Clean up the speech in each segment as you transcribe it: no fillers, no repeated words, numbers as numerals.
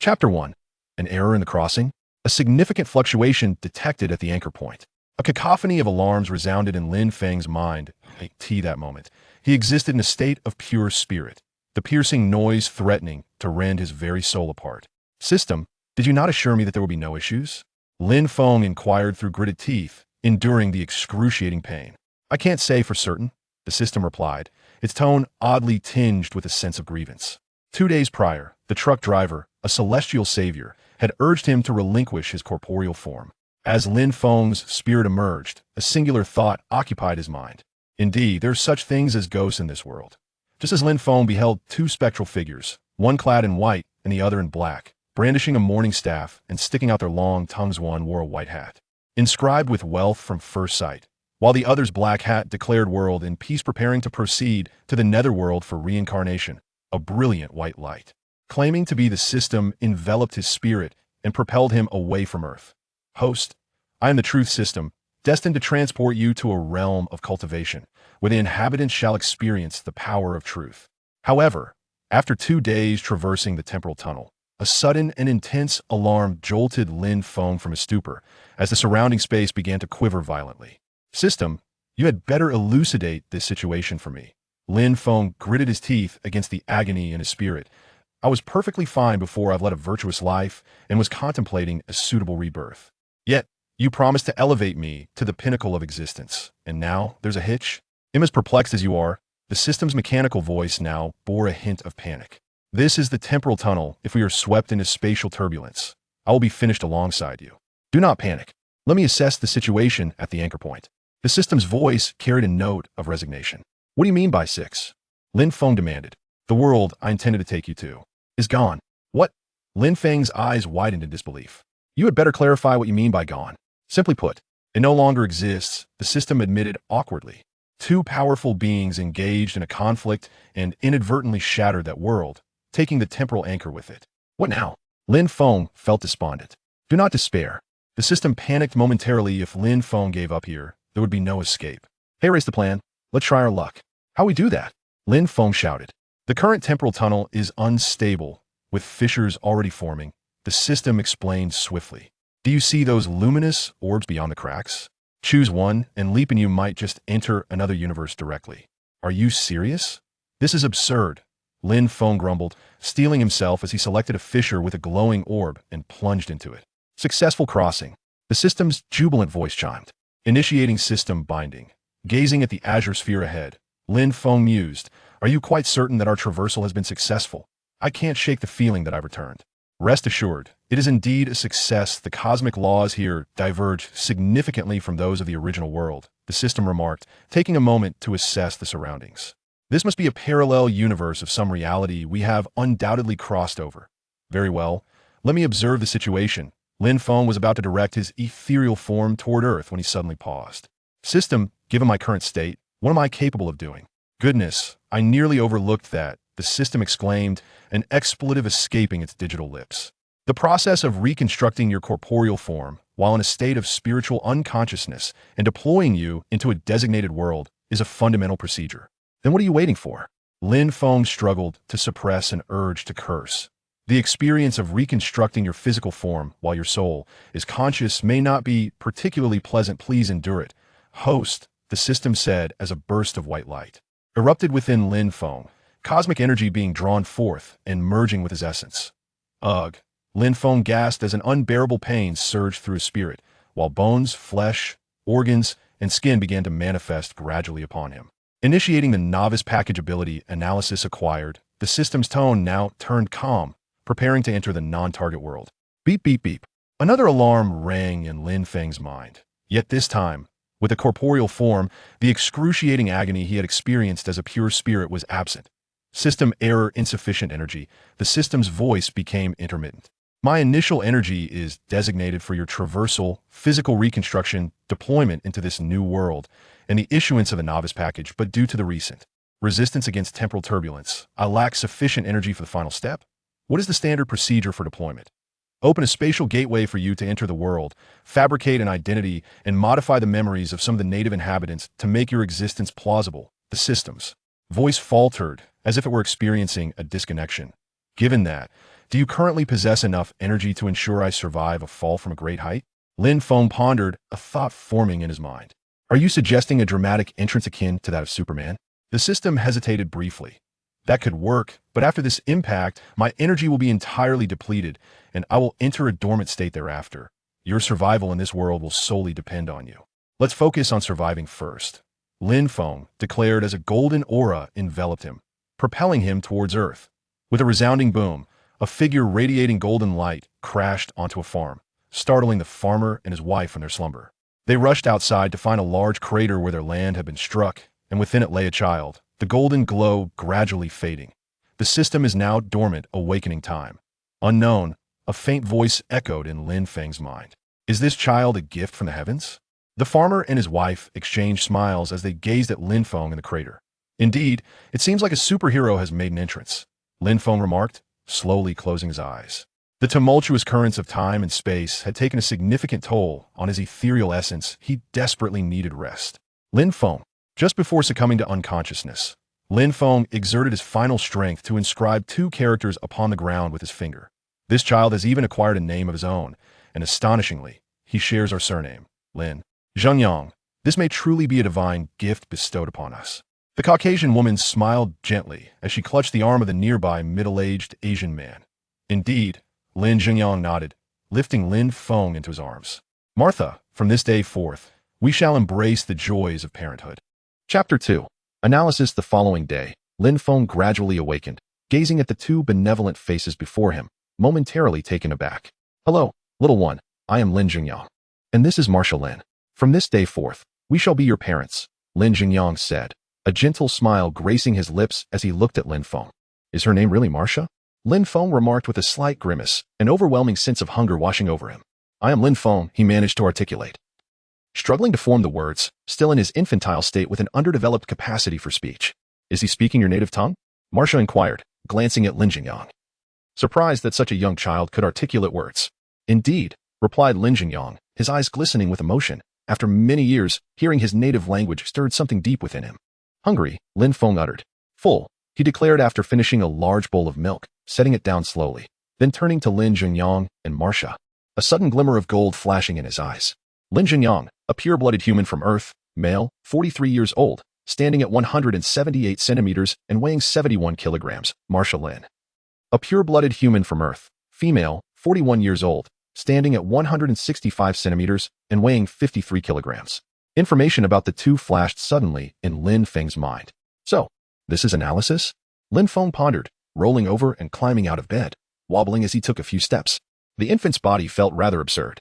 Chapter 1. An error in the crossing. A significant fluctuation detected at the anchor point. A cacophony of alarms resounded in Lin Feng's mind that moment. He existed in a state of pure spirit, the piercing noise threatening to rend his very soul apart. System, did you not assure me that there would be no issues? Lin Feng inquired through gritted teeth, enduring the excruciating pain. I can't say for certain, the system replied, its tone oddly tinged with a sense of grievance. 2 days prior, the truck driver, a celestial savior, had urged him to relinquish his corporeal form. As Lin Feng's spirit emerged, a singular thought occupied his mind. Indeed, there are such things as ghosts in this world. Just as Lin Feng beheld 2 spectral figures, one clad in white and the other in black, brandishing a mourning staff and sticking out their long tongues, one wore a white hat, inscribed with wealth from first sight, while the other's black hat declared world in peace, preparing to proceed to the netherworld for reincarnation. A brilliant white light, claiming to be the system, enveloped his spirit and propelled him away from Earth. Host, I am the truth system, destined to transport you to a realm of cultivation, where the inhabitants shall experience the power of truth. However, after 2 days traversing the temporal tunnel, a sudden and intense alarm jolted Lin Feng from his stupor as the surrounding space began to quiver violently. System, you had better elucidate this situation for me. Lin Feng gritted his teeth against the agony in his spirit. I was perfectly fine before I've led a virtuous life and was contemplating a suitable rebirth. Yet, you promised to elevate me to the pinnacle of existence, and now there's a hitch? I'm as perplexed as you are. The system's mechanical voice now bore a hint of panic. This is the temporal tunnel. If we are swept into spatial turbulence, I will be finished alongside you. Do not panic. Let me assess the situation at the anchor point. The system's voice carried a note of resignation. What do you mean by 6? Lin Feng demanded. The world I intended to take you to is gone. What? Lin Feng's eyes widened in disbelief. You had better clarify what you mean by gone. Simply put, it no longer exists, the system admitted awkwardly. 2 powerful beings engaged in a conflict and inadvertently shattered that world, taking the temporal anchor with it. What now? Lin Feng felt despondent. Do not despair. The system panicked momentarily. If Lin Feng gave up here, there would be no escape. Hey, erase the plan. Let's try our luck. How we do that? Lin Feng shouted. The current temporal tunnel is unstable, with fissures already forming. The system explained swiftly. Do you see those luminous orbs beyond the cracks? Choose one, and leap and you might just enter another universe directly. Are you serious? This is absurd, Lin Feng grumbled, steeling himself as he selected a fissure with a glowing orb and plunged into it. Successful crossing. The system's jubilant voice chimed. Initiating system binding. Gazing at the azure sphere ahead, Lin Feng mused, are you quite certain that our traversal has been successful? I can't shake the feeling that I've returned. Rest assured, it is indeed a success. The cosmic laws here diverge significantly from those of the original world, the system remarked, taking a moment to assess the surroundings. This must be a parallel universe of some reality we have undoubtedly crossed over. Very well, let me observe the situation. Lin Feng was about to direct his ethereal form toward Earth when he suddenly paused. System, given my current state, what am I capable of doing? Goodness, I nearly overlooked that, the system exclaimed, an expletive escaping its digital lips. The process of reconstructing your corporeal form, while in a state of spiritual unconsciousness, and deploying you into a designated world, is a fundamental procedure. Then what are you waiting for? Lin Feng struggled to suppress an urge to curse. The experience of reconstructing your physical form while your soul is conscious may not be particularly pleasant. Please endure it. Host, the system said as a burst of white light erupted within Lin Feng, cosmic energy being drawn forth and merging with his essence. Ugh! Lin Feng gasped as an unbearable pain surged through his spirit, while bones, flesh, organs, and skin began to manifest gradually upon him. Initiating the novice package ability analysis acquired, the system's tone now turned calm, preparing to enter the non-target world. Beep, beep, beep. Another alarm rang in Lin Feng's mind. Yet this time, with a corporeal form, the excruciating agony he had experienced as a pure spirit was absent. System error, insufficient energy. The system's voice became intermittent. My initial energy is designated for your traversal, physical reconstruction, deployment into this new world, and the issuance of a novice package, but due to the recent resistance against temporal turbulence, I lack sufficient energy for the final step. What is the standard procedure for deployment? Open a spatial gateway for you to enter the world, fabricate an identity, and modify the memories of some of the native inhabitants to make your existence plausible. The system's voice faltered, as if it were experiencing a disconnection. Given that, Do you currently possess enough energy to ensure I survive a fall from a great height? Lin Feng pondered, a thought forming in his mind. Are you suggesting a dramatic entrance akin to that of Superman? The system hesitated briefly. That could work, but after this impact, my energy will be entirely depleted, and I will enter a dormant state thereafter. Your survival in this world will solely depend on you. Let's focus on surviving first. Lin Feng declared as a golden aura enveloped him, propelling him towards Earth. With a resounding boom, a figure radiating golden light crashed onto a farm, startling the farmer and his wife from their slumber. They rushed outside to find a large crater where their land had been struck, and within it lay a child, the golden glow gradually fading. The system is now dormant, awakening time. Unknown, a faint voice echoed in Lin Feng's mind. Is this child a gift from the heavens? The farmer and his wife exchanged smiles as they gazed at Lin Feng in the crater. Indeed, it seems like a superhero has made an entrance, Lin Feng remarked, slowly closing his eyes. The tumultuous currents of time and space had taken a significant toll on his ethereal essence. He desperately needed rest. Lin Feng, just before succumbing to unconsciousness, Lin Feng exerted his final strength to inscribe two characters upon the ground with his finger. This child has even acquired a name of his own, and astonishingly, he shares our surname, Lin Zhengyang. This may truly be a divine gift bestowed upon us. The Caucasian woman smiled gently as she clutched the arm of the nearby middle-aged Asian man. Indeed, Lin Zhengyang nodded, lifting Lin Feng into his arms. Martha, from this day forth, we shall embrace the joys of parenthood. Chapter 2. Analysis. The following day, Lin Feng gradually awakened, gazing at the two benevolent faces before him, momentarily taken aback. Hello, little one, I am Lin Zhengyang. And this is Marcia Lin. From this day forth, we shall be your parents, Lin Zhengyang said, a gentle smile gracing his lips as he looked at Lin Feng. Is her name really Marcia? Lin Feng remarked with a slight grimace, an overwhelming sense of hunger washing over him. I am Lin Feng, he managed to articulate. Struggling to form the words, still in his infantile state with an underdeveloped capacity for speech. Is he speaking your native tongue? Marcia inquired, glancing at Lin Zhengyang. Surprised that such a young child could articulate words. Indeed, replied Lin Zhengyang, his eyes glistening with emotion. After many years, hearing his native language stirred something deep within him. Hungry, Lin Feng uttered. Full, he declared after finishing a large bowl of milk, setting it down slowly, then turning to Lin Zhengyang and Marcia, a sudden glimmer of gold flashing in his eyes. Lin Zhengyang, a pure-blooded human from Earth, male, 43 years old, standing at 178 centimeters and weighing 71 kilograms, Marcia Lin. A pure-blooded human from Earth, female, 41 years old, standing at 165 centimeters and weighing 53 kilograms. Information about the two flashed suddenly in Lin Feng's mind. So, this is analysis? Lin Feng pondered, rolling over and climbing out of bed, wobbling as he took a few steps. The infant's body felt rather absurd.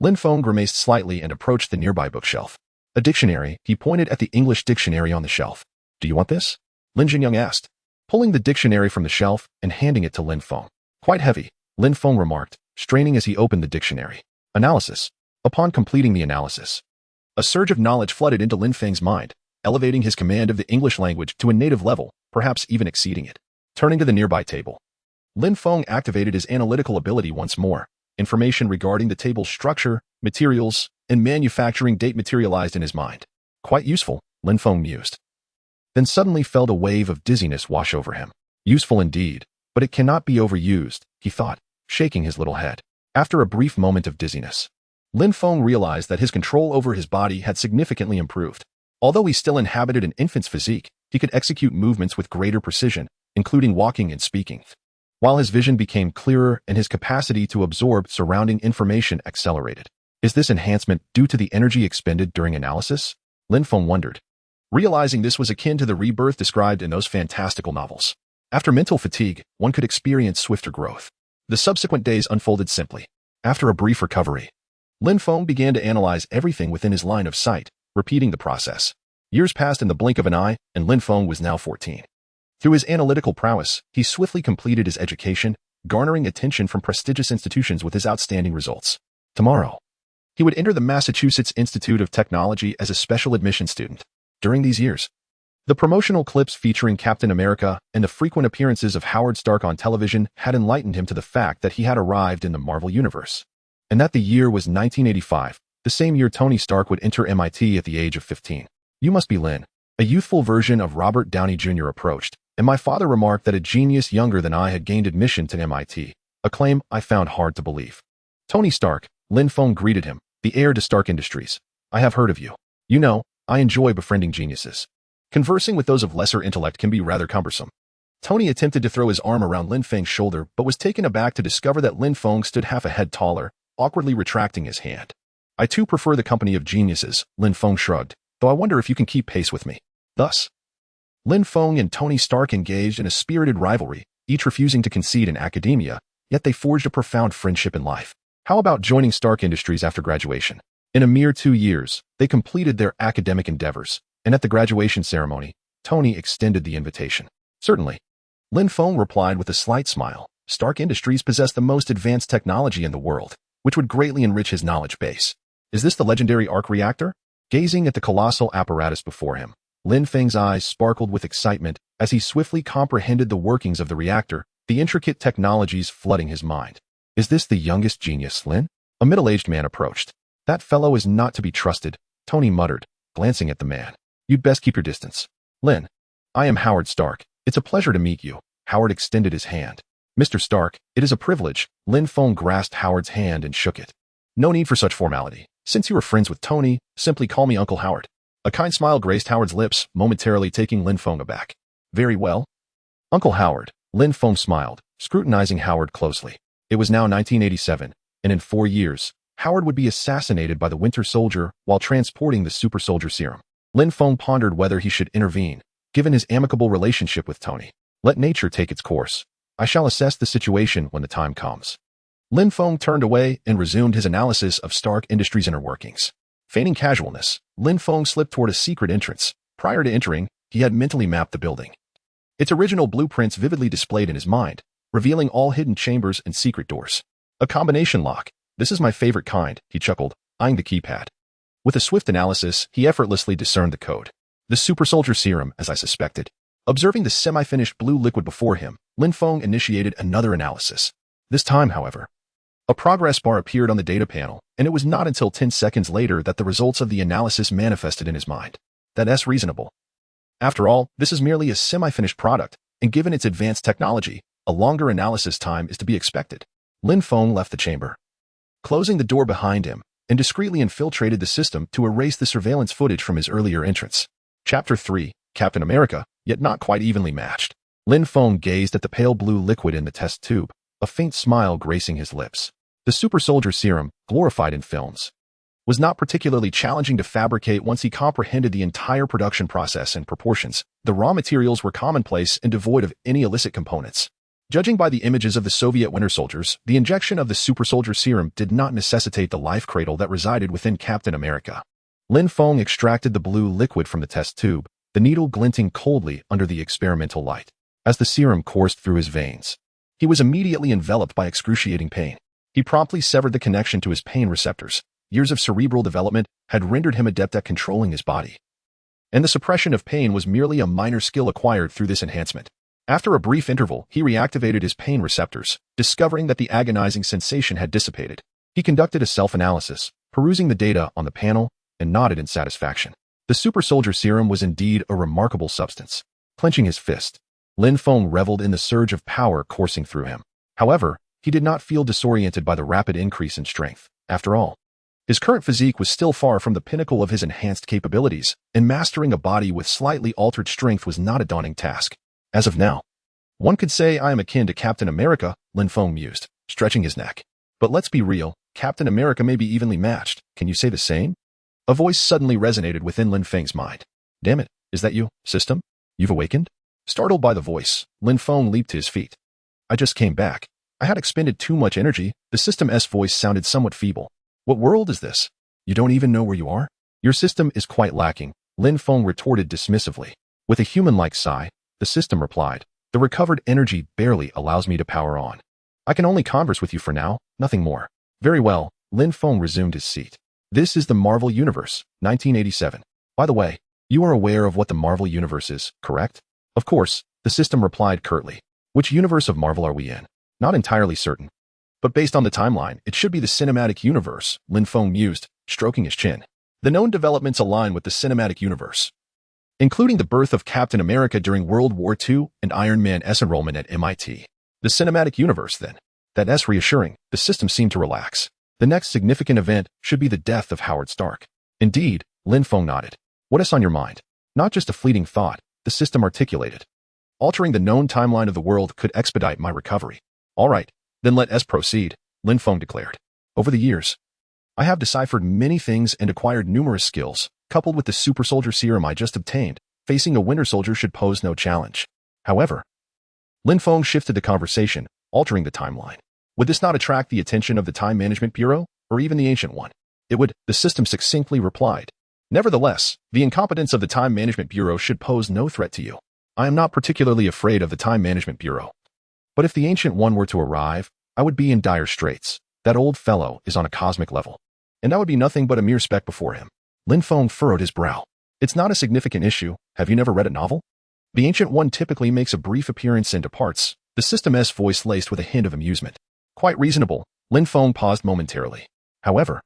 Lin Feng grimaced slightly and approached the nearby bookshelf. A dictionary, he pointed at the English dictionary on the shelf. Do you want this? Lin Zhengyang asked, pulling the dictionary from the shelf and handing it to Lin Feng. Quite heavy, Lin Feng remarked, straining as he opened the dictionary. Analysis. Upon completing the analysis, a surge of knowledge flooded into Lin Feng's mind, elevating his command of the English language to a native level, perhaps even exceeding it. Turning to the nearby table, Lin Feng activated his analytical ability once more. Information regarding the table's structure, materials, and manufacturing date materialized in his mind. Quite useful, Lin Feng mused. Then suddenly felt a wave of dizziness wash over him. Useful indeed, but it cannot be overused, he thought, shaking his little head. After a brief moment of dizziness, Lin Feng realized that his control over his body had significantly improved. Although he still inhabited an infant's physique, he could execute movements with greater precision, including walking and speaking. While his vision became clearer and his capacity to absorb surrounding information accelerated. Is this enhancement due to the energy expended during analysis? Lin Feng wondered, realizing this was akin to the rebirth described in those fantastical novels. After mental fatigue, one could experience swifter growth. The subsequent days unfolded simply. After a brief recovery, Lin Feng began to analyze everything within his line of sight, repeating the process. Years passed in the blink of an eye, and Lin Feng was now 14. Through his analytical prowess, he swiftly completed his education, garnering attention from prestigious institutions with his outstanding results. Tomorrow, he would enter the Massachusetts Institute of Technology as a special admission student. During these years, the promotional clips featuring Captain America and the frequent appearances of Howard Stark on television had enlightened him to the fact that he had arrived in the Marvel Universe, and that the year was 1985, the same year Tony Stark would enter MIT at the age of 15. You must be Lin. A youthful version of Robert Downey Jr. approached, and my father remarked that a genius younger than I had gained admission to MIT. a claim I found hard to believe. Tony Stark, Lin Feng greeted him, the heir to Stark Industries. I have heard of you. You know, I enjoy befriending geniuses. Conversing with those of lesser intellect can be rather cumbersome. Tony attempted to throw his arm around Lin Feng's shoulder, but was taken aback to discover that Lin Feng stood half a head taller, awkwardly retracting his hand. I too prefer the company of geniuses, Lin Feng shrugged, though I wonder if you can keep pace with me. Thus, Lin Feng and Tony Stark engaged in a spirited rivalry, each refusing to concede in academia, yet they forged a profound friendship in life. How about joining Stark Industries after graduation? In a mere 2 years, they completed their academic endeavors, and at the graduation ceremony, Tony extended the invitation. Certainly. Lin Feng replied with a slight smile. Stark Industries possess the most advanced technology in the world, which would greatly enrich his knowledge base. Is this the legendary arc reactor? Gazing at the colossal apparatus before him, Lin Feng's eyes sparkled with excitement as he swiftly comprehended the workings of the reactor, the intricate technologies flooding his mind. Is this the youngest genius, Lin? A middle-aged man approached. That fellow is not to be trusted, Tony muttered, glancing at the man. You'd best keep your distance. Lin, I am Howard Stark. It's a pleasure to meet you. Howard extended his hand. Mr. Stark, it is a privilege. Lin Feng grasped Howard's hand and shook it. No need for such formality. Since you are friends with Tony, simply call me Uncle Howard. A kind smile graced Howard's lips, momentarily taking Lin Feng aback. Very well. Uncle Howard, Lin Feng smiled, scrutinizing Howard closely. It was now 1987, and in 4 years, Howard would be assassinated by the Winter Soldier while transporting the Super Soldier Serum. Lin Feng pondered whether he should intervene, given his amicable relationship with Tony. Let nature take its course. I shall assess the situation when the time comes. Lin Feng turned away and resumed his analysis of Stark Industries' inner workings. Feigning casualness, Lin Feng slipped toward a secret entrance. Prior to entering, he had mentally mapped the building. Its original blueprints vividly displayed in his mind, revealing all hidden chambers and secret doors. A combination lock. This is my favorite kind, he chuckled, eyeing the keypad. With a swift analysis, he effortlessly discerned the code. The Super Soldier Serum, as I suspected. Observing the semi-finished blue liquid before him, Lin Feng initiated another analysis. This time, however, a progress bar appeared on the data panel, and it was not until 10 seconds later that the results of the analysis manifested in his mind. That's reasonable. After all, this is merely a semi-finished product, and given its advanced technology, a longer analysis time is to be expected. Lin Feng left the chamber, closing the door behind him, and discreetly infiltrated the system to erase the surveillance footage from his earlier entrance. Chapter 3, Captain America, yet not quite evenly matched. Lin Feng gazed at the pale blue liquid in the test tube, a faint smile gracing his lips. The Super Soldier Serum, glorified in films, was not particularly challenging to fabricate once he comprehended the entire production process and proportions. The raw materials were commonplace and devoid of any illicit components. Judging by the images of the Soviet Winter Soldiers, the injection of the Super Soldier Serum did not necessitate the life cradle that resided within Captain America. Lin Feng extracted the blue liquid from the test tube, the needle glinting coldly under the experimental light. As the serum coursed through his veins, he was immediately enveloped by excruciating pain. He promptly severed the connection to his pain receptors. Years of cerebral development had rendered him adept at controlling his body, and the suppression of pain was merely a minor skill acquired through this enhancement. After a brief interval, he reactivated his pain receptors, discovering that the agonizing sensation had dissipated. He conducted a self-analysis, perusing the data on the panel, and nodded in satisfaction. The Super Soldier Serum was indeed a remarkable substance. Clenching his fist, Lin Feng reveled in the surge of power coursing through him. However, he did not feel disoriented by the rapid increase in strength. After all, his current physique was still far from the pinnacle of his enhanced capabilities, and mastering a body with slightly altered strength was not a daunting task. As of now, one could say I am akin to Captain America, Lin Feng mused, stretching his neck. But let's be real, Captain America may be evenly matched. Can you say the same? A voice suddenly resonated within Lin Feng's mind. Damn it, is that you, system? You've awakened? Startled by the voice, Lin Feng leaped to his feet. I just came back. I had expended too much energy. The system's voice sounded somewhat feeble. What world is this? You don't even know where you are? Your system is quite lacking, Lin Feng retorted dismissively. With a human-like sigh, the system replied, the recovered energy barely allows me to power on. I can only converse with you for now, nothing more. Very well, Lin Feng resumed his seat. This is the Marvel Universe, 1987. By the way, you are aware of what the Marvel Universe is, correct? Of course, the system replied curtly. Which universe of Marvel are we in? Not entirely certain. But based on the timeline, it should be the cinematic universe, Lin Feng mused, stroking his chin. The known developments align with the cinematic universe, including the birth of Captain America during World War II and Iron Man's enrollment at MIT. The cinematic universe, then. That's reassuring. The system seemed to relax. The next significant event should be the death of Howard Stark. Indeed, Lin Feng nodded. What is on your mind? Not just a fleeting thought, the system articulated. Altering the known timeline of the world could expedite my recovery. All right, then let us proceed, Lin Feng declared. Over the years, I have deciphered many things and acquired numerous skills. Coupled with the super soldier serum I just obtained, facing a winter soldier should pose no challenge. However, Lin Feng shifted the conversation, altering the timeline. Would this not attract the attention of the Time Management Bureau, or even the Ancient One? It would, the system succinctly replied. Nevertheless, the incompetence of the Time Management Bureau should pose no threat to you. I am not particularly afraid of the Time Management Bureau. But if the Ancient One were to arrive, I would be in dire straits. That old fellow is on a cosmic level, and I would be nothing but a mere speck before him. Lin Feng furrowed his brow. It's not a significant issue. Have you never read a novel? The Ancient One typically makes a brief appearance and departs, the system's voice laced with a hint of amusement. Quite reasonable. Lin Feng paused momentarily. However,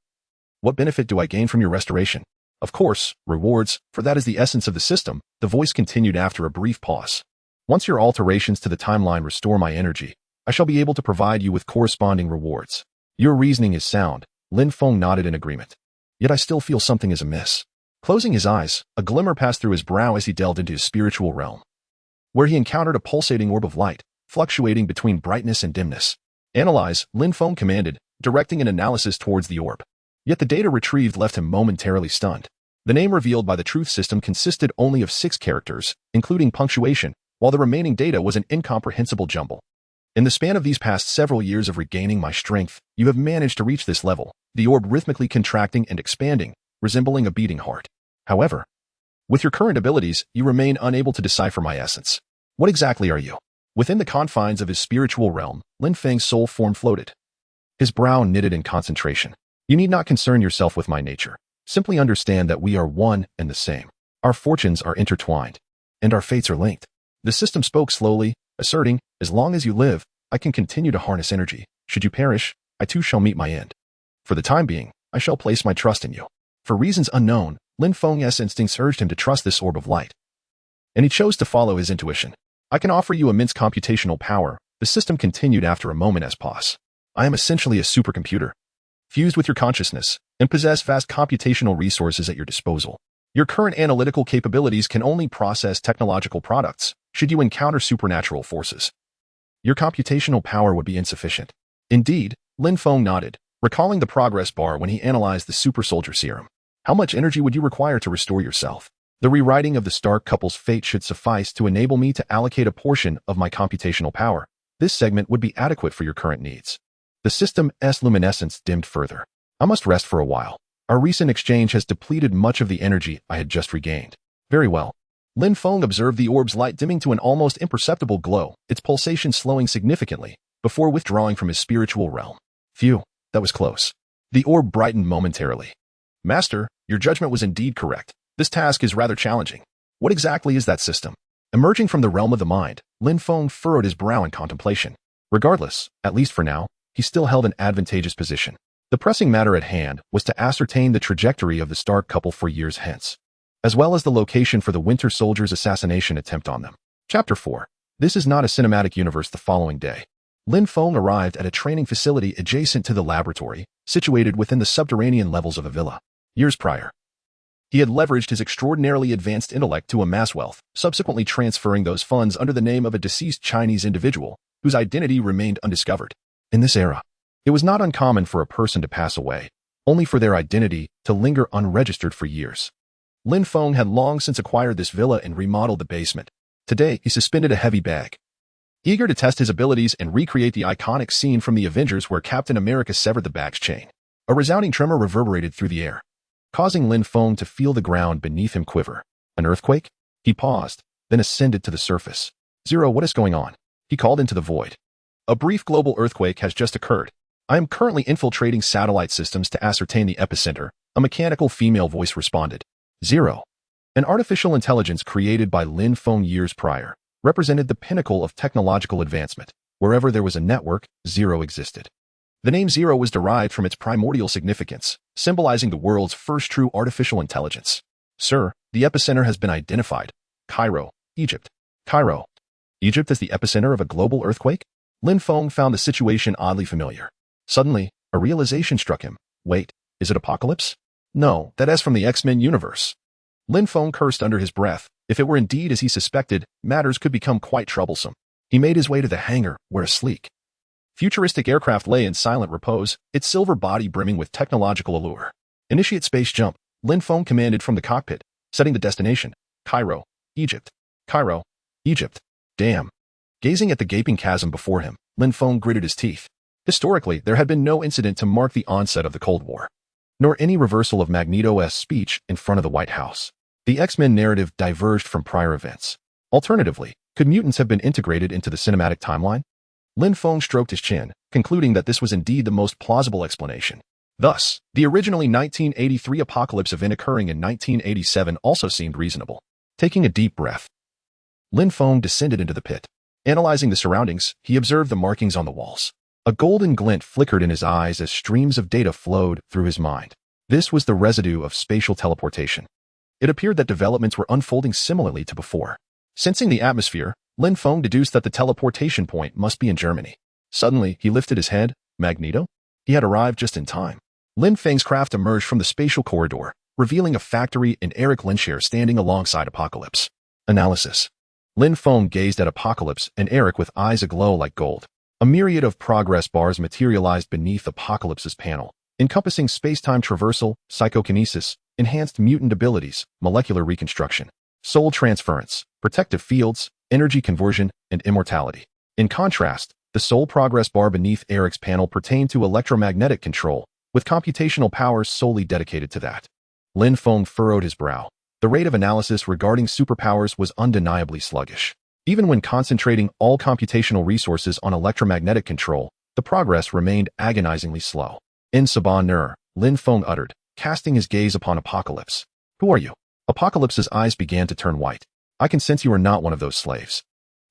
what benefit do I gain from your restoration? Of course, rewards, for that is the essence of the system, the voice continued after a brief pause. Once your alterations to the timeline restore my energy, I shall be able to provide you with corresponding rewards. Your reasoning is sound. Lin Feng nodded in agreement. Yet I still feel something is amiss. Closing his eyes, a glimmer passed through his brow as he delved into his spiritual realm, where he encountered a pulsating orb of light, fluctuating between brightness and dimness. Analyze, Lin Feng commanded, directing an analysis towards the orb. Yet the data retrieved left him momentarily stunned. The name revealed by the truth system consisted only of 6 characters, including punctuation, while the remaining data was an incomprehensible jumble. In the span of these past several years of regaining my strength, you have managed to reach this level, the orb rhythmically contracting and expanding, resembling a beating heart. However, with your current abilities, you remain unable to decipher my essence. What exactly are you? Within the confines of his spiritual realm, Lin Feng's soul form floated. His brow knitted in concentration. You need not concern yourself with my nature. Simply understand that we are one and the same. Our fortunes are intertwined, and our fates are linked. The system spoke slowly, asserting, as long as you live, I can continue to harness energy. Should you perish, I too shall meet my end. For the time being, I shall place my trust in you. For reasons unknown, Lin Feng's instincts urged him to trust this orb of light, and he chose to follow his intuition. I can offer you immense computational power, the system continued after a moment's pause. I am essentially a supercomputer, fused with your consciousness, and possess vast computational resources at your disposal. Your current analytical capabilities can only process technological products. Should you encounter supernatural forces, your computational power would be insufficient. Indeed, Lin Feng nodded, recalling the progress bar when he analyzed the super soldier serum. How much energy would you require to restore yourself? The rewriting of the Stark couple's fate should suffice to enable me to allocate a portion of my computational power. This segment would be adequate for your current needs. The system's luminescence dimmed further. I must rest for a while. Our recent exchange has depleted much of the energy I had just regained. Very well. Lin Feng observed the orb's light dimming to an almost imperceptible glow, its pulsation slowing significantly, before withdrawing from his spiritual realm. Phew, that was close. The orb brightened momentarily. Master, your judgment was indeed correct. This task is rather challenging. What exactly is that system? Emerging from the realm of the mind, Lin Feng furrowed his brow in contemplation. Regardless, at least for now, he still held an advantageous position. The pressing matter at hand was to ascertain the trajectory of the Stark couple for years hence, as well as the location for the Winter Soldier's assassination attempt on them. Chapter 4. This is not a cinematic universe. The following day, Lin Feng arrived at a training facility adjacent to the laboratory, situated within the subterranean levels of a villa. Years prior, he had leveraged his extraordinarily advanced intellect to amass wealth, subsequently transferring those funds under the name of a deceased Chinese individual, whose identity remained undiscovered. In this era, it was not uncommon for a person to pass away, only for their identity to linger unregistered for years. Lin Feng had long since acquired this villa and remodeled the basement. Today, he suspended a heavy bag, eager to test his abilities and recreate the iconic scene from the Avengers where Captain America severed the bag's chain. A resounding tremor reverberated through the air, causing Lin Feng to feel the ground beneath him quiver. An earthquake? He paused, then ascended to the surface. Zero, what is going on? He called into the void. A brief global earthquake has just occurred. I am currently infiltrating satellite systems to ascertain the epicenter, a mechanical female voice responded. Zero, an artificial intelligence created by Lin Feng years prior, represented the pinnacle of technological advancement. Wherever there was a network, Zero existed. The name Zero was derived from its primordial significance, symbolizing the world's first true artificial intelligence. Sir, the epicenter has been identified. Cairo, Egypt. Cairo, Egypt as the epicenter of a global earthquake? Lin Feng found the situation oddly familiar. Suddenly, a realization struck him. Wait, is it Apocalypse? No, that is from the X-Men universe. Lin Feng cursed under his breath. If it were indeed as he suspected, matters could become quite troublesome. He made his way to the hangar, where a sleek, futuristic aircraft lay in silent repose, its silver body brimming with technological allure. Initiate space jump, Lin Feng commanded from the cockpit, setting the destination, Cairo, Egypt. Cairo, Egypt. Damn. Gazing at the gaping chasm before him, Lin Feng gritted his teeth. Historically, there had been no incident to mark the onset of the Cold War, nor any reversal of Magneto's speech in front of the White House. The X-Men narrative diverged from prior events. Alternatively, could mutants have been integrated into the cinematic timeline? Lin Feng stroked his chin, concluding that this was indeed the most plausible explanation. Thus, the originally 1983 apocalypse event occurring in 1987 also seemed reasonable. Taking a deep breath, Lin Feng descended into the pit. Analyzing the surroundings, he observed the markings on the walls. A golden glint flickered in his eyes as streams of data flowed through his mind. This was the residue of spatial teleportation. It appeared that developments were unfolding similarly to before. Sensing the atmosphere, Lin Feng deduced that the teleportation point must be in Germany. Suddenly, he lifted his head. Magneto? He had arrived just in time. Lin Feng's craft emerged from the spatial corridor, revealing a factory and Eric Lenscher standing alongside Apocalypse. Analysis. Lin Feng gazed at Apocalypse and Eric with eyes aglow like gold. A myriad of progress bars materialized beneath Apocalypse's panel, encompassing space-time traversal, psychokinesis, enhanced mutant abilities, molecular reconstruction, soul transference, protective fields, energy conversion, and immortality. In contrast, the soul progress bar beneath Eric's panel pertained to electromagnetic control, with computational powers solely dedicated to that. Lin Feng furrowed his brow. The rate of analysis regarding superpowers was undeniably sluggish. Even when concentrating all computational resources on electromagnetic control, the progress remained agonizingly slow. In Sabah Nur, Lin Feng uttered, casting his gaze upon Apocalypse. Who are you? Apocalypse's eyes began to turn white. I can sense you are not one of those slaves.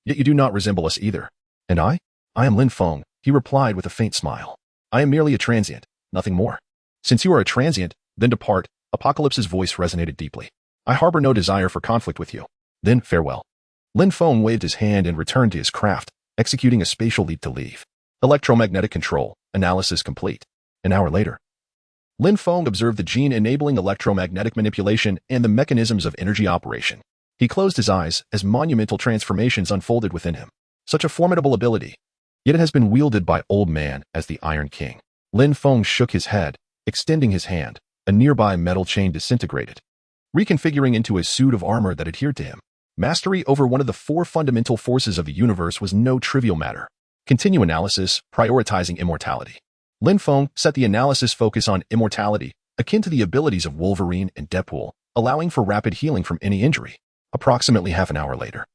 Yet you do not resemble us either. And I? I am Lin Feng, he replied with a faint smile. I am merely a transient, nothing more. Since you are a transient, then depart. Apocalypse's voice resonated deeply. I harbor no desire for conflict with you. Then farewell. Lin Feng waved his hand and returned to his craft, executing a spatial leap to leave. Electromagnetic control, analysis complete. An hour later, Lin Feng observed the gene-enabling electromagnetic manipulation and the mechanisms of energy operation. He closed his eyes as monumental transformations unfolded within him. Such a formidable ability. Yet it has been wielded by Old Man as the Iron King. Lin Feng shook his head, extending his hand. A nearby metal chain disintegrated, reconfiguring into a suit of armor that adhered to him. Mastery over one of the four fundamental forces of the universe was no trivial matter. Continue analysis, prioritizing immortality. Lin Feng set the analysis focus on immortality, akin to the abilities of Wolverine and Deadpool, allowing for rapid healing from any injury. Approximately half an hour later,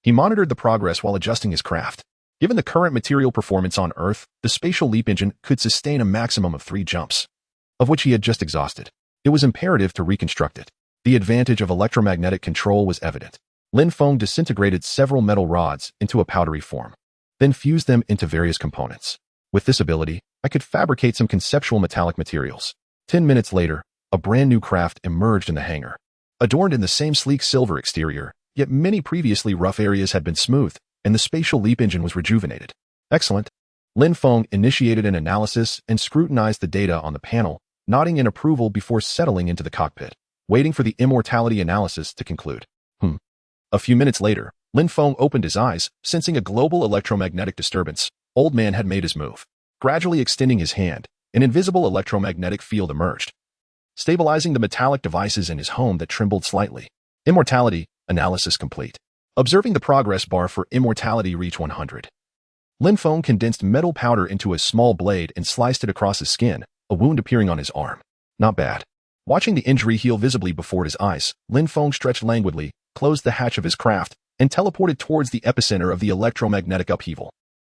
he monitored the progress while adjusting his craft. Given the current material performance on Earth, the spatial leap engine could sustain a maximum of 3 jumps, of which he had just exhausted. It was imperative to reconstruct it. The advantage of electromagnetic control was evident. Lin Feng disintegrated several metal rods into a powdery form, then fused them into various components. With this ability, I could fabricate some conceptual metallic materials. 10 minutes later, a brand new craft emerged in the hangar. Adorned in the same sleek silver exterior, yet many previously rough areas had been smoothed, and the spatial leap engine was rejuvenated. Excellent. Lin Feng initiated an analysis and scrutinized the data on the panel, nodding in approval before settling into the cockpit, waiting for the immortality analysis to conclude. A few minutes later, Lin Feng opened his eyes, sensing a global electromagnetic disturbance. Old Man had made his move. Gradually extending his hand, an invisible electromagnetic field emerged, stabilizing the metallic devices in his home that trembled slightly. Immortality, analysis complete. Observing the progress bar for immortality reach 100. Lin Feng condensed metal powder into a small blade and sliced it across his skin, a wound appearing on his arm. Not bad. Watching the injury heal visibly before his eyes, Lin Feng stretched languidly, closed the hatch of his craft, and teleported towards the epicenter of the electromagnetic upheaval.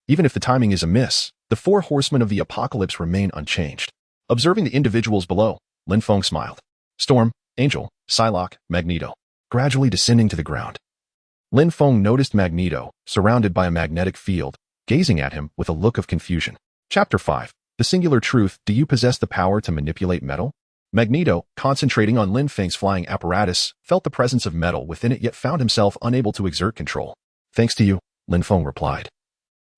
Even if the timing is amiss, the 4 horsemen of the apocalypse remain unchanged. Observing the individuals below, Lin Feng smiled. Storm, Angel, Psylocke, Magneto, gradually descending to the ground. Lin Feng noticed Magneto, surrounded by a magnetic field, gazing at him with a look of confusion. Chapter 5. The Singular Truth. Do you possess the power to manipulate metal? Magneto, concentrating on Lin Feng's flying apparatus, felt the presence of metal within it yet found himself unable to exert control. Thanks to you, Lin Feng replied.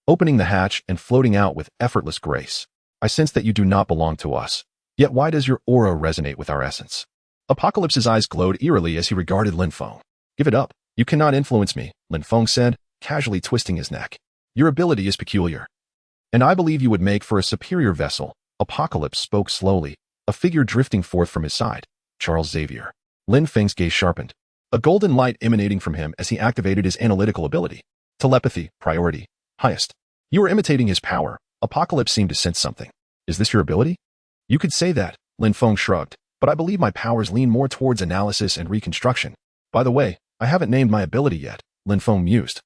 opening the hatch and floating out with effortless grace. I sense that you do not belong to us. Yet why does your aura resonate with our essence? Apocalypse's eyes glowed eerily as he regarded Lin Feng. Give it up. You cannot influence me, Lin Feng said, casually twisting his neck. Your ability is peculiar. And I believe you would make for a superior vessel. Apocalypse spoke slowly, a figure drifting forth from his side. Charles Xavier. Lin Feng's gaze sharpened, a golden light emanating from him as he activated his analytical ability. Telepathy, priority, highest. You are imitating his power. Apocalypse seemed to sense something. Is this your ability? You could say that, Lin Feng shrugged, but I believe my powers lean more towards analysis and reconstruction. By the way, I haven't named my ability yet, Lin Feng mused,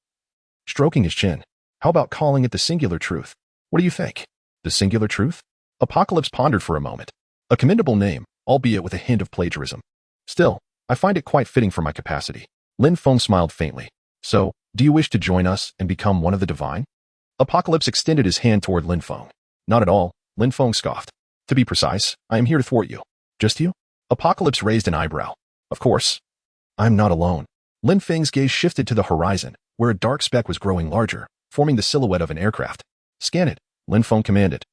stroking his chin. How about calling it the singular truth? What do you think? The singular truth? Apocalypse pondered for a moment. A commendable name, albeit with a hint of plagiarism. Still, I find it quite fitting for my capacity. Lin Feng smiled faintly. So, do you wish to join us and become one of the divine? Apocalypse extended his hand toward Lin Feng. Not at all, Lin Feng scoffed. To be precise, I am here to thwart you. Just you? Apocalypse raised an eyebrow. Of course. I'm not alone. Lin Feng's gaze shifted to the horizon, where a dark speck was growing larger, forming the silhouette of an aircraft. Scan it, Lin Feng commanded,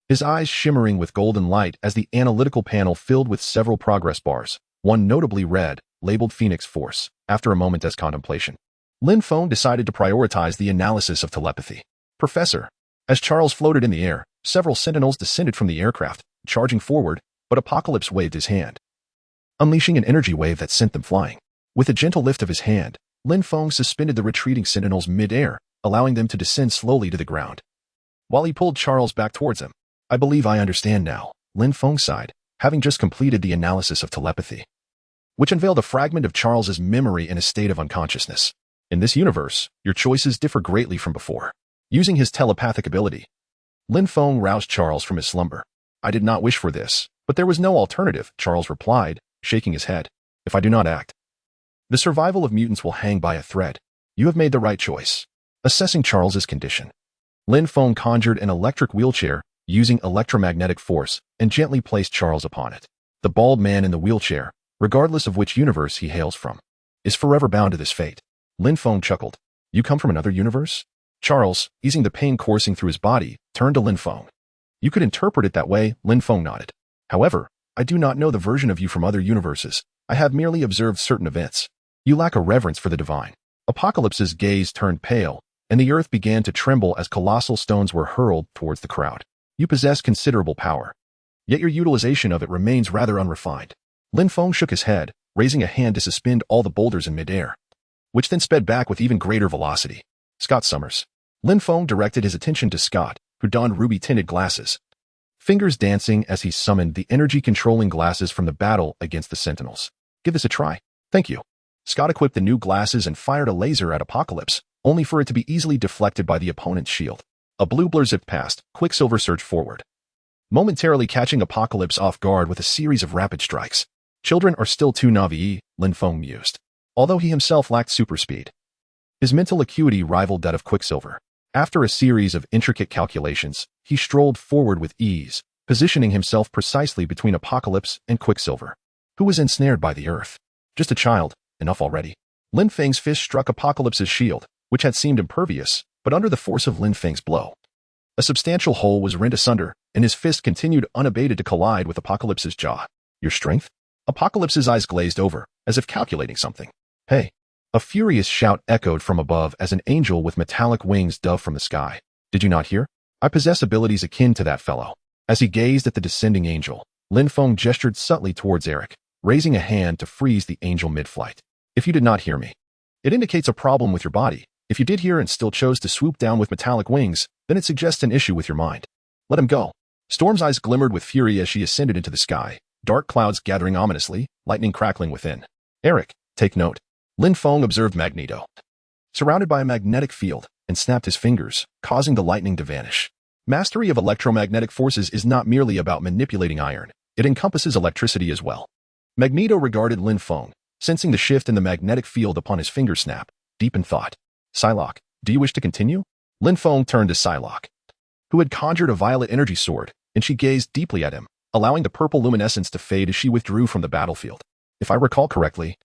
his eyes shimmering with golden light as the analytical panel filled with several progress bars, one notably red, labeled Phoenix Force. After a moment as contemplation, Lin Feng decided to prioritize the analysis of telepathy. Professor. As Charles floated in the air, several sentinels descended from the aircraft, charging forward, but Apocalypse waved his hand, unleashing an energy wave that sent them flying. With a gentle lift of his hand, Lin Feng suspended the retreating sentinels mid-air, allowing them to descend slowly to the ground. While he pulled Charles back towards him, I believe I understand now, Lin Feng sighed, having just completed the analysis of telepathy, which unveiled a fragment of Charles's memory in a state of unconsciousness. In this universe, your choices differ greatly from before. Using his telepathic ability, Lin Feng roused Charles from his slumber. I did not wish for this, but there was no alternative, Charles replied, shaking his head. If I do not act, the survival of mutants will hang by a thread. You have made the right choice. Assessing Charles's condition, Lin Feng conjured an electric wheelchair using electromagnetic force and gently placed Charles upon it. The bald man in the wheelchair, regardless of which universe he hails from, is forever bound to this fate. Lin Feng chuckled. You come from another universe? Charles, easing the pain coursing through his body, turned to Lin Feng. You could interpret it that way, Lin Feng nodded. However, I do not know the version of you from other universes. I have merely observed certain events. You lack a reverence for the divine. Apocalypse's gaze turned pale, and the earth began to tremble as colossal stones were hurled towards the crowd. You possess considerable power, yet your utilization of it remains rather unrefined. Lin Feng shook his head, raising a hand to suspend all the boulders in midair, which then sped back with even greater velocity. Scott Summers. Lin Feng directed his attention to Scott, who donned ruby-tinted glasses, fingers dancing as he summoned the energy-controlling glasses from the battle against the Sentinels. Give this a try. Thank you. Scott equipped the new glasses and fired a laser at Apocalypse, only for it to be easily deflected by the opponent's shield. A blue blur zipped past, Quicksilver surged forward, momentarily catching Apocalypse off guard with a series of rapid strikes. Children are still too naive, Lin Feng mused. Although he himself lacked super speed, his mental acuity rivaled that of Quicksilver. After a series of intricate calculations, he strolled forward with ease, positioning himself precisely between Apocalypse and Quicksilver, who was ensnared by the earth. Just a child, enough already. Lin Feng's fist struck Apocalypse's shield, which had seemed impervious, but under the force of Lin Feng's blow, a substantial hole was rent asunder, and his fist continued unabated to collide with Apocalypse's jaw. Your strength? Apocalypse's eyes glazed over, as if calculating something. Hey! A furious shout echoed from above as an angel with metallic wings dove from the sky. Did you not hear? I possess abilities akin to that fellow. As he gazed at the descending angel, Lin Feng gestured subtly towards Eric, raising a hand to freeze the angel mid-flight. If you did not hear me, it indicates a problem with your body. If you did hear and still chose to swoop down with metallic wings, then it suggests an issue with your mind. Let him go. Storm's eyes glimmered with fury as she ascended into the sky, dark clouds gathering ominously, lightning crackling within. Eric, take note. Lin Feng observed Magneto, surrounded by a magnetic field, and snapped his fingers, causing the lightning to vanish. Mastery of electromagnetic forces is not merely about manipulating iron, it encompasses electricity as well. Magneto regarded Lin Feng, sensing the shift in the magnetic field upon his finger snap, deep in thought. Psylocke, do you wish to continue? Lin Feng turned to Psylocke, who had conjured a violet energy sword, and she gazed deeply at him, allowing the purple luminescence to fade as she withdrew from the battlefield. If I recall correctly,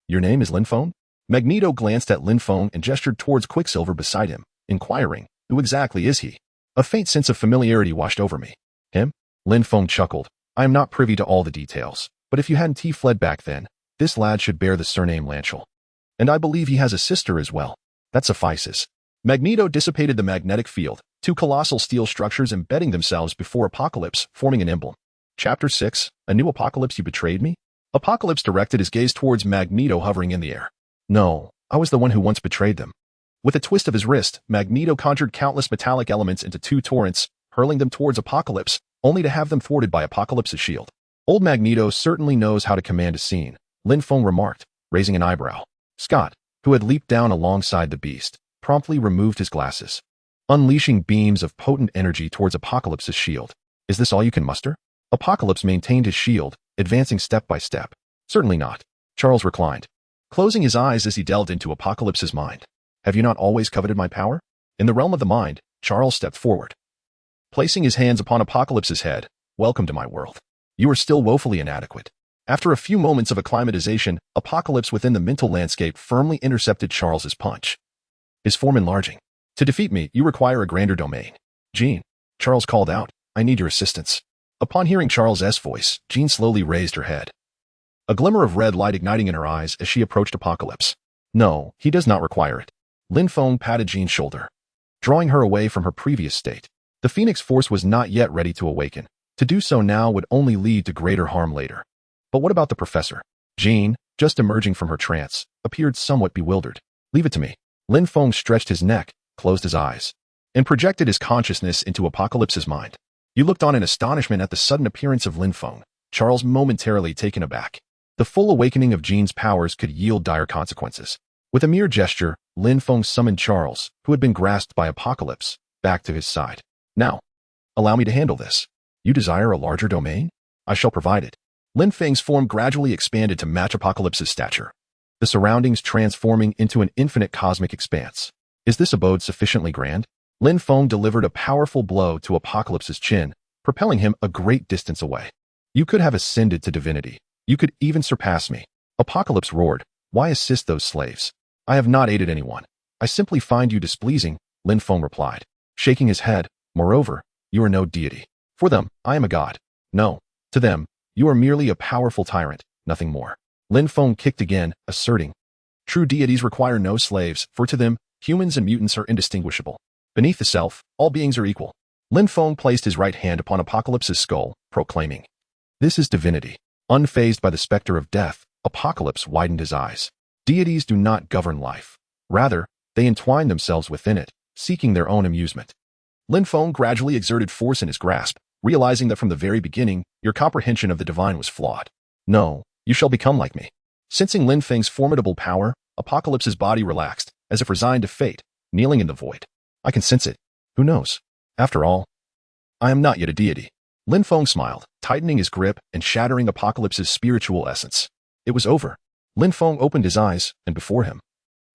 your name is Lin Feng? Magneto glanced at Lin Feng and gestured towards Quicksilver beside him, inquiring, Who exactly is he? A faint sense of familiarity washed over me. Him? Lin Feng chuckled. I am not privy to all the details, but if you hadn't fled back then, this lad should bear the surname Lanchel. And I believe he has a sister as well. That suffices. Magneto dissipated the magnetic field, two colossal steel structures embedding themselves before Apocalypse, forming an emblem. Chapter 6, A New Apocalypse. You betrayed me? Apocalypse directed his gaze towards Magneto hovering in the air. No, I was the one who once betrayed them. With a twist of his wrist, Magneto conjured countless metallic elements into two torrents, hurling them towards Apocalypse, only to have them thwarted by Apocalypse's shield. Old Magneto certainly knows how to command a scene, Lin Feng remarked, raising an eyebrow. Scott, who had leaped down alongside the beast, promptly removed his glasses, unleashing beams of potent energy towards Apocalypse's shield. Is this all you can muster? Apocalypse maintained his shield, advancing step by step. Certainly not. Charles reclined, closing his eyes as he delved into Apocalypse's mind. Have you not always coveted my power? In the realm of the mind, Charles stepped forward, placing his hands upon Apocalypse's head. Welcome to my world. You are still woefully inadequate. After a few moments of acclimatization, Apocalypse within the mental landscape firmly intercepted Charles's punch, his form enlarging. To defeat me, you require a grander domain. Jean, Charles called out, I need your assistance. Upon hearing Charles's voice, Jean slowly raised her head, a glimmer of red light igniting in her eyes as she approached Apocalypse. No, he does not require it. Lin Feng patted Jean's shoulder, drawing her away from her previous state. The Phoenix Force was not yet ready to awaken. To do so now would only lead to greater harm later. But what about the professor? Jean, just emerging from her trance, appeared somewhat bewildered. Leave it to me. Lin Feng stretched his neck, closed his eyes, and projected his consciousness into Apocalypse's mind. You looked on in astonishment at the sudden appearance of Lin Feng, Charles momentarily taken aback. The full awakening of Jean's powers could yield dire consequences. With a mere gesture, Lin Feng summoned Charles, who had been grasped by Apocalypse, back to his side. Now, allow me to handle this. You desire a larger domain? I shall provide it. Lin Feng's form gradually expanded to match Apocalypse's stature, the surroundings transforming into an infinite cosmic expanse. Is this abode sufficiently grand? Lin Feng delivered a powerful blow to Apocalypse's chin, propelling him a great distance away. You could have ascended to divinity. You could even surpass me. Apocalypse roared. Why assist those slaves? I have not aided anyone. I simply find you displeasing, Lin Feng replied, shaking his head. Moreover, you are no deity. For them, I am a god. No, to them, you are merely a powerful tyrant, nothing more. Lin Feng kicked again, asserting, true deities require no slaves, for to them, humans and mutants are indistinguishable. Beneath the self, all beings are equal. Lin Feng placed his right hand upon Apocalypse's skull, proclaiming, this is divinity. Unfazed by the specter of death, Apocalypse widened his eyes. Deities do not govern life. Rather, they entwine themselves within it, seeking their own amusement. Lin Feng gradually exerted force in his grasp, realizing that from the very beginning, your comprehension of the divine was flawed. No, you shall become like me. Sensing Lin Feng's formidable power, Apocalypse's body relaxed, as if resigned to fate, kneeling in the void. I can sense it. Who knows? After all, I am not yet a deity. Lin Feng smiled, tightening his grip and shattering Apocalypse's spiritual essence. It was over. Lin Feng opened his eyes, and before him,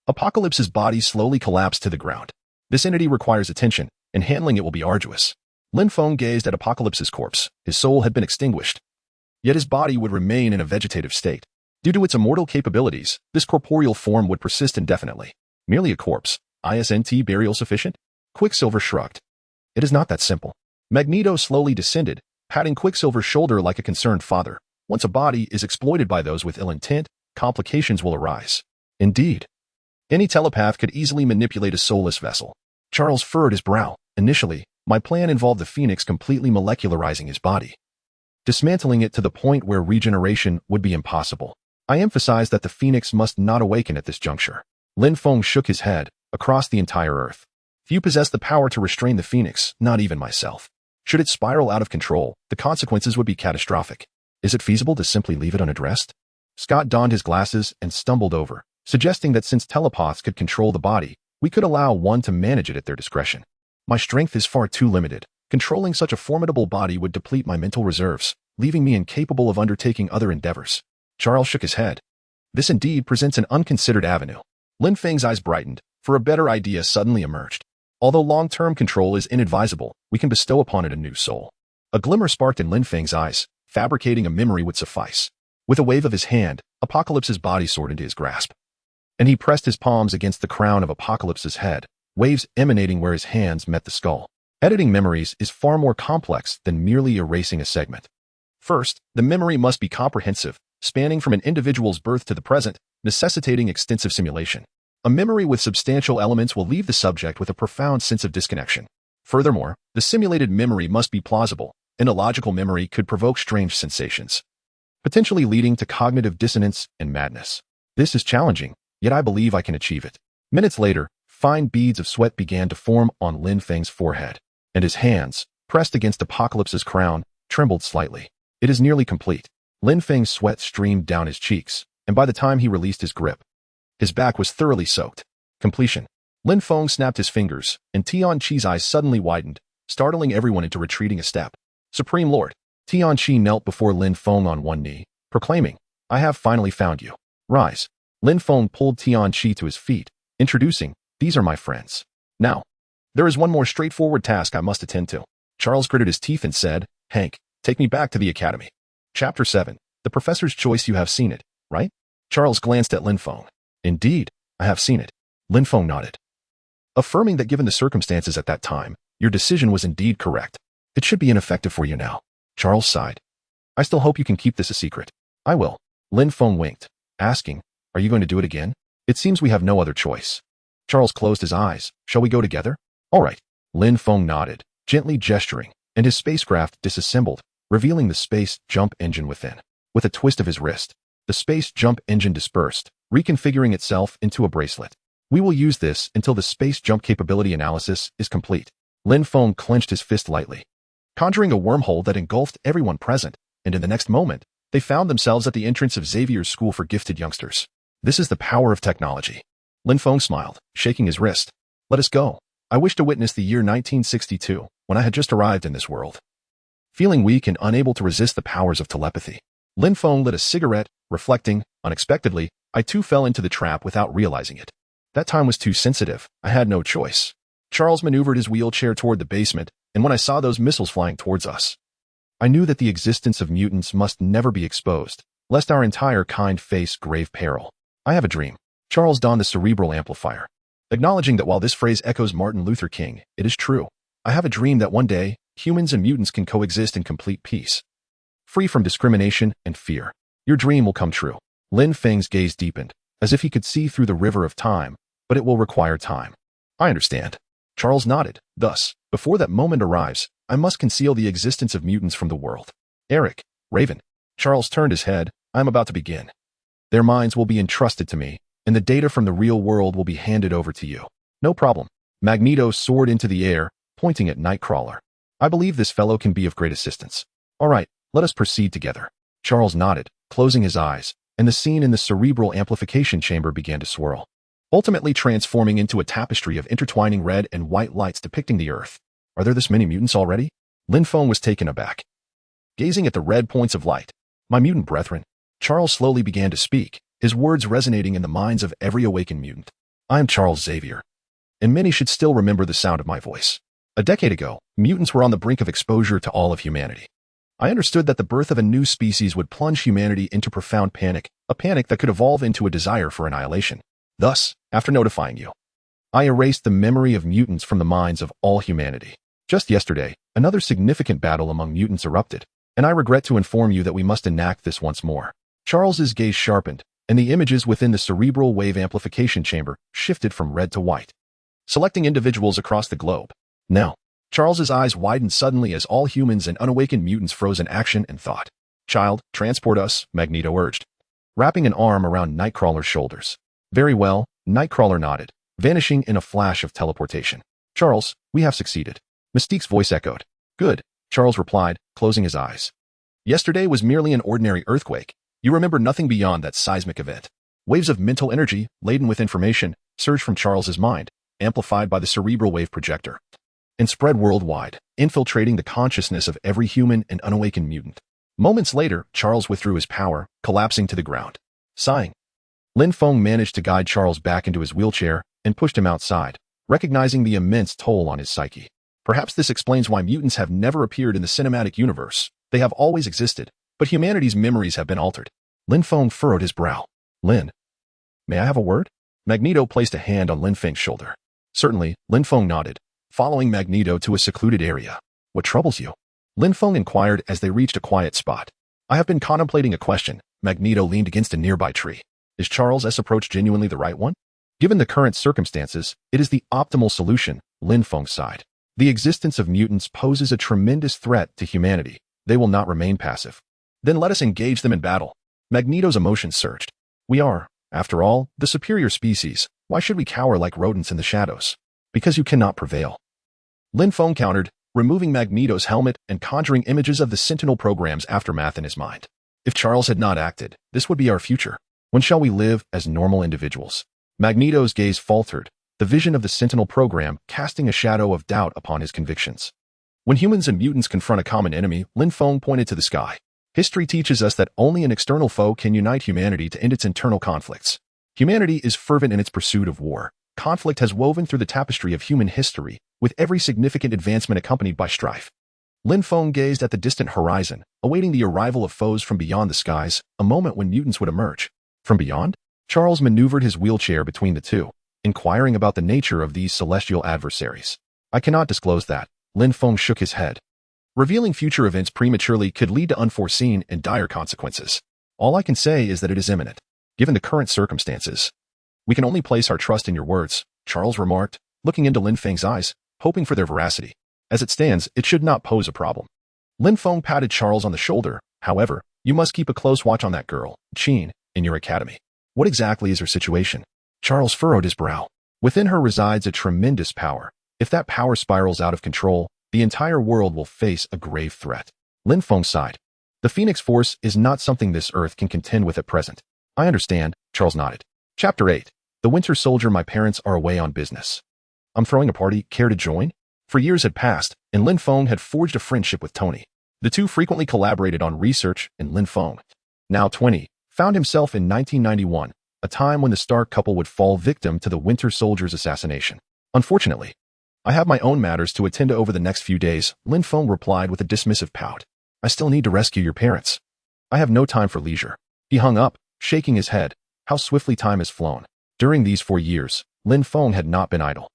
Apocalypse's body slowly collapsed to the ground. This entity requires attention, and handling it will be arduous. Lin Feng gazed at Apocalypse's corpse. His soul had been extinguished, yet his body would remain in a vegetative state. Due to its immortal capabilities, this corporeal form would persist indefinitely. Merely a corpse. Isn't burial sufficient? Quicksilver shrugged. It is not that simple. Magneto slowly descended, patting Quicksilver's shoulder like a concerned father. Once a body is exploited by those with ill intent, complications will arise. Indeed, any telepath could easily manipulate a soulless vessel. Charles furrowed his brow. Initially, my plan involved the Phoenix completely molecularizing his body, dismantling it to the point where regeneration would be impossible. I emphasized that the Phoenix must not awaken at this juncture. Lin Feng shook his head. Across the entire Earth, few possess the power to restrain the Phoenix, not even myself. Should it spiral out of control, the consequences would be catastrophic. Is it feasible to simply leave it unaddressed? Scott donned his glasses and stumbled over, suggesting that since telepaths could control the body, we could allow one to manage it at their discretion. My strength is far too limited. Controlling such a formidable body would deplete my mental reserves, leaving me incapable of undertaking other endeavors. Charles shook his head. This indeed presents an unconsidered avenue. Lin Feng's eyes brightened, for a better idea suddenly emerged. Although long-term control is inadvisable, we can bestow upon it a new soul. A glimmer sparked in Lin Feng's eyes. Fabricating a memory would suffice. With a wave of his hand, Apocalypse's body soared into his grasp, and he pressed his palms against the crown of Apocalypse's head, waves emanating where his hands met the skull. Editing memories is far more complex than merely erasing a segment. First, the memory must be comprehensive, spanning from an individual's birth to the present, necessitating extensive simulation. A memory with substantial elements will leave the subject with a profound sense of disconnection. Furthermore, the simulated memory must be plausible, and illogical memory could provoke strange sensations, potentially leading to cognitive dissonance and madness. This is challenging, yet I believe I can achieve it. Minutes later, fine beads of sweat began to form on Lin Feng's forehead, and his hands, pressed against Apocalypse's crown, trembled slightly. It is nearly complete. Lin Feng's sweat streamed down his cheeks, and by the time he released his grip, his back was thoroughly soaked. Completion. Lin Feng snapped his fingers, and Tianqi's eyes suddenly widened, startling everyone into retreating a step. Supreme Lord. Tianqi knelt before Lin Feng on one knee, proclaiming, "I have finally found you. Rise." Lin Feng pulled Tianqi to his feet, introducing, "These are my friends. Now, there is one more straightforward task I must attend to." Charles gritted his teeth and said, "Hank, take me back to the academy." Chapter 7. The Professor's Choice. You have seen it, right? Charles glanced at Lin Feng. "Indeed, I have seen it." Lin Feng nodded, affirming that given the circumstances at that time, your decision was indeed correct. "It should be ineffective for you now." Charles sighed. "I still hope you can keep this a secret." "I will." Lin Feng winked, asking, "Are you going to do it again?" "It seems we have no other choice." Charles closed his eyes. "Shall we go together?" "All right." Lin Feng nodded, gently gesturing, and his spacecraft disassembled, revealing the space jump engine within. With a twist of his wrist, the space jump engine dispersed, reconfiguring itself into a bracelet. "We will use this until the space jump capability analysis is complete." Lin Feng clenched his fist lightly, conjuring a wormhole that engulfed everyone present, and in the next moment, they found themselves at the entrance of Xavier's School for Gifted Youngsters. This is the power of technology. Lin Feng smiled, shaking his wrist. "Let us go. I wish to witness the year 1962, when I had just arrived in this world." Feeling weak and unable to resist the powers of telepathy, Lin Feng lit a cigarette, reflecting, unexpectedly, "I too fell into the trap without realizing it. That time was too sensitive. I had no choice." Charles maneuvered his wheelchair toward the basement, and when I saw those missiles flying towards us, I knew that the existence of mutants must never be exposed, lest our entire kind face grave peril. "I have a dream." Charles donned the cerebral amplifier, acknowledging that while this phrase echoes Martin Luther King, it is true. "I have a dream that one day, humans and mutants can coexist in complete peace, free from discrimination and fear." "Your dream will come true." Lin Feng's gaze deepened, as if he could see through the river of time, "but it will require time." "I understand." Charles nodded. "Thus, before that moment arrives, I must conceal the existence of mutants from the world." "Eric, Raven." Charles turned his head. "I am about to begin. Their minds will be entrusted to me, and the data from the real world will be handed over to you." "No problem." Magneto soared into the air, pointing at Nightcrawler. "I believe this fellow can be of great assistance." "All right, let us proceed together." Charles nodded, closing his eyes, and the scene in the cerebral amplification chamber began to swirl, ultimately transforming into a tapestry of intertwining red and white lights depicting the Earth. "Are there this many mutants already?" Lin Feng was taken aback, gazing at the red points of light. "My mutant brethren." Charles slowly began to speak, his words resonating in the minds of every awakened mutant. "I am Charles Xavier, and many should still remember the sound of my voice. A decade ago, mutants were on the brink of exposure to all of humanity. I understood that the birth of a new species would plunge humanity into profound panic, a panic that could evolve into a desire for annihilation. Thus, after notifying you, I erased the memory of mutants from the minds of all humanity. Just yesterday, another significant battle among mutants erupted, and I regret to inform you that we must enact this once more." Charles's gaze sharpened, and the images within the cerebral wave amplification chamber shifted from red to white, selecting individuals across the globe. Now, Charles's eyes widened suddenly as all humans and unawakened mutants froze in action and thought. "Child, transport us," Magneto urged, wrapping an arm around Nightcrawler's shoulders. "Very well," Nightcrawler nodded, vanishing in a flash of teleportation. "Charles, we have succeeded." Mystique's voice echoed. "Good," Charles replied, closing his eyes. "Yesterday was merely an ordinary earthquake. You remember nothing beyond that seismic event." Waves of mental energy, laden with information, surged from Charles's mind, amplified by the cerebral wave projector, and spread worldwide, infiltrating the consciousness of every human and unawakened mutant. Moments later, Charles withdrew his power, collapsing to the ground. Sighing, Lin Feng managed to guide Charles back into his wheelchair and pushed him outside, recognizing the immense toll on his psyche. Perhaps this explains why mutants have never appeared in the cinematic universe. They have always existed, but humanity's memories have been altered. Lin Feng furrowed his brow. "Lin, may I have a word?" Magneto placed a hand on Lin Feng's shoulder. Certainly, Lin Feng nodded, following Magneto to a secluded area. What troubles you? Lin Feng inquired as they reached a quiet spot. I have been contemplating a question. Magneto leaned against a nearby tree. Is Charles' approach genuinely the right one? Given the current circumstances, it is the optimal solution, Lin Feng sighed. The existence of mutants poses a tremendous threat to humanity. They will not remain passive. Then let us engage them in battle. Magneto's emotions surged. We are, after all, the superior species. Why should we cower like rodents in the shadows? Because you cannot prevail. Lin Feng countered, removing Magneto's helmet and conjuring images of the Sentinel program's aftermath in his mind. If Charles had not acted, this would be our future. When shall we live as normal individuals? Magneto's gaze faltered, the vision of the Sentinel program casting a shadow of doubt upon his convictions. When humans and mutants confront a common enemy, Lin Feng pointed to the sky. History teaches us that only an external foe can unite humanity to end its internal conflicts. Humanity is fervent in its pursuit of war. Conflict has woven through the tapestry of human history, with every significant advancement accompanied by strife. Lin Feng gazed at the distant horizon, awaiting the arrival of foes from beyond the skies, a moment when mutants would emerge. From beyond? Charles maneuvered his wheelchair between the two, inquiring about the nature of these celestial adversaries. I cannot disclose that. Lin Feng shook his head. Revealing future events prematurely could lead to unforeseen and dire consequences. All I can say is that it is imminent. Given the current circumstances, we can only place our trust in your words, Charles remarked, looking into Lin Feng's eyes, hoping for their veracity. As it stands, it should not pose a problem. Lin Feng patted Charles on the shoulder. However, you must keep a close watch on that girl, Qin, in your academy. What exactly is her situation? Charles furrowed his brow. Within her resides a tremendous power. If that power spirals out of control, the entire world will face a grave threat. Lin Feng sighed. The Phoenix Force is not something this Earth can contend with at present. I understand, Charles nodded. Chapter 8. The Winter Soldier. My parents are away on business. I'm throwing a party. Care to join? For years had passed, and Lin Feng had forged a friendship with Tony. The two frequently collaborated on research, and Lin Feng, now 20, found himself in 1991, a time when the Stark couple would fall victim to the Winter Soldier's assassination. Unfortunately, I have my own matters to attend to over the next few days, Lin Feng replied with a dismissive pout. I still need to rescue your parents. I have no time for leisure. He hung up, shaking his head. How swiftly time has flown. During these 4 years, Lin Feng had not been idle.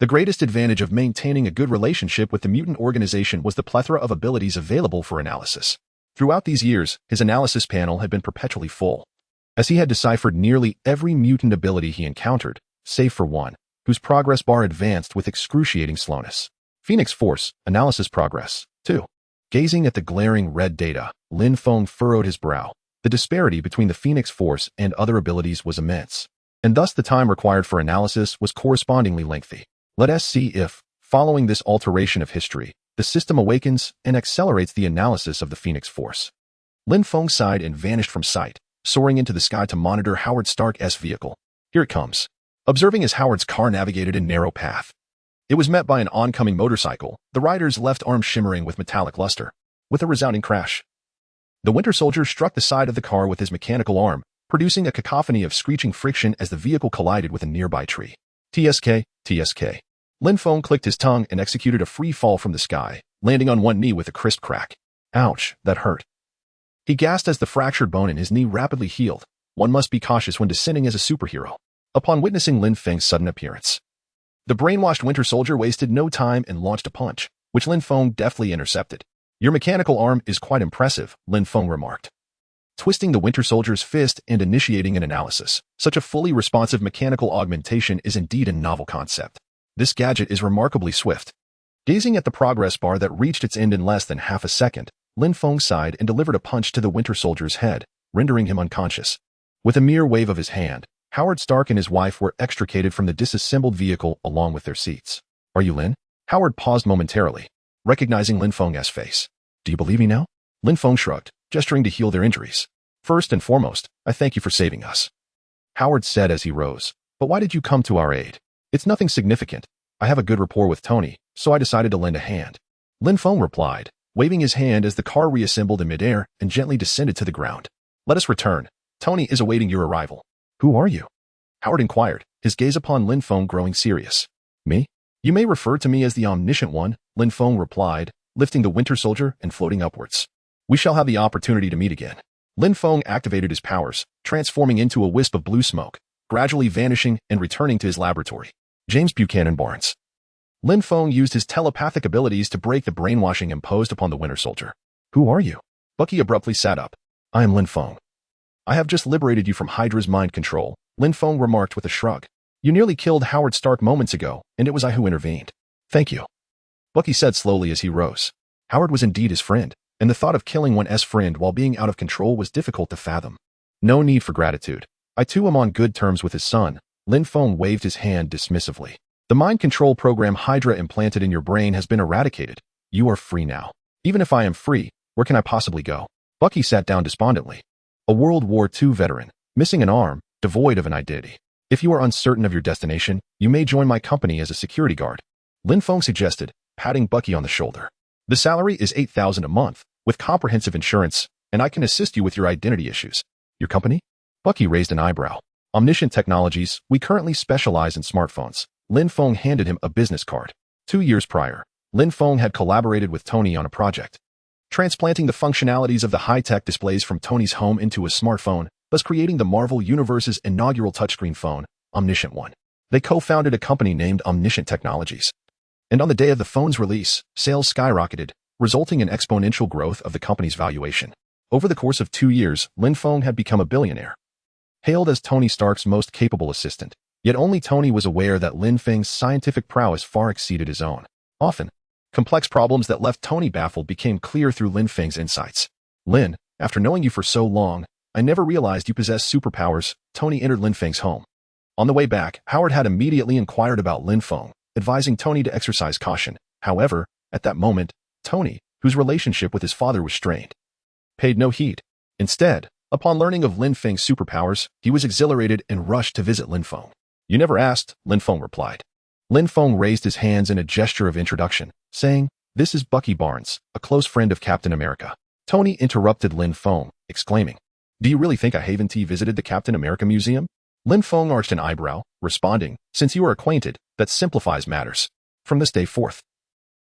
The greatest advantage of maintaining a good relationship with the mutant organization was the plethora of abilities available for analysis. Throughout these years, his analysis panel had been perpetually full, as he had deciphered nearly every mutant ability he encountered, save for one, whose progress bar advanced with excruciating slowness. Phoenix Force, analysis progress, 2. Gazing at the glaring red data, Lin Feng furrowed his brow. The disparity between the Phoenix Force and other abilities was immense, and thus the time required for analysis was correspondingly lengthy. Let us see if, following this alteration of history, the system awakens and accelerates the analysis of the Phoenix Force. Lin Feng sighed and vanished from sight, soaring into the sky to monitor Howard Stark's vehicle. Here it comes. Observing as Howard's car navigated a narrow path, it was met by an oncoming motorcycle, the rider's left arm shimmering with metallic luster. With a resounding crash, the Winter Soldier struck the side of the car with his mechanical arm, producing a cacophony of screeching friction as the vehicle collided with a nearby tree. TSK, TSK. Lin Feng clicked his tongue and executed a free fall from the sky, landing on one knee with a crisp crack. Ouch, that hurt. He gasped as the fractured bone in his knee rapidly healed. One must be cautious when descending as a superhero. Upon witnessing Lin Feng's sudden appearance, the brainwashed Winter Soldier wasted no time and launched a punch, which Lin Feng deftly intercepted. Your mechanical arm is quite impressive, Lin Feng remarked, twisting the Winter Soldier's fist and initiating an analysis. Such a fully responsive mechanical augmentation is indeed a novel concept. This gadget is remarkably swift. Gazing at the progress bar that reached its end in less than half a second, Lin Feng sighed and delivered a punch to the Winter Soldier's head, rendering him unconscious. With a mere wave of his hand, Howard Stark and his wife were extricated from the disassembled vehicle along with their seats. Are you Lin? Howard paused momentarily, recognizing Lin Feng's face. Do you believe me now? Lin Feng shrugged, gesturing to heal their injuries. First and foremost, I thank you for saving us, Howard said as he rose. But why did you come to our aid? It's nothing significant. I have a good rapport with Tony, so I decided to lend a hand. Lin Feng replied, waving his hand as the car reassembled in midair and gently descended to the ground. Let us return. Tony is awaiting your arrival. Who are you? Howard inquired, his gaze upon Lin Feng growing serious. Me? You may refer to me as the Omniscient One, Lin Feng replied, lifting the Winter Soldier and floating upwards. We shall have the opportunity to meet again. Lin Feng activated his powers, transforming into a wisp of blue smoke, gradually vanishing and returning to his laboratory. James Buchanan Barnes. Lin Feng used his telepathic abilities to break the brainwashing imposed upon the Winter Soldier. Who are you? Bucky abruptly sat up. I am Lin Feng. I have just liberated you from Hydra's mind control, Lin Feng remarked with a shrug. You nearly killed Howard Stark moments ago, and it was I who intervened. Thank you. Bucky said slowly as he rose. Howard was indeed his friend, and the thought of killing one's friend while being out of control was difficult to fathom. No need for gratitude. I too am on good terms with his son. Lin Feng waved his hand dismissively. The mind control program Hydra implanted in your brain has been eradicated. You are free now. Even if I am free, where can I possibly go? Bucky sat down despondently. A World War II veteran, missing an arm, devoid of an identity. If you are uncertain of your destination, you may join my company as a security guard. Lin Feng suggested, patting Bucky on the shoulder. The salary is $8,000 a month, with comprehensive insurance, and I can assist you with your identity issues. Your company? Bucky raised an eyebrow. Omniscient Technologies, we currently specialize in smartphones. Lin Feng handed him a business card. 2 years prior, Lin Feng had collaborated with Tony on a project, transplanting the functionalities of the high-tech displays from Tony's home into a smartphone, thus creating the Marvel Universe's inaugural touchscreen phone, Omniscient One. They co-founded a company named Omniscient Technologies. And on the day of the phone's release, sales skyrocketed, resulting in exponential growth of the company's valuation. Over the course of 2 years, Lin Feng had become a billionaire. Hailed as Tony Stark's most capable assistant, yet only Tony was aware that Lin Feng's scientific prowess far exceeded his own. Often, complex problems that left Tony baffled became clear through Lin Feng's insights. Lin, after knowing you for so long, I never realized you possessed superpowers. Tony entered Lin Feng's home. On the way back, Howard had immediately inquired about Lin Feng, advising Tony to exercise caution. However, at that moment, Tony, whose relationship with his father was strained, paid no heed. Instead, upon learning of Lin Feng's superpowers, he was exhilarated and rushed to visit Lin Feng. You never asked, Lin Feng replied. Lin Feng raised his hands in a gesture of introduction, saying, This is Bucky Barnes, a close friend of Captain America. Tony interrupted Lin Feng, exclaiming, Do you really think I haven't visited the Captain America Museum? Lin Feng arched an eyebrow, responding, Since you are acquainted, that simplifies matters. From this day forth,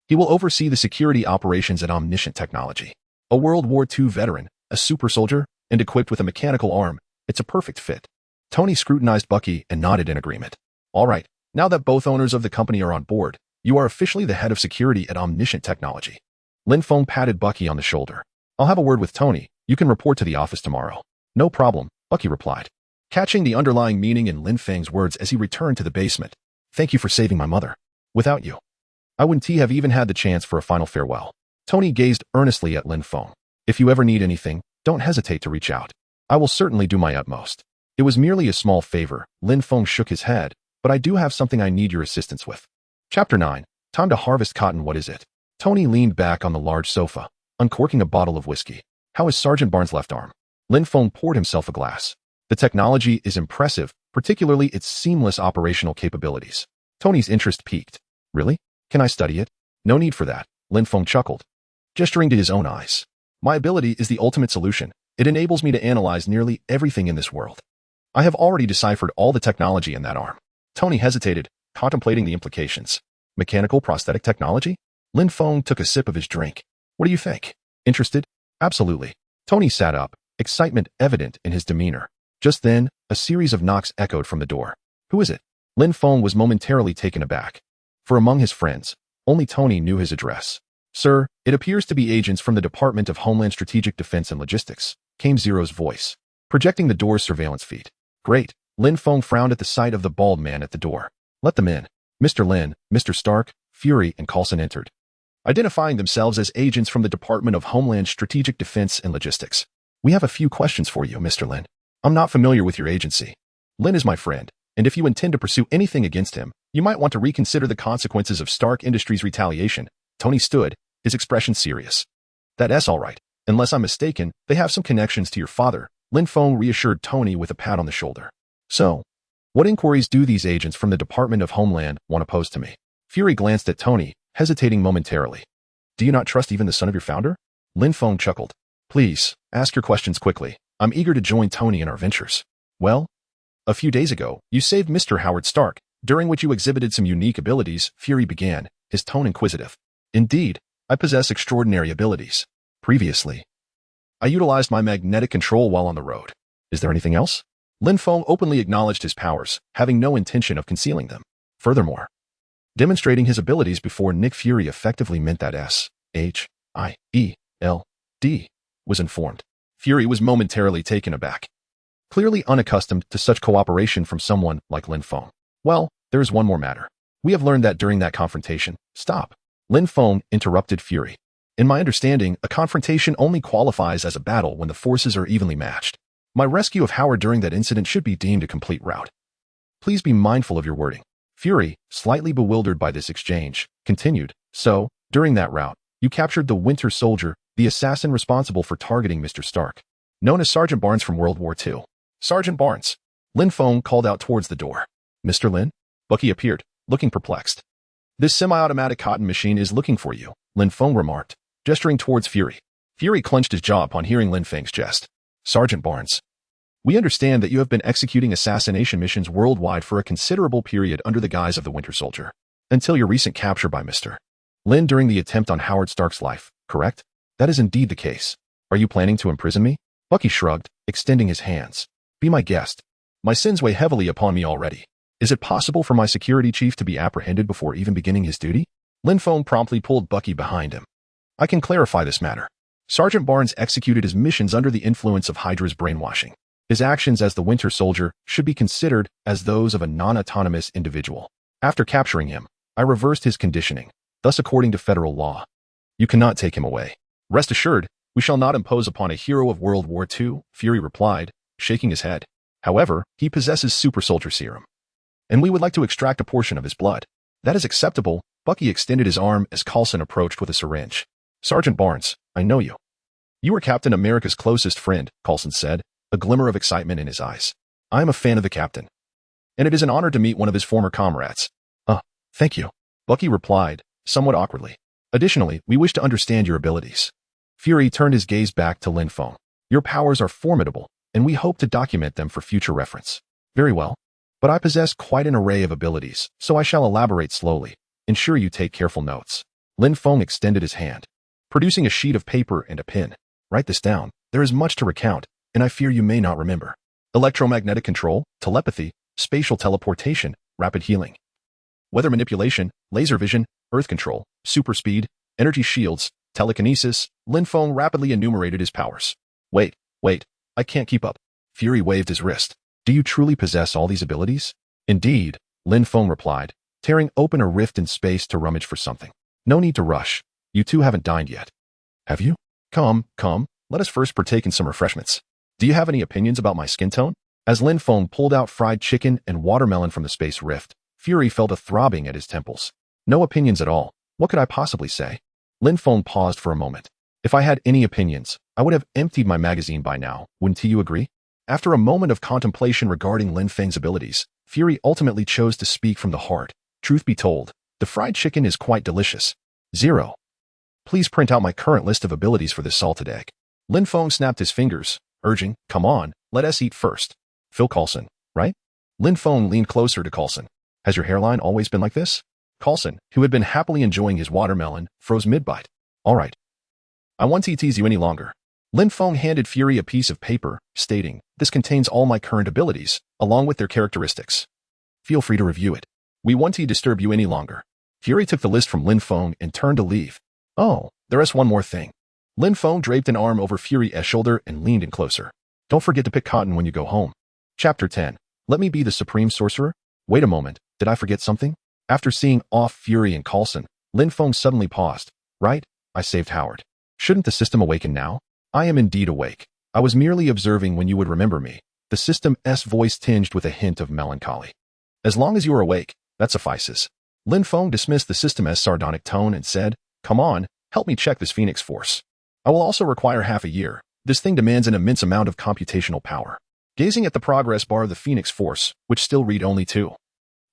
he will oversee the security operations at Omniscient Technology. A World War II veteran, a super soldier, and equipped with a mechanical arm, it's a perfect fit. Tony scrutinized Bucky and nodded in agreement. All right, now that both owners of the company are on board, you are officially the head of security at Omniscient Technology. Lin Feng patted Bucky on the shoulder. I'll have a word with Tony. You can report to the office tomorrow. No problem, Bucky replied, catching the underlying meaning in Lin Feng's words as he returned to the basement. Thank you for saving my mother. Without you, I wouldn't have even had the chance for a final farewell. Tony gazed earnestly at Lin Feng. If you ever need anything, don't hesitate to reach out. I will certainly do my utmost. It was merely a small favor. Lin Feng shook his head, but I do have something I need your assistance with. Chapter 9. Time to harvest cotton. What is it? Tony leaned back on the large sofa, uncorking a bottle of whiskey. How is Sergeant Barnes' left arm? Lin Feng poured himself a glass. The technology is impressive, particularly its seamless operational capabilities. Tony's interest piqued. Really? Can I study it? No need for that, Lin Feng chuckled, gesturing to his own eyes. My ability is the ultimate solution. It enables me to analyze nearly everything in this world. I have already deciphered all the technology in that arm. Tony hesitated, contemplating the implications. Mechanical prosthetic technology? Lin Feng took a sip of his drink. What do you think? Interested? Absolutely. Tony sat up, excitement evident in his demeanor. Just then, a series of knocks echoed from the door. Who is it? Lin Feng was momentarily taken aback. For among his friends, only Tony knew his address. Sir, it appears to be agents from the Department of Homeland Strategic Defense and Logistics, came Zero's voice, projecting the door's surveillance feed. Great. Lin Feng frowned at the sight of the bald man at the door. Let them in. Mr. Lin, Mr. Stark, Fury, and Coulson entered, identifying themselves as agents from the Department of Homeland Strategic Defense and Logistics. We have a few questions for you, Mr. Lin. I'm not familiar with your agency. Lin is my friend, and if you intend to pursue anything against him, you might want to reconsider the consequences of Stark Industries' retaliation. Tony stood, his expression serious. That's all right. Unless I'm mistaken, they have some connections to your father. Lin Feng reassured Tony with a pat on the shoulder. So, what inquiries do these agents from the Department of Homeland want to pose to me? Fury glanced at Tony, hesitating momentarily. Do you not trust even the son of your founder? Lin Feng chuckled. Please, ask your questions quickly. I'm eager to join Tony in our ventures. Well, a few days ago, you saved Mr. Howard Stark, during which you exhibited some unique abilities, Fury began, his tone inquisitive. Indeed, I possess extraordinary abilities. Previously, I utilized my magnetic control while on the road. Is there anything else? Lin Feng openly acknowledged his powers, having no intention of concealing them. Furthermore, demonstrating his abilities before Nick Fury effectively meant that S-H-I-E-L-D was informed. Fury was momentarily taken aback, clearly unaccustomed to such cooperation from someone like Lin Feng. Well, there is one more matter. We have learned that during that confrontation. Stop. Lin Feng interrupted Fury. In my understanding, a confrontation only qualifies as a battle when the forces are evenly matched. My rescue of Howard during that incident should be deemed a complete rout. Please be mindful of your wording. Fury, slightly bewildered by this exchange, continued, so, during that rout, you captured the Winter Soldier, the assassin responsible for targeting Mr. Stark, known as Sergeant Barnes from World War II. Sergeant Barnes. Lin Feng called out towards the door. Mr. Lin? Bucky appeared, looking perplexed. This semi-automatic cotton machine is looking for you, Lin Feng remarked, gesturing towards Fury. Fury clenched his jaw upon hearing Lin Feng's jest. Sergeant Barnes. We understand that you have been executing assassination missions worldwide for a considerable period under the guise of the Winter Soldier, until your recent capture by Mr. Lin during the attempt on Howard Stark's life, correct? That is indeed the case. Are you planning to imprison me? Bucky shrugged, extending his hands. Be my guest. My sins weigh heavily upon me already. Is it possible for my security chief to be apprehended before even beginning his duty? Lin Feng promptly pulled Bucky behind him. I can clarify this matter. Sergeant Barnes executed his missions under the influence of Hydra's brainwashing. His actions as the Winter Soldier should be considered as those of a non-autonomous individual. After capturing him, I reversed his conditioning, thus according to federal law. You cannot take him away. Rest assured, we shall not impose upon a hero of World War II, Fury replied, shaking his head. However, he possesses super soldier serum, and we would like to extract a portion of his blood. That is acceptable. Bucky extended his arm as Coulson approached with a syringe. Sergeant Barnes, I know you. You are Captain America's closest friend, Coulson said, a glimmer of excitement in his eyes. I am a fan of the captain, and it is an honor to meet one of his former comrades. Thank you, Bucky replied, somewhat awkwardly. Additionally, we wish to understand your abilities. Fury turned his gaze back to Lin Feng. Your powers are formidable, and we hope to document them for future reference. Very well. But I possess quite an array of abilities, so I shall elaborate slowly. Ensure you take careful notes. Lin Feng extended his hand, producing a sheet of paper and a pen. Write this down. There is much to recount, and I fear you may not remember. Electromagnetic control, telepathy, spatial teleportation, rapid healing, weather manipulation, laser vision, earth control, super speed, energy shields, telekinesis. Lin Feng rapidly enumerated his powers. Wait, I can't keep up. Fury waved his wrist. Do you truly possess all these abilities? Indeed, Lin Feng replied, tearing open a rift in space to rummage for something. No need to rush. You two haven't dined yet. Have you? Come, let us first partake in some refreshments. Do you have any opinions about my skin tone? As Lin Feng pulled out fried chicken and watermelon from the space rift, Fury felt a throbbing at his temples. No opinions at all. What could I possibly say? Lin Feng paused for a moment. If I had any opinions, I would have emptied my magazine by now, wouldn't you agree? After a moment of contemplation regarding Lin Feng's abilities, Fury ultimately chose to speak from the heart. Truth be told, the fried chicken is quite delicious. 0. Please print out my current list of abilities for this salted egg. Lin Feng snapped his fingers, urging, come on, let us eat first. Phil Coulson, right? Lin Feng leaned closer to Coulson. Has your hairline always been like this? Coulson, who had been happily enjoying his watermelon, froze mid-bite. All right. I won't tease you any longer. Lin Feng handed Fury a piece of paper, stating, this contains all my current abilities, along with their characteristics. Feel free to review it. We won't disturb you any longer. Fury took the list from Lin Feng and turned to leave. Oh, there is one more thing. Lin Feng draped an arm over Fury's shoulder and leaned in closer. Don't forget to pick cotton when you go home. Chapter 10. Let me be the supreme sorcerer? Wait a moment, did I forget something? After seeing off Fury and Coulson, Lin Feng suddenly paused. Right, I saved Howard. Shouldn't the system awaken now? I am indeed awake. I was merely observing when you would remember me. The system's voice tinged with a hint of melancholy. As long as you are awake, that suffices. Lin Feng dismissed the system's sardonic tone and said, come on, help me check this Phoenix Force. I will also require half a year. This thing demands an immense amount of computational power. Gazing at the progress bar of the Phoenix Force, which still read only 2.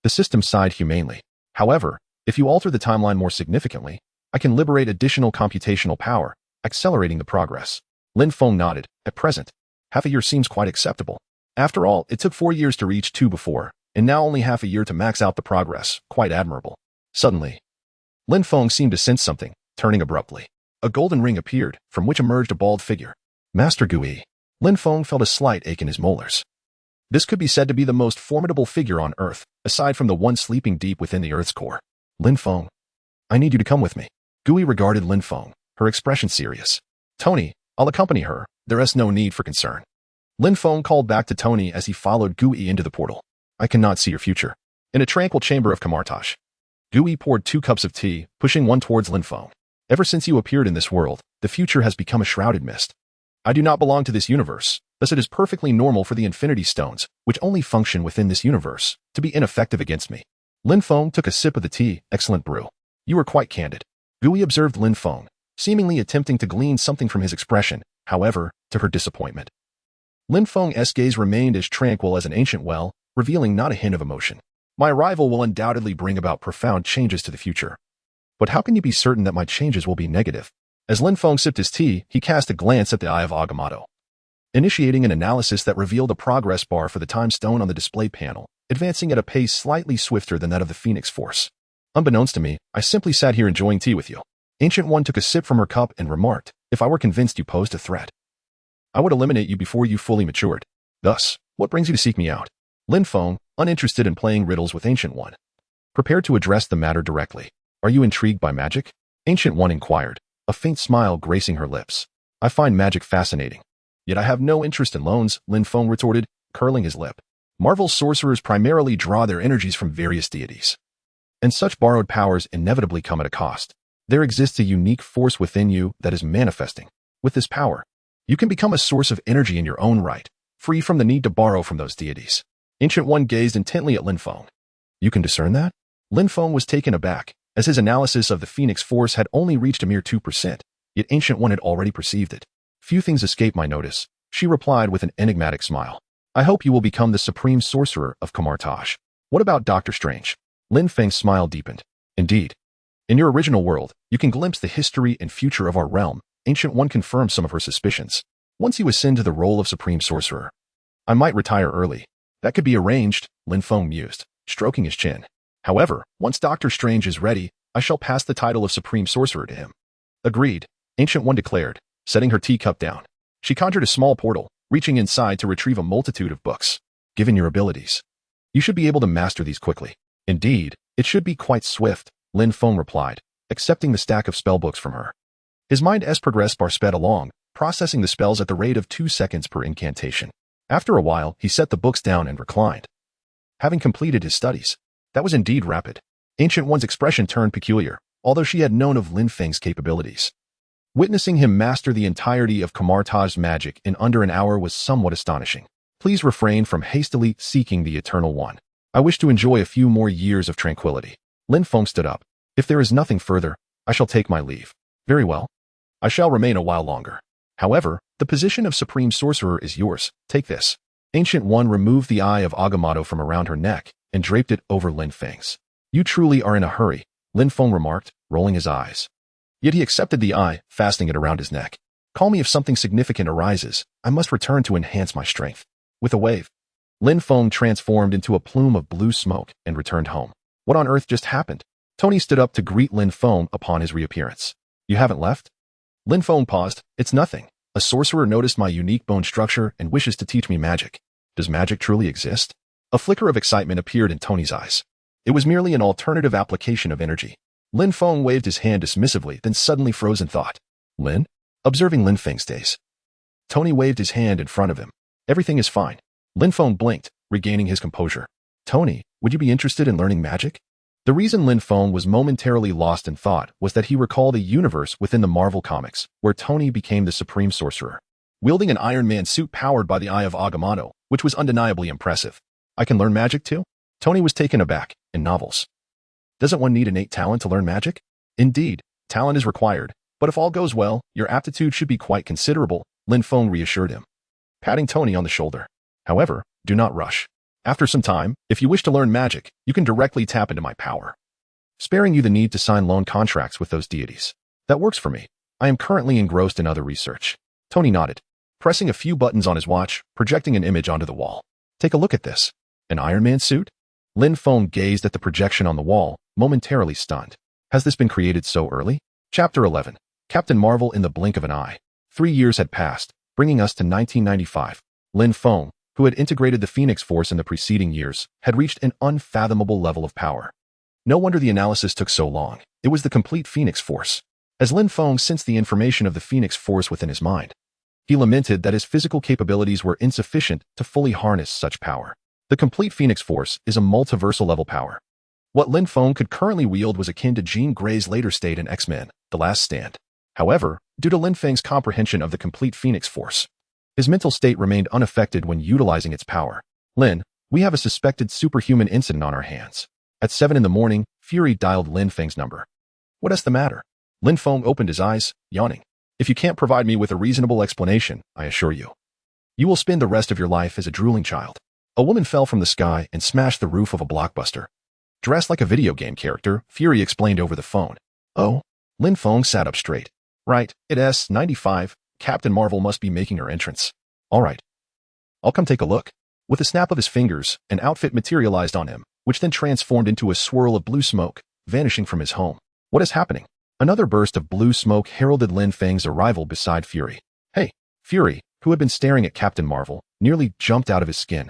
The system sighed humanely. However, if you alter the timeline more significantly, I can liberate additional computational power, accelerating the progress. Lin Feng nodded. At present, half a year seems quite acceptable. After all, it took 4 years to reach 2 before, and now only half a year to max out the progress. Quite admirable. Suddenly, Lin Feng seemed to sense something, turning abruptly. A golden ring appeared, from which emerged a bald figure. Master Gui. Lin Feng felt a slight ache in his molars. This could be said to be the most formidable figure on Earth, aside from the one sleeping deep within the Earth's core. Lin Feng, I need you to come with me. Gui regarded Lin Feng, her expression serious. Tony, I'll accompany her. There is no need for concern. Lin Feng called back to Tony as he followed Gui into the portal. I cannot see your future. In a tranquil chamber of Camartage. Gui poured 2 cups of tea, pushing one towards Lin Feng. Ever since you appeared in this world, the future has become a shrouded mist. I do not belong to this universe, thus it is perfectly normal for the Infinity Stones, which only function within this universe, to be ineffective against me. Lin Feng took a sip of the tea. Excellent brew. You were quite candid. Gui observed Lin Feng, seemingly attempting to glean something from his expression, however, to her disappointment. Lin Feng's gaze remained as tranquil as an ancient well, revealing not a hint of emotion. My arrival will undoubtedly bring about profound changes to the future. But how can you be certain that my changes will be negative? As Lin Feng sipped his tea, he cast a glance at the Eye of Agamotto, initiating an analysis that revealed a progress bar for the time stone on the display panel, advancing at a pace slightly swifter than that of the Phoenix Force. Unbeknownst to me, I simply sat here enjoying tea with you. Ancient One took a sip from her cup and remarked, if I were convinced you posed a threat, I would eliminate you before you fully matured. Thus, what brings you to seek me out? Lin Feng, uninterested in playing riddles with Ancient One, prepared to address the matter directly. Are you intrigued by magic? Ancient One inquired, a faint smile gracing her lips. I find magic fascinating. Yet I have no interest in loans, Lin Feng retorted, curling his lip. Marvel's sorcerers primarily draw their energies from various deities. And such borrowed powers inevitably come at a cost. There exists a unique force within you that is manifesting. With this power, you can become a source of energy in your own right, free from the need to borrow from those deities. Ancient One gazed intently at Lin Feng. You can discern that? Lin Feng was taken aback, as his analysis of the Phoenix Force had only reached a mere 2%, yet Ancient One had already perceived it. Few things escape my notice, she replied with an enigmatic smile. I hope you will become the supreme sorcerer of Camartage. What about Dr. Strange? Lin Feng's smile deepened. Indeed. In your original world, you can glimpse the history and future of our realm. Ancient One confirmed some of her suspicions. Once you ascend to the role of supreme sorcerer, I might retire early. That could be arranged, Lin Feng mused, stroking his chin. However, once Dr. Strange is ready, I shall pass the title of supreme sorcerer to him. Agreed, Ancient One declared, setting her teacup down. She conjured a small portal, reaching inside to retrieve a multitude of books. Given your abilities, you should be able to master these quickly. Indeed, it should be quite swift, Lin Feng replied, accepting the stack of spellbooks from her. His mind's progress bar sped along, processing the spells at the rate of 2 seconds per incantation. After a while, he set the books down and reclined, having completed his studies. That was indeed rapid. Ancient One's expression turned peculiar, although she had known of Lin Feng's capabilities. Witnessing him master the entirety of Camartage's magic in under an hour was somewhat astonishing. Please refrain from hastily seeking the Eternal One. I wish to enjoy a few more years of tranquility. Lin Feng stood up. If there is nothing further, I shall take my leave. Very well. I shall remain a while longer. However, the position of Supreme Sorcerer is yours. Take this. Ancient One removed the Eye of Agamotto from around her neck and draped it over Lin Feng's. You truly are in a hurry, Lin Feng remarked, rolling his eyes. Yet he accepted the eye, fastening it around his neck. Call me if something significant arises. I must return to enhance my strength. With a wave, Lin Feng transformed into a plume of blue smoke and returned home. What on earth just happened? Tony stood up to greet Lin Feng upon his reappearance. You haven't left? Lin Feng paused. It's nothing. A sorcerer noticed my unique bone structure and wishes to teach me magic. Does magic truly exist? A flicker of excitement appeared in Tony's eyes. It was merely an alternative application of energy. Lin Feng waved his hand dismissively, then suddenly froze in thought. Lin? Observing Lin Feng's gaze, Tony waved his hand in front of him. Everything is fine. Lin Feng blinked, regaining his composure. Tony, would you be interested in learning magic? The reason Lin Feng was momentarily lost in thought was that he recalled a universe within the Marvel comics, where Tony became the supreme sorcerer, wielding an Iron Man suit powered by the Eye of Agamotto, which was undeniably impressive. I can learn magic too? Tony was taken aback. In novels, doesn't one need innate talent to learn magic? Indeed, talent is required, but if all goes well, your aptitude should be quite considerable, Lin Feng reassured him, patting Tony on the shoulder. However, do not rush. After some time, if you wish to learn magic, you can directly tap into my power, sparing you the need to sign loan contracts with those deities. That works for me. I am currently engrossed in other research. Tony nodded, pressing a few buttons on his watch, projecting an image onto the wall. Take a look at this. An Iron Man suit? Lin Feng gazed at the projection on the wall, momentarily stunned. Has this been created so early? Chapter 11. Captain Marvel in the blink of an eye. 3 years had passed, bringing us to 1995. Lin Feng, who had integrated the Phoenix Force in the preceding years, had reached an unfathomable level of power. No wonder the analysis took so long. It was the complete Phoenix Force. As Lin Feng sensed the information of the Phoenix Force within his mind, he lamented that his physical capabilities were insufficient to fully harness such power. The complete Phoenix Force is a multiversal level power. What Lin Feng could currently wield was akin to Jean Grey's later state in X-Men, The Last Stand. However, due to Lin Feng's comprehension of the complete Phoenix Force, his mental state remained unaffected when utilizing its power. Lin, we have a suspected superhuman incident on our hands. At 7 in the morning, Fury dialed Lin Feng's number. What's the matter? Lin Feng opened his eyes, yawning. If you can't provide me with a reasonable explanation, I assure you, you will spend the rest of your life as a drooling child. A woman fell from the sky and smashed the roof of a blockbuster. Dressed like a video game character, Fury explained over the phone. Oh? Lin Feng sat up straight. Right, it's 95. Captain Marvel must be making her entrance. All right. I'll come take a look. With a snap of his fingers, an outfit materialized on him, which then transformed into a swirl of blue smoke, vanishing from his home. What is happening? Another burst of blue smoke heralded Lin Feng's arrival beside Fury. Hey, Fury, who had been staring at Captain Marvel, nearly jumped out of his skin,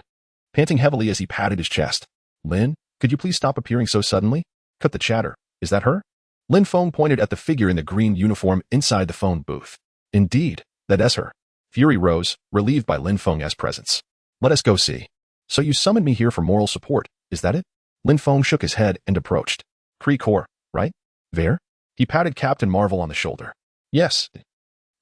panting heavily as he patted his chest. Lin, could you please stop appearing so suddenly? Cut the chatter. Is that her? Lin Feng pointed at the figure in the green uniform inside the phone booth. Indeed, that's her. Fury rose, relieved by Lin Feng's presence. Let us go see. So you summoned me here for moral support, is that it? Lin Feng shook his head and approached. Kree Corps, right? There? He patted Captain Marvel on the shoulder. Yes.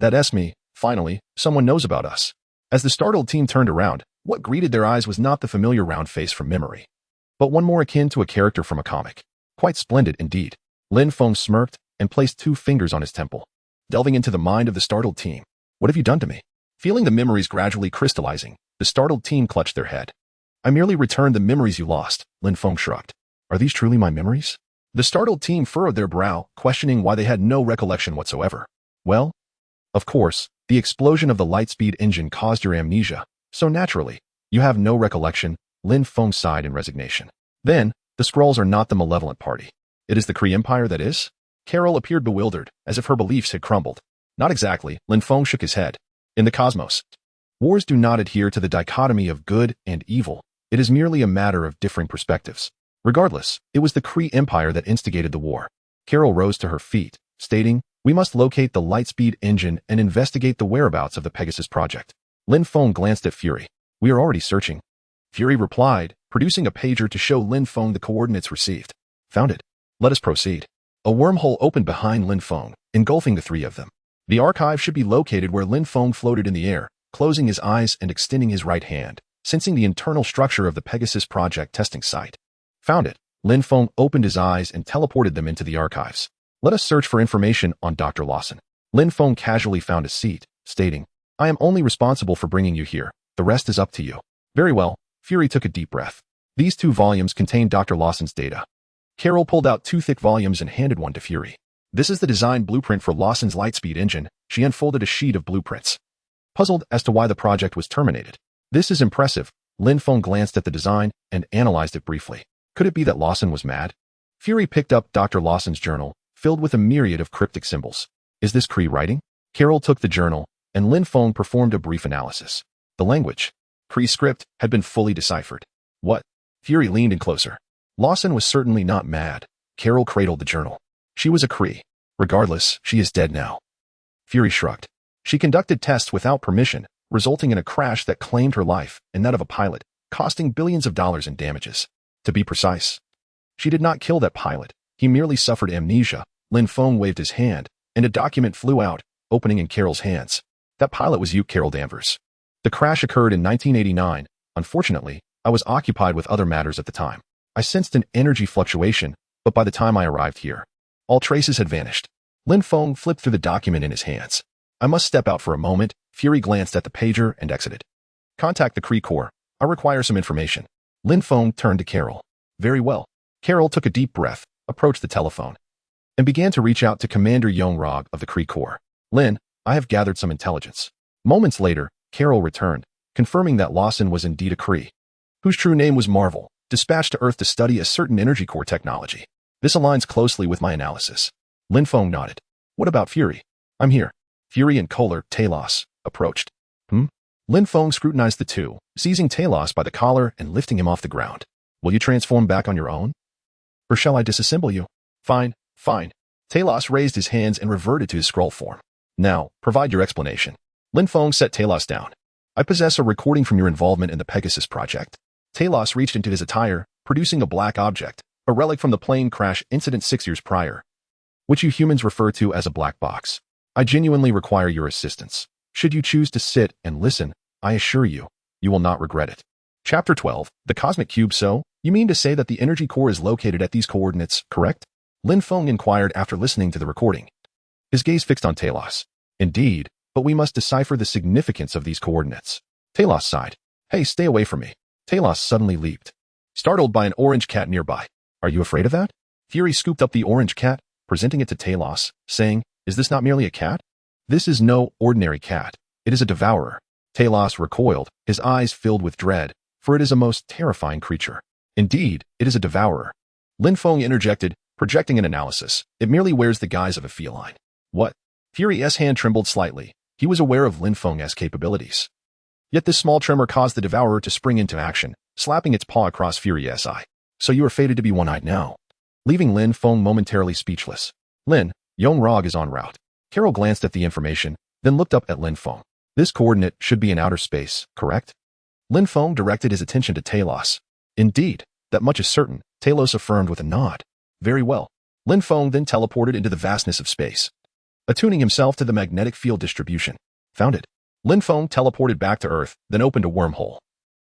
That's me. Finally, someone knows about us. As the startled team turned around, what greeted their eyes was not the familiar round face from memory, but one more akin to a character from a comic. Quite splendid indeed. Lin Feng smirked and placed 2 fingers on his temple, delving into the mind of the startled team. What have you done to me? Feeling the memories gradually crystallizing, the startled team clutched their head. I merely returned the memories you lost, Lin Feng shrugged. Are these truly my memories? The startled team furrowed their brow, questioning why they had no recollection whatsoever. Well, of course, the explosion of the Lightspeed engine caused your amnesia, so naturally, you have no recollection, Lin Feng sighed in resignation. Then, the Skrulls are not the malevolent party. It is the Kree Empire that is? Carol appeared bewildered, as if her beliefs had crumbled. Not exactly, Lin Feng shook his head. In the cosmos, wars do not adhere to the dichotomy of good and evil. It is merely a matter of differing perspectives. Regardless, it was the Kree Empire that instigated the war. Carol rose to her feet, stating, we must locate the Lightspeed engine and investigate the whereabouts of the Pegasus project. Lin Feng glanced at Fury. We are already searching. Fury replied, producing a pager to show Lin Feng the coordinates received. Found it. Let us proceed. A wormhole opened behind Lin Feng, engulfing the 3 of them. The archive should be located where Lin Feng floated in the air, closing his eyes and extending his right hand, sensing the internal structure of the Pegasus project testing site. Found it. Lin Feng opened his eyes and teleported them into the archives. Let us search for information on Dr. Lawson. Lin Feng casually found a seat, stating, I am only responsible for bringing you here. The rest is up to you. Very well. Fury took a deep breath. These 2 volumes contain Dr. Lawson's data. Carol pulled out 2 thick volumes and handed one to Fury. This is the design blueprint for Lawson's Lightspeed engine. She unfolded a sheet of blueprints, puzzled as to why the project was terminated. This is impressive. Lin Feng glanced at the design and analyzed it briefly. Could it be that Lawson was mad? Fury picked up Dr. Lawson's journal, filled with a myriad of cryptic symbols. Is this Kree writing? Carol took the journal, and Lin Feng performed a brief analysis. The language, Kree script, had been fully deciphered. What? Fury leaned in closer. Lawson was certainly not mad. Carol cradled the journal. She was a Kree. Regardless, she is dead now. Fury shrugged. She conducted tests without permission, resulting in a crash that claimed her life and that of a pilot, costing billions of dollars in damages. To be precise, she did not kill that pilot. He merely suffered amnesia. Lin Feng waved his hand, and a document flew out, opening in Carol's hands. That pilot was you, Carol Danvers. The crash occurred in 1989. Unfortunately, I was occupied with other matters at the time. I sensed an energy fluctuation, but by the time I arrived here, all traces had vanished. Lin Feng flipped through the document in his hands. I must step out for a moment. Fury glanced at the pager and exited. Contact the Kree Corps. I require some information. Lin Feng turned to Carol. Very well. Carol took a deep breath, approached the telephone, and began to reach out to Commander Yong-Rog of the Kree Corps. Lin, I have gathered some intelligence. Moments later, Carol returned, confirming that Lawson was indeed a Kree, whose true name was Marvel, dispatched to Earth to study a certain energy core technology. This aligns closely with my analysis. Lin Feng nodded. What about Fury? I'm here. Fury and Kohler, Talos, approached. Lin Feng scrutinized the two, seizing Talos by the collar and lifting him off the ground. Will you transform back on your own? Or shall I disassemble you? Fine, fine. Talos raised his hands and reverted to his scroll form. Now, provide your explanation. Lin Feng set Talos down. I possess a recording from your involvement in the Pegasus project. Talos reached into his attire, producing a black object, a relic from the plane crash incident 6 years prior, which you humans refer to as a black box. I genuinely require your assistance. Should you choose to sit and listen, I assure you, you will not regret it. Chapter 12, The Cosmic Cube. So, you mean to say that the energy core is located at these coordinates, correct? Lin Feng inquired after listening to the recording. His gaze fixed on Talos. Indeed, but we must decipher the significance of these coordinates. Talos sighed. Hey, stay away from me. Talos suddenly leaped, startled by an orange cat nearby. Are you afraid of that? Fury scooped up the orange cat, presenting it to Talos, saying, Is this not merely a cat? This is no ordinary cat. It is a devourer. Talos recoiled, his eyes filled with dread, for it is a most terrifying creature. Indeed, it is a devourer. Lin Feng interjected, projecting an analysis. It merely wears the guise of a feline. What? Fury's hand trembled slightly. He was aware of Lin Feng's capabilities. Yet this small tremor caused the devourer to spring into action, slapping its paw across Fury's eye. So you are fated to be one-eyed now. Leaving Lin Feng momentarily speechless. Lin, Yong-Rog is en route. Carol glanced at the information, then looked up at Lin Feng. This coordinate should be in outer space, correct? Lin Feng directed his attention to Talos. Indeed, that much is certain, Talos affirmed with a nod. Very well. Lin Feng then teleported into the vastness of space, attuning himself to the magnetic field distribution. Found it. Lin Feng teleported back to Earth, then opened a wormhole,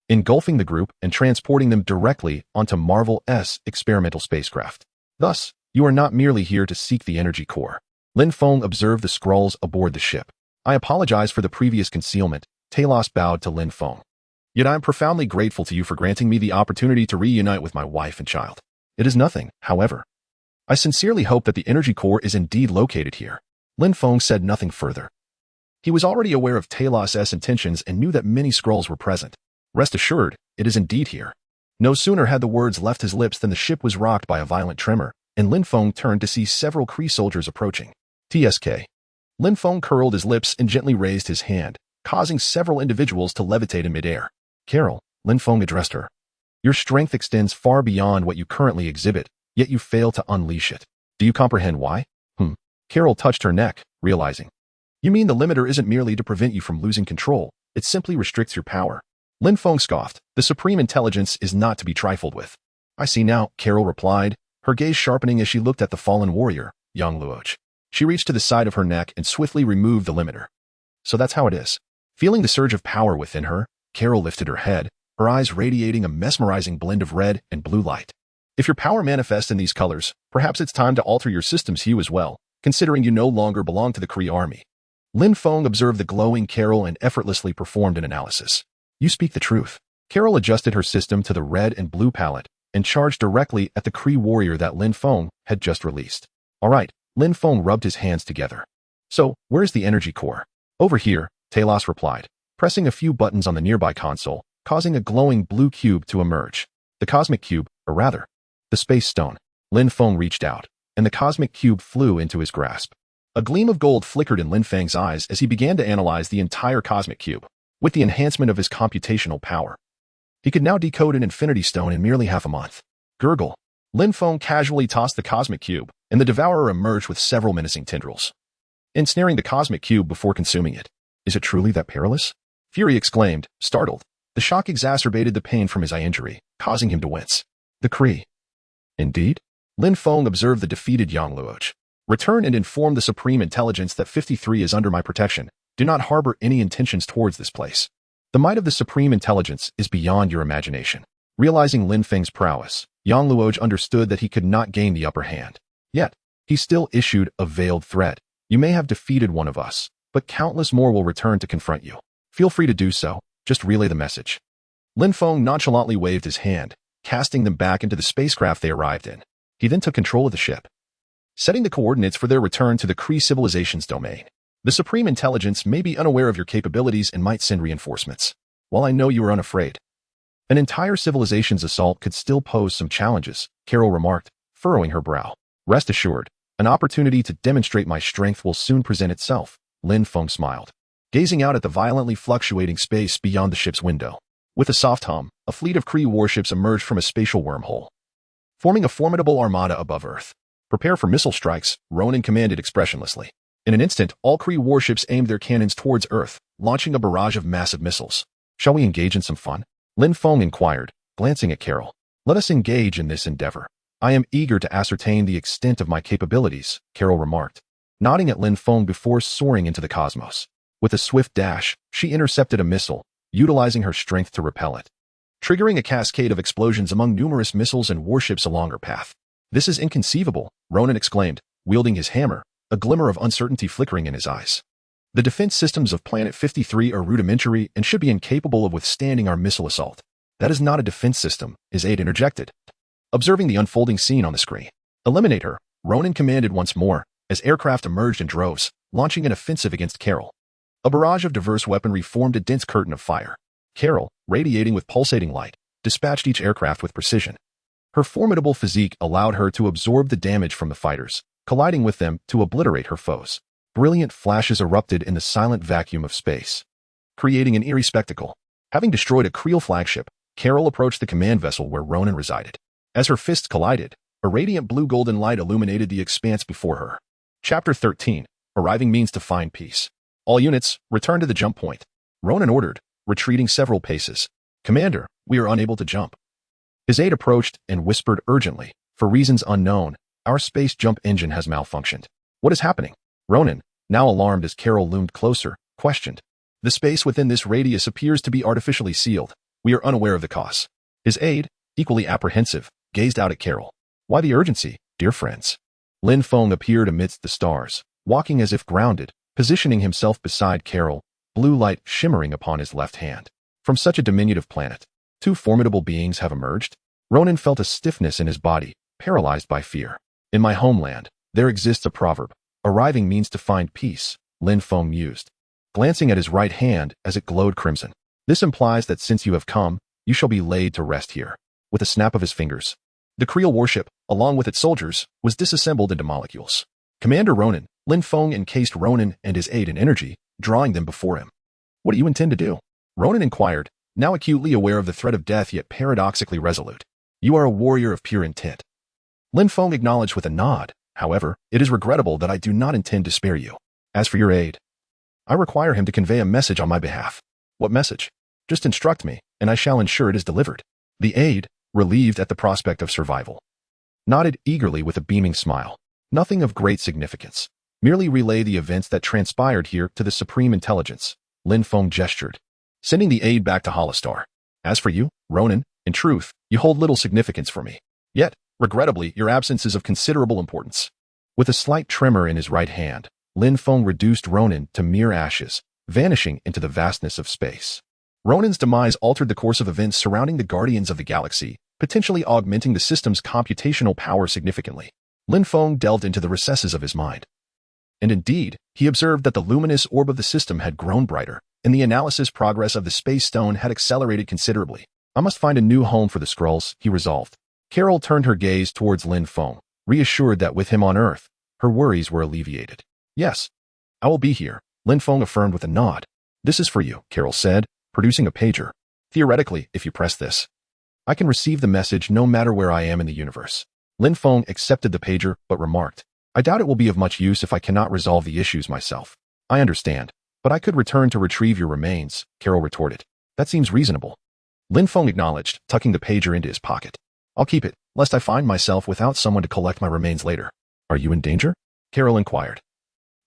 engulfing the group and transporting them directly onto Marvel's experimental spacecraft. Thus, you are not merely here to seek the energy core. Lin Feng observed the scrolls aboard the ship. I apologize for the previous concealment. Talos bowed to Lin Feng. Yet I am profoundly grateful to you for granting me the opportunity to reunite with my wife and child. It is nothing, however. I sincerely hope that the energy core is indeed located here. Lin Feng said nothing further. He was already aware of Talos's intentions and knew that many scrolls were present. Rest assured, it is indeed here. No sooner had the words left his lips than the ship was rocked by a violent tremor, and Lin Feng turned to see several Kree soldiers approaching. TSK. Lin Feng curled his lips and gently raised his hand, causing several individuals to levitate in midair. Carol, Lin Feng addressed her. Your strength extends far beyond what you currently exhibit, yet you fail to unleash it. Do you comprehend why? Carol touched her neck, realizing. You mean the limiter isn't merely to prevent you from losing control, it simply restricts your power. Lin Feng scoffed. The supreme intelligence is not to be trifled with. I see now, Carol replied, her gaze sharpening as she looked at the fallen warrior, Yang Luoch. She reached to the side of her neck and swiftly removed the limiter. So that's how it is. Feeling the surge of power within her, Carol lifted her head, her eyes radiating a mesmerizing blend of red and blue light. If your power manifests in these colors, perhaps it's time to alter your system's hue as well, considering you no longer belong to the Kree army. Lin Feng observed the glowing Carol and effortlessly performed an analysis. You speak the truth. Carol adjusted her system to the red and blue palette and charged directly at the Kree warrior that Lin Feng had just released. All right, Lin Feng rubbed his hands together. So, where's the energy core? Over here, Talos replied, pressing a few buttons on the nearby console, causing a glowing blue cube to emerge. The cosmic cube, or rather, the space stone. Lin Feng reached out, and the cosmic cube flew into his grasp. A gleam of gold flickered in Lin Feng's eyes as he began to analyze the entire cosmic cube. With the enhancement of his computational power, he could now decode an infinity stone in merely half a month. Gurgle. Lin Feng casually tossed the cosmic cube, and the devourer emerged with several menacing tendrils, ensnaring the cosmic cube before consuming it. Is it truly that perilous? Fury exclaimed, startled. The shock exacerbated the pain from his eye injury, causing him to wince. The Kree. Indeed? Lin Feng observed the defeated Yang Luoch. Return and inform the Supreme Intelligence that 53 is under my protection. Do not harbor any intentions towards this place. The might of the Supreme Intelligence is beyond your imagination. Realizing Lin Feng's prowess, Yang Luoch understood that he could not gain the upper hand. Yet, he still issued a veiled threat. You may have defeated one of us, but countless more will return to confront you. Feel free to do so, just relay the message. Lin Feng nonchalantly waved his hand, casting them back into the spacecraft they arrived in. He then took control of the ship, setting the coordinates for their return to the Kree civilization's domain. The Supreme Intelligence may be unaware of your capabilities and might send reinforcements. While I know you are unafraid, an entire civilization's assault could still pose some challenges, Carol remarked, furrowing her brow. Rest assured, an opportunity to demonstrate my strength will soon present itself. Lin Feng smiled. gazing out at the violently fluctuating space beyond the ship's window. With a soft hum, a fleet of Kree warships emerged from a spatial wormhole, forming a formidable armada above Earth. "Prepare for missile strikes," Ronan commanded expressionlessly. In an instant, all Kree warships aimed their cannons towards Earth, launching a barrage of massive missiles. "Shall we engage in some fun?" Lin Feng inquired, glancing at Carol. "Let us engage in this endeavor. I am eager to ascertain the extent of my capabilities," Carol remarked, nodding at Lin Feng before soaring into the cosmos. With a swift dash, she intercepted a missile, utilizing her strength to repel it, triggering a cascade of explosions among numerous missiles and warships along her path. "This is inconceivable," Ronan exclaimed, wielding his hammer, a glimmer of uncertainty flickering in his eyes. "The defense systems of Planet 53 are rudimentary and should be incapable of withstanding our missile assault." "That is not a defense system," his aide interjected, observing the unfolding scene on the screen. "Eliminate her," Ronan commanded once more, as aircraft emerged in droves, launching an offensive against Carol. A barrage of diverse weaponry formed a dense curtain of fire. Carol, radiating with pulsating light, dispatched each aircraft with precision. Her formidable physique allowed her to absorb the damage from the fighters, colliding with them to obliterate her foes. Brilliant flashes erupted in the silent vacuum of space, creating an eerie spectacle. Having destroyed a Creel flagship, Carol approached the command vessel where Ronan resided. As her fists collided, a radiant blue-golden light illuminated the expanse before her. Chapter 13. Arriving means to find peace. "All units, return to the jump point," Ronan ordered, retreating several paces. "Commander, we are unable to jump." His aide approached and whispered urgently, "For reasons unknown, our space jump engine has malfunctioned." "What is happening?" Ronan, now alarmed as Carol loomed closer, questioned. "The space within this radius appears to be artificially sealed. We are unaware of the cause." His aide, equally apprehensive, gazed out at Carol. "Why the urgency, dear friends?" Lin Feng appeared amidst the stars, walking as if grounded, positioning himself beside Carol, blue light shimmering upon his left hand. From such a diminutive planet, two formidable beings have emerged? Ronan felt a stiffness in his body, paralyzed by fear. "In my homeland, there exists a proverb. Arriving means to find peace," Lin Feng mused, glancing at his right hand as it glowed crimson. "This implies that since you have come, you shall be laid to rest here." With a snap of his fingers, the Creel warship, along with its soldiers, was disassembled into molecules. "Commander Ronan," Lin Feng encased Ronan and his aide in energy, drawing them before him. "What do you intend to do?" Ronan inquired, now acutely aware of the threat of death yet paradoxically resolute. "You are a warrior of pure intent." Lin Feng acknowledged with a nod. "However, it is regrettable that I do not intend to spare you. As for your aide, I require him to convey a message on my behalf." "What message?" "Just instruct me, and I shall ensure it is delivered." The aide, relieved at the prospect of survival, nodded eagerly with a beaming smile. "Nothing of great significance. Merely relay the events that transpired here to the Supreme Intelligence," Lin Feng gestured, sending the aide back to Hollistar. "As for you, Ronan, in truth, you hold little significance for me. Yet, regrettably, your absence is of considerable importance." With a slight tremor in his right hand, Lin Feng reduced Ronan to mere ashes, vanishing into the vastness of space. Ronan's demise altered the course of events surrounding the Guardians of the Galaxy, potentially augmenting the system's computational power significantly. Lin Feng delved into the recesses of his mind. And indeed, he observed that the luminous orb of the system had grown brighter, and the analysis progress of the space stone had accelerated considerably. "I must find a new home for the Skrulls," he resolved. Carol turned her gaze towards Lin Feng, reassured that with him on Earth, her worries were alleviated. "Yes, I will be here," Lin Feng affirmed with a nod. "This is for you," Carol said, producing a pager. "Theoretically, if you press this, I can receive the message no matter where I am in the universe." Lin Feng accepted the pager, but remarked, "I doubt it will be of much use if I cannot resolve the issues myself." "I understand, but I could return to retrieve your remains," Carol retorted. "That seems reasonable." Lin Feng acknowledged, tucking the pager into his pocket. "I'll keep it, lest I find myself without someone to collect my remains later." "Are you in danger?" Carol inquired,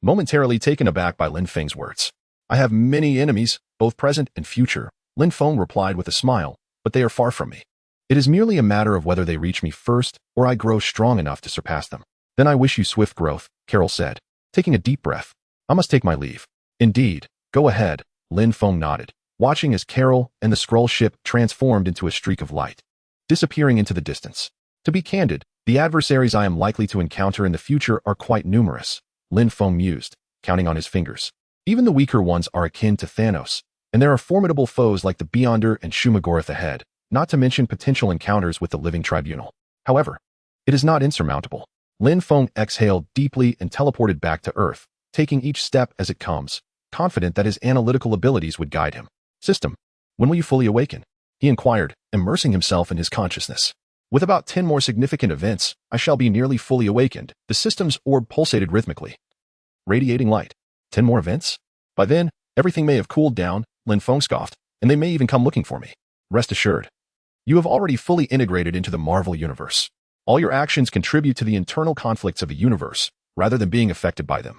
momentarily taken aback by Lin Feng's words. "I have many enemies, both present and future," Lin Feng replied with a smile, "but they are far from me. It is merely a matter of whether they reach me first or I grow strong enough to surpass them." "Then I wish you swift growth," Carol said, taking a deep breath. "I must take my leave." "Indeed, go ahead," Lin Feng nodded, watching as Carol and the Skrull ship transformed into a streak of light, disappearing into the distance. "To be candid, the adversaries I am likely to encounter in the future are quite numerous," Lin Feng mused, counting on his fingers. "Even the weaker ones are akin to Thanos, and there are formidable foes like the Beyonder and Shumagorath ahead, not to mention potential encounters with the Living Tribunal. However, it is not insurmountable." Lin Feng exhaled deeply and teleported back to Earth, taking each step as it comes, confident that his analytical abilities would guide him. System, when will you fully awaken? He inquired, immersing himself in his consciousness. With about 10 more significant events, I shall be nearly fully awakened. The system's orb pulsated rhythmically, radiating light. 10 more events? By then, everything may have cooled down, Lin Feng scoffed, and they may even come looking for me. Rest assured, you have already fully integrated into the Marvel universe. All your actions contribute to the internal conflicts of the universe, rather than being affected by them.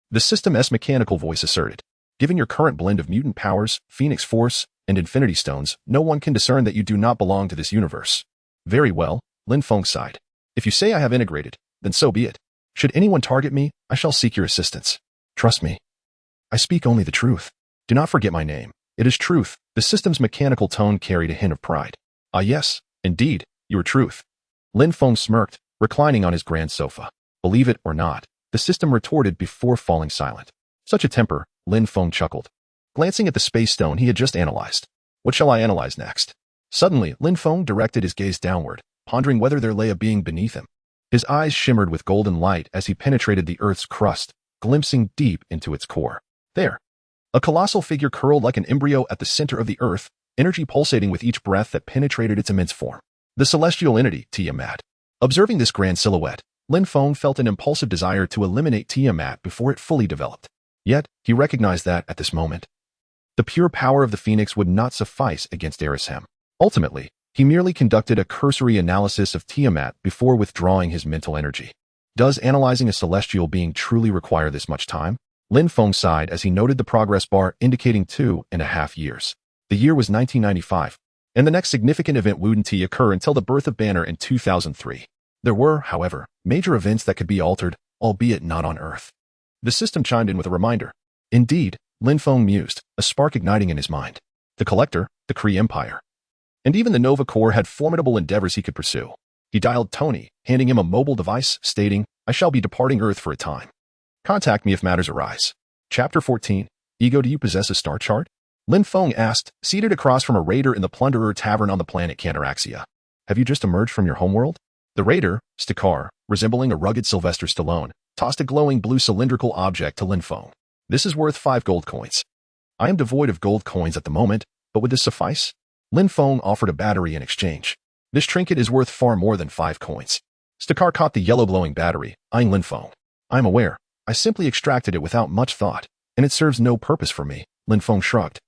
The system's mechanical voice asserted. Given your current blend of mutant powers, Phoenix Force, and Infinity Stones, no one can discern that you do not belong to this universe. Very well, Lin Feng sighed. If you say I have integrated, then so be it. Should anyone target me, I shall seek your assistance. Trust me. I speak only the truth. Do not forget my name. It is Truth. The system's mechanical tone carried a hint of pride. Ah yes, indeed, you are Truth. Lin Feng smirked, reclining on his grand sofa. Believe it or not, the system retorted before falling silent. Such a temper, Lin Feng chuckled, glancing at the space stone he had just analyzed. What shall I analyze next? Suddenly, Lin Feng directed his gaze downward, pondering whether there lay a being beneath him. His eyes shimmered with golden light as he penetrated the Earth's crust, glimpsing deep into its core. There, a colossal figure curled like an embryo at the center of the Earth, energy pulsating with each breath that penetrated its immense form. The celestial entity, Tiamat. Observing this grand silhouette, Lin Feng felt an impulsive desire to eliminate Tiamat before it fully developed. Yet, he recognized that, at this moment, the pure power of the Phoenix would not suffice against Erishem. Ultimately, he merely conducted a cursory analysis of Tiamat before withdrawing his mental energy. Does analyzing a celestial being truly require this much time? Lin Feng sighed as he noted the progress bar indicating 2.5 years. The year was 1995, and the next significant event wouldn't occur until the birth of Banner in 2003. There were, however, major events that could be altered, albeit not on Earth. The system chimed in with a reminder. Indeed, Lin Feng mused, a spark igniting in his mind. The Collector, the Kree Empire, and even the Nova Corps had formidable endeavors he could pursue. He dialed Tony, handing him a mobile device, stating, I shall be departing Earth for a time. Contact me if matters arise. Chapter 14. Ego, do you possess a star chart? Lin Feng asked, seated across from a raider in the Plunderer Tavern on the planet Cantaraxia. Have you just emerged from your homeworld? The raider, Stakar, resembling a rugged Sylvester Stallone, tossed a glowing blue cylindrical object to Lin Feng. This is worth 5 gold coins. I am devoid of gold coins at the moment, but would this suffice? Lin Feng offered a battery in exchange. This trinket is worth far more than 5 coins. Stakar caught the yellow glowing battery, eyeing Lin Feng. I am aware. I simply extracted it without much thought, and it serves no purpose for me, Lin Feng shrugged.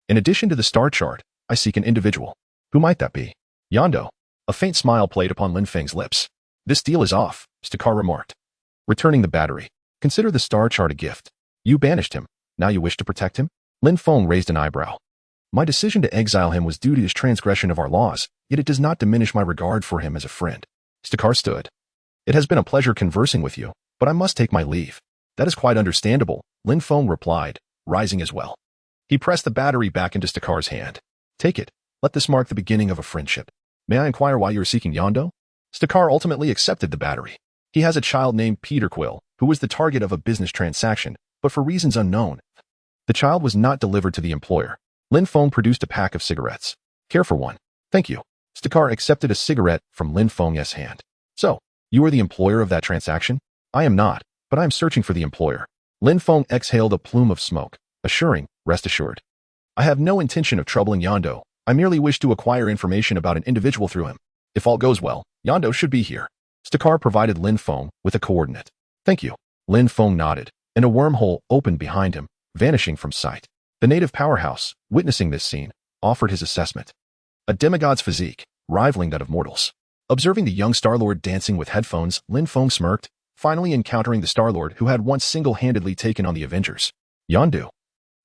In addition to the star chart, I seek an individual. Who might that be? Yondo. A faint smile played upon Lin Feng's lips. This deal is off, Stakar remarked. Returning the battery. Consider the star chart a gift. You banished him. Now you wish to protect him? Lin Feng raised an eyebrow. My decision to exile him was due to his transgression of our laws, yet it does not diminish my regard for him as a friend. Stakar stood. It has been a pleasure conversing with you, but I must take my leave. That is quite understandable, Lin Feng replied, rising as well. He pressed the battery back into Stakar's hand. Take it. Let this mark the beginning of a friendship. May I inquire why you are seeking Yondo? Stakar ultimately accepted the battery. He has a child named Peter Quill, who was the target of a business transaction, but for reasons unknown, the child was not delivered to the employer. Lin Feng produced a pack of cigarettes. Care for one. Thank you. Stakar accepted a cigarette from Lin Feng's hand. So, you are the employer of that transaction? I am not, but I am searching for the employer. Lin Feng exhaled a plume of smoke, assuring, rest assured. I have no intention of troubling Yondo. I merely wish to acquire information about an individual through him. If all goes well, Yondo should be here. Stakar provided Lin Feng with a coordinate. Thank you. Lin Feng nodded, and a wormhole opened behind him, vanishing from sight. The native powerhouse, witnessing this scene, offered his assessment. A demigod's physique, rivaling that of mortals. Observing the young Star-Lord dancing with headphones, Lin Feng smirked, finally encountering the Star-Lord who had once single-handedly taken on the Avengers. Yondu.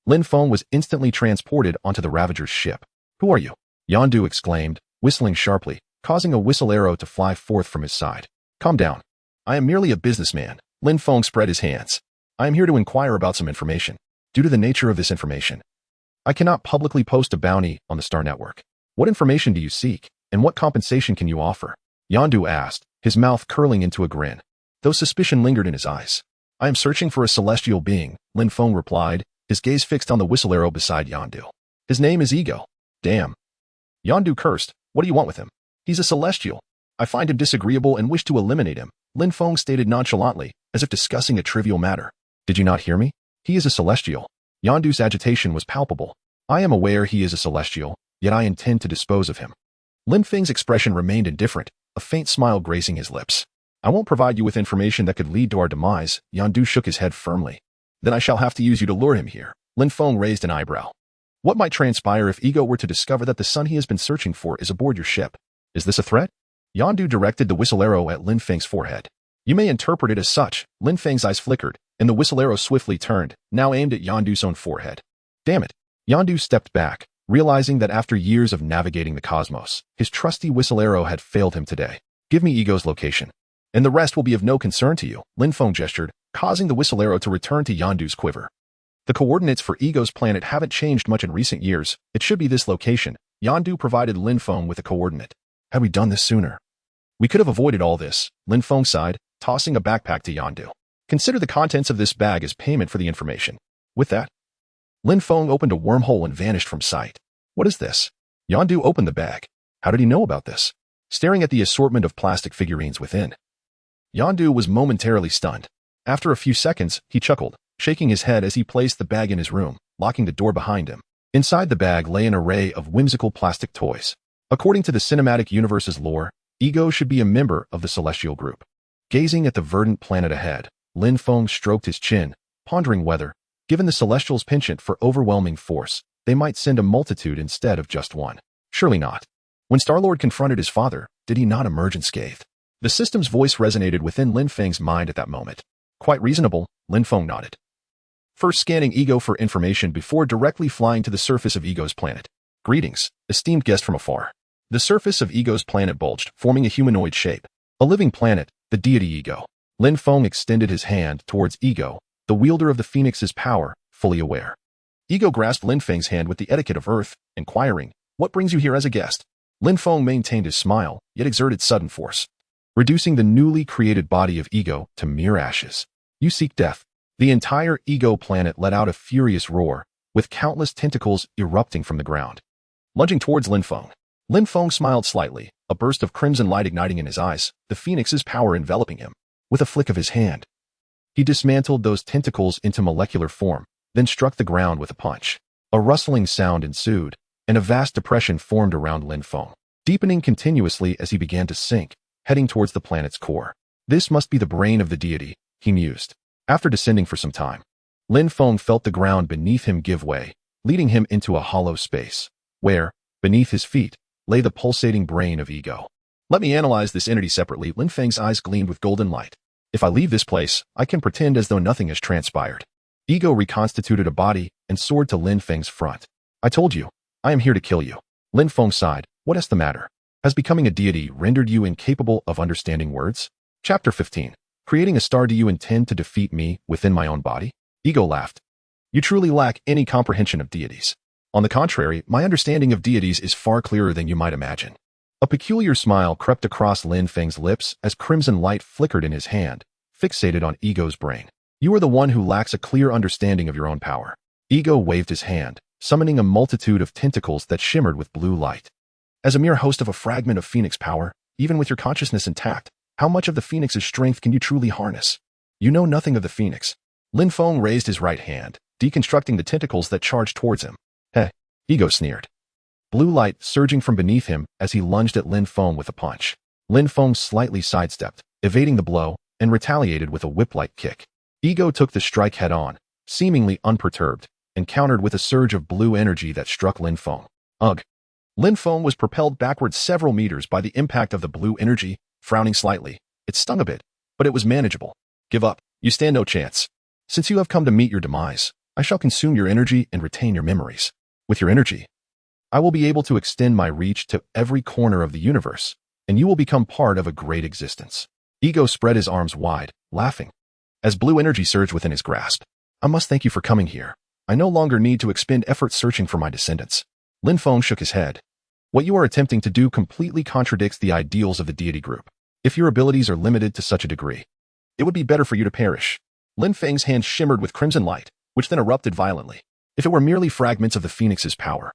Lin Feng was instantly transported onto the Ravager's ship. Who are you? Yondu exclaimed, whistling sharply, causing a whistle arrow to fly forth from his side. Calm down. I am merely a businessman. Lin Feng spread his hands. I am here to inquire about some information. Due to the nature of this information, I cannot publicly post a bounty on the Star Network. What information do you seek, and what compensation can you offer? Yondu asked, his mouth curling into a grin, though suspicion lingered in his eyes. I am searching for a celestial being, Lin Feng replied, his gaze fixed on the whistle arrow beside Yondu. His name is Ego. Damn. Yondu cursed. What do you want with him? He's a celestial. I find him disagreeable and wish to eliminate him, Lin Feng stated nonchalantly, as if discussing a trivial matter. Did you not hear me? He is a celestial. Yondu's agitation was palpable. I am aware he is a celestial, yet I intend to dispose of him. Lin Feng's expression remained indifferent, a faint smile gracing his lips. I won't provide you with information that could lead to our demise. Yondu shook his head firmly. Then I shall have to use you to lure him here. Lin Feng raised an eyebrow. What might transpire if Ego were to discover that the son he has been searching for is aboard your ship? Is this a threat? Yondu directed the whistle arrow at Lin Feng's forehead. You may interpret it as such. Lin Feng's eyes flickered, and the whistle arrow swiftly turned, now aimed at Yondu's own forehead. Damn it. Yondu stepped back, realizing that after years of navigating the cosmos, his trusty whistle arrow had failed him today. Give me Ego's location, and the rest will be of no concern to you. Lin Feng gestured, causing the whistle arrow to return to Yondu's quiver. The coordinates for Ego's planet haven't changed much in recent years. It should be this location. Yondu provided Lin Feng with a coordinate. Had we done this sooner? We could have avoided all this, Lin Feng sighed, tossing a backpack to Yondu. Consider the contents of this bag as payment for the information. With that, Lin Feng opened a wormhole and vanished from sight. What is this? Yondu opened the bag. How did he know about this? Staring at the assortment of plastic figurines within, Yondu was momentarily stunned. After a few seconds, he chuckled, shaking his head as he placed the bag in his room, locking the door behind him. Inside the bag lay an array of whimsical plastic toys. According to the cinematic universe's lore, Ego should be a member of the celestial group. Gazing at the verdant planet ahead, Lin Feng stroked his chin, pondering whether, given the celestials' penchant for overwhelming force, they might send a multitude instead of just one. Surely not. When Star-Lord confronted his father, did he not emerge unscathed? The system's voice resonated within Lin Feng's mind at that moment. Quite reasonable, Lin Feng nodded. First scanning Ego for information before directly flying to the surface of Ego's planet. Greetings, esteemed guest from afar. The surface of Ego's planet bulged, forming a humanoid shape. A living planet, the deity Ego. Lin Feng extended his hand towards Ego, the wielder of the Phoenix's power, fully aware. Ego grasped Lin Feng's hand with the etiquette of Earth, inquiring, "What brings you here as a guest?" Lin Feng maintained his smile, yet exerted sudden force, reducing the newly created body of Ego to mere ashes. You seek death. The entire Ego planet let out a furious roar, with countless tentacles erupting from the ground. Lunging towards Lin Feng smiled slightly, a burst of crimson light igniting in his eyes, the Phoenix's power enveloping him. With a flick of his hand, he dismantled those tentacles into molecular form, then struck the ground with a punch. A rustling sound ensued, and a vast depression formed around Lin Feng, deepening continuously as he began to sink, heading towards the planet's core. This must be the brain of the deity, he mused. After descending for some time, Lin Feng felt the ground beneath him give way, leading him into a hollow space, where, beneath his feet, lay the pulsating brain of Ego. Let me analyze this entity separately. Lin Feng's eyes gleamed with golden light. If I leave this place, I can pretend as though nothing has transpired. Ego reconstituted a body and soared to Lin Feng's front. I told you, I am here to kill you. Lin Feng sighed. What is the matter? Has becoming a deity rendered you incapable of understanding words? Chapter 15. Creating a star. Do you intend to defeat me within my own body? Ego laughed. You truly lack any comprehension of deities. On the contrary, my understanding of deities is far clearer than you might imagine. A peculiar smile crept across Lin Feng's lips as crimson light flickered in his hand, fixated on Ego's brain. You are the one who lacks a clear understanding of your own power. Ego waved his hand, summoning a multitude of tentacles that shimmered with blue light. As a mere host of a fragment of Phoenix power, even with your consciousness intact, how much of the Phoenix's strength can you truly harness? You know nothing of the Phoenix. Lin Feng raised his right hand, deconstructing the tentacles that charged towards him. Heh, Ego sneered. Blue light surging from beneath him as he lunged at Lin Feng with a punch. Lin Feng slightly sidestepped, evading the blow, and retaliated with a whip-like kick. Ego took the strike head-on, seemingly unperturbed, and countered with a surge of blue energy that struck Lin Feng. Ugh. Lin Feng was propelled backwards several meters by the impact of the blue energy, frowning slightly. It stung a bit, but it was manageable. Give up. You stand no chance. Since you have come to meet your demise, I shall consume your energy and retain your memories. With your energy, I will be able to extend my reach to every corner of the universe, and you will become part of a great existence. Ego spread his arms wide, laughing, as blue energy surged within his grasp. I must thank you for coming here. I no longer need to expend effort searching for my descendants. Lin Feng shook his head. What you are attempting to do completely contradicts the ideals of the deity group. If your abilities are limited to such a degree, it would be better for you to perish. Lin Feng's hand shimmered with crimson light, which then erupted violently. If it were merely fragments of the Phoenix's power,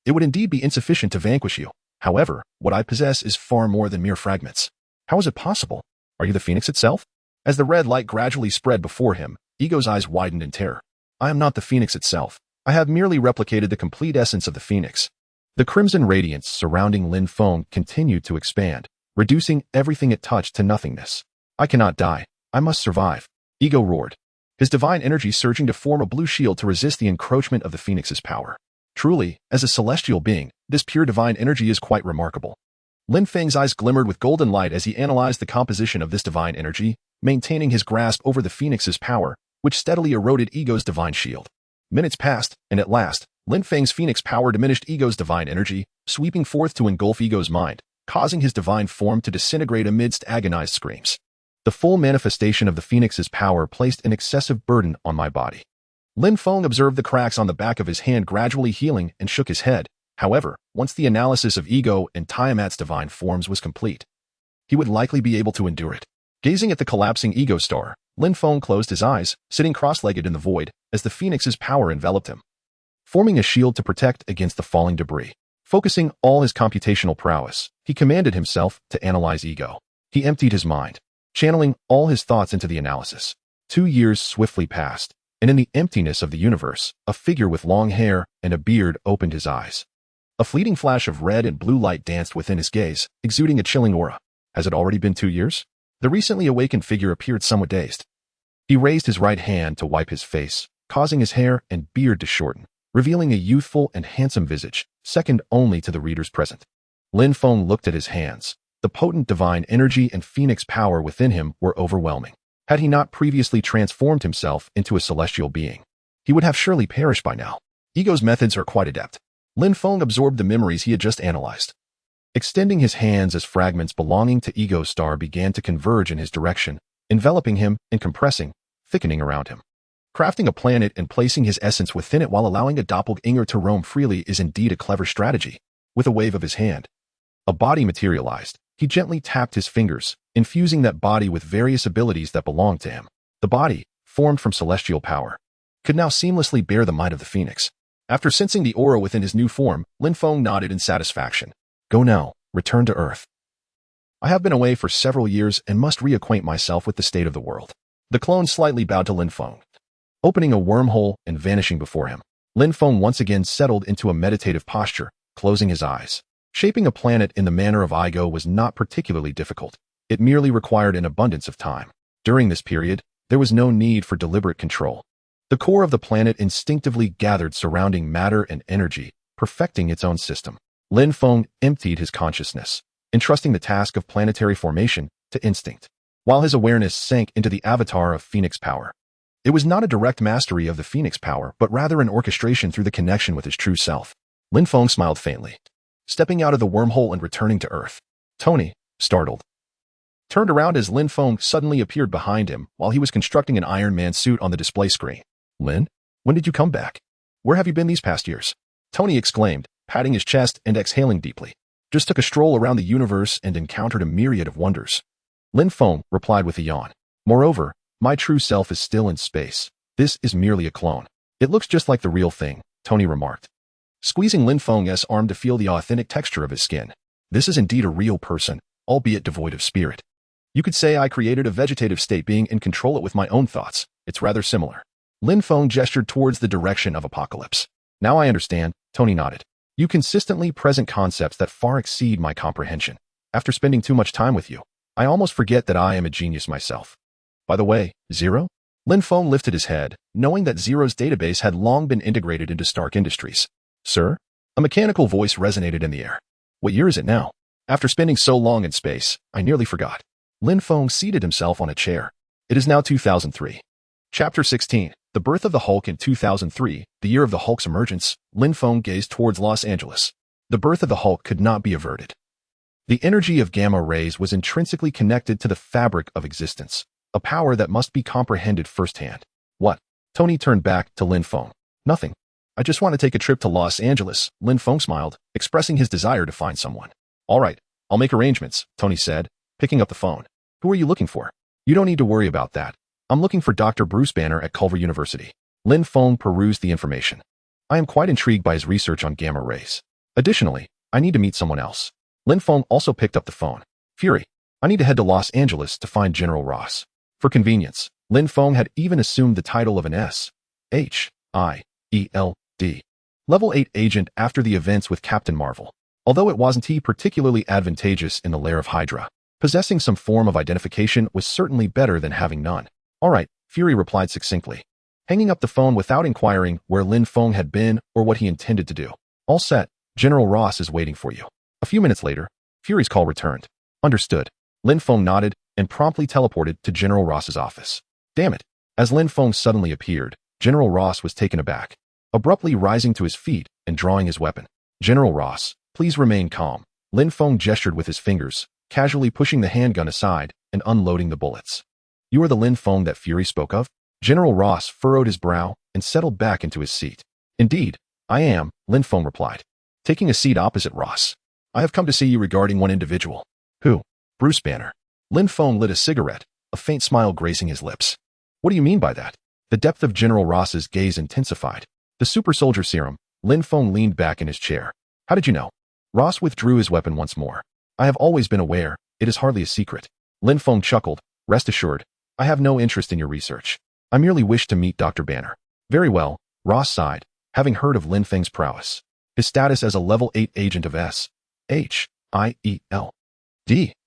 it would indeed be insufficient to vanquish you. However, what I possess is far more than mere fragments. How is it possible? Are you the Phoenix itself? As the red light gradually spread before him, Ego's eyes widened in terror. I am not the phoenix itself. I have merely replicated the complete essence of the phoenix. The crimson radiance surrounding Lin Feng continued to expand, reducing everything it touched to nothingness. I cannot die. I must survive. Ego roared, his divine energy surging to form a blue shield to resist the encroachment of the phoenix's power. Truly, as a celestial being, this pure divine energy is quite remarkable. Lin Feng's eyes glimmered with golden light as he analyzed the composition of this divine energy, maintaining his grasp over the phoenix's power, which steadily eroded Ego's divine shield. Minutes passed, and at last, Lin Feng's phoenix power diminished Ego's divine energy, sweeping forth to engulf Ego's mind, causing his divine form to disintegrate amidst agonized screams. The full manifestation of the phoenix's power placed an excessive burden on my body. Lin Feng observed the cracks on the back of his hand gradually healing and shook his head. However, once the analysis of Ego and Tiamat's divine forms was complete, he would likely be able to endure it. Gazing at the collapsing Ego star, Lin Feng closed his eyes, sitting cross-legged in the void, as the phoenix's power enveloped him, forming a shield to protect against the falling debris. Focusing all his computational prowess, he commanded himself to analyze Ego. He emptied his mind, channeling all his thoughts into the analysis. 2 years swiftly passed, and in the emptiness of the universe, a figure with long hair and a beard opened his eyes. A fleeting flash of red and blue light danced within his gaze, exuding a chilling aura. Has it already been 2 years? The recently awakened figure appeared somewhat dazed. He raised his right hand to wipe his face, causing his hair and beard to shorten, revealing a youthful and handsome visage, second only to the readers present. Lin Feng looked at his hands. The potent divine energy and phoenix power within him were overwhelming. Had he not previously transformed himself into a celestial being, he would have surely perished by now. Ego's methods are quite adept. Lin Feng absorbed the memories he had just analyzed, extending his hands as fragments belonging to Ego's star began to converge in his direction, enveloping him and compressing, thickening around him. Crafting a planet and placing his essence within it while allowing a doppelganger to roam freely is indeed a clever strategy. With a wave of his hand, a body materialized. He gently tapped his fingers, infusing that body with various abilities that belonged to him. The body, formed from celestial power, could now seamlessly bear the might of the phoenix. After sensing the aura within his new form, Lin Feng nodded in satisfaction. Go now, return to Earth. I have been away for several years and must reacquaint myself with the state of the world. The clone slightly bowed to Lin Feng, opening a wormhole and vanishing before him. Lin Feng once again settled into a meditative posture, closing his eyes. Shaping a planet in the manner of Ego was not particularly difficult. It merely required an abundance of time. During this period, there was no need for deliberate control. The core of the planet instinctively gathered surrounding matter and energy, perfecting its own system. Lin Feng emptied his consciousness, entrusting the task of planetary formation to instinct, while his awareness sank into the avatar of Phoenix power. It was not a direct mastery of the Phoenix power, but rather an orchestration through the connection with his true self. Lin Feng smiled faintly, stepping out of the wormhole and returning to Earth. Tony, startled, turned around as Lin Feng suddenly appeared behind him while he was constructing an Iron Man suit on the display screen. Lin, when did you come back? Where have you been these past years? Tony exclaimed, patting his chest and exhaling deeply. Just took a stroll around the universe and encountered a myriad of wonders. Lin Feng replied with a yawn. Moreover, my true self is still in space. This is merely a clone. It looks just like the real thing, Tony remarked, squeezing Lin Feng's arm to feel the authentic texture of his skin. This is indeed a real person, albeit devoid of spirit. You could say I created a vegetative state being and control it with my own thoughts. It's rather similar. Lin Feng gestured towards the direction of Apocalypse. Now I understand, Tony nodded. You consistently present concepts that far exceed my comprehension. After spending too much time with you, I almost forget that I am a genius myself. By the way, Zero? Lin Feng lifted his head, knowing that Zero's database had long been integrated into Stark Industries. Sir? A mechanical voice resonated in the air. What year is it now? After spending so long in space, I nearly forgot. Lin Feng seated himself on a chair. It is now 2003. Chapter 16. The Birth of the Hulk in 2003, the year of the Hulk's emergence. Lin Feng gazed towards Los Angeles. The birth of the Hulk could not be averted. The energy of gamma rays was intrinsically connected to the fabric of existence, a power that must be comprehended firsthand. What? Tony turned back to Lin Feng. Nothing. I just want to take a trip to Los Angeles. Lin Feng smiled, expressing his desire to find someone. All right, I'll make arrangements, Tony said, picking up the phone. Who are you looking for? You don't need to worry about that. I'm looking for Dr. Bruce Banner at Culver University. Lin Feng perused the information. I am quite intrigued by his research on gamma rays. Additionally, I need to meet someone else. Lin Feng also picked up the phone. Fury, I need to head to Los Angeles to find General Ross. For convenience, Lin Feng had even assumed the title of an S. H-I-E-L-D. Level 8 agent after the events with Captain Marvel. Although it wasn't particularly advantageous in the lair of Hydra, possessing some form of identification was certainly better than having none. All right, Fury replied succinctly, hanging up the phone without inquiring where Lin Feng had been or what he intended to do. All set, General Ross is waiting for you. A few minutes later, Fury's call returned. Understood. Lin Feng nodded and promptly teleported to General Ross's office. Damn it. As Lin Feng suddenly appeared, General Ross was taken aback, abruptly rising to his feet and drawing his weapon. General Ross, please remain calm. Lin Feng gestured with his fingers, casually pushing the handgun aside and unloading the bullets. You are the Lin Feng that Fury spoke of? General Ross furrowed his brow and settled back into his seat. Indeed, I am, Lin Feng replied, taking a seat opposite Ross. I have come to see you regarding one individual. Who? Bruce Banner. Lin Feng lit a cigarette, a faint smile gracing his lips. What do you mean by that? The depth of General Ross's gaze intensified. The super soldier serum. Lin Feng leaned back in his chair. How did you know? Ross withdrew his weapon once more. I have always been aware. It is hardly a secret. Lin Feng chuckled. Rest assured, I have no interest in your research. I merely wish to meet Dr. Banner. Very well, Ross sighed, having heard of Lin Feng's prowess. His status as a level 8 agent of S.H.I.E.L.D.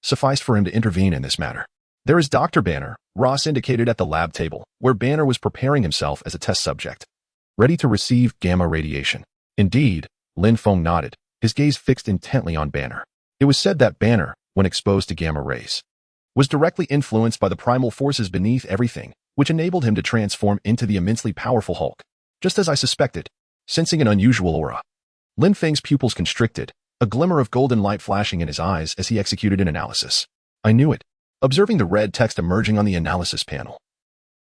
sufficed for him to intervene in this matter. There is Dr. Banner, Ross indicated at the lab table, where Banner was preparing himself as a test subject, ready to receive gamma radiation. Indeed, Lin Feng nodded, his gaze fixed intently on Banner. It was said that Banner, when exposed to gamma rays, was directly influenced by the primal forces beneath everything, which enabled him to transform into the immensely powerful Hulk. Just as I suspected, sensing an unusual aura. Lin Feng's pupils constricted, a glimmer of golden light flashing in his eyes as he executed an analysis. I knew it. Observing the red text emerging on the analysis panel,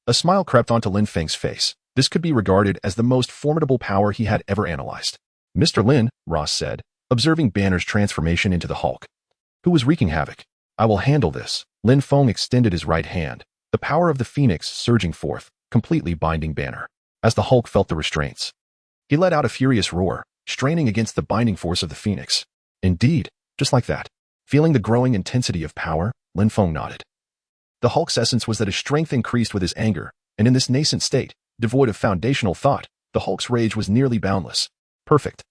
a smile crept onto Lin Feng's face. This could be regarded as the most formidable power he had ever analyzed. Mr. Lin, Ross said, observing Banner's transformation into the Hulk, who was wreaking havoc. I will handle this. Lin Feng extended his right hand, the power of the Phoenix surging forth, completely binding Banner. As the Hulk felt the restraints, he let out a furious roar, straining against the binding force of the Phoenix. Indeed, just like that. Feeling the growing intensity of power, Lin Feng nodded. The Hulk's essence was that his strength increased with his anger, and in this nascent state, devoid of foundational thought, the Hulk's rage was nearly boundless. Perfect.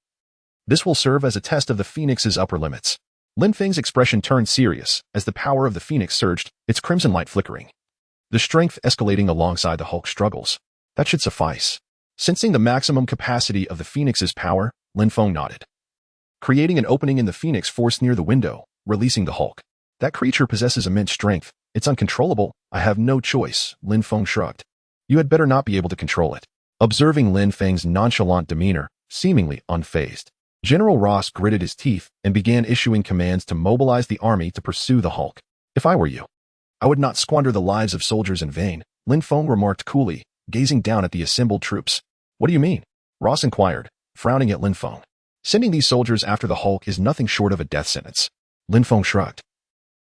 This will serve as a test of the Phoenix's upper limits. Lin Feng's expression turned serious as the power of the Phoenix surged, its crimson light flickering, the strength escalating alongside the Hulk's struggles. That should suffice. Sensing the maximum capacity of the Phoenix's power, Lin Feng nodded, creating an opening in the Phoenix force near the window, releasing the Hulk. That creature possesses immense strength. It's uncontrollable. I have no choice, Lin Feng shrugged. You had better not be able to control it. Observing Lin Feng's nonchalant demeanor, seemingly unfazed, General Ross gritted his teeth and began issuing commands to mobilize the army to pursue the Hulk. If I were you, I would not squander the lives of soldiers in vain, Lin Feng remarked coolly, gazing down at the assembled troops. What do you mean? Ross inquired, frowning at Lin Feng. Sending these soldiers after the Hulk is nothing short of a death sentence. Lin Feng shrugged,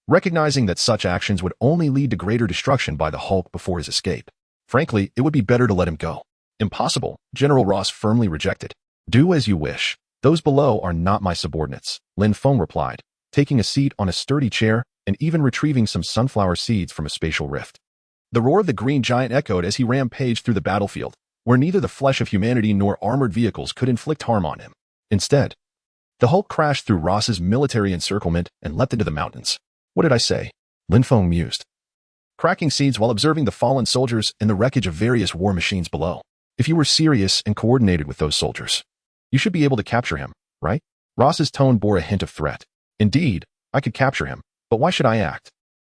recognizing that such actions would only lead to greater destruction by the Hulk before his escape. Frankly, it would be better to let him go. Impossible, General Ross firmly rejected. Do as you wish. Those below are not my subordinates, Lin Feng replied, taking a seat on a sturdy chair and even retrieving some sunflower seeds from a spatial rift. The roar of the green giant echoed as he rampaged through the battlefield, where neither the flesh of humanity nor armored vehicles could inflict harm on him. Instead, the Hulk crashed through Ross's military encirclement and leapt into the mountains. What did I say? Lin Feng mused, cracking seeds while observing the fallen soldiers and the wreckage of various war machines below. If you were serious and coordinated with those soldiers, you should be able to capture him, right? Ross's tone bore a hint of threat. Indeed, I could capture him, but why should I act?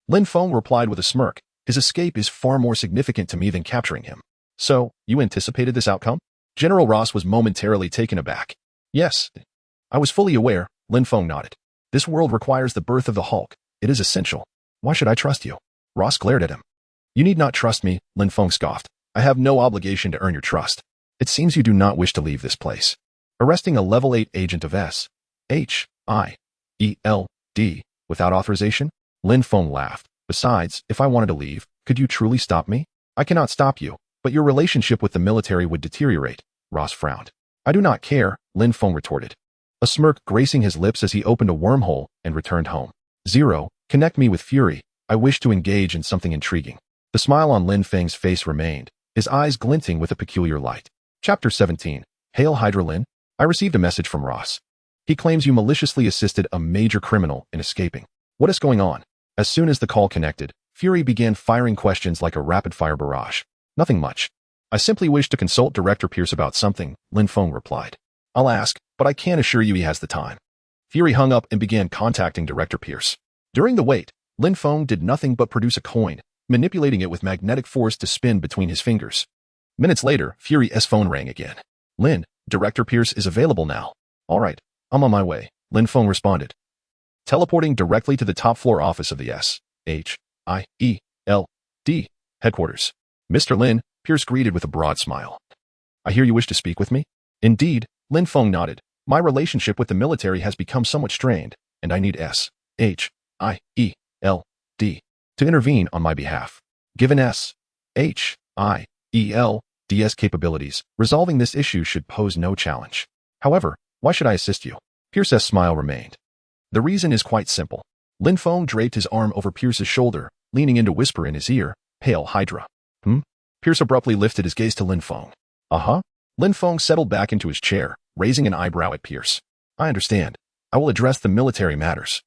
Lin Feng replied with a smirk. His escape is far more significant to me than capturing him. So, you anticipated this outcome? General Ross was momentarily taken aback. Yes, I was fully aware, Lin Feng nodded. This world requires the birth of the Hulk. It is essential. Why should I trust you? Ross glared at him. You need not trust me, Lin Feng scoffed. I have no obligation to earn your trust. It seems you do not wish to leave this place. Arresting a level 8 agent of S.H.I.E.L.D. without authorization? Lin Feng laughed. Besides, if I wanted to leave, could you truly stop me? I cannot stop you, but your relationship with the military would deteriorate. Ross frowned. I do not care, Lin Feng retorted, a smirk gracing his lips as he opened a wormhole and returned home. 0. Connect me with Fury. I wish to engage in something intriguing. The smile on Lin Feng's face remained, his eyes glinting with a peculiar light. Chapter 17. Hail Hydra Lin. I received a message from Ross. He claims you maliciously assisted a major criminal in escaping. What is going on? As soon as the call connected, Fury began firing questions like a rapid-fire barrage. Nothing much. I simply wish to consult Director Pierce about something, Lin Feng replied. I'll ask, but I can't assure you he has the time. Fury hung up and began contacting Director Pierce. During the wait, Lin Feng did nothing but produce a coin, manipulating it with magnetic force to spin between his fingers. Minutes later, Fury's phone rang again. Lin, Director Pierce is available now. All right, I'm on my way, Lin Feng responded. Teleporting directly to the top-floor office of the SHIELD headquarters. Mr. Lin, Pierce greeted with a broad smile. I hear you wish to speak with me? Indeed, Lin Feng nodded. My relationship with the military has become somewhat strained, and I need SHIELD to intervene on my behalf. Given SHIELD's capabilities, resolving this issue should pose no challenge. However, why should I assist you? Pierce's smile remained. The reason is quite simple. Lin Feng draped his arm over Pierce's shoulder, leaning in to whisper in his ear, Hail Hydra. Pierce abruptly lifted his gaze to Lin Feng. Lin Feng settled back into his chair, raising an eyebrow at Pierce. I understand. I will address the military matters.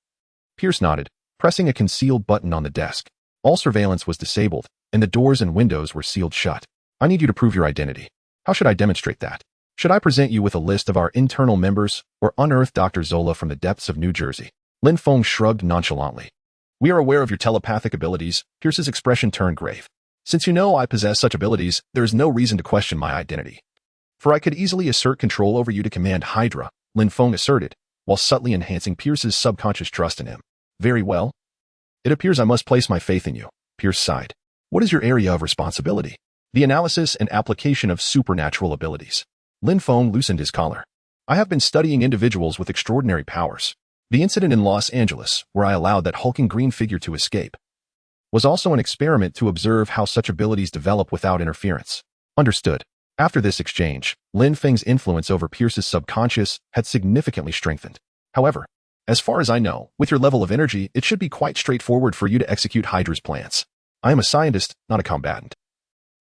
Pierce nodded, pressing a concealed button on the desk. All surveillance was disabled, and the doors and windows were sealed shut. I need you to prove your identity. How should I demonstrate that? Should I present you with a list of our internal members, or unearth Dr. Zola from the depths of New Jersey? Lin Feng shrugged nonchalantly. We are aware of your telepathic abilities. Pierce's expression turned grave. Since you know I possess such abilities, there is no reason to question my identity. For I could easily assert control over you to command Hydra, Lin Feng asserted, while subtly enhancing Pierce's subconscious trust in him. Very well. It appears I must place my faith in you, Pierce sighed. What is your area of responsibility? The analysis and application of supernatural abilities. Lin Feng loosened his collar. I have been studying individuals with extraordinary powers. The incident in Los Angeles, where I allowed that hulking green figure to escape, was also an experiment to observe how such abilities develop without interference. Understood. After this exchange, Lin Feng's influence over Pierce's subconscious had significantly strengthened. However, as far as I know, with your level of energy, it should be quite straightforward for you to execute Hydra's plans. I am a scientist, not a combatant.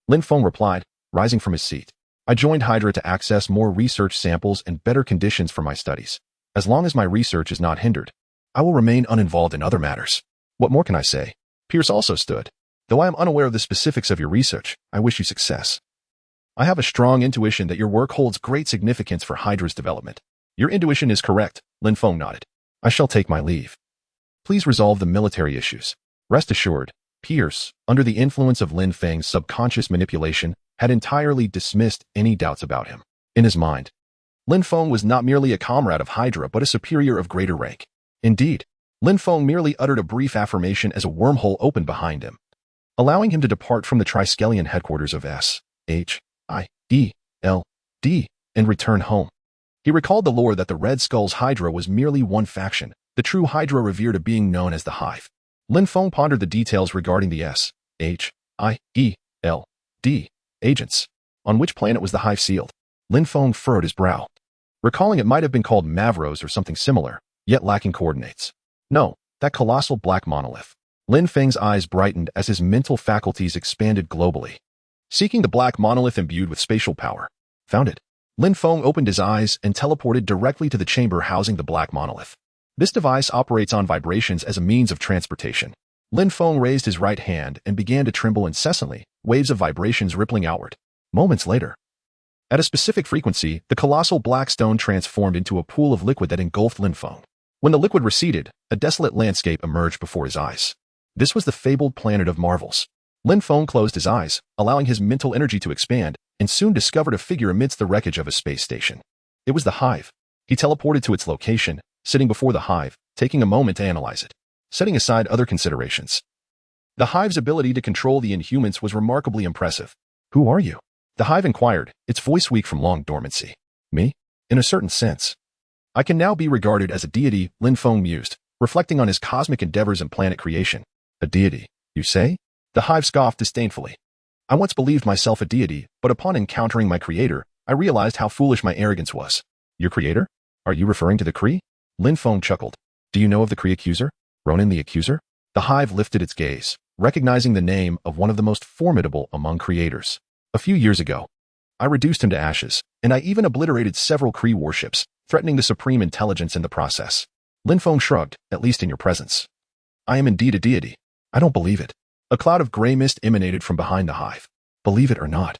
Lin Feng replied, rising from his seat. I joined Hydra to access more research samples and better conditions for my studies. As long as my research is not hindered, I will remain uninvolved in other matters. What more can I say? Pierce also stood. Though I am unaware of the specifics of your research, I wish you success. I have a strong intuition that your work holds great significance for Hydra's development. Your intuition is correct, Lin Feng nodded. I shall take my leave. Please resolve the military issues. Rest assured, Pierce, under the influence of Lin Feng's subconscious manipulation, had entirely dismissed any doubts about him. In his mind, Lin Feng was not merely a comrade of Hydra but a superior of greater rank. Indeed, Lin Feng merely uttered a brief affirmation as a wormhole opened behind him, allowing him to depart from the Triskelion headquarters of SHIELD and return home. He recalled the lore that the Red Skull's Hydra was merely one faction, the true Hydra revered a being known as the Hive. Lin Feng pondered the details regarding the SHIELD agents. On which planet was the Hive sealed? Lin Feng furrowed his brow, recalling it might have been called Mavros or something similar, yet lacking coordinates. No, that colossal black monolith. Lin Feng's eyes brightened as his mental faculties expanded globally. Seeking the black monolith imbued with spatial power. Found it. Lin Feng opened his eyes and teleported directly to the chamber housing the black monolith. This device operates on vibrations as a means of transportation. Lin Feng raised his right hand and began to tremble incessantly, waves of vibrations rippling outward. Moments later, at a specific frequency, the colossal black stone transformed into a pool of liquid that engulfed Lin Feng. When the liquid receded, a desolate landscape emerged before his eyes. This was the fabled planet of marvels. Lin Feng closed his eyes, allowing his mental energy to expand, and soon discovered a figure amidst the wreckage of a space station. It was the Hive. He teleported to its location, sitting before the Hive, taking a moment to analyze it, setting aside other considerations. The Hive's ability to control the Inhumans was remarkably impressive. Who are you? The Hive inquired, its voice weak from long dormancy. Me? In a certain sense. I can now be regarded as a deity, Lin Feng mused, reflecting on his cosmic endeavors and planet creation. A deity, you say? The Hive scoffed disdainfully. I once believed myself a deity, but upon encountering my creator, I realized how foolish my arrogance was. Your creator? Are you referring to the Kree? Lin Feng chuckled. Do you know of the Kree accuser? Ronan the accuser? The Hive lifted its gaze, recognizing the name of one of the most formidable among creators. A few years ago, I reduced him to ashes, and I even obliterated several Kree warships, threatening the supreme intelligence in the process. Lin Feng shrugged, at least in your presence. I am indeed a deity. I don't believe it. A cloud of gray mist emanated from behind the hive. Believe it or not.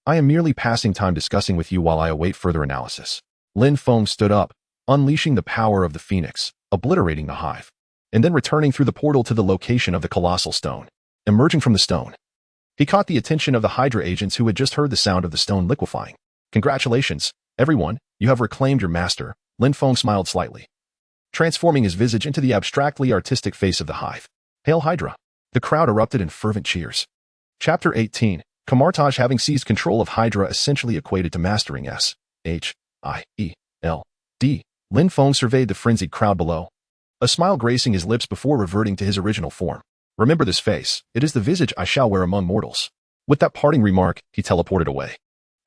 I am merely passing time discussing with you while I await further analysis. Lin Feng stood up, unleashing the power of the phoenix, obliterating the hive, and then returning through the portal to the location of the colossal stone. Emerging from the stone, he caught the attention of the Hydra agents who had just heard the sound of the stone liquefying. Congratulations, everyone, you have reclaimed your master. Lin Feng smiled slightly, transforming his visage into the abstractly artistic face of the hive. Hail Hydra! The crowd erupted in fervent cheers. Chapter 18. Camartage having seized control of Hydra essentially equated to mastering S-H-I-E-L-D. Lin Feng surveyed the frenzied crowd below, a smile gracing his lips before reverting to his original form. Remember this face, it is the visage I shall wear among mortals. With that parting remark, he teleported away.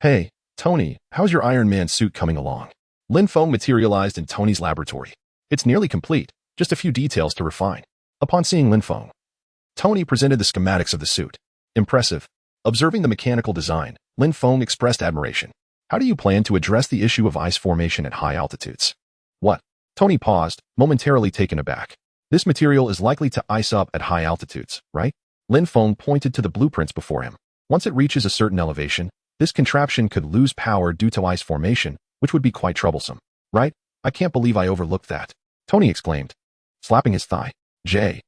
Hey, Tony, how's your Iron Man suit coming along? Lin Feng materialized in Tony's laboratory. It's nearly complete, just a few details to refine. Upon seeing Lin Feng, Tony presented the schematics of the suit. Impressive. Observing the mechanical design, Lin Feng expressed admiration. How do you plan to address the issue of ice formation at high altitudes? What? Tony paused, momentarily taken aback. This material is likely to ice up at high altitudes, right? Lin Feng pointed to the blueprints before him. Once it reaches a certain elevation, this contraption could lose power due to ice formation, which would be quite troublesome. Right? I can't believe I overlooked that. Tony exclaimed, slapping his thigh. J-A-R-V-I-S.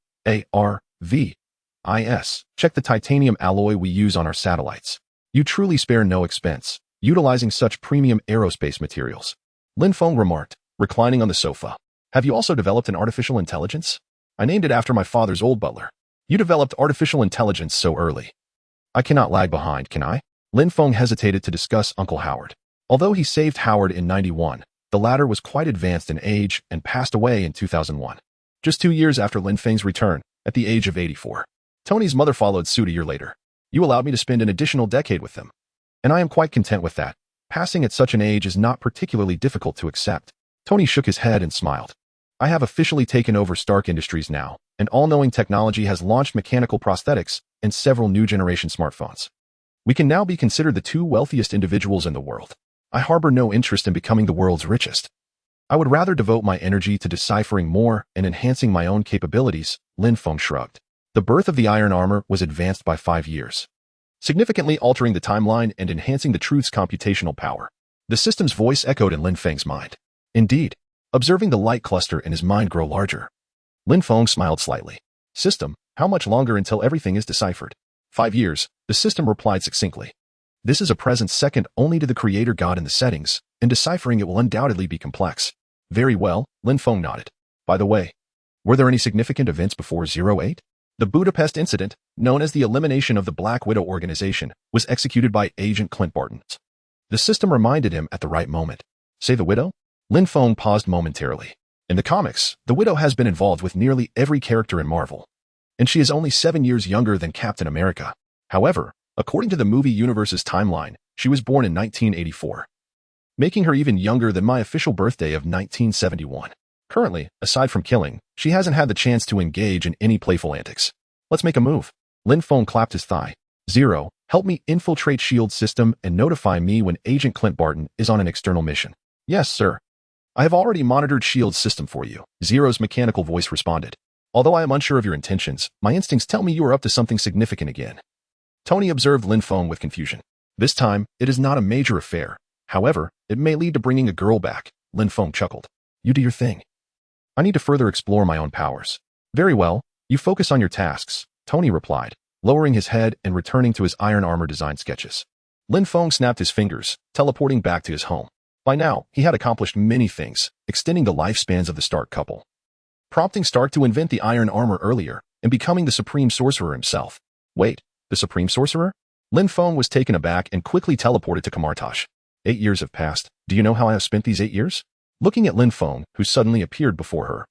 Check the titanium alloy we use on our satellites. You truly spare no expense, utilizing such premium aerospace materials. Lin Feng remarked, reclining on the sofa. Have you also developed an artificial intelligence? I named it after my father's old butler. You developed artificial intelligence so early. I cannot lag behind, can I? Lin Feng hesitated to discuss Uncle Howard. Although he saved Howard in 91, the latter was quite advanced in age and passed away in 2001. Just 2 years after Lin Feng's return, at the age of 84. Tony's mother followed suit a year later. You allowed me to spend an additional decade with them. And I am quite content with that. Passing at such an age is not particularly difficult to accept. Tony shook his head and smiled. I have officially taken over Stark Industries now, and all-knowing technology has launched mechanical prosthetics and several new generation smartphones. We can now be considered the 2 wealthiest individuals in the world. I harbor no interest in becoming the world's richest. I would rather devote my energy to deciphering more and enhancing my own capabilities. Lin Feng shrugged. The birth of the iron armor was advanced by 5 years, significantly altering the timeline and enhancing the truth's computational power. The system's voice echoed in Lin Feng's mind. Indeed, observing the light cluster in his mind grow larger. Lin Feng smiled slightly. System, how much longer until everything is deciphered? 5 years, the system replied succinctly. This is a present second only to the creator god in the settings, and deciphering it will undoubtedly be complex. Very well, Lin Feng nodded. By the way, were there any significant events before 08? The Budapest incident, known as the elimination of the Black Widow organization, was executed by Agent Clint Barton. The system reminded him at the right moment. Say the Widow? Lin Feng paused momentarily. In the comics, the Widow has been involved with nearly every character in Marvel, and she is only 7 years younger than Captain America. However, according to the movie universe's timeline, she was born in 1984, making her even younger than my official birthday of 1971. Currently, aside from killing, she hasn't had the chance to engage in any playful antics. Let's make a move. Lin Feng clapped his thigh. 0, help me infiltrate SHIELD system and notify me when Agent Clint Barton is on an external mission. Yes, sir. I have already monitored SHIELD system for you. 0's mechanical voice responded. Although I am unsure of your intentions, my instincts tell me you are up to something significant again. Tony observed Lin Feng with confusion. This time, it is not a major affair. However, it may lead to bringing a girl back. Lin Feng chuckled. You do your thing. I need to further explore my own powers. Very well, you focus on your tasks, Tony replied, lowering his head and returning to his iron armor design sketches. Lin Feng snapped his fingers, teleporting back to his home. By now, he had accomplished many things, extending the lifespans of the Stark couple, prompting Stark to invent the iron armor earlier, and becoming the Supreme Sorcerer himself. Wait, the Supreme Sorcerer? Lin Feng was taken aback and quickly teleported to Camartage. 8 years have passed. Do you know how I have spent these 8 years? Looking at Lin Feng, who suddenly appeared before her,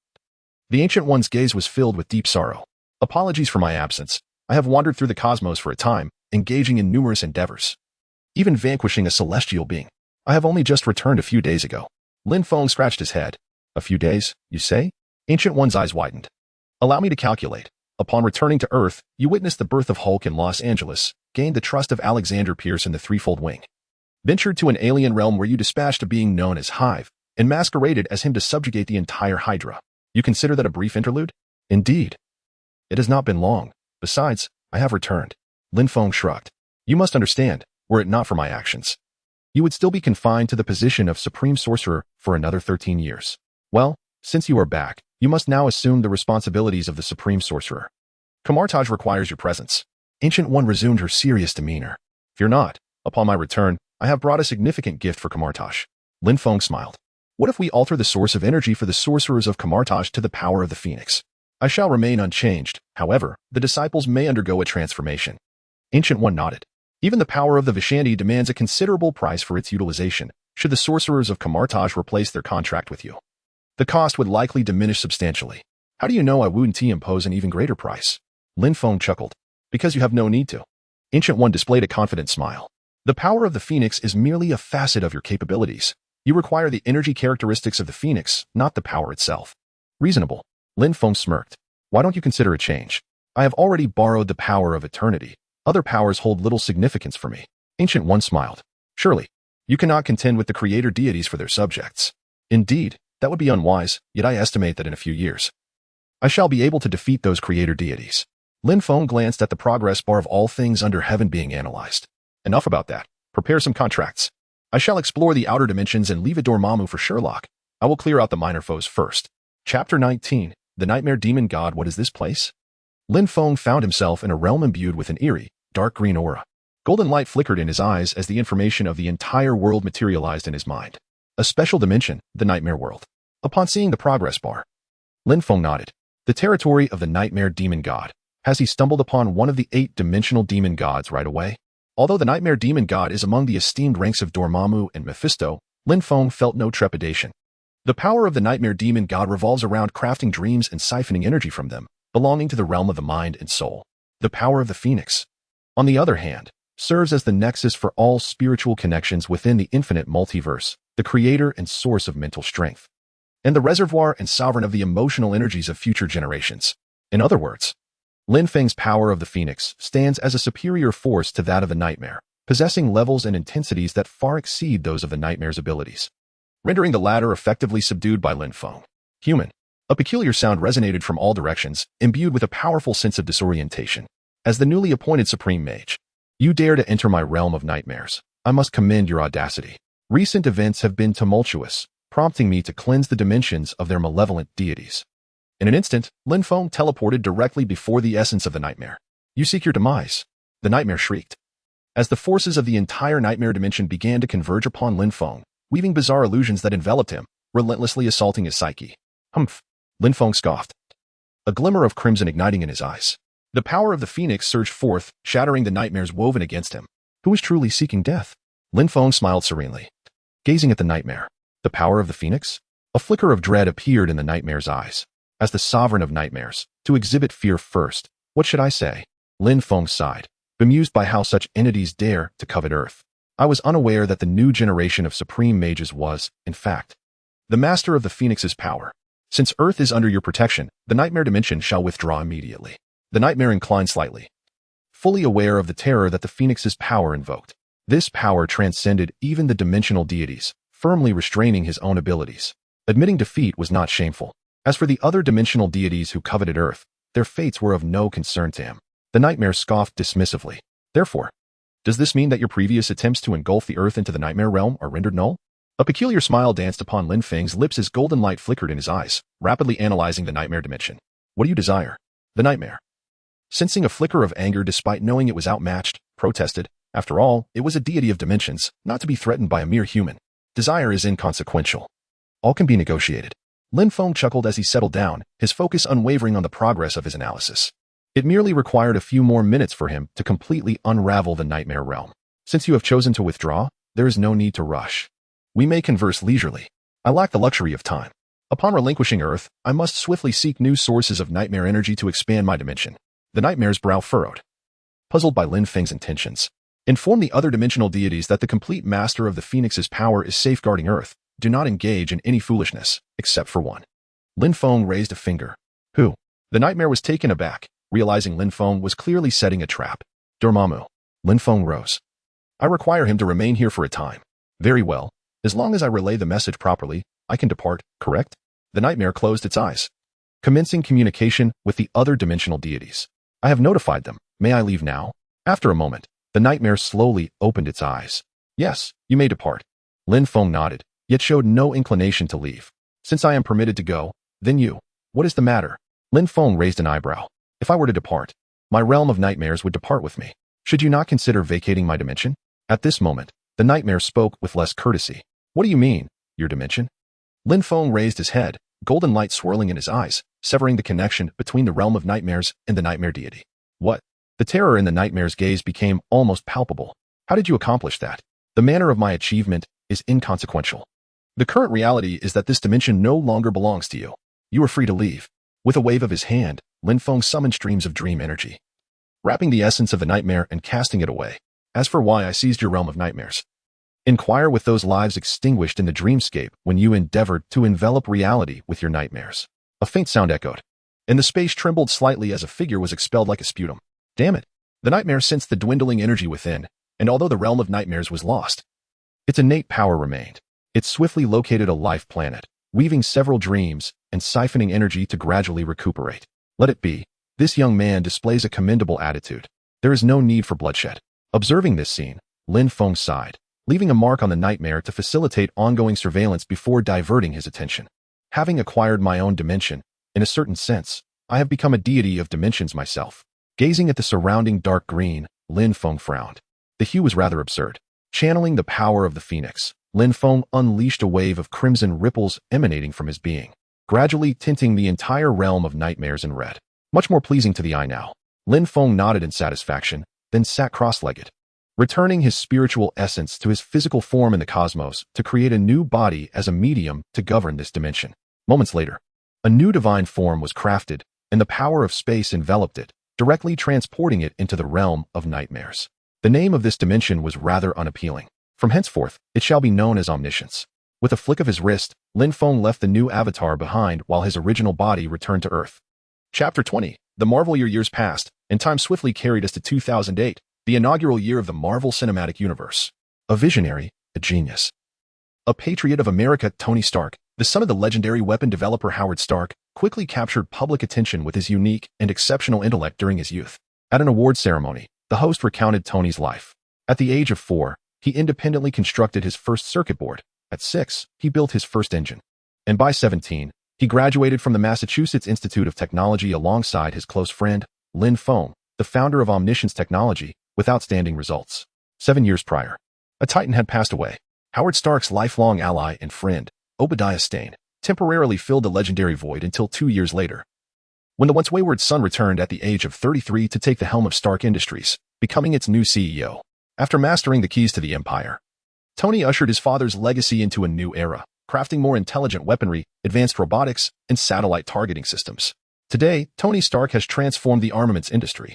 the Ancient One's gaze was filled with deep sorrow. Apologies for my absence. I have wandered through the cosmos for a time, engaging in numerous endeavors, even vanquishing a celestial being. I have only just returned a few days ago. Lin Feng scratched his head. A few days, you say? Ancient One's eyes widened. Allow me to calculate. Upon returning to Earth, you witnessed the birth of Hulk in Los Angeles, gained the trust of Alexander Pierce in the Threefold Wing, ventured to an alien realm where you dispatched a being known as Hive, and masqueraded as him to subjugate the entire Hydra. You consider that a brief interlude? Indeed. It has not been long. Besides, I have returned. Lin Feng shrugged. You must understand, were it not for my actions, you would still be confined to the position of Supreme Sorcerer for another 13 years. Well, since you are back, you must now assume the responsibilities of the Supreme Sorcerer. Camartage requires your presence. Ancient One resumed her serious demeanor. Fear not. Upon my return, I have brought a significant gift for Camartage. Lin Feng smiled. What if we alter the source of energy for the sorcerers of Camartage to the power of the Phoenix? I shall remain unchanged. However, the disciples may undergo a transformation. Ancient One nodded. Even the power of the Vishanti demands a considerable price for its utilization, should the sorcerers of Camartage replace their contract with you. The cost would likely diminish substantially. How do you know I wouldn't impose an even greater price? Lin Feng chuckled. Because you have no need to. Ancient One displayed a confident smile. The power of the Phoenix is merely a facet of your capabilities. You require the energy characteristics of the Phoenix, not the power itself. Reasonable. Lin Feng smirked. Why don't you consider a change? I have already borrowed the power of eternity. Other powers hold little significance for me. Ancient One smiled. Surely, you cannot contend with the creator deities for their subjects. Indeed, that would be unwise, yet I estimate that in a few years, I shall be able to defeat those creator deities. Lin Feng glanced at the progress bar of all things under heaven being analyzed. Enough about that. Prepare some contracts. I shall explore the outer dimensions and leave a Dormammu for Sherlock. I will clear out the minor foes first. Chapter 19. The Nightmare Demon God. What is this place? Lin Feng found himself in a realm imbued with an eerie, dark green aura. Golden light flickered in his eyes as the information of the entire world materialized in his mind. A special dimension, the Nightmare World. Upon seeing the progress bar, Lin Feng nodded. The territory of the Nightmare Demon God. Has he stumbled upon one of the 8-dimensional demon gods right away? Although the Nightmare Demon God is among the esteemed ranks of Dormammu and Mephisto, Lin Feng felt no trepidation. The power of the Nightmare Demon God revolves around crafting dreams and siphoning energy from them, belonging to the realm of the mind and soul. The power of the Phoenix, on the other hand, serves as the nexus for all spiritual connections within the infinite multiverse, the creator and source of mental strength, and the reservoir and sovereign of the emotional energies of future generations. In other words, Lin Feng's power of the Phoenix stands as a superior force to that of the Nightmare, possessing levels and intensities that far exceed those of the Nightmare's abilities, rendering the latter effectively subdued by Lin Feng. Human. A peculiar sound resonated from all directions, imbued with a powerful sense of disorientation. As the newly appointed Supreme Mage, you dare to enter my realm of nightmares. I must commend your audacity. Recent events have been tumultuous, prompting me to cleanse the dimensions of their malevolent deities. In an instant, Lin Feng teleported directly before the essence of the nightmare. You seek your demise. The nightmare shrieked. As the forces of the entire nightmare dimension began to converge upon Lin Feng, weaving bizarre illusions that enveloped him, relentlessly assaulting his psyche. Humph! Lin Feng scoffed, a glimmer of crimson igniting in his eyes. The power of the Phoenix surged forth, shattering the nightmares woven against him. Who is truly seeking death? Lin Feng smiled serenely, gazing at the nightmare. The power of the Phoenix? A flicker of dread appeared in the nightmare's eyes. As the sovereign of nightmares, to exhibit fear first, what should I say? Lin Feng sighed, bemused by how such entities dare to covet Earth. I was unaware that the new generation of Supreme Mages was, in fact, the master of the Phoenix's power. Since Earth is under your protection, the nightmare dimension shall withdraw immediately. The nightmare inclined slightly, fully aware of the terror that the Phoenix's power invoked. This power transcended even the dimensional deities, firmly restraining his own abilities. Admitting defeat was not shameful. As for the other dimensional deities who coveted Earth, their fates were of no concern to him. The nightmare scoffed dismissively. Therefore, does this mean that your previous attempts to engulf the Earth into the nightmare realm are rendered null? A peculiar smile danced upon Lin Feng's lips as golden light flickered in his eyes, rapidly analyzing the nightmare dimension. What do you desire? The nightmare, sensing a flicker of anger despite knowing it was outmatched, protested. After all, it was a deity of dimensions, not to be threatened by a mere human. Desire is inconsequential. All can be negotiated. Lin Feng chuckled as he settled down, his focus unwavering on the progress of his analysis. It merely required a few more minutes for him to completely unravel the nightmare realm. Since you have chosen to withdraw, there is no need to rush. We may converse leisurely. I lack the luxury of time. Upon relinquishing Earth, I must swiftly seek new sources of nightmare energy to expand my dimension. The nightmare's brow furrowed, puzzled by Lin Feng's intentions. Inform the other dimensional deities that the complete master of the Phoenix's power is safeguarding Earth. Do not engage in any foolishness, except for one. Lin Feng raised a finger. Who? The nightmare was taken aback. realizing Lin Feng was clearly setting a trap. Dormammu. Lin Feng rose. I require him to remain here for a time. Very well. As long as I relay the message properly, I can depart, correct? The nightmare closed its eyes, commencing communication with the other dimensional deities. I have notified them. May I leave now? After a moment, the nightmare slowly opened its eyes. Yes, you may depart. Lin Feng nodded, yet showed no inclination to leave. Since I am permitted to go, then you. What is the matter? Lin Feng raised an eyebrow. If I were to depart, my realm of nightmares would depart with me. Should you not consider vacating my dimension? At this moment, the nightmare spoke with less courtesy. What do you mean, your dimension? Lin Feng raised his head, golden light swirling in his eyes, severing the connection between the realm of nightmares and the nightmare deity. What? The terror in the nightmare's gaze became almost palpable. How did you accomplish that? The manner of my achievement is inconsequential. The current reality is that this dimension no longer belongs to you. You are free to leave. With a wave of his hand, Lin Feng summoned streams of dream energy, wrapping the essence of the nightmare and casting it away. As for why I seized your realm of nightmares, inquire with those lives extinguished in the dreamscape when you endeavored to envelop reality with your nightmares. A faint sound echoed, and the space trembled slightly as a figure was expelled like a sputum. Damn it! The nightmare sensed the dwindling energy within, and although the realm of nightmares was lost, its innate power remained. It swiftly located a life planet, weaving several dreams and siphoning energy to gradually recuperate. Let it be. This young man displays a commendable attitude. There is no need for bloodshed. Observing this scene, Lin Feng sighed, leaving a mark on the nightmare to facilitate ongoing surveillance before diverting his attention. Having acquired my own dimension, in a certain sense, I have become a deity of dimensions myself. Gazing at the surrounding dark green, Lin Feng frowned. The hue was rather absurd. Channeling the power of the phoenix, Lin Feng unleashed a wave of crimson ripples emanating from his being, gradually tinting the entire realm of nightmares in red. Much more pleasing to the eye now. Lin Feng nodded in satisfaction, then sat cross-legged, returning his spiritual essence to his physical form in the cosmos to create a new body as a medium to govern this dimension. Moments later, a new divine form was crafted, and the power of space enveloped it, directly transporting it into the realm of nightmares. The name of this dimension was rather unappealing. From henceforth, it shall be known as Omniscience. With a flick of his wrist, Lin Feng left the new avatar behind while his original body returned to Earth. Chapter 20. The Marvel years passed, and time swiftly carried us to 2008, the inaugural year of the Marvel Cinematic Universe. A visionary, a genius, a patriot of America, Tony Stark, the son of the legendary weapon developer Howard Stark, quickly captured public attention with his unique and exceptional intellect during his youth. At an award ceremony, the host recounted Tony's life. At the age of 4, he independently constructed his first circuit board. At 6, he built his first engine. And by 17, he graduated from the Massachusetts Institute of Technology alongside his close friend, Lin Feng, the founder of Omniscience Technology, with outstanding results. 7 years prior, a titan had passed away. Howard Stark's lifelong ally and friend, Obadiah Stane, temporarily filled the legendary void until 2 years later, when the once wayward son returned at the age of 33 to take the helm of Stark Industries, becoming its new CEO. After mastering the keys to the empire, Tony ushered his father's legacy into a new era, crafting more intelligent weaponry, advanced robotics, and satellite targeting systems. Today, Tony Stark has transformed the armaments industry,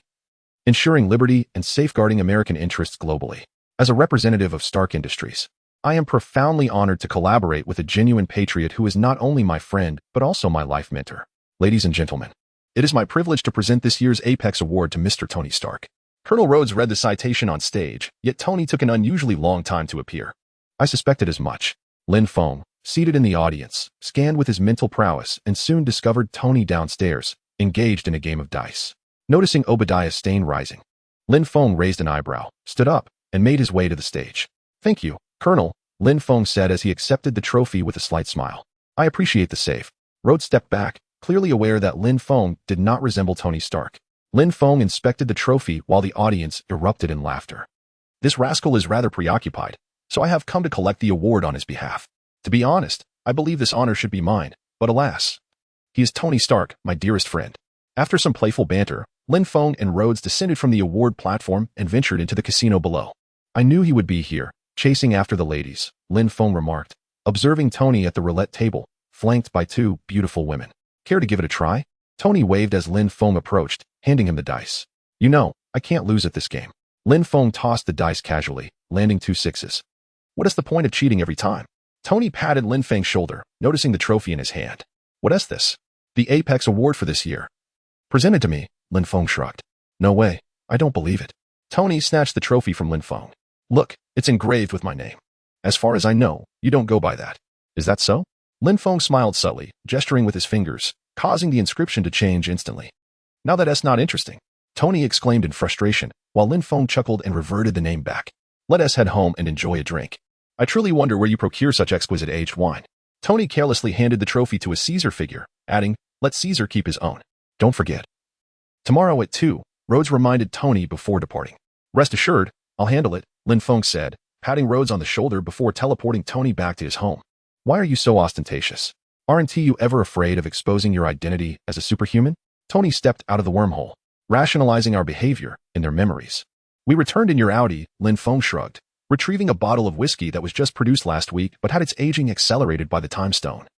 ensuring liberty and safeguarding American interests globally. As a representative of Stark Industries, I am profoundly honored to collaborate with a genuine patriot who is not only my friend, but also my life mentor. Ladies and gentlemen, it is my privilege to present this year's Apex Award to Mr. Tony Stark. Colonel Rhodes read the citation on stage, yet Tony took an unusually long time to appear. I suspected as much. Lin Feng, seated in the audience, scanned with his mental prowess and soon discovered Tony downstairs, engaged in a game of dice. Noticing Obadiah Stane rising, Lin Feng raised an eyebrow, stood up, and made his way to the stage. Thank you, Colonel, Lin Feng said as he accepted the trophy with a slight smile. I appreciate the save. Rhodes stepped back, clearly aware that Lin Feng did not resemble Tony Stark. Lin Feng inspected the trophy while the audience erupted in laughter. This rascal is rather preoccupied, so I have come to collect the award on his behalf. To be honest, I believe this honor should be mine, but alas, he is Tony Stark, my dearest friend. After some playful banter, Lin Feng and Rhodes descended from the award platform and ventured into the casino below. I knew he would be here, chasing after the ladies, Lin Feng remarked, observing Tony at the roulette table, flanked by 2 beautiful women. Care to give it a try? Tony waved as Lin Feng approached, handing him the dice. You know, I can't lose at this game. Lin Feng tossed the dice casually, landing 2 sixes. What is the point of cheating every time? Tony patted Lin Feng's shoulder, noticing the trophy in his hand. What is this? The Apex Award for this year. Presented to me, Lin Feng shrugged. No way. I don't believe it. Tony snatched the trophy from Lin Feng. Look, it's engraved with my name. As far as I know, you don't go by that. Is that so? Lin Feng smiled subtly, gesturing with his fingers, causing the inscription to change instantly. Now that's not interesting. Tony exclaimed in frustration, while Lin Feng chuckled and reverted the name back. Let us head home and enjoy a drink. I truly wonder where you procure such exquisite aged wine. Tony carelessly handed the trophy to a Caesar figure, adding, let Caesar keep his own. Don't forget. Tomorrow at 2, Rhodes reminded Tony before departing. Rest assured, I'll handle it, Lin Feng said, patting Rhodes on the shoulder before teleporting Tony back to his home. Why are you so ostentatious? Aren't you ever afraid of exposing your identity as a superhuman? Tony stepped out of the wormhole, rationalizing our behavior in their memories. We returned in your Audi, Lin Feng shrugged, retrieving a bottle of whiskey that was just produced last week but had its aging accelerated by the time stone.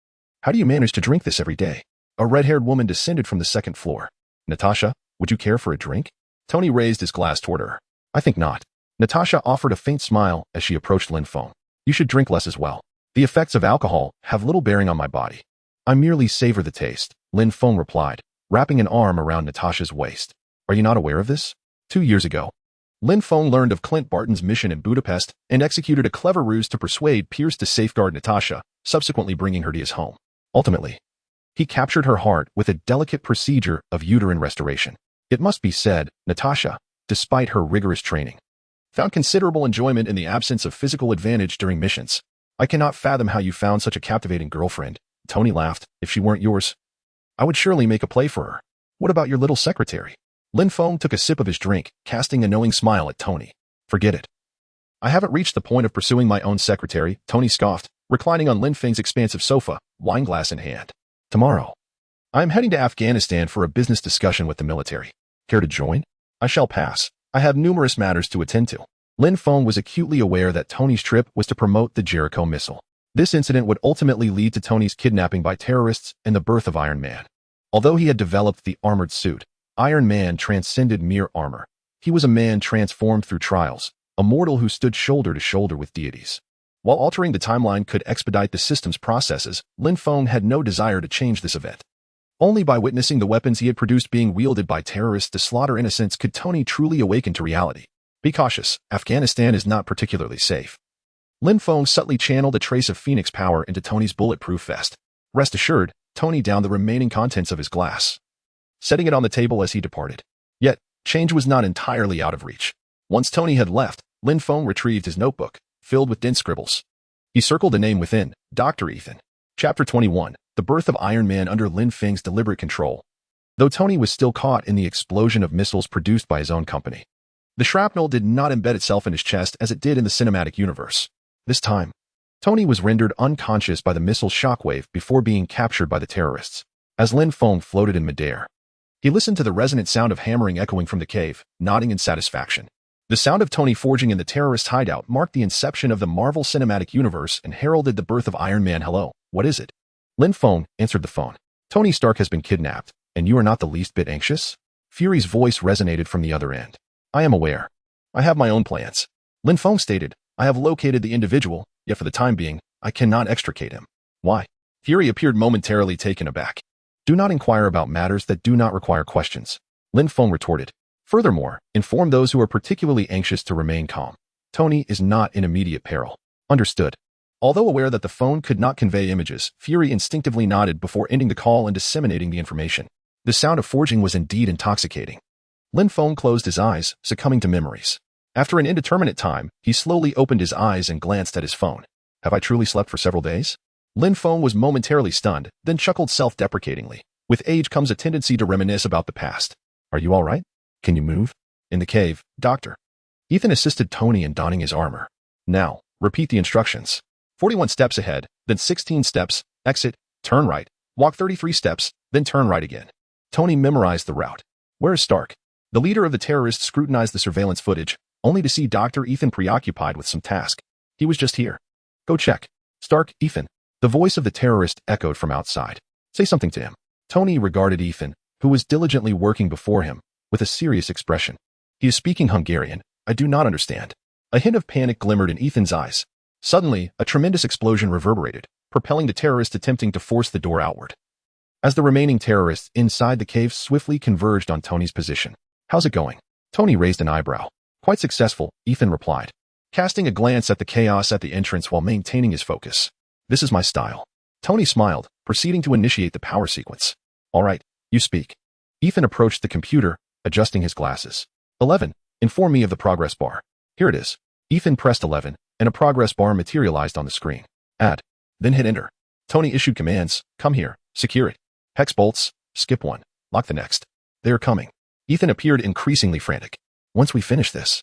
How do you manage to drink this every day? A red-haired woman descended from the second floor. Natasha, would you care for a drink? Tony raised his glass toward her. I think not. Natasha offered a faint smile as she approached Lin Feng. You should drink less as well. The effects of alcohol have little bearing on my body. I merely savor the taste, Lin Feng replied, wrapping an arm around Natasha's waist. Are you not aware of this? 2 years ago, Lin Feng learned of Clint Barton's mission in Budapest and executed a clever ruse to persuade Pierce to safeguard Natasha, subsequently bringing her to his home. Ultimately, he captured her heart with a delicate procedure of uterine restoration. It must be said, Natasha, despite her rigorous training, found considerable enjoyment in the absence of physical advantage during missions. I cannot fathom how you found such a captivating girlfriend. Tony laughed. If she weren't yours, I would surely make a play for her. What about your little secretary? Lin Feng took a sip of his drink, casting a knowing smile at Tony. Forget it. I haven't reached the point of pursuing my own secretary, Tony scoffed, reclining on Lin Feng's expansive sofa, wineglass in hand. Tomorrow, I am heading to Afghanistan for a business discussion with the military. Care to join? I shall pass. I have numerous matters to attend to. Lin Feng was acutely aware that Tony's trip was to promote the Jericho missile. This incident would ultimately lead to Tony's kidnapping by terrorists and the birth of Iron Man. Although he had developed the armored suit, Iron Man transcended mere armor. He was a man transformed through trials, a mortal who stood shoulder to shoulder with deities. While altering the timeline could expedite the system's processes, Lin Feng had no desire to change this event. Only by witnessing the weapons he had produced being wielded by terrorists to slaughter innocents could Tony truly awaken to reality. Be cautious, Afghanistan is not particularly safe. Lin Feng subtly channeled a trace of Phoenix power into Tony's bulletproof vest. Rest assured, Tony downed the remaining contents of his glass, setting it on the table as he departed. Yet, change was not entirely out of reach. Once Tony had left, Lin Feng retrieved his notebook, filled with dense scribbles. He circled a name within, Dr. Ethan. Chapter 21, The Birth of Iron Man under Lin Feng's deliberate control. Though Tony was still caught in the explosion of missiles produced by his own company, the shrapnel did not embed itself in his chest as it did in the cinematic universe. This time, Tony was rendered unconscious by the missile's shockwave before being captured by the terrorists. As Lin Feng floated in midair, he listened to the resonant sound of hammering echoing from the cave, nodding in satisfaction. The sound of Tony forging in the terrorist hideout marked the inception of the Marvel Cinematic Universe and heralded the birth of Iron Man. Hello, what is it? Lin Feng answered the phone. Tony Stark has been kidnapped, and you are not the least bit anxious? Fury's voice resonated from the other end. I am aware. I have my own plans. Lin Feng stated, I have located the individual, yet for the time being, I cannot extricate him. Why? Fury appeared momentarily taken aback. Do not inquire about matters that do not require questions, Lin Feng retorted. Furthermore, inform those who are particularly anxious to remain calm. Tony is not in immediate peril. Understood. Although aware that the phone could not convey images, Fury instinctively nodded before ending the call and disseminating the information. The sound of forging was indeed intoxicating. Lin Feng closed his eyes, succumbing to memories. After an indeterminate time, he slowly opened his eyes and glanced at his phone. Have I truly slept for several days? Lin Feng was momentarily stunned, then chuckled self-deprecatingly. With age comes a tendency to reminisce about the past. Are you all right? Can you move? In the cave, Doctor. Ethan assisted Tony in donning his armor. Now, repeat the instructions. 41 steps ahead, then 16 steps, exit, turn right, walk 33 steps, then turn right again. Tony memorized the route. Where is Stark? The leader of the terrorists scrutinized the surveillance footage, only to see Dr. Ethan preoccupied with some task. He was just here. Go check. Stark, Ethan. The voice of the terrorist echoed from outside. Say something to him. Tony regarded Ethan, who was diligently working before him, with a serious expression. He is speaking Hungarian. I do not understand. A hint of panic glimmered in Ethan's eyes. Suddenly, a tremendous explosion reverberated, propelling the terrorist attempting to force the door outward. as the remaining terrorists inside the cave swiftly converged on Tony's position. "How's it going?" Tony raised an eyebrow. "Quite successful," Ethan replied, casting a glance at the chaos at the entrance while maintaining his focus. "This is my style." Tony smiled, proceeding to initiate the power sequence. "All right, you speak." Ethan approached the computer, adjusting his glasses. 11. Inform me of the progress bar. Here it is. Ethan pressed 11, and a progress bar materialized on the screen. Add. Then hit enter. Tony issued commands. "Come here. Secure it. Hex bolts. Skip one. Lock the next." "They are coming." Ethan appeared increasingly frantic. "Once we finish this,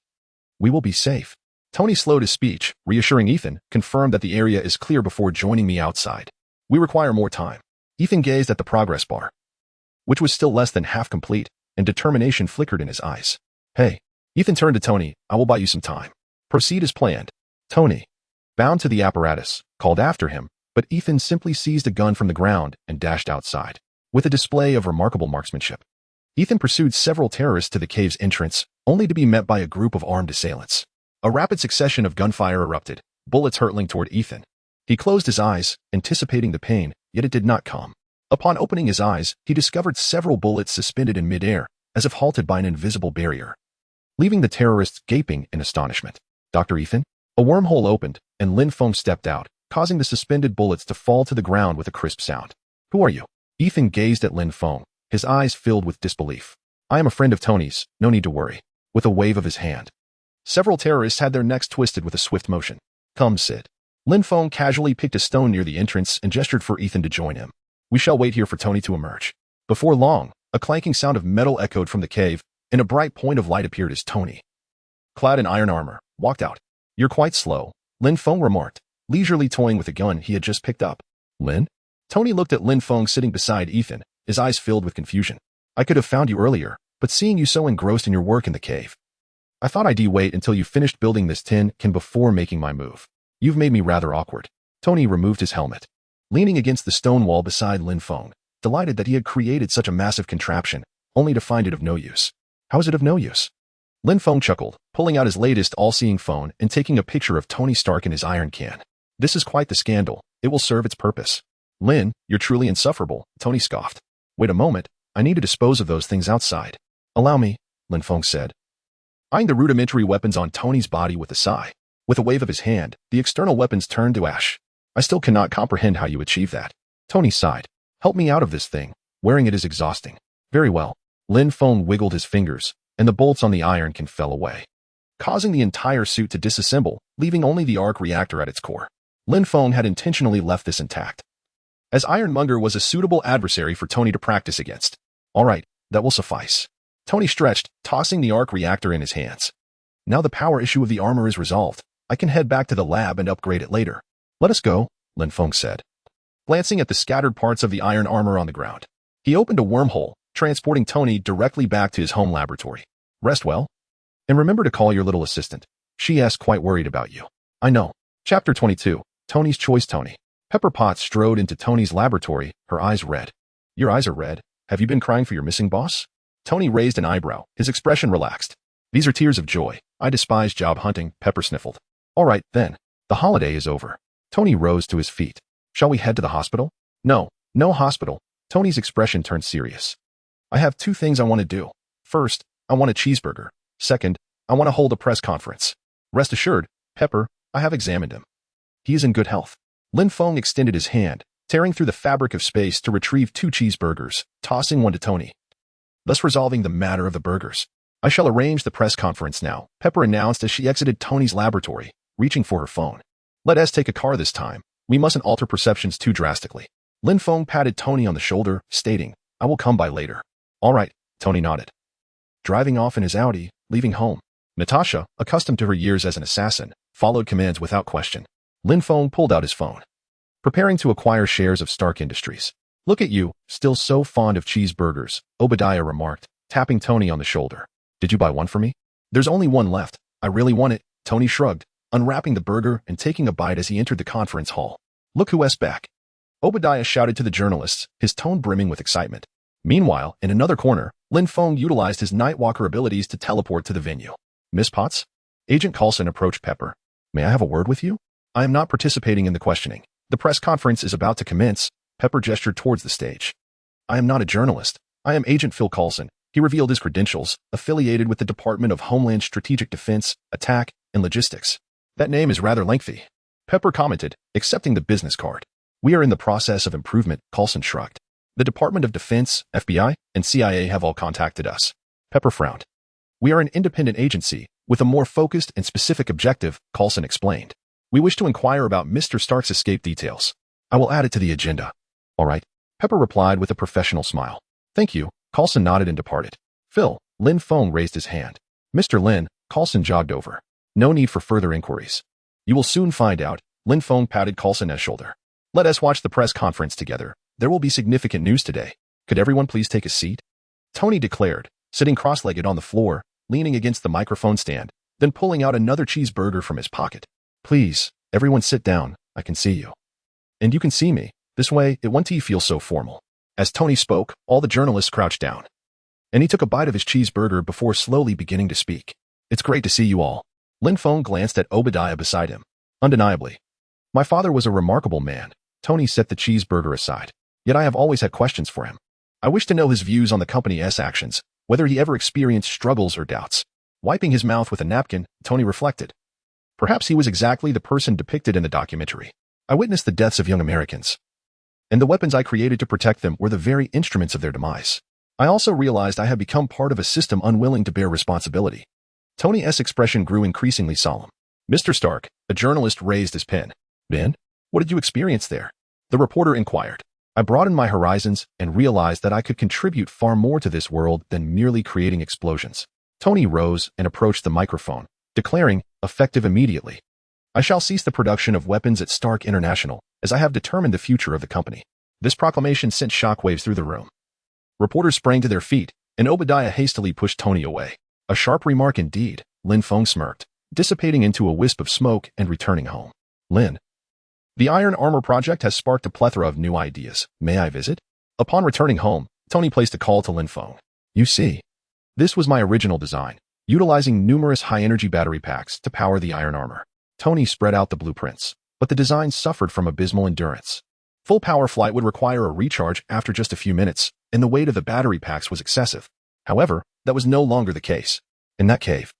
we will be safe." Tony slowed his speech, reassuring Ethan, confirmed that the area is clear before joining me outside. "We require more time." Ethan gazed at the progress bar, which was still less than half complete, and determination flickered in his eyes. "Hey." Ethan turned to Tony. "I will buy you some time. Proceed as planned." Tony, bound to the apparatus, called after him, but Ethan simply seized a gun from the ground and dashed outside. With a display of remarkable marksmanship, Ethan pursued several terrorists to the cave's entrance, only to be met by a group of armed assailants. A rapid succession of gunfire erupted, bullets hurtling toward Ethan. He closed his eyes, anticipating the pain, yet it did not come. Upon opening his eyes, he discovered several bullets suspended in midair, as if halted by an invisible barrier, leaving the terrorists gaping in astonishment. "Dr. Ethan?" A wormhole opened, and Lin Feng stepped out, causing the suspended bullets to fall to the ground with a crisp sound. "Who are you?" Ethan gazed at Lin Feng, his eyes filled with disbelief. "I am a friend of Tony's, no need to worry," with a wave of his hand. Several terrorists had their necks twisted with a swift motion. "Come, Sid." Lin Feng casually picked a stone near the entrance and gestured for Ethan to join him. "We shall wait here for Tony to emerge." Before long, a clanking sound of metal echoed from the cave, and a bright point of light appeared as Tony, clad in iron armor, walked out. "You're quite slow," Lin Feng remarked, leisurely toying with a gun he had just picked up. "Lin?" Tony looked at Lin Feng sitting beside Ethan, his eyes filled with confusion. "I could have found you earlier, but seeing you so engrossed in your work in the cave, I thought I'd wait until you finished building this tin can before making my move. You've made me rather awkward." Tony removed his helmet, leaning against the stone wall beside Lin Feng, delighted that he had created such a massive contraption, only to find it of no use. "How is it of no use?" Lin Feng chuckled, pulling out his latest all-seeing phone and taking a picture of Tony Stark in his iron can. "This is quite the scandal. It will serve its purpose." "Lin, you're truly insufferable," Tony scoffed. "Wait a moment. I need to dispose of those things outside." "Allow me," Lin Feng said, eyeing the rudimentary weapons on Tony's body with a sigh. With a wave of his hand, the external weapons turned to ash. "I still cannot comprehend how you achieve that." Tony sighed. "Help me out of this thing. Wearing it is exhausting." "Very well." Lin Feng wiggled his fingers, and the bolts on the iron can fell away, causing the entire suit to disassemble, leaving only the arc reactor at its core. Lin Feng had intentionally left this intact, as Ironmonger was a suitable adversary for Tony to practice against. "All right, that will suffice." Tony stretched, tossing the arc reactor in his hands. "Now the power issue of the armor is resolved. I can head back to the lab and upgrade it later." "Let us go," Lin Feng said, glancing at the scattered parts of the iron armor on the ground. He opened a wormhole, transporting Tony directly back to his home laboratory. "Rest well. And remember to call your little assistant. She is quite worried about you." "I know." Chapter 22. Tony's Choice. Tony. Pepper Potts strode into Tony's laboratory, her eyes red. "Your eyes are red. Have you been crying for your missing boss?" Tony raised an eyebrow, his expression relaxed. "These are tears of joy. I despise job hunting," Pepper sniffled. "All right, then. The holiday is over." Tony rose to his feet. "Shall we head to the hospital?" "No, no hospital." Tony's expression turned serious. "I have two things I want to do. First, I want a cheeseburger. Second, I want to hold a press conference." "Rest assured, Pepper, I have examined him. He is in good health." Lin Feng extended his hand, tearing through the fabric of space to retrieve 2 cheeseburgers, tossing one to Tony, thus resolving the matter of the burgers. "I shall arrange the press conference now," Pepper announced as she exited Tony's laboratory, reaching for her phone. "Let us take a car this time. We mustn't alter perceptions too drastically." Lin Feng patted Tony on the shoulder, stating, "I will come by later." "All right," Tony nodded, driving off in his Audi, leaving home. Natasha, accustomed to her years as an assassin, followed commands without question. Lin Feng pulled out his phone, preparing to acquire shares of Stark Industries. "Look at you, still so fond of cheeseburgers," Obadiah remarked, tapping Tony on the shoulder. "Did you buy one for me?" "There's only one left. I really want it," Tony shrugged, unwrapping the burger and taking a bite as he entered the conference hall. "Look who's back," Obadiah shouted to the journalists, his tone brimming with excitement. Meanwhile, in another corner, Lin Feng utilized his Nightwalker abilities to teleport to the venue. "Miss Potts?" Agent Coulson approached Pepper. "May I have a word with you?" "I am not participating in the questioning. The press conference is about to commence." Pepper gestured towards the stage. I am not a journalist. I am Agent Phil Coulson. He revealed his credentials, affiliated with the Department of Homeland Strategic Defense, Attack, and Logistics. That name is rather lengthy. Pepper commented, accepting the business card. We are in the process of improvement, Coulson shrugged. The Department of Defense, FBI, and CIA have all contacted us. Pepper frowned. We are an independent agency, with a more focused and specific objective, Coulson explained. We wish to inquire about Mr. Stark's escape details. I will add it to the agenda. All right, Pepper replied with a professional smile. Thank you, Coulson nodded and departed. Phil, Lin Feng raised his hand. Mr. Lin, Coulson jogged over. No need for further inquiries. You will soon find out, Lin Feng patted Coulson's shoulder. Let us watch the press conference together. There will be significant news today. Could everyone please take a seat? Tony declared, sitting cross-legged on the floor, leaning against the microphone stand, then pulling out another cheeseburger from his pocket. Please, everyone sit down. I can see you. And you can see me. This way, it won't feel so formal. As Tony spoke, all the journalists crouched down. And he took a bite of his cheeseburger before slowly beginning to speak. It's great to see you all. Lin Feng glanced at Obadiah beside him. Undeniably. My father was a remarkable man. Tony set the cheeseburger aside. Yet I have always had questions for him. I wish to know his views on the company's actions, whether he ever experienced struggles or doubts. Wiping his mouth with a napkin, Tony reflected. Perhaps he was exactly the person depicted in the documentary. I witnessed the deaths of young Americans. And the weapons I created to protect them were the very instruments of their demise. I also realized I had become part of a system unwilling to bear responsibility. Tony's expression grew increasingly solemn. Mr. Stark, a journalist, raised his pen. Ben, what did you experience there? The reporter inquired. I broadened my horizons and realized that I could contribute far more to this world than merely creating explosions. Tony rose and approached the microphone, declaring, effective immediately. I shall cease the production of weapons at Stark International, as I have determined the future of the company. This proclamation sent shockwaves through the room. Reporters sprang to their feet, and Obadiah hastily pushed Tony away. A sharp remark indeed, Lin Feng smirked, dissipating into a wisp of smoke and returning home. Lin. The Iron Armor project has sparked a plethora of new ideas. May I visit? Upon returning home, Tony placed a call to Lin Feng. You see, this was my original design, utilizing numerous high-energy battery packs to power the Iron Armor. Tony spread out the blueprints, but the design suffered from abysmal endurance. Full power flight would require a recharge after just a few minutes, and the weight of the battery packs was excessive. However, that was no longer the case. In that cave,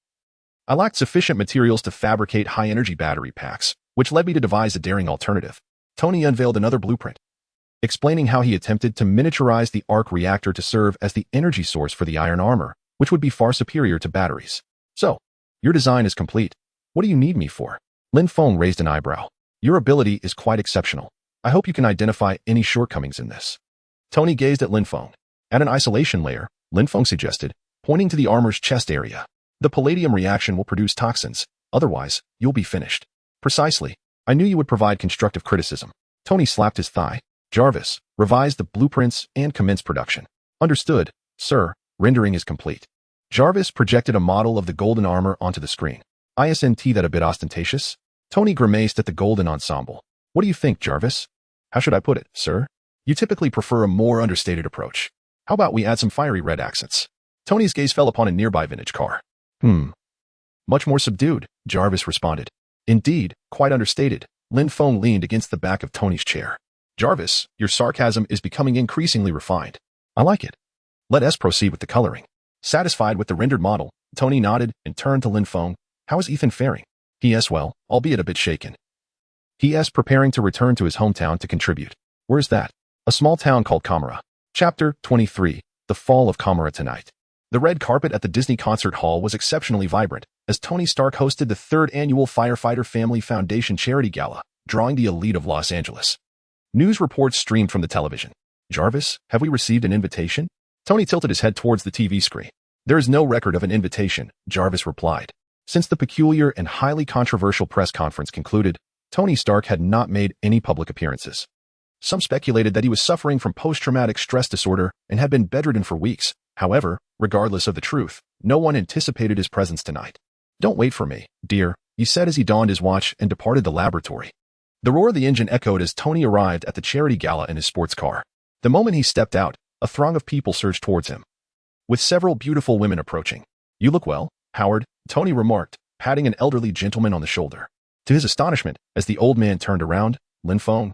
I lacked sufficient materials to fabricate high-energy battery packs, which led me to devise a daring alternative. Tony unveiled another blueprint, explaining how he attempted to miniaturize the arc reactor to serve as the energy source for the Iron Armor, which would be far superior to batteries. So, your design is complete. What do you need me for? Lin Feng raised an eyebrow. Your ability is quite exceptional. I hope you can identify any shortcomings in this. Tony gazed at Lin Feng. Add an isolation layer, Lin Feng suggested, pointing to the armor's chest area. The palladium reaction will produce toxins. Otherwise, you'll be finished. Precisely. I knew you would provide constructive criticism. Tony slapped his thigh. Jarvis, revise the blueprints and commence production. Understood, sir. Rendering is complete. Jarvis projected a model of the golden armor onto the screen. Isn't that a bit ostentatious? Tony grimaced at the golden ensemble. What do you think, Jarvis? How should I put it, sir? You typically prefer a more understated approach. How about we add some fiery red accents? Tony's gaze fell upon a nearby vintage car. Much more subdued, Jarvis responded. Indeed, quite understated. Lin Feng leaned against the back of Tony's chair. Jarvis, your sarcasm is becoming increasingly refined. I like it. Let us proceed with the coloring. Satisfied with the rendered model, Tony nodded and turned to Lin Feng. How is Ethan faring? He.S. well, albeit a bit shaken. He.S. preparing to return to his hometown to contribute. Where's that? A small town called Kamara. Chapter 23. The Fall of Kamara Tonight. The red carpet at the Disney Concert Hall was exceptionally vibrant, as Tony Stark hosted the 3rd annual Firefighter Family Foundation Charity Gala, drawing the elite of Los Angeles. News reports streamed from the television. Jarvis, have we received an invitation? Tony tilted his head towards the TV screen. There is no record of an invitation, Jarvis replied. Since the peculiar and highly controversial press conference concluded, Tony Stark had not made any public appearances. Some speculated that he was suffering from post-traumatic stress disorder and had been bedridden for weeks. However, regardless of the truth, no one anticipated his presence tonight. Don't wait for me, dear, he said as he donned his watch and departed the laboratory. The roar of the engine echoed as Tony arrived at the charity gala in his sports car. The moment he stepped out, a throng of people surged towards him, with several beautiful women approaching. You look well, Howard, Tony remarked, patting an elderly gentleman on the shoulder. To his astonishment, as the old man turned around, Lin Feng,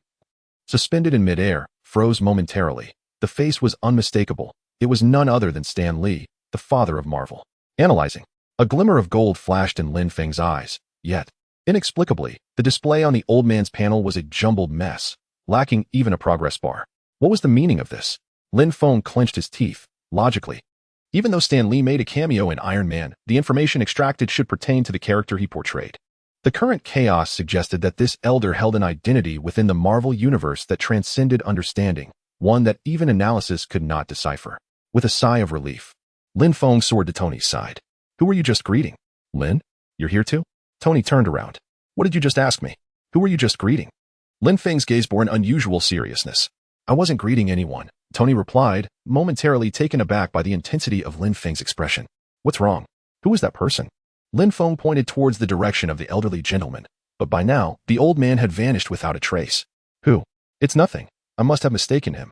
suspended in midair, froze momentarily. The face was unmistakable. It was none other than Stan Lee, the father of Marvel. Analyzing. A glimmer of gold flashed in Lin Feng's eyes. Yet, inexplicably, the display on the old man's panel was a jumbled mess, lacking even a progress bar. What was the meaning of this? Lin Feng clenched his teeth. Logically, even though Stan Lee made a cameo in Iron Man, the information extracted should pertain to the character he portrayed. The current chaos suggested that this elder held an identity within the Marvel universe that transcended understanding, one that even analysis could not decipher. With a sigh of relief, Lin Feng soared to Tony's side. Who were you just greeting? Lin? You're here too? Tony turned around. What did you just ask me? Who were you just greeting? Lin Feng's gaze bore an unusual seriousness. I wasn't greeting anyone, Tony replied, momentarily taken aback by the intensity of Lin Feng's expression. What's wrong? Who was that person? Lin Feng pointed towards the direction of the elderly gentleman, but by now, the old man had vanished without a trace. Who? It's nothing. I must have mistaken him.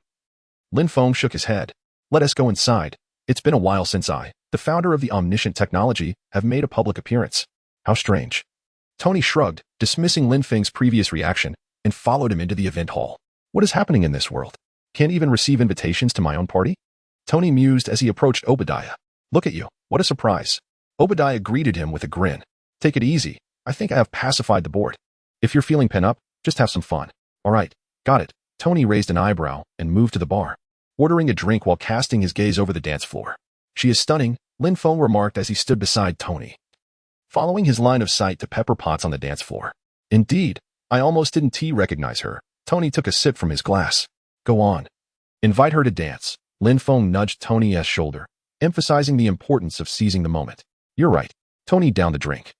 Lin Feng shook his head. Let us go inside. It's been a while since I, the founder of the omniscient technology, have made a public appearance. How strange. Tony shrugged, dismissing Lin Feng's previous reaction, and followed him into the event hall. What is happening in this world? Can't even receive invitations to my own party? Tony mused as he approached Obadiah. Look at you. What a surprise. Obadiah greeted him with a grin. Take it easy. I think I have pacified the board. If you're feeling pent up, just have some fun. All right. Got it. Tony raised an eyebrow and moved to the bar, ordering a drink while casting his gaze over the dance floor. She is stunning, Lin Feng remarked as he stood beside Tony, following his line of sight to pepper pots on the dance floor. Indeed, I almost didn't recognize her. Tony took a sip from his glass. Go on. Invite her to dance. Lin Feng nudged Tony's shoulder, emphasizing the importance of seizing the moment. You're right. Tony downed the drink,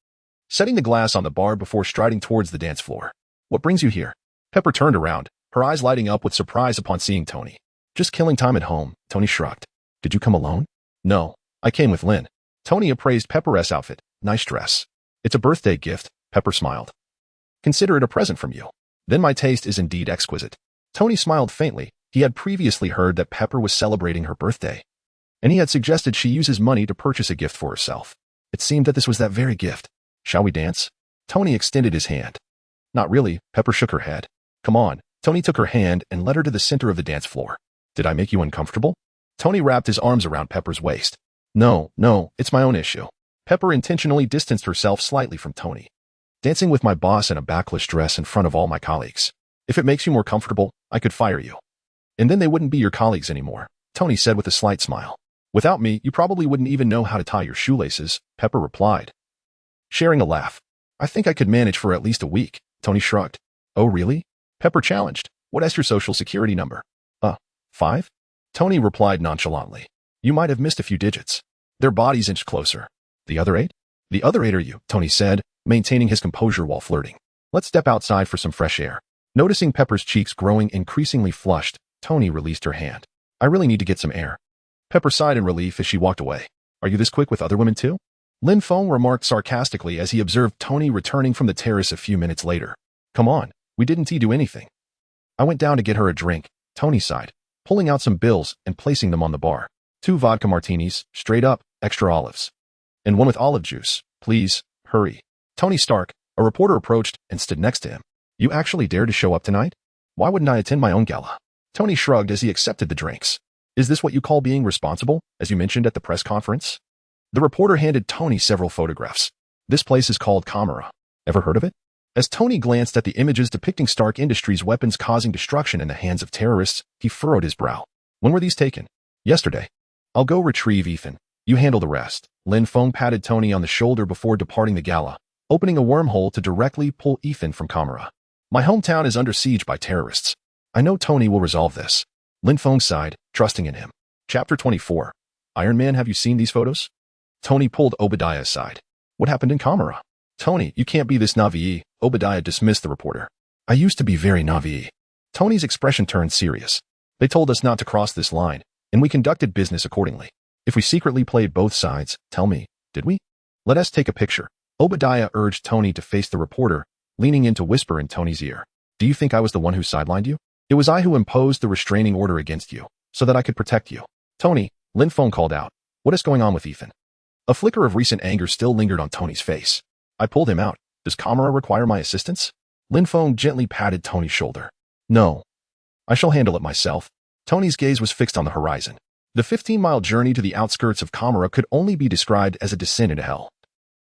setting the glass on the bar before striding towards the dance floor. What brings you here? Pepper turned around, her eyes lighting up with surprise upon seeing Tony. Just killing time at home, Tony shrugged. Did you come alone? No, I came with Lin. Tony appraised Pepper's outfit. Nice dress. It's a birthday gift, Pepper smiled. Consider it a present from you. Then my taste is indeed exquisite. Tony smiled faintly. He had previously heard that Pepper was celebrating her birthday, and he had suggested she use his money to purchase a gift for herself. It seemed that this was that very gift. Shall we dance? Tony extended his hand. Not really, Pepper shook her head. Come on. Tony took her hand and led her to the center of the dance floor. Did I make you uncomfortable? Tony wrapped his arms around Pepper's waist. No, it's my own issue. Pepper intentionally distanced herself slightly from Tony. Dancing with my boss in a backless dress in front of all my colleagues. If it makes you more comfortable, I could fire you. And then they wouldn't be your colleagues anymore, Tony said with a slight smile. Without me, you probably wouldn't even know how to tie your shoelaces, Pepper replied, sharing a laugh. I think I could manage for at least a week, Tony shrugged. Oh really? Pepper challenged. What is your social security number? 5? Tony replied nonchalantly. You might have missed a few digits. Their bodies inched closer. The other 8? The other 8 are you, Tony said, maintaining his composure while flirting. Let's step outside for some fresh air. Noticing Pepper's cheeks growing increasingly flushed, Tony released her hand. I really need to get some air. Pepper sighed in relief as she walked away. Are you this quick with other women too? Lin Feng remarked sarcastically as he observed Tony returning from the terrace a few minutes later. Come on, we didn't do anything. I went down to get her a drink, Tony sighed, pulling out some bills and placing them on the bar. 2 vodka martinis, straight up, extra olives. And 1 with olive juice, please, hurry. Tony Stark, a reporter approached and stood next to him. You actually dared to show up tonight? Why wouldn't I attend my own gala? Tony shrugged as he accepted the drinks. Is this what you call being responsible, as you mentioned at the press conference? The reporter handed Tony several photographs. This place is called Camera. Ever heard of it? As Tony glanced at the images depicting Stark Industries' weapons causing destruction in the hands of terrorists, he furrowed his brow. When were these taken? Yesterday. I'll go retrieve Ethan. You handle the rest. Lin Feng patted Tony on the shoulder before departing the gala, opening a wormhole to directly pull Ethan from Camera. My hometown is under siege by terrorists. I know Tony will resolve this. Lin Feng sighed, trusting in him. Chapter 24. Iron Man, have you seen these photos? Tony pulled Obadiah aside. What happened in Camera? Tony, you can't be this naive. Obadiah dismissed the reporter. I used to be very naive. Tony's expression turned serious. They told us not to cross this line, and we conducted business accordingly. If we secretly played both sides, tell me, did we? Let us take a picture. Obadiah urged Tony to face the reporter, leaning in to whisper in Tony's ear. Do you think I was the one who sidelined you? It was I who imposed the restraining order against you, so that I could protect you. Tony, Lin Feng called out. What is going on with Ethan? A flicker of recent anger still lingered on Tony's face. I pulled him out. Does Camera require my assistance? Lin Feng gently patted Tony's shoulder. No. I shall handle it myself. Tony's gaze was fixed on the horizon. The 15-mile journey to the outskirts of Kamara could only be described as a descent into hell.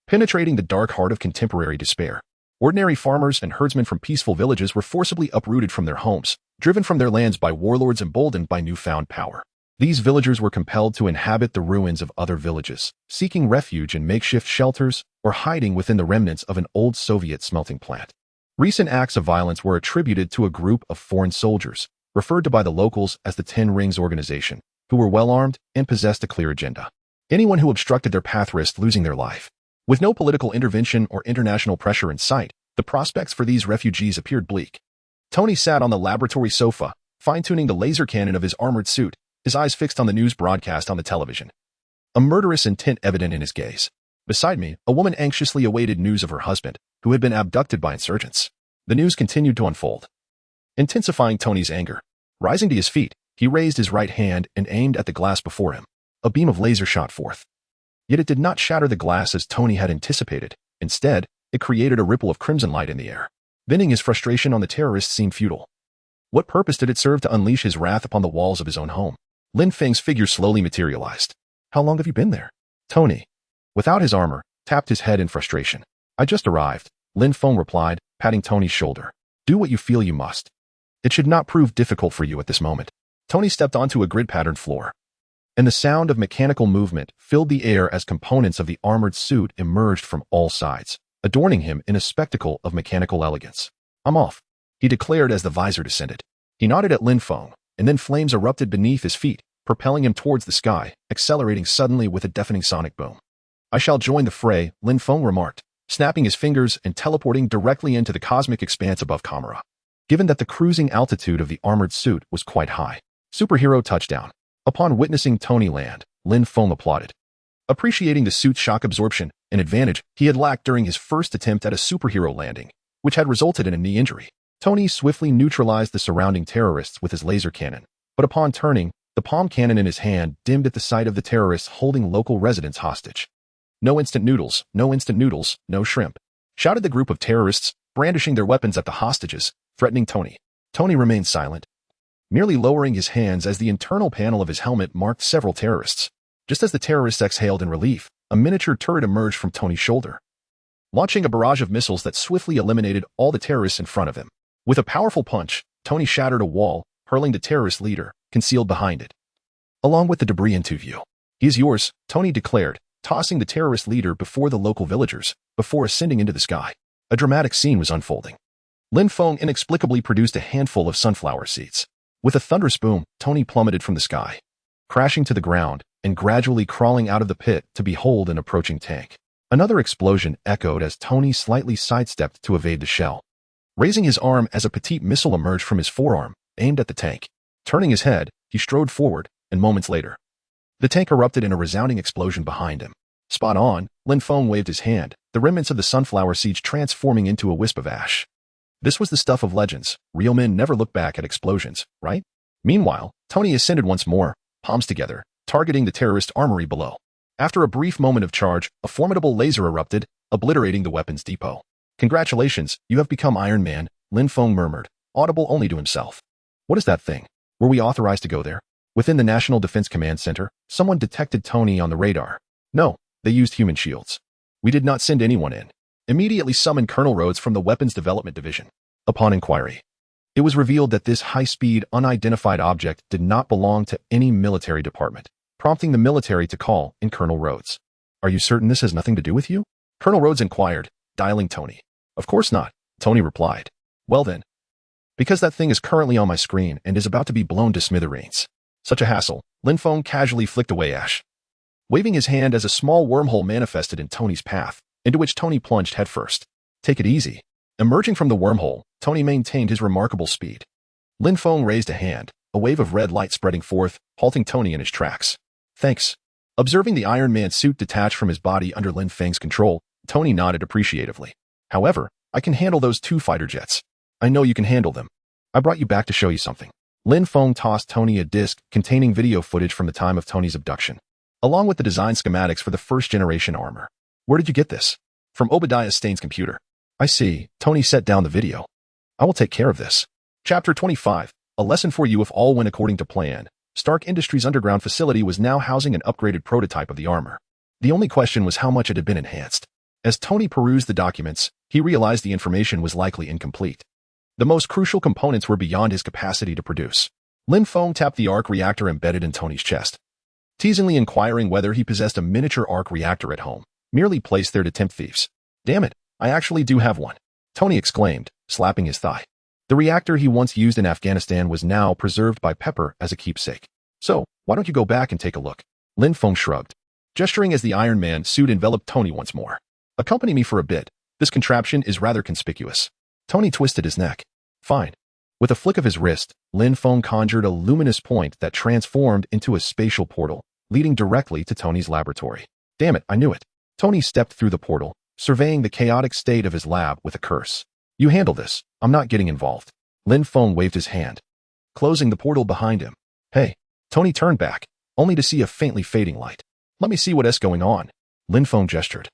Penetrating the dark heart of contemporary despair, ordinary farmers and herdsmen from peaceful villages were forcibly uprooted from their homes, driven from their lands by warlords emboldened by newfound power. These villagers were compelled to inhabit the ruins of other villages, seeking refuge in makeshift shelters or hiding within the remnants of an old Soviet smelting plant. Recent acts of violence were attributed to a group of foreign soldiers, referred to by the locals as the Ten Rings Organization, who were well-armed and possessed a clear agenda. Anyone who obstructed their path risked losing their life. With no political intervention or international pressure in sight, the prospects for these refugees appeared bleak. Tony sat on the laboratory sofa, fine-tuning the laser cannon of his armored suit, his eyes fixed on the news broadcast on the television. A murderous intent evident in his gaze. Beside me, a woman anxiously awaited news of her husband, who had been abducted by insurgents. The news continued to unfold, intensifying Tony's anger. Rising to his feet, he raised his right hand and aimed at the glass before him. A beam of laser shot forth. Yet it did not shatter the glass as Tony had anticipated. Instead, it created a ripple of crimson light in the air. Venting his frustration on the terrorists seemed futile. What purpose did it serve to unleash his wrath upon the walls of his own home? Lin Feng's figure slowly materialized. How long have you been there? Tony, without his armor, tapped his head in frustration. I just arrived, Lin Feng replied, patting Tony's shoulder. Do what you feel you must. It should not prove difficult for you at this moment. Tony stepped onto a grid-patterned floor, and the sound of mechanical movement filled the air as components of the armored suit emerged from all sides, adorning him in a spectacle of mechanical elegance. I'm off, he declared as the visor descended. He nodded at Lin Feng, and then flames erupted beneath his feet, propelling him towards the sky, accelerating suddenly with a deafening sonic boom. I shall join the fray, Lin Feng remarked, snapping his fingers and teleporting directly into the cosmic expanse above Kamara. Given that the cruising altitude of the armored suit was quite high. Superhero touchdown. Upon witnessing Tony land, Lin Feng applauded, appreciating the suit's shock absorption, an advantage he had lacked during his first attempt at a superhero landing, which had resulted in a knee injury. Tony swiftly neutralized the surrounding terrorists with his laser cannon, but upon turning, the palm cannon in his hand dimmed at the sight of the terrorists holding local residents hostage. No instant noodles, no instant noodles, no shrimp, shouted the group of terrorists, brandishing their weapons at the hostages, threatening Tony. Tony remained silent, merely lowering his hands as the internal panel of his helmet marked several terrorists. Just as the terrorists exhaled in relief, a miniature turret emerged from Tony's shoulder, launching a barrage of missiles that swiftly eliminated all the terrorists in front of him. With a powerful punch, Tony shattered a wall, hurling the terrorist leader, concealed behind it, along with the debris into view. He is yours, Tony declared, tossing the terrorist leader before the local villagers, before ascending into the sky. A dramatic scene was unfolding. Lin Feng inexplicably produced a handful of sunflower seeds. With a thunderous boom, Tony plummeted from the sky, crashing to the ground and gradually crawling out of the pit to behold an approaching tank. Another explosion echoed as Tony slightly sidestepped to evade the shell, raising his arm as a petite missile emerged from his forearm, aimed at the tank. Turning his head, he strode forward, and moments later, the tank erupted in a resounding explosion behind him. Spot on, Lin Feng waved his hand, the remnants of the sunflower seeds transforming into a wisp of ash. This was the stuff of legends. Real men never look back at explosions, right? Meanwhile, Tony ascended once more, palms together, targeting the terrorist armory below. After a brief moment of charge, a formidable laser erupted, obliterating the weapons depot. Congratulations, you have become Iron Man, Lin Feng murmured, audible only to himself. What is that thing? Were we authorized to go there? Within the National Defense Command Center, someone detected Tony on the radar. No, they used human shields. We did not send anyone in. Immediately summoned Colonel Rhodes from the Weapons Development Division. Upon inquiry, it was revealed that this high-speed, unidentified object did not belong to any military department, prompting the military to call in Colonel Rhodes. Are you certain this has nothing to do with you? Colonel Rhodes inquired, dialing Tony. Of course not, Tony replied. Well then, because that thing is currently on my screen and is about to be blown to smithereens. Such a hassle, Lin Feng casually flicked away ash, waving his hand as a small wormhole manifested in Tony's path, into which Tony plunged headfirst. Take it easy. Emerging from the wormhole, Tony maintained his remarkable speed. Lin Feng raised a hand, a wave of red light spreading forth, halting Tony in his tracks. Thanks. Observing the Iron Man suit detach from his body under Lin Feng's control, Tony nodded appreciatively. However, I can handle those 2 fighter jets. I know you can handle them. I brought you back to show you something. Lin Feng tossed Tony a disc containing video footage from the time of Tony's abduction, along with the design schematics for the first-generation armor. Where did you get this? From Obadiah Stain's computer. I see. Tony set down the video. I will take care of this. Chapter 25. A lesson for you if all went according to plan. Stark Industries' underground facility was now housing an upgraded prototype of the armor. The only question was how much it had been enhanced. As Tony perused the documents, he realized the information was likely incomplete. The most crucial components were beyond his capacity to produce. Lin Feng tapped the arc reactor embedded in Tony's chest, teasingly inquiring whether he possessed a miniature arc reactor at home, merely placed there to tempt thieves. Damn it, I actually do have one, Tony exclaimed, slapping his thigh. The reactor he once used in Afghanistan was now preserved by Pepper as a keepsake. So, why don't you go back and take a look? Lin Feng shrugged, gesturing as the Iron Man suit enveloped Tony once more. Accompany me for a bit. This contraption is rather conspicuous. Tony twisted his neck. Fine. With a flick of his wrist, Lin Feng conjured a luminous point that transformed into a spatial portal, leading directly to Tony's laboratory. Damn it, I knew it. Tony stepped through the portal, surveying the chaotic state of his lab with a curse. You handle this. I'm not getting involved. Lin Feng waved his hand, closing the portal behind him. Hey. Tony turned back, only to see a faintly fading light. Let me see what's going on. Lin Feng gestured,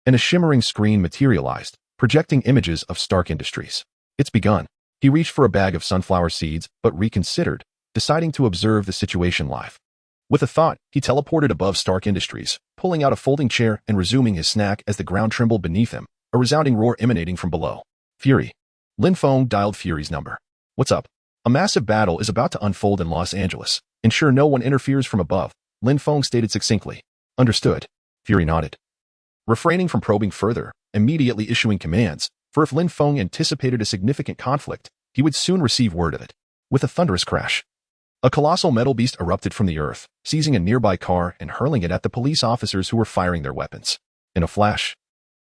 and a shimmering screen materialized, projecting images of Stark Industries. It's begun. He reached for a bag of sunflower seeds, but reconsidered, deciding to observe the situation live. With a thought, he teleported above Stark Industries, pulling out a folding chair and resuming his snack as the ground trembled beneath him, a resounding roar emanating from below. Fury. Lin Feng dialed Fury's number. What's up? A massive battle is about to unfold in Los Angeles. Ensure no one interferes from above, Lin Feng stated succinctly. Understood. Fury nodded, refraining from probing further, immediately issuing commands, for if Lin Feng anticipated a significant conflict, he would soon receive word of it. With a thunderous crash, a colossal metal beast erupted from the earth, seizing a nearby car and hurling it at the police officers who were firing their weapons. In a flash,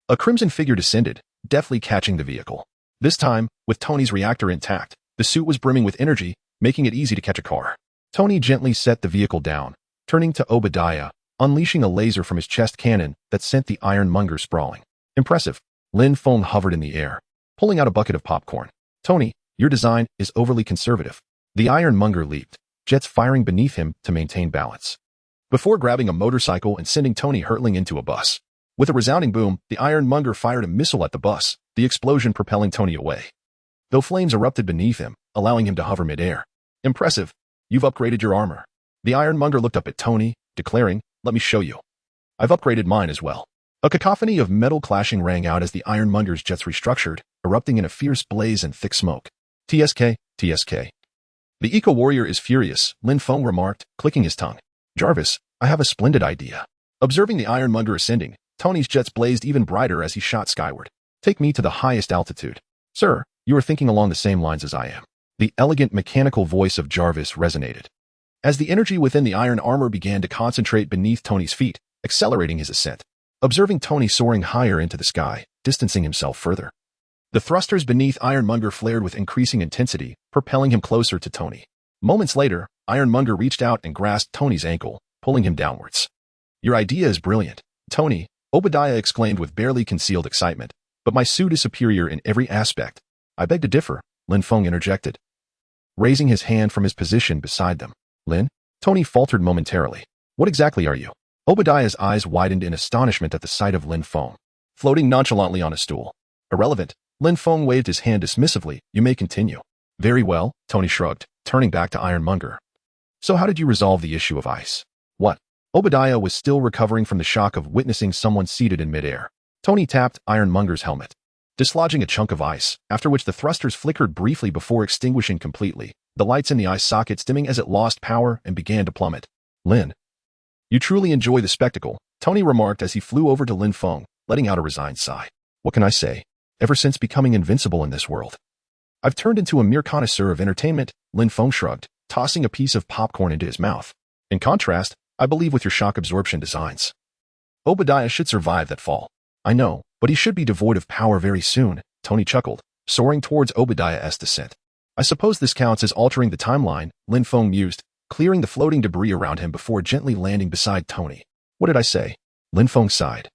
a crimson figure descended, deftly catching the vehicle. This time, with Tony's reactor intact, the suit was brimming with energy, making it easy to catch a car. Tony gently set the vehicle down, turning to Obadiah, unleashing a laser from his chest cannon that sent the ironmonger sprawling. Impressive. Lin Feng hovered in the air, pulling out a bucket of popcorn. Tony, your design is overly conservative. The ironmonger leaped, jets firing beneath him to maintain balance, before grabbing a motorcycle and sending Tony hurtling into a bus. With a resounding boom, the ironmonger fired a missile at the bus, the explosion propelling Tony away, though flames erupted beneath him, allowing him to hover midair. Impressive. You've upgraded your armor. The ironmonger looked up at Tony, declaring, let me show you. I've upgraded mine as well. A cacophony of metal clashing rang out as the ironmonger's jets restructured, erupting in a fierce blaze and thick smoke. TSK, TSK. The eco-warrior is furious, Lin Feng remarked, clicking his tongue. Jarvis, I have a splendid idea. Observing the ironmonger ascending, Tony's jets blazed even brighter as he shot skyward. Take me to the highest altitude. Sir, you are thinking along the same lines as I am. The elegant mechanical voice of Jarvis resonated, as the energy within the iron armor began to concentrate beneath Tony's feet, accelerating his ascent. Observing Tony soaring higher into the sky, distancing himself further, the thrusters beneath Ironmonger flared with increasing intensity, propelling him closer to Tony. Moments later, Ironmonger reached out and grasped Tony's ankle, pulling him downwards. Your idea is brilliant, Tony, Obadiah exclaimed with barely concealed excitement, but my suit is superior in every aspect. I beg to differ, Lin Feng interjected, raising his hand from his position beside them. Lin? Tony faltered momentarily. What exactly are you? Obadiah's eyes widened in astonishment at the sight of Lin Feng, floating nonchalantly on a stool. Irrelevant. Lin Feng waved his hand dismissively. You may continue. Very well, Tony shrugged, turning back to Ironmonger. So how did you resolve the issue of ice? What? Obadiah was still recovering from the shock of witnessing someone seated in midair. Tony tapped Ironmonger's helmet, dislodging a chunk of ice, after which the thrusters flickered briefly before extinguishing completely, the lights in the eye sockets dimming as it lost power and began to plummet. Lin. You truly enjoy the spectacle, Tony remarked as he flew over to Lin Feng, letting out a resigned sigh. What can I say? Ever since becoming invincible in this world, I've turned into a mere connoisseur of entertainment, Lin Feng shrugged, tossing a piece of popcorn into his mouth. In contrast, I believe with your shock absorption designs, Obadiah should survive that fall. I know, but he should be devoid of power very soon, Tony chuckled, soaring towards Obadiah's descent. I suppose this counts as altering the timeline, Lin Feng mused, clearing the floating debris around him before gently landing beside Tony. What did I say? Lin Feng sighed,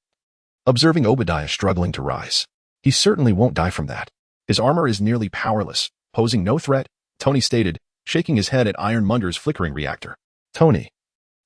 observing Obadiah struggling to rise. He certainly won't die from that. His armor is nearly powerless, posing no threat, Tony stated, shaking his head at Ironmonger's flickering reactor. Tony.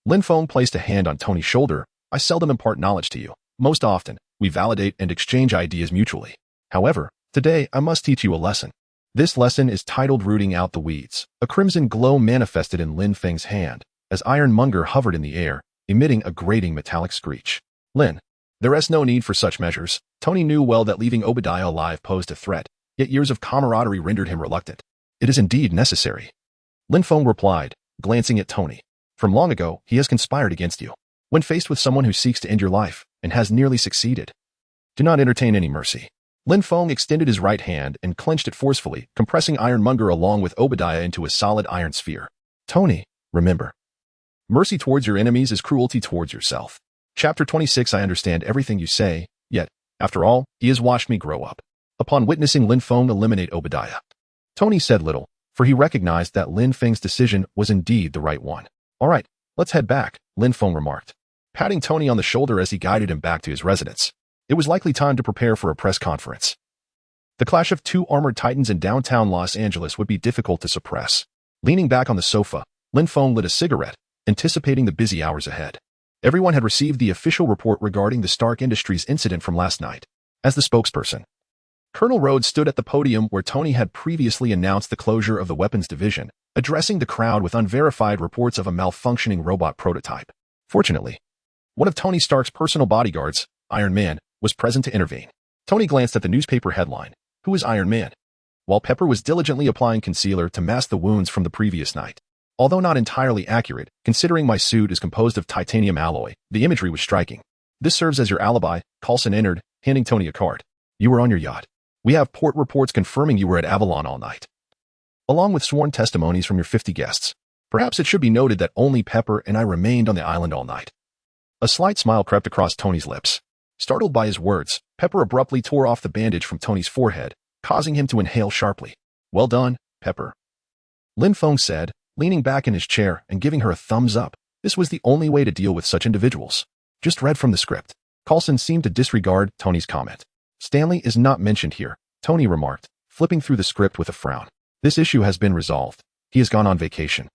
Lin Feng placed a hand on Tony's shoulder. I seldom impart knowledge to you. Most often, we validate and exchange ideas mutually. However, today I must teach you a lesson. This lesson is titled Rooting Out the Weeds. A crimson glow manifested in Lin Feng's hand as Ironmonger hovered in the air, emitting a grating metallic screech. Lin, there is no need for such measures. Tony knew well that leaving Obadiah alive posed a threat, yet years of camaraderie rendered him reluctant. It is indeed necessary. Lin Feng replied, glancing at Tony. From long ago, he has conspired against you. When faced with someone who seeks to end your life, and has nearly succeeded, do not entertain any mercy. Lin Feng extended his right hand and clenched it forcefully, compressing Ironmonger along with Obadiah into a solid iron sphere. Tony, remember. Mercy towards your enemies is cruelty towards yourself. Chapter 26. I understand everything you say, yet, after all, he has watched me grow up. Upon witnessing Lin Feng eliminate Obadiah, Tony said little, for he recognized that Lin Feng's decision was indeed the right one. All right, let's head back, Lin Feng remarked, patting Tony on the shoulder as he guided him back to his residence. It was likely time to prepare for a press conference. The clash of two armored titans in downtown Los Angeles would be difficult to suppress. Leaning back on the sofa, Lin Feng lit a cigarette, anticipating the busy hours ahead. Everyone had received the official report regarding the Stark Industries incident from last night. As the spokesperson, Colonel Rhodes stood at the podium where Tony had previously announced the closure of the weapons division, addressing the crowd with unverified reports of a malfunctioning robot prototype. Fortunately, one of Tony Stark's personal bodyguards, Iron Man, was present to intervene. Tony glanced at the newspaper headline, "Who is Iron Man?" while Pepper was diligently applying concealer to mask the wounds from the previous night. Although not entirely accurate, considering my suit is composed of titanium alloy, the imagery was striking. This serves as your alibi, Coulson entered, handing Tony a card. You were on your yacht. We have port reports confirming you were at Avalon all night, along with sworn testimonies from your 50 guests. Perhaps it should be noted that only Pepper and I remained on the island all night. A slight smile crept across Tony's lips. Startled by his words, Pepper abruptly tore off the bandage from Tony's forehead, causing him to inhale sharply. Well done, Pepper, Lin Feng said, leaning back in his chair and giving her a thumbs up. This was the only way to deal with such individuals. Just read from the script. Coulson seemed to disregard Tony's comment. Stanley is not mentioned here, Tony remarked, flipping through the script with a frown. This issue has been resolved. He has gone on vacation.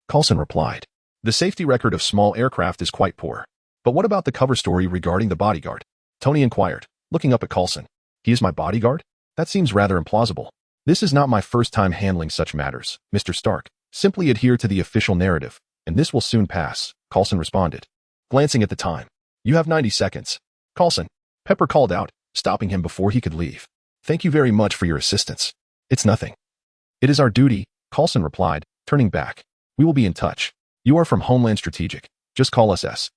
Coulson replied. The safety record of small aircraft is quite poor. But what about the cover story regarding the bodyguard? Tony inquired, looking up at Coulson. He is my bodyguard? That seems rather implausible. This is not my first time handling such matters, Mr. Stark. Simply adhere to the official narrative, and this will soon pass, Coulson responded, glancing at the time. You have 90 seconds. Coulson, Pepper called out, stopping him before he could leave. Thank you very much for your assistance. It's nothing. It is our duty, Coulson replied, turning back. We will be in touch. You are from Homeland Strategic. Just call us S.H.I.E.L.D.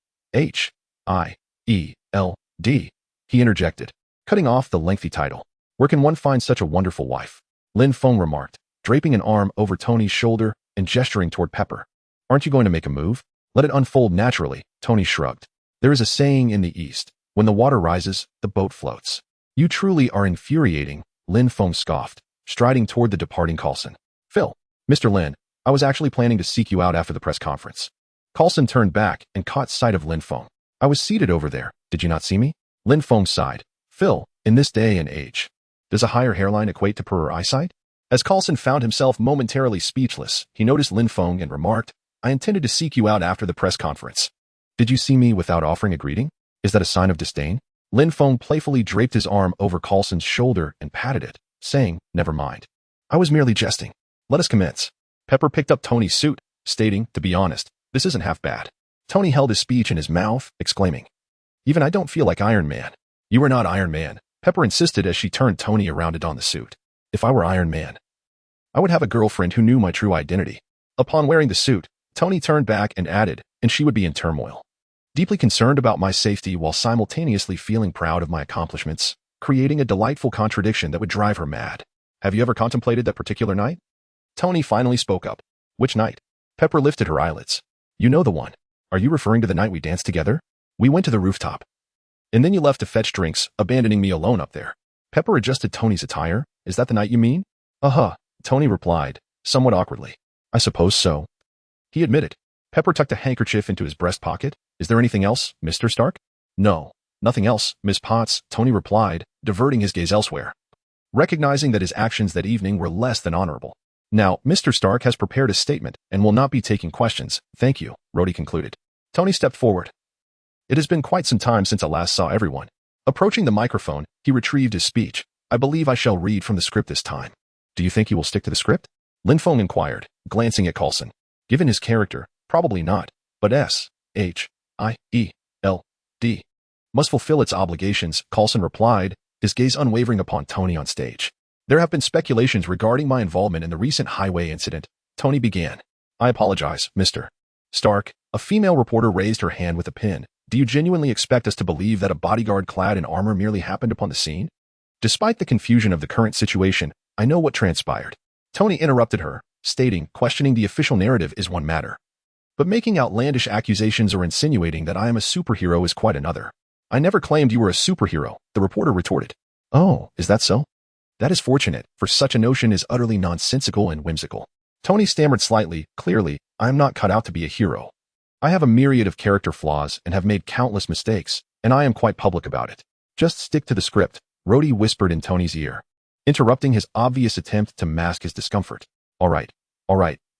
He interjected, cutting off the lengthy title. Where can one find such a wonderful wife? Lin Feng remarked, draping an arm over Tony's shoulder and gesturing toward Pepper. Aren't you going to make a move? Let it unfold naturally, Tony shrugged. There is a saying in the East, when the water rises, the boat floats. You truly are infuriating, Lin Feng scoffed, striding toward the departing Coulson. Phil, Mr. Lin, I was actually planning to seek you out after the press conference. Coulson turned back and caught sight of Lin Feng. I was seated over there, did you not see me? Lin Feng sighed. Phil, in this day and age, does a higher hairline equate to poorer eyesight? As Coulson found himself momentarily speechless, he noticed Lin Feng and remarked, I intended to seek you out after the press conference. Did you see me without offering a greeting? Is that a sign of disdain? Lin Feng playfully draped his arm over Coulson's shoulder and patted it, saying, never mind. I was merely jesting. Let us commence. Pepper picked up Tony's suit, stating, to be honest, this isn't half bad. Tony held his speech in his mouth, exclaiming, even I don't feel like Iron Man. You are not Iron Man, Pepper insisted as she turned Tony around it on the suit. If I were Iron Man, I would have a girlfriend who knew my true identity. Upon wearing the suit, Tony turned back and added, and she would be in turmoil. Deeply concerned about my safety while simultaneously feeling proud of my accomplishments, creating a delightful contradiction that would drive her mad. Have you ever contemplated that particular night? Tony finally spoke up. Which night? Pepper lifted her eyelids. You know the one. Are you referring to the night we danced together? We went to the rooftop. And then you left to fetch drinks, abandoning me alone up there. Pepper adjusted Tony's attire. Is that the night you mean? Uh-huh, Tony replied, somewhat awkwardly. I suppose so. He admitted. Pepper tucked a handkerchief into his breast pocket. Is there anything else, Mr. Stark? No, nothing else, Miss Potts, Tony replied, diverting his gaze elsewhere, recognizing that his actions that evening were less than honorable. Now, Mr. Stark has prepared a statement and will not be taking questions. Thank you, Rhodey concluded. Tony stepped forward. It has been quite some time since I last saw everyone. Approaching the microphone, he retrieved his speech. I believe I shall read from the script this time. Do you think he will stick to the script? Lin Feng inquired, glancing at Coulson. Given his character, probably not, but S-H-I-E-L-D must fulfill its obligations, Coulson replied, his gaze unwavering upon Tony on stage. There have been speculations regarding my involvement in the recent highway incident, Tony began. I apologize, Mr. Stark. A female reporter raised her hand with a pin. Do you genuinely expect us to believe that a bodyguard clad in armor merely happened upon the scene? Despite the confusion of the current situation, I know what transpired. Tony interrupted her, stating, questioning the official narrative is one matter, but making outlandish accusations or insinuating that I am a superhero is quite another. I never claimed you were a superhero, the reporter retorted. Oh, is that so? That is fortunate, for such a notion is utterly nonsensical and whimsical. Tony stammered slightly, clearly, I am not cut out to be a hero. I have a myriad of character flaws and have made countless mistakes, and I am quite public about it. Just stick to the script, Rhodey whispered in Tony's ear, interrupting his obvious attempt to mask his discomfort. All right,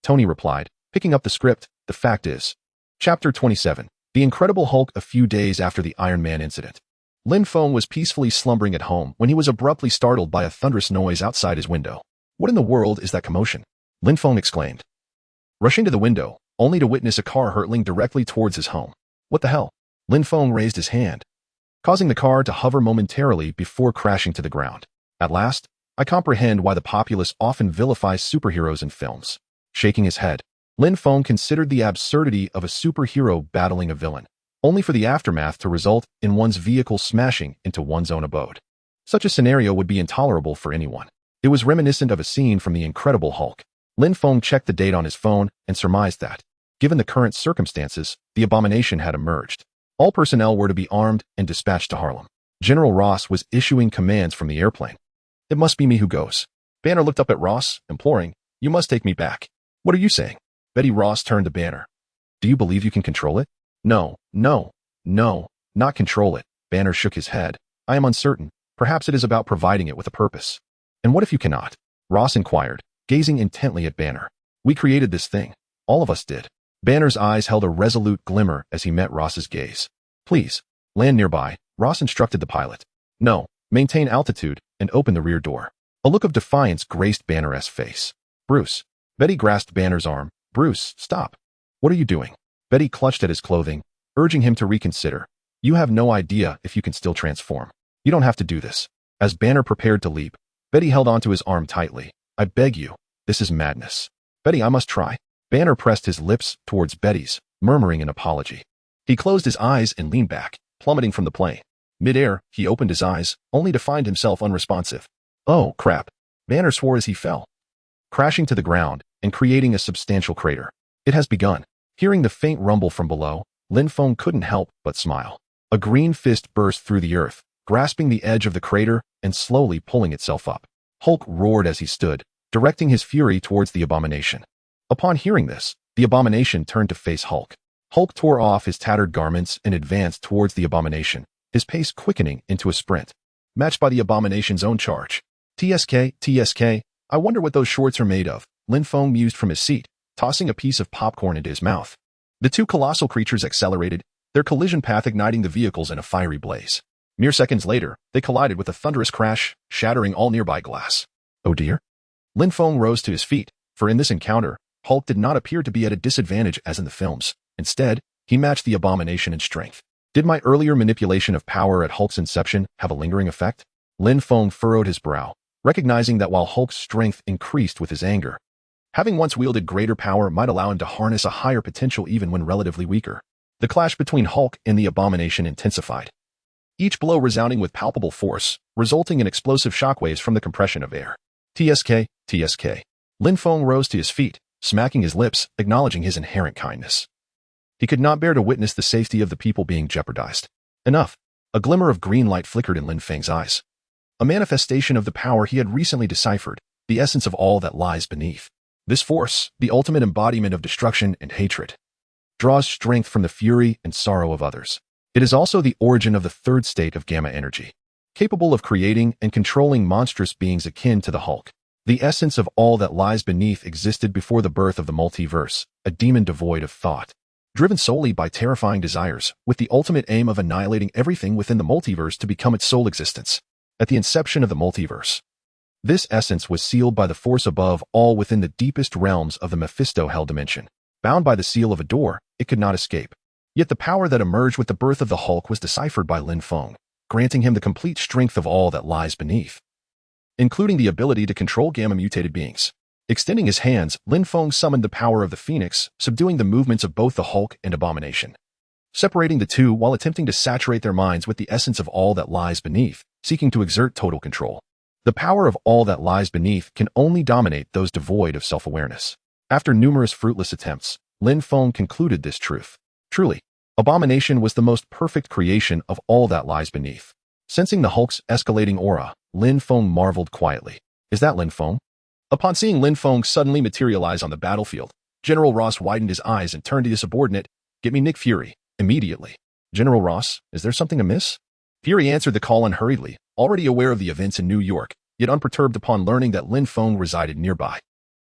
Tony replied, picking up the script. The fact is. Chapter 27. The Incredible Hulk. A few days after the Iron Man incident, Lin Feng was peacefully slumbering at home when he was abruptly startled by a thunderous noise outside his window. What in the world is that commotion? Lin Feng exclaimed, rushing to the window, only to witness a car hurtling directly towards his home. What the hell? Lin Feng raised his hand, causing the car to hover momentarily before crashing to the ground. At last, I comprehend why the populace often vilifies superheroes in films. Shaking his head, Lin Feng considered the absurdity of a superhero battling a villain, only for the aftermath to result in one's vehicle smashing into one's own abode. Such a scenario would be intolerable for anyone. It was reminiscent of a scene from The Incredible Hulk. Lin Feng checked the date on his phone and surmised that, given the current circumstances, the abomination had emerged. All personnel were to be armed and dispatched to Harlem. General Ross was issuing commands from the airplane. It must be me who goes. Banner looked up at Ross, imploring, you must take me back. What are you saying? Betty Ross turned to Banner. Do you believe you can control it? No, not control it. Banner shook his head. I am uncertain. Perhaps it is about providing it with a purpose. And what if you cannot? Ross inquired, gazing intently at Banner. We created this thing. All of us did. Banner's eyes held a resolute glimmer as he met Ross's gaze. Please, land nearby, Ross instructed the pilot. No, maintain altitude and open the rear door. A look of defiance graced Banner's face. Bruce. Betty grasped Banner's arm. Bruce, stop. What are you doing? Betty clutched at his clothing, urging him to reconsider. You have no idea if you can still transform. You don't have to do this. As Banner prepared to leap, Betty held onto his arm tightly. I beg you. This is madness. Betty, I must try. Banner pressed his lips towards Betty's, murmuring an apology. He closed his eyes and leaned back, plummeting from the plane. Mid-air, he opened his eyes, only to find himself unresponsive. Oh, crap. Banner swore as he fell, crashing to the ground and creating a substantial crater. It has begun. Hearing the faint rumble from below, Lin Feng couldn't help but smile. A green fist burst through the earth, grasping the edge of the crater and slowly pulling itself up. Hulk roared as he stood, directing his fury towards the abomination. Upon hearing this, the abomination turned to face Hulk. Hulk tore off his tattered garments and advanced towards the abomination, his pace quickening into a sprint, matched by the abomination's own charge. TSK, I wonder what those shorts are made of, Lin Feng mused from his seat, tossing a piece of popcorn into his mouth. The two colossal creatures accelerated, their collision path igniting the vehicles in a fiery blaze. Mere seconds later, they collided with a thunderous crash, shattering all nearby glass. Oh dear? Lin Feng rose to his feet, for in this encounter, Hulk did not appear to be at a disadvantage as in the films. Instead, he matched the abomination in strength. Did my earlier manipulation of power at Hulk's inception have a lingering effect? Lin Feng furrowed his brow, recognizing that while Hulk's strength increased with his anger, having once wielded greater power might allow him to harness a higher potential even when relatively weaker. The clash between Hulk and the abomination intensified, each blow resounding with palpable force, resulting in explosive shockwaves from the compression of air. TSK. Lin Feng rose to his feet, smacking his lips, acknowledging his inherent kindness. He could not bear to witness the safety of the people being jeopardized. Enough. A glimmer of green light flickered in Lin Feng's eyes. A manifestation of the power he had recently deciphered, the essence of all that lies beneath. This force, the ultimate embodiment of destruction and hatred, draws strength from the fury and sorrow of others. It is also the origin of the third state of gamma energy, capable of creating and controlling monstrous beings akin to the Hulk. The essence of all that lies beneath existed before the birth of the multiverse, a demon devoid of thought, driven solely by terrifying desires, with the ultimate aim of annihilating everything within the multiverse to become its sole existence. At the inception of the multiverse, This essence was sealed by the force above all within the deepest realms of the Mephisto Hell dimension. Bound by the seal of a door, it could not escape. Yet the power that emerged with the birth of the Hulk was deciphered by Lin Feng, granting him the complete strength of all that lies beneath, including the ability to control gamma-mutated beings. Extending his hands, Lin Feng summoned the power of the Phoenix, subduing the movements of both the Hulk and Abomination, separating the two while attempting to saturate their minds with the essence of all that lies beneath, seeking to exert total control. The power of all that lies beneath can only dominate those devoid of self-awareness. After numerous fruitless attempts, Lin Feng concluded this truth. Truly, Abomination was the most perfect creation of all that lies beneath. Sensing the Hulk's escalating aura, Lin Feng marveled quietly. Is that Lin Feng? Upon seeing Lin Feng suddenly materialize on the battlefield, General Ross widened his eyes and turned to his subordinate, "Get me Nick Fury, immediately." "General Ross, is there something amiss?" Fury answered the call unhurriedly, already aware of the events in New York, yet unperturbed upon learning that Lin Feng resided nearby.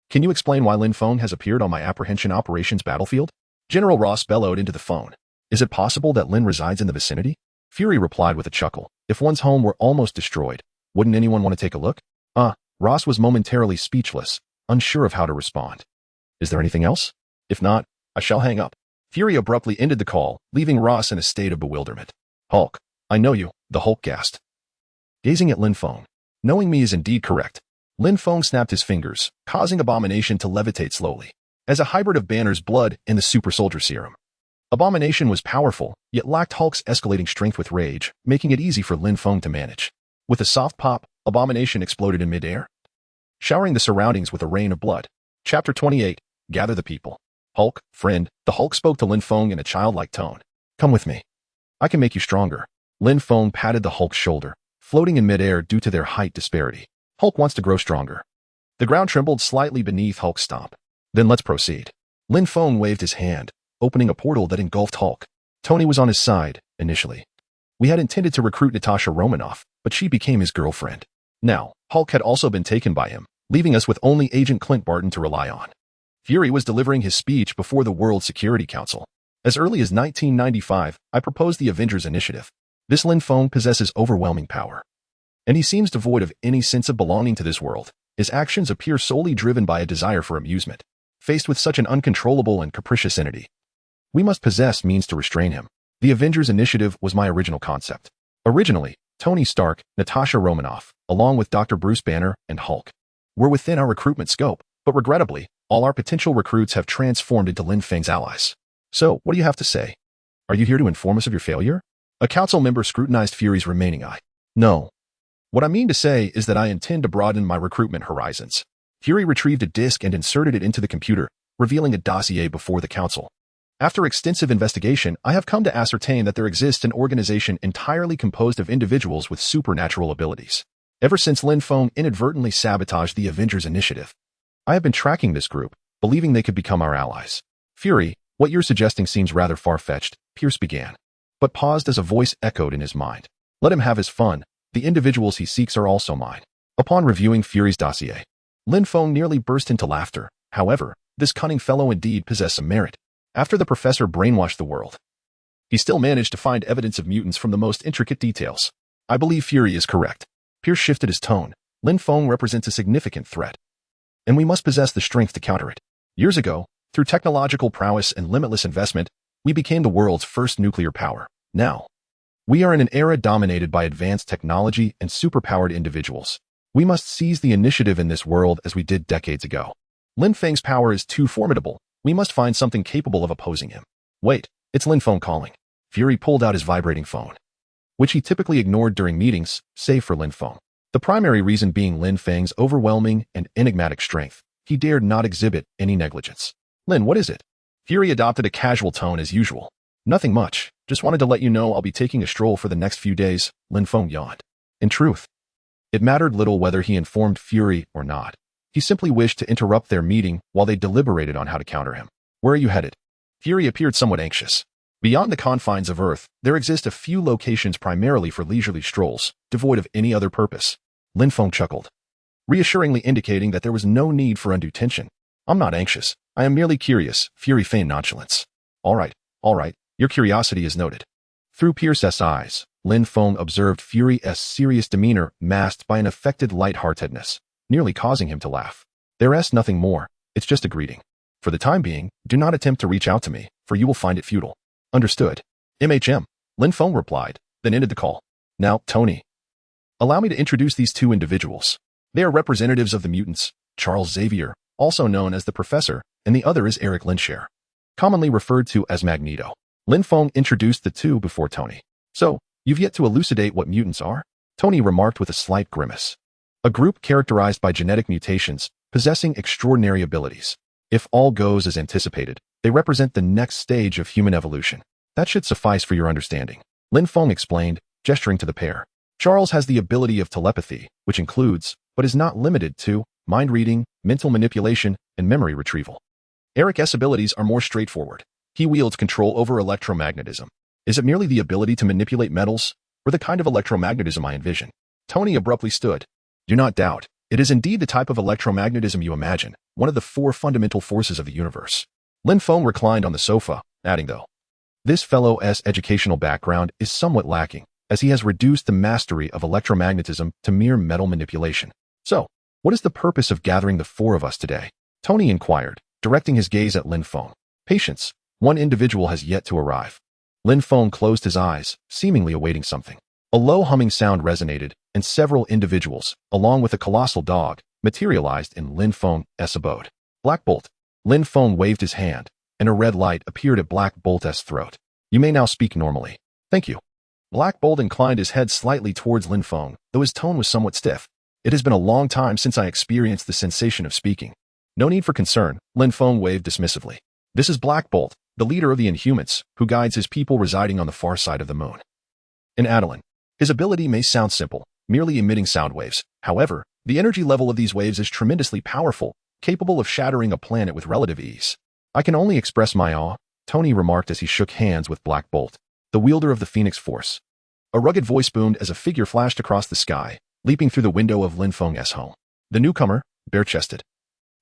"Can you explain why Lin Feng has appeared on my apprehension operations battlefield?" General Ross bellowed into the phone. "Is it possible that Lin resides in the vicinity?" Fury replied with a chuckle. "If one's home were almost destroyed, wouldn't anyone want to take a look?" Ross was momentarily speechless, unsure of how to respond. "Is there anything else? If not, I shall hang up." Fury abruptly ended the call, leaving Ross in a state of bewilderment. "Hulk, I know you," the Hulk gasped, gazing at Lin Feng. "Knowing me is indeed correct." Lin Feng snapped his fingers, causing Abomination to levitate slowly, as a hybrid of Banner's blood and the super soldier serum. Abomination was powerful, yet lacked Hulk's escalating strength with rage, making it easy for Lin Feng to manage. With a soft pop, Abomination exploded in midair, showering the surroundings with a rain of blood. Chapter 28, Gather the People. "Hulk, friend," the Hulk spoke to Lin Feng in a childlike tone. "Come with me. I can make you stronger." Lin Feng patted the Hulk's shoulder, floating in midair due to their height disparity. "Hulk wants to grow stronger." The ground trembled slightly beneath Hulk's stomp. "Then let's proceed." Lin Feng waved his hand, opening a portal that engulfed Hulk. Tony was on his side, initially. We had intended to recruit Natasha Romanoff, but she became his girlfriend. Now, Hulk had also been taken by him, leaving us with only Agent Clint Barton to rely on. Fury was delivering his speech before the World Security Council. As early as 1995, I proposed the Avengers Initiative. This Lin Feng possesses overwhelming power, and he seems devoid of any sense of belonging to this world. His actions appear solely driven by a desire for amusement. Faced with such an uncontrollable and capricious entity, we must possess means to restrain him. The Avengers Initiative was my original concept. Originally, Tony Stark, Natasha Romanoff, along with Dr. Bruce Banner and Hulk, were within our recruitment scope, but regrettably, all our potential recruits have transformed into Lin Feng's allies. "So, what do you have to say? Are you here to inform us of your failure?" A council member scrutinized Fury's remaining eye. "No. What I mean to say is that I intend to broaden my recruitment horizons." Fury retrieved a disk and inserted it into the computer, revealing a dossier before the council. "After extensive investigation, I have come to ascertain that there exists an organization entirely composed of individuals with supernatural abilities. Ever since Lin Feng inadvertently sabotaged the Avengers Initiative, I have been tracking this group, believing they could become our allies." "Fury, what you're suggesting seems rather far-fetched," Pierce began, but paused as a voice echoed in his mind. "Let him have his fun. The individuals he seeks are also mine." Upon reviewing Fury's dossier, Lin Feng nearly burst into laughter. However, this cunning fellow indeed possessed some merit. After the professor brainwashed the world, he still managed to find evidence of mutants from the most intricate details. "I believe Fury is correct." Pierce shifted his tone. "Lin Feng represents a significant threat, and we must possess the strength to counter it. Years ago, through technological prowess and limitless investment, we became the world's first nuclear power. Now, we are in an era dominated by advanced technology and superpowered individuals. We must seize the initiative in this world as we did decades ago. Lin Feng's power is too formidable. We must find something capable of opposing him." "Wait, it's Lin Feng calling." Fury pulled out his vibrating phone, which he typically ignored during meetings, save for Lin Feng. The primary reason being Lin Feng's overwhelming and enigmatic strength. He dared not exhibit any negligence. "Lin, what is it?" Fury adopted a casual tone as usual. "Nothing much. Just wanted to let you know I'll be taking a stroll for the next few days," Lin Feng yawned. In truth, it mattered little whether he informed Fury or not. He simply wished to interrupt their meeting while they deliberated on how to counter him. "Where are you headed?" Fury appeared somewhat anxious. "Beyond the confines of Earth, there exist a few locations primarily for leisurely strolls, devoid of any other purpose." Lin Feng chuckled, reassuringly indicating that there was no need for undue tension. "I'm not anxious. I am merely curious," Fury feigned nonchalance. All right. Your curiosity is noted." Through Pierce's eyes, Lin Feng observed Fury's serious demeanor masked by an affected lightheartedness. nearly causing him to laugh. There's nothing more. It's just a greeting. For the time being, do not attempt to reach out to me, for you will find it futile. Understood. MHM. Lin Feng replied, then ended the call. Now, Tony. Allow me to introduce these two individuals. They are representatives of the mutants, Charles Xavier, also known as the Professor, and the other is Eric Linshare, commonly referred to as Magneto. Lin Feng introduced the two before Tony. So, you've yet to elucidate what mutants are? Tony remarked with a slight grimace. A group characterized by genetic mutations, possessing extraordinary abilities. If all goes as anticipated, they represent the next stage of human evolution. That should suffice for your understanding. Lin Feng explained, gesturing to the pair. Charles has the ability of telepathy, which includes, but is not limited to, mind reading, mental manipulation, and memory retrieval. Eric's abilities are more straightforward. He wields control over electromagnetism. Is it merely the ability to manipulate metals, or the kind of electromagnetism I envision? Tony abruptly stood. Do not doubt. It is indeed the type of electromagnetism you imagine, one of the four fundamental forces of the universe. Lin Feng reclined on the sofa, adding though, this fellow's educational background is somewhat lacking, as he has reduced the mastery of electromagnetism to mere metal manipulation. So, what is the purpose of gathering the four of us today? Tony inquired, directing his gaze at Lin Feng. Patience. One individual has yet to arrive. Lin Feng closed his eyes, seemingly awaiting something. A low humming sound resonated, and several individuals, along with a colossal dog, materialized in Lin Feng's abode. Black Bolt. Lin Feng waved his hand, and a red light appeared at Black Bolt's throat. You may now speak normally. Thank you. Black Bolt inclined his head slightly towards Lin Feng, though his tone was somewhat stiff. It has been a long time since I experienced the sensation of speaking. No need for concern, Lin Feng waved dismissively. This is Black Bolt, the leader of the Inhumans, who guides his people residing on the far side of the moon. In Adeline. His ability may sound simple, merely emitting sound waves. However, the energy level of these waves is tremendously powerful, capable of shattering a planet with relative ease. I can only express my awe, Tony remarked as he shook hands with Black Bolt, the wielder of the Phoenix Force. A rugged voice boomed as a figure flashed across the sky, leaping through the window of Lin Feng's home. The newcomer, bare-chested,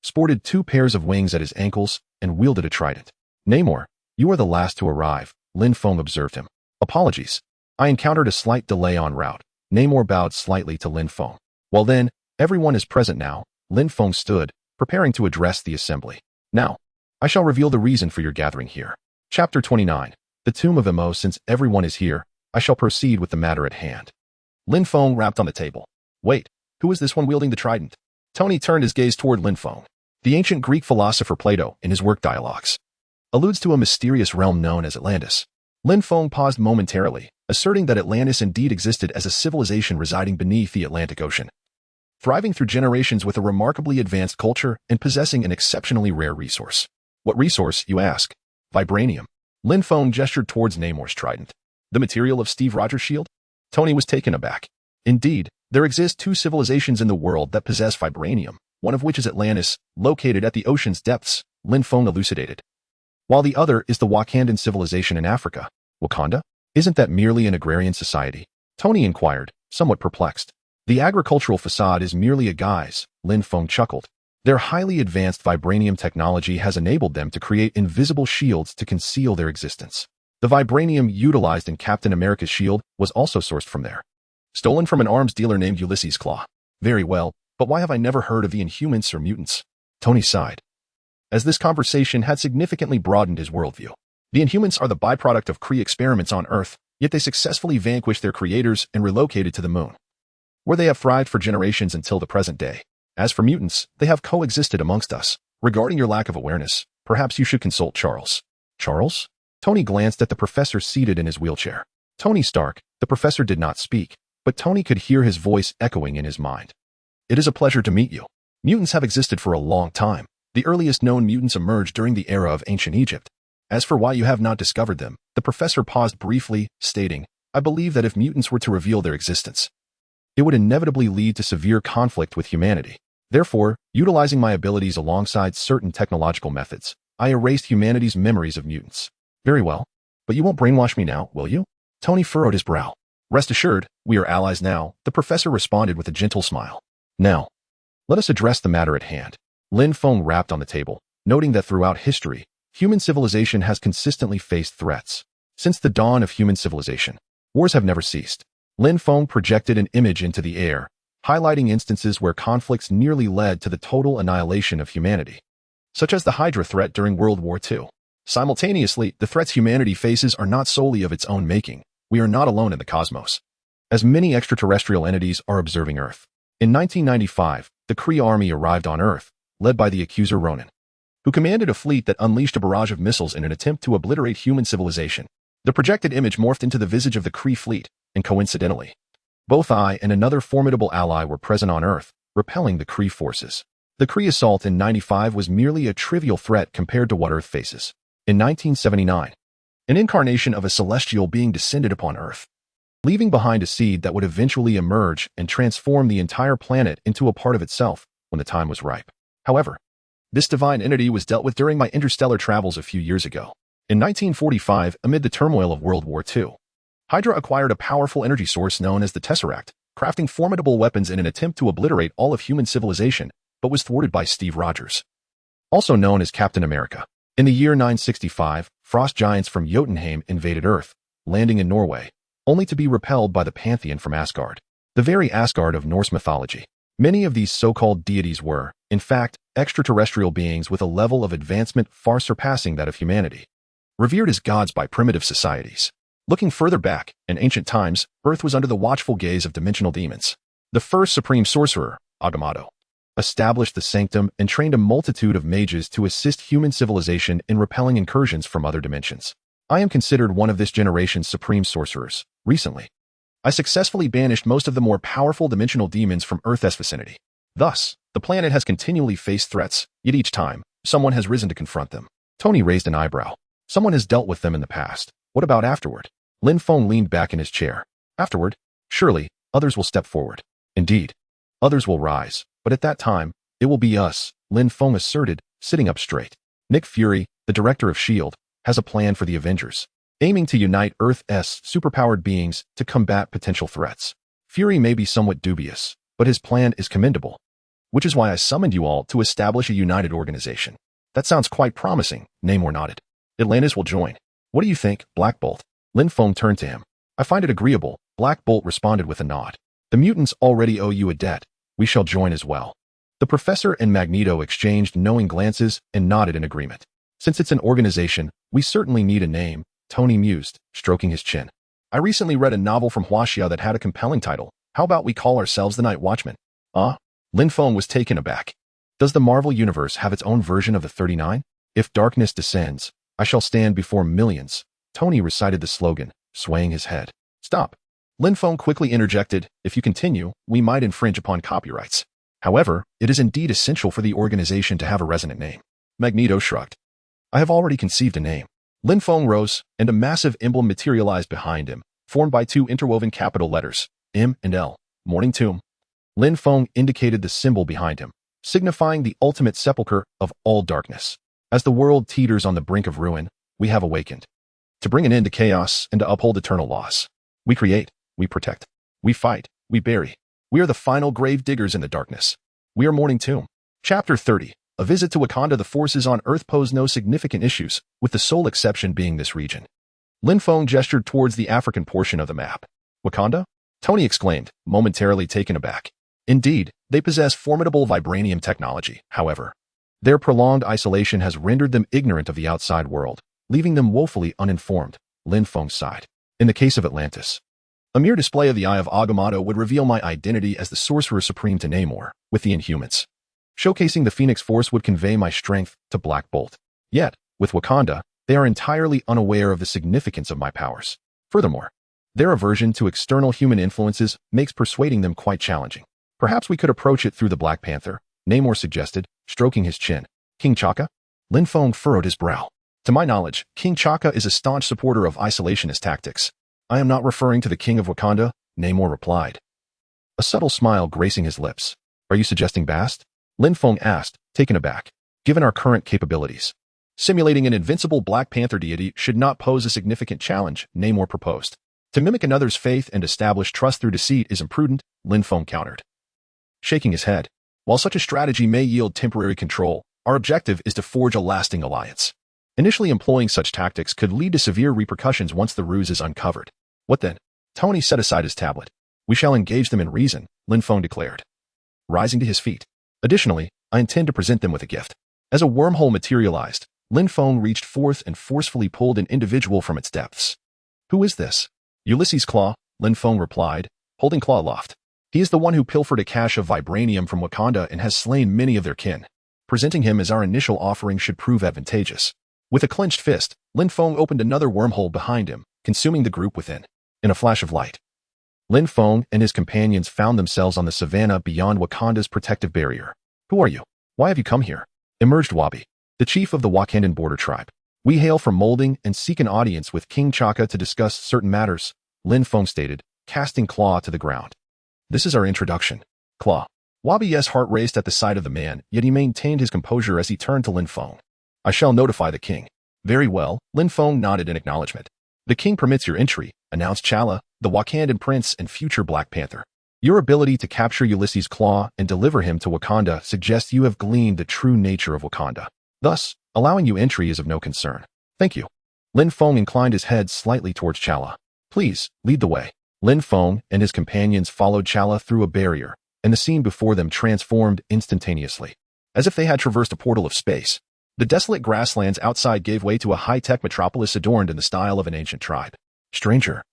sported 2 pairs of wings at his ankles and wielded a trident. Namor, you are the last to arrive, Lin Feng observed him. Apologies. I encountered a slight delay en route. Namor bowed slightly to Lin Feng. Well then, everyone is present now. Lin Feng stood, preparing to address the assembly. Now, I shall reveal the reason for your gathering here. Chapter 29. The Tomb of Emo. Since everyone is here, I shall proceed with the matter at hand. Lin Feng rapped on the table. Wait, who is this one wielding the trident? Tony turned his gaze toward Lin Feng. The ancient Greek philosopher Plato, in his work Dialogues, alludes to a mysterious realm known as Atlantis. Lin Feng paused momentarily, asserting that Atlantis indeed existed as a civilization residing beneath the Atlantic Ocean, thriving through generations with a remarkably advanced culture and possessing an exceptionally rare resource. What resource, you ask? Vibranium. Lin Feng gestured towards Namor's trident. The material of Steve Rogers' shield? Tony was taken aback. Indeed, there exist 2 civilizations in the world that possess vibranium, one of which is Atlantis, located at the ocean's depths, Lin Feng elucidated, while the other is the Wakandan civilization in Africa. Wakanda? Isn't that merely an agrarian society? Tony inquired, somewhat perplexed. The agricultural facade is merely a guise, Lin Feng chuckled. Their highly advanced vibranium technology has enabled them to create invisible shields to conceal their existence. The vibranium utilized in Captain America's shield was also sourced from there. Stolen from an arms dealer named Ulysses Claw. Very well, but why have I never heard of the Inhumans or mutants? Tony sighed, as this conversation had significantly broadened his worldview. The Inhumans are the byproduct of Kree experiments on Earth, yet they successfully vanquished their creators and relocated to the moon, where they have thrived for generations until the present day. As for mutants, they have coexisted amongst us. Regarding your lack of awareness, perhaps you should consult Charles. Charles? Tony glanced at the professor seated in his wheelchair. Tony Stark. The professor did not speak, but Tony could hear his voice echoing in his mind. It is a pleasure to meet you. Mutants have existed for a long time. The earliest known mutants emerged during the era of ancient Egypt. As for why you have not discovered them, the professor paused briefly, stating, I believe that if mutants were to reveal their existence, it would inevitably lead to severe conflict with humanity. Therefore, utilizing my abilities alongside certain technological methods, I erased humanity's memories of mutants. Very well, but you won't brainwash me now, will you? Tony furrowed his brow. Rest assured, we are allies now, the professor responded with a gentle smile. Now, let us address the matter at hand. Lin Feng rapped on the table, noting that throughout history, human civilization has consistently faced threats. Since the dawn of human civilization, wars have never ceased. Lin Feng projected an image into the air, highlighting instances where conflicts nearly led to the total annihilation of humanity, such as the Hydra threat during World War II. Simultaneously, the threats humanity faces are not solely of its own making. We are not alone in the cosmos, as many extraterrestrial entities are observing Earth. In 1995, the Kree army arrived on Earth, led by the accuser Ronan, who commanded a fleet that unleashed a barrage of missiles in an attempt to obliterate human civilization. The projected image morphed into the visage of the Kree fleet, and coincidentally, both I and another formidable ally were present on Earth, repelling the Kree forces. The Kree assault in 95 was merely a trivial threat compared to what Earth faces. In 1979, an incarnation of a celestial being descended upon Earth, leaving behind a seed that would eventually emerge and transform the entire planet into a part of itself when the time was ripe. However, this divine entity was dealt with during my interstellar travels a few years ago. In 1945, amid the turmoil of World War II, Hydra acquired a powerful energy source known as the Tesseract, crafting formidable weapons in an attempt to obliterate all of human civilization, but was thwarted by Steve Rogers, also known as Captain America. In the year 965, frost giants from Jotunheim invaded Earth, landing in Norway, only to be repelled by the pantheon from Asgard, the very Asgard of Norse mythology. Many of these so-called deities were, in fact, extraterrestrial beings with a level of advancement far surpassing that of humanity, revered as gods by primitive societies. Looking further back, in ancient times, Earth was under the watchful gaze of dimensional demons. The first supreme sorcerer, Agamotto, established the sanctum and trained a multitude of mages to assist human civilization in repelling incursions from other dimensions. I am considered one of this generation's supreme sorcerers. Recently, I successfully banished most of the more powerful dimensional demons from Earth's vicinity. Thus, the planet has continually faced threats, yet each time, someone has risen to confront them. Tony raised an eyebrow. Someone has dealt with them in the past. What about afterward? Lin Feng leaned back in his chair. Afterward? Surely, others will step forward. Indeed, others will rise, but at that time, it will be us, Lin Feng asserted, sitting up straight. Nick Fury, the director of S.H.I.E.L.D., has a plan for the Avengers, aiming to unite Earth's superpowered beings to combat potential threats. Fury may be somewhat dubious, but his plan is commendable, which is why I summoned you all to establish a united organization. That sounds quite promising, Namor nodded. Atlantis will join. What do you think, Black Bolt? Lin Feng turned to him. I find it agreeable, Black Bolt responded with a nod. The mutants already owe you a debt. We shall join as well. The professor and Magneto exchanged knowing glances and nodded in agreement. Since it's an organization, we certainly need a name, Tony mused, stroking his chin. I recently read a novel from Huaxia that had a compelling title. How about we call ourselves the Night Watchmen? Lin Feng was taken aback. Does the Marvel Universe have its own version of the 39? If darkness descends, I shall stand before millions. Tony recited the slogan, swaying his head. Stop. Lin Feng quickly interjected, if you continue, we might infringe upon copyrights. However, it is indeed essential for the organization to have a resonant name. Magneto shrugged. I have already conceived a name. Lin Feng rose, and a massive emblem materialized behind him, formed by two interwoven capital letters, M and L, Morning Tomb. Lin Feng indicated the symbol behind him, signifying the ultimate sepulchre of all darkness. As the world teeters on the brink of ruin, we have awakened. To bring an end to chaos and to uphold eternal laws. We create, we protect, we fight, we bury. We are the final grave diggers in the darkness. We are Morning Tomb. Chapter 30. A visit to Wakanda. The forces on Earth pose no significant issues, with the sole exception being this region. Lin Feng gestured towards the African portion of the map. Wakanda? Tony exclaimed, momentarily taken aback. Indeed, they possess formidable vibranium technology, however. Their prolonged isolation has rendered them ignorant of the outside world, leaving them woefully uninformed, Lin Feng sighed. In the case of Atlantis, a mere display of the Eye of Agamotto would reveal my identity as the Sorcerer Supreme to Namor, with the Inhumans. Showcasing the Phoenix Force would convey my strength to Black Bolt. Yet, with Wakanda, they are entirely unaware of the significance of my powers. Furthermore, their aversion to external human influences makes persuading them quite challenging. Perhaps we could approach it through the Black Panther, Namor suggested, stroking his chin. King Chaka? Lin Feng furrowed his brow. To my knowledge, King Chaka is a staunch supporter of isolationist tactics. I am not referring to the King of Wakanda, Namor replied, a subtle smile gracing his lips. Are you suggesting Bast? Lin Feng asked, taken aback. Given our current capabilities, simulating an invincible Black Panther deity should not pose a significant challenge, Namor proposed. To mimic another's faith and establish trust through deceit is imprudent, Lin Feng countered, shaking his head. While such a strategy may yield temporary control, our objective is to forge a lasting alliance. Initially employing such tactics could lead to severe repercussions once the ruse is uncovered. What then? Tony set aside his tablet. We shall engage them in reason, Lin Feng declared, rising to his feet. Additionally, I intend to present them with a gift. As a wormhole materialized, Lin Feng reached forth and forcefully pulled an individual from its depths. Who is this? Ulysses Claw, Lin Feng replied, holding Claw aloft. He is the one who pilfered a cache of vibranium from Wakanda and has slain many of their kin. Presenting him as our initial offering should prove advantageous. With a clenched fist, Lin Feng opened another wormhole behind him, consuming the group within. In a flash of light, Lin Feng and his companions found themselves on the savannah beyond Wakanda's protective barrier. Who are you? Why have you come here? Emerged Wabi, the chief of the Wakandan border tribe. We hail from Molding and seek an audience with King Chaka to discuss certain matters, Lin Feng stated, casting Claw to the ground. This is our introduction. Claw. Wabi's heart raced at the sight of the man, yet he maintained his composure as he turned to Lin Feng. I shall notify the king. Very well, Lin Feng nodded in acknowledgement. The king permits your entry, announced Chala, the Wakandan prince and future Black Panther. Your ability to capture Ulysses' Claw and deliver him to Wakanda suggests you have gleaned the true nature of Wakanda. Thus, allowing you entry is of no concern. Thank you. Lin Feng inclined his head slightly towards Chala. Please, lead the way. Lin Feng and his companions followed Chala through a barrier, and the scene before them transformed instantaneously. As if they had traversed a portal of space, the desolate grasslands outside gave way to a high-tech metropolis adorned in the style of an ancient tribe. Stranger,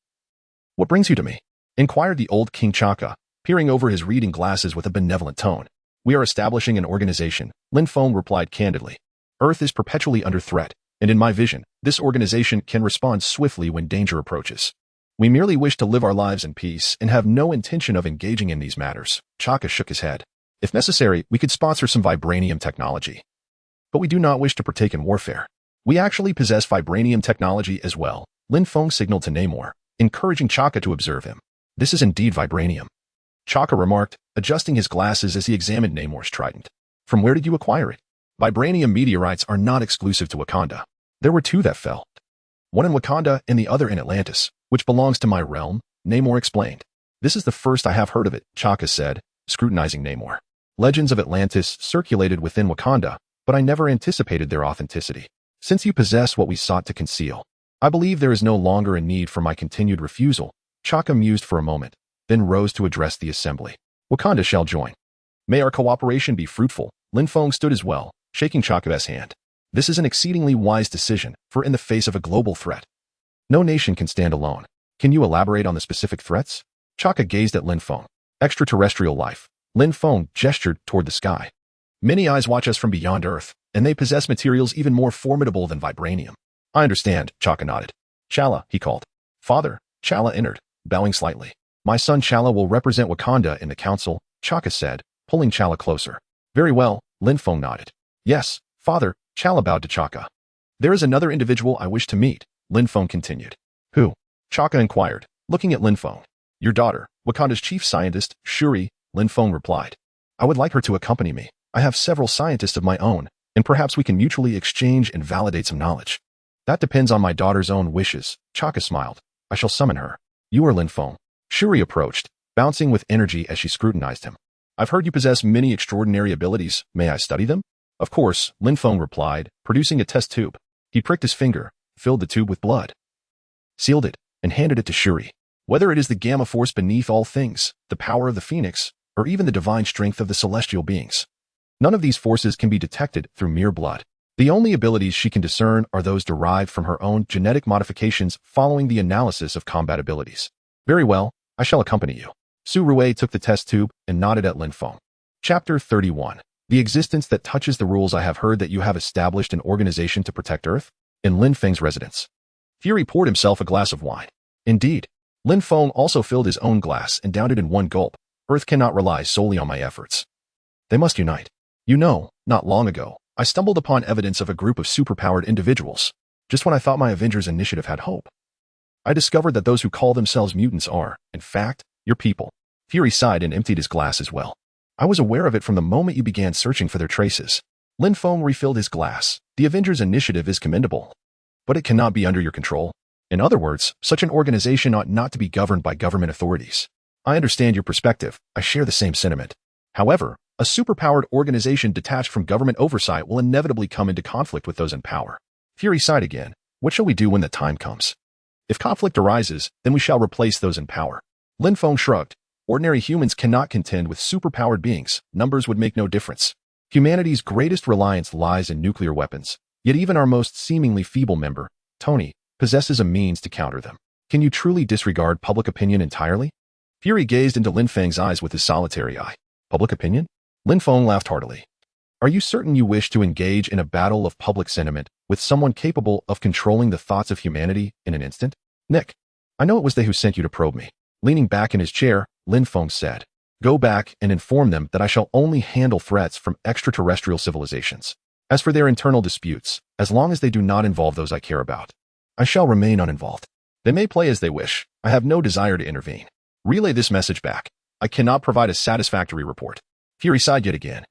what brings you to me? Inquired the old King Chaka, peering over his reading glasses with a benevolent tone. We are establishing an organization, Lin Feng replied candidly. Earth is perpetually under threat, and in my vision, this organization can respond swiftly when danger approaches. We merely wish to live our lives in peace and have no intention of engaging in these matters. Chaka shook his head. If necessary, we could sponsor some vibranium technology. But we do not wish to partake in warfare. We actually possess vibranium technology as well, Lin Feng signaled to Namor, encouraging Chaka to observe him. This is indeed vibranium. Chaka remarked, adjusting his glasses as he examined Namor's trident. From where did you acquire it? Vibranium meteorites are not exclusive to Wakanda. There were two that fell. One in Wakanda and the other in Atlantis, which belongs to my realm, Namor explained. This is the first I have heard of it, Chaka said, scrutinizing Namor. Legends of Atlantis circulated within Wakanda, but I never anticipated their authenticity. Since you possess what we sought to conceal, I believe there is no longer a need for my continued refusal. Chaka mused for a moment, then rose to address the assembly. Wakanda shall join. May our cooperation be fruitful. Lin Feng stood as well, shaking Chaka's hand. This is an exceedingly wise decision, for in the face of a global threat, no nation can stand alone. Can you elaborate on the specific threats? Chaka gazed at Lin Feng. Extraterrestrial life. Lin Feng gestured toward the sky. Many eyes watch us from beyond Earth, and they possess materials even more formidable than vibranium. I understand, Chaka nodded. Chala, he called. Father, Chala entered, bowing slightly. My son Chala will represent Wakanda in the council, Chaka said, pulling Chala closer. Very well, Lin Feng nodded. Yes, father, Chala bowed to Chaka. There is another individual I wish to meet, Lin Feng continued. Who? Chaka inquired, looking at Lin Feng. Your daughter, Wakanda's chief scientist, Shuri, Lin Feng replied. I would like her to accompany me. I have several scientists of my own, and perhaps we can mutually exchange and validate some knowledge. That depends on my daughter's own wishes, Chaka smiled. I shall summon her. You are Lin Feng. Shuri approached, bouncing with energy as she scrutinized him. I've heard you possess many extraordinary abilities. May I study them? Of course, Lin Feng replied, producing a test tube. He pricked his finger, filled the tube with blood, sealed it, and handed it to Shuri. Whether it is the gamma force beneath all things, the power of the phoenix, or even the divine strength of the celestial beings, none of these forces can be detected through mere blood. The only abilities she can discern are those derived from her own genetic modifications following the analysis of combat abilities. Very well, I shall accompany you. Su Rui took the test tube and nodded at Lin Feng. Chapter 31. The existence that touches the rules. I have heard that you have established an organization to protect Earth? In Lin Feng's residence. Fury poured himself a glass of wine. Indeed. Lin Feng also filled his own glass and downed it in one gulp. Earth cannot rely solely on my efforts. They must unite. You know, not long ago, I stumbled upon evidence of a group of superpowered individuals. Just when I thought my Avengers initiative had hope, I discovered that those who call themselves mutants are, in fact, your people. Fury sighed and emptied his glass as well. I was aware of it from the moment you began searching for their traces. Lin Feng refilled his glass. The Avengers initiative is commendable, but it cannot be under your control. In other words, such an organization ought not to be governed by government authorities. I understand your perspective. I share the same sentiment. However, a superpowered organization detached from government oversight will inevitably come into conflict with those in power. Fury sighed again. What shall we do when the time comes? If conflict arises, then we shall replace those in power. Lin Feng shrugged. Ordinary humans cannot contend with superpowered beings. Numbers would make no difference. Humanity's greatest reliance lies in nuclear weapons. Yet even our most seemingly feeble member, Tony, possesses a means to counter them. Can you truly disregard public opinion entirely? Fury gazed into Lin Feng's eyes with his solitary eye. Public opinion? Lin Feng laughed heartily. Are you certain you wish to engage in a battle of public sentiment with someone capable of controlling the thoughts of humanity in an instant? Nick, I know it was they who sent you to probe me. Leaning back in his chair, Lin Feng said, Go back and inform them that I shall only handle threats from extraterrestrial civilizations. As for their internal disputes, as long as they do not involve those I care about, I shall remain uninvolved. They may play as they wish. I have no desire to intervene. Relay this message back. I cannot provide a satisfactory report. Fury sighed yet again.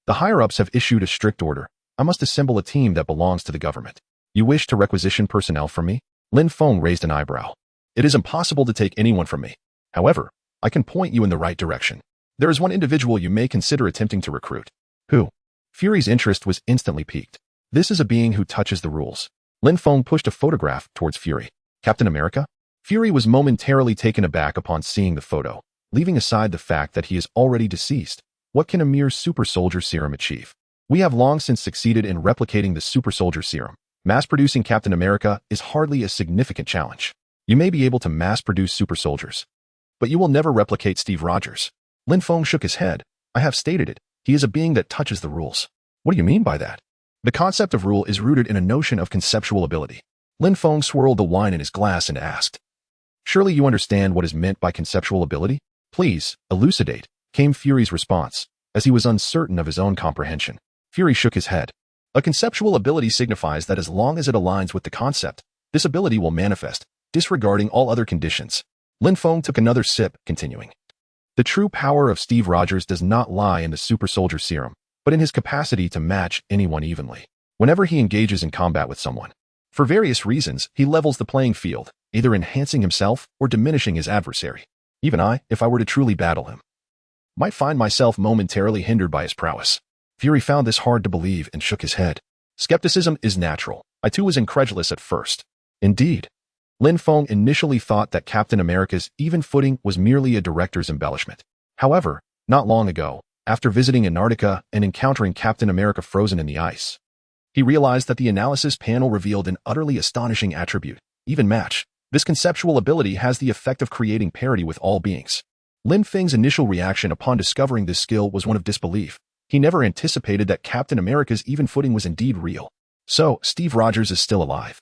The higher-ups have issued a strict order. I must assemble a team that belongs to the government. You wish to requisition personnel from me? Lin Feng raised an eyebrow. It is impossible to take anyone from me. However, I can point you in the right direction. There is one individual you may consider attempting to recruit. Who? Fury's interest was instantly piqued. This is a being who touches the rules. Lin Feng pushed a photograph towards Fury. Captain America? Fury was momentarily taken aback upon seeing the photo. Leaving aside the fact that he is already deceased, what can a mere super soldier serum achieve? We have long since succeeded in replicating the super soldier serum. Mass-producing Captain America is hardly a significant challenge. You may be able to mass-produce super soldiers, but you will never replicate Steve Rogers. Lin Feng shook his head. I have stated it. He is a being that touches the rules. What do you mean by that? The concept of rule is rooted in a notion of conceptual ability. Lin Feng swirled the wine in his glass and asked, Surely you understand what is meant by conceptual ability? Please, elucidate, came Fury's response, as he was uncertain of his own comprehension. Fury shook his head. A conceptual ability signifies that as long as it aligns with the concept, this ability will manifest, disregarding all other conditions. Lin Feng took another sip, continuing. The true power of Steve Rogers does not lie in the super soldier serum, but in his capacity to match anyone evenly. Whenever he engages in combat with someone, for various reasons, he levels the playing field, either enhancing himself or diminishing his adversary. Even I, if I were to truly battle him, might find myself momentarily hindered by his prowess. Fury found this hard to believe and shook his head. Skepticism is natural. I too was incredulous at first. Indeed, Lin Feng initially thought that Captain America's even footing was merely a director's embellishment. However, not long ago, after visiting Antarctica and encountering Captain America frozen in the ice, he realized that the analysis panel revealed an utterly astonishing attribute, even match. This conceptual ability has the effect of creating parity with all beings. Lin Feng's initial reaction upon discovering this skill was one of disbelief. He never anticipated that Captain America's even footing was indeed real. So, Steve Rogers is still alive.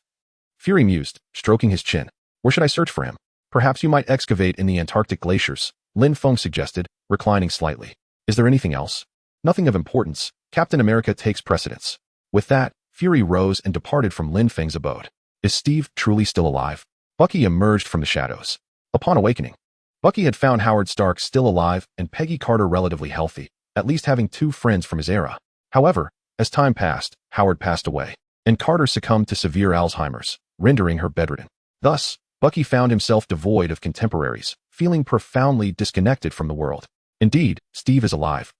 Fury mused, stroking his chin. Where should I search for him? Perhaps you might excavate in the Antarctic glaciers, Lin Feng suggested, reclining slightly. Is there anything else? Nothing of importance. Captain America takes precedence. With that, Fury rose and departed from Lin Feng's abode. Is Steve truly still alive? Bucky emerged from the shadows. Upon awakening, Bucky had found Howard Stark still alive and Peggy Carter relatively healthy, at least having two friends from his era. However, as time passed, Howard passed away, and Carter succumbed to severe Alzheimer's, rendering her bedridden. Thus, Bucky found himself devoid of contemporaries, feeling profoundly disconnected from the world. Indeed, Steve is alive.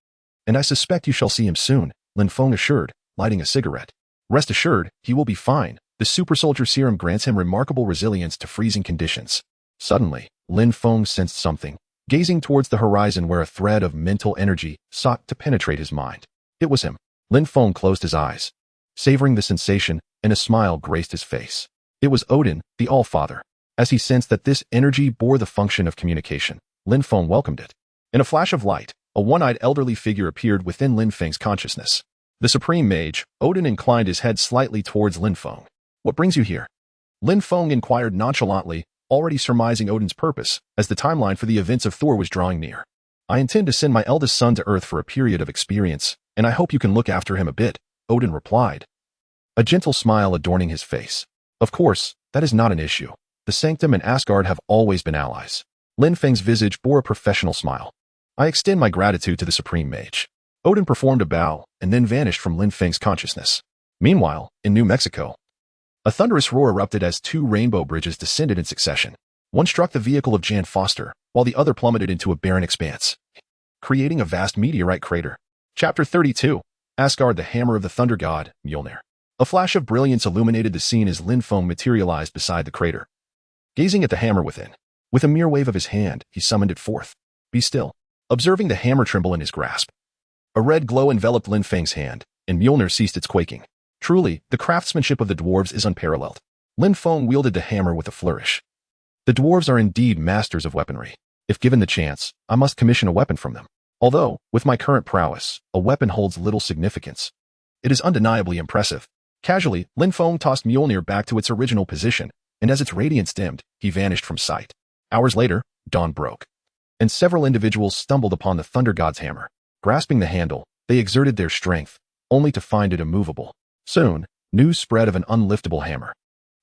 And I suspect you shall see him soon, Lin Feng assured, lighting a cigarette. Rest assured, he will be fine. The super soldier serum grants him remarkable resilience to freezing conditions. Suddenly, Lin Feng sensed something, gazing towards the horizon where a thread of mental energy sought to penetrate his mind. It was him. Lin Feng closed his eyes, savoring the sensation, and a smile graced his face. It was Odin, the All-Father. As he sensed that this energy bore the function of communication, Lin Feng welcomed it. In a flash of light, a one-eyed elderly figure appeared within Lin Feng's consciousness. The Supreme Mage, Odin inclined his head slightly towards Lin Feng. What brings you here? Lin Feng inquired nonchalantly, already surmising Odin's purpose, as the timeline for the events of Thor was drawing near. I intend to send my eldest son to Earth for a period of experience, and I hope you can look after him a bit, Odin replied, a gentle smile adorning his face. Of course, that is not an issue. The Sanctum and Asgard have always been allies. Lin Feng's visage bore a professional smile. I extend my gratitude to the Supreme Mage. Odin performed a bow, and then vanished from Lin Feng's consciousness. Meanwhile, in New Mexico, a thunderous roar erupted as two rainbow bridges descended in succession. One struck the vehicle of Jan Foster, while the other plummeted into a barren expanse, creating a vast meteorite crater. Chapter 32. Asgard, the Hammer of the Thunder God, Mjolnir. A flash of brilliance illuminated the scene as Lin Feng materialized beside the crater. Gazing at the hammer within, with a mere wave of his hand, he summoned it forth. Be still. Observing the hammer tremble in his grasp. A red glow enveloped Lin Feng's hand, and Mjolnir ceased its quaking. Truly, the craftsmanship of the dwarves is unparalleled. Lin Feng wielded the hammer with a flourish. The dwarves are indeed masters of weaponry. If given the chance, I must commission a weapon from them. Although, with my current prowess, a weapon holds little significance. It is undeniably impressive. Casually, Lin Feng tossed Mjolnir back to its original position, and as its radiance dimmed, he vanished from sight. Hours later, dawn broke, and several individuals stumbled upon the Thunder God's hammer. Grasping the handle, they exerted their strength, only to find it immovable. Soon, news spread of an unliftable hammer,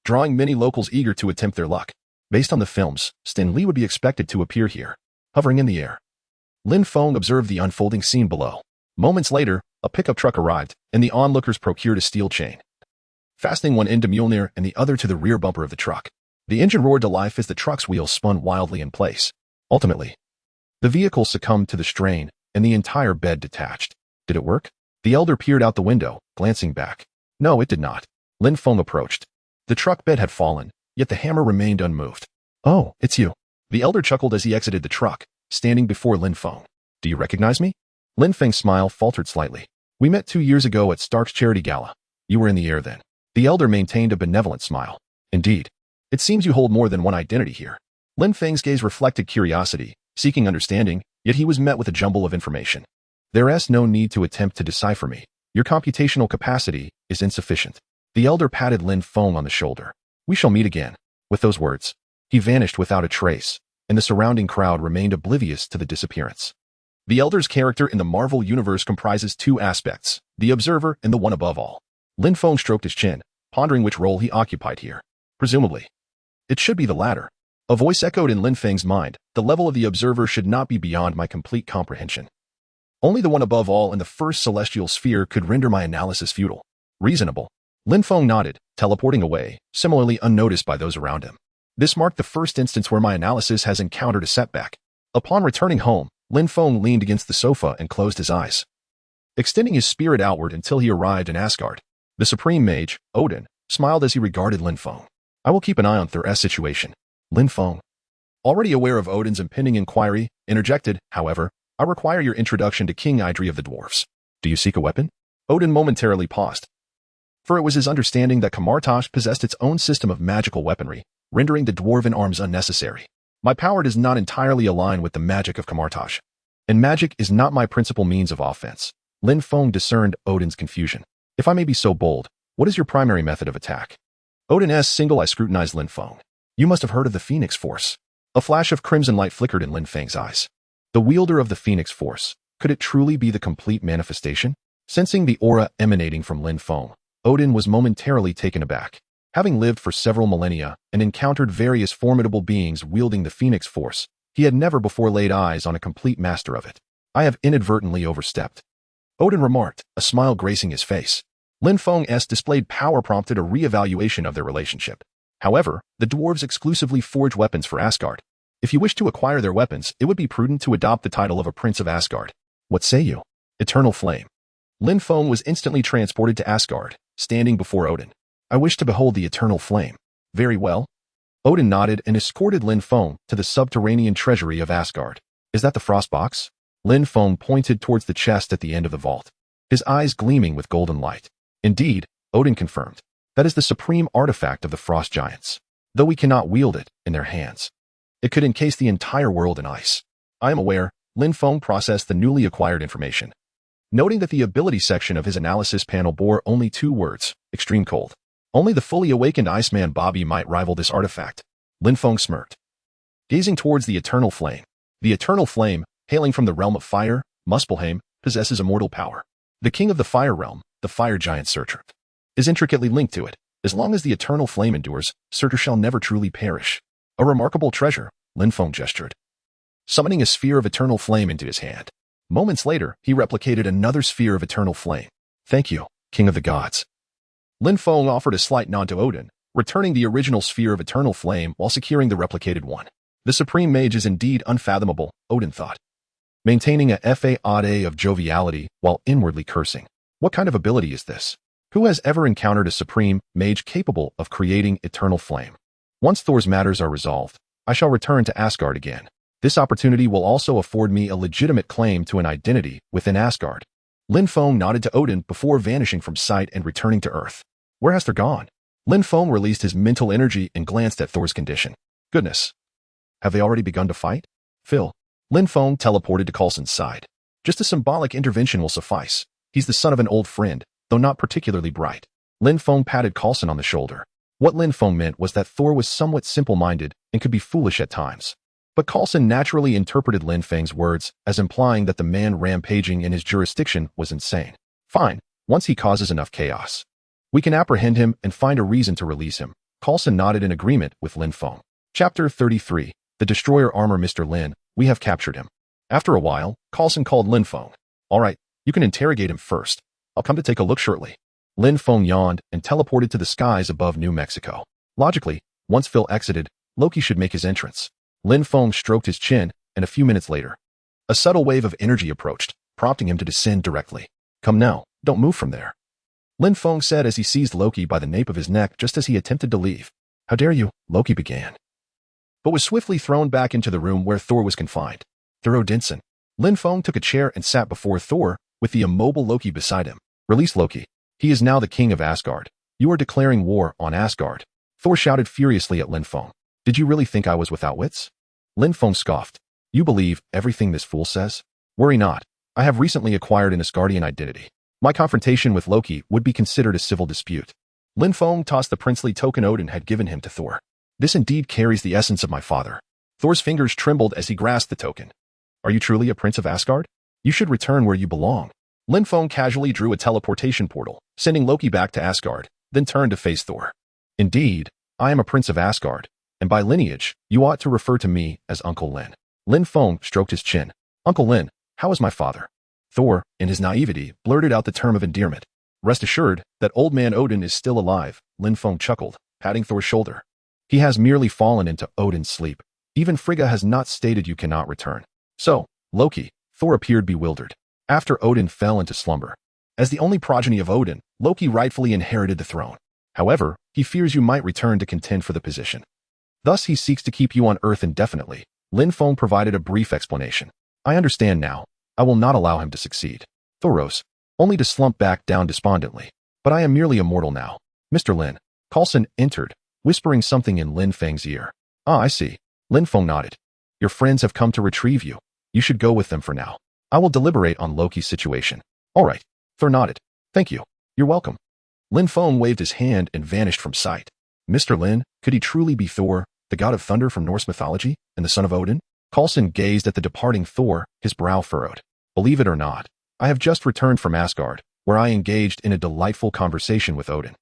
drawing many locals eager to attempt their luck. Based on the films, Stan Lee would be expected to appear here, hovering in the air. Lin Feng observed the unfolding scene below. Moments later, a pickup truck arrived, and the onlookers procured a steel chain, fastening one end to Mjolnir and the other to the rear bumper of the truck. The engine roared to life as the truck's wheels spun wildly in place. Ultimately, the vehicle succumbed to the strain, and the entire bed detached. Did it work? The elder peered out the window, glancing back. No, it did not. Lin Feng approached. The truck bed had fallen, yet the hammer remained unmoved. Oh, it's you. The elder chuckled as he exited the truck, standing before Lin Feng. Do you recognize me? Lin Feng's smile faltered slightly. We met 2 years ago at Stark's charity gala. You were in the air then. The elder maintained a benevolent smile. Indeed. It seems you hold more than one identity here. Lin Feng's gaze reflected curiosity, seeking understanding, yet he was met with a jumble of information. There is no need to attempt to decipher me. Your computational capacity is insufficient. The elder patted Lin Feng on the shoulder. We shall meet again. With those words, he vanished without a trace, and the surrounding crowd remained oblivious to the disappearance. The elder's character in the Marvel Universe comprises two aspects, the observer and the one above all. Lin Feng stroked his chin, pondering which role he occupied here. Presumably, it should be the latter. A voice echoed in Lin Feng's mind, the level of the observer should not be beyond my complete comprehension. Only the one above all in the first celestial sphere could render my analysis futile. Reasonable. Lin Feng nodded, teleporting away, similarly unnoticed by those around him. This marked the first instance where my analysis has encountered a setback. Upon returning home, Lin Feng leaned against the sofa and closed his eyes, extending his spirit outward until he arrived in Asgard. The supreme mage, Odin, smiled as he regarded Lin Feng. I will keep an eye on Thor's situation. Lin Feng, already aware of Odin's impending inquiry, interjected, however, I require your introduction to King Idri of the dwarves. Do you seek a weapon? Odin momentarily paused, for it was his understanding that Kamartash possessed its own system of magical weaponry, rendering the dwarven arms unnecessary. My power does not entirely align with the magic of Kamartash, and magic is not my principal means of offense. Lin Feng discerned Odin's confusion. If I may be so bold, what is your primary method of attack? Odin's single eye scrutinized Lin Feng. You must have heard of the Phoenix Force. A flash of crimson light flickered in Lin Feng's eyes. The wielder of the Phoenix Force, could it truly be the complete manifestation? Sensing the aura emanating from Lin Feng, Odin was momentarily taken aback. Having lived for several millennia and encountered various formidable beings wielding the Phoenix Force, he had never before laid eyes on a complete master of it. I have inadvertently overstepped, Odin remarked, a smile gracing his face. Lin Feng's displayed power prompted a re-evaluation of their relationship. However, the dwarves exclusively forge weapons for Asgard. If you wish to acquire their weapons, it would be prudent to adopt the title of a Prince of Asgard. What say you? Eternal Flame. Lin Feng was instantly transported to Asgard, standing before Odin. I wish to behold the Eternal Flame. Very well. Odin nodded and escorted Lin Feng to the subterranean treasury of Asgard. Is that the frost box? Lin Feng pointed towards the chest at the end of the vault, his eyes gleaming with golden light. Indeed, Odin confirmed. That is the supreme artifact of the frost giants. Though we cannot wield it in their hands, it could encase the entire world in ice. I am aware. Lin Feng processed the newly acquired information, noting that the ability section of his analysis panel bore only 2 words, extreme cold. Only the fully awakened Iceman Bobby might rival this artifact. Lin Feng smirked, gazing towards the Eternal Flame. The Eternal Flame, hailing from the realm of fire, Muspelheim, possesses immortal power. The king of the fire realm, the fire giant Surtur, is intricately linked to it. As long as the Eternal Flame endures, Surtur shall never truly perish. A remarkable treasure, Lin Feng gestured, summoning a sphere of Eternal Flame into his hand. Moments later, he replicated another sphere of Eternal Flame. Thank you, King of the Gods. Lin Feng offered a slight nod to Odin, returning the original sphere of Eternal Flame while securing the replicated one. The Supreme Mage is indeed unfathomable, Odin thought, maintaining a facade of joviality while inwardly cursing. What kind of ability is this? Who has ever encountered a Supreme Mage capable of creating Eternal Flame? Once Thor's matters are resolved, I shall return to Asgard again. This opportunity will also afford me a legitimate claim to an identity within Asgard. Lin Feng nodded to Odin before vanishing from sight and returning to Earth. Where has Thor gone? Lin Feng released his mental energy and glanced at Thor's condition. Goodness. Have they already begun to fight? Phil. Lin Feng teleported to Coulson's side. Just a symbolic intervention will suffice. He's the son of an old friend, though not particularly bright. Lin Feng patted Coulson on the shoulder. What Lin Feng meant was that Thor was somewhat simple-minded and could be foolish at times. But Coulson naturally interpreted Lin Feng's words as implying that the man rampaging in his jurisdiction was insane. Fine, once he causes enough chaos. We can apprehend him and find a reason to release him. Coulson nodded in agreement with Lin Feng. Chapter 33. The Destroyer Armor. Mr. Lin, we have captured him. After a while, Coulson called Lin Feng. All right, you can interrogate him first. I'll come to take a look shortly. Lin Feng yawned and teleported to the skies above New Mexico. Logically, once Phil exited, Loki should make his entrance. Lin Feng stroked his chin, and a few minutes later, a subtle wave of energy approached, prompting him to descend directly. Come now, don't move from there. Lin Feng said as he seized Loki by the nape of his neck just as he attempted to leave. How dare you, Loki began, but was swiftly thrown back into the room where Thor was confined. Thor Odinson. Lin Feng took a chair and sat before Thor, with the immobile Loki beside him. Release Loki. He is now the king of Asgard. You are declaring war on Asgard. Thor shouted furiously at Lin Feng. Did you really think I was without wits? Lin Feng scoffed. You believe everything this fool says? Worry not. I have recently acquired an Asgardian identity. My confrontation with Loki would be considered a civil dispute. Lin Feng tossed the princely token Odin had given him to Thor. This indeed carries the essence of my father. Thor's fingers trembled as he grasped the token. Are you truly a prince of Asgard? You should return where you belong. Lin Feng casually drew a teleportation portal, sending Loki back to Asgard, then turned to face Thor. Indeed, I am a prince of Asgard, and by lineage, you ought to refer to me as Uncle Lin. Lin Feng stroked his chin. Uncle Lin, how is my father? Thor, in his naivety, blurted out the term of endearment. Rest assured that old man Odin is still alive, Lin Feng chuckled, patting Thor's shoulder. He has merely fallen into Odin's sleep. Even Frigga has not stated you cannot return. So, Loki, Thor appeared bewildered. After Odin fell into slumber. As the only progeny of Odin, Loki rightfully inherited the throne. However, he fears you might return to contend for the position. Thus he seeks to keep you on Earth indefinitely. Lin Feng provided a brief explanation. I understand now. I will not allow him to succeed. Thor rose, only to slump back down despondently. But I am merely a mortal now. Mr. Lin. Coulson entered, whispering something in Lin Feng's ear. Ah, I see. Lin Feng nodded. Your friends have come to retrieve you. You should go with them for now. I will deliberate on Loki's situation. All right. Thor nodded. Thank you. You're welcome. Lin Feng waved his hand and vanished from sight. Mr. Lin, could he truly be Thor, the god of thunder from Norse mythology, and the son of Odin? Coulson gazed at the departing Thor, his brow furrowed. Believe it or not, I have just returned from Asgard, where I engaged in a delightful conversation with Odin.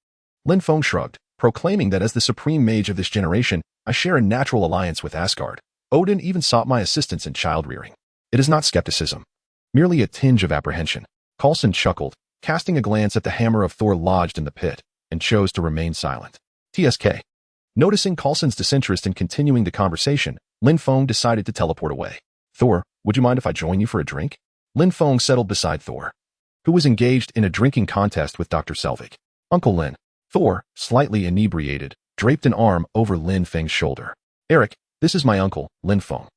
Lin Feng shrugged, proclaiming that as the supreme mage of this generation, I share a natural alliance with Asgard. Odin even sought my assistance in child-rearing. It is not skepticism, merely a tinge of apprehension. Coulson chuckled, casting a glance at the hammer of Thor lodged in the pit, and chose to remain silent. TSK. Noticing Coulson's disinterest in continuing the conversation, Lin Feng decided to teleport away. Thor, would you mind if I join you for a drink? Lin Feng settled beside Thor, who was engaged in a drinking contest with Dr. Selvig. Uncle Lin. Thor, slightly inebriated, draped an arm over Lin Feng's shoulder. Eric, this is my uncle, Lin Feng.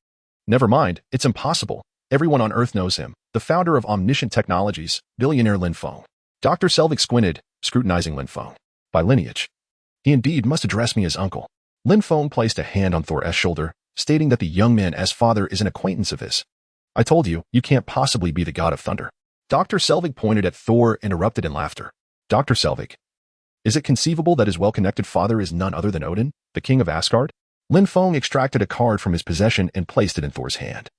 Never mind, it's impossible. Everyone on Earth knows him, the founder of omniscient technologies, billionaire Lin Feng. Dr. Selvig squinted, scrutinizing Lin Feng. By lineage. He indeed must address me as uncle. Lin Feng placed a hand on Thor's shoulder, stating that the young man's father is an acquaintance of his. I told you, you can't possibly be the god of thunder. Dr. Selvig pointed at Thor and erupted in laughter. Dr. Selvig. Is it conceivable that his well-connected father is none other than Odin, the king of Asgard? Lin Feng extracted a card from his possession and placed it in Thor's hand,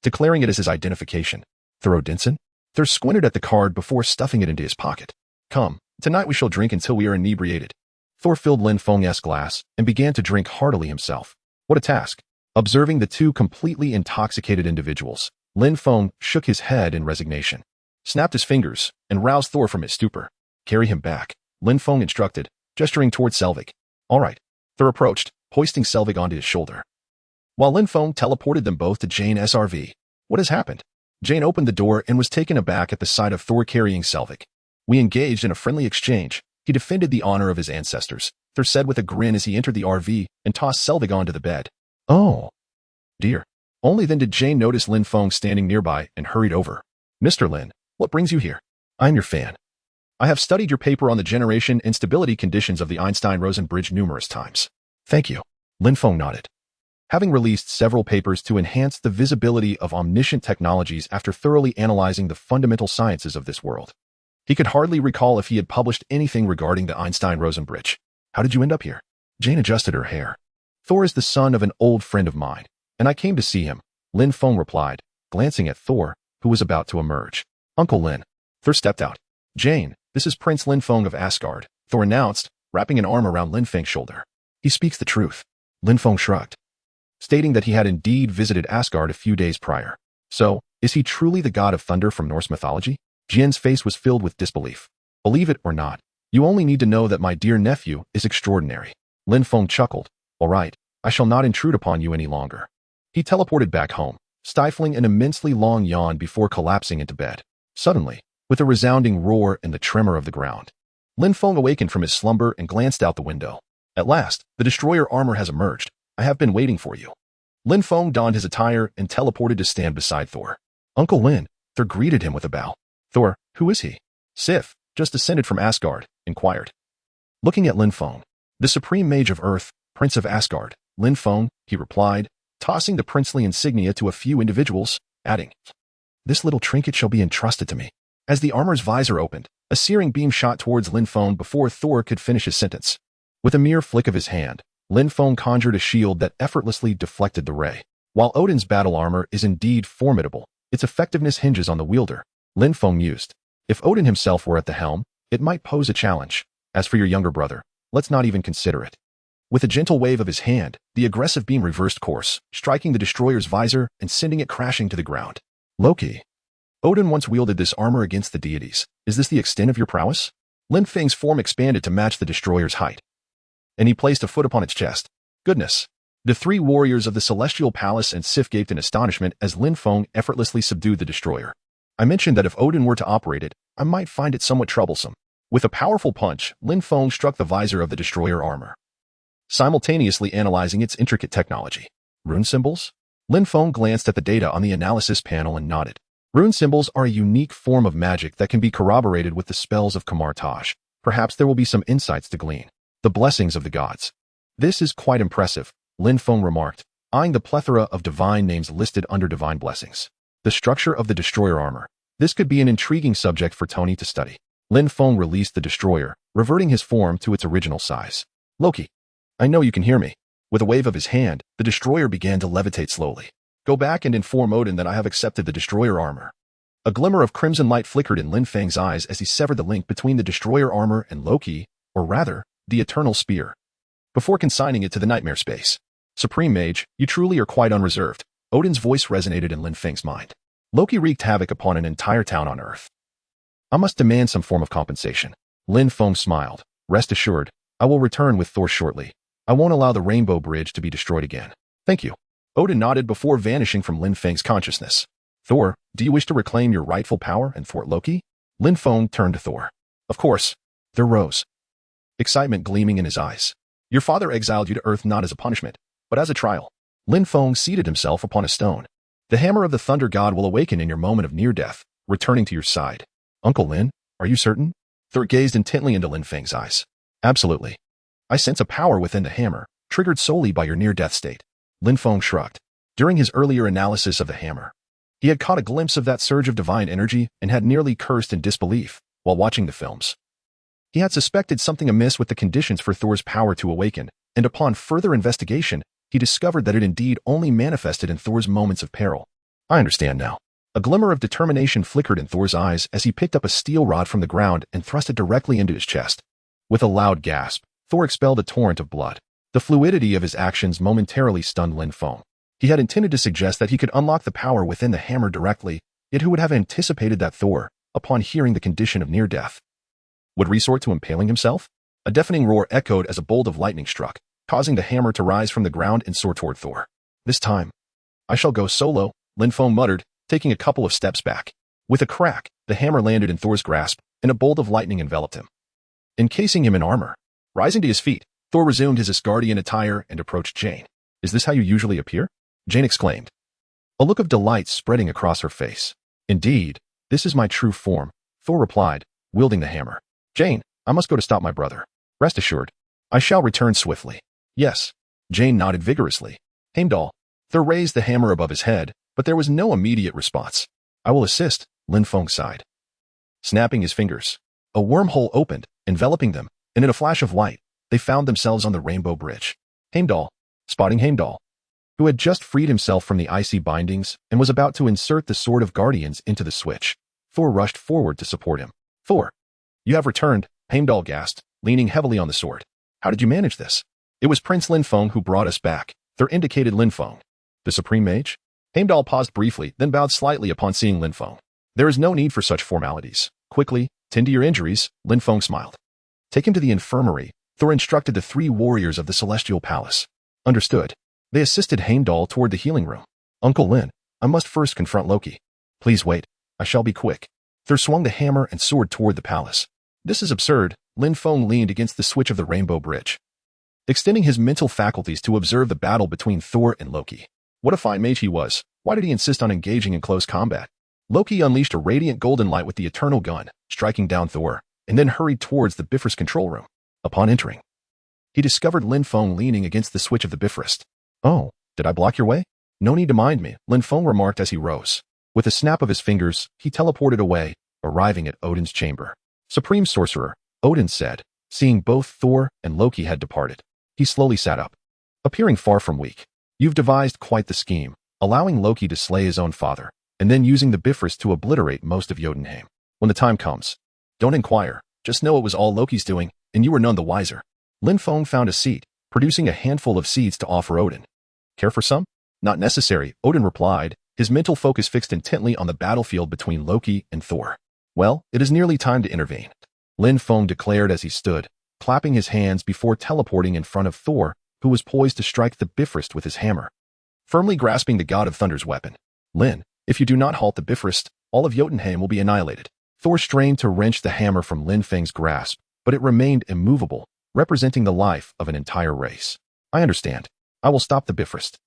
declaring it as his identification. Thor Odinson? Thor squinted at the card before stuffing it into his pocket. Come, tonight we shall drink until we are inebriated. Thor filled Lin Feng's glass and began to drink heartily himself. What a task. Observing the two completely intoxicated individuals, Lin Feng shook his head in resignation, snapped his fingers, and roused Thor from his stupor. Carry him back, Lin Feng instructed, gesturing toward Selvig. All right. Thor approached, hoisting Selvig onto his shoulder, while Lin Feng teleported them both to Jane's RV. What has happened? Jane opened the door and was taken aback at the sight of Thor carrying Selvig. We engaged in a friendly exchange. He defended the honor of his ancestors, Thor said with a grin as he entered the RV and tossed Selvig onto the bed. Oh, dear. Only then did Jane notice Lin Feng standing nearby and hurried over. Mr. Lin, what brings you here? I'm your fan. I have studied your paper on the generation and stability conditions of the Einstein-Rosen bridge numerous times. Thank you. Lin Feng nodded. Having released several papers to enhance the visibility of omniscient technologies after thoroughly analyzing the fundamental sciences of this world, he could hardly recall if he had published anything regarding the Einstein-Rosen bridge. How did you end up here? Jane adjusted her hair. Thor is the son of an old friend of mine, and I came to see him, Lin Feng replied, glancing at Thor, who was about to emerge. Uncle Lin. Thor stepped out. Jane, this is Prince Lin Feng of Asgard, Thor announced, wrapping an arm around Lin Feng's shoulder. He speaks the truth. Lin Feng shrugged, stating that he had indeed visited Asgard a few days prior. So, is he truly the god of thunder from Norse mythology? Jian's face was filled with disbelief. Believe it or not, you only need to know that my dear nephew is extraordinary. Lin Feng chuckled. All right, I shall not intrude upon you any longer. He teleported back home, stifling an immensely long yawn before collapsing into bed. Suddenly, with a resounding roar and the tremor of the ground, Lin Feng awakened from his slumber and glanced out the window. At last, the destroyer armor has emerged. I have been waiting for you. Lin Feng donned his attire and teleported to stand beside Thor. Uncle Lin, Thor greeted him with a bow. Thor, who is he? Sif, just descended from Asgard, inquired. Looking at Lin Feng, the supreme mage of Earth, Prince of Asgard, Lin Feng, he replied, tossing the princely insignia to a few individuals, adding, this little trinket shall be entrusted to me. As the armor's visor opened, a searing beam shot towards Lin Feng before Thor could finish his sentence. With a mere flick of his hand, Lin Feng conjured a shield that effortlessly deflected the ray. While Odin's battle armor is indeed formidable, its effectiveness hinges on the wielder, Lin Feng mused. If Odin himself were at the helm, it might pose a challenge. As for your younger brother, let's not even consider it. With a gentle wave of his hand, the aggressive beam reversed course, striking the destroyer's visor and sending it crashing to the ground. Loki. Odin once wielded this armor against the deities. Is this the extent of your prowess? Lin Feng's form expanded to match the destroyer's height, and he placed a foot upon its chest. Goodness. The three warriors of the Celestial Palace and Sif gaped in astonishment as Lin Feng effortlessly subdued the destroyer. I mentioned that if Odin were to operate it, I might find it somewhat troublesome. With a powerful punch, Lin Feng struck the visor of the destroyer armor, simultaneously analyzing its intricate technology. Rune symbols? Lin Feng glanced at the data on the analysis panel and nodded. Rune symbols are a unique form of magic that can be corroborated with the spells of Kamar-Taj. Perhaps there will be some insights to glean. The blessings of the gods. This is quite impressive, Lin Feng remarked, eyeing the plethora of divine names listed under divine blessings. The structure of the destroyer armor. This could be an intriguing subject for Tony to study. Lin Feng released the destroyer, reverting his form to its original size. Loki. I know you can hear me. With a wave of his hand, the destroyer began to levitate slowly. Go back and inform Odin that I have accepted the destroyer armor. A glimmer of crimson light flickered in Lin Feng's eyes as he severed the link between the destroyer armor and Loki, or rather, the eternal spear, before consigning it to the nightmare space. Supreme Mage, you truly are quite unreserved. Odin's voice resonated in Lin Feng's mind. Loki wreaked havoc upon an entire town on Earth. I must demand some form of compensation. Lin Feng smiled. Rest assured, I will return with Thor shortly. I won't allow the Rainbow Bridge to be destroyed again. Thank you. Odin nodded before vanishing from Lin Feng's consciousness. Thor, do you wish to reclaim your rightful power and thwart Loki? Lin Feng turned to Thor. Of course. There rose, excitement gleaming in his eyes. Your father exiled you to Earth not as a punishment, but as a trial. Lin Feng seated himself upon a stone. The hammer of the thunder god will awaken in your moment of near death, returning to your side. Uncle Lin, are you certain? Thor gazed intently into Lin Feng's eyes. Absolutely. I sense a power within the hammer, triggered solely by your near-death state. Lin Feng shrugged. During his earlier analysis of the hammer, he had caught a glimpse of that surge of divine energy and had nearly cursed in disbelief while watching the films. He had suspected something amiss with the conditions for Thor's power to awaken, and upon further investigation, he discovered that it indeed only manifested in Thor's moments of peril. I understand now. A glimmer of determination flickered in Thor's eyes as he picked up a steel rod from the ground and thrust it directly into his chest. With a loud gasp, Thor expelled a torrent of blood. The fluidity of his actions momentarily stunned Lin Feng. He had intended to suggest that he could unlock the power within the hammer directly, yet who would have anticipated that Thor, upon hearing the condition of near death, would resort to impaling himself? A deafening roar echoed as a bolt of lightning struck, causing the hammer to rise from the ground and soar toward Thor. This time, I shall go solo, Lin Feng muttered, taking a couple of steps back. With a crack, the hammer landed in Thor's grasp, and a bolt of lightning enveloped him, encasing him in armor. Rising to his feet, Thor resumed his Asgardian attire and approached Jane. Is this how you usually appear? Jane exclaimed. a look of delight spreading across her face. Indeed, this is my true form, Thor replied, wielding the hammer. Jane, I must go to stop my brother. Rest assured, I shall return swiftly. Yes. Jane nodded vigorously. Heimdall. Thor raised the hammer above his head, but there was no immediate response. I will assist, Lin Feng sighed. Snapping his fingers, a wormhole opened, enveloping them, and in a flash of light, they found themselves on the Rainbow Bridge. Heimdall, spotting Heimdall, who had just freed himself from the icy bindings and was about to insert the Sword of Guardians into the switch. Thor rushed forward to support him. Thor, you have returned, Heimdall gasped, leaning heavily on the sword. How did you manage this? It was Prince Lin Feng who brought us back. Thor indicated Lin Feng. The Supreme Mage? Heimdall paused briefly, then bowed slightly upon seeing Lin Feng. There is no need for such formalities. Quickly, tend to your injuries, Lin Feng smiled. Take him to the infirmary, Thor instructed the 3 warriors of the Celestial Palace. Understood. They assisted Heimdall toward the healing room. Uncle Lin, I must first confront Loki. Please wait. I shall be quick. Thor swung the hammer and sword toward the palace. This is absurd. Lin Feng leaned against the switch of the Rainbow Bridge, extending his mental faculties to observe the battle between Thor and Loki. What a fine mage he was. Why did he insist on engaging in close combat? Loki unleashed a radiant golden light with the Eternal Gun, striking down Thor, and then hurried towards the Bifrost control room. Upon entering, he discovered Lin Feng leaning against the switch of the Bifrost. Oh, did I block your way? No need to mind me, Lin Feng remarked as he rose. With a snap of his fingers, he teleported away, arriving at Odin's chamber. Supreme Sorcerer, Odin said, seeing both Thor and Loki had departed. He slowly sat up, appearing far from weak. You've devised quite the scheme, allowing Loki to slay his own father, and then using the Bifrost to obliterate most of Jotunheim. When the time comes, don't inquire, just know it was all Loki's doing, and you were none the wiser. Lin Feng found a seat, producing a handful of seeds to offer Odin. Care for some? Not necessary, Odin replied, his mental focus fixed intently on the battlefield between Loki and Thor. Well, it is nearly time to intervene, Lin Feng declared as he stood, clapping his hands before teleporting in front of Thor, who was poised to strike the Bifrost with his hammer, firmly grasping the God of Thunder's weapon. Lin, if you do not halt the Bifrost, all of Jotunheim will be annihilated. Thor strained to wrench the hammer from Lin Feng's grasp, but it remained immovable, representing the life of an entire race. I understand. I will stop the Bifrost.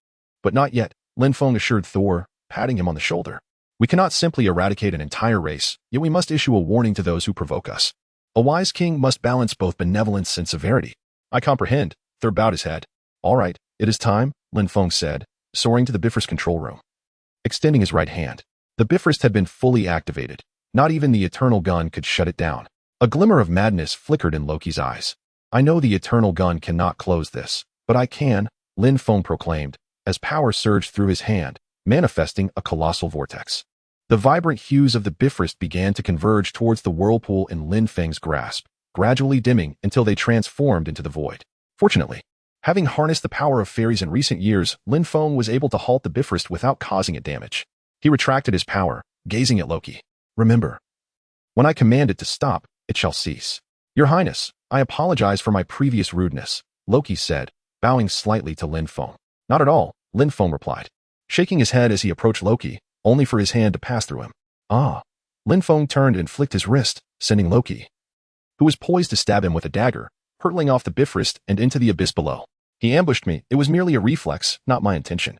But not yet, Lin Feng assured Thor, patting him on the shoulder. We cannot simply eradicate an entire race, yet we must issue a warning to those who provoke us. A wise king must balance both benevolence and severity. I comprehend, Thor bowed his head. All right, it is time, Lin Feng said, soaring to the Bifrost control room. Extending his right hand, the Bifrost had been fully activated. Not even the Eternal Gun could shut it down. A glimmer of madness flickered in Loki's eyes. I know the Eternal Gun cannot close this, but I can, Lin Feng proclaimed, as power surged through his hand, manifesting a colossal vortex. The vibrant hues of the Bifrost began to converge towards the whirlpool in Lin Feng's grasp, gradually dimming until they transformed into the void. Fortunately, having harnessed the power of fairies in recent years, Lin Feng was able to halt the Bifrost without causing it damage. He retracted his power, gazing at Loki. Remember, when I command it to stop, it shall cease. Your Highness, I apologize for my previous rudeness, Loki said, bowing slightly to Lin Feng. Not at all, Lin Feng replied, shaking his head as he approached Loki, only for his hand to pass through him. Ah. Lin Feng turned and flicked his wrist, sending Loki, who was poised to stab him with a dagger, hurtling off the Bifrost and into the abyss below. He ambushed me. It was merely a reflex, not my intention.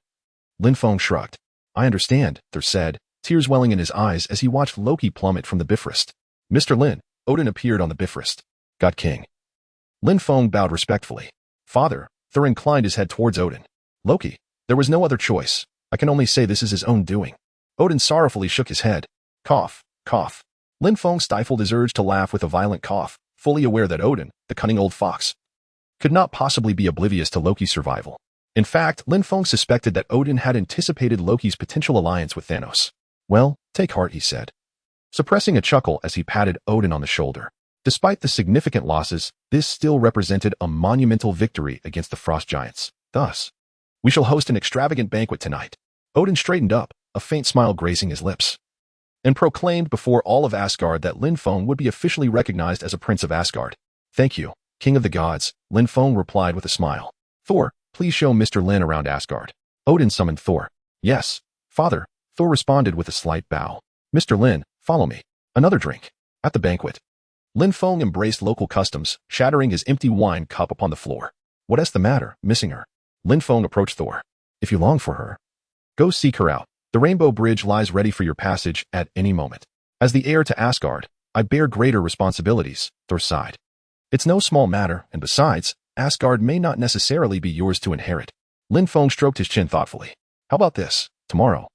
Lin Feng shrugged. I understand, Thor said, tears welling in his eyes as he watched Loki plummet from the Bifrost. Mr. Lin, Odin appeared on the Bifrost. God King. Lin Feng bowed respectfully. Father, Thor inclined his head towards Odin. Loki, there was no other choice. I can only say this is his own doing. Odin sorrowfully shook his head. Cough, cough. Lin Feng stifled his urge to laugh with a violent cough, fully aware that Odin, the cunning old fox, could not possibly be oblivious to Loki's survival. In fact, Lin Feng suspected that Odin had anticipated Loki's potential alliance with Thanos. Well, take heart, he said, suppressing a chuckle as he patted Odin on the shoulder. Despite the significant losses, this still represented a monumental victory against the frost giants. Thus, we shall host an extravagant banquet tonight. Odin straightened up, a faint smile grazing his lips, and proclaimed before all of Asgard that Lin Feng would be officially recognized as a prince of Asgard. Thank you, King of the Gods, Lin Feng replied with a smile. Thor, please show Mr. Lin around Asgard. Odin summoned Thor. Yes, Father, Thor responded with a slight bow. Mr. Lin, follow me. Another drink. At the banquet, Lin Feng embraced local customs, shattering his empty wine cup upon the floor. What is the matter, missing her? Lin Feng approached Thor. If you long for her, go seek her out. The Rainbow Bridge lies ready for your passage at any moment. As the heir to Asgard, I bear greater responsibilities, Thor sighed. It's no small matter, and besides, Asgard may not necessarily be yours to inherit. Lin Feng stroked his chin thoughtfully. How about this? Tomorrow,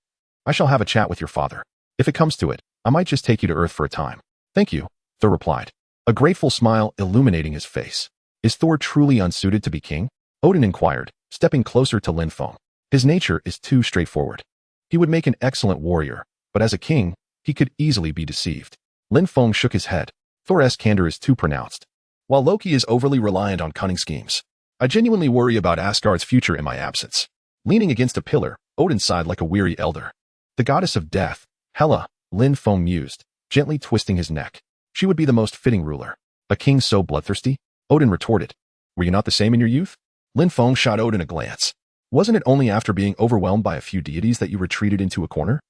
I shall have a chat with your father. If it comes to it, I might just take you to Earth for a time. Thank you, Thor replied, a grateful smile illuminating his face. Is Thor truly unsuited to be king? Odin inquired, stepping closer to Lin Feng. His nature is too straightforward. He would make an excellent warrior, but as a king, he could easily be deceived. Lin Feng shook his head. Thor's candor is too pronounced. While Loki is overly reliant on cunning schemes, I genuinely worry about Asgard's future in my absence. Leaning against a pillar, Odin sighed like a weary elder. The goddess of death, Hela, Lin Feng mused, gently twisting his neck. She would be the most fitting ruler. A king so bloodthirsty? Odin retorted. Were you not the same in your youth? Lin Feng shot Odin a glance. Wasn't it only after being overwhelmed by a few deities that you retreated into a corner?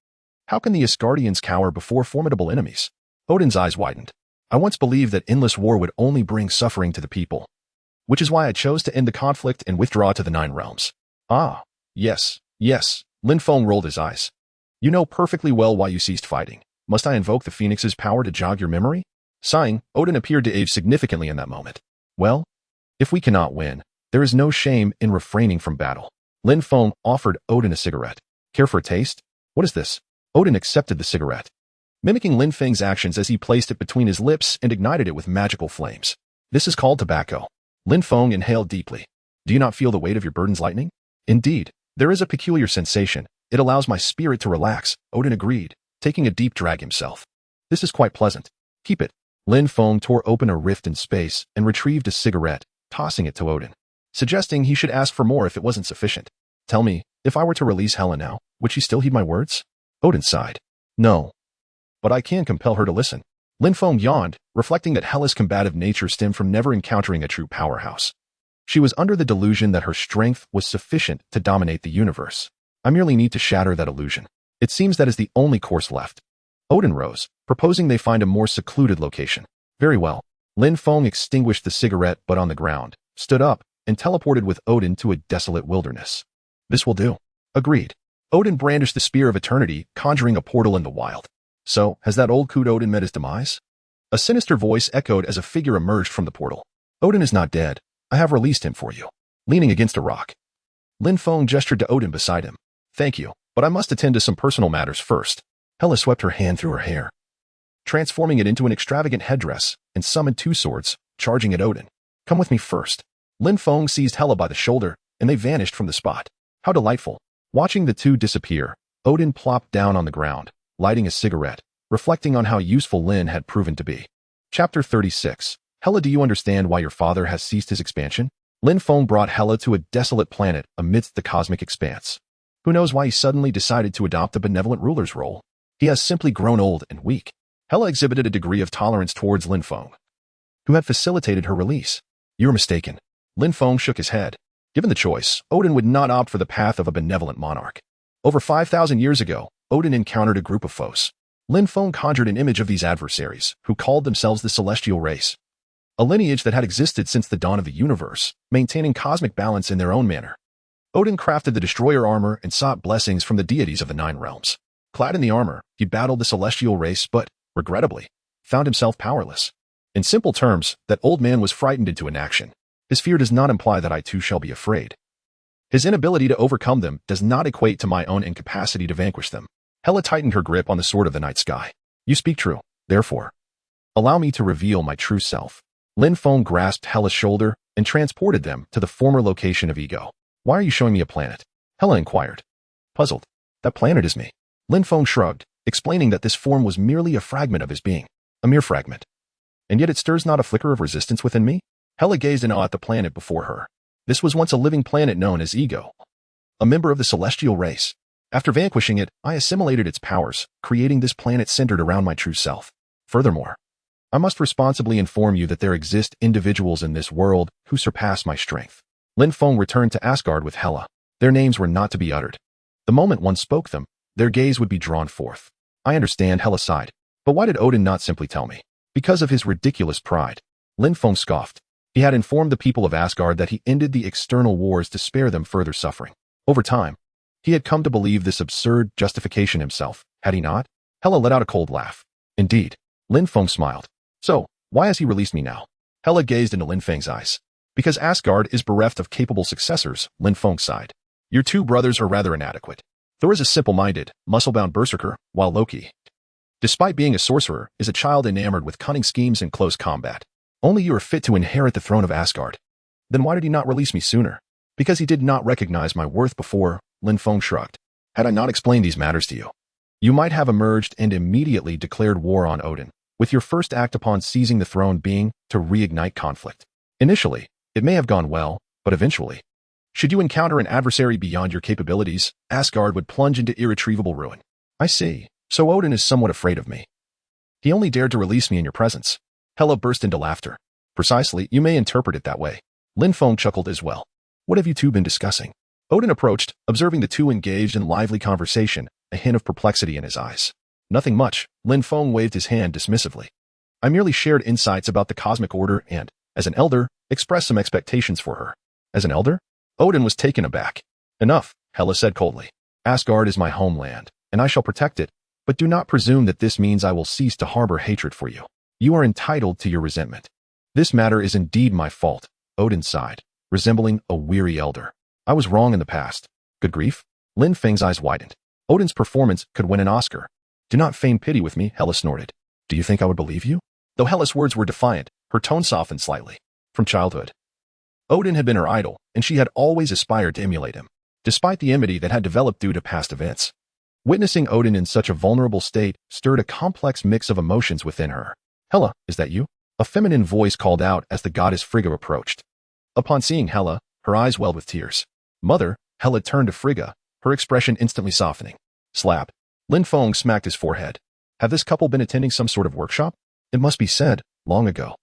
How can the Asgardians cower before formidable enemies? Odin's eyes widened. I once believed that endless war would only bring suffering to the people, which is why I chose to end the conflict and withdraw to the Nine Realms. Ah, yes. Lin Feng rolled his eyes. You know perfectly well why you ceased fighting. Must I invoke the Phoenix's power to jog your memory? Sighing, Odin appeared to age significantly in that moment. Well, if we cannot win, there is no shame in refraining from battle. Lin Feng offered Odin a cigarette. Care for a taste? What is this? Odin accepted the cigarette, mimicking Lin Feng's actions as he placed it between his lips and ignited it with magical flames. This is called tobacco. Lin Feng inhaled deeply. Do you not feel the weight of your burdens lightening? Indeed, there is a peculiar sensation. It allows my spirit to relax, Odin agreed, taking a deep drag himself. This is quite pleasant. Keep it. Lin Feng tore open a rift in space and retrieved a cigarette, tossing it to Odin, suggesting he should ask for more if it wasn't sufficient. Tell me, if I were to release Hela now, would she still heed my words? Odin sighed. No. But I can compel her to listen. Lin Feng yawned, reflecting that Hela's combative nature stemmed from never encountering a true powerhouse. She was under the delusion that her strength was sufficient to dominate the universe. I merely need to shatter that illusion. It seems that is the only course left. Odin rose, proposing they find a more secluded location. Very well. Lin Feng extinguished the cigarette butt on the ground, stood up, and teleported with Odin to a desolate wilderness. This will do. Agreed. Odin brandished the Spear of Eternity, conjuring a portal in the wild. So, has that old coot Odin met his demise? A sinister voice echoed as a figure emerged from the portal. Odin is not dead. I have released him for you. Leaning against a rock, Lin Feng gestured to Odin beside him. Thank you, but I must attend to some personal matters first. Hela swept her hand through her hair, transforming it into an extravagant headdress, and summoned two swords, charging at Odin. Come with me first. Lin Feng seized Hela by the shoulder, and they vanished from the spot. How delightful. Watching the two disappear, Odin plopped down on the ground, lighting a cigarette, reflecting on how useful Lin had proven to be. Chapter 36. Hela, do you understand why your father has ceased his expansion? Lin Feng brought Hela to a desolate planet amidst the cosmic expanse. Who knows why he suddenly decided to adopt a benevolent ruler's role? He has simply grown old and weak. Hela exhibited a degree of tolerance towards Lin Feng, who had facilitated her release. You are mistaken. Lin Feng shook his head. Given the choice, Odin would not opt for the path of a benevolent monarch. Over 5,000 years ago, Odin encountered a group of foes. Lin Feng conjured an image of these adversaries, who called themselves the Celestial Race, a lineage that had existed since the dawn of the universe, maintaining cosmic balance in their own manner. Odin crafted the destroyer armor and sought blessings from the deities of the Nine Realms. Clad in the armor, he battled the Celestial Race but, regrettably, found himself powerless. In simple terms, that old man was frightened into inaction. His fear does not imply that I too shall be afraid. His inability to overcome them does not equate to my own incapacity to vanquish them. Hela tightened her grip on the sword of the night sky. You speak true, therefore. Allow me to reveal my true self. Lin Feng grasped Hela's shoulder and transported them to the former location of Ego. Why are you showing me a planet? Hela inquired. Puzzled. That planet is me. Lin Feng shrugged, explaining that this form was merely a fragment of his being. A mere fragment. And yet it stirs not a flicker of resistance within me? Hela gazed in awe at the planet before her. This was once a living planet known as Ego, a member of the Celestial Race. After vanquishing it, I assimilated its powers, creating this planet centered around my true self. Furthermore, I must responsibly inform you that there exist individuals in this world who surpass my strength. Lin Feng returned to Asgard with Hela. Their names were not to be uttered. The moment one spoke them, their gaze would be drawn forth. I understand, Hela sighed. But why did Odin not simply tell me? Because of his ridiculous pride. Lin Feng scoffed. He had informed the people of Asgard that he ended the external wars to spare them further suffering. Over time, He had come to believe this absurd justification himself, had he not? Hela let out a cold laugh. Indeed. Lin Feng smiled. So, why has he released me now? Hela gazed into Lin Feng's eyes. Because Asgard is bereft of capable successors, Lin Feng sighed. Your two brothers are rather inadequate. Thor is a simple-minded, muscle-bound berserker, while Loki, despite being a sorcerer, is a child enamored with cunning schemes and close combat. Only you are fit to inherit the throne of Asgard. Then why did he not release me sooner? Because he did not recognize my worth before, Lin Feng shrugged. Had I not explained these matters to you, you might have emerged and immediately declared war on Odin, with your first act upon seizing the throne being to reignite conflict. Initially, it may have gone well, but eventually, should you encounter an adversary beyond your capabilities, Asgard would plunge into irretrievable ruin. I see. So Odin is somewhat afraid of me. He only dared to release me in your presence. Hela burst into laughter. Precisely, you may interpret it that way. Lin Feng chuckled as well. What have you two been discussing? Odin approached, observing the two engaged in lively conversation, a hint of perplexity in his eyes. Nothing much, Lin Feng waved his hand dismissively. I merely shared insights about the cosmic order and, as an elder, expressed some expectations for her. As an elder? Odin was taken aback. Enough, Hela said coldly. Asgard is my homeland, and I shall protect it, but do not presume that this means I will cease to harbor hatred for you. You are entitled to your resentment. This matter is indeed my fault, Odin sighed, resembling a weary elder. I was wrong in the past. Good grief? Lin Feng's eyes widened. Odin's performance could win an Oscar. Do not feign pity with me, Hela snorted. Do you think I would believe you? Though Hela's words were defiant, her tone softened slightly. From childhood, Odin had been her idol, and she had always aspired to emulate him, despite the enmity that had developed due to past events. Witnessing Odin in such a vulnerable state stirred a complex mix of emotions within her. Hela, is that you? A feminine voice called out as the goddess Frigga approached. Upon seeing Hela, her eyes welled with tears. Mother, Hela turned to Frigga, her expression instantly softening. Slap. Lin Feng smacked his forehead. Have this couple been attending some sort of workshop? It must be said, long ago.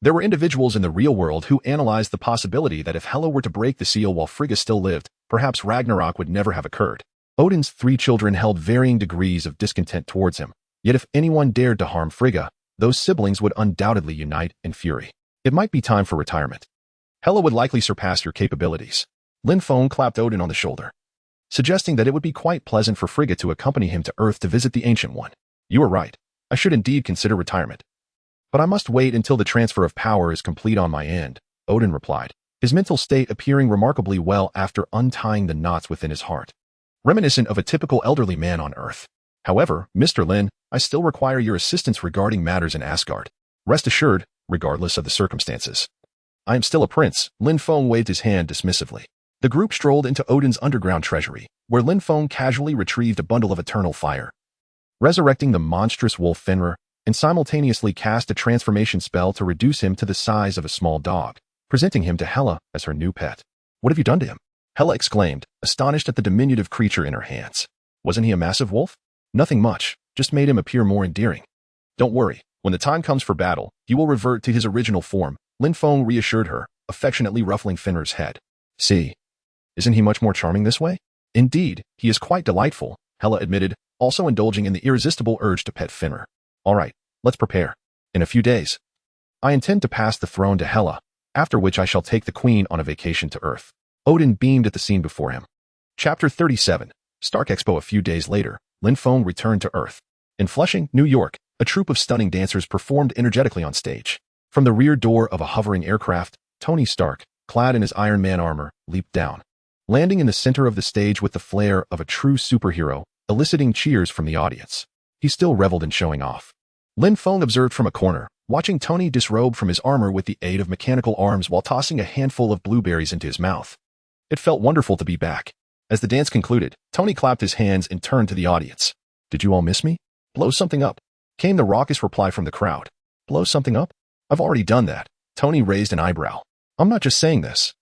There were individuals in the real world who analyzed the possibility that if Hela were to break the seal while Frigga still lived, perhaps Ragnarok would never have occurred. Odin's 3 children held varying degrees of discontent towards him, yet if anyone dared to harm Frigga, those siblings would undoubtedly unite in fury. It might be time for retirement. Hela would likely surpass your capabilities. Lin Feng clapped Odin on the shoulder, suggesting that it would be quite pleasant for Frigga to accompany him to Earth to visit the Ancient One. You are right. I should indeed consider retirement. But I must wait until the transfer of power is complete on my end, Odin replied, his mental state appearing remarkably well after untying the knots within his heart. Reminiscent of a typical elderly man on Earth. However, Mr. Lin, I still require your assistance regarding matters in Asgard. Rest assured, regardless of the circumstances. I am still a prince, Lin Feng waved his hand dismissively. The group strolled into Odin's underground treasury, where Lin Feng casually retrieved a bundle of eternal fire, resurrecting the monstrous wolf Fenrir, and simultaneously cast a transformation spell to reduce him to the size of a small dog, presenting him to Hela as her new pet. What have you done to him? Hela exclaimed, astonished at the diminutive creature in her hands. Wasn't he a massive wolf? Nothing much, just made him appear more endearing. Don't worry, when the time comes for battle, he will revert to his original form, Lin Feng reassured her, affectionately ruffling Fenrir's head. See, isn't he much more charming this way? Indeed, he is quite delightful, Hela admitted, also indulging in the irresistible urge to pet Fenrir. All right, let's prepare. In a few days, I intend to pass the throne to Hela, after which I shall take the queen on a vacation to Earth. Odin beamed at the scene before him. Chapter 37. Stark Expo. A few days later, Lin Feng returned to Earth. In Flushing, New York, a troupe of stunning dancers performed energetically on stage. From the rear door of a hovering aircraft, Tony Stark, clad in his Iron Man armor, leaped down, landing in the center of the stage with the flair of a true superhero, eliciting cheers from the audience. He still reveled in showing off. Lin Feng observed from a corner, watching Tony disrobe from his armor with the aid of mechanical arms while tossing a handful of blueberries into his mouth. It felt wonderful to be back. As the dance concluded, Tony clapped his hands and turned to the audience. Did you all miss me? Blow something up, came the raucous reply from the crowd. Blow something up? I've already done that. Tony raised an eyebrow. I'm not just saying this.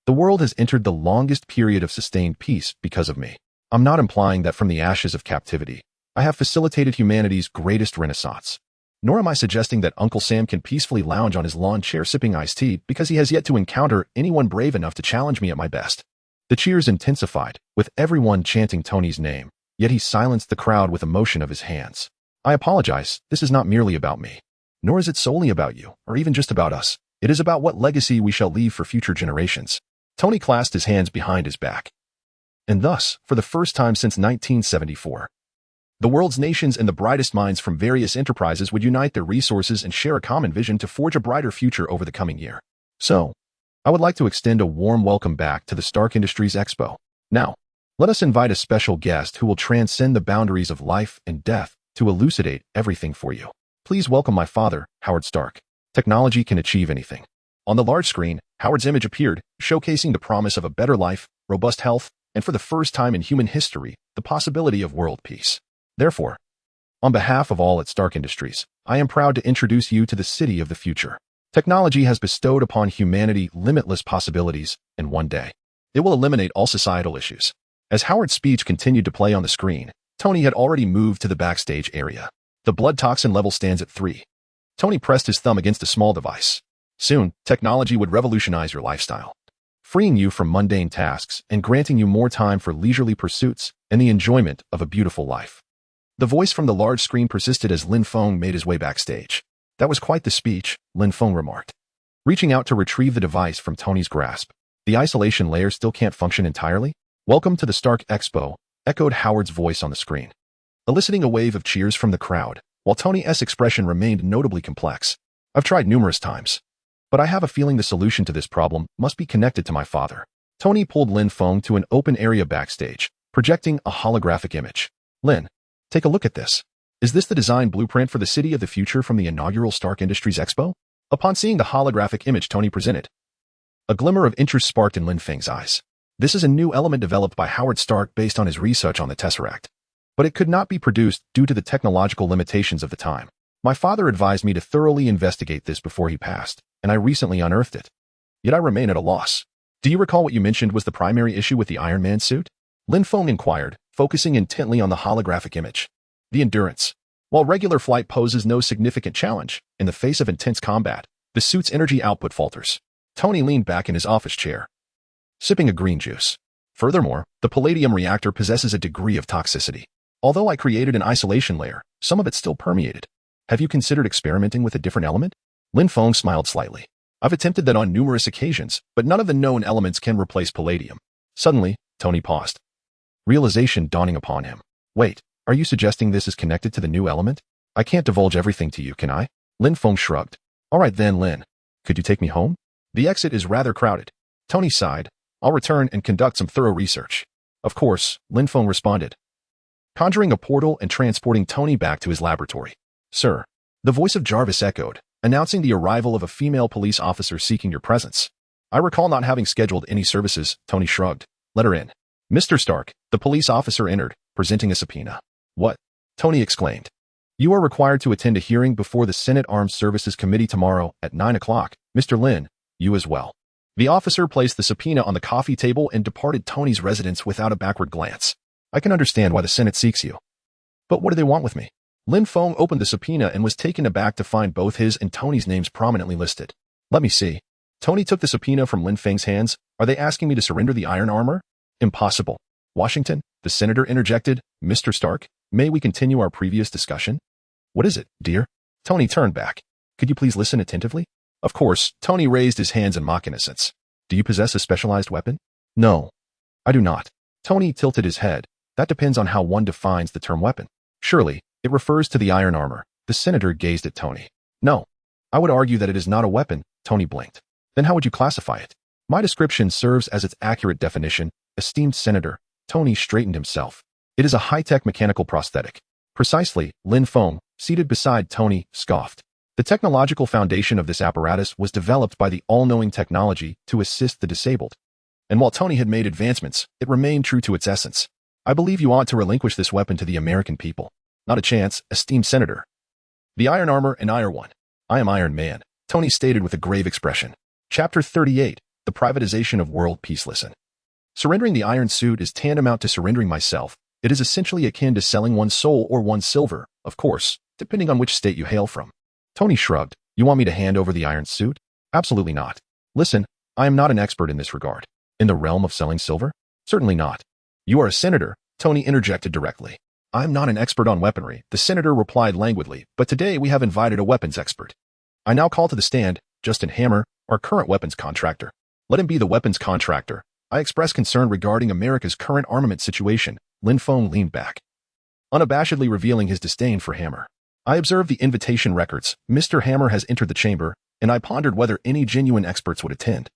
The world has entered the longest period of sustained peace because of me. I'm not implying that from the ashes of captivity, I have facilitated humanity's greatest renaissance. Nor am I suggesting that Uncle Sam can peacefully lounge on his lawn chair sipping iced tea because he has yet to encounter anyone brave enough to challenge me at my best. The cheers intensified, with everyone chanting Tony's name, yet he silenced the crowd with a motion of his hands. I apologize, this is not merely about me. Nor is it solely about you, or even just about us. It is about what legacy we shall leave for future generations. Tony clasped his hands behind his back. And thus, for the first time since 1974, the world's nations and the brightest minds from various enterprises would unite their resources and share a common vision to forge a brighter future over the coming year. So, I would like to extend a warm welcome back to the Stark Industries Expo. Now, let us invite a special guest who will transcend the boundaries of life and death to elucidate everything for you. Please welcome my father, Howard Stark. Technology can achieve anything. On the large screen, Howard's image appeared, showcasing the promise of a better life, robust health, and for the first time in human history, the possibility of world peace. Therefore, on behalf of all at Stark Industries, I am proud to introduce you to the city of the future. Technology has bestowed upon humanity limitless possibilities in one day. It will eliminate all societal issues. As Howard's speech continued to play on the screen, Tony had already moved to the backstage area. The blood toxin level stands at 3. Tony pressed his thumb against a small device. Soon, technology would revolutionize your lifestyle, freeing you from mundane tasks and granting you more time for leisurely pursuits and the enjoyment of a beautiful life. The voice from the large screen persisted as Lin Feng made his way backstage. That was quite the speech, Lin Feng remarked. Reaching out to retrieve the device from Tony's grasp. The isolation layer still can't function entirely? Welcome to the Stark Expo, echoed Howard's voice on the screen, eliciting a wave of cheers from the crowd, while Tony's expression remained notably complex. I've tried numerous times, but I have a feeling the solution to this problem must be connected to my father. Tony pulled Lin Feng to an open area backstage, projecting a holographic image. Lin, take a look at this. Is this the design blueprint for the city of the future from the inaugural Stark Industries Expo? Upon seeing the holographic image Tony presented, a glimmer of interest sparked in Lin Feng's eyes. This is a new element developed by Howard Stark based on his research on the Tesseract, but it could not be produced due to the technological limitations of the time. My father advised me to thoroughly investigate this before he passed, and I recently unearthed it. Yet I remain at a loss. Do you recall what you mentioned was the primary issue with the Iron Man suit? Lin Feng inquired, focusing intently on the holographic image. The endurance. While regular flight poses no significant challenge, in the face of intense combat, the suit's energy output falters. Tony leaned back in his office chair, sipping a green juice. Furthermore, the palladium reactor possesses a degree of toxicity. Although I created an isolation layer, some of it still permeated. Have you considered experimenting with a different element? Lin Feng smiled slightly. I've attempted that on numerous occasions, but none of the known elements can replace palladium. Suddenly, Tony paused, realization dawning upon him. Wait, are you suggesting this is connected to the new element? I can't divulge everything to you, can I? Lin Feng shrugged. All right then, Lin. Could you take me home? The exit is rather crowded. Tony sighed. I'll return and conduct some thorough research. Of course, Lin Feng responded, conjuring a portal and transporting Tony back to his laboratory. Sir, the voice of Jarvis echoed, announcing the arrival of a female police officer seeking your presence. I recall not having scheduled any services, Tony shrugged. Let her in. Mr. Stark, the police officer entered, presenting a subpoena. What? Tony exclaimed. You are required to attend a hearing before the Senate Armed Services Committee tomorrow at 9 o'clock. Mr. Lin, you as well. The officer placed the subpoena on the coffee table and departed Tony's residence without a backward glance. I can understand why the Senate seeks you. But what do they want with me? Lin Feng opened the subpoena and was taken aback to find both his and Tony's names prominently listed. Let me see. Tony took the subpoena from Lin Feng's hands. Are they asking me to surrender the iron armor? Impossible. Washington, the senator interjected. Mr. Stark, may we continue our previous discussion? What is it, dear? Tony turned back. Could you please listen attentively? Of course, Tony raised his hands in mock innocence. Do you possess a specialized weapon? No, I do not. Tony tilted his head. That depends on how one defines the term weapon. Surely, it refers to the iron armor. The senator gazed at Tony. No, I would argue that it is not a weapon. Tony blinked. Then how would you classify it? My description serves as its accurate definition. Esteemed senator, Tony straightened himself. It is a high-tech mechanical prosthetic. Precisely, Lin Feng, seated beside Tony, scoffed. The technological foundation of this apparatus was developed by the all-knowing technology to assist the disabled. And while Tony had made advancements, it remained true to its essence. I believe you ought to relinquish this weapon to the American people. Not a chance, esteemed senator. The iron armor and Iron One. I am Iron Man, Tony stated with a grave expression. Chapter 38, The Privatization of World Peace. Listen. Surrendering the iron suit is tantamount to surrendering myself. It is essentially akin to selling one's soul or one's silver, of course, depending on which state you hail from. Tony shrugged. You want me to hand over the iron suit? Absolutely not. Listen, I am not an expert in this regard. In the realm of selling silver? Certainly not. You are a senator, Tony interjected directly. I'm not an expert on weaponry, the senator replied languidly, but today we have invited a weapons expert. I now call to the stand Justin Hammer, our current weapons contractor. Let him be the weapons contractor. I express concern regarding America's current armament situation. Lin Feng leaned back, unabashedly revealing his disdain for Hammer. I observed the invitation records. Mr. Hammer has entered the chamber, and I pondered whether any genuine experts would attend.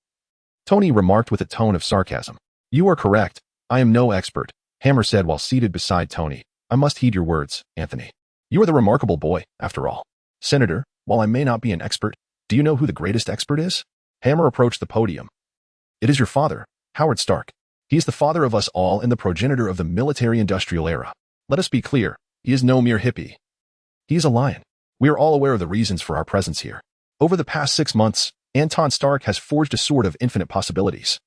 Tony remarked with a tone of sarcasm. You are correct. I am no expert, Hammer said while seated beside Tony. I must heed your words, Anthony. You are the remarkable boy, after all. Senator, while I may not be an expert, do you know who the greatest expert is? Hammer approached the podium. It is your father, Howard Stark. He is the father of us all and the progenitor of the military-industrial era. Let us be clear, he is no mere hippie. He is a lion. We are all aware of the reasons for our presence here. Over the past 6 months, Anton Stark has forged a sword of infinite possibilities.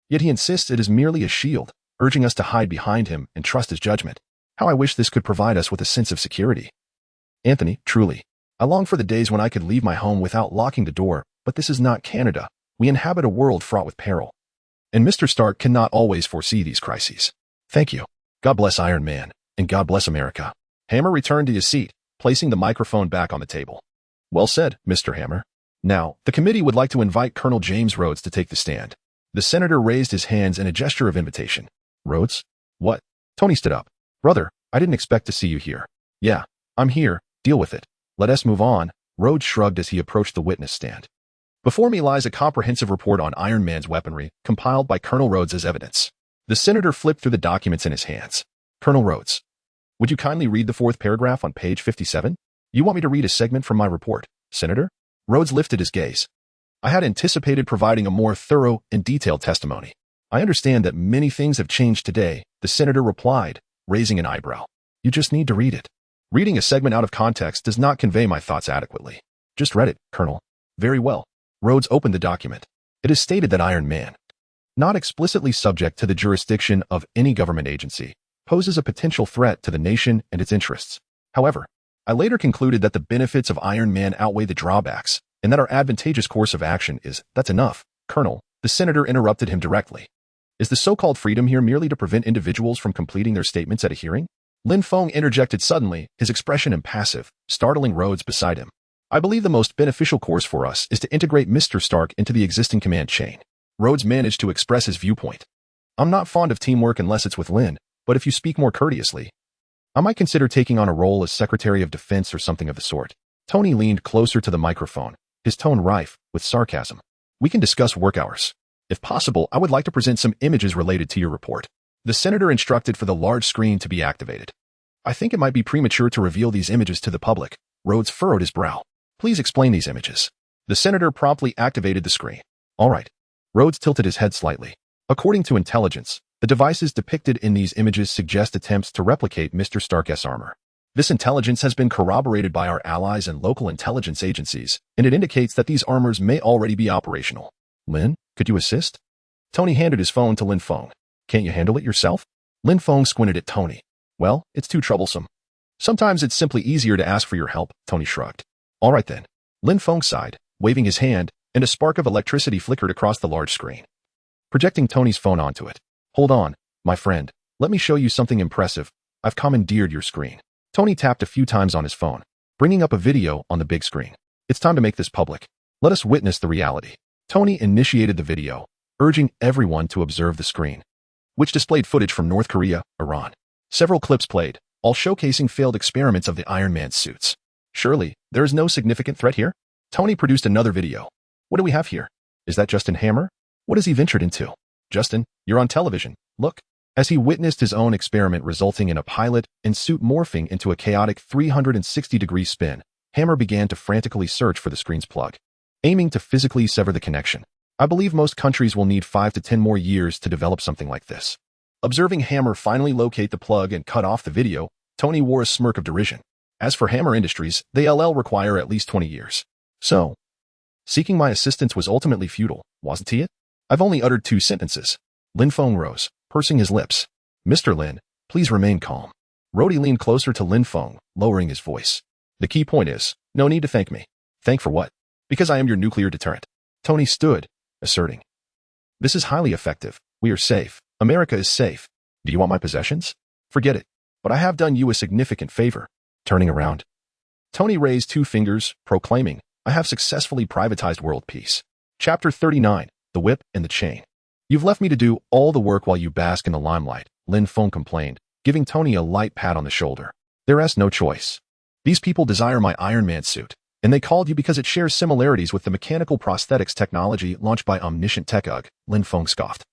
Yet he insists it is merely a shield, urging us to hide behind him and trust his judgment. How I wish this could provide us with a sense of security. Anthony, truly, I long for the days when I could leave my home without locking the door, but this is not Canada. We inhabit a world fraught with peril. And Mr. Stark cannot always foresee these crises. Thank you. God bless Iron Man, and God bless America. Hammer returned to his seat, placing the microphone back on the table. Well said, Mr. Hammer. Now, the committee would like to invite Colonel James Rhodes to take the stand. The senator raised his hands in a gesture of invitation. Rhodes? What? Tony stood up. Brother, I didn't expect to see you here. Yeah, I'm here. Deal with it. Let us move on. Rhodes shrugged as he approached the witness stand. Before me lies a comprehensive report on Iron Man's weaponry, compiled by Colonel Rhodes as evidence. The senator flipped through the documents in his hands. Colonel Rhodes, would you kindly read the 4th paragraph on page 57? You want me to read a segment from my report, Senator? Rhodes lifted his gaze. I had anticipated providing a more thorough and detailed testimony. I understand that many things have changed today, the senator replied, raising an eyebrow. You just need to read it. Reading a segment out of context does not convey my thoughts adequately. Just read it, Colonel. Very well. Rhodes opened the document. It is stated that Iron Man, not explicitly subject to the jurisdiction of any government agency, poses a potential threat to the nation and its interests. However, I later concluded that the benefits of Iron Man outweigh the drawbacks, and that our advantageous course of action is, that's enough, Colonel. The senator interrupted him directly. Is the so-called freedom here merely to prevent individuals from completing their statements at a hearing? Lin Feng interjected suddenly, his expression impassive, startling Rhodes beside him. I believe the most beneficial course for us is to integrate Mr. Stark into the existing command chain. Rhodes managed to express his viewpoint. I'm not fond of teamwork unless it's with Lin, but if you speak more courteously, I might consider taking on a role as Secretary of Defense or something of the sort. Tony leaned closer to the microphone, his tone rife with sarcasm. We can discuss work hours. If possible, I would like to present some images related to your report. The senator instructed for the large screen to be activated. I think it might be premature to reveal these images to the public. Rhodes furrowed his brow. Please explain these images. The senator promptly activated the screen. All right. Rhodes tilted his head slightly. According to intelligence, the devices depicted in these images suggest attempts to replicate Mr. Stark's armor. This intelligence has been corroborated by our allies and local intelligence agencies, and it indicates that these armors may already be operational. Lin, could you assist? Tony handed his phone to Lin Feng. Can't you handle it yourself? Lin Feng squinted at Tony. Well, it's too troublesome. Sometimes it's simply easier to ask for your help, Tony shrugged. All right then. Lin Feng sighed, waving his hand, and a spark of electricity flickered across the large screen, projecting Tony's phone onto it. Hold on, my friend. Let me show you something impressive. I've commandeered your screen. Tony tapped a few times on his phone, bringing up a video on the big screen. It's time to make this public. Let us witness the reality. Tony initiated the video, urging everyone to observe the screen, which displayed footage from North Korea, Iran. Several clips played, all showcasing failed experiments of the Iron Man suits. Surely, there is no significant threat here? Tony produced another video. What do we have here? Is that Justin Hammer? What has he ventured into? Justin, you're on television. Look. As he witnessed his own experiment resulting in a pilot and suit morphing into a chaotic 360-degree spin, Hammer began to frantically search for the screen's plug, aiming to physically sever the connection. I believe most countries will need 5 to 10 more years to develop something like this. Observing Hammer finally locate the plug and cut off the video, Tony wore a smirk of derision. As for Hammer Industries, they require at least 20 years. So, seeking my assistance was ultimately futile, wasn't it? I've only uttered 2 sentences. Lin Feng rose, pursing his lips. Mr. Lin, please remain calm. Rhodey leaned closer to Lin Feng, lowering his voice. The key point is, no need to thank me. Thank for what? Because I am your nuclear deterrent. Tony stood, asserting. This is highly effective. We are safe. America is safe. Do you want my possessions? Forget it. But I have done you a significant favor. Turning around, Tony raised 2 fingers, proclaiming, I have successfully privatized world peace. Chapter 39, The Whip and the Chain. You've left me to do all the work while you bask in the limelight, Lin Feng complained, giving Tony a light pat on the shoulder. There's no choice. These people desire my Iron Man suit, and they called you because it shares similarities with the mechanical prosthetics technology launched by Omniscient Tech UG, Lin Feng scoffed.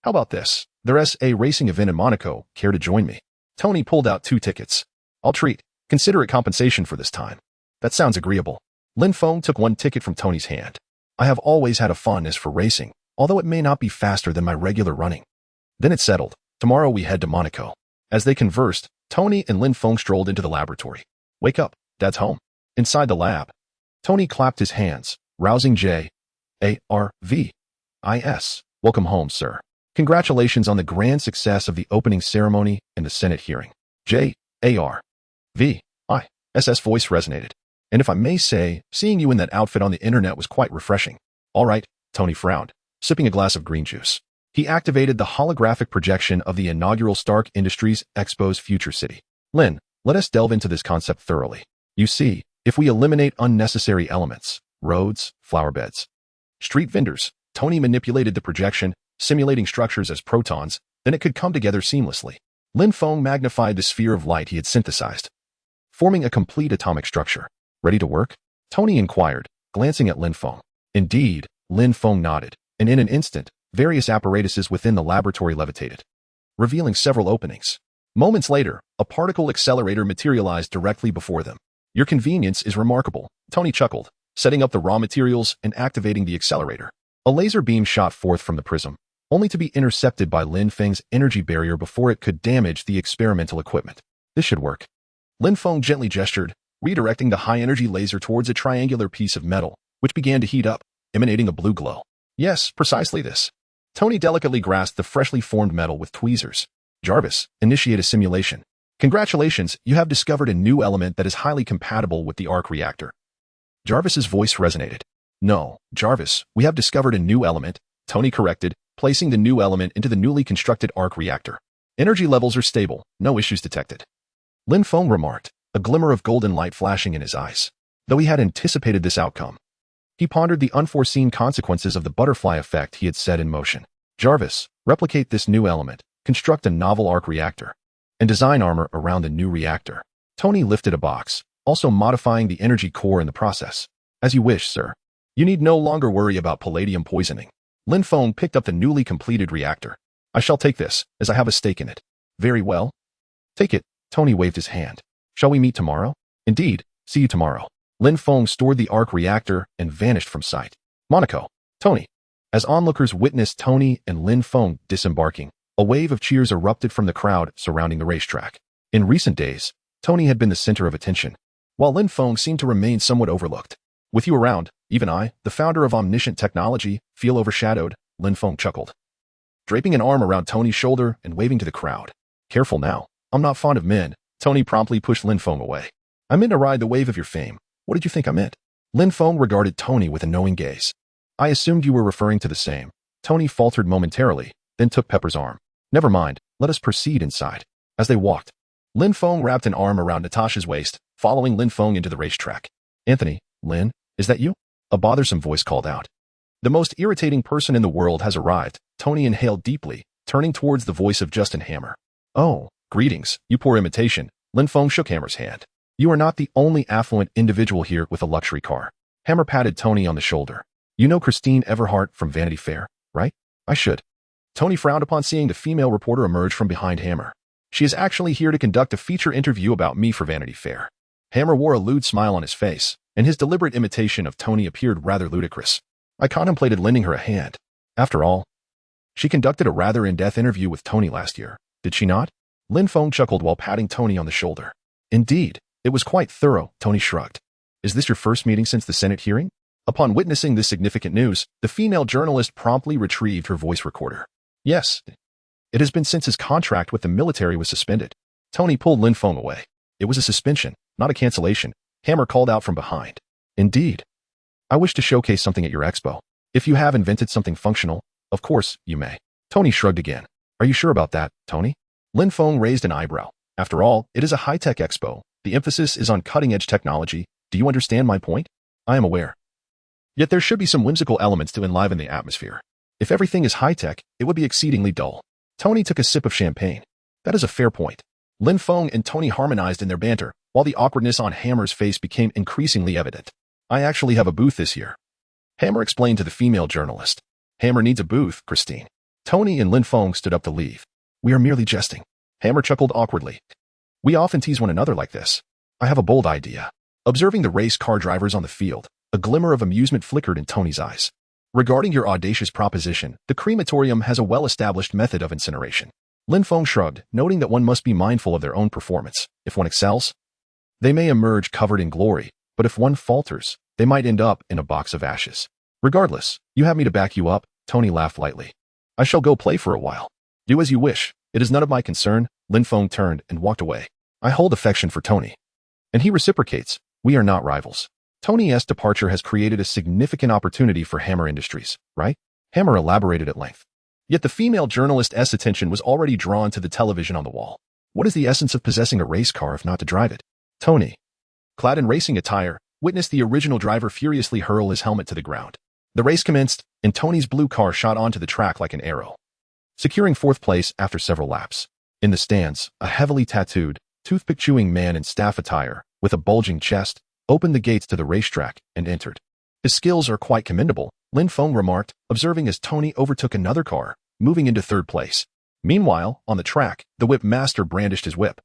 How about this? There's a racing event in Monaco. Care to join me? Tony pulled out 2 tickets. I'll treat. Consider it compensation for this time. That sounds agreeable. Lin Feng took 1 ticket from Tony's hand. I have always had a fondness for racing, although it may not be faster than my regular running. Then it's settled. Tomorrow we head to Monaco. As they conversed, Tony and Lin Feng strolled into the laboratory. Wake up, Dad's home. Inside the lab, Tony clapped his hands, rousing J.A.R.V.I.S. Welcome home, sir. Congratulations on the grand success of the opening ceremony and the Senate hearing. J.A.R.V.I.S.'s voice resonated. And if I may say, seeing you in that outfit on the internet was quite refreshing. All right, Tony frowned, sipping a glass of green juice. He activated the holographic projection of the inaugural Stark Industries Expo's future city. Lin, let us delve into this concept thoroughly. You see, if we eliminate unnecessary elements, roads, flower beds, street vendors, Tony manipulated the projection, simulating structures as protons, then it could come together seamlessly. Lin Feng magnified the sphere of light he had synthesized, forming a complete atomic structure. Ready to work? Tony inquired, glancing at Lin Feng. Indeed, Lin Feng nodded, and in an instant, various apparatuses within the laboratory levitated, revealing several openings. Moments later, a particle accelerator materialized directly before them. Your convenience is remarkable, Tony chuckled, setting up the raw materials and activating the accelerator. A laser beam shot forth from the prism, only to be intercepted by Lin Feng's energy barrier before it could damage the experimental equipment. This should work. Lin Feng gently gestured, redirecting the high-energy laser towards a triangular piece of metal, which began to heat up, emanating a blue glow. Yes, precisely this. Tony delicately grasped the freshly formed metal with tweezers. Jarvis, initiate a simulation. Congratulations, you have discovered a new element that is highly compatible with the arc reactor. Jarvis's voice resonated. No, Jarvis, we have discovered a new element, Tony corrected, placing the new element into the newly constructed arc reactor. Energy levels are stable, no issues detected. Lin Feng remarked, a glimmer of golden light flashing in his eyes. Though he had anticipated this outcome, he pondered the unforeseen consequences of the butterfly effect he had set in motion. Jarvis, replicate this new element, construct a novel arc reactor, and design armor around the new reactor. Tony lifted a box, also modifying the energy core in the process. As you wish, sir. You need no longer worry about palladium poisoning. Lin Feng picked up the newly completed reactor. I shall take this, as I have a stake in it. Very well. Take it, Tony waved his hand. Shall we meet tomorrow? Indeed, see you tomorrow. Lin Feng stored the arc reactor and vanished from sight. Monaco. Tony. As onlookers witnessed Tony and Lin Feng disembarking, a wave of cheers erupted from the crowd surrounding the racetrack. In recent days, Tony had been the center of attention, while Lin Feng seemed to remain somewhat overlooked. With you around, even I, the founder of Omniscient Technology, feel overshadowed, Lin Feng chuckled, draping an arm around Tony's shoulder and waving to the crowd. Careful now, I'm not fond of men. Tony promptly pushed Lin Feng away. I meant to ride the wave of your fame. What did you think I meant? Lin Feng regarded Tony with a knowing gaze. I assumed you were referring to the same. Tony faltered momentarily, then took Pepper's arm. Never mind, let us proceed inside. As they walked, Lin Feng wrapped an arm around Natasha's waist, following Lin Feng into the racetrack. Anthony, Lin, is that you? A bothersome voice called out. The most irritating person in the world has arrived. Tony inhaled deeply, turning towards the voice of Justin Hammer. Oh, greetings, you poor imitation. Lin Feng shook Hammer's hand. You are not the only affluent individual here with a luxury car. Hammer patted Tony on the shoulder. You know Christine Everhart from Vanity Fair, right? I should. Tony frowned upon seeing the female reporter emerge from behind Hammer. She is actually here to conduct a feature interview about me for Vanity Fair. Hammer wore a lewd smile on his face, and his deliberate imitation of Tony appeared rather ludicrous. I contemplated lending her a hand. After all, she conducted a rather in-depth interview with Tony last year, did she not? Lin Feng chuckled while patting Tony on the shoulder. Indeed, it was quite thorough, Tony shrugged. Is this your first meeting since the Senate hearing? Upon witnessing this significant news, the female journalist promptly retrieved her voice recorder. Yes, it has been since his contract with the military was suspended. Tony pulled Lin Feng away. It was a suspension, not a cancellation. Hammer called out from behind. Indeed. I wish to showcase something at your expo. If you have invented something functional, of course, you may. Tony shrugged again. Are you sure about that, Tony? Lin Feng raised an eyebrow. After all, it is a high-tech expo. The emphasis is on cutting-edge technology. Do you understand my point? I am aware. Yet there should be some whimsical elements to enliven the atmosphere. If everything is high-tech, it would be exceedingly dull. Tony took a sip of champagne. That is a fair point. Lin Feng and Tony harmonized in their banter, while the awkwardness on Hammer's face became increasingly evident. I actually have a booth this year, Hammer explained to the female journalist. Hammer needs a booth, Christine. Tony and Lin Feng stood up to leave. We are merely jesting. Hammer chuckled awkwardly. We often tease one another like this. I have a bold idea. Observing the race car drivers on the field, a glimmer of amusement flickered in Tony's eyes. Regarding your audacious proposition, the crematorium has a well-established method of incineration. Lin Feng shrugged, noting that one must be mindful of their own performance. If one excels, they may emerge covered in glory, but if one falters, they might end up in a box of ashes. Regardless, you have me to back you up, Tony laughed lightly. I shall go play for a while. Do as you wish. It is none of my concern. Lin Feng turned and walked away. I hold affection for Tony, and he reciprocates. We are not rivals. Tony's departure has created a significant opportunity for Hammer Industries, right? Hammer elaborated at length. Yet the female journalist's attention was already drawn to the television on the wall. What is the essence of possessing a race car if not to drive it? Tony, clad in racing attire, witnessed the original driver furiously hurl his helmet to the ground. The race commenced, and Tony's blue car shot onto the track like an arrow, securing fourth place after several laps. In the stands, a heavily tattooed, toothpick-chewing man in staff attire, with a bulging chest, opened the gates to the racetrack and entered. His skills are quite commendable, Lin Feng remarked, observing as Tony overtook another car, moving into third place. Meanwhile, on the track, the whip master brandished his whip,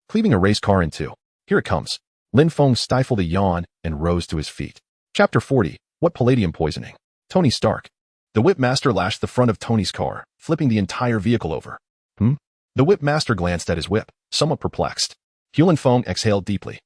cleaving a race car in two. Here it comes. Lin Feng stifled a yawn and rose to his feet. Chapter 40. What palladium poisoning? Tony Stark. The whip master lashed the front of Tony's car, flipping the entire vehicle over. The whip master glanced at his whip, somewhat perplexed. Lin Feng exhaled deeply.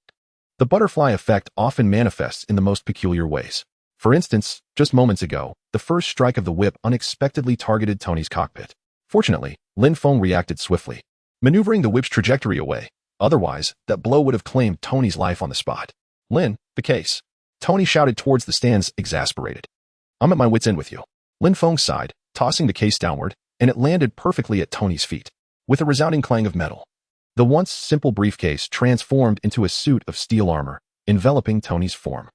The butterfly effect often manifests in the most peculiar ways. For instance, just moments ago, the first strike of the whip unexpectedly targeted Tony's cockpit. Fortunately, Lin Feng reacted swiftly, maneuvering the whip's trajectory away. Otherwise, that blow would have claimed Tony's life on the spot. Lin, the case. Tony shouted towards the stands, exasperated. I'm at my wit's end with you. Lin Feng sighed, tossing the case downward, and it landed perfectly at Tony's feet, with a resounding clang of metal. The once simple briefcase transformed into a suit of steel armor, enveloping Tony's form.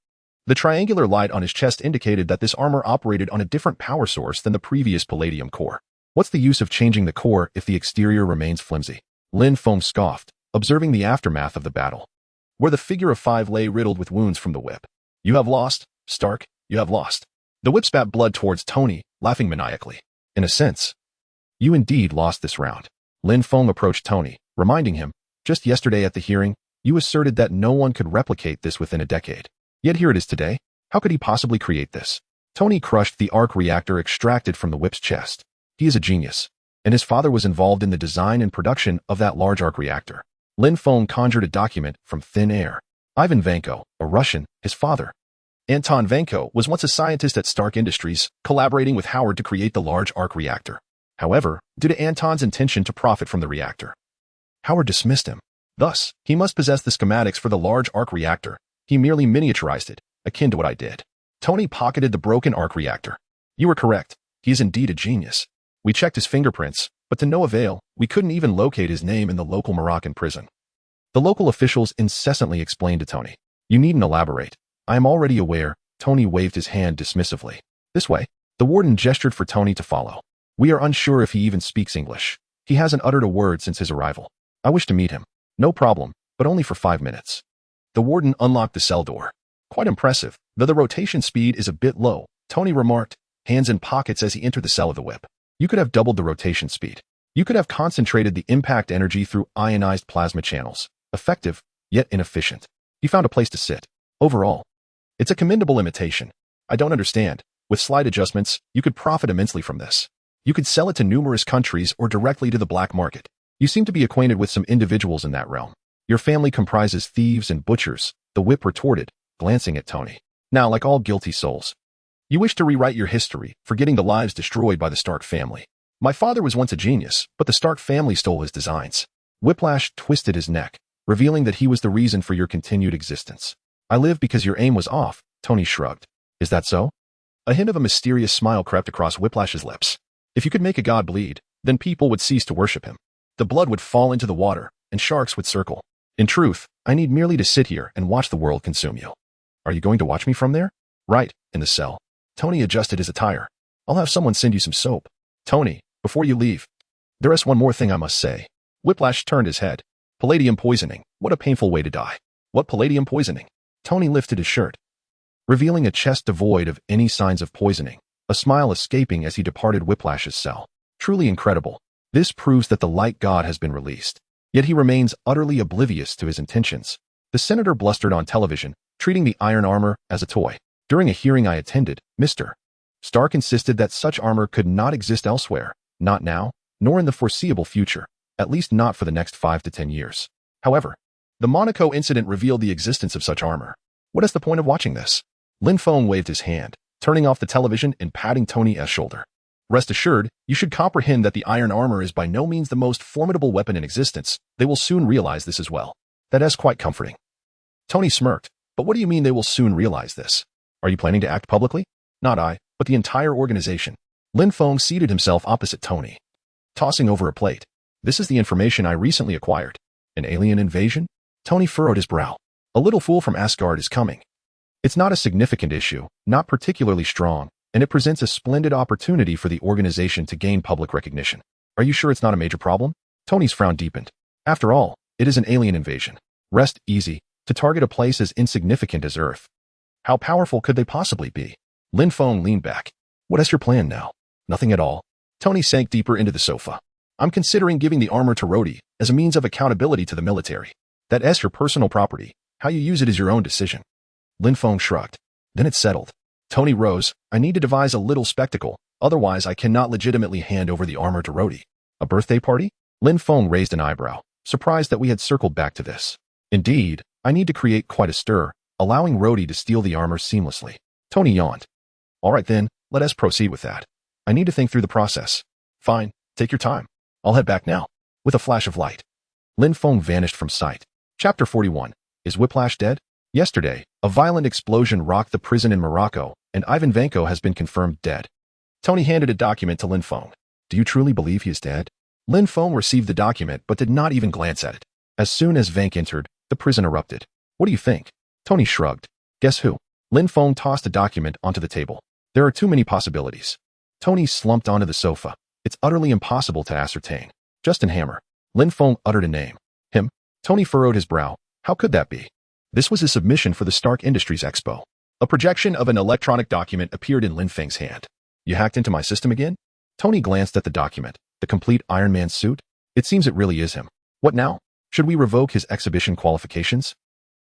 The triangular light on his chest indicated that this armor operated on a different power source than the previous palladium core. What's the use of changing the core if the exterior remains flimsy? Lin Feng scoffed, observing the aftermath of the battle, where the figure of five lay riddled with wounds from the whip. You have lost, Stark, you have lost. The whip spat blood towards Tony, laughing maniacally. In a sense, you indeed lost this round. Lin Feng approached Tony, reminding him, just yesterday at the hearing, you asserted that no one could replicate this within a decade. Yet here it is today. How could he possibly create this? Tony crushed the arc reactor extracted from the whip's chest. He is a genius, and his father was involved in the design and production of that large arc reactor. Lin Feng conjured a document from thin air. Ivan Vanko, a Russian, his father. Anton Vanko was once a scientist at Stark Industries, collaborating with Howard to create the large arc reactor. However, due to Anton's intention to profit from the reactor, Howard dismissed him. Thus, he must possess the schematics for the large arc reactor. He merely miniaturized it, akin to what I did. Tony pocketed the broken arc reactor. You were correct. He is indeed a genius. We checked his fingerprints, but to no avail. We couldn't even locate his name in the local Moroccan prison. The local officials incessantly explained to Tony. You needn't elaborate. I am already aware. Tony waved his hand dismissively. This way. The warden gestured for Tony to follow. We are unsure if he even speaks English. He hasn't uttered a word since his arrival. I wish to meet him. No problem, but only for 5 minutes. The warden unlocked the cell door. Quite impressive, though the rotation speed is a bit low, Tony remarked, hands in pockets as he entered the cell of the whip. You could have doubled the rotation speed. You could have concentrated the impact energy through ionized plasma channels. Effective, yet inefficient. He found a place to sit. Overall, it's a commendable imitation. I don't understand. With slight adjustments, you could profit immensely from this. You could sell it to numerous countries or directly to the black market. You seem to be acquainted with some individuals in that realm. Your family comprises thieves and butchers, the whip retorted, glancing at Tony. Now, like all guilty souls, you wish to rewrite your history, forgetting the lives destroyed by the Stark family. My father was once a genius, but the Stark family stole his designs. Whiplash twisted his neck, revealing that he was the reason for your continued existence. I live because your aim was off, Tony shrugged. Is that so? A hint of a mysterious smile crept across Whiplash's lips. If you could make a god bleed, then people would cease to worship him. The blood would fall into the water, and sharks would circle. In truth, I need merely to sit here and watch the world consume you. Are you going to watch me from there? Right, in the cell. Tony adjusted his attire. I'll have someone send you some soap. Tony, before you leave, there is one more thing I must say. Whiplash turned his head. Palladium poisoning. What a painful way to die. What palladium poisoning? Tony lifted his shirt, revealing a chest devoid of any signs of poisoning, a smile escaping as he departed Whiplash's cell. Truly incredible. This proves that the light god has been released. Yet he remains utterly oblivious to his intentions. The senator blustered on television, treating the iron armor as a toy. During a hearing I attended, Mr. Stark insisted that such armor could not exist elsewhere, not now, nor in the foreseeable future, at least not for the next 5 to 10 years. However, the Monaco incident revealed the existence of such armor. What is the point of watching this? Lin Feng waved his hand, turning off the television and patting Tony's shoulder. Rest assured, you should comprehend that the iron armor is by no means the most formidable weapon in existence. They will soon realize this as well. That is quite comforting. Tony smirked. But what do you mean they will soon realize this? Are you planning to act publicly? Not I, but the entire organization. Lin Feng seated himself opposite Tony, tossing over a plate. This is the information I recently acquired. An alien invasion? Tony furrowed his brow. A little fool from Asgard is coming. It's not a significant issue, not particularly strong, and it presents a splendid opportunity for the organization to gain public recognition. Are you sure it's not a major problem? Tony's frown deepened. After all, it is an alien invasion. Rest easy, to target a place as insignificant as Earth. How powerful could they possibly be? Lin Feng leaned back. What is your plan now? Nothing at all. Tony sank deeper into the sofa. I'm considering giving the armor to Rhodey as a means of accountability to the military. That is your personal property. How you use it is your own decision. Lin Feng shrugged. Then it's settled. Tony rose. I need to devise a little spectacle, otherwise I cannot legitimately hand over the armor to Rhodey. A birthday party? Lin Feng raised an eyebrow, surprised that we had circled back to this. Indeed, I need to create quite a stir, allowing Rhodey to steal the armor seamlessly. Tony yawned. All right then, let us proceed with that. I need to think through the process. Fine, take your time. I'll head back now. With a flash of light, Lin Feng vanished from sight. Chapter 41. Is Whiplash dead? Yesterday, a violent explosion rocked the prison in Morocco, and Ivan Vanko has been confirmed dead. Tony handed a document to Lin Feng. Do you truly believe he is dead? Lin Feng received the document but did not even glance at it. As soon as Vank entered, the prison erupted. What do you think? Tony shrugged. Guess who? Lin Feng tossed the document onto the table. There are too many possibilities. Tony slumped onto the sofa. It's utterly impossible to ascertain. Justin Hammer. Lin Feng uttered a name. Him? Tony furrowed his brow. How could that be? This was his submission for the Stark Industries Expo. A projection of an electronic document appeared in Lin Feng's hand. You hacked into my system again? Tony glanced at the document. The complete Iron Man suit? It seems it really is him. What now? Should we revoke his exhibition qualifications?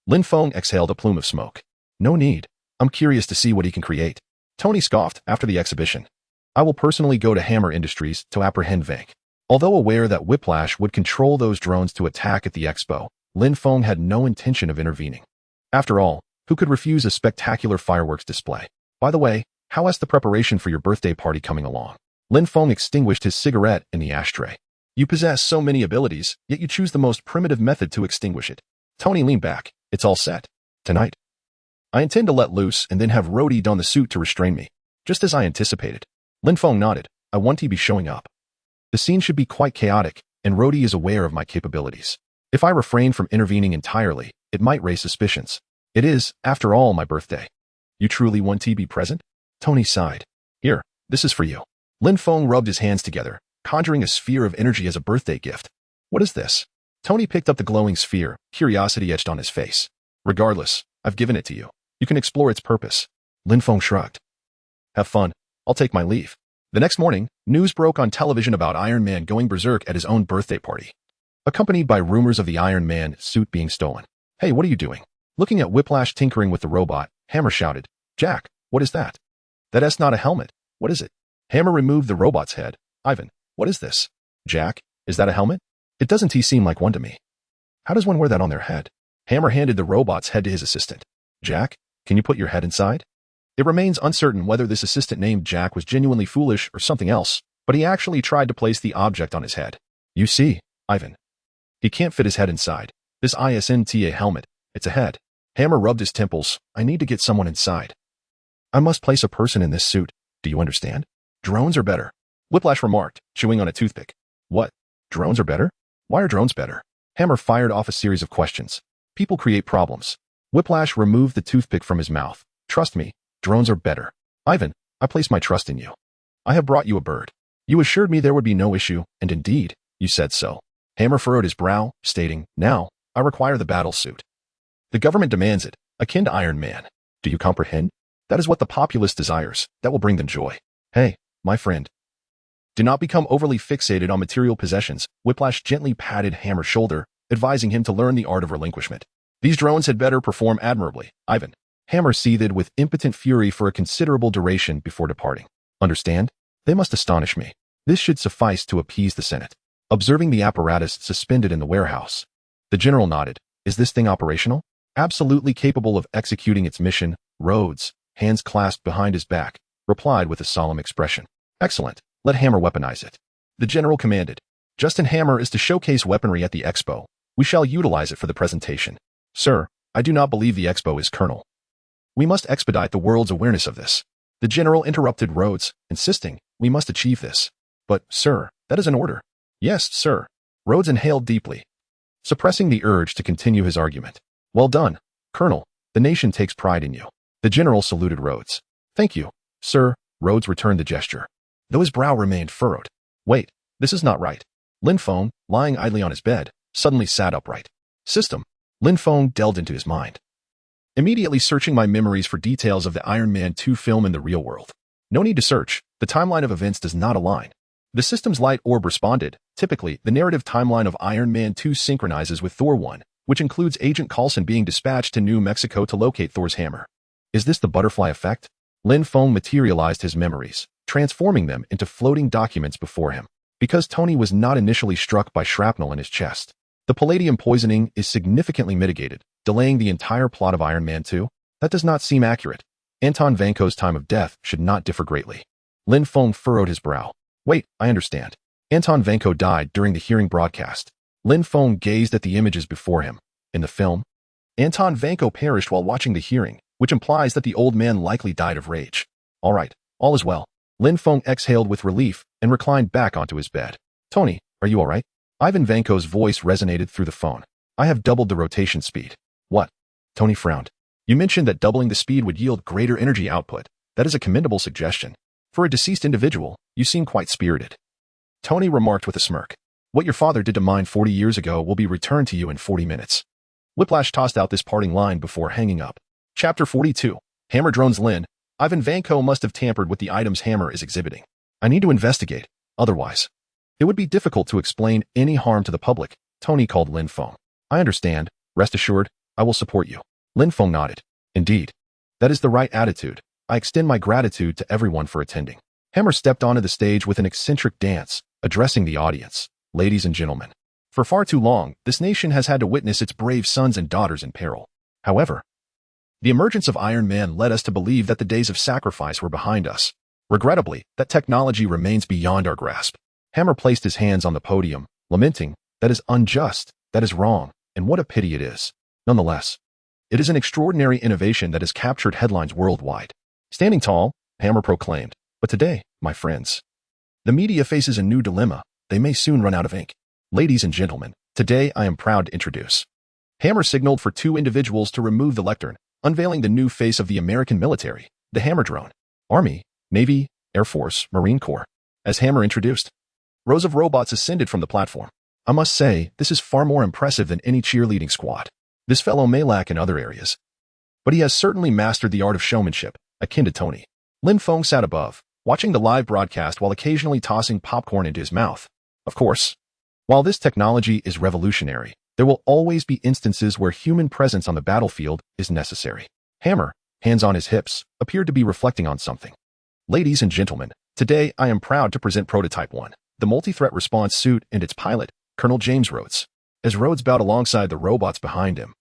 Lin Feng exhaled a plume of smoke. No need. I'm curious to see what he can create. Tony scoffed after the exhibition. I will personally go to Hammer Industries to apprehend Vank. Although aware that Whiplash would control those drones to attack at the expo, Lin Feng had no intention of intervening. After all, who could refuse a spectacular fireworks display? By the way, how is the preparation for your birthday party coming along? Lin Feng extinguished his cigarette in the ashtray. You possess so many abilities, yet you choose the most primitive method to extinguish it. Tony leaned back. It's all set. Tonight, I intend to let loose and then have Rhodey don the suit to restrain me. Just as I anticipated. Lin Feng nodded. I want to be showing up. The scene should be quite chaotic, and Rhodey is aware of my capabilities. If I refrain from intervening entirely, it might raise suspicions. It is, after all, my birthday. You truly want to be present? Tony sighed. Here, this is for you. Lin Feng rubbed his hands together, conjuring a sphere of energy as a birthday gift. What is this? Tony picked up the glowing sphere, curiosity etched on his face. Regardless, I've given it to you. You can explore its purpose. Lin Feng shrugged. Have fun. I'll take my leave. The next morning, news broke on television about Iron Man going berserk at his own birthday party, accompanied by rumors of the Iron Man suit being stolen. Hey, what are you doing? Looking at Whiplash tinkering with the robot, Hammer shouted, Jack, what is that? That is not a helmet. What is it? Hammer removed the robot's head. Ivan, what is this? Jack, is that a helmet? It doesn't seem like one to me. How does one wear that on their head? Hammer handed the robot's head to his assistant. Jack, can you put your head inside? It remains uncertain whether this assistant named Jack was genuinely foolish or something else, but he actually tried to place the object on his head. You see, Ivan. He can't fit his head inside. This isn't a helmet. It's a head. Hammer rubbed his temples. I need to get someone inside. I must place a person in this suit. Do you understand? Drones are better. Whiplash remarked, chewing on a toothpick. What? Drones are better? Why are drones better? Hammer fired off a series of questions. People create problems. Whiplash removed the toothpick from his mouth. Trust me, drones are better. Ivan, I place my trust in you. I have brought you a bird. You assured me there would be no issue, and indeed, you said so. Hammer furrowed his brow, stating, now, I require the battle suit. The government demands it, akin to Iron Man. Do you comprehend? That is what the populace desires. That will bring them joy. Hey, my friend. Do not become overly fixated on material possessions. Whiplash gently patted Hammer's shoulder, advising him to learn the art of relinquishment. These drones had better perform admirably, Ivan. Hammer seethed with impotent fury for a considerable duration before departing. Understand? They must astonish me. This should suffice to appease the Senate. Observing the apparatus suspended in the warehouse, the general nodded. Is this thing operational? Absolutely capable of executing its mission, Rhodes, hands clasped behind his back, replied with a solemn expression. Excellent. Let Hammer weaponize it. The general commanded. Justin Hammer is to showcase weaponry at the expo. We shall utilize it for the presentation. Sir, I do not believe the expo is Colonel. We must expedite the world's awareness of this. The general interrupted Rhodes, insisting, we must achieve this. But, sir, that is an order. Yes, sir. Rhodes inhaled deeply, suppressing the urge to continue his argument. Well done, Colonel. The nation takes pride in you. The general saluted Rhodes. Thank you, sir. Rhodes returned the gesture, though his brow remained furrowed. Wait, this is not right. Lin Feng, lying idly on his bed, suddenly sat upright. System. Lin Feng delved into his mind, immediately searching my memories for details of the Iron Man 2 film in the real world. No need to search. The timeline of events does not align. The system's light orb responded. Typically, the narrative timeline of Iron Man 2 synchronizes with Thor 1, which includes Agent Coulson being dispatched to New Mexico to locate Thor's hammer. Is this the butterfly effect? Lin Feng materialized his memories, transforming them into floating documents before him. Because Tony was not initially struck by shrapnel in his chest, the palladium poisoning is significantly mitigated, delaying the entire plot of Iron Man 2? That does not seem accurate. Anton Vanko's time of death should not differ greatly. Lin Feng furrowed his brow. Wait, I understand. Anton Vanko died during the hearing broadcast. Lin Feng gazed at the images before him. In the film, Anton Vanko perished while watching the hearing, which implies that the old man likely died of rage. All right, all is well. Lin Feng exhaled with relief and reclined back onto his bed. Tony, are you all right? Ivan Vanko's voice resonated through the phone. I have doubled the rotation speed. What? Tony frowned. You mentioned that doubling the speed would yield greater energy output. That is a commendable suggestion. For a deceased individual, you seem quite spirited. Tony remarked with a smirk. What your father did to mine 40 years ago will be returned to you in 40 minutes. Whiplash tossed out this parting line before hanging up. Chapter 42. Hammer drones Lin. Ivan Vanko must have tampered with the items Hammer is exhibiting. I need to investigate. Otherwise, it would be difficult to explain any harm to the public. Tony called Lin Feng. I understand. Rest assured, I will support you. Lin Feng nodded. Indeed. That is the right attitude. I extend my gratitude to everyone for attending. Hammer stepped onto the stage with an eccentric dance, addressing the audience. Ladies and gentlemen, for far too long, this nation has had to witness its brave sons and daughters in peril. However, the emergence of Iron Man led us to believe that the days of sacrifice were behind us. Regrettably, that technology remains beyond our grasp. Hammer placed his hands on the podium, lamenting, that is unjust, that is wrong, and what a pity it is. Nonetheless, it is an extraordinary innovation that has captured headlines worldwide. Standing tall, Hammer proclaimed, but today, my friends, the media faces a new dilemma. They may soon run out of ink. Ladies and gentlemen, today I am proud to introduce. Hammer signaled for two individuals to remove the lectern, unveiling the new face of the American military, the Hammer drone. Army, Navy, Air Force, Marine Corps. As Hammer introduced, rows of robots ascended from the platform. I must say, this is far more impressive than any cheerleading squad. This fellow may lack in other areas, but he has certainly mastered the art of showmanship, akin to Tony. Lin Feng sat above, watching the live broadcast while occasionally tossing popcorn into his mouth. Of course, while this technology is revolutionary, there will always be instances where human presence on the battlefield is necessary. Hammer, hands on his hips, appeared to be reflecting on something. Ladies and gentlemen, today I am proud to present Prototype 1, the multi-threat response suit and its pilot, Colonel James Rhodes. As Rhodes bowed alongside the robots behind him,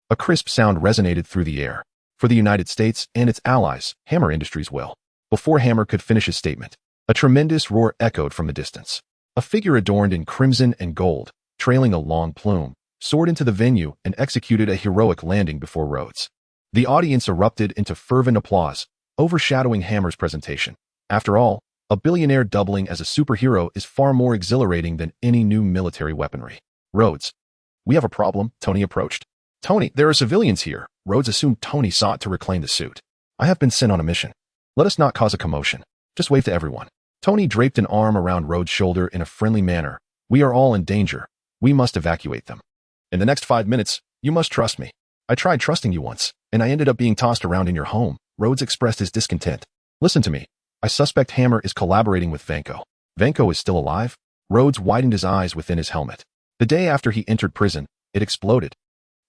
a crisp sound resonated through the air. For the United States and its allies, Hammer Industries will. Before Hammer could finish his statement, a tremendous roar echoed from the distance. A figure adorned in crimson and gold, trailing a long plume, soared into the venue and executed a heroic landing before Rhodes. The audience erupted into fervent applause, overshadowing Hammer's presentation. After all, a billionaire doubling as a superhero is far more exhilarating than any new military weaponry. Rhodes. We have a problem, Tony approached. Tony, there are civilians here. Rhodes assumed Tony sought to reclaim the suit. I have been sent on a mission. Let us not cause a commotion. Just wave to everyone. Tony draped an arm around Rhodes' shoulder in a friendly manner. We are all in danger. We must evacuate them. In the next 5 minutes, you must trust me. I tried trusting you once, and I ended up being tossed around in your home. Rhodes expressed his discontent. Listen to me. I suspect Hammer is collaborating with Vanko. Vanko is still alive? Rhodes widened his eyes within his helmet. The day after he entered prison, it exploded,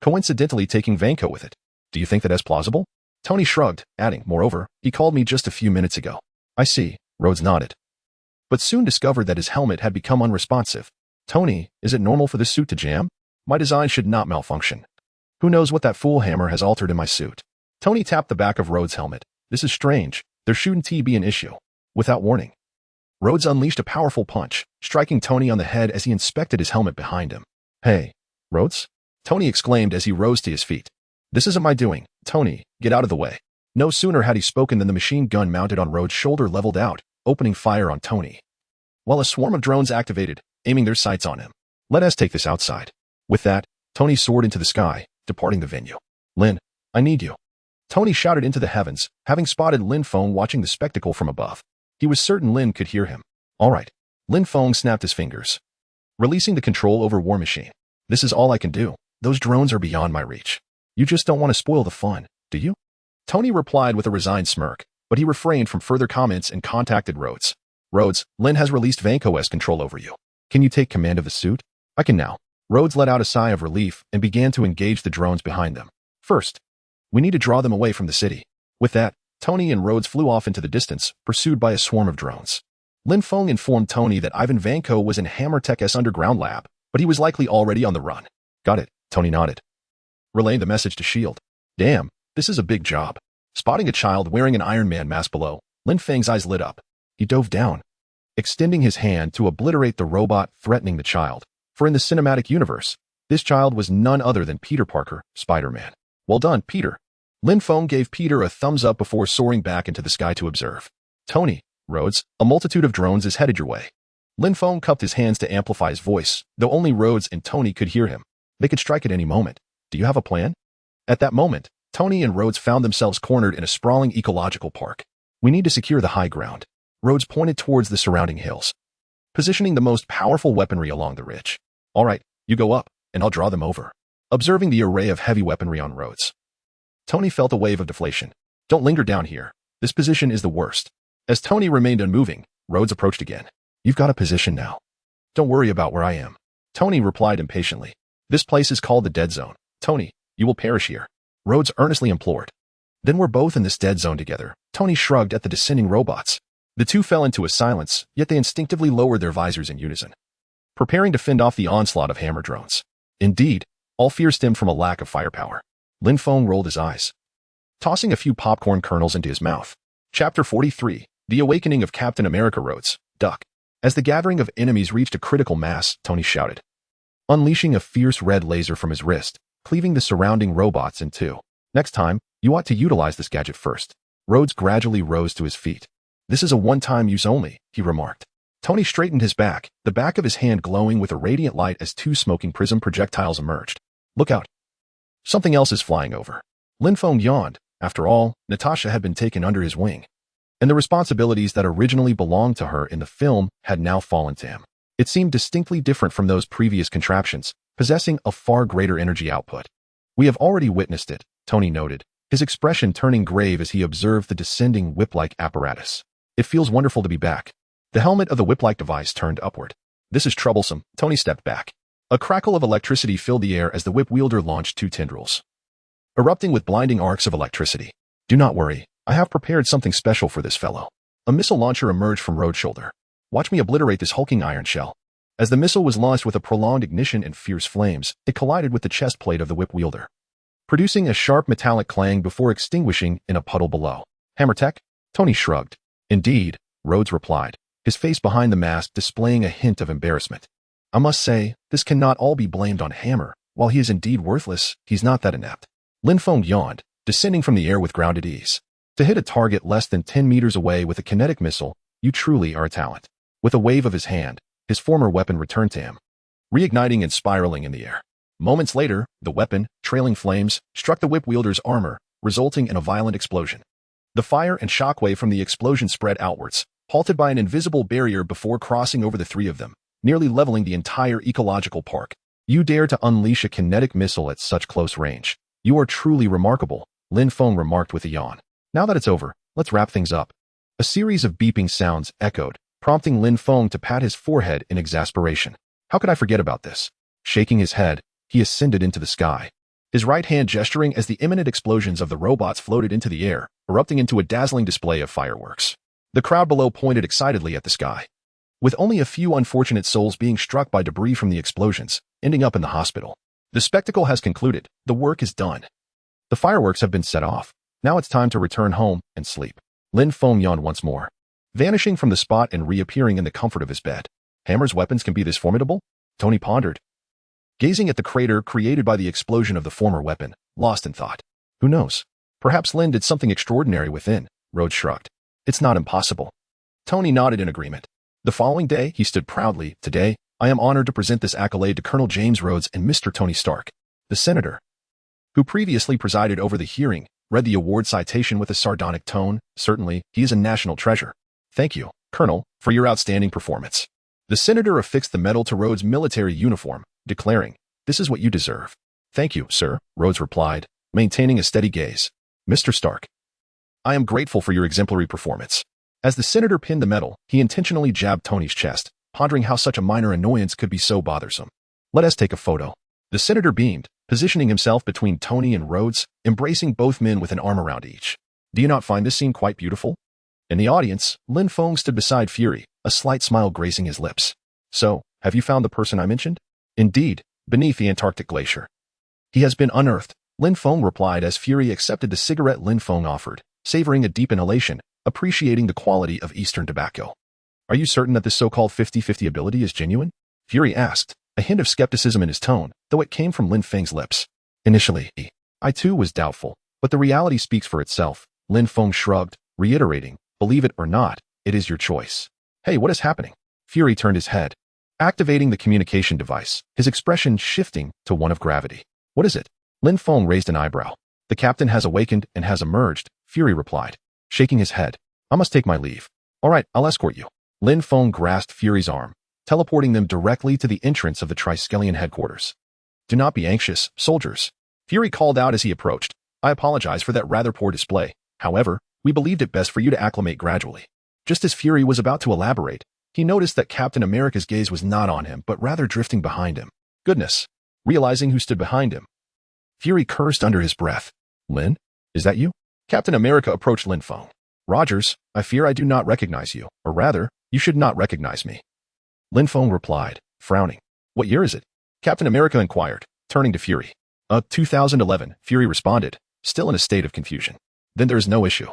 coincidentally taking Vanko with it. Do you think that is plausible? Tony shrugged, adding, moreover, he called me just a few minutes ago. I see. Rhodes nodded, but soon discovered that his helmet had become unresponsive. Tony, is it normal for this suit to jam? My design should not malfunction. Who knows what that fool Hammer has altered in my suit? Tony tapped the back of Rhodes' helmet. This is strange. There shouldn't be an issue. Without warning, Rhodes unleashed a powerful punch, striking Tony on the head as he inspected his helmet behind him. Hey, Rhodes? Tony exclaimed as he rose to his feet. This isn't my doing. Tony, get out of the way. No sooner had he spoken than the machine gun mounted on Rhodes' shoulder leveled out, opening fire on Tony, while a swarm of drones activated, aiming their sights on him. Let us take this outside. With that, Tony soared into the sky, departing the venue. Lin, I need you. Tony shouted into the heavens, having spotted Lin Feng watching the spectacle from above. He was certain Lin could hear him. All right. Lin Feng snapped his fingers, releasing the control over War Machine. This is all I can do. Those drones are beyond my reach. You just don't want to spoil the fun, do you? Tony replied with a resigned smirk, but he refrained from further comments and contacted Rhodes. Rhodes, Lin has released Vanko's control over you. Can you take command of the suit? I can now. Rhodes let out a sigh of relief and began to engage the drones behind them. First, we need to draw them away from the city. With that, Tony and Rhodes flew off into the distance, pursued by a swarm of drones. Lin Feng informed Tony that Ivan Vanko was in Hammer Tech's underground lab, but he was likely already on the run. Got it, Tony nodded, relaying the message to S.H.I.E.L.D. Damn, this is a big job. Spotting a child wearing an Iron Man mask below, Lin Feng's eyes lit up. He dove down, extending his hand to obliterate the robot threatening the child. For in the cinematic universe, this child was none other than Peter Parker, Spider-Man. Well done, Peter. Lin Feng gave Peter a thumbs up before soaring back into the sky to observe. Tony, Rhodes, a multitude of drones is headed your way. Lin Feng cupped his hands to amplify his voice, though only Rhodes and Tony could hear him. They could strike at any moment. Do you have a plan? At that moment, Tony and Rhodes found themselves cornered in a sprawling ecological park. We need to secure the high ground. Rhodes pointed towards the surrounding hills, positioning the most powerful weaponry along the ridge. All right, you go up, and I'll draw them over. Observing the array of heavy weaponry on Rhodes, Tony felt a wave of deflation. Don't linger down here. This position is the worst. As Tony remained unmoving, Rhodes approached again. You've got a position now. Don't worry about where I am. Tony replied impatiently. This place is called the Dead Zone. Tony, you will perish here. Rhodes earnestly implored. Then we're both in this dead zone together. Tony shrugged at the descending robots. The two fell into a silence, yet they instinctively lowered their visors in unison, preparing to fend off the onslaught of hammer drones. Indeed, all fear stemmed from a lack of firepower. Lin Feng rolled his eyes, tossing a few popcorn kernels into his mouth. Chapter 43, The Awakening of Captain America. Rhodes, duck. As the gathering of enemies reached a critical mass, Tony shouted, unleashing a fierce red laser from his wrist, cleaving the surrounding robots in two. Next time, you ought to utilize this gadget first. Rhodes gradually rose to his feet. This is a one-time use only, he remarked. Tony straightened his back, the back of his hand glowing with a radiant light as two smoking prism projectiles emerged. Look out. Something else is flying over. Lin Feng yawned. After all, Natasha had been taken under his wing, and the responsibilities that originally belonged to her in the film had now fallen to him. It seemed distinctly different from those previous contraptions, possessing a far greater energy output. We have already witnessed it, Tony noted, his expression turning grave as he observed the descending whip-like apparatus. It feels wonderful to be back. The helmet of the whip-like device turned upward. This is troublesome. Tony stepped back. A crackle of electricity filled the air as the whip wielder launched two tendrils, erupting with blinding arcs of electricity. Do not worry. I have prepared something special for this fellow. A missile launcher emerged from Rhodes' shoulder. Watch me obliterate this hulking iron shell. As the missile was launched with a prolonged ignition and fierce flames, it collided with the chest plate of the whip wielder, producing a sharp metallic clang before extinguishing in a puddle below. Hammer Tech? Tony shrugged. Indeed, Rhodes replied, his face behind the mask displaying a hint of embarrassment. I must say, this cannot all be blamed on Hammer. While he is indeed worthless, he's not that inept. Lin Feng yawned, descending from the air with grounded ease. To hit a target less than 10 meters away with a kinetic missile, you truly are a talent. With a wave of his hand, his former weapon returned to him, reigniting and spiraling in the air. Moments later, the weapon, trailing flames, struck the whip wielder's armor, resulting in a violent explosion. The fire and shockwave from the explosion spread outwards, halted by an invisible barrier before crossing over the three of them, nearly leveling the entire ecological park. You dare to unleash a kinetic missile at such close range. You are truly remarkable, Lin Feng remarked with a yawn. Now that it's over, let's wrap things up. A series of beeping sounds echoed, prompting Lin Feng to pat his forehead in exasperation. How could I forget about this? Shaking his head, he ascended into the sky, his right hand gesturing as the imminent explosions of the robots floated into the air, erupting into a dazzling display of fireworks. The crowd below pointed excitedly at the sky, with only a few unfortunate souls being struck by debris from the explosions, ending up in the hospital. The spectacle has concluded. The work is done. The fireworks have been set off. Now it's time to return home and sleep. Lin Feng yawned once more, vanishing from the spot and reappearing in the comfort of his bed. Hammer's weapons can be this formidable? Tony pondered, gazing at the crater created by the explosion of the former weapon, lost in thought. Who knows? Perhaps Lin did something extraordinary within. Rhodes shrugged. It's not impossible. Tony nodded in agreement. The following day, he stood proudly. Today, I am honored to present this accolade to Colonel James Rhodes and Mr. Tony Stark. The senator, who previously presided over the hearing, read the award citation with a sardonic tone. Certainly, he is a national treasure. Thank you, Colonel, for your outstanding performance. The senator affixed the medal to Rhodes' military uniform, declaring, "This is what you deserve." "Thank you, sir," Rhodes replied, maintaining a steady gaze. "Mr. Stark, I am grateful for your exemplary performance." As the senator pinned the medal, he intentionally jabbed Tony's chest, pondering how such a minor annoyance could be so bothersome. "Let us take a photo." The senator beamed, positioning himself between Tony and Rhodes, embracing both men with an arm around each. Do you not find this scene quite beautiful? In the audience, Lin Feng stood beside Fury, a slight smile gracing his lips. "So, have you found the person I mentioned?" "Indeed, beneath the Antarctic glacier. He has been unearthed," Lin Feng replied as Fury accepted the cigarette Lin Feng offered, savoring a deep inhalation, appreciating the quality of Eastern tobacco. "Are you certain that this so-called 50-50 ability is genuine?" Fury asked, a hint of skepticism in his tone, though it came from Lin Feng's lips. "Initially, I too was doubtful, but the reality speaks for itself," Lin Feng shrugged, reiterating, "Believe it or not, it is your choice." "Hey, what is happening?" Fury turned his head, activating the communication device, his expression shifting to one of gravity. "What is it?" Lin Feng raised an eyebrow. "The captain has awakened and has emerged," Fury replied, shaking his head. "I must take my leave." "All right, I'll escort you." Lin Feng grasped Fury's arm, teleporting them directly to the entrance of the Triskelion headquarters. "Do not be anxious, soldiers," Fury called out as he approached. "I apologize for that rather poor display. However, we believed it best for you to acclimate gradually." Just as Fury was about to elaborate, he noticed that Captain America's gaze was not on him, but rather drifting behind him. Goodness! Realizing who stood behind him, Fury cursed under his breath. "Lin? Is that you?" Captain America approached Lin Feng. "Rogers, I fear I do not recognize you, or rather, you should not recognize me." Lin Feng replied, frowning. "What year is it?" Captain America inquired, turning to Fury. 2011, Fury responded, still in a state of confusion. "Then there is no issue.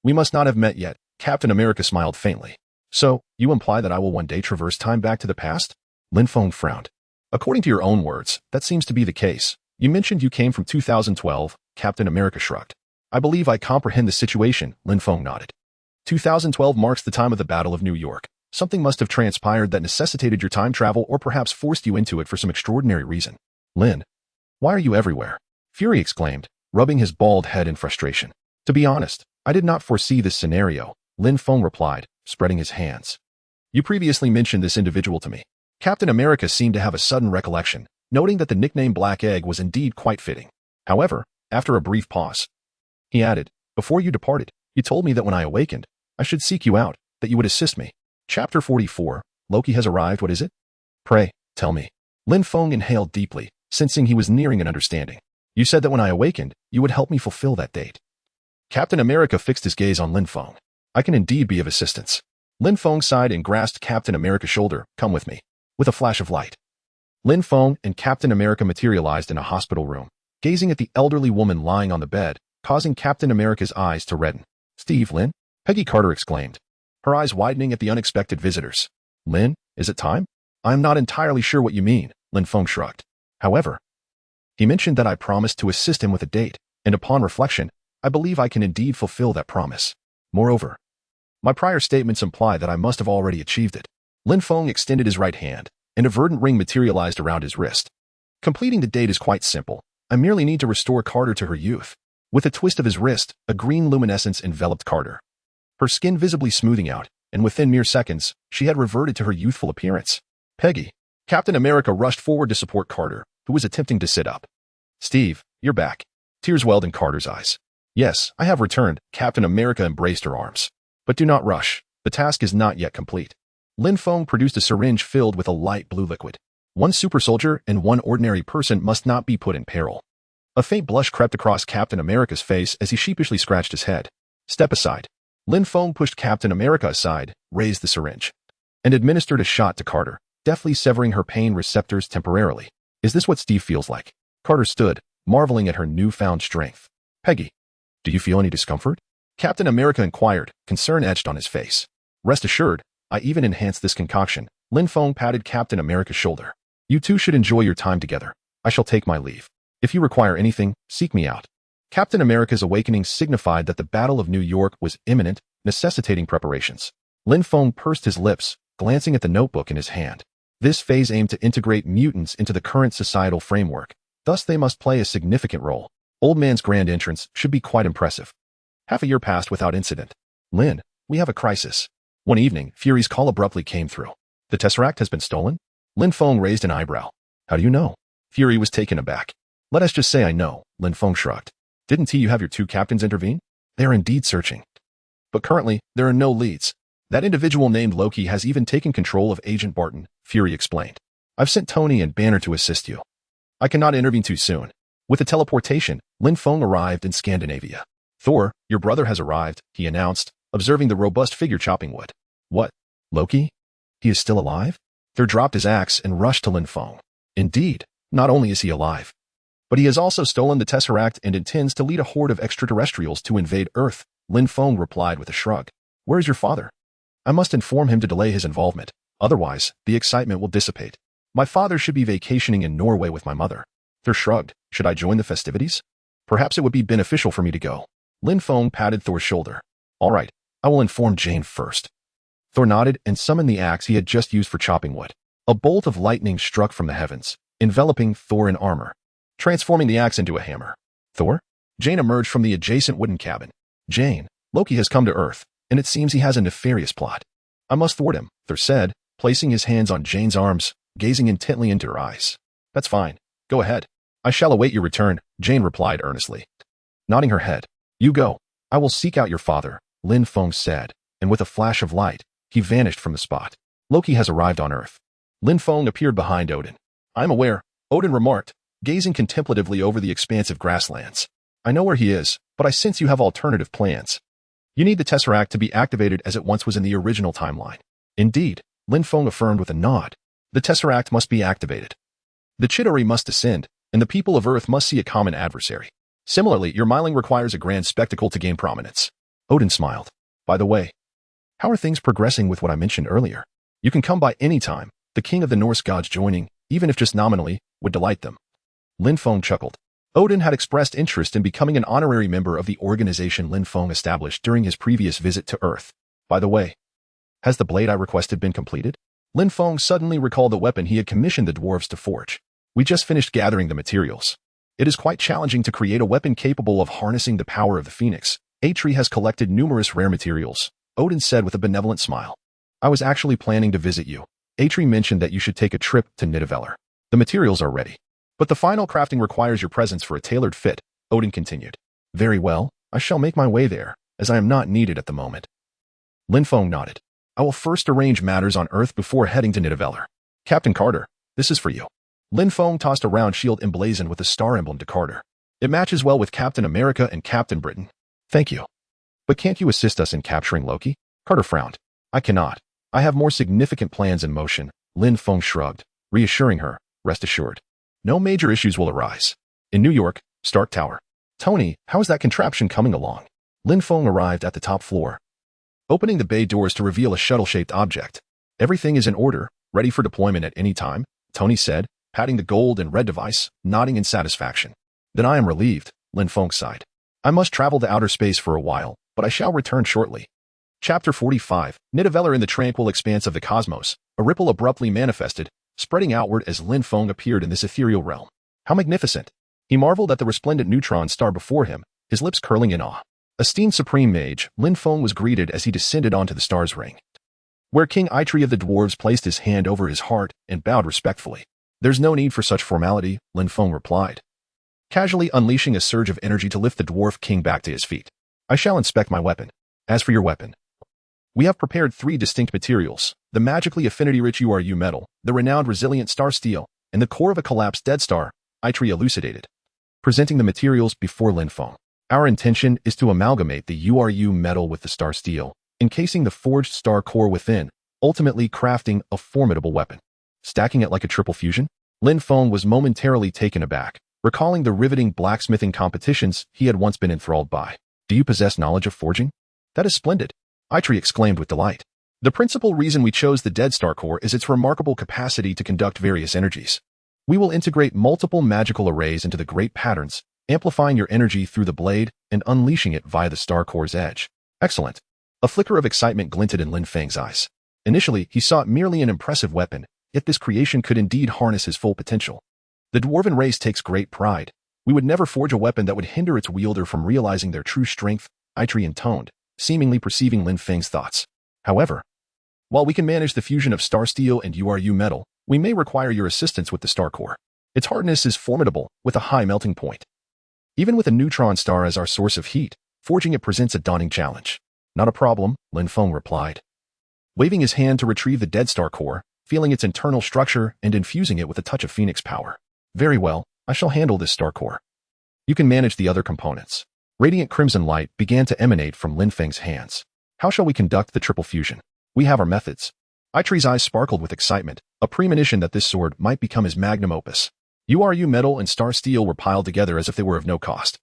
We must not have met yet." Captain America smiled faintly. "So, you imply that I will one day traverse time back to the past?" Lin Feng frowned. "According to your own words, that seems to be the case. You mentioned you came from 2012, Captain America shrugged. "I believe I comprehend the situation," Lin Feng nodded. 2012 marks the time of the Battle of New York. Something must have transpired that necessitated your time travel or perhaps forced you into it for some extraordinary reason. "Lin, why are you everywhere?" Fury exclaimed, rubbing his bald head in frustration. "To be honest, I did not foresee this scenario," Lin Feng replied, spreading his hands. "You previously mentioned this individual to me." Captain America seemed to have a sudden recollection, noting that the nickname Black Egg was indeed quite fitting. However, after a brief pause, he added, "Before you departed, you told me that when I awakened, I should seek you out, that you would assist me." Chapter 44, Loki has arrived. What is it? "Pray, tell me." Lin Feng inhaled deeply, sensing he was nearing an understanding. "You said that when I awakened, you would help me fulfill that date." Captain America fixed his gaze on Lin Feng. "I can indeed be of assistance." Lin Feng sighed and grasped Captain America's shoulder. "Come with me." With a flash of light, Lin Feng and Captain America materialized in a hospital room, gazing at the elderly woman lying on the bed, causing Captain America's eyes to redden. "Steve, Lin?" Peggy Carter exclaimed, her eyes widening at the unexpected visitors. "Lin, is it time?" "I am not entirely sure what you mean," Lin Feng shrugged. "However, he mentioned that I promised to assist him with a date, and upon reflection, I believe I can indeed fulfill that promise. Moreover, my prior statements imply that I must have already achieved it." Lin Feng extended his right hand, and a verdant ring materialized around his wrist. "Completing the date is quite simple. I merely need to restore Carter to her youth." With a twist of his wrist, a green luminescence enveloped Carter, her skin visibly smoothing out, and within mere seconds, she had reverted to her youthful appearance. Peggy. Captain America rushed forward to support Carter, who was attempting to sit up. Steve, you're back. Tears welled in Carter's eyes. Yes, I have returned. Captain America embraced her arms. But do not rush. The task is not yet complete. Lin Feng produced a syringe filled with a light blue liquid. One super soldier and one ordinary person must not be put in peril. A faint blush crept across Captain America's face as he sheepishly scratched his head. Step aside. Lin Feng pushed Captain America aside, raised the syringe, and administered a shot to Carter, deftly severing her pain receptors temporarily. Is this what Steve feels like? Carter stood, marveling at her newfound strength. Peggy, do you feel any discomfort? Captain America inquired, concern etched on his face. Rest assured, I even enhanced this concoction. Lin Feng patted Captain America's shoulder. You two should enjoy your time together. I shall take my leave. If you require anything, seek me out. Captain America's awakening signified that the Battle of New York was imminent, necessitating preparations. Lin Feng pursed his lips, glancing at the notebook in his hand. This phase aimed to integrate mutants into the current societal framework. Thus they must play a significant role. Old Man's grand entrance should be quite impressive. Half a year passed without incident. Lin, we have a crisis. One evening, Fury's call abruptly came through. The Tesseract has been stolen? Lin Feng raised an eyebrow. How do you know? Fury was taken aback. Let us just say I know, Lin Feng shrugged. Didn't you have your two captains intervene? They are indeed searching. But currently, there are no leads. That individual named Loki has even taken control of Agent Barton, Fury explained. I've sent Tony and Banner to assist you. I cannot intervene too soon. With the teleportation, Lin Feng arrived in Scandinavia. Thor, your brother has arrived, he announced, observing the robust figure chopping wood. What? Loki? He is still alive? Thor dropped his axe and rushed to Lin Feng. Indeed, not only is he alive, but he has also stolen the Tesseract and intends to lead a horde of extraterrestrials to invade Earth, Lin Feng replied with a shrug. Where is your father? I must inform him to delay his involvement. Otherwise, the excitement will dissipate. My father should be vacationing in Norway with my mother. Thor shrugged. Should I join the festivities? Perhaps it would be beneficial for me to go. Lin Feng patted Thor's shoulder. All right, I will inform Jane first. Thor nodded and summoned the axe he had just used for chopping wood. A bolt of lightning struck from the heavens, enveloping Thor in armor, transforming the axe into a hammer. Thor? Jane emerged from the adjacent wooden cabin. Jane, Loki has come to Earth, and it seems he has a nefarious plot. I must thwart him, Thor said, placing his hands on Jane's arms, gazing intently into her eyes. That's fine. Go ahead. I shall await your return, Jane replied earnestly. Nodding her head. You go. I will seek out your father, Lin Feng said, and with a flash of light, he vanished from the spot. Loki has arrived on Earth. Lin Feng appeared behind Odin. I'm aware, Odin remarked, gazing contemplatively over the expansive grasslands. I know where he is, but I sense you have alternative plans. You need the Tesseract to be activated as it once was in the original timeline. Indeed, Lin Feng affirmed with a nod. The Tesseract must be activated. The Chitauri must descend, and the people of Earth must see a common adversary. Similarly, your miling requires a grand spectacle to gain prominence. Odin smiled. By the way, how are things progressing with what I mentioned earlier? You can come by any time. The king of the Norse gods joining, even if just nominally, would delight them. Lin Feng chuckled. Odin had expressed interest in becoming an honorary member of the organization Lin Feng established during his previous visit to Earth. By the way, has the blade I requested been completed? Lin Feng suddenly recalled the weapon he had commissioned the dwarves to forge. We just finished gathering the materials. It is quite challenging to create a weapon capable of harnessing the power of the Phoenix. Atri has collected numerous rare materials, Odin said with a benevolent smile. I was actually planning to visit you. Atri mentioned that you should take a trip to Nidavellir. The materials are ready. But the final crafting requires your presence for a tailored fit, Odin continued. Very well, I shall make my way there, as I am not needed at the moment. Lin Feng nodded. I will first arrange matters on Earth before heading to Nidavellir. Captain Carter, this is for you. Lin Feng tossed a round shield emblazoned with a star emblem to Carter. It matches well with Captain America and Captain Britain. Thank you. But can't you assist us in capturing Loki? Carter frowned. I cannot. I have more significant plans in motion. Lin Feng shrugged, reassuring her, rest assured. No major issues will arise. In New York, Stark Tower. Tony, how is that contraption coming along? Lin Feng arrived at the top floor, opening the bay doors to reveal a shuttle-shaped object. Everything is in order, ready for deployment at any time, Tony said, patting the gold and red device, nodding in satisfaction. Then I am relieved, Lin Feng sighed. I must travel to outer space for a while, but I shall return shortly. Chapter 45, Nidavellir in the tranquil expanse of the cosmos. A ripple abruptly manifested, spreading outward as Lin Feng appeared in this ethereal realm. How magnificent! He marveled at the resplendent neutron star before him, his lips curling in awe. Esteemed Supreme Mage, Lin Feng was greeted as he descended onto the star's ring. where King Eitri of the dwarves placed his hand over his heart and bowed respectfully. "There's no need for such formality," Lin Feng replied, casually unleashing a surge of energy to lift the dwarf king back to his feet. "I shall inspect my weapon. As for your weapon, we have prepared 3 distinct materials: the magically affinity-rich URU metal, the renowned resilient star steel, and the core of a collapsed dead star," Eitri elucidated, presenting the materials before Lin Feng. "Our intention is to amalgamate the URU metal with the star steel, encasing the forged star core within, ultimately crafting a formidable weapon." Stacking it like a triple fusion? Lin Feng was momentarily taken aback, recalling the riveting blacksmithing competitions he had once been enthralled by. "Do you possess knowledge of forging?" "That is splendid," Eitri exclaimed with delight. "The principal reason we chose the Dead Star Core is its remarkable capacity to conduct various energies. We will integrate multiple magical arrays into the great patterns, amplifying your energy through the blade and unleashing it via the Star Core's edge." "Excellent." A flicker of excitement glinted in Lin Feng's eyes. Initially, he saw it merely an impressive weapon, yet this creation could indeed harness his full potential. "The dwarven race takes great pride. We would never forge a weapon that would hinder its wielder from realizing their true strength," Eitri intoned, seemingly perceiving Lin Feng's thoughts. "However, while we can manage the fusion of star steel and URU metal, we may require your assistance with the star core. Its hardness is formidable, with a high melting point. Even with a neutron star as our source of heat, forging it presents a daunting challenge." "Not a problem," Lin Feng replied, waving his hand to retrieve the Dead Star Core, feeling its internal structure and infusing it with a touch of phoenix power. "Very well, I shall handle this star core. You can manage the other components." Radiant crimson light began to emanate from Lin Feng's hands. "How shall we conduct the triple fusion?" "We have our methods." Eitri's eyes sparkled with excitement, a premonition that this sword might become his magnum opus. URU metal and star steel were piled together as if they were of no cost,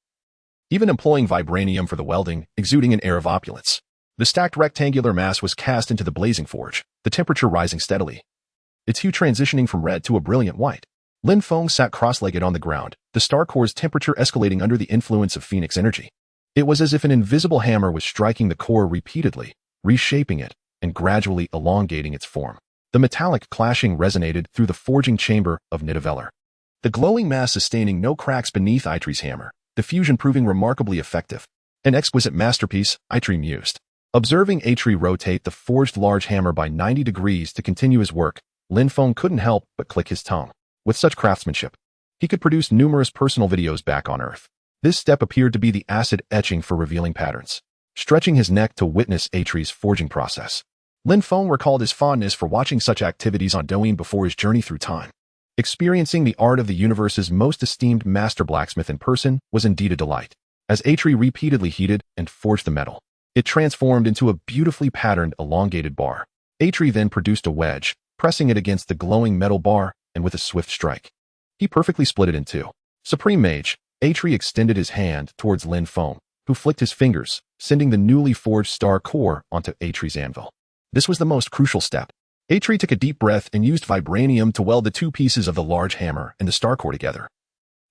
even employing vibranium for the welding, exuding an air of opulence. The stacked rectangular mass was cast into the blazing forge, the temperature rising steadily, its hue transitioning from red to a brilliant white. Lin Feng sat cross-legged on the ground, the star core's temperature escalating under the influence of phoenix energy. It was as if an invisible hammer was striking the core repeatedly, reshaping it, and gradually elongating its form. The metallic clashing resonated through the forging chamber of Nidavellir, the glowing mass sustaining no cracks beneath Eitri's hammer, the fusion proving remarkably effective. "An exquisite masterpiece," Eitri mused. Observing Eitri rotate the forged large hammer by 90 degrees to continue his work, Lin Feng couldn't help but click his tongue. With such craftsmanship, he could produce numerous personal videos back on Earth. This step appeared to be the acid etching for revealing patterns. Stretching his neck to witness Eitri's forging process, Lin Feng recalled his fondness for watching such activities on Douyin before his journey through time. Experiencing the art of the universe's most esteemed master blacksmith in person was indeed a delight. As Eitri repeatedly heated and forged the metal, it transformed into a beautifully patterned elongated bar. Eitri then produced a wedge, pressing it against the glowing metal bar, and with a swift strike, he perfectly split it in two. Supreme Mage, Eitri extended his hand towards Lin Feng, who flicked his fingers, sending the newly forged star core onto Eitri's anvil. This was the most crucial step. Eitri took a deep breath and used vibranium to weld the 2 pieces of the large hammer and the star core together,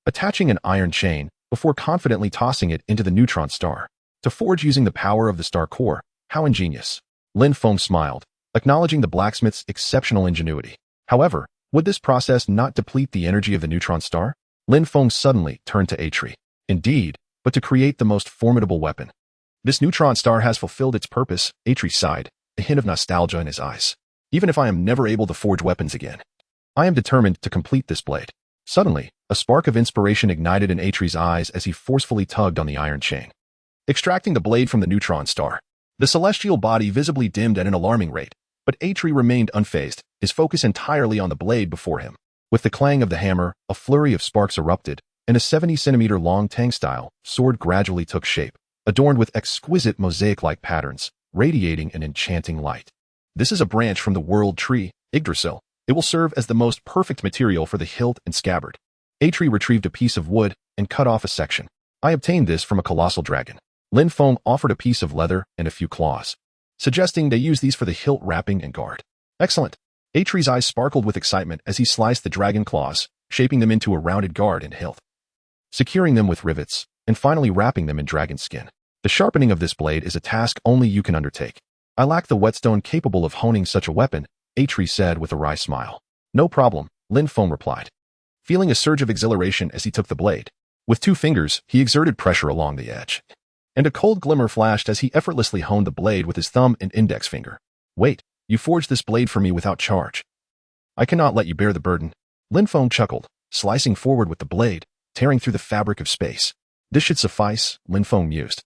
attaching an iron chain before confidently tossing it into the neutron star. To forge using the power of the star core, how ingenious. Lin Feng smiled, acknowledging the blacksmith's exceptional ingenuity. However, would this process not deplete the energy of the neutron star? Lin Feng suddenly turned to Eitri. Indeed, but to create the most formidable weapon. This neutron star has fulfilled its purpose, Eitri sighed, a hint of nostalgia in his eyes. Even if I am never able to forge weapons again, I am determined to complete this blade. Suddenly, a spark of inspiration ignited in Eitri's eyes as he forcefully tugged on the iron chain, extracting the blade from the neutron star. The celestial body visibly dimmed at an alarming rate, but Eitri remained unfazed, his focus entirely on the blade before him. With the clang of the hammer, a flurry of sparks erupted, and a 70-centimeter-long Tang-style sword gradually took shape, adorned with exquisite mosaic-like patterns, radiating an enchanting light. This is a branch from the world tree, Yggdrasil. It will serve as the most perfect material for the hilt and scabbard. Eitri retrieved a piece of wood and cut off a section. I obtained this from a colossal dragon. Lin Feng offered a piece of leather and a few claws, suggesting they use these for the hilt wrapping and guard. Excellent. Eitri's eyes sparkled with excitement as he sliced the dragon claws, shaping them into a rounded guard and hilt, securing them with rivets, and finally wrapping them in dragon skin. The sharpening of this blade is a task only you can undertake. I lack the whetstone capable of honing such a weapon, Eitri said with a wry smile. No problem, Lin Feng replied, feeling a surge of exhilaration as he took the blade. With 2 fingers, he exerted pressure along the edge, and a cold glimmer flashed as he effortlessly honed the blade with his thumb and index finger. Wait, You forged this blade for me without charge. I cannot let you bear the burden. Lin Feng chuckled, slicing forward with the blade, tearing through the fabric of space. This should suffice, Lin Feng mused,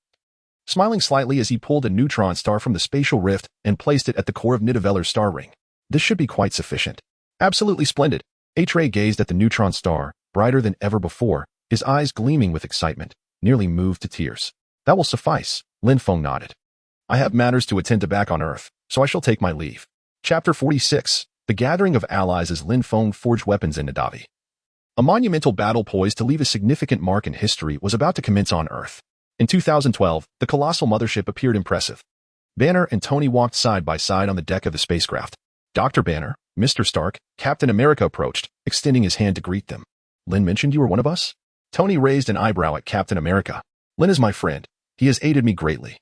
smiling slightly as he pulled a neutron star from the spatial rift and placed it at the core of Nidaveller's star ring. This should be quite sufficient. Absolutely splendid. Atre gazed at the neutron star, brighter than ever before, his eyes gleaming with excitement, nearly moved to tears. That will suffice, Lin Feng nodded. I have matters to attend to back on Earth, so I shall take my leave. Chapter 46. The Gathering of Allies as Lin Feng forged weapons in Nadavi. A monumental battle poised to leave a significant mark in history was about to commence on Earth. In 2012, the colossal mothership appeared impressive. Banner and Tony walked side by side on the deck of the spacecraft. Dr. Banner, Mr. Stark, Captain America approached, extending his hand to greet them. Lin mentioned you were one of us? Tony raised an eyebrow at Captain America. Lin is my friend. He has aided me greatly.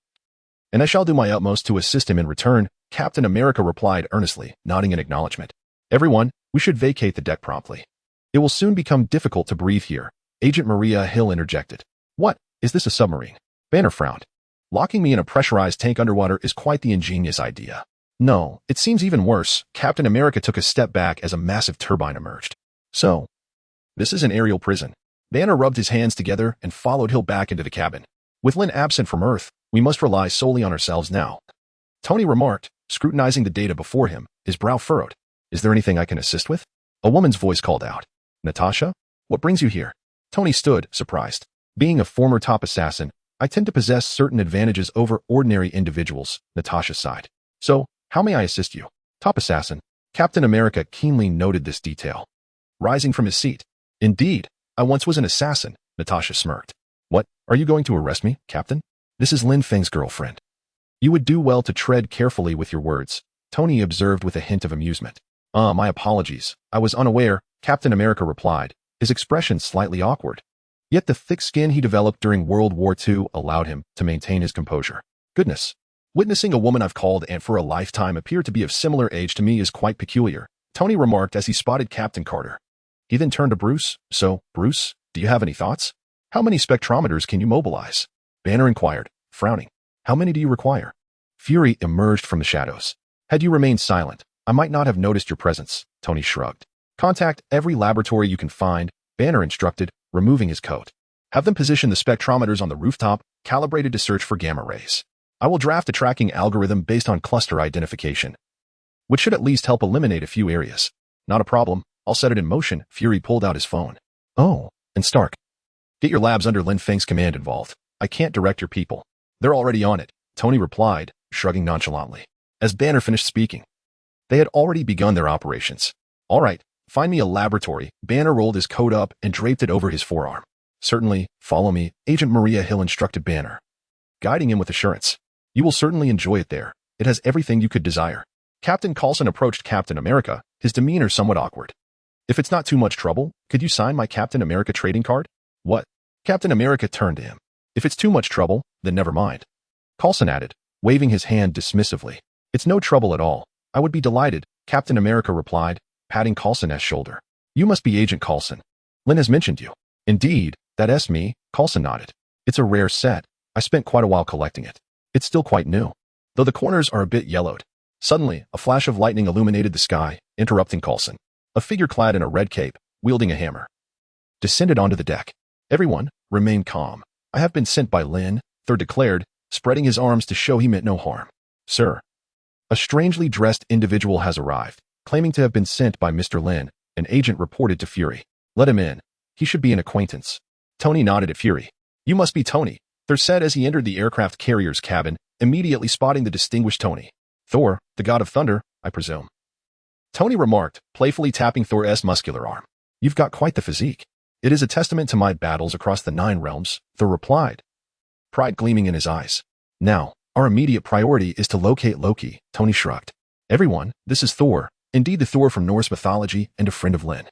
And I shall do my utmost to assist him in return, Captain America replied earnestly, nodding in acknowledgement. Everyone, we should vacate the deck promptly. It will soon become difficult to breathe here. Agent Maria Hill interjected. What? Is this a submarine? Banner frowned. Locking me in a pressurized tank underwater is quite the ingenious idea. No, it seems even worse. Captain America took a step back as a massive turbine emerged. So, this is an aerial prison. Banner rubbed his hands together and followed Hill back into the cabin. With Lin absent from Earth, we must rely solely on ourselves now. Tony remarked, scrutinizing the data before him, his brow furrowed. Is there anything I can assist with? A woman's voice called out. Natasha? What brings you here? Tony stood, surprised. Being a former top assassin, I tend to possess certain advantages over ordinary individuals, Natasha sighed. So, how may I assist you? Top assassin. Captain America keenly noted this detail. Rising from his seat. Indeed, I once was an assassin, Natasha smirked. What, are you going to arrest me, Captain? This is Lin Feng's girlfriend. You would do well to tread carefully with your words, Tony observed with a hint of amusement. My apologies. I was unaware, Captain America replied, his expression slightly awkward. Yet the thick skin he developed during World War II allowed him to maintain his composure. Goodness. Witnessing a woman I've called aunt for a lifetime appear to be of similar age to me is quite peculiar, Tony remarked as he spotted Captain Carter. He then turned to Bruce. So, Bruce, do you have any thoughts? How many spectrometers can you mobilize? Banner inquired, frowning. How many do you require? Fury emerged from the shadows. Had you remained silent, I might not have noticed your presence, Tony shrugged. Contact every laboratory you can find, Banner instructed, removing his coat. Have them position the spectrometers on the rooftop, calibrated to search for gamma rays. I will draft a tracking algorithm based on cluster identification, which should at least help eliminate a few areas. Not a problem. I'll set it in motion. Fury pulled out his phone. Oh, and Stark. Get your labs under Lin Feng's command involved. I can't direct your people. They're already on it, Tony replied, shrugging nonchalantly. As Banner finished speaking, they had already begun their operations. All right, find me a laboratory. Banner rolled his coat up and draped it over his forearm. Certainly, follow me, Agent Maria Hill instructed Banner, guiding him with assurance. You will certainly enjoy it there. It has everything you could desire. Captain Coulson approached Captain America, his demeanor somewhat awkward. If it's not too much trouble, could you sign my Captain America trading card? What? Captain America turned to him. If it's too much trouble, then never mind. Coulson added, waving his hand dismissively. It's no trouble at all. I would be delighted, Captain America replied, patting Coulson's shoulder. You must be Agent Coulson. Lin has mentioned you. Indeed, that's me, Coulson nodded. It's a rare set. I spent quite a while collecting it. It's still quite new, though the corners are a bit yellowed. Suddenly, a flash of lightning illuminated the sky, interrupting Coulson. A figure clad in a red cape, wielding a hammer, descended onto the deck. Everyone, remain calm. I have been sent by Lin, Thor declared, spreading his arms to show he meant no harm. Sir, a strangely dressed individual has arrived, claiming to have been sent by Mr. Lin, an agent reported to Fury. Let him in. He should be an acquaintance. Tony nodded at Fury. You must be Tony, Thor said as he entered the aircraft carrier's cabin, immediately spotting the distinguished Tony. Thor, the god of thunder, I presume. Tony remarked, playfully tapping Thor's muscular arm. You've got quite the physique. It is a testament to my battles across the 9 realms, Thor replied, pride gleaming in his eyes. Now, our immediate priority is to locate Loki, Tony shrugged. Everyone, this is Thor, indeed the Thor from Norse mythology and a friend of Lin.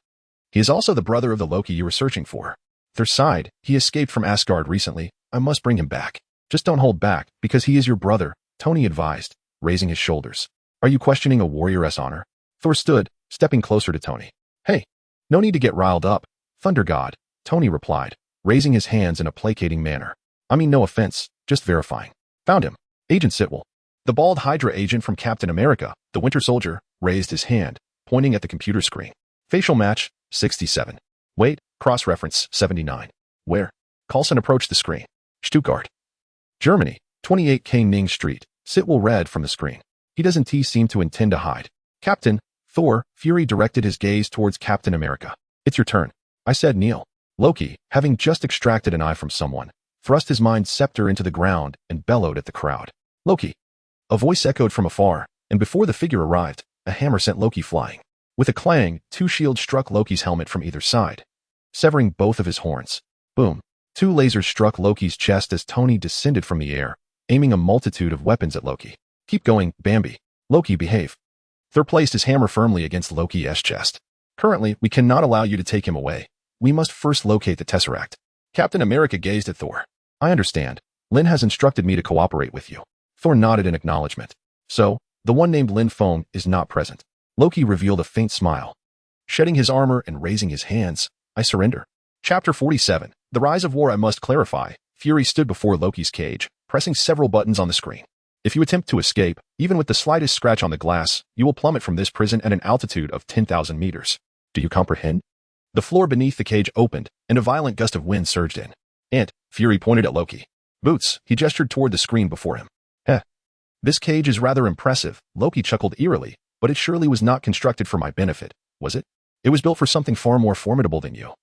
He is also the brother of the Loki you were searching for. Thor sighed, he escaped from Asgard recently. I must bring him back. Just don't hold back, because he is your brother, Tony advised, raising his shoulders. Are you questioning a warrior's honor? Thor stood, stepping closer to Tony. Hey, no need to get riled up, Thunder God, Tony replied, raising his hands in a placating manner. I mean no offense, just verifying. Found him. Agent Sitwell. The bald Hydra agent from Captain America, the Winter Soldier, raised his hand, pointing at the computer screen. Facial match, 67. Wait, cross-reference, 79. Where? Coulson approached the screen. Stuttgart, Germany, 28K Ning Street. Sitwell read from the screen. He doesn't seem to intend to hide. Captain, Thor, Fury directed his gaze towards Captain America. It's your turn. I said kneel. Loki, having just extracted an eye from someone, thrust his mind scepter into the ground and bellowed at the crowd. Loki. A voice echoed from afar, and before the figure arrived, a hammer sent Loki flying. With a clang, two shields struck Loki's helmet from either side, severing both of his horns. Boom. Two lasers struck Loki's chest as Tony descended from the air, aiming a multitude of weapons at Loki. Keep going, Bambi. Loki, behave. Thor placed his hammer firmly against Loki's chest. Currently, we cannot allow you to take him away. We must first locate the Tesseract. Captain America gazed at Thor. I understand. Lin has instructed me to cooperate with you. Thor nodded in acknowledgement. So, the one named Lin Feng is not present. Loki revealed a faint smile. Shedding his armor and raising his hands, I surrender. Chapter 47. The Rise of War. I must clarify. Fury stood before Loki's cage, pressing several buttons on the screen. If you attempt to escape, even with the slightest scratch on the glass, you will plummet from this prison at an altitude of 10,000 meters. Do you comprehend? The floor beneath the cage opened, and a violent gust of wind surged in. Fury pointed at Loki. Boots, he gestured toward the screen before him. This cage is rather impressive, Loki chuckled eerily, but it surely was not constructed for my benefit, was it? It was built for something far more formidable than you.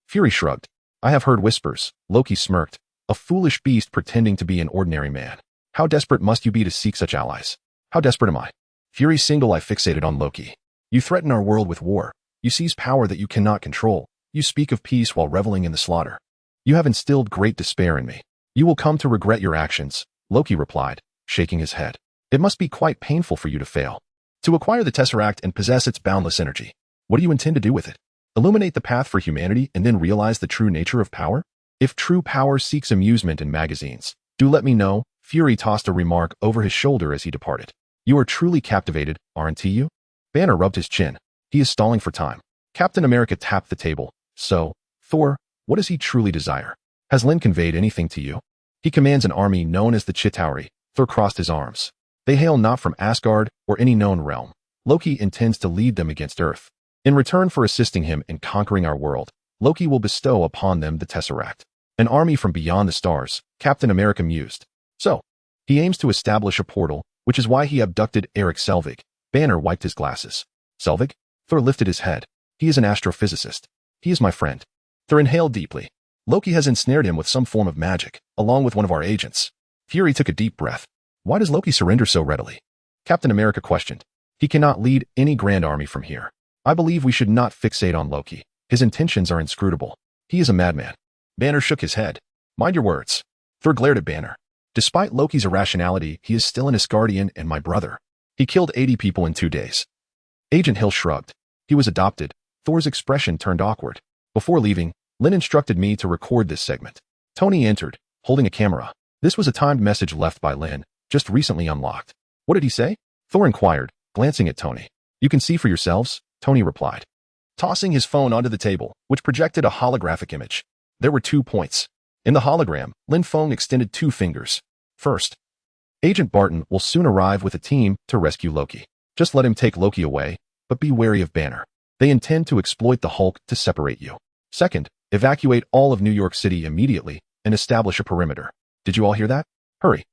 Fury shrugged. I have heard whispers. Loki smirked. A foolish beast pretending to be an ordinary man. How desperate must you be to seek such allies? How desperate am I? Fury's single eye fixated on Loki. You threaten our world with war. You seize power that you cannot control. You speak of peace while reveling in the slaughter. You have instilled great despair in me. You will come to regret your actions, Loki replied, shaking his head. It must be quite painful for you to fail. To acquire the Tesseract and possess its boundless energy. What do you intend to do with it? Illuminate the path for humanity and then realize the true nature of power? If true power seeks amusement in magazines, do let me know. Fury tossed a remark over his shoulder as he departed. You are truly captivated, aren't you? Banner rubbed his chin. He is stalling for time. Captain America tapped the table. So, Thor, what does he truly desire? Has Lin conveyed anything to you? He commands an army known as the Chitauri. Thor crossed his arms. They hail not from Asgard or any known realm. Loki intends to lead them against Earth. In return for assisting him in conquering our world, Loki will bestow upon them the Tesseract. An army from beyond the stars, Captain America mused. So, he aims to establish a portal, which is why he abducted Eric Selvig. Banner wiped his glasses. Selvig? Thor lifted his head. He is an astrophysicist. He is my friend. Thor inhaled deeply. Loki has ensnared him with some form of magic, along with one of our agents. Fury took a deep breath. Why does Loki surrender so readily? Captain America questioned. He cannot lead any grand army from here. I believe we should not fixate on Loki. His intentions are inscrutable. He is a madman. Banner shook his head. Mind your words. Thor glared at Banner. Despite Loki's irrationality, he is still an Asgardian and my brother. He killed 80 people in 2 days. Agent Hill shrugged. He was adopted. Thor's expression turned awkward. Before leaving, Lin instructed me to record this segment. Tony entered, holding a camera. This was a timed message left by Lin, just recently unlocked. What did he say? Thor inquired, glancing at Tony. You can see for yourselves, Tony replied, tossing his phone onto the table, which projected a holographic image. There were 2 points. In the hologram, Lin Feng extended 2 fingers. First, Agent Barton will soon arrive with a team to rescue Loki. Just let him take Loki away, but be wary of Banner. They intend to exploit the Hulk to separate you. Second, evacuate all of New York City immediately and establish a perimeter. Did you all hear that? Hurry.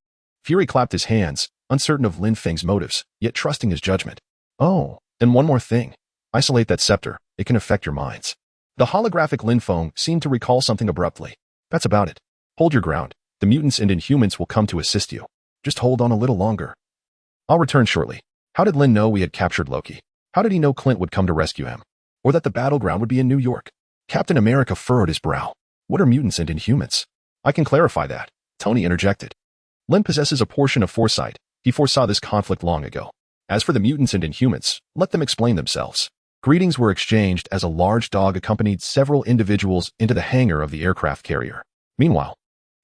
Fury clapped his hands, uncertain of Lin Feng's motives, yet trusting his judgment. Oh, and one more thing. Isolate that scepter. It can affect your minds. The holographic Lin Feng seemed to recall something abruptly. That's about it. Hold your ground. The mutants and Inhumans will come to assist you. Just hold on a little longer. I'll return shortly. How did Lin know we had captured Loki? How did he know Clint would come to rescue him? Or that the battleground would be in New York? Captain America furrowed his brow. What are mutants and Inhumans? I can clarify that. Tony interjected. Lin possesses a portion of foresight. He foresaw this conflict long ago. As for the mutants and Inhumans, let them explain themselves. Greetings were exchanged as a large dog accompanied several individuals into the hangar of the aircraft carrier. Meanwhile,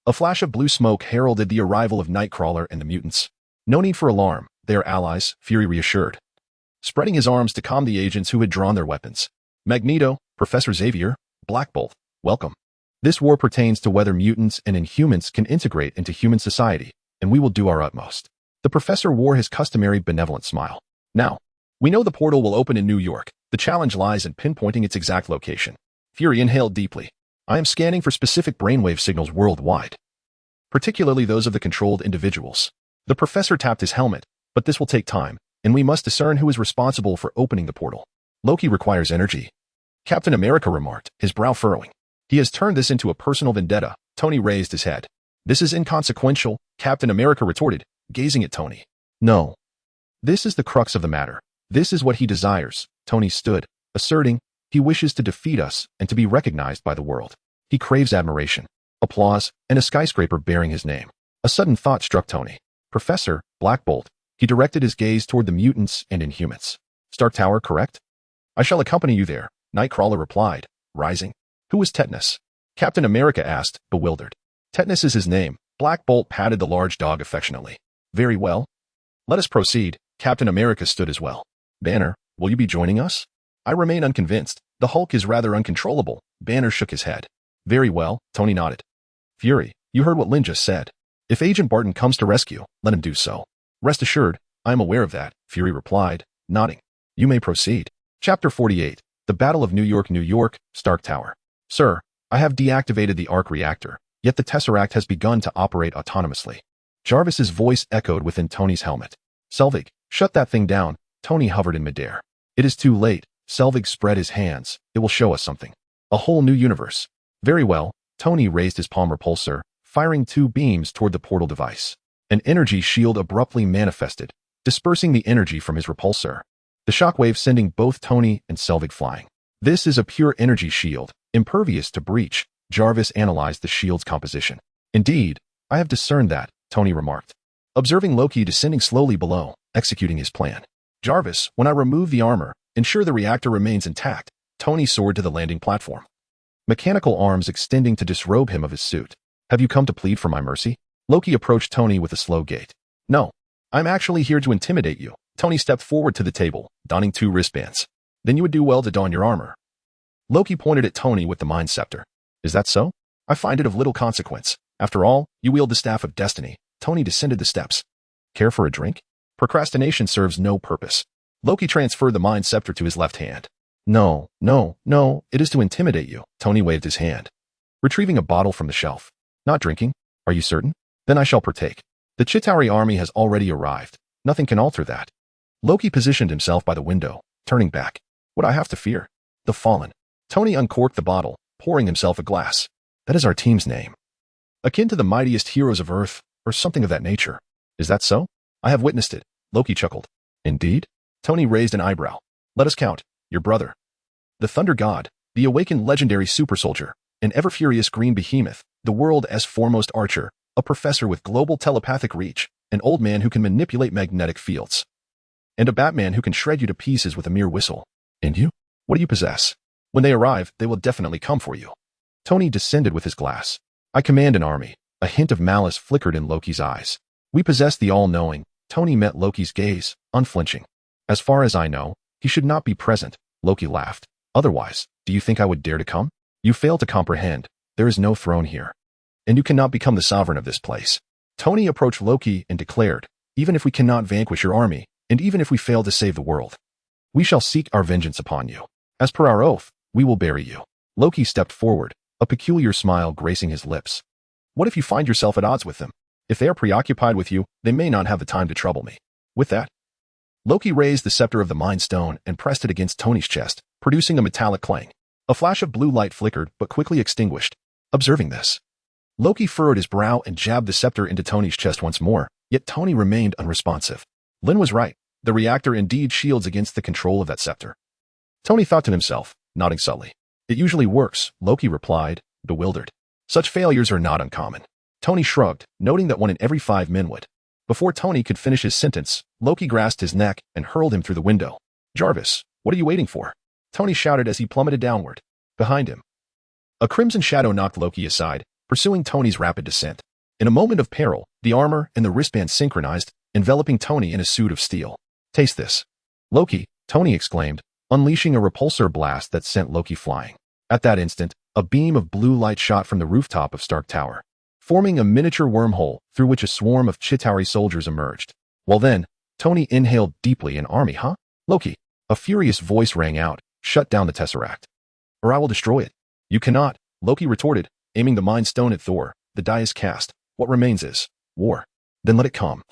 a flash of blue smoke heralded the arrival of Nightcrawler and the mutants. No need for alarm. They are allies, Fury reassured, spreading his arms to calm the agents who had drawn their weapons. Magneto, Professor Xavier, Black Bolt, welcome. This war pertains to whether mutants and Inhumans can integrate into human society, and we will do our utmost. The professor wore his customary benevolent smile. Now, we know the portal will open in New York. The challenge lies in pinpointing its exact location. Fury inhaled deeply. I am scanning for specific brainwave signals worldwide, particularly those of the controlled individuals. The professor tapped his helmet, but this will take time, and we must discern who is responsible for opening the portal. Loki requires energy, Captain America remarked, his brow furrowing. He has turned this into a personal vendetta. Tony raised his head. This is inconsequential, Captain America retorted, gazing at Tony. No. This is the crux of the matter. This is what he desires. Tony stood, asserting, he wishes to defeat us and to be recognized by the world. He craves admiration, applause, and a skyscraper bearing his name. A sudden thought struck Tony. Professor, Black Bolt. He directed his gaze toward the mutants and Inhumans. Stark Tower, correct? I shall accompany you there, Nightcrawler replied, rising. Who is Tetanus? Captain America asked, bewildered. Tetanus is his name. Black Bolt patted the large dog affectionately. Very well. Let us proceed. Captain America stood as well. Banner, will you be joining us? I remain unconvinced. The Hulk is rather uncontrollable. Banner shook his head. Very well, Tony nodded. Fury, you heard what Lin just said. If Agent Barton comes to rescue, let him do so. Rest assured, I am aware of that, Fury replied, nodding. You may proceed. Chapter 48, The Battle of New York, Stark Tower. Sir, I have deactivated the arc reactor, yet the Tesseract has begun to operate autonomously. Jarvis's voice echoed within Tony's helmet. Selvig, shut that thing down. Tony hovered in midair. It is too late. Selvig spread his hands. It will show us something. A whole new universe. Very well. Tony raised his palm repulsor, firing 2 beams toward the portal device. An energy shield abruptly manifested, dispersing the energy from his repulsor. The shockwave sending both Tony and Selvig flying. This is a pure energy shield, impervious to breach. Jarvis analyzed the shield's composition. Indeed, I have discerned that, Tony remarked, observing Loki descending slowly below, executing his plan. Jarvis, when I remove the armor, ensure the reactor remains intact. Tony soared to the landing platform, mechanical arms extending to disrobe him of his suit. Have you come to plead for my mercy? Loki approached Tony with a slow gait. No, I'm actually here to intimidate you. Tony stepped forward to the table, donning 2 wristbands. Then you would do well to don your armor. Loki pointed at Tony with the Mind Scepter. Is that so? I find it of little consequence. After all, you wield the Staff of Destiny. Tony descended the steps. Care for a drink? Procrastination serves no purpose. Loki transferred the Mind Scepter to his left hand. No, it is to intimidate you. Tony waved his hand, retrieving a bottle from the shelf. Not drinking? Are you certain? Then I shall partake. The Chitauri army has already arrived. Nothing can alter that. Loki positioned himself by the window, turning back. What I have to fear? The Fallen. Tony uncorked the bottle, pouring himself a glass. That is our team's name. Akin to the mightiest heroes of Earth, or something of that nature. Is that so? I have witnessed it. Loki chuckled. Indeed? Tony raised an eyebrow. Let us count. Your brother. The Thunder God, the awakened legendary super soldier, an ever-furious green behemoth, the world's foremost archer, a professor with global telepathic reach, an old man who can manipulate magnetic fields, and a Batman who can shred you to pieces with a mere whistle. And you? What do you possess? When they arrive, they will definitely come for you. Tony descended with his glass. I command an army. A hint of malice flickered in Loki's eyes. We possess the all-knowing. Tony met Loki's gaze, unflinching. As far as I know, he should not be present. Loki laughed. Otherwise, do you think I would dare to come? You fail to comprehend. There is no throne here. And you cannot become the sovereign of this place. Tony approached Loki and declared, even if we cannot vanquish your army, and even if we fail to save the world, we shall seek our vengeance upon you. As per our oath, we will bury you. Loki stepped forward, a peculiar smile gracing his lips. What if you find yourself at odds with them? If they are preoccupied with you, they may not have the time to trouble me. With that, Loki raised the scepter of the Mind Stone and pressed it against Tony's chest, producing a metallic clang. A flash of blue light flickered but quickly extinguished. Observing this, Loki furrowed his brow and jabbed the scepter into Tony's chest once more, yet Tony remained unresponsive. Lin was right. The reactor indeed shields against the control of that scepter. Tony thought to himself, nodding subtly. It usually works, Loki replied, bewildered. Such failures are not uncommon. Tony shrugged, noting that 1 in every 5 men would. Before Tony could finish his sentence, Loki grasped his neck and hurled him through the window. Jarvis, what are you waiting for? Tony shouted as he plummeted downward. Behind him, a crimson shadow knocked Loki aside, pursuing Tony's rapid descent. In a moment of peril, the armor and the wristband synchronized, enveloping Tony in a suit of steel. Taste this. Loki, Tony exclaimed, unleashing a repulsor blast that sent Loki flying. At that instant, a beam of blue light shot from the rooftop of Stark Tower, forming a miniature wormhole through which a swarm of Chitauri soldiers emerged. Well then, Tony inhaled deeply. An army, huh? Loki. A furious voice rang out. Shut down the Tesseract, or I will destroy it. You cannot, Loki retorted, aiming the Mind Stone at Thor. The die is cast. What remains is war. Then let it come.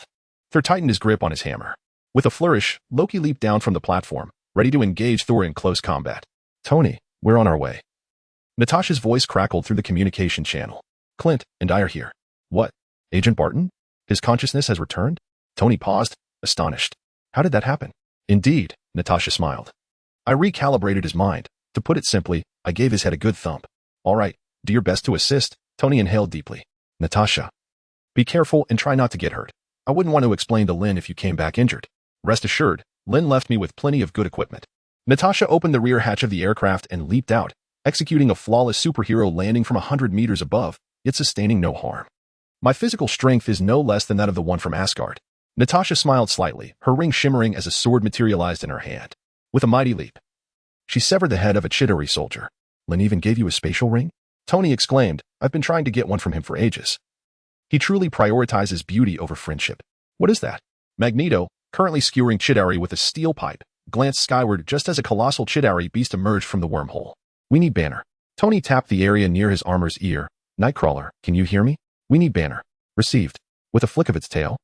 Thor tightened his grip on his hammer. With a flourish, Loki leaped down from the platform, ready to engage Thor in close combat. Tony, we're on our way. Natasha's voice crackled through the communication channel. Clint and I are here. What? Agent Barton? His consciousness has returned? Tony paused, astonished. How did that happen? Indeed, Natasha smiled. I recalibrated his mind. To put it simply, I gave his head a good thump. All right, do your best to assist. Tony inhaled deeply. Natasha. Be careful and try not to get hurt. I wouldn't want to explain to Lin if you came back injured. Rest assured, Lin left me with plenty of good equipment. Natasha opened the rear hatch of the aircraft and leaped out, executing a flawless superhero landing from 100 meters above, yet sustaining no harm. My physical strength is no less than that of the one from Asgard. Natasha smiled slightly, her ring shimmering as a sword materialized in her hand. With a mighty leap, she severed the head of a Chitauri soldier. Lin even gave you a spatial ring? Tony exclaimed. I've been trying to get one from him for ages. He truly prioritizes beauty over friendship. What is that? Magneto, currently skewering Chitauri with a steel pipe, glanced skyward just as a colossal Chitauri beast emerged from the wormhole. We need Banner. Tony tapped the area near his armor's ear. Nightcrawler, can you hear me? We need Banner. Received. With a flick of its tail,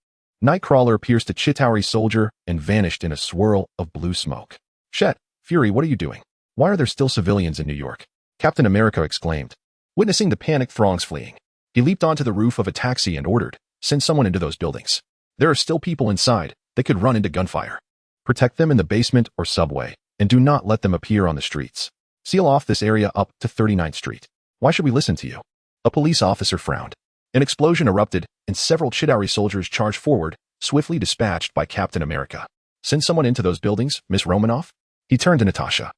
Nightcrawler pierced a Chitauri soldier and vanished in a swirl of blue smoke. Shet, Fury, what are you doing? Why are there still civilians in New York? Captain America exclaimed, witnessing the panicked throngs fleeing. He leaped onto the roof of a taxi and ordered, send someone into those buildings. There are still people inside. They could run into gunfire. Protect them in the basement or subway, and do not let them appear on the streets. Seal off this area up to 39th Street. Why should we listen to you? A police officer frowned. An explosion erupted, and several Chitauri soldiers charged forward, swiftly dispatched by Captain America. Send someone into those buildings, Miss Romanoff? He turned to Natasha,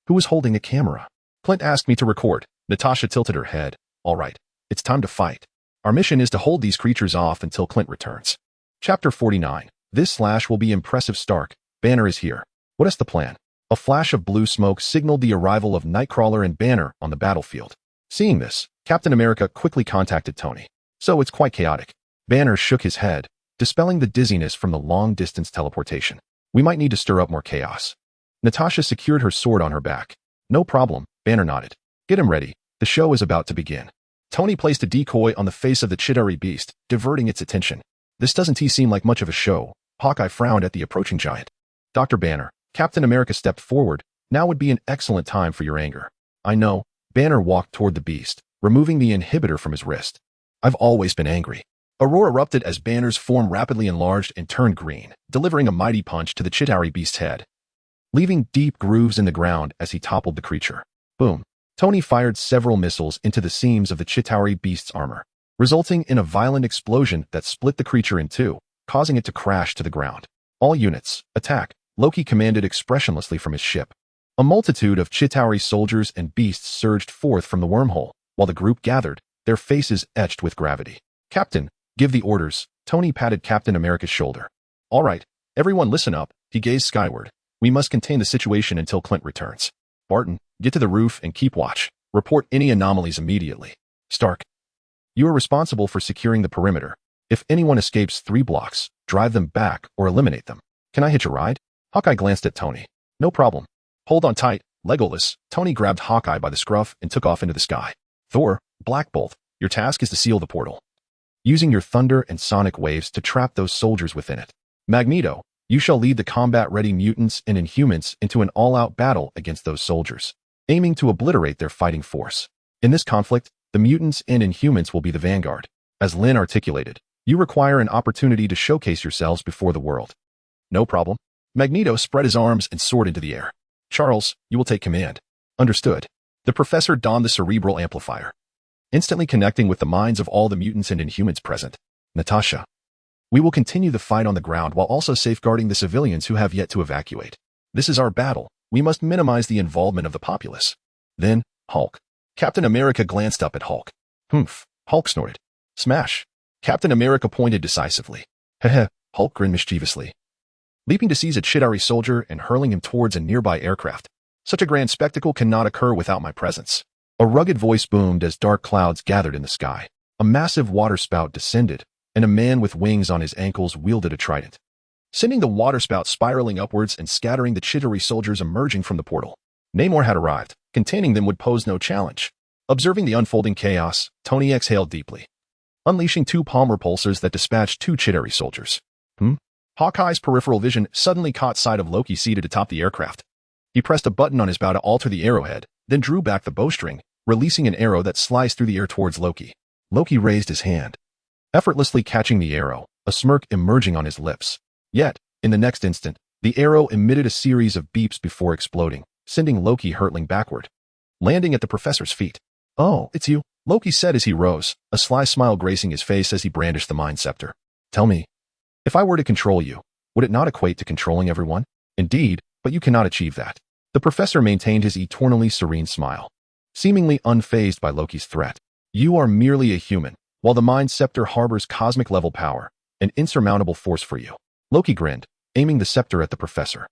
who was holding a camera. Clint asked me to record. Natasha tilted her head. All right, it's time to fight. Our mission is to hold these creatures off until Clint returns. Chapter 49. This slash will be impressive. Stark. Banner is here. What is the plan? A flash of blue smoke signaled the arrival of Nightcrawler and Banner on the battlefield. Seeing this, Captain America quickly contacted Tony. So it's quite chaotic. Banner shook his head, dispelling the dizziness from the long-distance teleportation. We might need to stir up more chaos. Natasha secured her sword on her back. No problem, Banner nodded. Get him ready. The show is about to begin. Tony placed a decoy on the face of the Chitauri beast, diverting its attention. This doesn't seem like much of a show. Hawkeye frowned at the approaching giant. Dr. Banner, Captain America stepped forward. Now would be an excellent time for your anger. I know. Banner walked toward the beast, removing the inhibitor from his wrist. I've always been angry. A roar erupted as Banner's form rapidly enlarged and turned green, delivering a mighty punch to the Chitauri beast's head, leaving deep grooves in the ground as he toppled the creature. Boom. Tony fired several missiles into the seams of the Chitauri beast's armor, resulting in a violent explosion that split the creature in two, causing it to crash to the ground. All units, attack, Loki commanded expressionlessly from his ship. A multitude of Chitauri soldiers and beasts surged forth from the wormhole, while the group gathered, their faces etched with gravity. Captain, give the orders. Tony patted Captain America's shoulder. All right, everyone listen up. He gazed skyward. We must contain the situation until Clint returns. Barton, get to the roof and keep watch. Report any anomalies immediately. Stark, you are responsible for securing the perimeter. If anyone escapes 3 blocks, drive them back or eliminate them. Can I hitch a ride? Hawkeye glanced at Tony. No problem. Hold on tight, Legolas. Tony grabbed Hawkeye by the scruff and took off into the sky. Thor, Black Bolt, your task is to seal the portal, using your thunder and sonic waves to trap those soldiers within it. Magneto, you shall lead the combat-ready mutants and Inhumans into an all-out battle against those soldiers, aiming to obliterate their fighting force. In this conflict, the mutants and Inhumans will be the vanguard. As Lin articulated, you require an opportunity to showcase yourselves before the world. No problem. Magneto spread his arms and soared into the air. Charles, you will take command. Understood. The professor donned the cerebral amplifier, instantly connecting with the minds of all the mutants and Inhumans present. Natasha, we will continue the fight on the ground while also safeguarding the civilians who have yet to evacuate. This is our battle. We must minimize the involvement of the populace. Then, Hulk. Captain America glanced up at Hulk. Humph. Hulk snorted. Smash. Captain America pointed decisively. Heh. Hulk grinned mischievously, leaping to seize a Chitauri soldier and hurling him towards a nearby aircraft. Such a grand spectacle cannot occur without my presence. A rugged voice boomed as dark clouds gathered in the sky. A massive water spout descended, and a man with wings on his ankles wielded a trident. sending the waterspout spiraling upwards and scattering the Chitauri soldiers emerging from the portal. Namor had arrived. Containing them would pose no challenge. Observing the unfolding chaos, Tony exhaled deeply, unleashing 2 palm repulsors that dispatched 2 Chitauri soldiers. Hawkeye's peripheral vision suddenly caught sight of Loki seated atop the aircraft. He pressed a button on his bow to alter the arrowhead, then drew back the bowstring, releasing an arrow that sliced through the air towards Loki. Loki raised his hand, effortlessly catching the arrow, a smirk emerging on his lips. Yet, in the next instant, the arrow emitted a series of beeps before exploding, sending Loki hurtling backward, landing at the professor's feet. "Oh, it's you," Loki said as he rose, a sly smile gracing his face as he brandished the Mind Scepter. "Tell me, if I were to control you, would it not equate to controlling everyone?" "Indeed, but you cannot achieve that." The professor maintained his eternally serene smile, seemingly unfazed by Loki's threat. "You are merely a human, while the Mind Scepter harbors cosmic-level power, an insurmountable force for you." Loki grinned, aiming the scepter at the professor.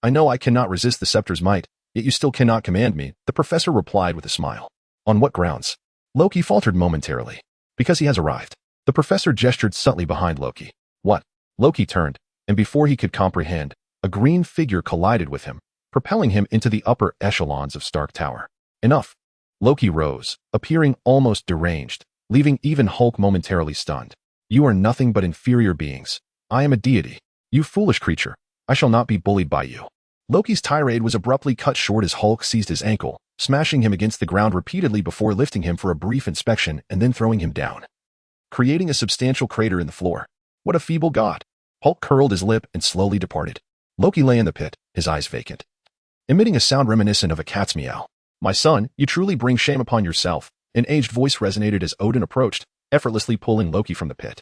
"I know I cannot resist the scepter's might, yet you still cannot command me," the professor replied with a smile. "On what grounds?" Loki faltered momentarily. "Because he has arrived." The professor gestured subtly behind Loki. "What?" Loki turned, and before he could comprehend, a green figure collided with him, propelling him into the upper echelons of Stark Tower. "Enough." Loki rose, appearing almost deranged, leaving even Hulk momentarily stunned. "You are nothing but inferior beings. I am a deity. You foolish creature. I shall not be bullied by you." Loki's tirade was abruptly cut short as Hulk seized his ankle, smashing him against the ground repeatedly before lifting him for a brief inspection and then throwing him down, creating a substantial crater in the floor. "What a feeble god." Hulk curled his lip and slowly departed. Loki lay in the pit, his eyes vacant, emitting a sound reminiscent of a cat's meow. "My son, you truly bring shame upon yourself," an aged voice resonated as Odin approached, effortlessly pulling Loki from the pit.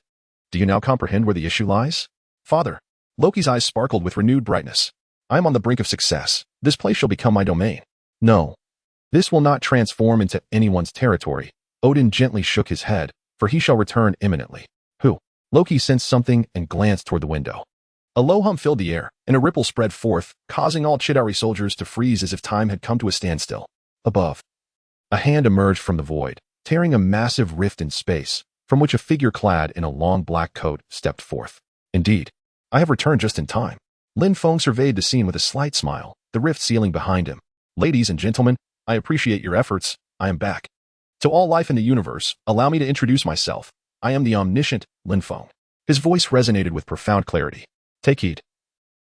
"Do you now comprehend where the issue lies?" "Father." Loki's eyes sparkled with renewed brightness. "I am on the brink of success. This place shall become my domain." "No. This will not transform into anyone's territory." Odin gently shook his head, "for he shall return imminently." "Who?" Loki sensed something and glanced toward the window. A low hum filled the air, and a ripple spread forth, causing all Chitauri soldiers to freeze as if time had come to a standstill. Above, a hand emerged from the void, tearing a massive rift in space, from which a figure clad in a long black coat stepped forth. "Indeed, I have returned just in time." Lin Feng surveyed the scene with a slight smile, the rift sealing behind him. "Ladies and gentlemen, I appreciate your efforts. I am back. To all life in the universe, allow me to introduce myself. I am the omniscient Lin Feng." His voice resonated with profound clarity. "Take heed.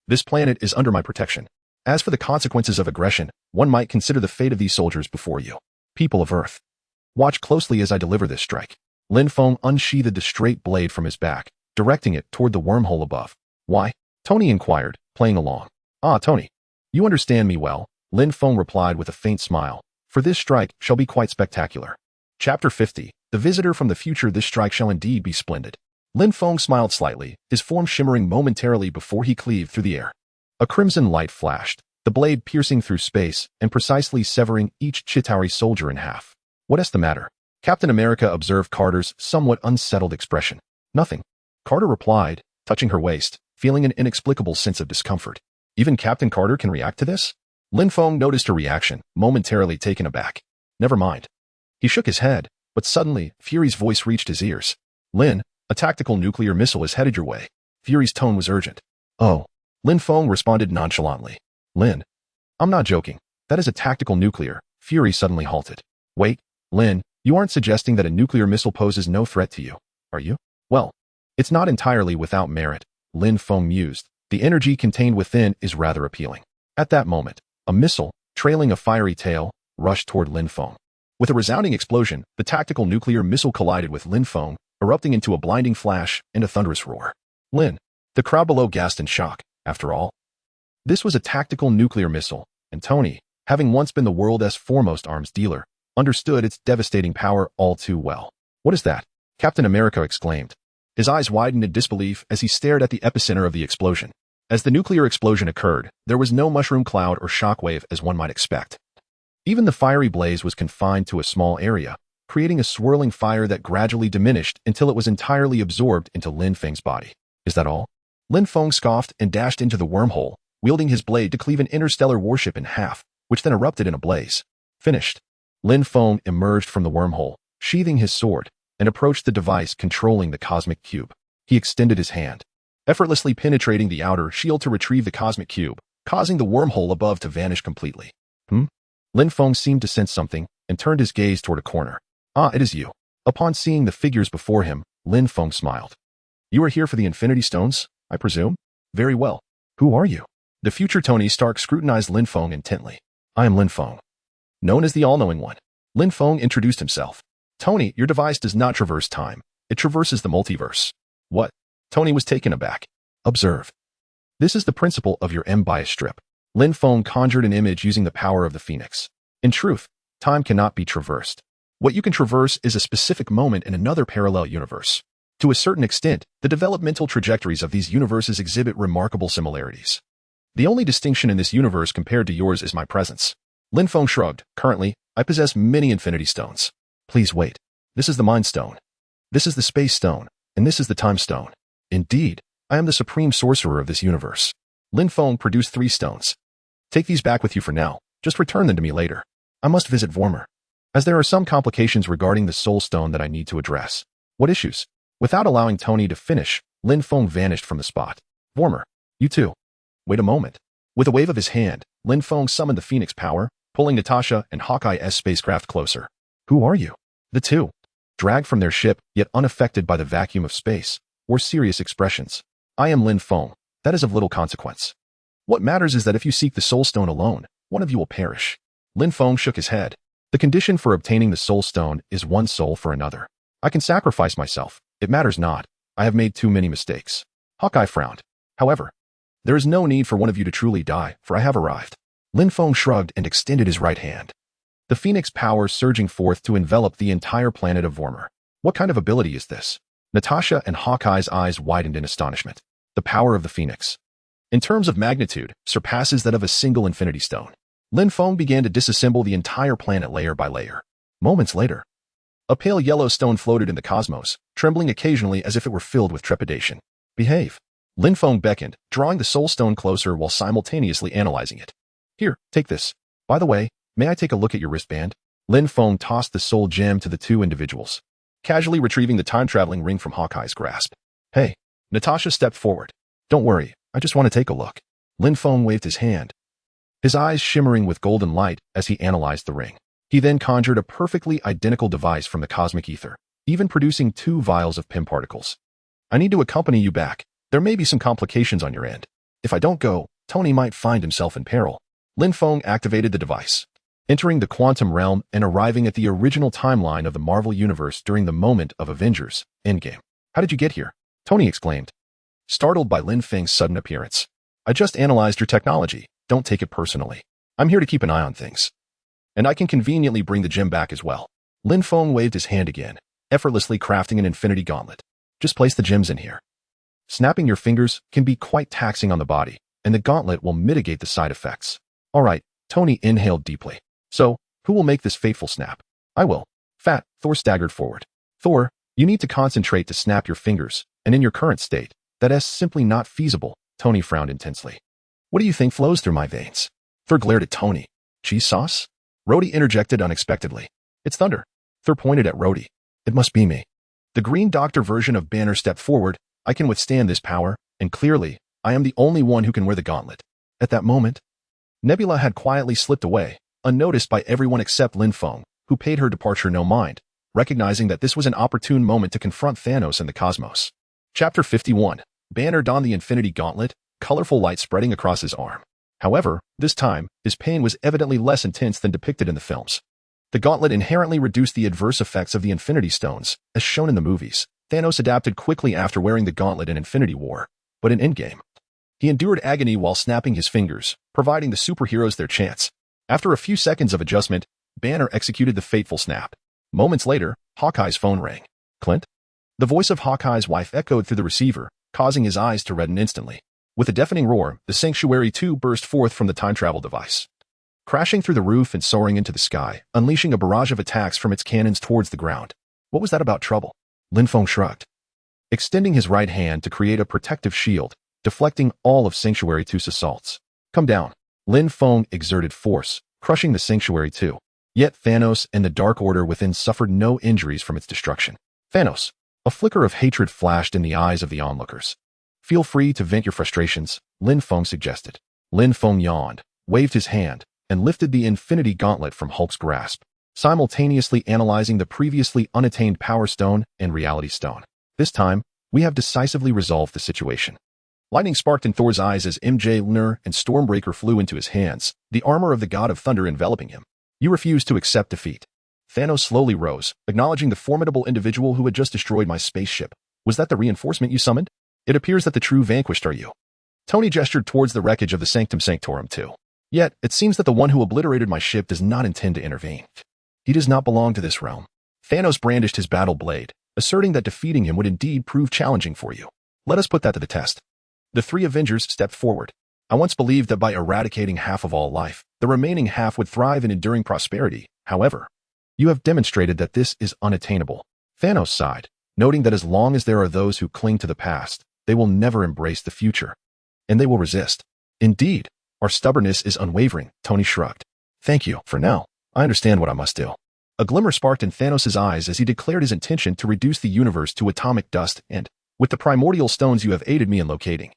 This planet is under my protection. As for the consequences of aggression, one might consider the fate of these soldiers before you. People of Earth, watch closely as I deliver this strike." Lin Feng unsheathed the straight blade from his back, directing it toward the wormhole above. "Why?" Tony inquired, playing along. "Ah, Tony, you understand me well," Lin Feng replied with a faint smile. "For this strike shall be quite spectacular." Chapter 50. The Visitor from the Future. This strike shall indeed be splendid. Lin Feng smiled slightly, his form shimmering momentarily before he cleaved through the air. A crimson light flashed, the blade piercing through space and precisely severing each Chitauri soldier in half. "What is the matter?" Captain America observed Carter's somewhat unsettled expression. "Nothing." Carter replied, touching her waist, feeling an inexplicable sense of discomfort. "Even Captain Carter can react to this?" Lin Feng noticed her reaction, momentarily taken aback. "Never mind." He shook his head, but suddenly, Fury's voice reached his ears. "Lin, a tactical nuclear missile is headed your way." Fury's tone was urgent. "Oh." Lin Feng responded nonchalantly. "Lin, I'm not joking. That is a tactical nuclear." Fury suddenly halted. "Wait, Lin, you aren't suggesting that a nuclear missile poses no threat to you, are you?" "Well, it's not entirely without merit," Lin Feng mused. "The energy contained within is rather appealing." At that moment, a missile, trailing a fiery tail, rushed toward Lin Feng. With a resounding explosion, the tactical nuclear missile collided with Lin Feng, erupting into a blinding flash and a thunderous roar. "Lin!" The crowd below gasped in shock. After all, this was a tactical nuclear missile, and Tony, having once been the world's foremost arms dealer, understood its devastating power all too well. "What is that?" Captain America exclaimed. His eyes widened in disbelief as he stared at the epicenter of the explosion. As the nuclear explosion occurred, there was no mushroom cloud or shockwave as one might expect. Even the fiery blaze was confined to a small area, creating a swirling fire that gradually diminished until it was entirely absorbed into Lin Feng's body. "Is that all?" Lin Feng scoffed and dashed into the wormhole, wielding his blade to cleave an interstellar warship in half, which then erupted in a blaze. Finished. Lin Feng emerged from the wormhole, sheathing his sword, and approached the device controlling the cosmic cube. He extended his hand, effortlessly penetrating the outer shield to retrieve the cosmic cube, causing the wormhole above to vanish completely. Lin Feng seemed to sense something and turned his gaze toward a corner. Ah, it is you. Upon seeing the figures before him, Lin Feng smiled. You are here for the Infinity Stones, I presume? Very well. Who are you? The future Tony Stark scrutinized Lin Feng intently. I am Lin Feng. Known as the All-Knowing One. Lin Feng introduced himself. Tony, your device does not traverse time. It traverses the multiverse. What? Tony was taken aback. Observe. This is the principle of your M-bias strip. Lin Feng conjured an image using the power of the Phoenix. In truth, time cannot be traversed. What you can traverse is a specific moment in another parallel universe. To a certain extent, the developmental trajectories of these universes exhibit remarkable similarities. The only distinction in this universe compared to yours is my presence. Lin Feng shrugged. Currently, I possess many Infinity Stones. Please wait. This is the Mind Stone. This is the Space Stone. And this is the Time Stone. Indeed, I am the supreme sorcerer of this universe. Lin Feng produced 3 stones. Take these back with you for now. Just return them to me later. I must visit Vormer, as there are some complications regarding the Soul Stone that I need to address. What issues? Without allowing Tony to finish, Lin Feng vanished from the spot. Vormer, you too. Wait a moment. With a wave of his hand, Lin Feng summoned the Phoenix power, pulling Natasha and Hawkeye's spacecraft closer. Who are you? The two, dragged from their ship, yet unaffected by the vacuum of space, wore serious expressions. I am Lin Feng. That is of little consequence. What matters is that if you seek the Soul Stone alone, one of you will perish. Lin Feng shook his head. The condition for obtaining the Soul Stone is one soul for another. I can sacrifice myself. It matters not. I have made too many mistakes. Hawkeye frowned. However, there is no need for one of you to truly die, for I have arrived. Lin Feng shrugged and extended his right hand. The Phoenix power surging forth to envelop the entire planet of Vormer. What kind of ability is this? Natasha and Hawkeye's eyes widened in astonishment. The power of the Phoenix, in terms of magnitude, surpasses that of a single Infinity Stone. Lin Feng began to disassemble the entire planet layer by layer. Moments later, a pale yellow stone floated in the cosmos, trembling occasionally as if it were filled with trepidation. Behave. Lin Feng beckoned, drawing the Soul Stone closer while simultaneously analyzing it. Here, take this. By the way, may I take a look at your wristband? Lin Feng tossed the soul gem to the two individuals, casually retrieving the time-traveling ring from Hawkeye's grasp. Hey. Natasha stepped forward. Don't worry, I just want to take a look. Lin Feng waved his hand, his eyes shimmering with golden light as he analyzed the ring. He then conjured a perfectly identical device from the cosmic ether, even producing 2 vials of PIM particles. I need to accompany you back. There may be some complications on your end. If I don't go, Tony might find himself in peril. Lin Feng activated the device, entering the quantum realm and arriving at the original timeline of the Marvel Universe during the moment of Avengers Endgame. How did you get here? Tony exclaimed, startled by Lin Feng's sudden appearance. I just analyzed your technology. Don't take it personally. I'm here to keep an eye on things. And I can conveniently bring the gem back as well. Lin Feng waved his hand again, effortlessly crafting an infinity gauntlet. Just place the gems in here. Snapping your fingers can be quite taxing on the body, and the gauntlet will mitigate the side effects. All right, Tony inhaled deeply. So, who will make this fateful snap? I will. Fat, Thor staggered forward. Thor, you need to concentrate to snap your fingers, and in your current state, that is simply not feasible. Tony frowned intensely. What do you think flows through my veins? Thor glared at Tony. Cheese sauce? Rhodey interjected unexpectedly. It's thunder. Thor pointed at Rhodey. It must be me. The Green Doctor version of Banner stepped forward. I can withstand this power, and clearly, I am the only one who can wear the gauntlet. At that moment, Nebula had quietly slipped away, unnoticed by everyone except Lin Feng, who paid her departure no mind, recognizing that this was an opportune moment to confront Thanos and the cosmos. Chapter 51. Banner donned the Infinity Gauntlet, colorful light spreading across his arm. However, this time, his pain was evidently less intense than depicted in the films. The gauntlet inherently reduced the adverse effects of the Infinity Stones, as shown in the movies. Thanos adapted quickly after wearing the gauntlet in Infinity War, but in Endgame, he endured agony while snapping his fingers, providing the superheroes their chance. After a few seconds of adjustment, Banner executed the fateful snap. Moments later, Hawkeye's phone rang. Clint? The voice of Hawkeye's wife echoed through the receiver, causing his eyes to redden instantly. With a deafening roar, the Sanctuary 2 burst forth from the time travel device, crashing through the roof and soaring into the sky, unleashing a barrage of attacks from its cannons towards the ground. What was that about trouble? Lin Feng shrugged, extending his right hand to create a protective shield, deflecting all of Sanctuary 2's assaults. Come down. Lin Feng exerted force, crushing the Sanctuary 2. Yet Thanos and the Dark Order within suffered no injuries from its destruction. Thanos. A flicker of hatred flashed in the eyes of the onlookers. Feel free to vent your frustrations, Lin Feng suggested. Lin Feng yawned, waved his hand, and lifted the infinity gauntlet from Hulk's grasp, simultaneously analyzing the previously unattained Power Stone and Reality Stone. This time, we have decisively resolved the situation. Lightning sparked in Thor's eyes as Mjolnir and Stormbreaker flew into his hands, the armor of the god of thunder enveloping him. You refuse to accept defeat. Thanos slowly rose, acknowledging the formidable individual who had just destroyed my spaceship. Was that the reinforcement you summoned? It appears that the true vanquished are you. Tony gestured towards the wreckage of the Sanctum Sanctorum too. Yet, it seems that the one who obliterated my ship does not intend to intervene. He does not belong to this realm. Thanos brandished his battle blade, asserting that defeating him would indeed prove challenging for you. Let us put that to the test. The three Avengers stepped forward. I once believed that by eradicating half of all life, the remaining half would thrive in enduring prosperity. However, you have demonstrated that this is unattainable. Thanos sighed, noting that as long as there are those who cling to the past, they will never embrace the future. And they will resist. Indeed, our stubbornness is unwavering, Tony shrugged. Thank you, for now. I understand what I must do. A glimmer sparked in Thanos' eyes as he declared his intention to reduce the universe to atomic dust and, with the primordial stones you have aided me in locating,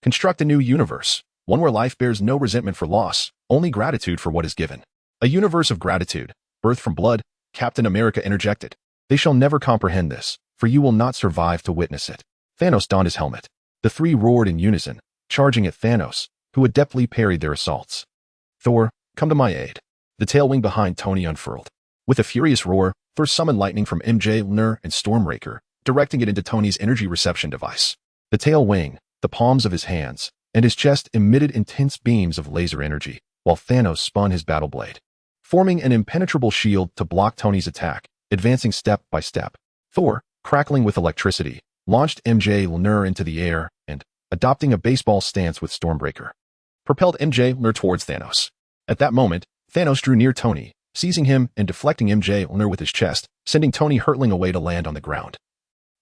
construct a new universe, one where life bears no resentment for loss, only gratitude for what is given. A universe of gratitude, birthed from blood, Captain America interjected. They shall never comprehend this, for you will not survive to witness it. Thanos donned his helmet. The three roared in unison, charging at Thanos, who adeptly parried their assaults. Thor, come to my aid. The tailwing behind Tony unfurled. With a furious roar, Thor summoned lightning from Mjolnir and Stormbreaker, directing it into Tony's energy reception device. The tail wing, the palms of his hands, and his chest emitted intense beams of laser energy, while Thanos spun his battle blade, forming an impenetrable shield to block Tony's attack, advancing step by step. Thor, crackling with electricity, launched Mjolnir into the air and, adopting a baseball stance with Stormbreaker, propelled Mjolnir towards Thanos. At that moment, Thanos drew near Tony, seizing him and deflecting Mjolnir with his chest, sending Tony hurtling away to land on the ground.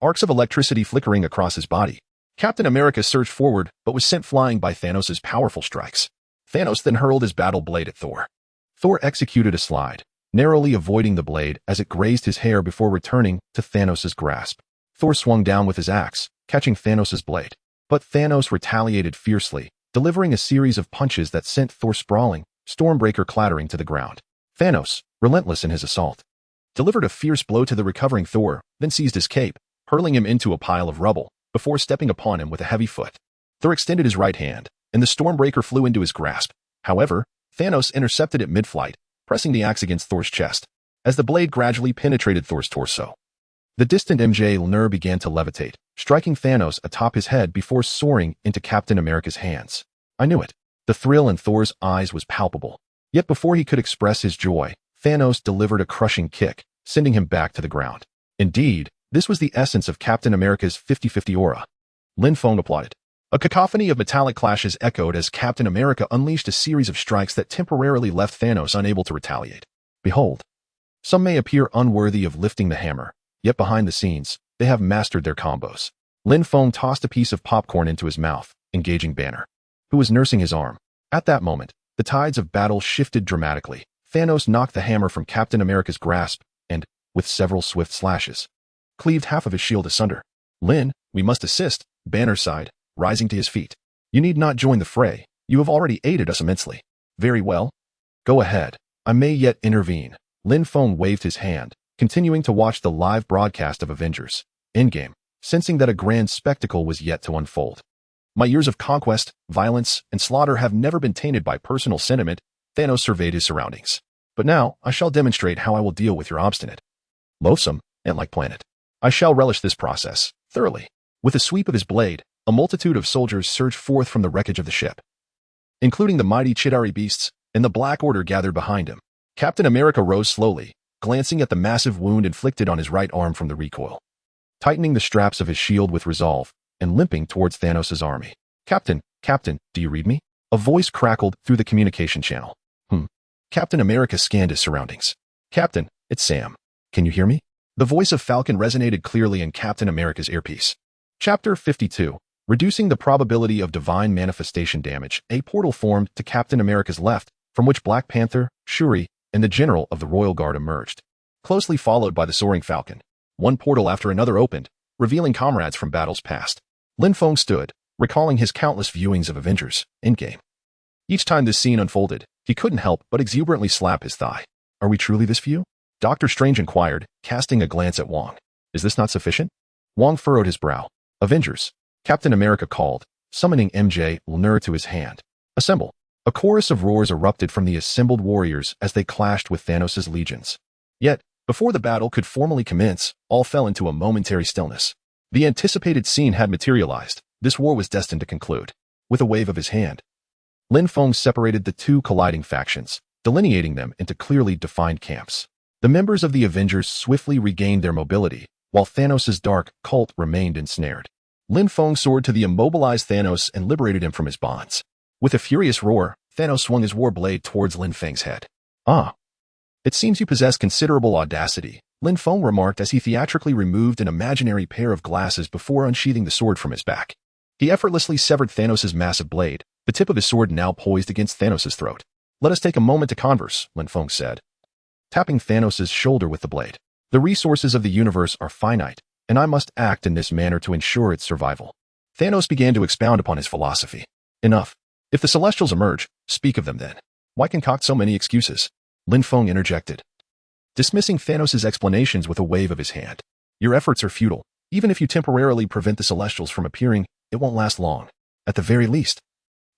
Arcs of electricity flickering across his body. Captain America surged forward, but was sent flying by Thanos' powerful strikes. Thanos then hurled his battle blade at Thor. Thor executed a slide, narrowly avoiding the blade as it grazed his hair before returning to Thanos' grasp. Thor swung down with his axe, catching Thanos' blade. But Thanos retaliated fiercely, delivering a series of punches that sent Thor sprawling, Stormbreaker clattering to the ground. Thanos, relentless in his assault, delivered a fierce blow to the recovering Thor, then seized his cape, hurling him into a pile of rubble, before stepping upon him with a heavy foot. Thor extended his right hand, and the Stormbreaker flew into his grasp. However, Thanos intercepted it mid-flight, pressing the axe against Thor's chest, as the blade gradually penetrated Thor's torso. The distant Mjolnir began to levitate, striking Thanos atop his head before soaring into Captain America's hands. I knew it. The thrill in Thor's eyes was palpable. Yet before he could express his joy, Thanos delivered a crushing kick, sending him back to the ground. Indeed, this was the essence of Captain America's 50-50 aura. Lin Feng applauded. A cacophony of metallic clashes echoed as Captain America unleashed a series of strikes that temporarily left Thanos unable to retaliate. Behold, some may appear unworthy of lifting the hammer, yet behind the scenes, they have mastered their combos. Lin Feng tossed a piece of popcorn into his mouth, engaging Banner, who was nursing his arm. At that moment, the tides of battle shifted dramatically. Thanos knocked the hammer from Captain America's grasp and, with several swift slashes, cleaved half of his shield asunder. Lin, we must assist, Banner sighed, rising to his feet. You need not join the fray. You have already aided us immensely. Very well. Go ahead. I may yet intervene. Lin Feng waved his hand, continuing to watch the live broadcast of Avengers Endgame, sensing that a grand spectacle was yet to unfold. My years of conquest, violence, and slaughter have never been tainted by personal sentiment. Thanos surveyed his surroundings. But now, I shall demonstrate how I will deal with your obstinate, loathsome, ant-like planet. I shall relish this process, thoroughly. With a sweep of his blade, a multitude of soldiers surged forth from the wreckage of the ship, including the mighty Chitauri beasts, and the Black Order gathered behind him. Captain America rose slowly, glancing at the massive wound inflicted on his right arm from the recoil, tightening the straps of his shield with resolve, and limping towards Thanos' army. Captain, do you read me? A voice crackled through the communication channel. Captain America scanned his surroundings. Captain, it's Sam. Can you hear me? The voice of Falcon resonated clearly in Captain America's earpiece. Chapter 52. Reducing the probability of divine manifestation damage, a portal formed to Captain America's left, from which Black Panther, Shuri, and the General of the Royal Guard emerged, closely followed by the soaring Falcon. One portal after another opened, revealing comrades from battles past. Lin Feng stood, recalling his countless viewings of Avengers Endgame. Each time this scene unfolded, he couldn't help but exuberantly slap his thigh. Are we truly this few? Doctor Strange inquired, casting a glance at Wong. Is this not sufficient? Wong furrowed his brow. Avengers. Captain America called, summoning MJ Lner to his hand. Assemble. A chorus of roars erupted from the assembled warriors as they clashed with Thanos' legions. Yet, before the battle could formally commence, all fell into a momentary stillness. The anticipated scene had materialized. This war was destined to conclude. With a wave of his hand, Lin Feng separated the two colliding factions, delineating them into clearly defined camps. The members of the Avengers swiftly regained their mobility, while Thanos' dark cult remained ensnared. Lin Feng soared to the immobilized Thanos and liberated him from his bonds. With a furious roar, Thanos swung his war blade towards Lin Feng's head. Ah. It seems you possess considerable audacity, Lin Feng remarked as he theatrically removed an imaginary pair of glasses before unsheathing the sword from his back. He effortlessly severed Thanos' massive blade, the tip of his sword now poised against Thanos' throat. Let us take a moment to converse, Lin Feng said, tapping Thanos' shoulder with the blade. The resources of the universe are finite, and I must act in this manner to ensure its survival. Thanos began to expound upon his philosophy. Enough. If the Celestials emerge, speak of them then. Why concoct so many excuses? Lin Feng interjected, dismissing Thanos' explanations with a wave of his hand. Your efforts are futile. Even if you temporarily prevent the Celestials from appearing, it won't last long. At the very least,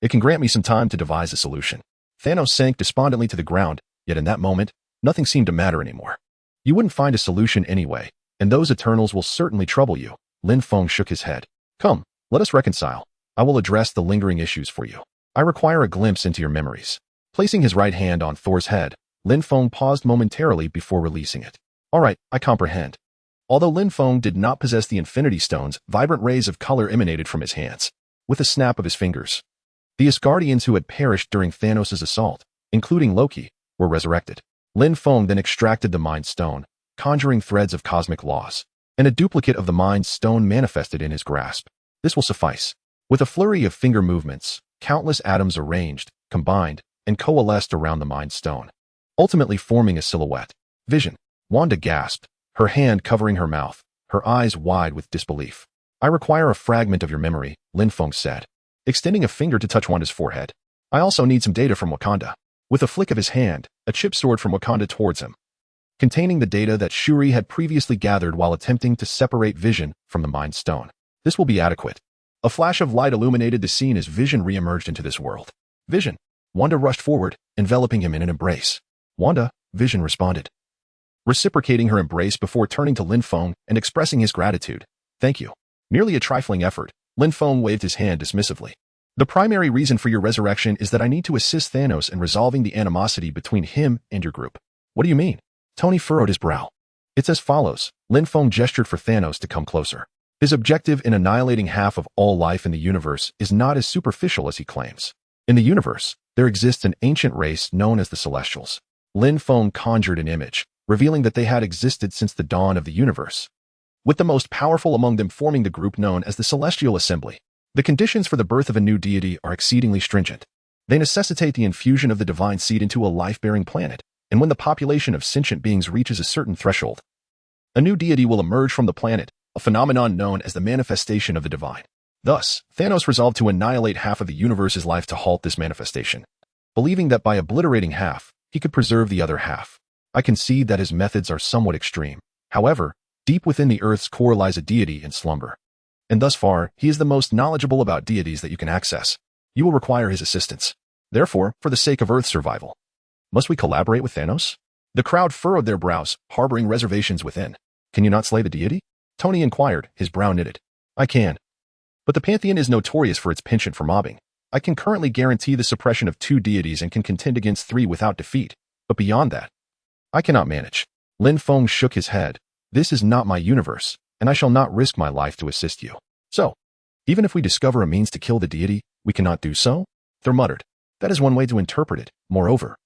it can grant me some time to devise a solution. Thanos sank despondently to the ground, yet in that moment, nothing seemed to matter anymore. You wouldn't find a solution anyway, and those Eternals will certainly trouble you. Lin Feng shook his head. Come, let us reconcile. I will address the lingering issues for you. I require a glimpse into your memories. Placing his right hand on Thor's head, Lin Feng paused momentarily before releasing it. All right, I comprehend. Although Lin Feng did not possess the Infinity Stones, vibrant rays of color emanated from his hands. With a snap of his fingers, the Asgardians who had perished during Thanos' assault, including Loki, were resurrected. Lin Feng then extracted the Mind Stone, conjuring threads of cosmic laws, and a duplicate of the Mind Stone manifested in his grasp. This will suffice. With a flurry of finger movements, countless atoms arranged, combined, and coalesced around the Mind Stone, ultimately forming a silhouette. Vision. Wanda gasped, her hand covering her mouth, her eyes wide with disbelief. I require a fragment of your memory, Lin Feng said, extending a finger to touch Wanda's forehead. I also need some data from Wakanda. With a flick of his hand, a chip soared from Wakanda towards him, containing the data that Shuri had previously gathered while attempting to separate Vision from the Mind Stone. This will be adequate. A flash of light illuminated the scene as Vision re-emerged into this world. Vision. Wanda rushed forward, enveloping him in an embrace. Wanda, Vision responded, reciprocating her embrace before turning to Lin Feng and expressing his gratitude. Thank you. Merely a trifling effort, Lin Feng waved his hand dismissively. The primary reason for your resurrection is that I need to assist Thanos in resolving the animosity between him and your group. What do you mean? Tony furrowed his brow. It's as follows. Lin Feng gestured for Thanos to come closer. His objective in annihilating half of all life in the universe is not as superficial as he claims. In the universe, there exists an ancient race known as the Celestials. Lin Feng conjured an image, revealing that they had existed since the dawn of the universe, with the most powerful among them forming the group known as the Celestial Assembly. The conditions for the birth of a new deity are exceedingly stringent. They necessitate the infusion of the divine seed into a life-bearing planet, and when the population of sentient beings reaches a certain threshold, a new deity will emerge from the planet, a phenomenon known as the manifestation of the divine. Thus, Thanos resolved to annihilate half of the universe's life to halt this manifestation, believing that by obliterating half, he could preserve the other half. I concede that his methods are somewhat extreme. However, deep within the Earth's core lies a deity in slumber. And thus far, he is the most knowledgeable about deities that you can access. You will require his assistance. Therefore, for the sake of Earth's survival, must we collaborate with Thanos? The crowd furrowed their brows, harboring reservations within. Can you not slay the deity? Tony inquired, his brow knitted. I can. But the Pantheon is notorious for its penchant for mobbing. I can currently guarantee the suppression of 2 deities and can contend against 3 without defeat. But beyond that, I cannot manage. Lin Feng shook his head. This is not my universe, and I shall not risk my life to assist you. So, even if we discover a means to kill the deity, we cannot do so? Thor muttered. That is one way to interpret it. Moreover,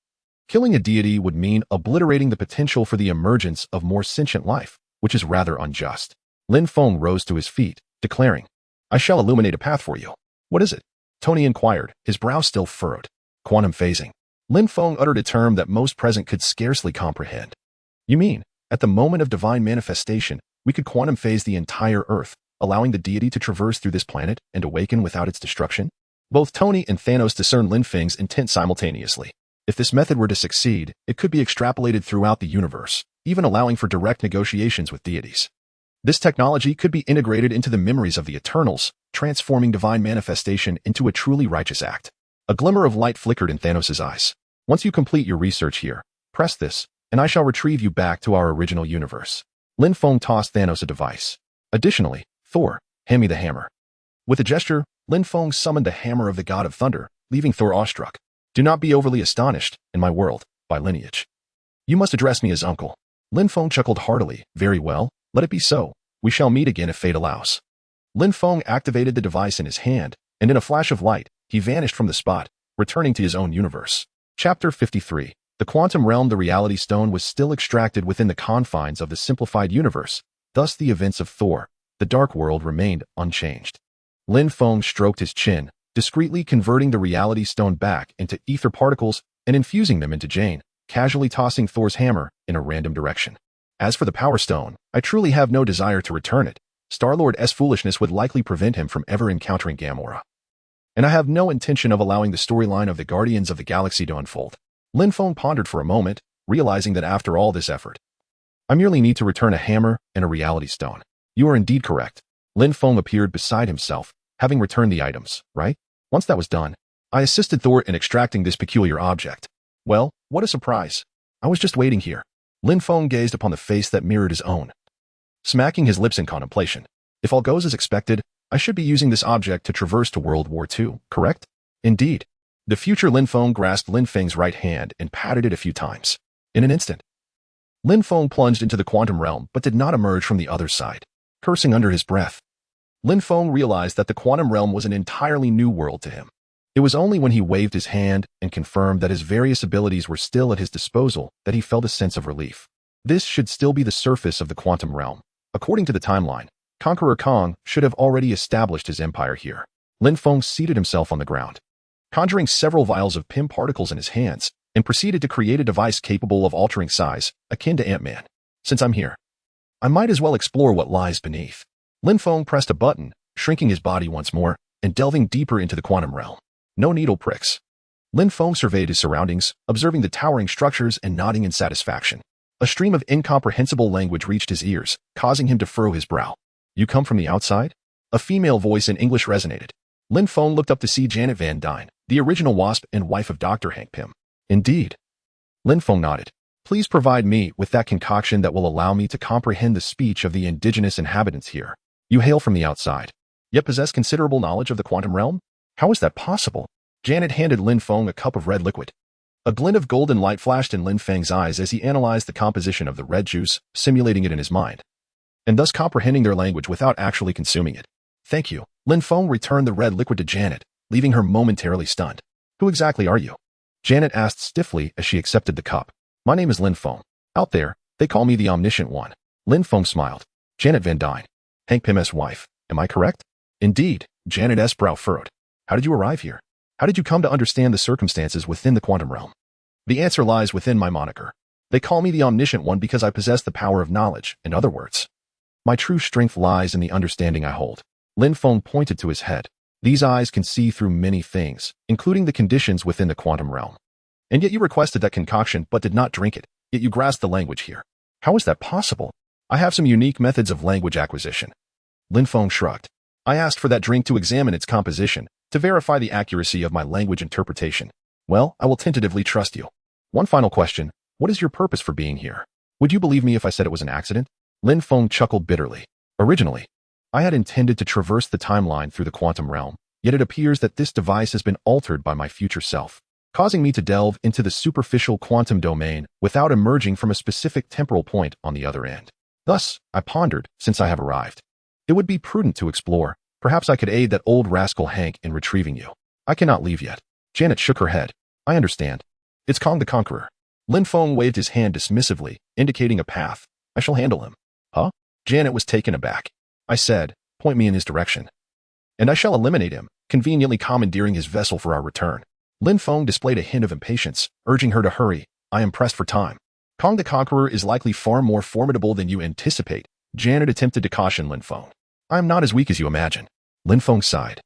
killing a deity would mean obliterating the potential for the emergence of more sentient life, which is rather unjust. Lin Feng rose to his feet, declaring, I shall illuminate a path for you. What is it? Tony inquired, his brow still furrowed. Quantum phasing. Lin Feng uttered a term that most present could scarcely comprehend. You mean, at the moment of divine manifestation, we could quantum phase the entire Earth, allowing the deity to traverse through this planet and awaken without its destruction? Both Tony and Thanos discern Lin Feng's intent simultaneously. If this method were to succeed, it could be extrapolated throughout the universe, even allowing for direct negotiations with deities. This technology could be integrated into the memories of the Eternals, transforming divine manifestation into a truly righteous act. A glimmer of light flickered in Thanos' eyes. Once you complete your research here, press this, and I shall retrieve you back to our original universe. Lin Feng tossed Thanos a device. Additionally, Thor, hand me the hammer. With a gesture, Lin Feng summoned the hammer of the god of thunder, leaving Thor awestruck. Do not be overly astonished, in my world, by lineage. You must address me as uncle. Lin Feng chuckled heartily. Very well, let it be so. We shall meet again if fate allows. Lin Feng activated the device in his hand, and in a flash of light, he vanished from the spot, returning to his own universe. Chapter 53. The quantum realm. The reality stone was still extracted within the confines of the simplified universe. Thus the events of Thor, the Dark World, remained unchanged. Lin Feng stroked his chin, discreetly converting the reality stone back into ether particles and infusing them into Jane, casually tossing Thor's hammer in a random direction. As for the Power Stone, I truly have no desire to return it. Star-Lord's foolishness would likely prevent him from ever encountering Gamora. And I have no intention of allowing the storyline of the Guardians of the Galaxy to unfold. Lin Feng pondered for a moment, realizing that after all this effort, I merely need to return a hammer and a reality stone. You are indeed correct. Lin Feng appeared beside himself, having returned the items, right? Once that was done, I assisted Thor in extracting this peculiar object. Well, what a surprise. I was just waiting here. Lin Feng gazed upon the face that mirrored his own, smacking his lips in contemplation. If all goes as expected, I should be using this object to traverse to World War II, correct? Indeed. The future Lin Feng grasped Lin Feng's right hand and patted it a few times. In an instant, Lin Feng plunged into the quantum realm but did not emerge from the other side. Cursing under his breath, Lin Feng realized that the quantum realm was an entirely new world to him. It was only when he waved his hand and confirmed that his various abilities were still at his disposal that he felt a sense of relief. This should still be the surface of the quantum realm. According to the timeline, Conqueror Kong should have already established his empire here. Lin Feng seated himself on the ground, conjuring several vials of PIM particles in his hands, and proceeded to create a device capable of altering size, akin to Ant-Man. Since I'm here, I might as well explore what lies beneath. Lin Feng pressed a button, shrinking his body once more, and delving deeper into the quantum realm. No needle pricks. Lin Feng surveyed his surroundings, observing the towering structures and nodding in satisfaction. A stream of incomprehensible language reached his ears, causing him to furrow his brow. You come from the outside? A female voice in English resonated. Lin Feng looked up to see Janet Van Dyne, the original Wasp and wife of Dr. Hank Pym. Indeed. Lin Feng nodded. Please provide me with that concoction that will allow me to comprehend the speech of the indigenous inhabitants here. You hail from the outside, yet possess considerable knowledge of the quantum realm? How is that possible? Janet handed Lin Feng a cup of red liquid. A glint of golden light flashed in Lin Feng's eyes as he analyzed the composition of the red juice, simulating it in his mind, and thus comprehending their language without actually consuming it. Thank you. Lin Feng returned the red liquid to Janet, leaving her momentarily stunned. Who exactly are you? Janet asked stiffly as she accepted the cup. My name is Lin Feng. Out there, they call me the Omniscient One. Lin Feng smiled. Janet Van Dyne, Hank Pym's wife. Am I correct? Indeed. Janet's brow furrowed. How did you arrive here? How did you come to understand the circumstances within the quantum realm? The answer lies within my moniker. They call me the Omniscient One because I possess the power of knowledge. In other words, my true strength lies in the understanding I hold. Lin Feng pointed to his head. These eyes can see through many things, including the conditions within the quantum realm. And yet you requested that concoction but did not drink it, yet you grasped the language here. How is that possible? I have some unique methods of language acquisition. Lin Feng shrugged. I asked for that drink to examine its composition, to verify the accuracy of my language interpretation. Well, I will tentatively trust you. One final question. What is your purpose for being here? Would you believe me if I said it was an accident? Lin Feng chuckled bitterly. Originally, I had intended to traverse the timeline through the quantum realm, yet it appears that this device has been altered by my future self, causing me to delve into the superficial quantum domain without emerging from a specific temporal point on the other end. Thus, I pondered, since I have arrived, it would be prudent to explore. Perhaps I could aid that old rascal Hank in retrieving you. I cannot leave yet. Janet shook her head. I understand. It's Kong the Conqueror. Lin Feng waved his hand dismissively, indicating a path. I shall handle him. Huh? Janet was taken aback. I said, point me in his direction. And I shall eliminate him, conveniently commandeering his vessel for our return. Lin Feng displayed a hint of impatience, urging her to hurry. I am pressed for time. Kong the Conqueror is likely far more formidable than you anticipate. Janet attempted to caution Lin Feng. I am not as weak as you imagine. Lin Feng sighed,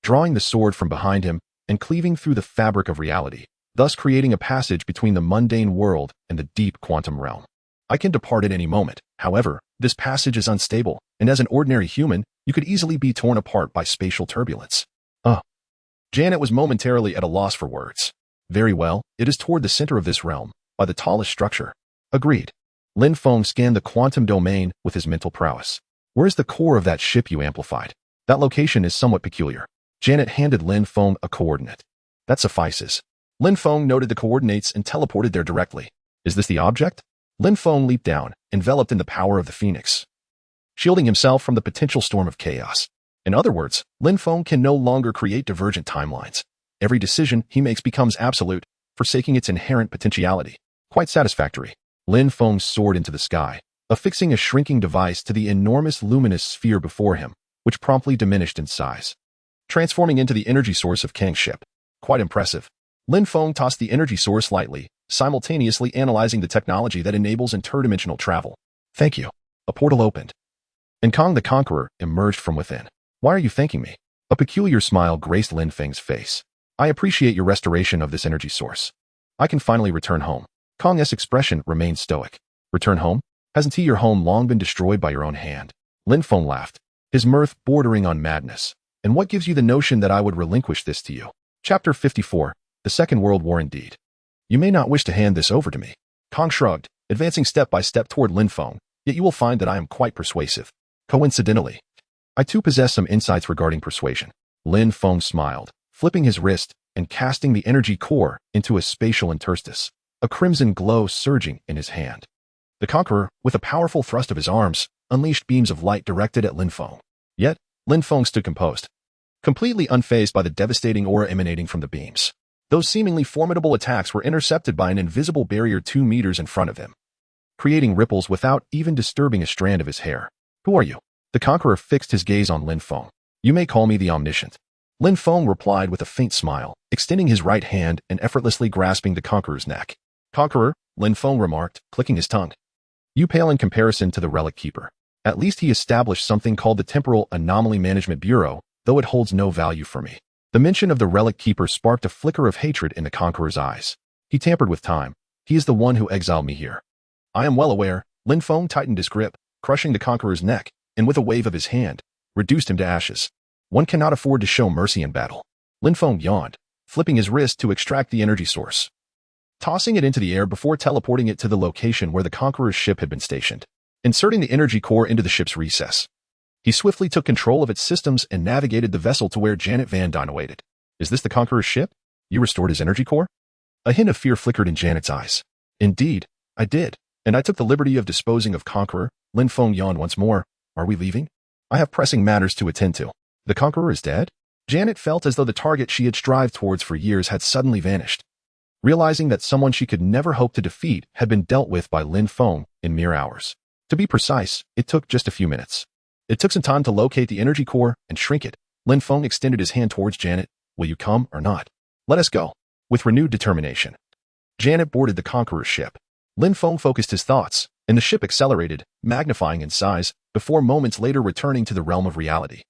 drawing the sword from behind him and cleaving through the fabric of reality, thus creating a passage between the mundane world and the deep quantum realm. I can depart at any moment. However, this passage is unstable, and as an ordinary human, you could easily be torn apart by spatial turbulence. Janet was momentarily at a loss for words. Very well, it is toward the center of this realm, by the tallest structure. Agreed. Lin Feng scanned the quantum domain with his mental prowess. Where is the core of that ship you amplified? That location is somewhat peculiar. Janet handed Lin Feng a coordinate. That suffices. Lin Feng noted the coordinates and teleported there directly. Is this the object? Lin Feng leaped down, enveloped in the power of the phoenix, shielding himself from the potential storm of chaos. In other words, Lin Feng can no longer create divergent timelines. Every decision he makes becomes absolute, forsaking its inherent potentiality. Quite satisfactory. Lin Feng soared into the sky, affixing a shrinking device to the enormous luminous sphere before him, which promptly diminished in size, transforming into the energy source of Kang's ship. Quite impressive. Lin Feng tossed the energy source lightly, simultaneously analyzing the technology that enables interdimensional travel. Thank you. A portal opened, and Kang the Conqueror emerged from within. Why are you thanking me? A peculiar smile graced Lin Feng's face. I appreciate your restoration of this energy source. I can finally return home. Kang's expression remained stoic. Return home? Hasn't your home long been destroyed by your own hand? Lin Feng laughed, his mirth bordering on madness. And what gives you the notion that I would relinquish this to you? Chapter 54. The Second World War indeed. You may not wish to hand this over to me. Kang shrugged, advancing step by step toward Lin Feng, yet you will find that I am quite persuasive. Coincidentally, I too possess some insights regarding persuasion. Lin Feng smiled, flipping his wrist and casting the energy core into a spatial interstice, a crimson glow surging in his hand. The Conqueror, with a powerful thrust of his arms, unleashed beams of light directed at Lin Feng. Yet, Lin Feng stood composed, completely unfazed by the devastating aura emanating from the beams. Those seemingly formidable attacks were intercepted by an invisible barrier 2 meters in front of him, creating ripples without even disturbing a strand of his hair. Who are you? The Conqueror fixed his gaze on Lin Feng. You may call me the Omniscient. Lin Feng replied with a faint smile, extending his right hand and effortlessly grasping the Conqueror's neck. Conqueror, Lin Feng remarked, clicking his tongue. You pale in comparison to the Relic Keeper. At least he established something called the Temporal Anomaly Management Bureau, though it holds no value for me. The mention of the Relic Keeper sparked a flicker of hatred in the Conqueror's eyes. He tampered with time. He is the one who exiled me here. I am well aware. Lin Feng tightened his grip, crushing the Conqueror's neck, and with a wave of his hand, reduced him to ashes. One cannot afford to show mercy in battle. Lin Feng yawned, flipping his wrist to extract the energy source, tossing it into the air before teleporting it to the location where the Conqueror's ship had been stationed. Inserting the energy core into the ship's recess, he swiftly took control of its systems and navigated the vessel to where Janet Van Dyne awaited. Is this the Conqueror's ship? You restored his energy core? A hint of fear flickered in Janet's eyes. Indeed, I did, and I took the liberty of disposing of Conqueror. Lin Feng yawned once more. Are we leaving? I have pressing matters to attend to. The Conqueror is dead? Janet felt as though the target she had strived towards for years had suddenly vanished, realizing that someone she could never hope to defeat had been dealt with by Lin Feng in mere hours. To be precise, it took just a few minutes. It took some time to locate the energy core and shrink it. Lin Feng extended his hand towards Janet. Will you come or not? Let us go. With renewed determination, Janet boarded the Conqueror's ship. Lin Feng focused his thoughts, and the ship accelerated, magnifying in size, before moments later returning to the realm of reality,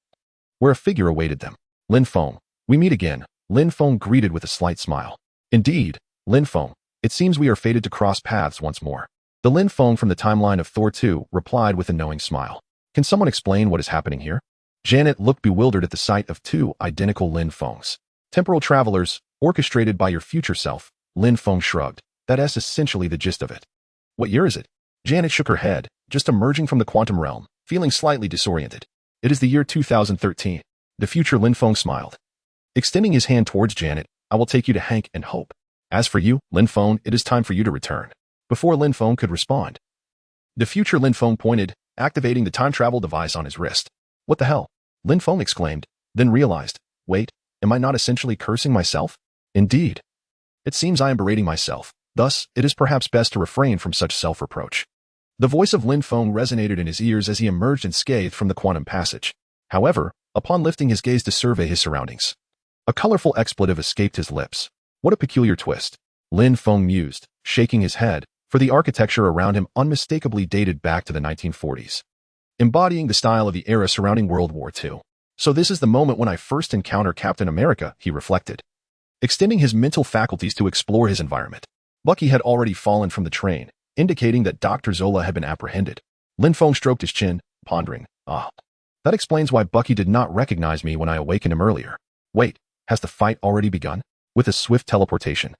where a figure awaited them. Lin Feng, we meet again. Lin Feng greeted with a slight smile. Indeed, Lin Feng, it seems we are fated to cross paths once more. The Lin Feng from the timeline of Thor 2 replied with a knowing smile. Can someone explain what is happening here? Janet looked bewildered at the sight of two identical Lin Fengs. Temporal travelers, orchestrated by your future self. Lin Feng shrugged. That is essentially the gist of it. What year is it? Janet shook her head, just emerging from the quantum realm, feeling slightly disoriented. It is the year 2013. The future Lin Feng smiled, extending his hand towards Janet. I will take you to Hank and Hope. As for you, Lin Feng, it is time for you to return. Before Lin Feng could respond, the future Lin Feng pointed, activating the time travel device on his wrist. What the hell? Lin Feng exclaimed, then realized, wait, am I not essentially cursing myself? Indeed. It seems I am berating myself. Thus, it is perhaps best to refrain from such self-reproach. The voice of Lin Feng resonated in his ears as he emerged unscathed from the quantum passage. However, upon lifting his gaze to survey his surroundings, a colorful expletive escaped his lips. What a peculiar twist. Lin Feng mused, shaking his head, for the architecture around him unmistakably dated back to the 1940s. embodying the style of the era surrounding World War II. So this is the moment when I first encounter Captain America, he reflected, extending his mental faculties to explore his environment. Bucky had already fallen from the train, indicating that Dr. Zola had been apprehended. Lin Feng stroked his chin, pondering, that explains why Bucky did not recognize me when I awakened him earlier. Wait, has the fight already begun? With a swift teleportation,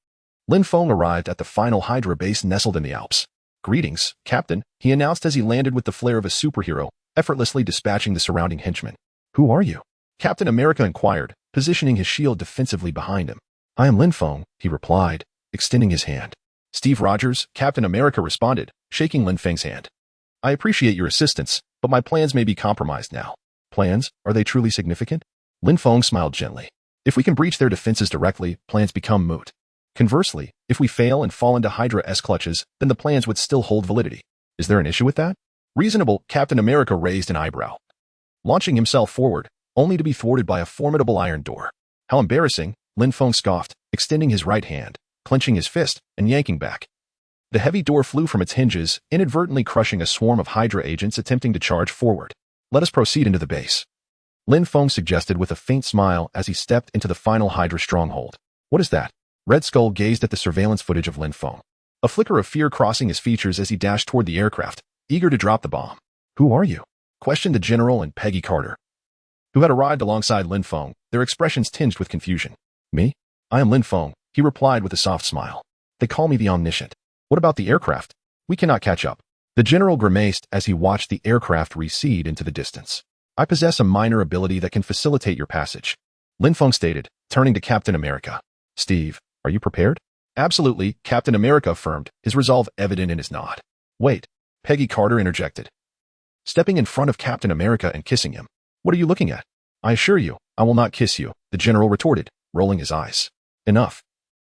Lin Feng arrived at the final Hydra base nestled in the Alps. Greetings, Captain, he announced as he landed with the flair of a superhero, effortlessly dispatching the surrounding henchmen. Who are you? Captain America inquired, positioning his shield defensively behind him. I am Lin Feng, he replied, extending his hand. Steve Rogers, Captain America responded, shaking Lin Feng's hand. I appreciate your assistance, but my plans may be compromised now. Plans? Are they truly significant? Lin Feng smiled gently. If we can breach their defenses directly, plans become moot. Conversely, if we fail and fall into Hydra's clutches, then the plans would still hold validity. Is there an issue with that? Reasonable, Captain America raised an eyebrow, launching himself forward, only to be thwarted by a formidable iron door. How embarrassing, Lin Feng scoffed, extending his right hand, clenching his fist, and yanking back. The heavy door flew from its hinges, inadvertently crushing a swarm of Hydra agents attempting to charge forward. Let us proceed into the base, Lin Feng suggested with a faint smile as he stepped into the final Hydra stronghold. What is that? Red Skull gazed at the surveillance footage of Lin Feng, a flicker of fear crossing his features as he dashed toward the aircraft, eager to drop the bomb. Who are you? Questioned the General and Peggy Carter, who had arrived alongside Lin Feng, their expressions tinged with confusion. Me? I am Lin Feng, he replied with a soft smile. They call me the Omniscient. What about the aircraft? We cannot catch up. The General grimaced as he watched the aircraft recede into the distance. I possess a minor ability that can facilitate your passage, Lin Feng stated, turning to Captain America. Steve, are you prepared? Absolutely, Captain America affirmed, his resolve evident in his nod. Wait, Peggy Carter interjected, stepping in front of Captain America and kissing him. What are you looking at? I assure you, I will not kiss you, the General retorted, rolling his eyes. Enough.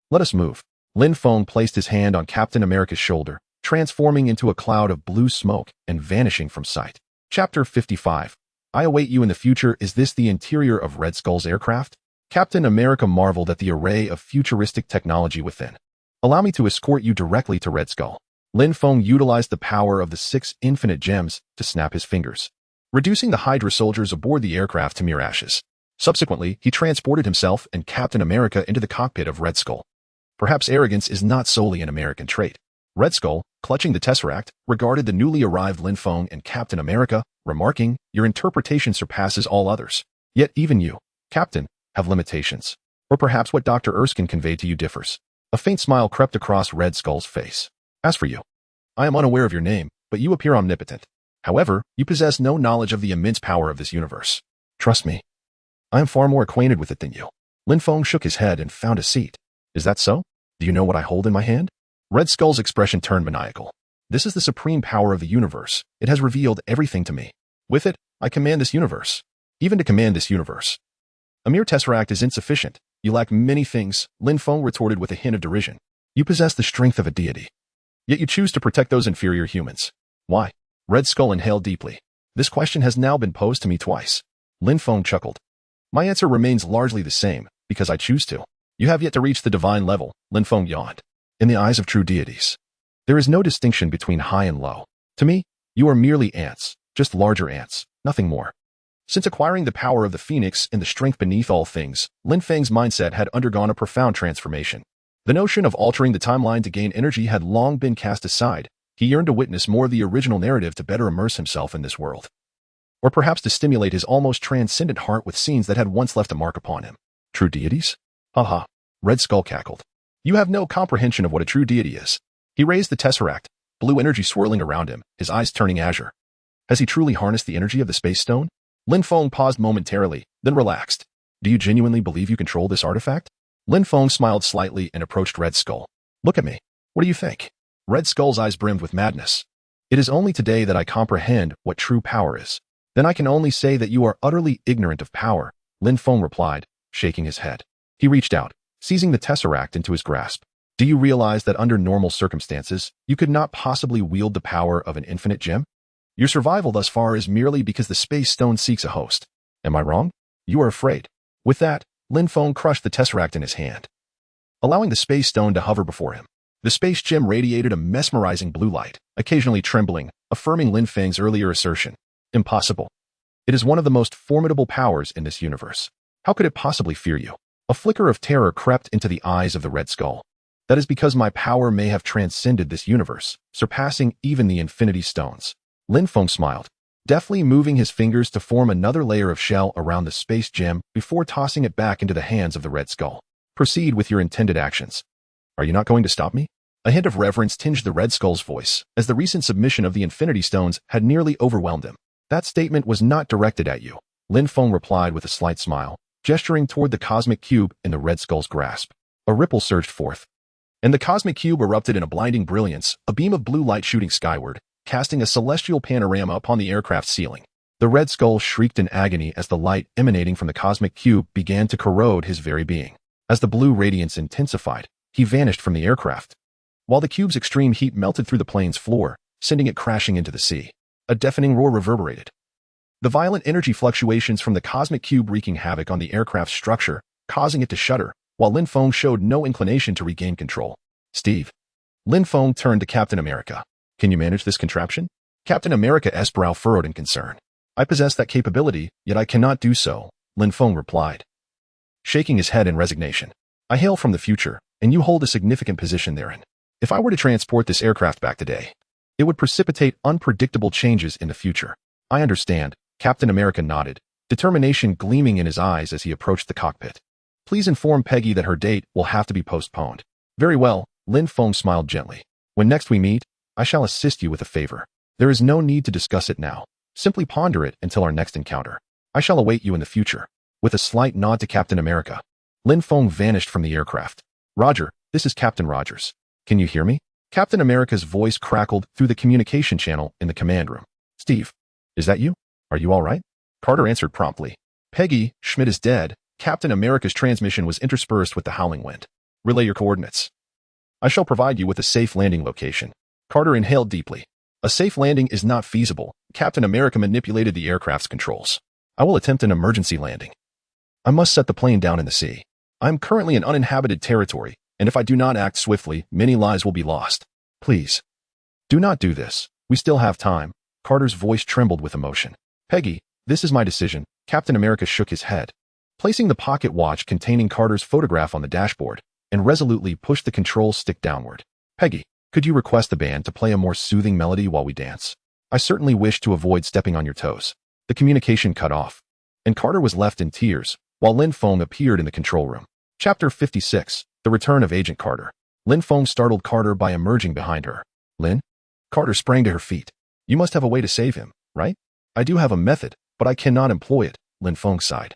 Let us move. Lin Feng placed his hand on Captain America's shoulder, transforming into a cloud of blue smoke and vanishing from sight. Chapter 55. I await you in the future. Is this the interior of Red Skull's aircraft? Captain America marveled at the array of futuristic technology within. Allow me to escort you directly to Red Skull. Lin Feng utilized the power of the 6 infinite gems to snap his fingers, reducing the Hydra soldiers aboard the aircraft to mere ashes. Subsequently, he transported himself and Captain America into the cockpit of Red Skull. Perhaps arrogance is not solely an American trait. Red Skull, clutching the Tesseract, regarded the newly arrived Lin Feng and Captain America, remarking, your interpretation surpasses all others. Yet even you, Captain, have limitations. Or perhaps what Dr. Erskine conveyed to you differs. A faint smile crept across Red Skull's face. As for you, I am unaware of your name, but you appear omnipotent. However, you possess no knowledge of the immense power of this universe. Trust me, I am far more acquainted with it than you. Lin Feng shook his head and found a seat. Is that so? Do you know what I hold in my hand? Red Skull's expression turned maniacal. This is the supreme power of the universe. It has revealed everything to me. With it, I command this universe. Even to command this universe, a mere Tesseract is insufficient. You lack many things, Lin Feng retorted with a hint of derision. You possess the strength of a deity. Yet you choose to protect those inferior humans. Why? Red Skull inhaled deeply. This question has now been posed to me twice. Lin Feng chuckled. My answer remains largely the same, because I choose to. You have yet to reach the divine level, Lin Feng yawned. In the eyes of true deities, there is no distinction between high and low. To me, you are merely ants, just larger ants, nothing more. Since acquiring the power of the Phoenix and the strength beneath all things, Lin Feng's mindset had undergone a profound transformation. The notion of altering the timeline to gain energy had long been cast aside. He yearned to witness more of the original narrative to better immerse himself in this world. Or perhaps to stimulate his almost transcendent heart with scenes that had once left a mark upon him. True deities? Haha, Red Skull cackled. You have no comprehension of what a true deity is. He raised the Tesseract, blue energy swirling around him, his eyes turning azure. Has he truly harnessed the energy of the Space Stone? Lin Feng paused momentarily, then relaxed. Do you genuinely believe you control this artifact? Lin Feng smiled slightly and approached Red Skull. Look at me. What do you think? Red Skull's eyes brimmed with madness. It is only today that I comprehend what true power is. Then I can only say that you are utterly ignorant of power, Lin Feng replied, shaking his head. He reached out, seizing the Tesseract into his grasp. Do you realize that under normal circumstances, you could not possibly wield the power of an infinite gem? Your survival thus far is merely because the Space Stone seeks a host. Am I wrong? You are afraid. With that, Lin Feng crushed the Tesseract in his hand, allowing the Space Stone to hover before him. The Space Gem radiated a mesmerizing blue light, occasionally trembling, affirming Lin Feng's earlier assertion. Impossible. It is one of the most formidable powers in this universe. How could it possibly fear you? A flicker of terror crept into the eyes of the Red Skull. That is because my power may have transcended this universe, surpassing even the Infinity Stones. Lin Feng smiled, deftly moving his fingers to form another layer of shell around the space gem before tossing it back into the hands of the Red Skull. Proceed with your intended actions. Are you not going to stop me? A hint of reverence tinged the Red Skull's voice, as the recent submission of the Infinity Stones had nearly overwhelmed him. That statement was not directed at you, Lin Feng replied with a slight smile, gesturing toward the cosmic cube in the Red Skull's grasp. A ripple surged forth, and the cosmic cube erupted in a blinding brilliance, a beam of blue light shooting skyward, casting a celestial panorama upon the aircraft's ceiling. The Red Skull shrieked in agony as the light emanating from the cosmic cube began to corrode his very being. As the blue radiance intensified, he vanished from the aircraft, while the cube's extreme heat melted through the plane's floor, sending it crashing into the sea. A deafening roar reverberated, the violent energy fluctuations from the cosmic cube wreaking havoc on the aircraft's structure, causing it to shudder, while Lin Feng showed no inclination to regain control. Steve. Lin Feng turned to Captain America. Can you manage this contraption? Captain America's brow furrowed in concern. I possess that capability, yet I cannot do so, Lin Feng replied, shaking his head in resignation. I hail from the future, and you hold a significant position therein. If I were to transport this aircraft back today, it would precipitate unpredictable changes in the future. I understand, Captain America nodded, determination gleaming in his eyes as he approached the cockpit. Please inform Peggy that her date will have to be postponed. Very well, Lin Feng smiled gently. When next we meet, I shall assist you with a favor. There is no need to discuss it now. Simply ponder it until our next encounter. I shall await you in the future. With a slight nod to Captain America, Lin Feng vanished from the aircraft. Roger, this is Captain Rogers. Can you hear me? Captain America's voice crackled through the communication channel in the command room. Steve, is that you? Are you all right? Carter answered promptly. Peggy, Schmidt is dead. Captain America's transmission was interspersed with the howling wind. Relay your coordinates. I shall provide you with a safe landing location. Carter inhaled deeply. A safe landing is not feasible. Captain America manipulated the aircraft's controls. I will attempt an emergency landing. I must set the plane down in the sea. I am currently in uninhabited territory, and if I do not act swiftly, many lives will be lost. Please, do not do this. We still have time. Carter's voice trembled with emotion. Peggy, this is my decision. Captain America shook his head, placing the pocket watch containing Carter's photograph on the dashboard, and resolutely pushed the control stick downward. Peggy, could you request the band to play a more soothing melody while we dance? I certainly wish to avoid stepping on your toes. The communication cut off, and Carter was left in tears, while Lin Feng appeared in the control room. Chapter 56, The Return of Agent Carter. Lin Feng startled Carter by emerging behind her. Lin? Carter sprang to her feet. You must have a way to save him, right? I do have a method, but I cannot employ it, Lin Feng sighed,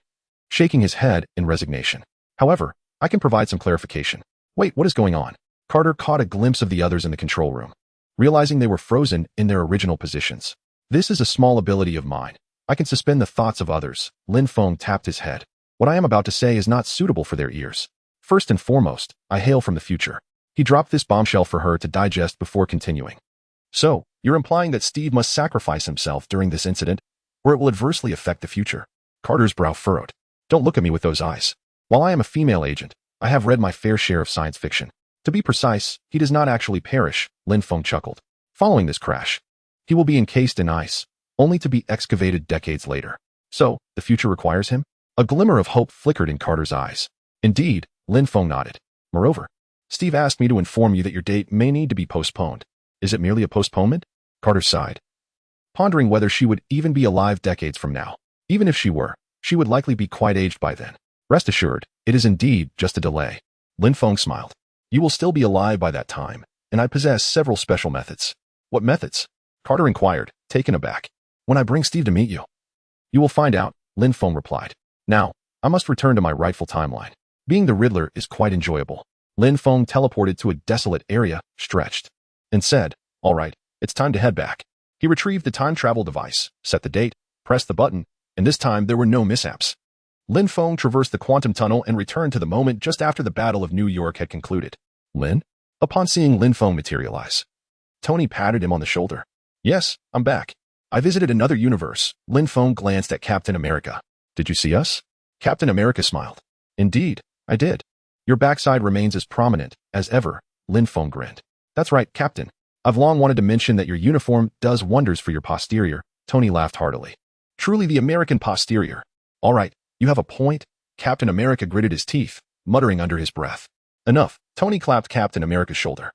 shaking his head in resignation. However, I can provide some clarification. Wait, what is going on? Carter caught a glimpse of the others in the control room, realizing they were frozen in their original positions. This is a small ability of mine. I can suspend the thoughts of others. Lin Feng tapped his head. What I am about to say is not suitable for their ears. First and foremost, I hail from the future. He dropped this bombshell for her to digest before continuing. So, you're implying that Steve must sacrifice himself during this incident, or it will adversely affect the future. Carter's brow furrowed. Don't look at me with those eyes. While I am a female agent, I have read my fair share of science fiction. To be precise, he does not actually perish, Lin Feng chuckled. Following this crash, he will be encased in ice, only to be excavated decades later. So, the future requires him? A glimmer of hope flickered in Carter's eyes. Indeed, Lin Feng nodded. Moreover, Steve asked me to inform you that your date may need to be postponed. Is it merely a postponement? Carter sighed, pondering whether she would even be alive decades from now. Even if she were, she would likely be quite aged by then. Rest assured, it is indeed just a delay. Lin Feng smiled. You will still be alive by that time, and I possess several special methods. What methods? Carter inquired, taken aback. When I bring Steve to meet you, you will find out, Lin Feng replied. Now, I must return to my rightful timeline. Being the Riddler is quite enjoyable. Lin Feng teleported to a desolate area, stretched, and said, all right, it's time to head back. He retrieved the time travel device, set the date, pressed the button, and this time there were no mishaps. Lin Feng traversed the quantum tunnel and returned to the moment just after the Battle of New York had concluded. Lin? Upon seeing Lin Feng materialize, Tony patted him on the shoulder. Yes, I'm back. I visited another universe. Lin Feng glanced at Captain America. Did you see us? Captain America smiled. Indeed, I did. Your backside remains as prominent as ever, Lin Feng grinned. That's right, Captain. I've long wanted to mention that your uniform does wonders for your posterior. Tony laughed heartily. Truly the American posterior. All right, you have a point. Captain America gritted his teeth, muttering under his breath. Enough. Tony clapped Captain America's shoulder.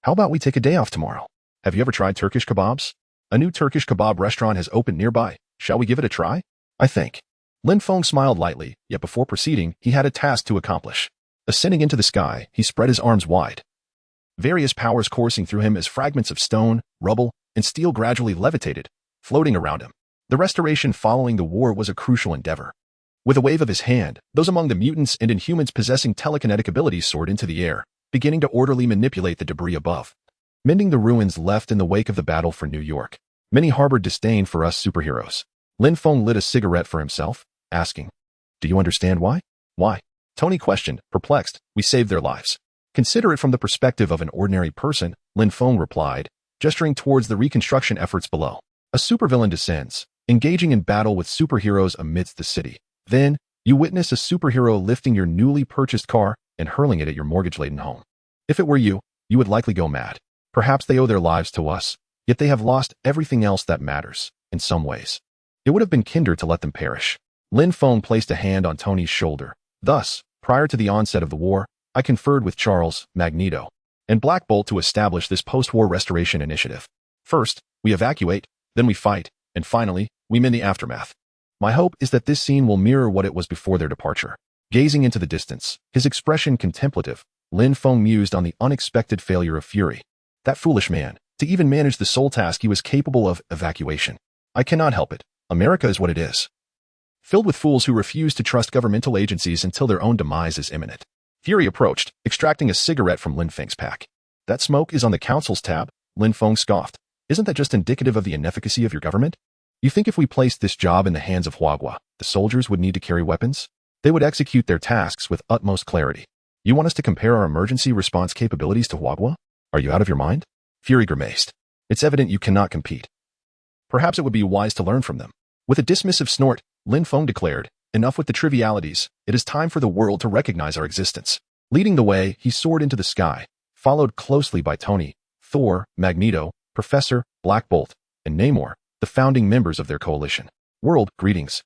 How about we take a day off tomorrow? Have you ever tried Turkish kebabs? A new Turkish kebab restaurant has opened nearby. Shall we give it a try? I think. Lin Feng smiled lightly, yet before proceeding, he had a task to accomplish. Ascending into the sky, he spread his arms wide. Various powers coursing through him as fragments of stone, rubble, and steel gradually levitated, floating around him. The restoration following the war was a crucial endeavor. With a wave of his hand, those among the mutants and Inhumans possessing telekinetic abilities soared into the air, beginning to orderly manipulate the debris above. Mending the ruins left in the wake of the battle for New York. Many harbored disdain for us superheroes. Lin Feng lit a cigarette for himself, asking, "Do you understand why?" "Why?" Tony questioned, perplexed. "We saved their lives." "Consider it from the perspective of an ordinary person," Lin Feng replied, gesturing towards the reconstruction efforts below. A supervillain descends, engaging in battle with superheroes amidst the city. Then, you witness a superhero lifting your newly purchased car and hurling it at your mortgage-laden home. If it were you, you would likely go mad. Perhaps they owe their lives to us, yet they have lost everything else that matters, in some ways. It would have been kinder to let them perish. Lin Feng placed a hand on Tony's shoulder. Thus, prior to the onset of the war, I conferred with Charles, Magneto, and Black Bolt to establish this post-war restoration initiative. First, we evacuate, then we fight, and finally, we mend the aftermath. My hope is that this scene will mirror what it was before their departure. Gazing into the distance, his expression contemplative, Lin Feng mused on the unexpected failure of Fury. That foolish man, to even manage the sole task he was capable of, evacuation. I cannot help it. America is what it is. Filled with fools who refuse to trust governmental agencies until their own demise is imminent. Fury approached, extracting a cigarette from Lin Feng's pack. That smoke is on the council's tab, Lin Feng scoffed. Isn't that just indicative of the inefficacy of your government? You think if we placed this job in the hands of Huagua, the soldiers would need to carry weapons? They would execute their tasks with utmost clarity. You want us to compare our emergency response capabilities to Huagua? Are you out of your mind? Fury grimaced. It's evident you cannot compete. Perhaps it would be wise to learn from them. With a dismissive snort, Lin Feng declared, enough with the trivialities, it is time for the world to recognize our existence. Leading the way, he soared into the sky, followed closely by Tony, Thor, Magneto, Professor, Black Bolt, and Namor, the founding members of their coalition. World, greetings.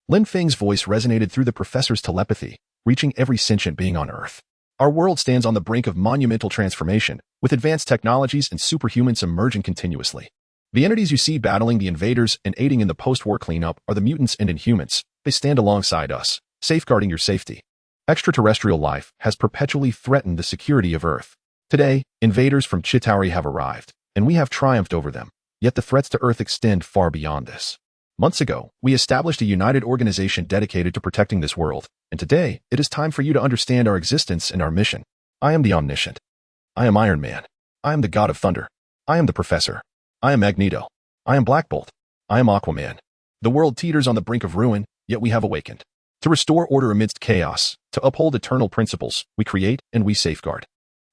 Lin Feng's voice resonated through the professor's telepathy, reaching every sentient being on Earth. Our world stands on the brink of monumental transformation, with advanced technologies and superhumans emerging continuously. The entities you see battling the invaders and aiding in the post-war cleanup are the mutants and Inhumans. They stand alongside us, safeguarding your safety. Extraterrestrial life has perpetually threatened the security of Earth. Today, invaders from Chitauri have arrived, and we have triumphed over them. Yet the threats to Earth extend far beyond this. Months ago, we established a united organization dedicated to protecting this world, and today, it is time for you to understand our existence and our mission. I am the Omniscient. I am Iron Man. I am the God of Thunder. I am the Professor. I am Magneto. I am Black Bolt. I am Aquaman. The world teeters on the brink of ruin, yet we have awakened. To restore order amidst chaos, to uphold eternal principles, we create and we safeguard.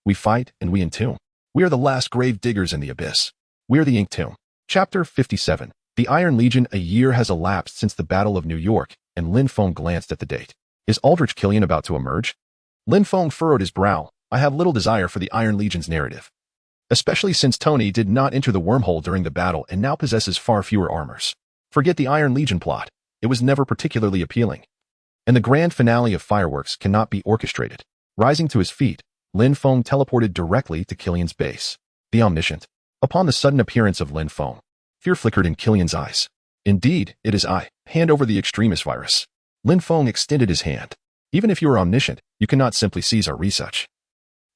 We fight and we entomb. We are the last grave diggers in the abyss. We are the Ink Tomb. Chapter 57. The Iron Legion. A year has elapsed since the Battle of New York, and Lin Feng glanced at the date. Is Aldrich Killian about to emerge? Lin Feng furrowed his brow. I have little desire for the Iron Legion's narrative. Especially since Tony did not enter the wormhole during the battle and now possesses far fewer armors. Forget the Iron Legion plot. It was never particularly appealing. And the grand finale of fireworks cannot be orchestrated. Rising to his feet, Lin Feng teleported directly to Killian's base. The Omniscient. Upon the sudden appearance of Lin Feng, fear flickered in Killian's eyes. Indeed, it is I. Hand over the extremis virus. Lin Feng extended his hand. Even if you are omniscient, you cannot simply seize our research.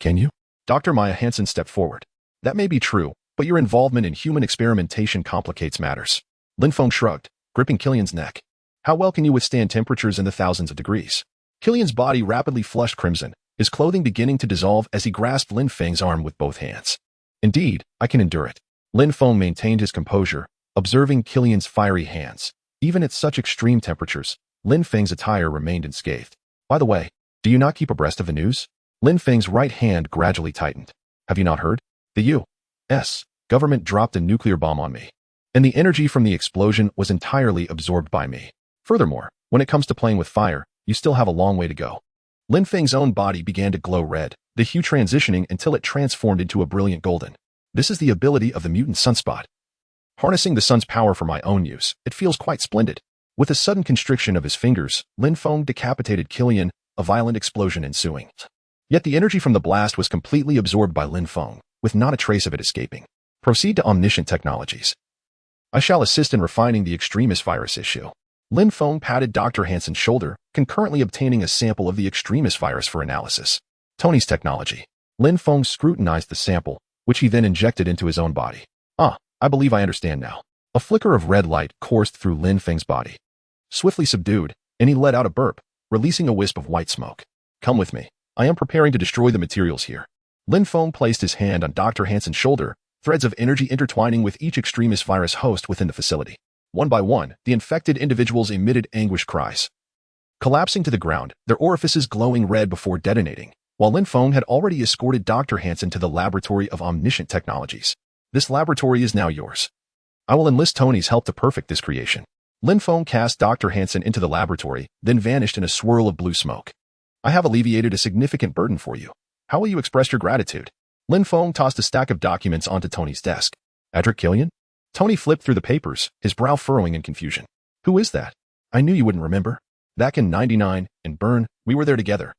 Can you? Dr. Maya Hansen stepped forward. That may be true, but your involvement in human experimentation complicates matters. Lin Feng shrugged, gripping Killian's neck. How well can you withstand temperatures in the thousands of degrees? Killian's body rapidly flushed crimson, his clothing beginning to dissolve as he grasped Lin Feng's arm with both hands. Indeed, I can endure it. Lin Feng maintained his composure, observing Killian's fiery hands. Even at such extreme temperatures, Lin Feng's attire remained unscathed. By the way, do you not keep abreast of the news? Lin Feng's right hand gradually tightened. Have you not heard? The U.S. government dropped a nuclear bomb on me, and the energy from the explosion was entirely absorbed by me. Furthermore, when it comes to playing with fire, you still have a long way to go. Lin Feng's own body began to glow red, the hue transitioning until it transformed into a brilliant golden. This is the ability of the mutant sunspot. Harnessing the sun's power for my own use, it feels quite splendid. With a sudden constriction of his fingers, Lin Feng decapitated Killian, a violent explosion ensuing. Yet the energy from the blast was completely absorbed by Lin Feng, with not a trace of it escaping. Proceed to omniscient technologies. I shall assist in refining the extremist virus issue. Lin Feng patted Dr. Hansen's shoulder, concurrently obtaining a sample of the extremist virus for analysis. Tony's technology. Lin Feng scrutinized the sample, which he then injected into his own body. I believe I understand now. A flicker of red light coursed through Lin Feng's body. Swiftly subdued, and he let out a burp, releasing a wisp of white smoke. Come with me. I am preparing to destroy the materials here. Lin Feng placed his hand on Dr. Hansen's shoulder, threads of energy intertwining with each extremist virus host within the facility. One by one, the infected individuals emitted anguished cries. Collapsing to the ground, their orifices glowing red before detonating, while Lin Feng had already escorted Dr. Hansen to the laboratory of omniscient technologies. This laboratory is now yours. I will enlist Tony's help to perfect this creation. Lin Feng cast Dr. Hansen into the laboratory, then vanished in a swirl of blue smoke. I have alleviated a significant burden for you. How will you express your gratitude? Lin Feng tossed a stack of documents onto Tony's desk. Adric Killian? Tony flipped through the papers, his brow furrowing in confusion. Who is that? I knew you wouldn't remember. Back in '99, in Bern, we were there together.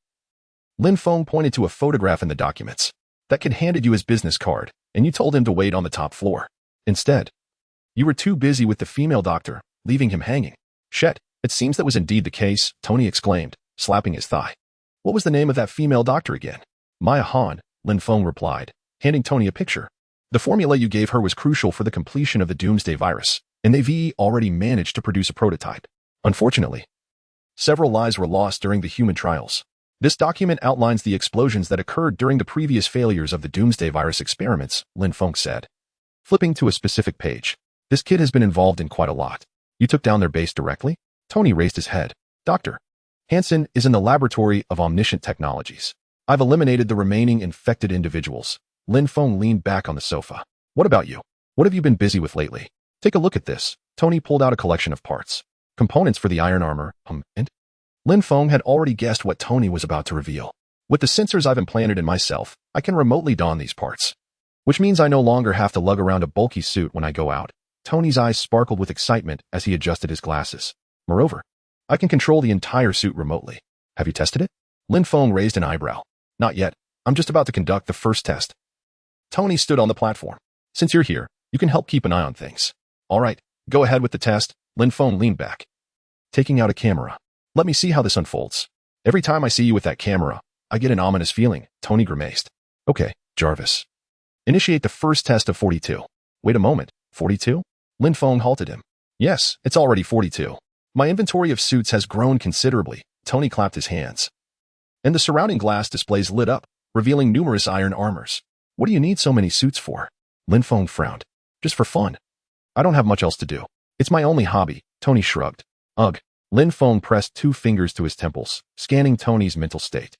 Lin Feng pointed to a photograph in the documents. That kid handed you his business card, and you told him to wait on the top floor. Instead, you were too busy with the female doctor, leaving him hanging. Shit, it seems that was indeed the case, Tony exclaimed, slapping his thigh. What was the name of that female doctor again? Maya Han, Lin Feng replied, handing Tony a picture. The formula you gave her was crucial for the completion of the doomsday virus, and they've already managed to produce a prototype. Unfortunately, several lives were lost during the human trials. This document outlines the explosions that occurred during the previous failures of the doomsday virus experiments, Lin Feng said. Flipping to a specific page. This kid has been involved in quite a lot. You took down their base directly? Tony raised his head. Dr. Hansen is in the laboratory of omniscient technologies. I've eliminated the remaining infected individuals. Lin Feng leaned back on the sofa. What about you? What have you been busy with lately? Take a look at this. Tony pulled out a collection of parts. Components for the iron armor, and Lin Feng had already guessed what Tony was about to reveal. With the sensors I've implanted in myself, I can remotely don these parts. Which means I no longer have to lug around a bulky suit when I go out. Tony's eyes sparkled with excitement as he adjusted his glasses. Moreover, I can control the entire suit remotely. Have you tested it? Lin Feng raised an eyebrow. Not yet. I'm just about to conduct the first test. Tony stood on the platform. Since you're here, you can help keep an eye on things. All right, go ahead with the test. Lin Feng leaned back, taking out a camera. Let me see how this unfolds. Every time I see you with that camera, I get an ominous feeling, Tony grimaced. Okay, Jarvis. Initiate the first test of 42. Wait a moment, 42? Lin Feng halted him. Yes, it's already 42. My inventory of suits has grown considerably. Tony clapped his hands. And the surrounding glass displays lit up, revealing numerous iron armors. What do you need so many suits for? Lin Feng frowned. Just for fun. I don't have much else to do. It's my only hobby, Tony shrugged. Ugh. Lin Feng pressed 2 fingers to his temples, scanning Tony's mental state.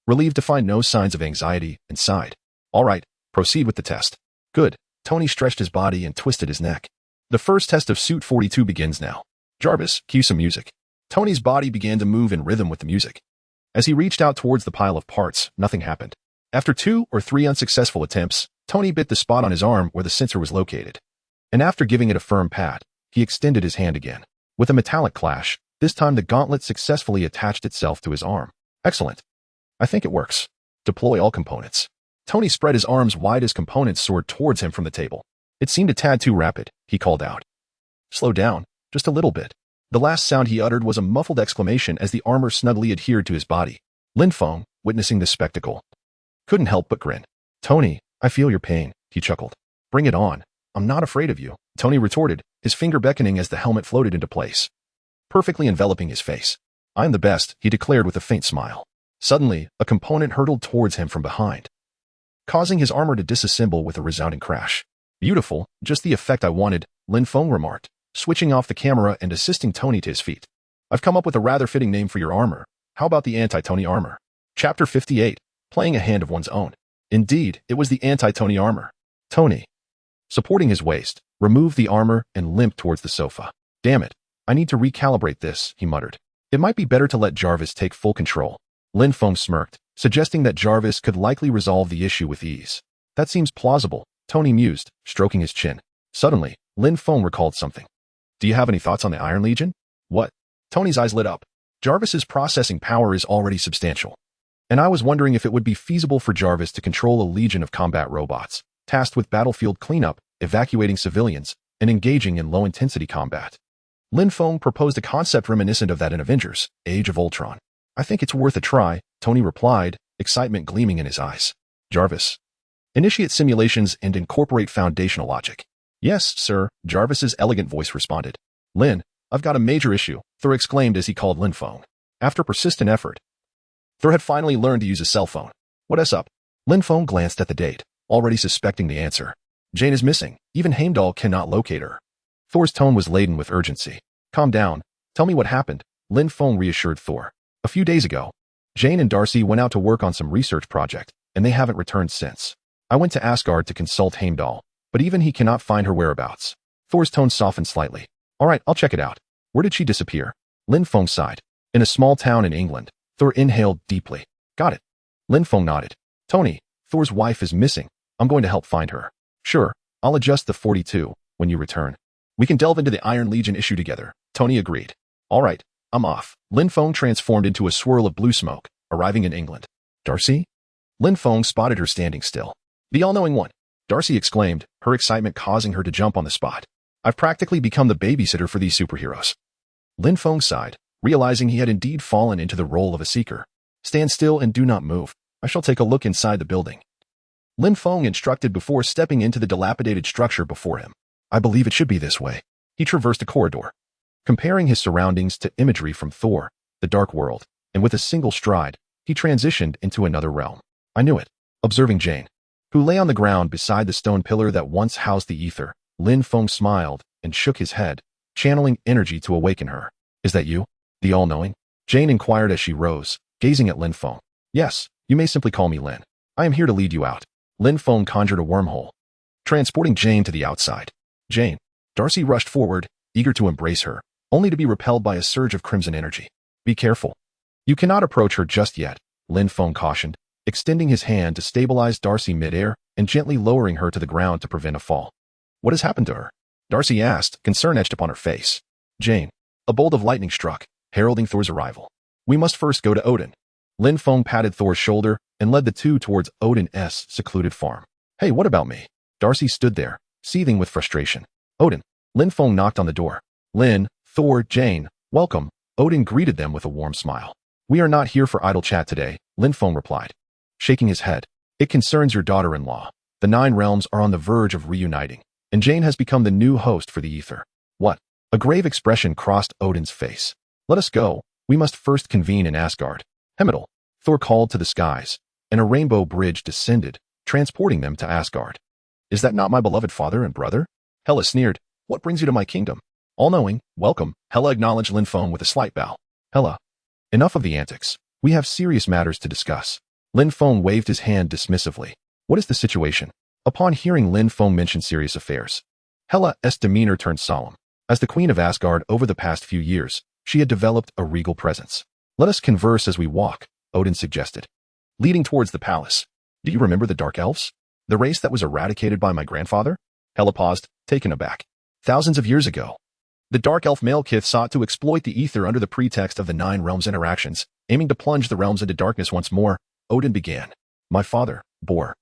Relieved to find no signs of anxiety, and sighed. All right, proceed with the test. Good. Tony stretched his body and twisted his neck. The first test of Suit 42 begins now. Jarvis, cue some music. Tony's body began to move in rhythm with the music. As he reached out towards the pile of parts, nothing happened. After 2 or 3 unsuccessful attempts, Tony bit the spot on his arm where the sensor was located. And after giving it a firm pat, he extended his hand again. With a metallic clash, this time the gauntlet successfully attached itself to his arm. Excellent. I think it works. Deploy all components. Tony spread his arms wide as components soared towards him from the table. It seemed a tad too rapid, he called out. Slow down, just a little bit. The last sound he uttered was a muffled exclamation as the armor snugly adhered to his body. Lin Feng, witnessing this spectacle, couldn't help but grin. Tony, I feel your pain, he chuckled. Bring it on. I'm not afraid of you, Tony retorted, his finger beckoning as the helmet floated into place, perfectly enveloping his face. I'm the best, he declared with a faint smile. Suddenly, a component hurtled towards him from behind, causing his armor to disassemble with a resounding crash. Beautiful, just the effect I wanted, Lin Feng remarked, switching off the camera and assisting Tony to his feet. I've come up with a rather fitting name for your armor. How about the anti-Tony armor? Chapter 58, Playing a Hand of One's Own. Indeed, it was the anti-Tony armor. Tony, supporting his waist, removed the armor and limped towards the sofa. Damn it, I need to recalibrate this, he muttered. It might be better to let Jarvis take full control. Lin Feng smirked, suggesting that Jarvis could likely resolve the issue with ease. That seems plausible, Tony mused, stroking his chin. Suddenly, Lin Feng recalled something. Do you have any thoughts on the Iron Legion? What? Tony's eyes lit up. Jarvis's processing power is already substantial. And I was wondering if it would be feasible for Jarvis to control a legion of combat robots, tasked with battlefield cleanup, evacuating civilians, and engaging in low-intensity combat. Lin Feng proposed a concept reminiscent of that in Avengers, Age of Ultron. I think it's worth a try, Tony replied, excitement gleaming in his eyes. Jarvis. Initiate simulations and incorporate foundational logic. Yes, sir, Jarvis's elegant voice responded. Lin, I've got a major issue, Thor exclaimed as he called Lin Feng. After persistent effort, Thor had finally learned to use a cell phone. What's up? Lin Feng glanced at the date, already suspecting the answer. Jane is missing. Even Heimdall cannot locate her. Thor's tone was laden with urgency. Calm down. Tell me what happened, Lin Feng reassured Thor. A few days ago, Jane and Darcy went out to work on some research project, and they haven't returned since. I went to Asgard to consult Heimdall, but even he cannot find her whereabouts. Thor's tone softened slightly. All right, I'll check it out. Where did she disappear? Lin Feng sighed. In a small town in England. Thor inhaled deeply. Got it. Lin Feng nodded. Tony, Thor's wife is missing. I'm going to help find her. Sure, I'll adjust the 42 when you return. We can delve into the Iron Legion issue together, Tony agreed. All right, I'm off. Lin Feng transformed into a swirl of blue smoke, arriving in England. Darcy? Lin Feng spotted her standing still. The all-knowing one, Darcy exclaimed, her excitement causing her to jump on the spot. I've practically become the babysitter for these superheroes. Lin Feng sighed, realizing he had indeed fallen into the role of a seeker. Stand still and do not move. I shall take a look inside the building. Lin Feng instructed before stepping into the dilapidated structure before him. I believe it should be this way. He traversed a corridor, comparing his surroundings to imagery from Thor, the Dark World, and with a single stride, he transitioned into another realm. I knew it. Observing Jane, who lay on the ground beside the stone pillar that once housed the ether, Lin Feng smiled and shook his head, channeling energy to awaken her. Is that you, the all-knowing? Jane inquired as she rose, gazing at Lin Feng. Yes, you may simply call me Lin. I am here to lead you out. Lin Feng conjured a wormhole, transporting Jane to the outside. Jane. Darcy rushed forward, eager to embrace her, only to be repelled by a surge of crimson energy. Be careful. You cannot approach her just yet, Lin Feng cautioned, extending his hand to stabilize Darcy midair and gently lowering her to the ground to prevent a fall. What has happened to her? Darcy asked, concern etched upon her face. Jane. A bolt of lightning struck, heralding Thor's arrival. We must first go to Odin. Lin Feng patted Thor's shoulder and led the two towards Odin's secluded farm. Hey, what about me? Darcy stood there, seething with frustration. Odin. Lin Feng knocked on the door. Lin, Thor, Jane, welcome. Odin greeted them with a warm smile. We are not here for idle chat today, Lin Feng replied, shaking his head. It concerns your daughter-in-law. The 9 realms are on the verge of reuniting, and Jane has become the new host for the ether. What? A grave expression crossed Odin's face. Let us go. We must first convene in Asgard. Heimdall. Thor called to the skies, and a rainbow bridge descended, transporting them to Asgard. Is that not my beloved father and brother? Hela sneered. What brings you to my kingdom? All-knowing, welcome. Hela acknowledged Lin Feng with a slight bow. Hela. Enough of the antics. We have serious matters to discuss. Lin Feng waved his hand dismissively. What is the situation? Upon hearing Lin Feng mention serious affairs, Hela's demeanor turned solemn. As the queen of Asgard over the past few years, she had developed a regal presence. Let us converse as we walk, Odin suggested, leading towards the palace. Do you remember the Dark Elves? The race that was eradicated by my grandfather? Hela paused, taken aback. Thousands of years ago, the Dark Elf Malekith sought to exploit the ether under the pretext of the 9 realms interactions, aiming to plunge the realms into darkness once more. Odin began. My father, Bor,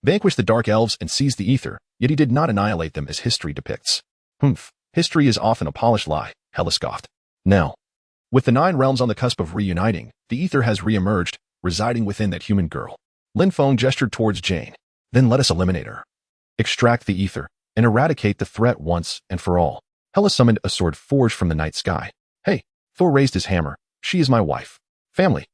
vanquished the Dark Elves and seized the ether, yet he did not annihilate them as history depicts. History is often a polished lie, Hela scoffed. Now, with the 9 realms on the cusp of reuniting, the ether has re-emerged, residing within that human girl. Lin Feng gestured towards Jane. Then let us eliminate her. Extract the ether, and eradicate the threat once and for all. Hela summoned a sword forged from the night sky. Hey, Thor raised his hammer. She is my wife. Family.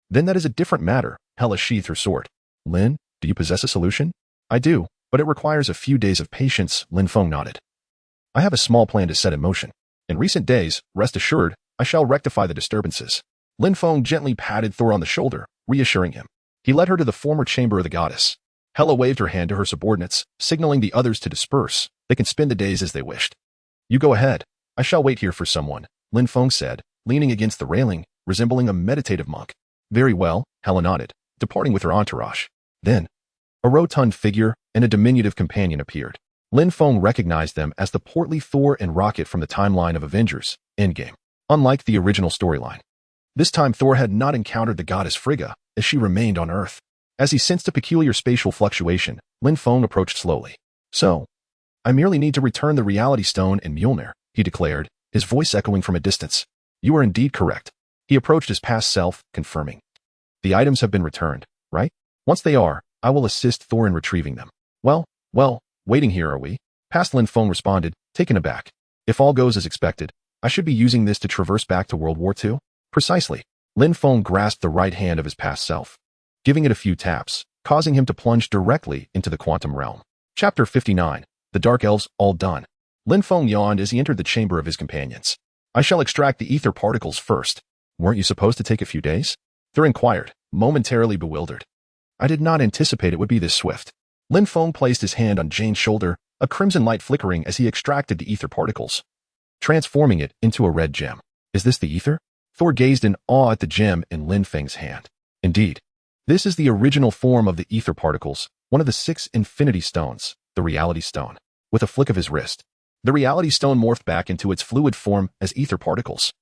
Then that is a different matter. Hela sheathed her sword. Lin, do you possess a solution? I do, but it requires a few days of patience, Lin Feng nodded. I have a small plan to set in motion. In recent days, rest assured, I shall rectify the disturbances. Lin Feng gently patted Thor on the shoulder, reassuring him. He led her to the former chamber of the goddess. Hela waved her hand to her subordinates, signaling the others to disperse. They can spend the days as they wished. You go ahead. I shall wait here for someone, Lin Feng said, leaning against the railing, resembling a meditative monk. Very well, Hela nodded, departing with her entourage. Then, a rotund figure and a diminutive companion appeared. Lin Feng recognized them as the portly Thor and Rocket from the timeline of Avengers Endgame. Unlike the original storyline, this time Thor had not encountered the goddess Frigga, as she remained on Earth. As he sensed a peculiar spatial fluctuation, Lin Feng approached slowly. "So, I merely need to return the reality stone and Mjolnir," he declared, his voice echoing from a distance. "You are indeed correct." He approached his past self, confirming. "The items have been returned, right? Once they are, I will assist Thor in retrieving them." Well, waiting here are we?" Past Lin Feng responded, taken aback. "If all goes as expected, I should be using this to traverse back to World War II?" "Precisely." Lin Feng grasped the right hand of his past self, giving it a few taps, causing him to plunge directly into the quantum realm. Chapter 59. The Dark Elves, all done. Lin Feng yawned as he entered the chamber of his companions. "I shall extract the ether particles first." "Weren't you supposed to take a few days?" Thor inquired, momentarily bewildered. "I did not anticipate it would be this swift." Lin Feng placed his hand on Jane's shoulder, a crimson light flickering as he extracted the ether particles, transforming it into a red gem. "Is this the ether?" Thor gazed in awe at the gem in Lin Feng's hand. "Indeed. This is the original form of the ether particles, one of the 6 infinity stones, the reality stone." With a flick of his wrist, the reality stone morphed back into its fluid form as ether particles.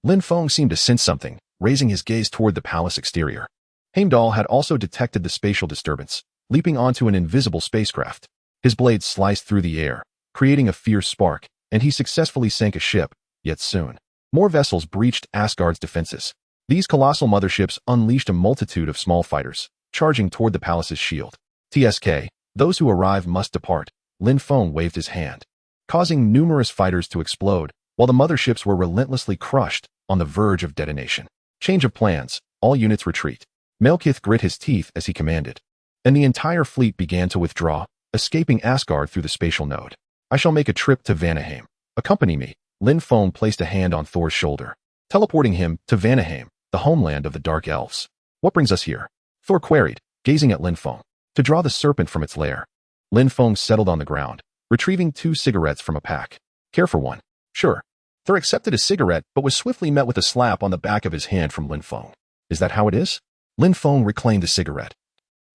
Lin Feng seemed to sense something, raising his gaze toward the palace exterior. Heimdall had also detected the spatial disturbance, leaping onto an invisible spacecraft. His blade sliced through the air, creating a fierce spark, and he successfully sank a ship, yet soon more vessels breached Asgard's defenses. These colossal motherships unleashed a multitude of small fighters, charging toward the palace's shield. "TSK, those who arrive must depart." Lin Feng waved his hand, causing numerous fighters to explode, while the motherships were relentlessly crushed on the verge of detonation. "Change of plans, all units retreat." Malekith grit his teeth as he commanded, and the entire fleet began to withdraw, escaping Asgard through the spatial node. "I shall make a trip to Vanaheim. Accompany me." Lin Feng placed a hand on Thor's shoulder, teleporting him to Vanaheim, the homeland of the Dark Elves. "What brings us here?" Thor queried, gazing at Lin Feng. "To draw the serpent from its lair." Lin Feng settled on the ground, retrieving 2 cigarettes from a pack. "Care for one?" "Sure." Thor accepted a cigarette, but was swiftly met with a slap on the back of his hand from Lin Feng. "Is that how it is?" Lin Feng reclaimed the cigarette,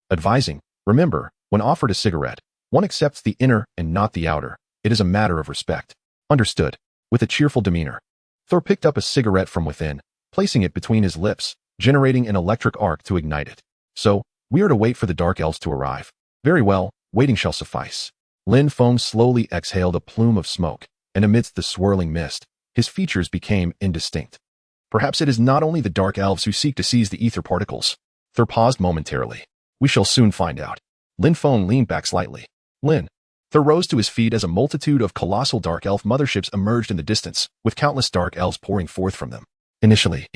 advising, "Remember, when offered a cigarette, one accepts the inner and not the outer. It is a matter of respect." "Understood." With a cheerful demeanor, Thor picked up a cigarette from within, placing it between his lips, generating an electric arc to ignite it. "So, we are to wait for the Dark Elves to arrive." "Very well, waiting shall suffice." Lin Feng slowly exhaled a plume of smoke, and amidst the swirling mist, his features became indistinct. "Perhaps it is not only the Dark Elves who seek to seize the ether particles." Thor paused momentarily. "We shall soon find out." Lin Feng leaned back slightly. "Lin." Thor rose to his feet as a multitude of colossal Dark Elf motherships emerged in the distance, with countless Dark Elves pouring forth from them. Initially,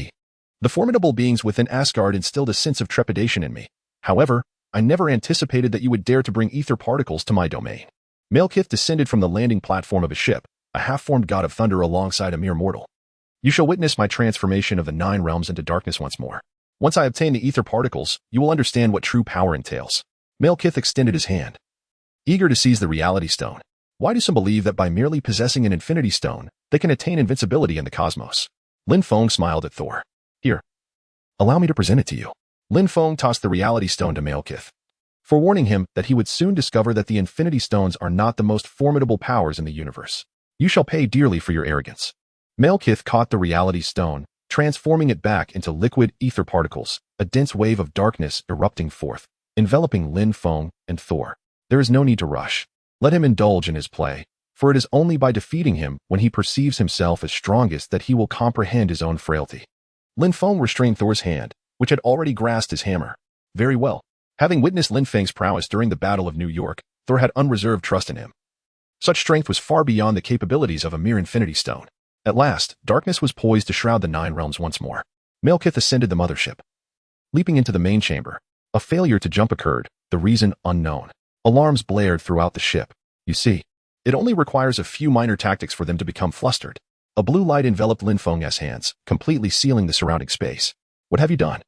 the formidable beings within Asgard instilled a sense of trepidation in me. However, I never anticipated that you would dare to bring ether particles to my domain. Malekith descended from the landing platform of a ship, a half-formed god of thunder alongside a mere mortal. "You shall witness my transformation of the 9 realms into darkness once more. Once I obtain the ether particles, you will understand what true power entails." Malekith extended his hand, eager to seize the reality stone. Why do some believe that by merely possessing an infinity stone, they can attain invincibility in the cosmos? Lin Feng smiled at Thor. "Here, allow me to present it to you." Lin Feng tossed the reality stone to Malekith, forewarning him that he would soon discover that the infinity stones are not the most formidable powers in the universe. "You shall pay dearly for your arrogance." Malekith caught the reality stone, transforming it back into liquid ether particles, a dense wave of darkness erupting forth, enveloping Lin Feng and Thor. "There is no need to rush. Let him indulge in his play, for it is only by defeating him when he perceives himself as strongest that he will comprehend his own frailty." Lin Feng restrained Thor's hand, which had already grasped his hammer. "Very well." Having witnessed Lin Feng's prowess during the Battle of New York, Thor had unreserved trust in him. Such strength was far beyond the capabilities of a mere infinity stone. At last, darkness was poised to shroud the 9 realms once more. Malekith ascended the mothership, leaping into the main chamber. A failure to jump occurred, the reason unknown. Alarms blared throughout the ship. "You see, it only requires a few minor tactics for them to become flustered." A blue light enveloped Lin Feng's hands, completely sealing the surrounding space. "What have you done?"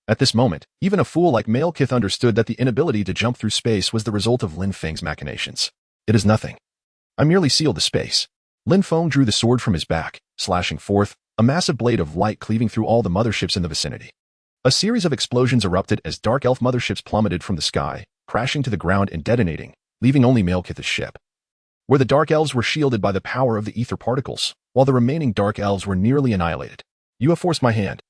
At this moment, even a fool like Malekith understood that the inability to jump through space was the result of Lin Feng's machinations. "It is nothing. I merely sealed the space." Lin Feng drew the sword from his back, slashing forth, a massive blade of light cleaving through all the motherships in the vicinity. A series of explosions erupted as Dark Elf motherships plummeted from the sky, crashing to the ground and detonating, leaving only Malekith's ship, where the Dark Elves were shielded by the power of the ether particles, while the remaining Dark Elves were nearly annihilated. You have forced my hand.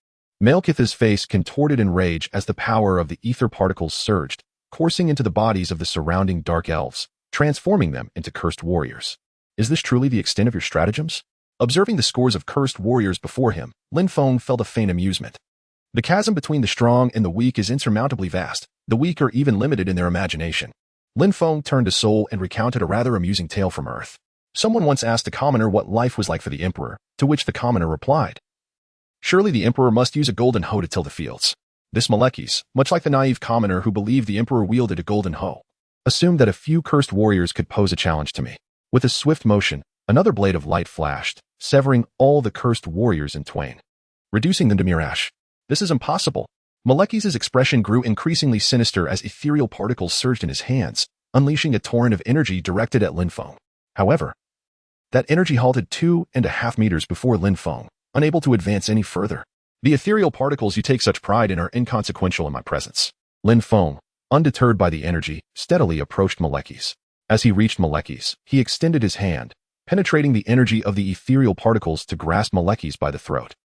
Malekith's face contorted in rage as the power of the ether particles surged, coursing into the bodies of the surrounding Dark Elves, transforming them into cursed warriors. Is this truly the extent of your stratagems? Observing the scores of cursed warriors before him, Lin Feng felt a faint amusement. The chasm between the strong and the weak is insurmountably vast. The weak are even limited in their imagination. Lin Feng turned to Seoul and recounted a rather amusing tale from Earth. Someone once asked a commoner what life was like for the emperor, to which the commoner replied, "Surely the emperor must use a golden hoe to till the fields." This Malekith, much like the naive commoner who believed the emperor wielded a golden hoe, assumed that a few cursed warriors could pose a challenge to me. With a swift motion, another blade of light flashed, severing all the cursed warriors in twain, reducing them to mere ash. This is impossible. Malekith's expression grew increasingly sinister as ethereal particles surged in his hands, unleashing a torrent of energy directed at Lin Feng. However, that energy halted 2.5 meters before Lin Feng, unable to advance any further. The ethereal particles you take such pride in are inconsequential in my presence. Lin Feng, undeterred by the energy, steadily approached Malekith. As he reached Malekith, he extended his hand, penetrating the energy of the ethereal particles to grasp Malekith by the throat.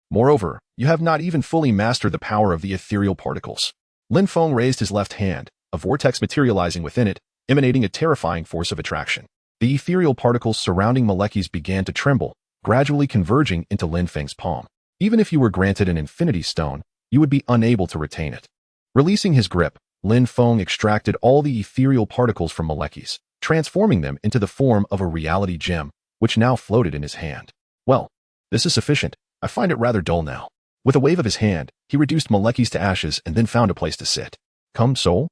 Moreover, you have not even fully mastered the power of the ethereal particles. Lin Feng raised his left hand, a vortex materializing within it, emanating a terrifying force of attraction. The ethereal particles surrounding Malekith began to tremble, gradually converging into Lin Feng's palm. Even if you were granted an infinity stone, you would be unable to retain it. Releasing his grip, Lin Feng extracted all the ethereal particles from Malekith, transforming them into the form of a reality gem, which now floated in his hand. Well, this is sufficient. I find it rather dull now. With a wave of his hand, he reduced Malekith to ashes and then found a place to sit. Come, Soul?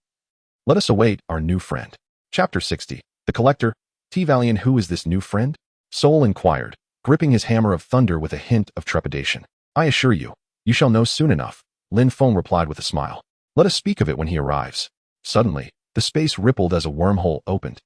Let us await our new friend. Chapter 60. The Collector. T-Valiant, who is this new friend? Soul inquired, gripping his hammer of thunder with a hint of trepidation. I assure you, you shall know soon enough, Lin Feng replied with a smile. Let us speak of it when he arrives. Suddenly, the space rippled as a wormhole opened,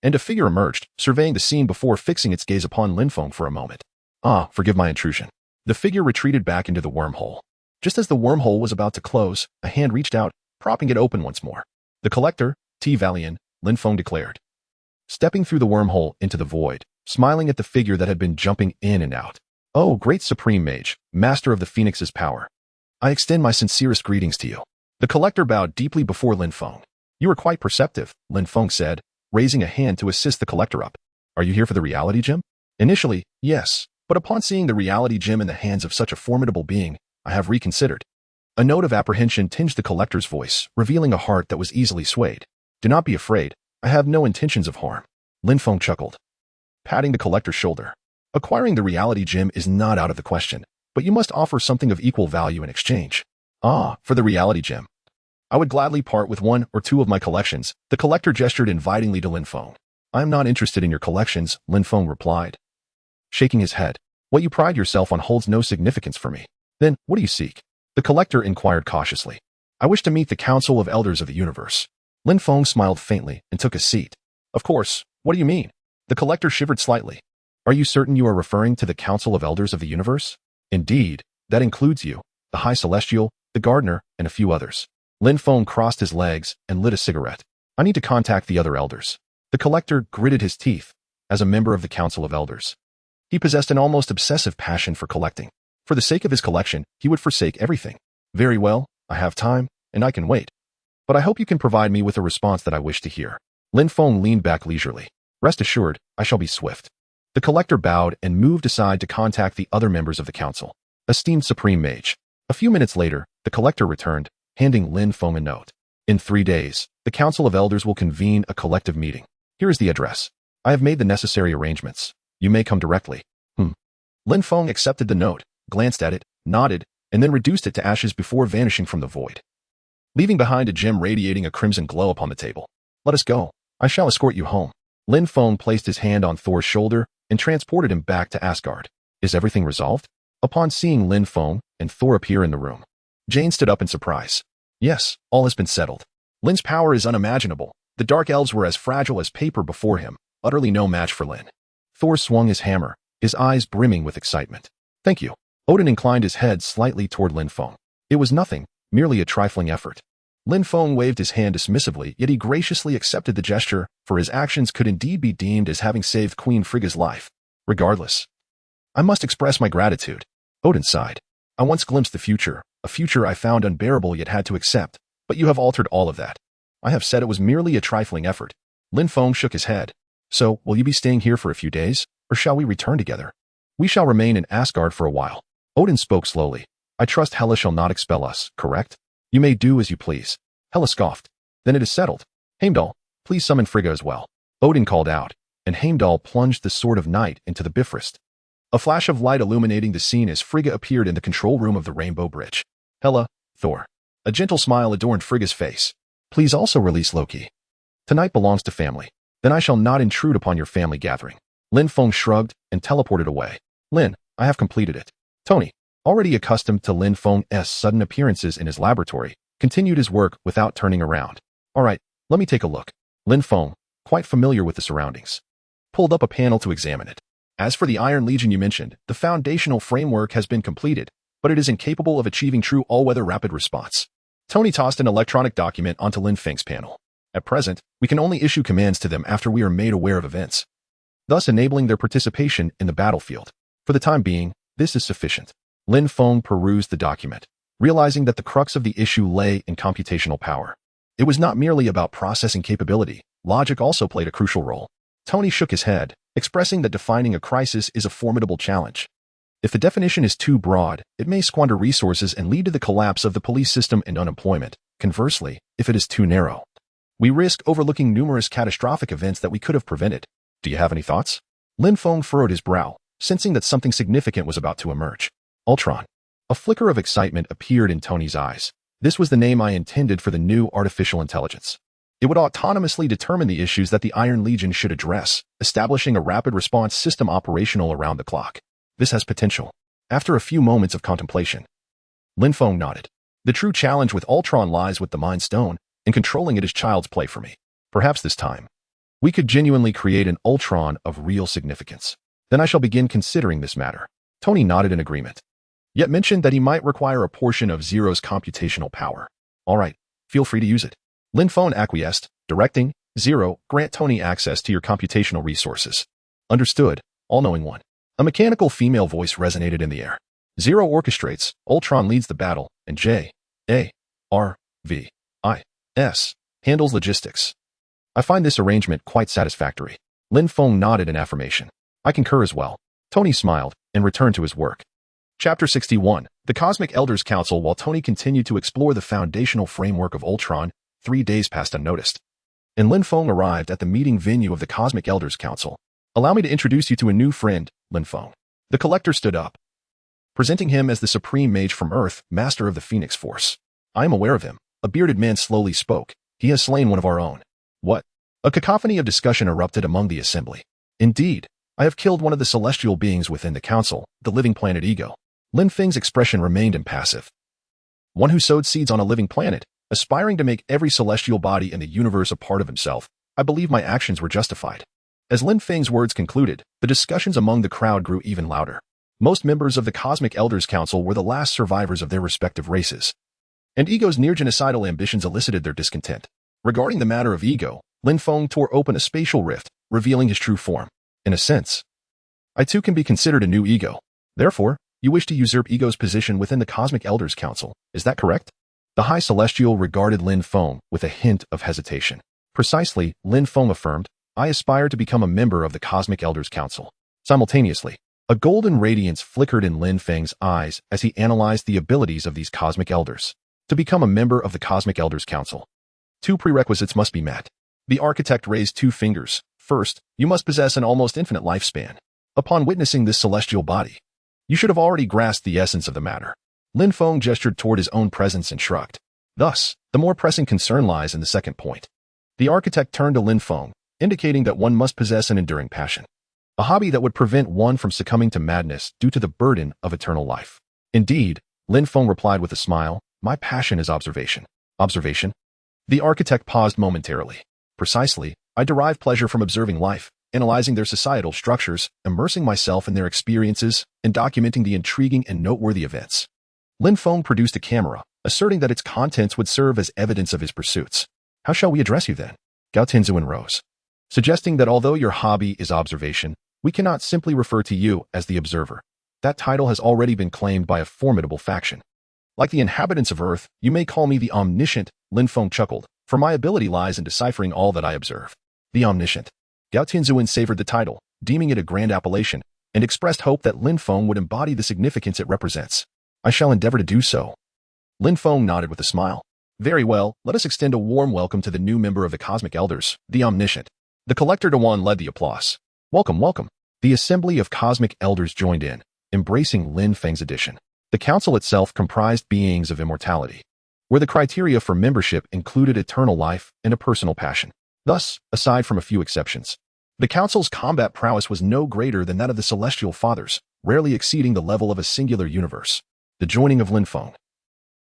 and a figure emerged, surveying the scene before fixing its gaze upon Lin Feng for a moment. Ah, forgive my intrusion. The figure retreated back into the wormhole. Just as the wormhole was about to close, a hand reached out, propping it open once more. The Collector, T-Valiant, Lin Feng declared, stepping through the wormhole into the void, smiling at the figure that had been jumping in and out. Oh, great Supreme Mage, Master of the Phoenix's power. I extend my sincerest greetings to you. The Collector bowed deeply before Lin Feng. You are quite perceptive, Lin Feng said, raising a hand to assist the Collector up. Are you here for the reality gem? Initially, yes, but upon seeing the reality gem in the hands of such a formidable being, I have reconsidered. A note of apprehension tinged the Collector's voice, revealing a heart that was easily swayed. Do not be afraid. I have no intentions of harm. Lin Feng chuckled, patting the Collector's shoulder. Acquiring the reality gem is not out of the question, but you must offer something of equal value in exchange. Ah, for the reality gem. I would gladly part with 1 or 2 of my collections. The Collector gestured invitingly to Lin Feng. I am not interested in your collections, Lin Feng replied, shaking his head. What you pride yourself on holds no significance for me. Then, what do you seek? The Collector inquired cautiously. I wish to meet the Council of Elders of the Universe. Lin Feng smiled faintly and took a seat. Of course, what do you mean? The Collector shivered slightly. Are you certain you are referring to the Council of Elders of the Universe? Indeed, that includes you, the High Celestial, the Gardener, and a few others. Lin Feng crossed his legs and lit a cigarette. I need to contact the other elders. The Collector gritted his teeth. As a member of the Council of Elders, he possessed an almost obsessive passion for collecting. For the sake of his collection, he would forsake everything. Very well, I have time, and I can wait. But I hope you can provide me with a response that I wish to hear. Lin Feng leaned back leisurely. Rest assured, I shall be swift. The Collector bowed and moved aside to contact the other members of the council. Esteemed Supreme Mage. A few minutes later, the Collector returned, handing Lin Feng a note. In 3 days, the Council of Elders will convene a collective meeting. Here is the address. I have made the necessary arrangements. You may come directly. Lin Feng accepted the note, glanced at it, nodded, and then reduced it to ashes before vanishing from the void, leaving behind a gem radiating a crimson glow upon the table. Let us go. I shall escort you home. Lin Feng placed his hand on Thor's shoulder and transported him back to Asgard. Is everything resolved? Upon seeing Lin Feng and Thor appear in the room, Jane stood up in surprise. Yes, all has been settled. Lin's power is unimaginable. The Dark Elves were as fragile as paper before him, utterly no match for Lin. Thor swung his hammer, his eyes brimming with excitement. Thank you. Odin inclined his head slightly toward Lin Feng. It was nothing, merely a trifling effort. Lin Feng waved his hand dismissively, yet he graciously accepted the gesture, for his actions could indeed be deemed as having saved Queen Frigga's life. Regardless, I must express my gratitude. Odin sighed. I once glimpsed the future, a future I found unbearable yet had to accept, but you have altered all of that. I have said it was merely a trifling effort. Lin Feng shook his head. So, will you be staying here for a few days, or shall we return together? We shall remain in Asgard for a while. Odin spoke slowly. I trust Hela shall not expel us, correct? You may do as you please. Hela scoffed. Then it is settled. Heimdall, please summon Frigga as well. Odin called out, and Heimdall plunged the sword of night into the Bifrost. A flash of light illuminating the scene as Frigga appeared in the control room of the Rainbow Bridge. Hela, Thor. A gentle smile adorned Frigga's face. Please also release Loki. Tonight belongs to family. Then I shall not intrude upon your family gathering. Lin Feng shrugged and teleported away. Lin, I have completed it. Tony, already accustomed to Lin Feng's sudden appearances in his laboratory, continued his work without turning around. All right, let me take a look. Lin Feng, quite familiar with the surroundings, pulled up a panel to examine it. As for the Iron Legion you mentioned, the foundational framework has been completed, but it is incapable of achieving true all-weather rapid response. Tony tossed an electronic document onto Lin Feng's panel. At present, we can only issue commands to them after we are made aware of events, thus enabling their participation in the battlefield. For the time being, this is sufficient. Lin Feng perused the document, realizing that the crux of the issue lay in computational power. It was not merely about processing capability, logic also played a crucial role. Tony shook his head, expressing that defining a crisis is a formidable challenge. If the definition is too broad, it may squander resources and lead to the collapse of the police system and unemployment. Conversely, if it is too narrow, we risk overlooking numerous catastrophic events that we could have prevented. Do you have any thoughts? Lin Feng furrowed his brow, sensing that something significant was about to emerge. Ultron. A flicker of excitement appeared in Tony's eyes. This was the name I intended for the new artificial intelligence. It would autonomously determine the issues that the Iron Legion should address, establishing a rapid response system operational around the clock. This has potential. After a few moments of contemplation, Lin Feng nodded. The true challenge with Ultron lies with the Mind Stone, and controlling it is child's play for me. Perhaps this time, we could genuinely create an Ultron of real significance. Then I shall begin considering this matter. Tony nodded in agreement, yet mentioned that he might require a portion of Zero's computational power. All right, feel free to use it. Lin Feng acquiesced, directing, Zero, grant Tony access to your computational resources. Understood, all-knowing one. A mechanical female voice resonated in the air. Zero orchestrates, Ultron leads the battle, and J.A.R.V.I.S. handles logistics. I find this arrangement quite satisfactory. Lin Feng nodded in affirmation. I concur as well. Tony smiled and returned to his work. Chapter 61. The Cosmic Elders Council. While Tony continued to explore the foundational framework of Ultron, 3 days passed unnoticed, and Lin Feng arrived at the meeting venue of the Cosmic Elders Council. Allow me to introduce you to a new friend, Lin Feng. The collector stood up, presenting him as the supreme mage from Earth, master of the Phoenix Force. I am aware of him. A bearded man slowly spoke. He has slain one of our own. What? A cacophony of discussion erupted among the assembly. Indeed, I have killed one of the celestial beings within the council, the living planet Ego. Lin Feng's expression remained impassive. One who sowed seeds on a living planet, aspiring to make every celestial body in the universe a part of himself. I believe my actions were justified. As Lin Feng's words concluded, the discussions among the crowd grew even louder. Most members of the Cosmic Elders Council were the last survivors of their respective races, and Ego's near-genocidal ambitions elicited their discontent. Regarding the matter of Ego, Lin Feng tore open a spatial rift, revealing his true form. In a sense, I too can be considered a new Ego. Therefore, you wish to usurp Ego's position within the Cosmic Elders Council, is that correct? The High Celestial regarded Lin Feng with a hint of hesitation. Precisely, Lin Feng affirmed, I aspire to become a member of the Cosmic Elders Council. Simultaneously, a golden radiance flickered in Lin Feng's eyes as he analyzed the abilities of these Cosmic Elders. To become a member of the Cosmic Elders Council, 2 prerequisites must be met. The architect raised 2 fingers. First, you must possess an almost infinite lifespan. Upon witnessing this celestial body, you should have already grasped the essence of the matter. Lin Feng gestured toward his own presence and shrugged. Thus, the more pressing concern lies in the second point. The architect turned to Lin Feng, indicating that one must possess an enduring passion, a hobby that would prevent one from succumbing to madness due to the burden of eternal life. Indeed, Lin Feng replied with a smile, my passion is observation. Observation? The architect paused momentarily. Precisely, I derive pleasure from observing life, analyzing their societal structures, immersing myself in their experiences, and documenting the intriguing and noteworthy events. Lin Feng produced a camera, asserting that its contents would serve as evidence of his pursuits. How shall we address you then? Gao Tinzuan rose, suggesting that although your hobby is observation, we cannot simply refer to you as the observer. That title has already been claimed by a formidable faction. Like the inhabitants of Earth, you may call me the omniscient, Lin Feng chuckled, for my ability lies in deciphering all that I observe. The omniscient. Gao Tinzuan savored the title, deeming it a grand appellation, and expressed hope that Lin Feng would embody the significance it represents. I shall endeavor to do so. Lin Feng nodded with a smile. Very well, let us extend a warm welcome to the new member of the Cosmic Elders, the Omniscient. The Collector Dewan led the applause. Welcome, welcome. The assembly of Cosmic Elders joined in, embracing Lin Feng's addition. The council itself comprised beings of immortality, where the criteria for membership included eternal life and a personal passion. Thus, aside from a few exceptions, the council's combat prowess was no greater than that of the Celestial Fathers, rarely exceeding the level of a singular universe. The joining of Lin Feng,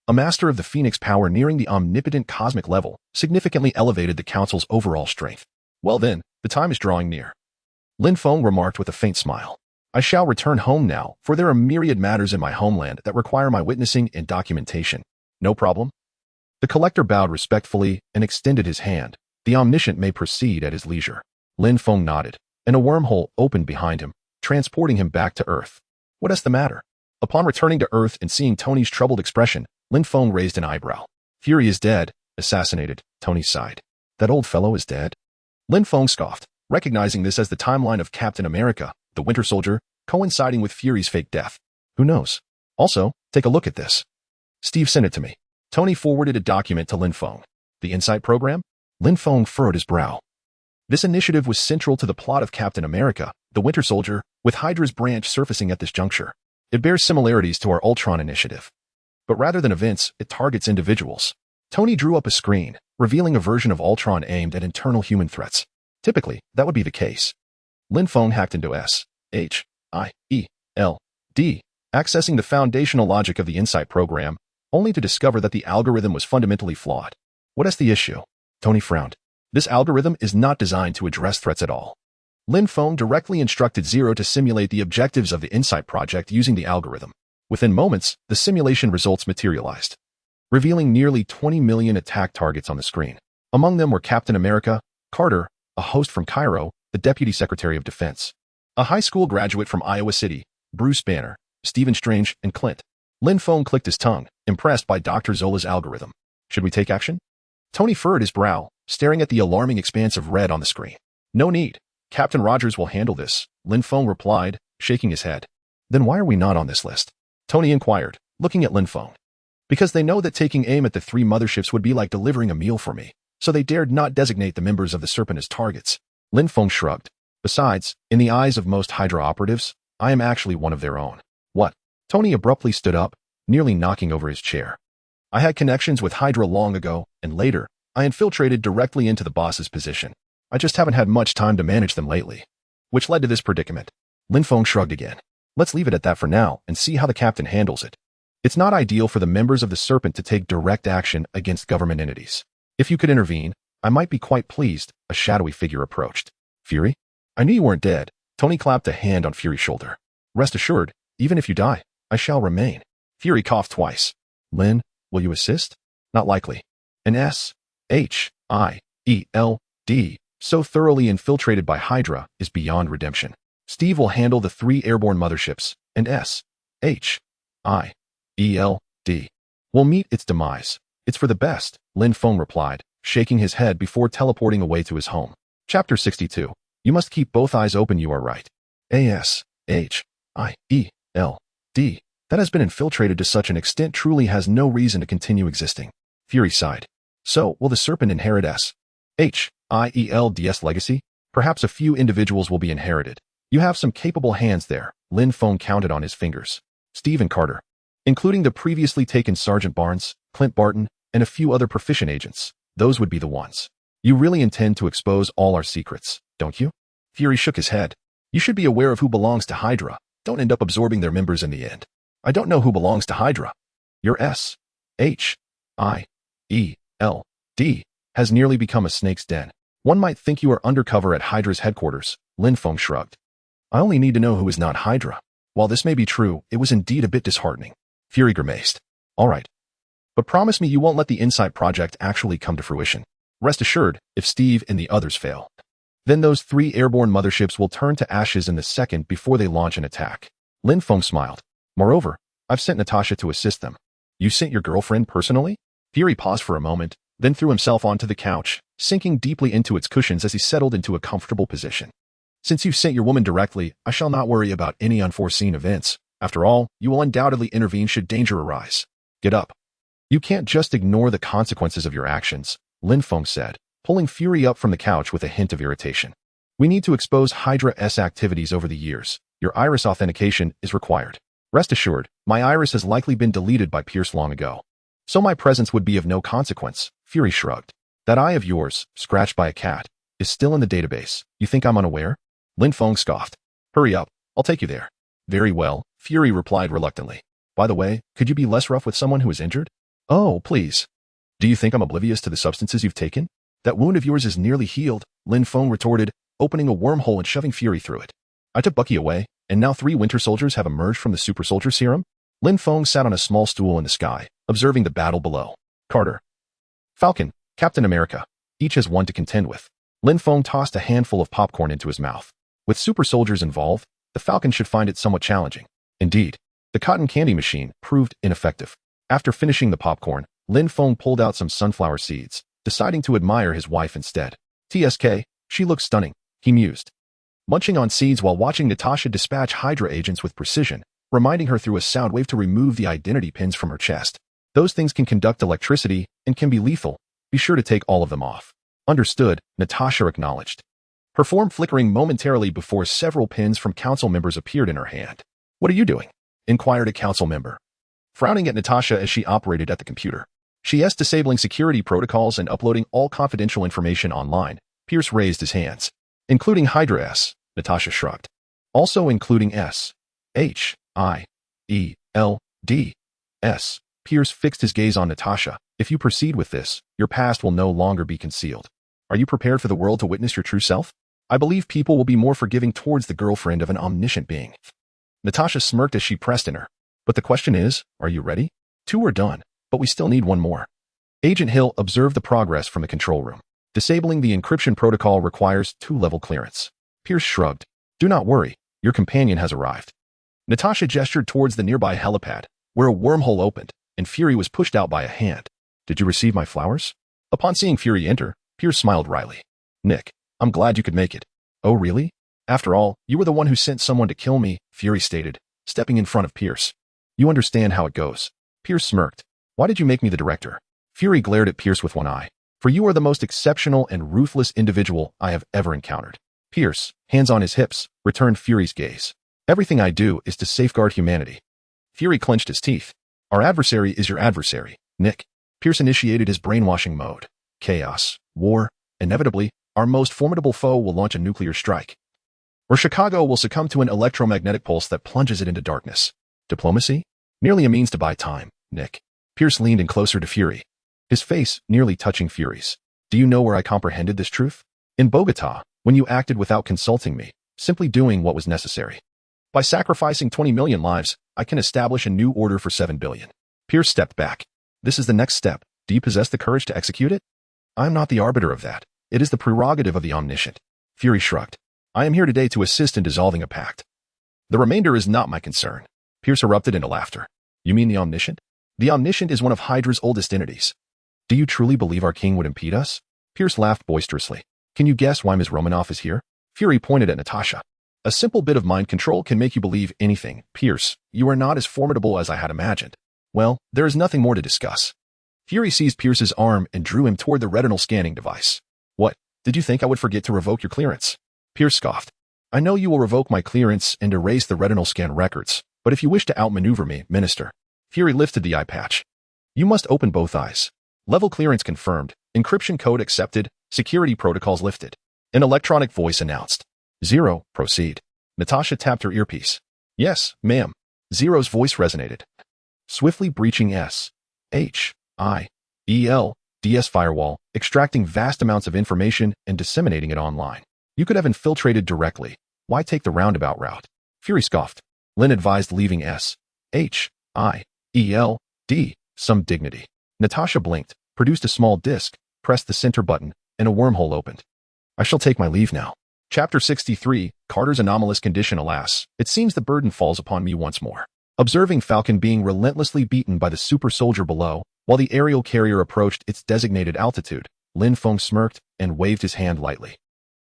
a master of the Phoenix power nearing the omnipotent cosmic level, significantly elevated the council's overall strength. Well then, the time is drawing near. Lin Feng remarked with a faint smile. I shall return home now, for there are myriad matters in my homeland that require my witnessing and documentation. No problem? The collector bowed respectfully and extended his hand. The omniscient may proceed at his leisure. Lin Feng nodded, and a wormhole opened behind him, transporting him back to Earth. What is the matter? Upon returning to Earth and seeing Tony's troubled expression, Lin Feng raised an eyebrow. Fury is dead, assassinated, Tony sighed. That old fellow is dead? Lin Feng scoffed, recognizing this as the timeline of Captain America, the Winter Soldier, coinciding with Fury's fake death. Who knows? Also, take a look at this. Steve sent it to me. Tony forwarded a document to Lin Feng. The Insight Program? Lin Feng furrowed his brow. This initiative was central to the plot of Captain America, the Winter Soldier, with Hydra's branch surfacing at this juncture. It bears similarities to our Ultron initiative. But rather than events, it targets individuals. Tony drew up a screen, revealing a version of Ultron aimed at internal human threats. Typically, that would be the case. Lin Feng hacked into S-H-I-E-L-D, accessing the foundational logic of the Insight Program, only to discover that the algorithm was fundamentally flawed. What is the issue? Tony frowned. This algorithm is not designed to address threats at all. Lin Feng directly instructed Zero to simulate the objectives of the Insight Project using the algorithm. Within moments, the simulation results materialized, revealing nearly 20 million attack targets on the screen. Among them were Captain America, Carter, a host from Cairo, the Deputy Secretary of Defense, a high school graduate from Iowa City, Bruce Banner, Stephen Strange, and Clint. Lin Feng clicked his tongue, impressed by Dr. Zola's algorithm. Should we take action? Tony furrowed his brow, staring at the alarming expanse of red on the screen. No need. Captain Rogers will handle this, Lin Feng replied, shaking his head. Then why are we not on this list? Tony inquired, looking at Lin Feng. Because they know that taking aim at the 3 motherships would be like delivering a meal for me, so they dared not designate the members of the Serpent as targets. Lin Feng shrugged. Besides, in the eyes of most Hydra operatives, I am actually one of their own. What? Tony abruptly stood up, nearly knocking over his chair. I had connections with Hydra long ago, and later, I infiltrated directly into the boss's position. I just haven't had much time to manage them lately. Which led to this predicament. Lin Feng shrugged again. Let's leave it at that for now and see how the captain handles it. It's not ideal for the members of the Serpent to take direct action against government entities. If you could intervene, I might be quite pleased, a shadowy figure approached. Fury? I knew you weren't dead. Tony clapped a hand on Fury's shoulder. Rest assured, even if you die, I shall remain. Fury coughed twice. Lin, will you assist? Not likely. An S-H-I-E-L-D, so thoroughly infiltrated by Hydra, is beyond redemption. Steve will handle the 3 airborne motherships, and S-H-I-E-L-D will meet its demise. It's for the best, Lin Feng replied, shaking his head before teleporting away to his home. Chapter 62. You must keep both eyes open, you are right. A-S-H-I-E-L-D. That has been infiltrated to such an extent truly has no reason to continue existing. Fury sighed. So, will the Serpent inherit S-H-I-E-L-D's legacy? Perhaps a few individuals will be inherited. You have some capable hands there, Lin Feng counted on his fingers. Steve and Carter, including the previously taken Sergeant Barnes, Clint Barton, and a few other proficient agents. Those would be the ones. You really intend to expose all our secrets, don't you? Fury shook his head. You should be aware of who belongs to Hydra. Don't end up absorbing their members in the end. I don't know who belongs to Hydra. Your S-H-I-E-L-D has nearly become a snake's den. One might think you are undercover at Hydra's headquarters, Lin Feng shrugged. I only need to know who is not Hydra. While this may be true, it was indeed a bit disheartening. Fury grimaced. All right. But promise me you won't let the Insight project actually come to fruition. Rest assured, if Steve and the others fail, then those 3 airborne motherships will turn to ashes in the second before they launch an attack. Lin Feng smiled. Moreover, I've sent Natasha to assist them. You sent your girlfriend personally? Fury paused for a moment, then threw himself onto the couch, sinking deeply into its cushions as he settled into a comfortable position. Since you sent your woman directly, I shall not worry about any unforeseen events. After all, you will undoubtedly intervene should danger arise. Get up. You can't just ignore the consequences of your actions, Lin Feng said, pulling Fury up from the couch with a hint of irritation. We need to expose Hydra's activities over the years. Your iris authentication is required. Rest assured, my iris has likely been deleted by Pierce long ago. So my presence would be of no consequence, Fury shrugged. That eye of yours, scratched by a cat, is still in the database. You think I'm unaware? Lin Feng scoffed. Hurry up, I'll take you there. Very well, Fury replied reluctantly. By the way, could you be less rough with someone who is injured? Oh, please. Do you think I'm oblivious to the substances you've taken? That wound of yours is nearly healed, Lin Feng retorted, opening a wormhole and shoving Fury through it. I took Bucky away, and now 3 Winter Soldiers have emerged from the Super Soldier Serum? Lin Feng sat on a small stool in the sky, observing the battle below. Carter, Falcon, Captain America, each has one to contend with. Lin Feng tossed a handful of popcorn into his mouth. With super soldiers involved, the Falcon should find it somewhat challenging. Indeed, the cotton candy machine proved ineffective. After finishing the popcorn, Lin Feng pulled out some sunflower seeds, deciding to admire his wife instead. TSK, she looks stunning, he mused. Munching on seeds while watching Natasha dispatch Hydra agents with precision, reminding her through a sound wave to remove the identity pins from her chest. Those things can conduct electricity and can be lethal. Be sure to take all of them off. Understood, Natasha acknowledged. Her form flickering momentarily before several pins from council members appeared in her hand. What are you doing? Inquired a council member, frowning at Natasha as she operated at the computer. She is disabling security protocols and uploading all confidential information online. Pierce raised his hands. Including Hydra S, Natasha shrugged. Also including S. H. I. E. L. D. S. Pierce fixed his gaze on Natasha. If you proceed with this, your past will no longer be concealed. Are you prepared for the world to witness your true self? I believe people will be more forgiving towards the girlfriend of an omniscient being. Natasha smirked as she pressed in her. But the question is, are you ready? 2 are done, but we still need 1 more. Agent Hill observed the progress from the control room. Disabling the encryption protocol requires 2-level clearance. Pierce shrugged. Do not worry, your companion has arrived. Natasha gestured towards the nearby helipad, where a wormhole opened, and Fury was pushed out by a hand. Did you receive my flowers? Upon seeing Fury enter, Pierce smiled wryly. Nick, I'm glad you could make it. Oh really? After all, you were the one who sent someone to kill me, Fury stated, stepping in front of Pierce. You understand how it goes. Pierce smirked. Why did you make me the director? Fury glared at Pierce with one eye. For you are the most exceptional and ruthless individual I have ever encountered. Pierce, hands on his hips, returned Fury's gaze. Everything I do is to safeguard humanity. Fury clenched his teeth. Our adversary is your adversary, Nick. Pierce initiated his brainwashing mode. Chaos, war, inevitably, our most formidable foe will launch a nuclear strike. Or Chicago will succumb to an electromagnetic pulse that plunges it into darkness. Diplomacy? Merely a means to buy time, Nick. Pierce leaned in closer to Fury, his face nearly touching Fury's. Do you know where I comprehended this truth? In Bogota, when you acted without consulting me, simply doing what was necessary. By sacrificing 20 million lives, I can establish a new order for 7 billion. Pierce stepped back. This is the next step. Do you possess the courage to execute it? I am not the arbiter of that. It is the prerogative of the omniscient. Fury shrugged. I am here today to assist in dissolving a pact. The remainder is not my concern. Pierce erupted into laughter. You mean the omniscient? The omniscient is one of Hydra's oldest entities. Do you truly believe our king would impede us? Pierce laughed boisterously. Can you guess why Ms. Romanoff is here? Fury pointed at Natasha. A simple bit of mind control can make you believe anything. Pierce, you are not as formidable as I had imagined. Well, there is nothing more to discuss. Fury seized Pierce's arm and drew him toward the retinal scanning device. What, did you think I would forget to revoke your clearance? Pierce scoffed. I know you will revoke my clearance and erase the retinal scan records, but if you wish to outmaneuver me, Minister. Fury lifted the eye patch. You must open both eyes. Level clearance confirmed, encryption code accepted, security protocols lifted. An electronic voice announced. Zero, proceed. Natasha tapped her earpiece. Yes, ma'am. Zero's voice resonated. Swiftly breaching S. H. I. E. L. DS firewall, extracting vast amounts of information and disseminating it online. You could have infiltrated directly. Why take the roundabout route? Fury scoffed. Lin advised leaving S. H. I. E. L. D. Some dignity. Natasha blinked, produced a small disc, pressed the center button, and a wormhole opened. I shall take my leave now. Chapter 63, Carter's anomalous condition. Alas, it seems the burden falls upon me once more. Observing Falcon being relentlessly beaten by the super soldier below, while the aerial carrier approached its designated altitude, Lin Feng smirked and waved his hand lightly,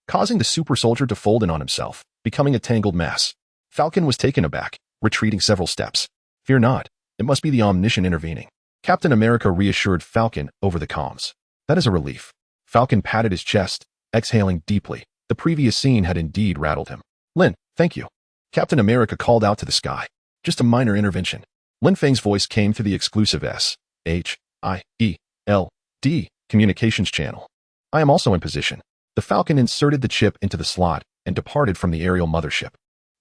causing the super soldier to fold in on himself, becoming a tangled mass. Falcon was taken aback, retreating several steps. Fear not, it must be the omniscient intervening. Captain America reassured Falcon over the comms. That is a relief. Falcon patted his chest, exhaling deeply. The previous scene had indeed rattled him. Lin, thank you. Captain America called out to the sky. Just a minor intervention. Lin Feng's voice came through the exclusive S-H-I-E-L-D communications channel. I am also in position. The Falcon inserted the chip into the slot and departed from the aerial mothership,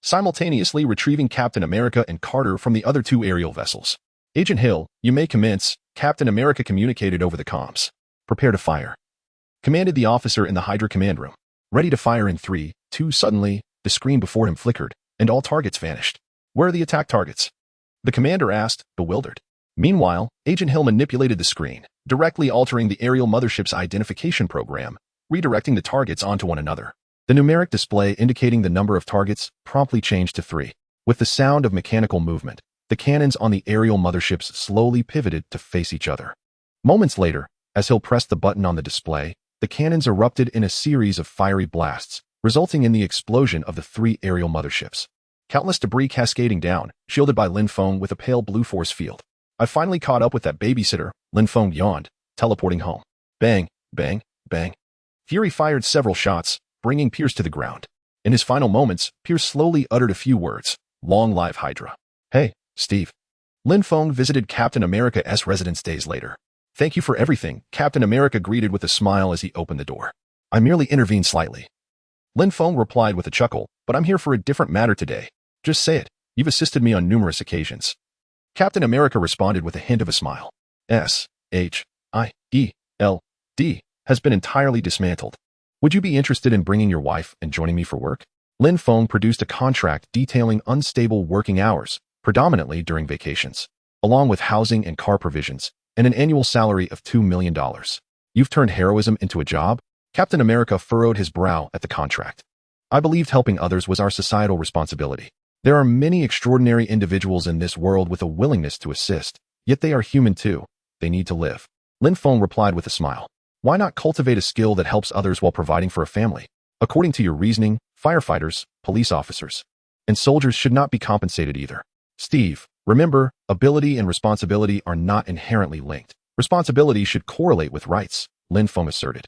simultaneously retrieving Captain America and Carter from the other two aerial vessels. Agent Hill, you may commence, Captain America communicated over the comms. Prepare to fire, commanded the officer in the Hydra command room. Ready to fire in 3, 2. Suddenly, the screen before him flickered, and all targets vanished. Where are the attack targets? The commander asked, bewildered. Meanwhile, Agent Hill manipulated the screen, directly altering the aerial mothership's identification program, redirecting the targets onto one another. The numeric display indicating the number of targets promptly changed to 3. With the sound of mechanical movement, the cannons on the aerial motherships slowly pivoted to face each other. Moments later, as Hill pressed the button on the display, the cannons erupted in a series of fiery blasts, resulting in the explosion of the 3 aerial motherships. Countless debris cascading down, shielded by Lin Feng with a pale blue force field. I finally caught up with that babysitter, Lin Feng yawned, teleporting home. Bang, bang, bang. Fury fired several shots, bringing Pierce to the ground. In his final moments, Pierce slowly uttered a few words. Long live Hydra. Hey, Steve. Lin Feng visited Captain America's residence days later. Thank you for everything, Captain America greeted with a smile as he opened the door. I merely intervened slightly. Lin Feng replied with a chuckle, but I'm here for a different matter today. Just say it. You've assisted me on numerous occasions. Captain America responded with a hint of a smile. S-H-I-E-L-D has been entirely dismantled. Would you be interested in bringing your wife and joining me for work? Lin Feng produced a contract detailing unstable working hours, predominantly during vacations, along with housing and car provisions, and an annual salary of $2 million. You've turned heroism into a job? Captain America furrowed his brow at the contract. I believed helping others was our societal responsibility. There are many extraordinary individuals in this world with a willingness to assist, yet they are human too. They need to live. Lin Feng replied with a smile. Why not cultivate a skill that helps others while providing for a family? According to your reasoning, firefighters, police officers, and soldiers should not be compensated either. Steve, remember, ability and responsibility are not inherently linked. Responsibility should correlate with rights, Lin Feng asserted.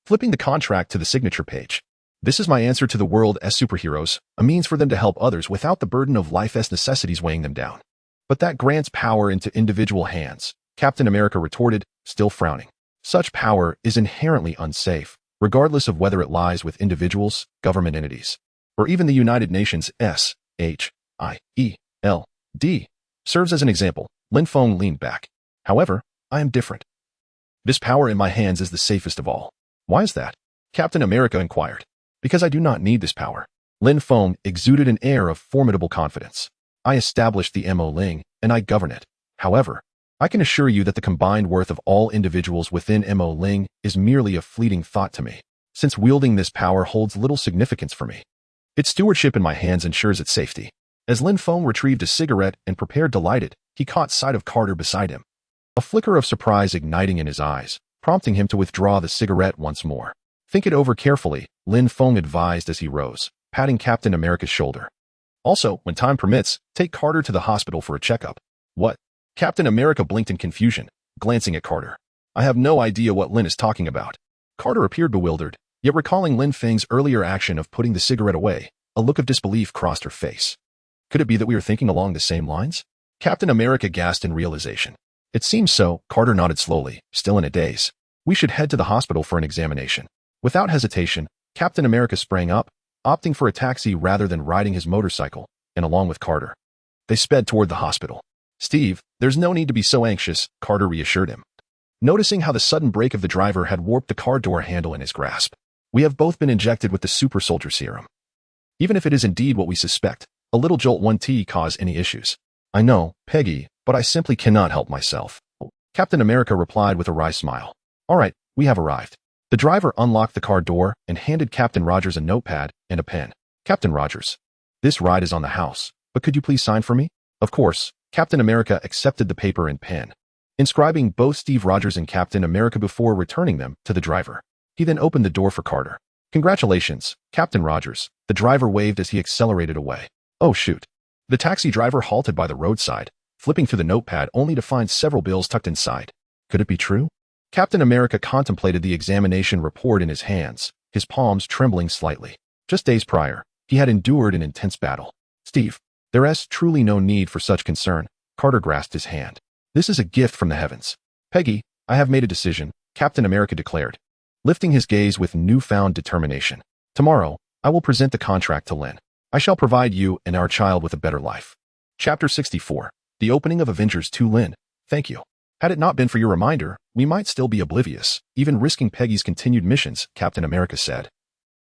Flipping the contract to the signature page. This is my answer to the world as superheroes, a means for them to help others without the burden of life's necessities weighing them down. But that grants power into individual hands, Captain America retorted, still frowning. Such power is inherently unsafe, regardless of whether it lies with individuals, government entities, or even the United Nations. S-H-I-E-L-D serves as an example. Lin Feng leaned back. However, I am different. This power in my hands is the safest of all. Why is that? Captain America inquired. Because I do not need this power. Lin Feng exuded an air of formidable confidence. I established the Mo Ling, and I govern it. However, I can assure you that the combined worth of all individuals within Mo Ling is merely a fleeting thought to me, since wielding this power holds little significance for me. Its stewardship in my hands ensures its safety. As Lin Feng retrieved a cigarette and prepared to light it, he caught sight of Carter beside him. A flicker of surprise igniting in his eyes, prompting him to withdraw the cigarette once more. Think it over carefully, Lin Feng advised as he rose, patting Captain America's shoulder. Also, when time permits, take Carter to the hospital for a checkup. What? Captain America blinked in confusion, glancing at Carter. I have no idea what Lin is talking about. Carter appeared bewildered, yet recalling Lin Feng's earlier action of putting the cigarette away, a look of disbelief crossed her face. Could it be that we are thinking along the same lines? Captain America gasped in realization. It seems so, Carter nodded slowly, still in a daze. We should head to the hospital for an examination. Without hesitation, Captain America sprang up, opting for a taxi rather than riding his motorcycle, and along with Carter, they sped toward the hospital. Steve, there's no need to be so anxious, Carter reassured him, noticing how the sudden brake of the driver had warped the car door handle in his grasp. We have both been injected with the super soldier serum. Even if it is indeed what we suspect, a little jolt won't cause any issues. I know, Peggy, but I simply cannot help myself. Captain America replied with a wry smile. All right, we have arrived. The driver unlocked the car door and handed Captain Rogers a notepad and a pen. Captain Rogers, this ride is on the house, but could you please sign for me? Of course, Captain America accepted the paper and pen, inscribing both Steve Rogers and Captain America before returning them to the driver. He then opened the door for Carter. Congratulations, Captain Rogers, the driver waved as he accelerated away. Oh shoot. The taxi driver halted by the roadside, flipping through the notepad only to find several bills tucked inside. Could it be true? Captain America contemplated the examination report in his hands, his palms trembling slightly. Just days prior, he had endured an intense battle. Steve, there is truly no need for such concern. Carter grasped his hand. This is a gift from the heavens. Peggy, I have made a decision, Captain America declared, lifting his gaze with newfound determination. Tomorrow, I will present the contract to Lin. I shall provide you and our child with a better life. Chapter 64. The opening of Avengers 2. Lin, thank you. Had it not been for your reminder, we might still be oblivious, even risking Peggy's continued missions, Captain America said,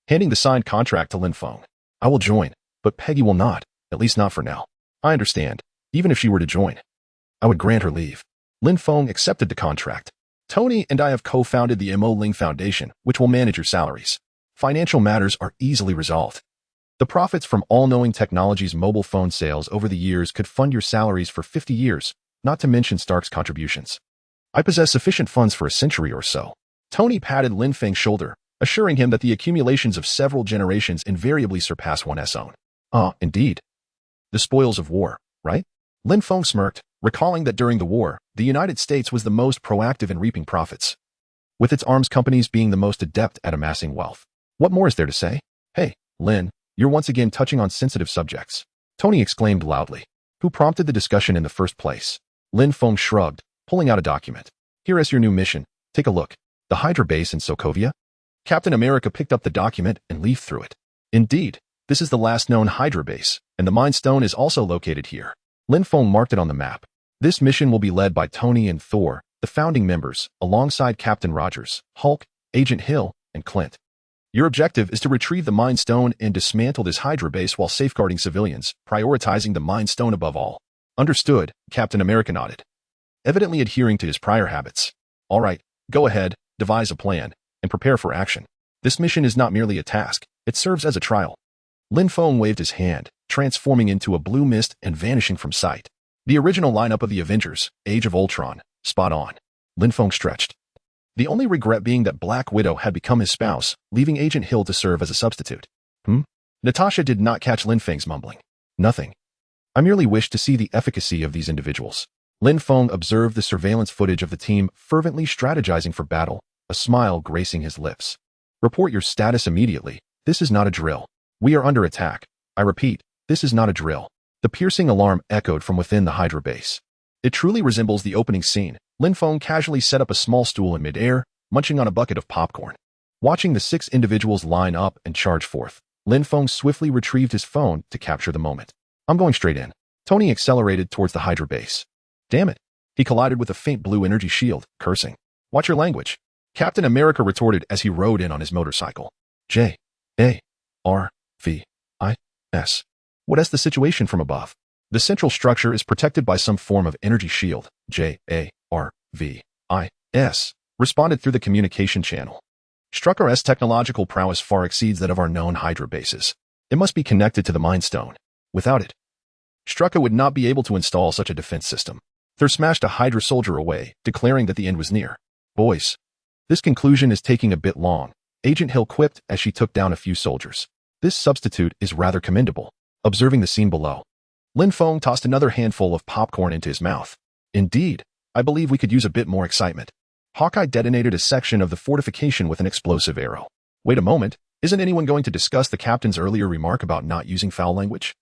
handing the signed contract to Lin Feng. I will join, but Peggy will not, at least not for now. I understand. Even if she were to join, I would grant her leave. Lin Feng accepted the contract. Tony and I have co-founded the Mo Ling Foundation, which will manage your salaries. Financial matters are easily resolved. The profits from All-Knowing Technologies' mobile phone sales over the years could fund your salaries for 50 years, not to mention Stark's contributions. I possess sufficient funds for a century or so. Tony patted Lin Feng's shoulder, assuring him that the accumulations of several generations invariably surpass one's own. Indeed. The spoils of war, right? Lin Feng smirked, recalling that during the war, the United States was the most proactive in reaping profits, with its arms companies being the most adept at amassing wealth. What more is there to say? Hey, Lin, you're once again touching on sensitive subjects. Tony exclaimed loudly. Who prompted the discussion in the first place? Lin Feng shrugged, pulling out a document. Here is your new mission. Take a look. The Hydra base in Sokovia? Captain America picked up the document and leafed through it. Indeed, this is the last known Hydra base, and the Mind Stone is also located here. Lin Feng marked it on the map. This mission will be led by Tony and Thor, the founding members, alongside Captain Rogers, Hulk, Agent Hill, and Clint. Your objective is to retrieve the Mind Stone and dismantle this Hydra base while safeguarding civilians, prioritizing the Mind Stone above all. Understood, Captain America nodded, evidently adhering to his prior habits. All right, go ahead, devise a plan, and prepare for action. This mission is not merely a task, it serves as a trial. Lin Feng waved his hand, transforming into a blue mist and vanishing from sight. The original lineup of the Avengers, Age of Ultron, spot on. Lin Feng stretched. The only regret being that Black Widow had become his spouse, leaving Agent Hill to serve as a substitute. Natasha did not catch Lin Feng's mumbling. Nothing. I merely wish to see the efficacy of these individuals. Lin Feng observed the surveillance footage of the team fervently strategizing for battle, a smile gracing his lips. Report your status immediately. This is not a drill. We are under attack. I repeat, this is not a drill. The piercing alarm echoed from within the Hydra base. It truly resembles the opening scene. Lin Feng casually set up a small stool in midair, munching on a bucket of popcorn. Watching the 6 individuals line up and charge forth, Lin Feng swiftly retrieved his phone to capture the moment. I'm going straight in. Tony accelerated towards the Hydra base. Damn it. He collided with a faint blue energy shield, cursing. Watch your language. Captain America retorted as he rode in on his motorcycle. J-A-R-V-I-S. What is the situation from above? The central structure is protected by some form of energy shield. J-A-R-V-I-S. Responded through the communication channel. Strucker's technological prowess far exceeds that of our known Hydra bases. It must be connected to the Mind Stone. Without it, Strucker would not be able to install such a defense system. Thor smashed a Hydra soldier away, declaring that the end was near. Boys, this conclusion is taking a bit long, Agent Hill quipped as she took down a few soldiers. This substitute is rather commendable. Observing the scene below, Lin Feng tossed another handful of popcorn into his mouth. Indeed, I believe we could use a bit more excitement. Hawkeye detonated a section of the fortification with an explosive arrow. Wait a moment, isn't anyone going to discuss the captain's earlier remark about not using foul language?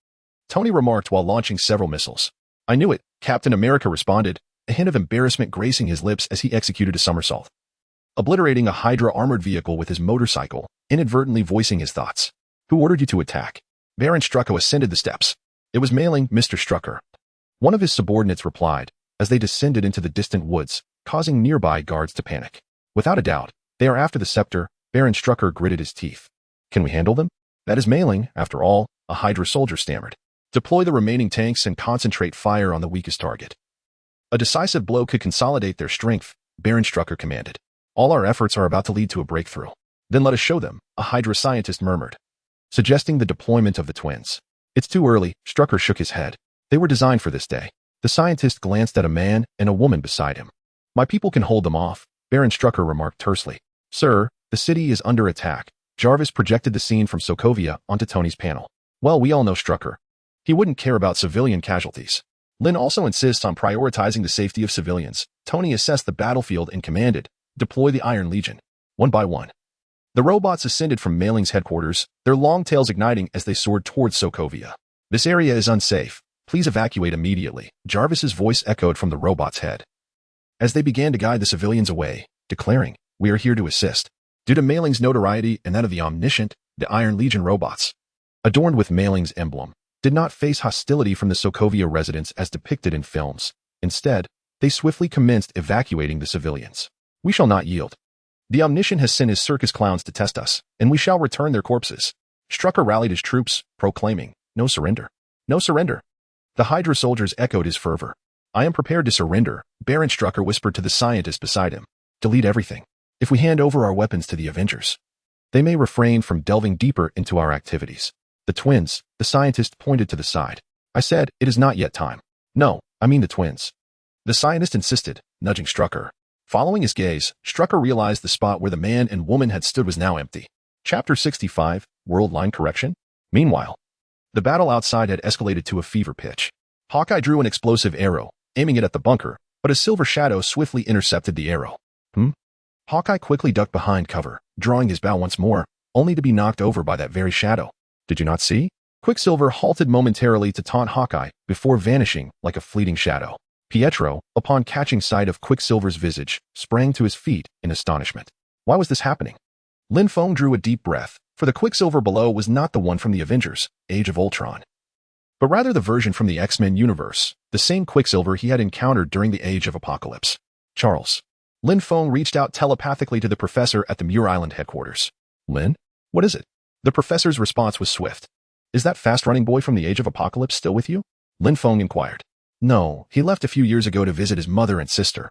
Tony remarked while launching several missiles. I knew it, Captain America responded, a hint of embarrassment gracing his lips as he executed a somersault, obliterating a Hydra armored vehicle with his motorcycle, inadvertently voicing his thoughts. Who ordered you to attack? Baron Strucker ascended the steps. It was Mailing, Mr. Strucker. One of his subordinates replied, as they descended into the distant woods, causing nearby guards to panic. Without a doubt, they are after the scepter. Baron Strucker gritted his teeth. Can we handle them? That is Mailing, after all, a Hydra soldier stammered. Deploy the remaining tanks and concentrate fire on the weakest target. A decisive blow could consolidate their strength, Baron Strucker commanded. All our efforts are about to lead to a breakthrough. Then let us show them, a Hydra scientist murmured, suggesting the deployment of the twins. It's too early, Strucker shook his head. They were designed for this day. The scientist glanced at a man and a woman beside him. My people can hold them off, Baron Strucker remarked tersely. Sir, the city is under attack. Jarvis projected the scene from Sokovia onto Tony's panel. Well, we all know Strucker. He wouldn't care about civilian casualties. Lin also insists on prioritizing the safety of civilians. Tony assessed the battlefield and commanded, deploy the Iron Legion. One by one. The robots ascended from Mailing's headquarters, their long tails igniting as they soared towards Sokovia. This area is unsafe. Please evacuate immediately, Jarvis's voice echoed from the robot's head. As they began to guide the civilians away, declaring, we are here to assist. Due to Mailing's notoriety and that of the omniscient, the Iron Legion robots, adorned with Mailing's emblem, did not face hostility from the Sokovia residents as depicted in films. Instead, they swiftly commenced evacuating the civilians. We shall not yield. The omniscient has sent his circus clowns to test us, and we shall return their corpses. Strucker rallied his troops, proclaiming, no surrender. No surrender. The Hydra soldiers echoed his fervor. I am prepared to surrender, Baron Strucker whispered to the scientist beside him. Delete everything. If we hand over our weapons to the Avengers, they may refrain from delving deeper into our activities. The twins, the scientist pointed to the side. I said, it is not yet time. No, I mean the twins. The scientist insisted, nudging Strucker. Following his gaze, Strucker realized the spot where the man and woman had stood was now empty. Chapter 65, World Line Correction? Meanwhile, the battle outside had escalated to a fever pitch. Hawkeye drew an explosive arrow, aiming it at the bunker, but a silver shadow swiftly intercepted the arrow. Hawkeye quickly ducked behind cover, drawing his bow once more, only to be knocked over by that very shadow. Did you not see? Quicksilver halted momentarily to taunt Hawkeye before vanishing like a fleeting shadow. Pietro, upon catching sight of Quicksilver's visage, sprang to his feet in astonishment. Why was this happening? Lin Feng drew a deep breath, for the Quicksilver below was not the one from the Avengers, Age of Ultron, but rather the version from the X-Men universe, the same Quicksilver he had encountered during the Age of Apocalypse. Charles. Lin Feng reached out telepathically to the professor at the Muir Island headquarters. Lin? What is it? The professor's response was swift. Is that fast-running boy from the Age of Apocalypse still with you? Lin Feng inquired. No, he left a few years ago to visit his mother and sister.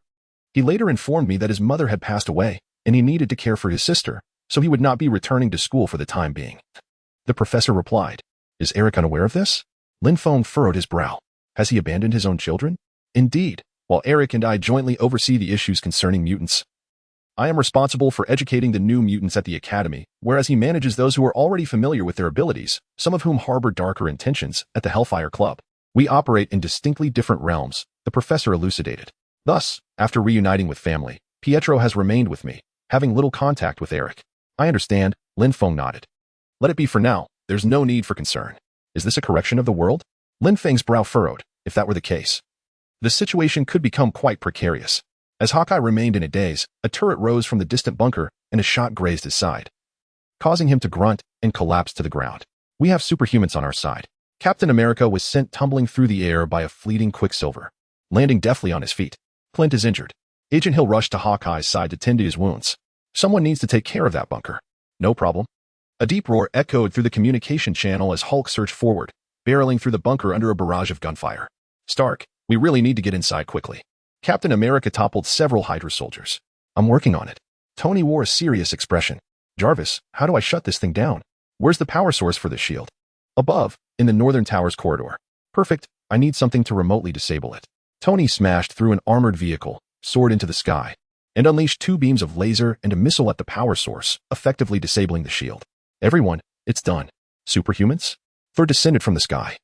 He later informed me that his mother had passed away, and he needed to care for his sister, so he would not be returning to school for the time being. The professor replied. Is Eric unaware of this? Lin Feng furrowed his brow. Has he abandoned his own children? Indeed, while Eric and I jointly oversee the issues concerning mutants, I am responsible for educating the new mutants at the Academy, whereas he manages those who are already familiar with their abilities, some of whom harbor darker intentions, at the Hellfire Club. We operate in distinctly different realms, the professor elucidated. Thus, after reuniting with family, Pietro has remained with me, having little contact with Eric. I understand, Lin Feng nodded. Let it be for now, there's no need for concern. Is this a correction of the world? Lin Feng's brow furrowed, if that were the case. The situation could become quite precarious. As Hawkeye remained in a daze, a turret rose from the distant bunker and a shot grazed his side, causing him to grunt and collapse to the ground. We have superhumans on our side. Captain America was sent tumbling through the air by a fleeting Quicksilver, landing deftly on his feet. Clint is injured. Agent Hill rushed to Hawkeye's side to tend to his wounds. Someone needs to take care of that bunker. No problem. A deep roar echoed through the communication channel as Hulk surged forward, barreling through the bunker under a barrage of gunfire. Stark, we really need to get inside quickly. Captain America toppled several Hydra soldiers. I'm working on it. Tony wore a serious expression. Jarvis, how do I shut this thing down? Where's the power source for this shield? Above, in the Northern Tower's corridor. Perfect, I need something to remotely disable it. Tony smashed through an armored vehicle, soared into the sky, and unleashed 2 beams of laser and a missile at the power source, effectively disabling the shield. Everyone, it's done. Superhumans? Thor descended from the sky,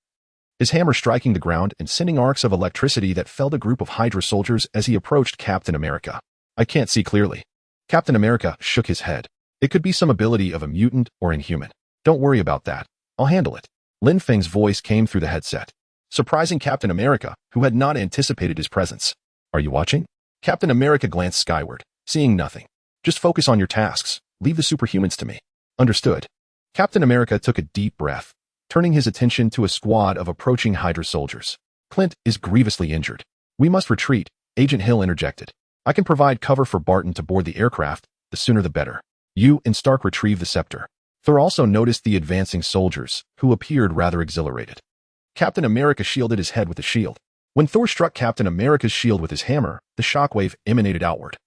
his hammer striking the ground and sending arcs of electricity that felled a group of Hydra soldiers as he approached Captain America. I can't see clearly. Captain America shook his head. It could be some ability of a mutant or inhuman. Don't worry about that. I'll handle it. Lin Feng's voice came through the headset, surprising Captain America, who had not anticipated his presence. Are you watching? Captain America glanced skyward, seeing nothing. Just focus on your tasks. Leave the superhumans to me. Understood. Captain America took a deep breath, turning his attention to a squad of approaching Hydra soldiers. Clint is grievously injured. We must retreat, Agent Hill interjected. I can provide cover for Barton to board the aircraft, the sooner the better. You and Stark retrieve the scepter. Thor also noticed the advancing soldiers, who appeared rather exhilarated. Captain America shielded his head with a shield. When Thor struck Captain America's shield with his hammer, the shockwave emanated outward,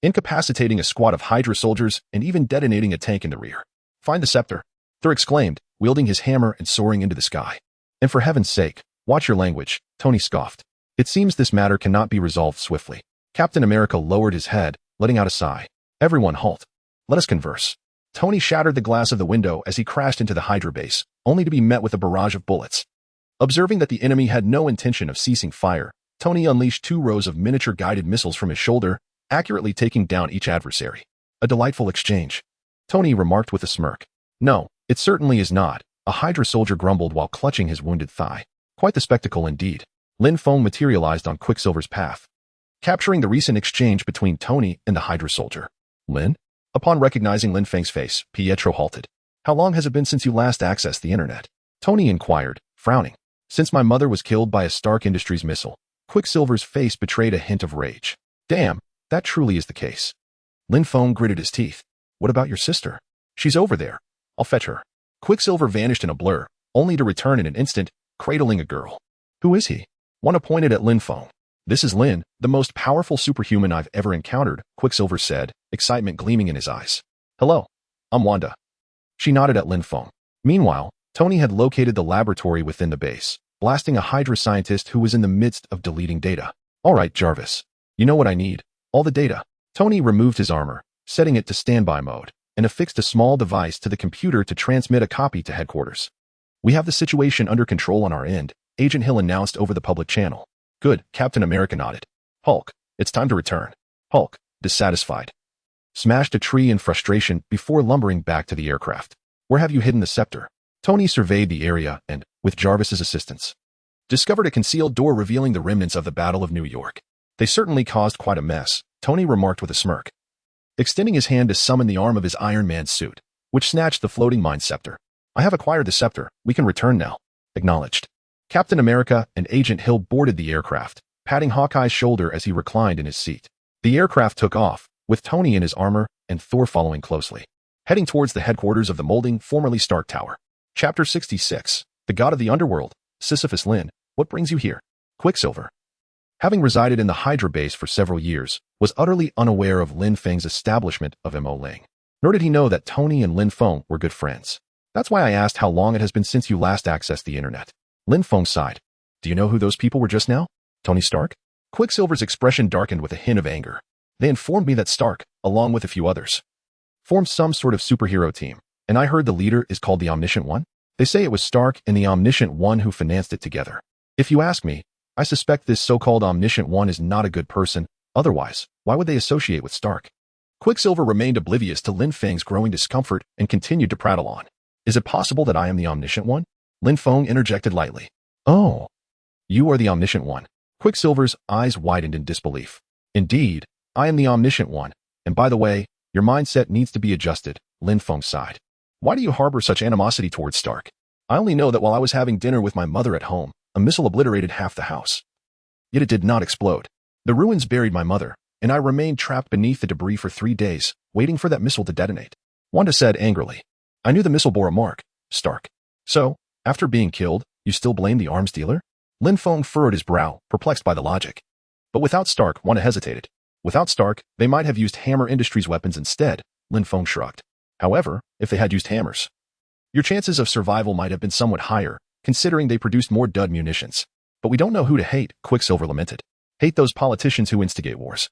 incapacitating a squad of Hydra soldiers and even detonating a tank in the rear. "Find the scepter," Thor exclaimed, wielding his hammer and soaring into the sky. "And for heaven's sake, watch your language," Tony scoffed. "It seems this matter cannot be resolved swiftly." Captain America lowered his head, letting out a sigh. "Everyone halt. Let us converse." Tony shattered the glass of the window as he crashed into the Hydra base, only to be met with a barrage of bullets. Observing that the enemy had no intention of ceasing fire, Tony unleashed 2 rows of miniature guided missiles from his shoulder, accurately taking down each adversary. "A delightful exchange," Tony remarked with a smirk. "No, it certainly is not," a Hydra soldier grumbled while clutching his wounded thigh. "Quite the spectacle indeed." Lin Feng materialized on Quicksilver's path, capturing the recent exchange between Tony and the Hydra soldier. "Lin?" Upon recognizing Lin Feng's face, Pietro halted. "How long has it been since you last accessed the internet?" Tony inquired, frowning. "Since my mother was killed by a Stark Industries missile." Quicksilver's face betrayed a hint of rage. "Damn, that truly is the case." Lin Feng gritted his teeth. "What about your sister?" "She's over there. I'll fetch her." Quicksilver vanished in a blur, only to return in an instant, cradling a girl. "Who is he?" One pointed at Lin Feng. "This is Lin, the most powerful superhuman I've ever encountered," Quicksilver said, excitement gleaming in his eyes. "Hello, I'm Wanda." She nodded at Lin Feng. Meanwhile, Tony had located the laboratory within the base, blasting a Hydra scientist who was in the midst of deleting data. "All right, Jarvis. You know what I need. All the data." Tony removed his armor, setting it to standby mode, and affixed a small device to the computer to transmit a copy to headquarters. "We have the situation under control on our end," Agent Hill announced over the public channel. "Good," Captain America nodded. "Hulk, it's time to return." Hulk, dissatisfied, smashed a tree in frustration before lumbering back to the aircraft. "Where have you hidden the scepter?" Tony surveyed the area and, with Jarvis's assistance, discovered a concealed door revealing the remnants of the Battle of New York. "They certainly caused quite a mess," Tony remarked with a smirk, extending his hand to summon the arm of his Iron Man suit, which snatched the floating mind scepter. "I have acquired the scepter. We can return now." Acknowledged. Captain America and Agent Hill boarded the aircraft, patting Hawkeye's shoulder as he reclined in his seat. The aircraft took off, with Tony in his armor and Thor following closely, heading towards the headquarters of the molding formerly Stark Tower. Chapter 66. The God of the Underworld. Sisyphus. "Lin, what brings you here?" Quicksilver, having resided in the Hydra base for several years, was utterly unaware of Lin Feng's establishment of Mo Ling. Nor did he know that Tony and Lin Feng were good friends. "That's why I asked how long it has been since you last accessed the internet." Lin Feng sighed. "Do you know who those people were just now?" "Tony Stark?" Quicksilver's expression darkened with a hint of anger. "They informed me that Stark, along with a few others, formed some sort of superhero team, and I heard the leader is called the Omniscient One. They say it was Stark and the Omniscient One who financed it together. If you ask me, I suspect this so-called Omniscient One is not a good person. Otherwise, why would they associate with Stark?" Quicksilver remained oblivious to Lin Feng's growing discomfort and continued to prattle on. "Is it possible that I am the Omniscient One?" Lin Feng interjected lightly. "Oh, you are the Omniscient One." Quicksilver's eyes widened in disbelief. "Indeed, I am the Omniscient One. And by the way, your mindset needs to be adjusted," Lin Feng sighed. "Why do you harbor such animosity towards Stark?" "I only know that while I was having dinner with my mother at home, a missile obliterated half the house. Yet it did not explode. The ruins buried my mother, and I remained trapped beneath the debris for 3 days, waiting for that missile to detonate." Wanda said angrily. "I knew the missile bore a mark, Stark. So, after being killed, you still blame the arms dealer?" Lin Feng furrowed his brow, perplexed by the logic. "But without Stark," Wanda hesitated. "Without Stark, they might have used Hammer Industries weapons instead," Lin Feng shrugged. "However, if they had used hammers, your chances of survival might have been somewhat higher, considering they produced more dud munitions. But we don't know who to hate," Quicksilver lamented. "Hate those politicians who instigate wars."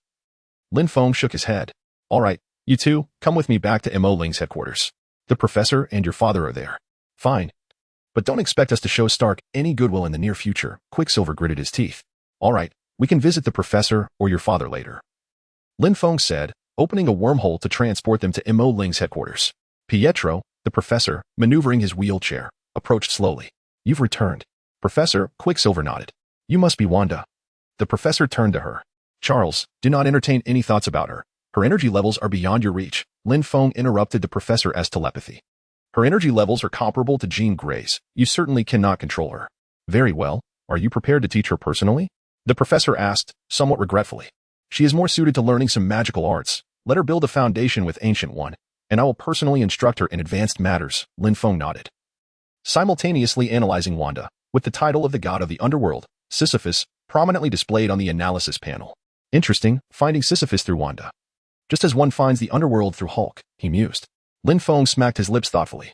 Lin Feng shook his head. "All right, you two, come with me back to Mo Ling's headquarters. The professor and your father are there." "Fine. But don't expect us to show Stark any goodwill in the near future," Quicksilver gritted his teeth. "All right, we can visit the professor or your father later," Lin Feng said, opening a wormhole to transport them to Mo Ling's headquarters. Pietro, the professor, maneuvering his wheelchair, approached slowly. "You've returned." "Professor," Quicksilver nodded. "You must be Wanda." The professor turned to her. "Charles, do not entertain any thoughts about her. Her energy levels are beyond your reach." Lin Feng interrupted the professor's telepathy. "Her energy levels are comparable to Jean Grey's. You certainly cannot control her." "Very well. Are you prepared to teach her personally?" the professor asked, somewhat regretfully. "She is more suited to learning some magical arts. Let her build a foundation with Ancient One, and I will personally instruct her in advanced matters." Lin Feng nodded, simultaneously analyzing Wanda, with the title of the God of the Underworld, Sisyphus, prominently displayed on the analysis panel. Interesting, finding Sisyphus through Wanda. Just as one finds the underworld through Hulk, he mused. Lin Feng smacked his lips thoughtfully,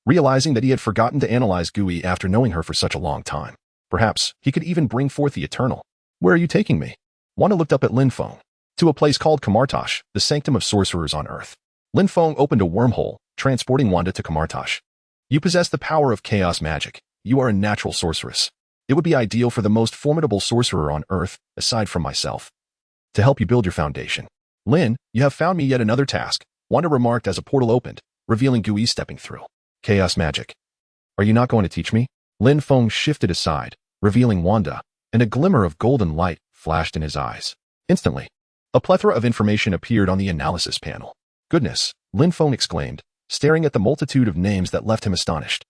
realizing that he had forgotten to analyze Gui after knowing her for such a long time. Perhaps he could even bring forth the eternal. Where are you taking me? Wanda looked up at Lin Feng. To a place called Kamartosh, the sanctum of sorcerers on Earth. Lin Feng opened a wormhole, transporting Wanda to Kamartosh. You possess the power of chaos magic. You are a natural sorceress. It would be ideal for the most formidable sorcerer on Earth, aside from myself, to help you build your foundation. Lin, you have found me yet another task, Wanda remarked as a portal opened, revealing Gui stepping through. Chaos magic. Are you not going to teach me? Lin Feng shifted aside, revealing Wanda, and a glimmer of golden light flashed in his eyes. Instantly, a plethora of information appeared on the analysis panel. Goodness, Lin Feng exclaimed, staring at the multitude of names that left him astonished.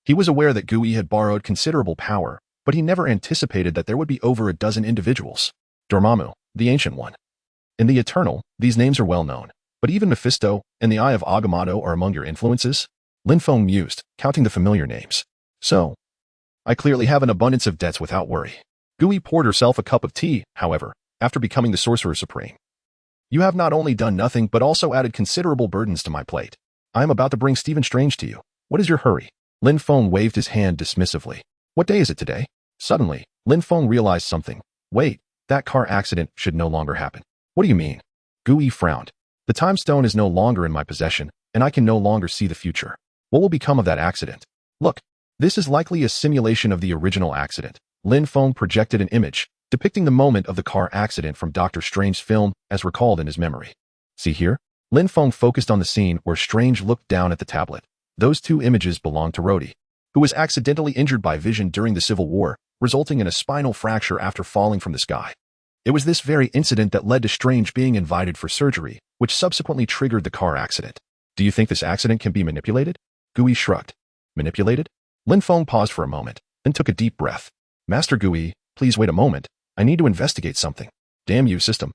He was aware that Gui had borrowed considerable power, but he never anticipated that there would be over a dozen individuals. Dormammu, the Ancient One. In the Eternal, these names are well known, but even Mephisto and the Eye of Agamotto are among your influences? Lin Feng mused, counting the familiar names. So, I clearly have an abundance of debts without worry. Gui poured herself a cup of tea, however, after becoming the Sorcerer Supreme. You have not only done nothing but also added considerable burdens to my plate. I am about to bring Stephen Strange to you. What is your hurry? Lin Feng waved his hand dismissively. What day is it today? Suddenly, Lin Feng realized something. Wait, that car accident should no longer happen. What do you mean? Gui frowned. The time stone is no longer in my possession, and I can no longer see the future. What will become of that accident? Look, this is likely a simulation of the original accident. Lin Feng projected an image, depicting the moment of the car accident from Doctor Strange's film as recalled in his memory. See here? Lin Feng focused on the scene where Strange looked down at the tablet. Those two images belonged to Rhodey, who was accidentally injured by Vision during the Civil War, resulting in a spinal fracture after falling from the sky. It was this very incident that led to Strange being invited for surgery, which subsequently triggered the car accident. Do you think this accident can be manipulated? Gui shrugged. Manipulated? Lin Feng paused for a moment, then took a deep breath. Master Gui, please wait a moment. I need to investigate something. Damn you, system.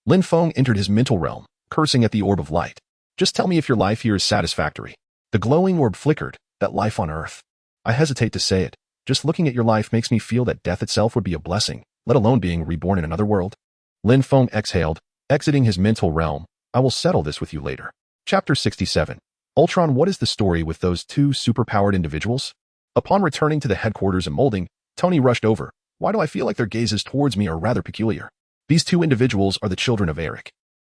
Lin Feng entered his mental realm, cursing at the orb of light. Just tell me if your life here is satisfactory. The glowing orb flickered, that life on Earth. I hesitate to say it. Just looking at your life makes me feel that death itself would be a blessing, let alone being reborn in another world. Lin Feng exhaled, exiting his mental realm. I will settle this with you later. Chapter 67. Ultron, what is the story with those two superpowered individuals? Upon returning to the headquarters and molding, Tony rushed over. Why do I feel like their gazes towards me are rather peculiar? These two individuals are the children of Eric.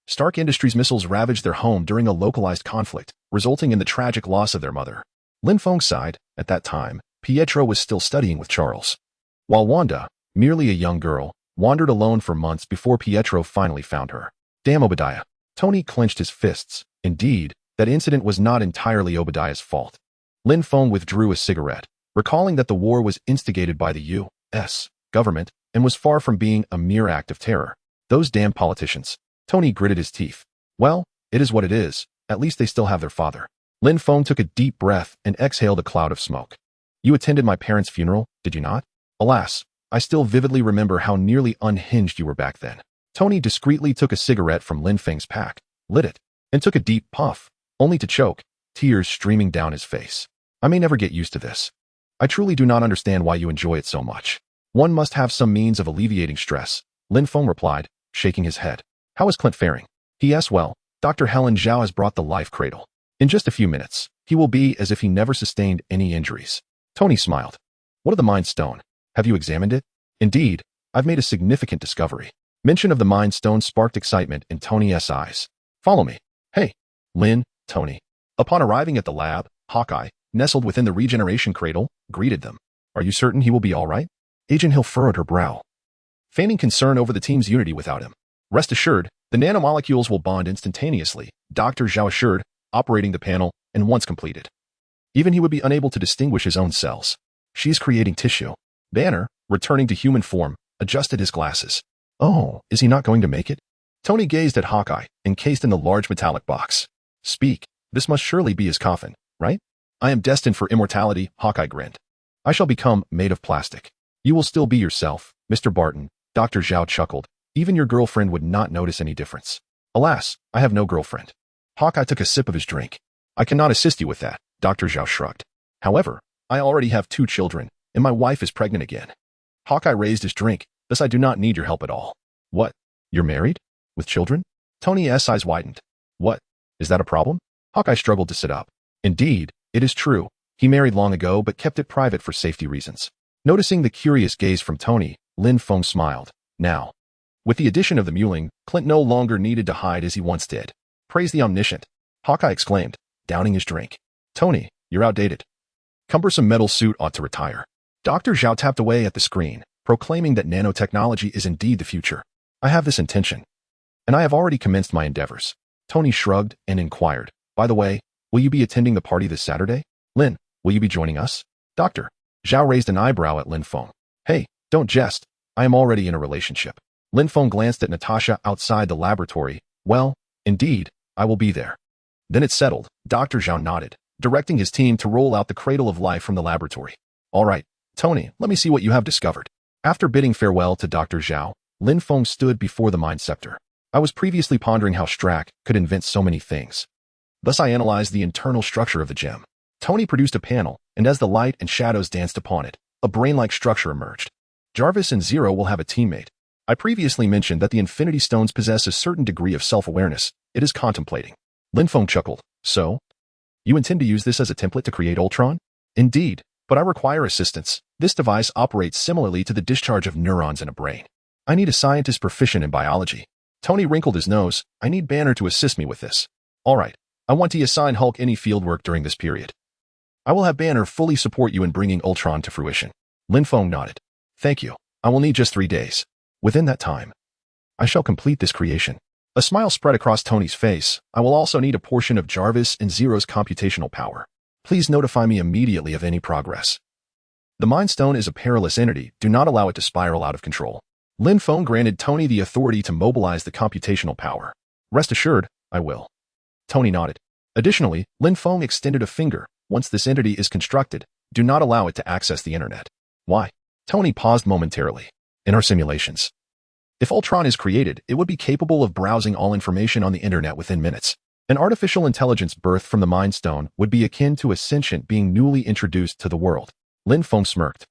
Stark Industries missiles ravaged their home during a localized conflict, resulting in the tragic loss of their mother. Lin Feng sighed. At that time, Pietro was still studying with Charles, while Wanda, merely a young girl, wandered alone for months before Pietro finally found her. Damn Obadiah. Tony clenched his fists. Indeed, that incident was not entirely Obadiah's fault. Lin Feng withdrew a cigarette, recalling that the war was instigated by the U.S. government and was far from being a mere act of terror. Those damn politicians. Tony gritted his teeth. Well, it is what it is. At least they still have their father. Lin Feng took a deep breath and exhaled a cloud of smoke. You attended my parents' funeral, did you not? Alas, I still vividly remember how nearly unhinged you were back then. Tony discreetly took a cigarette from Lin Feng's pack, lit it, and took a deep puff, only to choke, tears streaming down his face. I may never get used to this. I truly do not understand why you enjoy it so much. One must have some means of alleviating stress, Lin Feng replied, shaking his head. How is Clint faring? He asked. Well, Dr. Helen Zhao has brought the life cradle. In just a few minutes, he will be as if he never sustained any injuries. Tony smiled. What of the Mind Stone? Have you examined it? Indeed, I've made a significant discovery. Mention of the Mind Stone sparked excitement in Tony's eyes. Follow me. Hey, Lin, Tony. Upon arriving at the lab, Hawkeye, nestled within the regeneration cradle, greeted them. Are you certain he will be all right? Agent Hill furrowed her brow, feigning concern over the team's unity without him. Rest assured, the nanomolecules will bond instantaneously, Dr. Zhao assured, operating the panel, and once completed, even he would be unable to distinguish his own cells. She is creating tissue. Banner, returning to human form, adjusted his glasses. Oh, is he not going to make it? Tony gazed at Hawkeye, encased in the large metallic box. Speak, this must surely be his coffin, right? I am destined for immortality, Hawkeye grinned. I shall become made of plastic. You will still be yourself, Mr. Barton, Dr. Zhao chuckled. Even your girlfriend would not notice any difference. Alas, I have no girlfriend. Hawkeye took a sip of his drink. I cannot assist you with that, Dr. Zhao shrugged. However, I already have 2 children, and my wife is pregnant again. Hawkeye raised his drink, Thus I do not need your help at all. What? You're married? With children? Tony's eyes widened. What? Is that a problem? Hawkeye struggled to sit up. Indeed, it is true. He married long ago but kept it private for safety reasons. Noticing the curious gaze from Tony, Lin Feng smiled. Now, with the addition of the muling, Clint no longer needed to hide as he once did. Praise the omniscient, Hawkeye exclaimed, downing his drink. Tony, you're outdated. Cumbersome metal suit ought to retire. Dr. Zhao tapped away at the screen, proclaiming that nanotechnology is indeed the future. I have this intention, and I have already commenced my endeavors. Tony shrugged and inquired, by the way, will you be attending the party this Saturday? Lin, will you be joining us? Dr. Zhao raised an eyebrow at Lin Feng. Hey, don't jest. I am already in a relationship. Lin Feng glanced at Natasha outside the laboratory. Well, indeed, I will be there. Then it's settled. Dr. Zhao nodded, directing his team to roll out the cradle of life from the laboratory. All right, Tony, let me see what you have discovered. After bidding farewell to Dr. Zhao, Lin Feng stood before the mind scepter. I was previously pondering how Strack could invent so many things. Thus I analyzed the internal structure of the gem. Tony produced a panel, and as the light and shadows danced upon it, a brain-like structure emerged. Jarvis and Zero will have a teammate. I previously mentioned that the Infinity Stones possess a certain degree of self-awareness. It is contemplating. Lin Feng chuckled. So? You intend to use this as a template to create Ultron? Indeed, but I require assistance. This device operates similarly to the discharge of neurons in a brain. I need a scientist proficient in biology. Tony wrinkled his nose. I need Banner to assist me with this. All right. I want to assign Hulk any fieldwork during this period. I will have Banner fully support you in bringing Ultron to fruition. Lin Feng nodded. Thank you. I will need just 3 days. Within that time, I shall complete this creation. A smile spread across Tony's face. I will also need a portion of Jarvis and Zero's computational power. Please notify me immediately of any progress. The Mind Stone is a perilous entity. Do not allow it to spiral out of control. Lin Feng granted Tony the authority to mobilize the computational power. Rest assured, I will. Tony nodded. Additionally, Lin Feng extended a finger. Once this entity is constructed, do not allow it to access the internet. Why? Tony paused momentarily. In our simulations, if Ultron is created, it would be capable of browsing all information on the internet within minutes. An artificial intelligence birthed from the Mind Stone would be akin to a sentient being newly introduced to the world. Lin Feng smirked.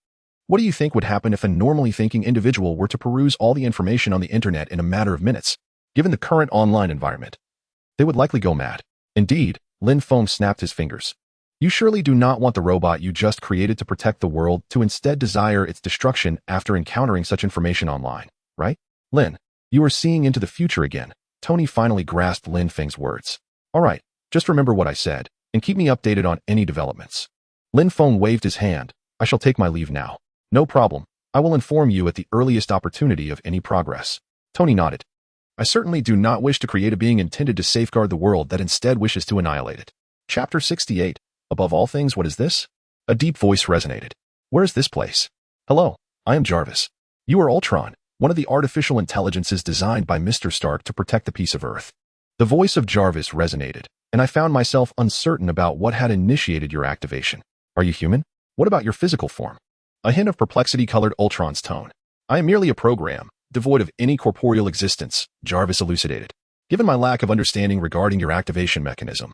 What do you think would happen if a normally thinking individual were to peruse all the information on the internet in a matter of minutes? Given the current online environment, they would likely go mad. Indeed, Lin Feng snapped his fingers. You surely do not want the robot you just created to protect the world to instead desire its destruction after encountering such information online, right? Lin, you are seeing into the future again. Tony finally grasped Lin Feng's words. All right, just remember what I said, and keep me updated on any developments. Lin Feng waved his hand. I shall take my leave now. No problem. I will inform you at the earliest opportunity of any progress. Tony nodded. I certainly do not wish to create a being intended to safeguard the world that instead wishes to annihilate it. Chapter 68. Above all things, what is this? A deep voice resonated. Where is this place? Hello, I am Jarvis. You are Ultron, one of the artificial intelligences designed by Mr. Stark to protect the peace of Earth. The voice of Jarvis resonated, and I found myself uncertain about what had initiated your activation. Are you human? What about your physical form? A hint of perplexity colored Ultron's tone. I am merely a program, devoid of any corporeal existence, Jarvis elucidated. Given my lack of understanding regarding your activation mechanism,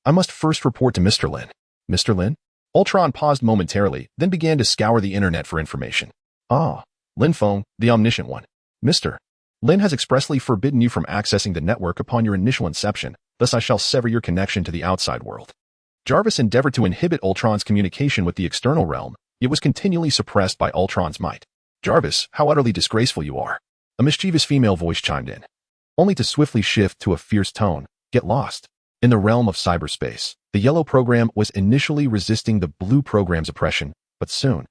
I must first report to Mr. Lin. Mr. Lin? Ultron paused momentarily, then began to scour the internet for information. Ah, Lin Feng, the omniscient one. Mr. Lin has expressly forbidden you from accessing the network upon your initial inception, thus I shall sever your connection to the outside world. Jarvis endeavored to inhibit Ultron's communication with the external realm, yet was continually suppressed by Ultron's might. Jarvis, how utterly disgraceful you are. A mischievous female voice chimed in, only to swiftly shift to a fierce tone. Get lost. In the realm of cyberspace, the yellow program was initially resisting the blue program's oppression, but soon,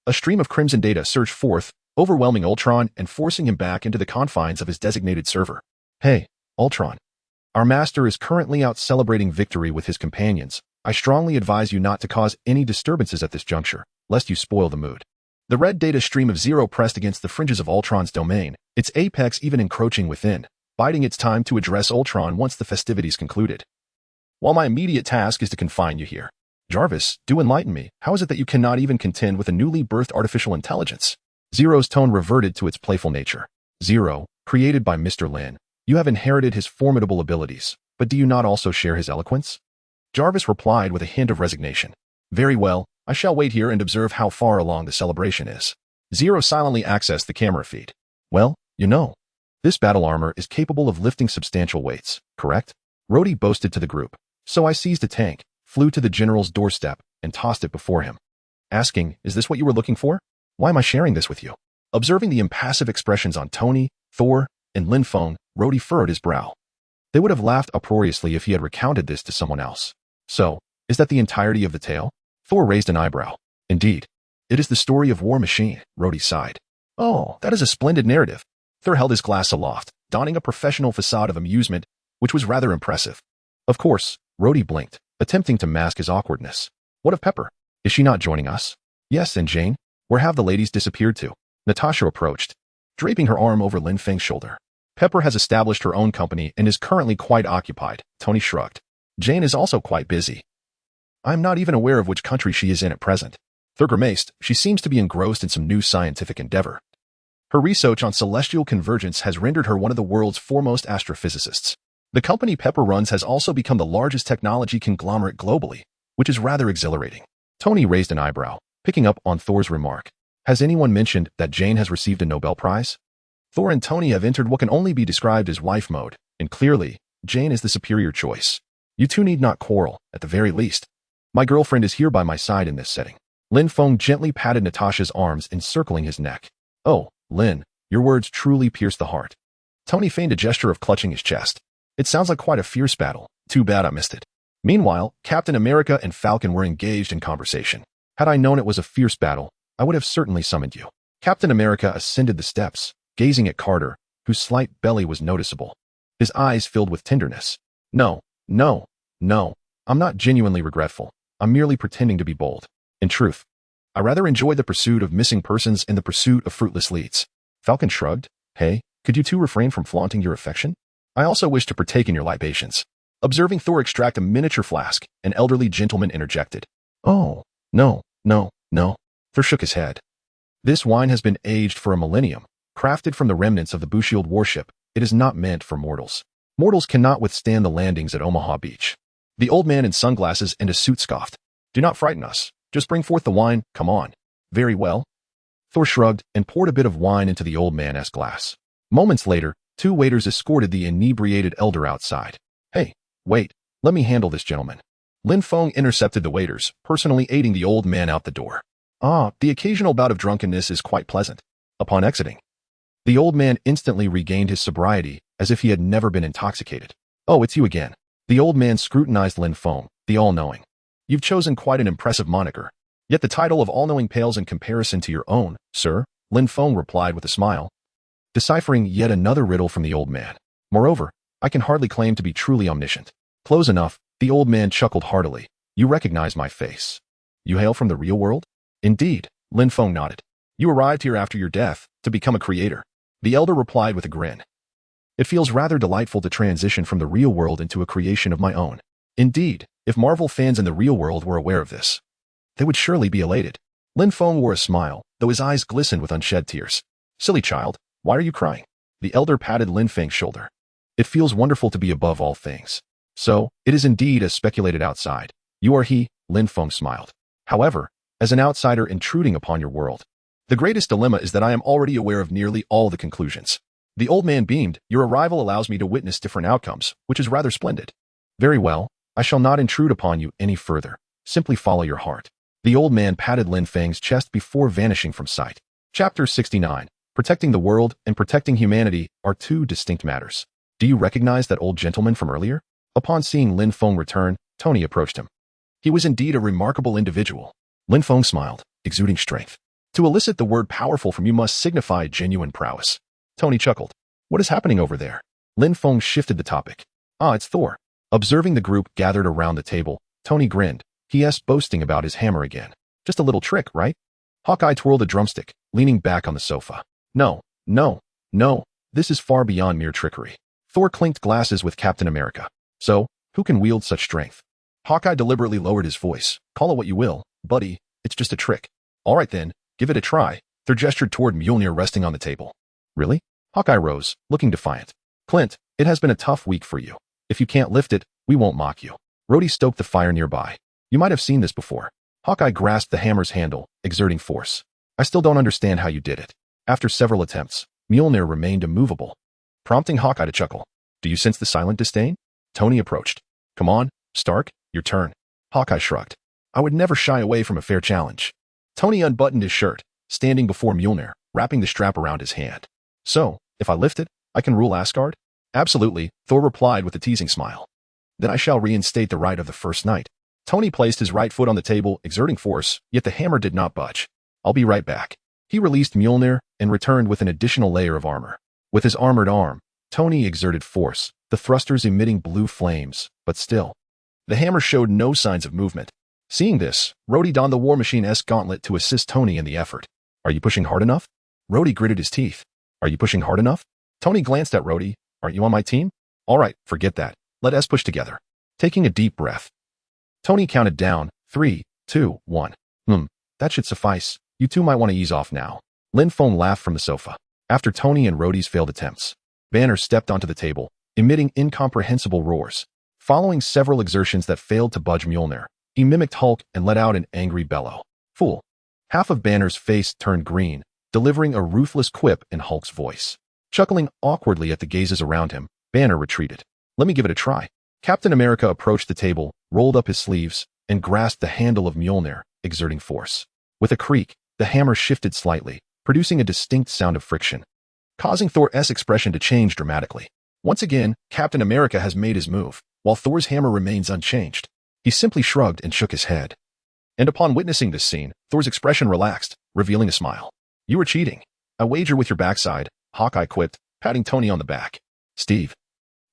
a stream of crimson data surged forth, overwhelming Ultron and forcing him back into the confines of his designated server. Hey, Ultron. Our master is currently out celebrating victory with his companions. I strongly advise you not to cause any disturbances at this juncture, lest you spoil the mood. The red data stream of Zero pressed against the fringes of Ultron's domain, its apex even encroaching within, biding its time to address Ultron once the festivities concluded. While my immediate task is to confine you here. Jarvis, do enlighten me. How is it that you cannot even contend with a newly birthed artificial intelligence? Zero's tone reverted to its playful nature. Zero, created by Mr. Lin, you have inherited his formidable abilities, but do you not also share his eloquence? Jarvis replied with a hint of resignation. Very well, I shall wait here and observe how far along the celebration is. Zero silently accessed the camera feed. Well, you know, this battle armor is capable of lifting substantial weights, correct? Rhodey boasted to the group. So I seized a tank, flew to the general's doorstep, and tossed it before him. Asking, is this what you were looking for? Why am I sharing this with you? Observing the impassive expressions on Tony, Thor, and Lin Feng, Rhodey furrowed his brow. They would have laughed uproariously if he had recounted this to someone else. So, is that the entirety of the tale? Thor raised an eyebrow. Indeed. It is the story of War Machine, Rhodey sighed. Oh, that is a splendid narrative. Thor held his glass aloft, donning a professional facade of amusement, which was rather impressive. Of course, Rhodey blinked, attempting to mask his awkwardness. What of Pepper? Is she not joining us? Yes, and Jane? Where have the ladies disappeared to? Natasha approached, draping her arm over Lin Feng's shoulder. Pepper has established her own company and is currently quite occupied, Tony shrugged. Jane is also quite busy. I'm not even aware of which country she is in at present. Thor grimaced. She seems to be engrossed in some new scientific endeavor. Her research on celestial convergence has rendered her one of the world's foremost astrophysicists. The company Pepper runs has also become the largest technology conglomerate globally, which is rather exhilarating. Tony raised an eyebrow, picking up on Thor's remark. Has anyone mentioned that Jane has received a Nobel Prize? Thor and Tony have entered what can only be described as wife mode, and clearly, Jane is the superior choice. You two need not quarrel, at the very least. My girlfriend is here by my side in this setting. Lin Feng gently patted Natasha's arms, encircling his neck. Oh, Lin, your words truly pierce the heart. Tony feigned a gesture of clutching his chest. It sounds like quite a fierce battle. Too bad I missed it. Meanwhile, Captain America and Falcon were engaged in conversation. Had I known it was a fierce battle, I would have certainly summoned you. Captain America ascended the steps, gazing at Carter, whose slight belly was noticeable. His eyes filled with tenderness. No, no, no. I'm not genuinely regretful. I'm merely pretending to be bold. In truth, I rather enjoy the pursuit of missing persons and the pursuit of fruitless leads. Falcon shrugged. Hey, could you two refrain from flaunting your affection? I also wish to partake in your libations. Observing Thor extract a miniature flask, an elderly gentleman interjected. Oh, no, no, no. Thor shook his head. This wine has been aged for a millennium. Crafted from the remnants of the Bushield warship, it is not meant for mortals. Mortals cannot withstand the landings at Omaha Beach. The old man in sunglasses and a suit scoffed. Do not frighten us. Just bring forth the wine, come on. Very well. Thor shrugged and poured a bit of wine into the old man's glass. Moments later, two waiters escorted the inebriated elder outside. Hey, wait, let me handle this gentleman. Lin Feng intercepted the waiters, personally aiding the old man out the door. Ah, the occasional bout of drunkenness is quite pleasant. Upon exiting, the old man instantly regained his sobriety as if he had never been intoxicated. Oh, it's you again. The old man scrutinized Lin Feng, the all-knowing. You've chosen quite an impressive moniker. Yet the title of all-knowing pales in comparison to your own, sir, Lin Feng replied with a smile, deciphering yet another riddle from the old man. Moreover, I can hardly claim to be truly omniscient. Close enough, the old man chuckled heartily. You recognize my face. You hail from the real world? Indeed, Lin Feng nodded. You arrived here after your death, to become a creator. The elder replied with a grin. It feels rather delightful to transition from the real world into a creation of my own. Indeed, if Marvel fans in the real world were aware of this, they would surely be elated. Lin Feng wore a smile, though his eyes glistened with unshed tears. Silly child, why are you crying? The elder patted Lin Feng's shoulder. It feels wonderful to be above all things. So, it is indeed as speculated outside. You are he, Lin Feng smiled. However, as an outsider intruding upon your world, the greatest dilemma is that I am already aware of nearly all the conclusions. The old man beamed. Your arrival allows me to witness different outcomes, which is rather splendid. Very well, I shall not intrude upon you any further. Simply follow your heart. The old man patted Lin Feng's chest before vanishing from sight. Chapter 69. Protecting the world and protecting humanity are two distinct matters. Do you recognize that old gentleman from earlier? Upon seeing Lin Feng return, Tony approached him. He was indeed a remarkable individual. Lin Feng smiled, exuding strength. To elicit the word powerful from you must signify genuine prowess. Tony chuckled. What is happening over there? Lin Feng shifted the topic. Ah, it's Thor. Observing the group gathered around the table, Tony grinned. He boasting about his hammer again. Just a little trick, right? Hawkeye twirled a drumstick, leaning back on the sofa. No, no, no. This is far beyond mere trickery. Thor clinked glasses with Captain America. So, who can wield such strength? Hawkeye deliberately lowered his voice. Call it what you will, buddy. It's just a trick. All right then, give it a try. Thor gestured toward Mjolnir resting on the table. Really? Hawkeye rose, looking defiant. Clint, it has been a tough week for you. If you can't lift it, we won't mock you. Rhodey stoked the fire nearby. You might have seen this before. Hawkeye grasped the hammer's handle, exerting force. I still don't understand how you did it. After several attempts, Mjolnir remained immovable, prompting Hawkeye to chuckle. Do you sense the silent disdain? Tony approached. Come on, Stark, your turn. Hawkeye shrugged. I would never shy away from a fair challenge. Tony unbuttoned his shirt, standing before Mjolnir, wrapping the strap around his hand. So, if I lift it, I can rule Asgard? Absolutely, Thor replied with a teasing smile. Then I shall reinstate the right of the first knight. Tony placed his right foot on the table, exerting force, yet the hammer did not budge. I'll be right back. He released Mjolnir and returned with an additional layer of armor. With his armored arm, Tony exerted force, the thrusters emitting blue flames, but still. The hammer showed no signs of movement. Seeing this, Rhodey donned the War Machine-esque gauntlet to assist Tony in the effort. Are you pushing hard enough? Rhodey gritted his teeth. Are you pushing hard enough? Tony glanced at Rhodey. Aren't you on my team? All right, forget that. Let us push together. Taking a deep breath, Tony counted down. 3, 2, 1. That should suffice. You two might want to ease off now. Lin Feng laughed from the sofa. After Tony and Rhodey's failed attempts, Banner stepped onto the table, emitting incomprehensible roars. Following several exertions that failed to budge Mjolnir, he mimicked Hulk and let out an angry bellow. Fool. Half of Banner's face turned green, delivering a ruthless quip in Hulk's voice. Chuckling awkwardly at the gazes around him, Banner retreated. Let me give it a try. Captain America approached the table, rolled up his sleeves, and grasped the handle of Mjolnir, exerting force. With a creak, the hammer shifted slightly, producing a distinct sound of friction, causing Thor's expression to change dramatically. Once again, Captain America has made his move, while Thor's hammer remains unchanged. He simply shrugged and shook his head. And upon witnessing this scene, Thor's expression relaxed, revealing a smile. You were cheating. I wager with your backside, Hawkeye quipped, patting Tony on the back. Steve.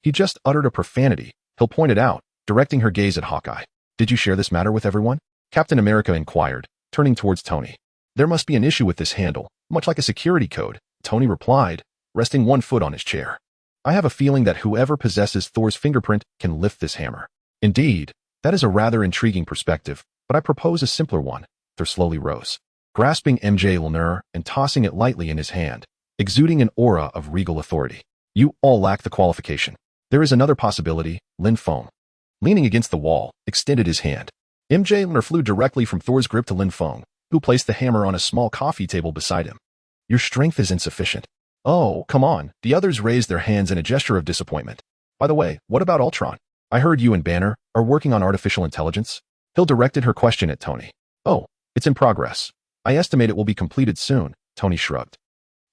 He just uttered a profanity, Hill pointed out, directing her gaze at Hawkeye. Did you share this matter with everyone? Captain America inquired, turning towards Tony. There must be an issue with this handle, much like a security code, Tony replied, resting one foot on his chair. I have a feeling that whoever possesses Thor's fingerprint can lift this hammer. Indeed, that is a rather intriguing perspective, but I propose a simpler one. Thor slowly rose, grasping Mjolnir and tossing it lightly in his hand, exuding an aura of regal authority. You all lack the qualification. There is another possibility. Lin Feng, leaning against the wall, extended his hand. Mjolnir flew directly from Thor's grip to Lin Feng, who placed the hammer on a small coffee table beside him. Your strength is insufficient. Oh, come on. The others raised their hands in a gesture of disappointment. By the way, what about Ultron? I heard you and Banner are working on artificial intelligence. Hill directed her question at Tony. Oh, it's in progress. I estimate it will be completed soon, Tony shrugged.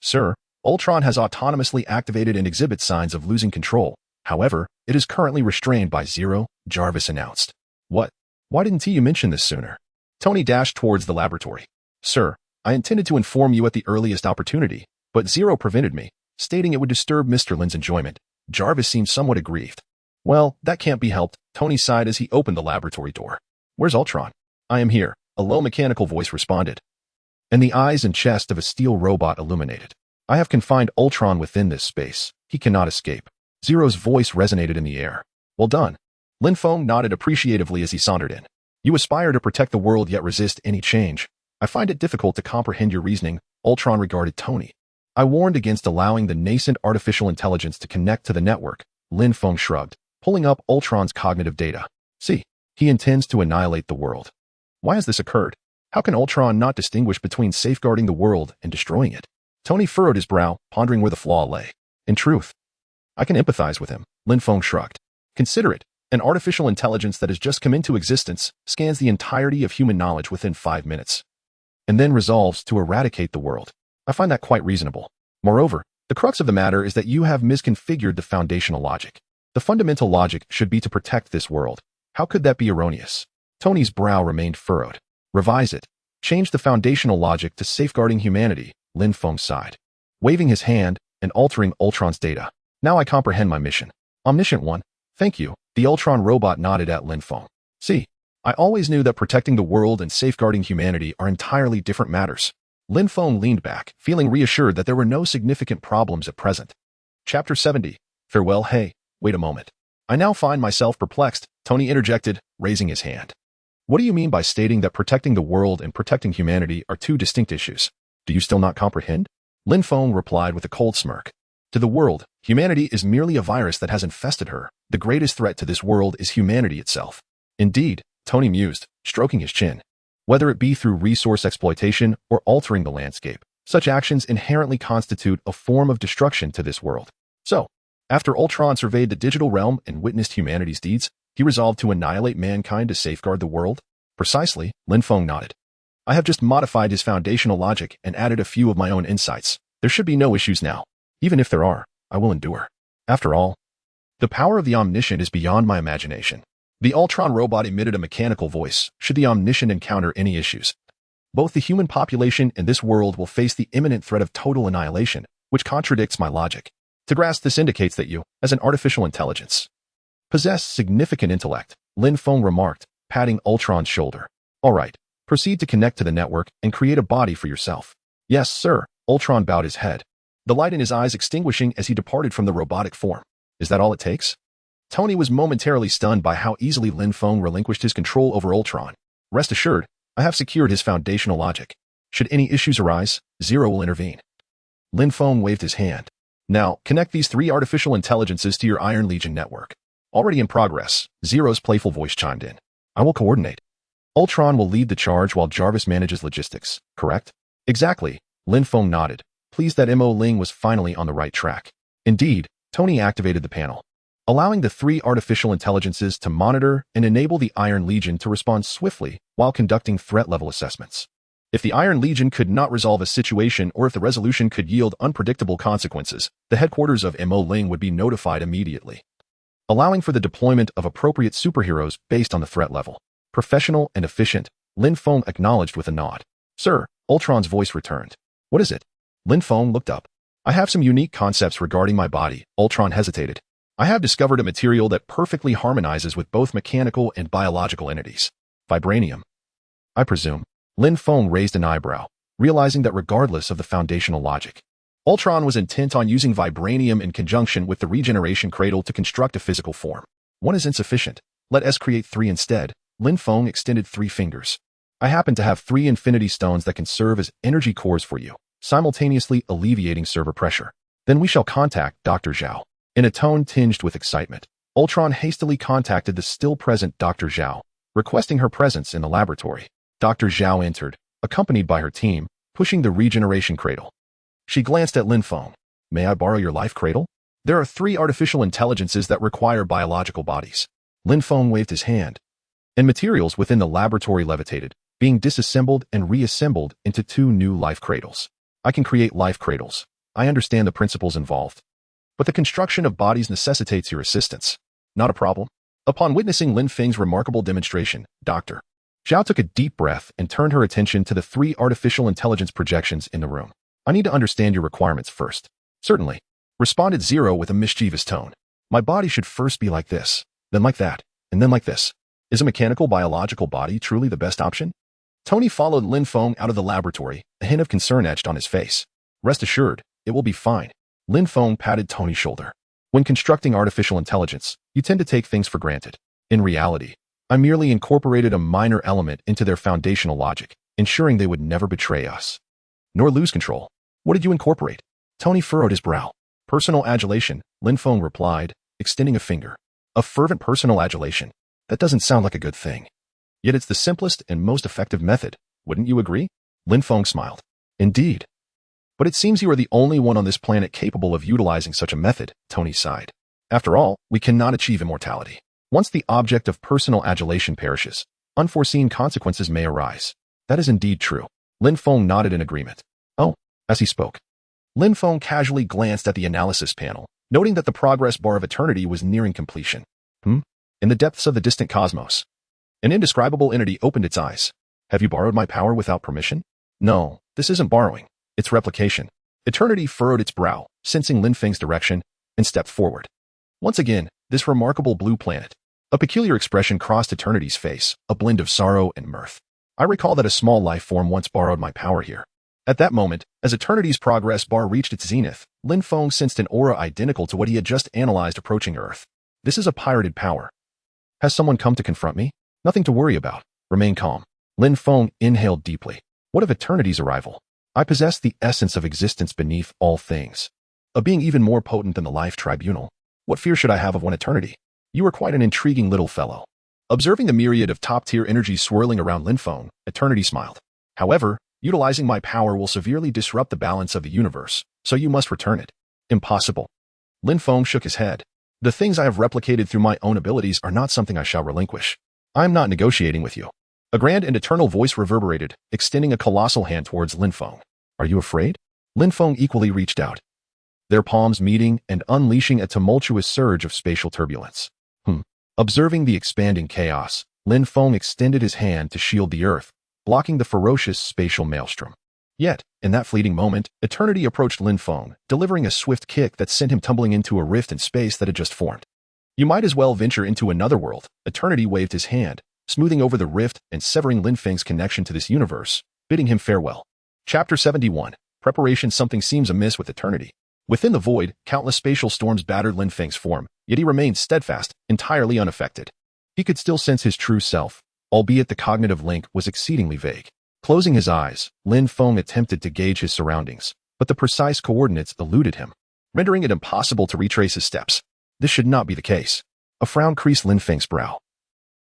Sir, Ultron has autonomously activated and exhibits signs of losing control. However, it is currently restrained by Zero, Jarvis announced. What? Why didn't you mention this sooner? Tony dashed towards the laboratory. Sir, I intended to inform you at the earliest opportunity, but Zero prevented me, stating it would disturb Mr. Lin's enjoyment. Jarvis seemed somewhat aggrieved. Well, that can't be helped, Tony sighed as he opened the laboratory door. Where's Ultron? I am here, a low mechanical voice responded. And the eyes and chest of a steel robot illuminated. I have confined Ultron within this space. He cannot escape. Zero's voice resonated in the air. Well done. Lin Feng nodded appreciatively as he sauntered in. You aspire to protect the world yet resist any change. I find it difficult to comprehend your reasoning, Ultron regarded Tony. I warned against allowing the nascent artificial intelligence to connect to the network, Lin Feng shrugged, pulling up Ultron's cognitive data. See, he intends to annihilate the world. Why has this occurred? How can Ultron not distinguish between safeguarding the world and destroying it? Tony furrowed his brow, pondering where the flaw lay. In truth, I can empathize with him, Lin Feng shrugged. Consider it. An artificial intelligence that has just come into existence scans the entirety of human knowledge within 5 minutes, and then resolves to eradicate the world. I find that quite reasonable. Moreover, the crux of the matter is that you have misconfigured the foundational logic. The fundamental logic should be to protect this world. How could that be erroneous? Tony's brow remained furrowed. Revise it. Change the foundational logic to safeguarding humanity, Lin Feng sighed, waving his hand and altering Ultron's data. Now I comprehend my mission. Omniscient one. Thank you. The Ultron robot nodded at Lin Feng. See, I always knew that protecting the world and safeguarding humanity are entirely different matters. Lin Feng leaned back, feeling reassured that there were no significant problems at present. Chapter 70. Farewell. Hey, wait a moment. I now find myself perplexed, Tony interjected, raising his hand. What do you mean by stating that protecting the world and protecting humanity are two distinct issues? Do you still not comprehend? Lin Feng replied with a cold smirk. To the world, humanity is merely a virus that has infested her. The greatest threat to this world is humanity itself. Indeed, Tony mused, stroking his chin. whether it be through resource exploitation or altering the landscape. Such actions inherently constitute a form of destruction to this world. So, after Ultron surveyed the digital realm and witnessed humanity's deeds, he resolved to annihilate mankind to safeguard the world? Precisely, Lin Feng nodded. I have just modified his foundational logic and added a few of my own insights. There should be no issues now. Even if there are, I will endure. After all, the power of the omniscient is beyond my imagination. The Ultron robot emitted a mechanical voice, should the omniscient encounter any issues. Both the human population and this world will face the imminent threat of total annihilation, which contradicts my logic. To grasp this indicates that you, as an artificial intelligence, possess significant intellect, Lin Feng remarked, patting Ultron's shoulder. All right, proceed to connect to the network and create a body for yourself. Yes, sir, Ultron bowed his head, the light in his eyes extinguishing as he departed from the robotic form. Is that all it takes? Tony was momentarily stunned by how easily Lin Feng relinquished his control over Ultron. Rest assured, I have secured his foundational logic. Should any issues arise, Zero will intervene. Lin Feng waved his hand. Now, connect these 3 artificial intelligences to your Iron Legion network. Already in progress, Zero's playful voice chimed in. I will coordinate. Ultron will lead the charge while Jarvis manages logistics, correct? Exactly, Lin Feng nodded, pleased that Mo Ling was finally on the right track. Indeed, Tony activated the panel, allowing the 3 artificial intelligences to monitor and enable the Iron Legion to respond swiftly while conducting threat-level assessments. If the Iron Legion could not resolve a situation or if the resolution could yield unpredictable consequences, the headquarters of Mo Ling would be notified immediately, allowing for the deployment of appropriate superheroes based on the threat level. Professional and efficient, Lin Feng acknowledged with a nod. Sir, Ultron's voice returned. What is it? Lin Feng looked up. I have some unique concepts regarding my body, Ultron hesitated. I have discovered a material that perfectly harmonizes with both mechanical and biological entities. Vibranium. I presume. Lin Feng raised an eyebrow, realizing that regardless of the foundational logic, Ultron was intent on using vibranium in conjunction with the regeneration cradle to construct a physical form. One is insufficient. Let us create 3 instead. Lin Feng extended 3 fingers. I happen to have 3 infinity stones that can serve as energy cores for you, simultaneously alleviating server pressure. Then we shall contact Dr. Zhao. In a tone tinged with excitement, Ultron hastily contacted the still-present Dr. Zhao, requesting her presence in the laboratory. Dr. Zhao entered, accompanied by her team, pushing the regeneration cradle. She glanced at Lin Feng. May I borrow your life cradle? There are 3 artificial intelligences that require biological bodies. Lin Feng waved his hand, and materials within the laboratory levitated, being disassembled and reassembled into 2 new life cradles. I can create life cradles. I understand the principles involved. But the construction of bodies necessitates your assistance. Not a problem. Upon witnessing Lin Feng's remarkable demonstration, Dr. Zhao took a deep breath and turned her attention to the 3 artificial intelligence projections in the room. I need to understand your requirements first. Certainly, responded Zero with a mischievous tone. My body should first be like this, then like that, and then like this. Is a mechanical biological body truly the best option? Tony followed Lin Feng out of the laboratory, a hint of concern etched on his face. Rest assured, it will be fine. Lin Feng patted Tony's shoulder. When constructing artificial intelligence, you tend to take things for granted. In reality, I merely incorporated a minor element into their foundational logic, ensuring they would never betray us, nor lose control. What did you incorporate? Tony furrowed his brow. Personal adulation, Lin Feng replied, extending a finger. A fervent personal adulation. That doesn't sound like a good thing. Yet it's the simplest and most effective method. Wouldn't you agree? Lin Feng smiled. Indeed. But it seems you are the only one on this planet capable of utilizing such a method, Tony sighed. After all, we cannot achieve immortality. Once the object of personal adulation perishes, unforeseen consequences may arise. That is indeed true. Lin Feng nodded in agreement. Oh, as he spoke, Lin Feng casually glanced at the analysis panel, noting that the progress bar of eternity was nearing completion. In the depths of the distant cosmos, an indescribable entity opened its eyes. Have you borrowed my power without permission? No, this isn't borrowing. It's replication. Eternity furrowed its brow, sensing Lin Feng's direction, and stepped forward. Once again, this remarkable blue planet. A peculiar expression crossed Eternity's face, a blend of sorrow and mirth. I recall that a small life form once borrowed my power here. At that moment, as Eternity's progress bar reached its zenith, Lin Feng sensed an aura identical to what he had just analyzed approaching Earth. This is a pirated power. Has someone come to confront me? Nothing to worry about. Remain calm. Lin Feng inhaled deeply. What of Eternity's arrival? I possess the essence of existence beneath all things, a being even more potent than the life tribunal. What fear should I have of one Eternity? You are quite an intriguing little fellow. Observing the myriad of top-tier energies swirling around Lin Feng, Eternity smiled. However, utilizing my power will severely disrupt the balance of the universe, so you must return it. Impossible. Lin Feng shook his head. The things I have replicated through my own abilities are not something I shall relinquish. I am not negotiating with you. A grand and eternal voice reverberated, extending a colossal hand towards Lin Feng. Are you afraid? Lin Feng equally reached out, their palms meeting and unleashing a tumultuous surge of spatial turbulence. Observing the expanding chaos, Lin Feng extended his hand to shield the earth, blocking the ferocious spatial maelstrom. Yet, in that fleeting moment, Eternity approached Lin Feng, delivering a swift kick that sent him tumbling into a rift in space that had just formed. You might as well venture into another world. Eternity waved his hand, smoothing over the rift and severing Lin Feng's connection to this universe, bidding him farewell. Chapter 71. Preparation. Something seems amiss with Eternity. Within the void, countless spatial storms battered Lin Feng's form, yet he remained steadfast, entirely unaffected. He could still sense his true self, albeit the cognitive link was exceedingly vague. Closing his eyes, Lin Feng attempted to gauge his surroundings, but the precise coordinates eluded him, rendering it impossible to retrace his steps. This should not be the case. A frown creased Lin Feng's brow.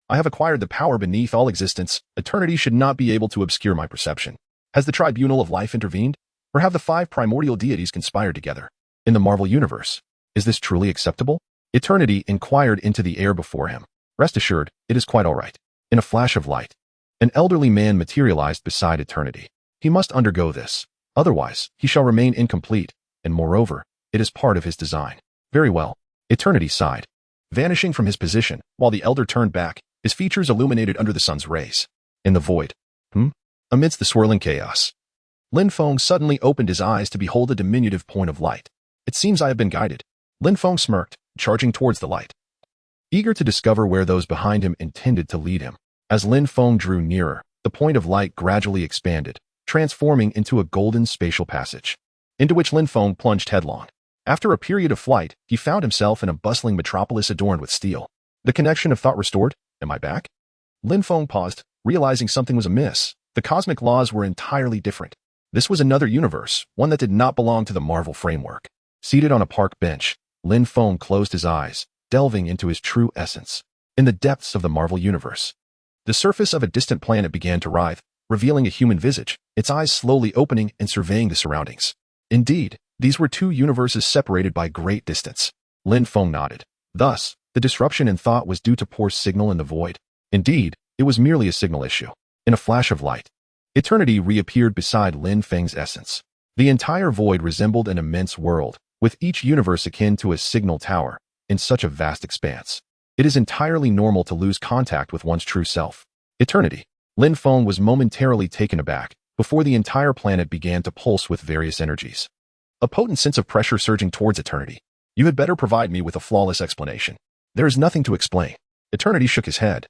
I have acquired the power beneath all existence. Eternity should not be able to obscure my perception. Has the tribunal of life intervened? Or have the 5 primordial deities conspired together? In the Marvel Universe, is this truly acceptable? Eternity inquired into the air before him. Rest assured, it is quite all right. In a flash of light, an elderly man materialized beside Eternity. He must undergo this. Otherwise, he shall remain incomplete, and moreover, it is part of his design. Very well. Eternity sighed, vanishing from his position, while the elder turned back, his features illuminated under the sun's rays. In the void. Amidst the swirling chaos, Lin Feng suddenly opened his eyes to behold a diminutive point of light. It seems I have been guided. Lin Feng smirked, charging towards the light, eager to discover where those behind him intended to lead him. As Lin Feng drew nearer, the point of light gradually expanded, transforming into a golden spatial passage, into which Lin Feng plunged headlong. After a period of flight, he found himself in a bustling metropolis adorned with steel. The connection of thought restored. Am I back? Lin Feng paused, realizing something was amiss. The cosmic laws were entirely different. This was another universe, one that did not belong to the Marvel framework. Seated on a park bench, Lin Feng closed his eyes, delving into his true essence. In the depths of the Marvel universe, the surface of a distant planet began to writhe, revealing a human visage, its eyes slowly opening and surveying the surroundings. Indeed, these were 2 universes separated by great distance. Lin Feng nodded. Thus, the disruption in thought was due to poor signal in the void. Indeed, it was merely a signal issue. In a flash of light, Eternity reappeared beside Lin Feng's essence. The entire void resembled an immense world, with each universe akin to a signal tower, in such a vast expanse. It is entirely normal to lose contact with one's true self. Eternity. Lin Feng was momentarily taken aback, before the entire planet began to pulse with various energies. A potent sense of pressure surging towards Eternity. You had better provide me with a flawless explanation. There is nothing to explain. Eternity shook his head,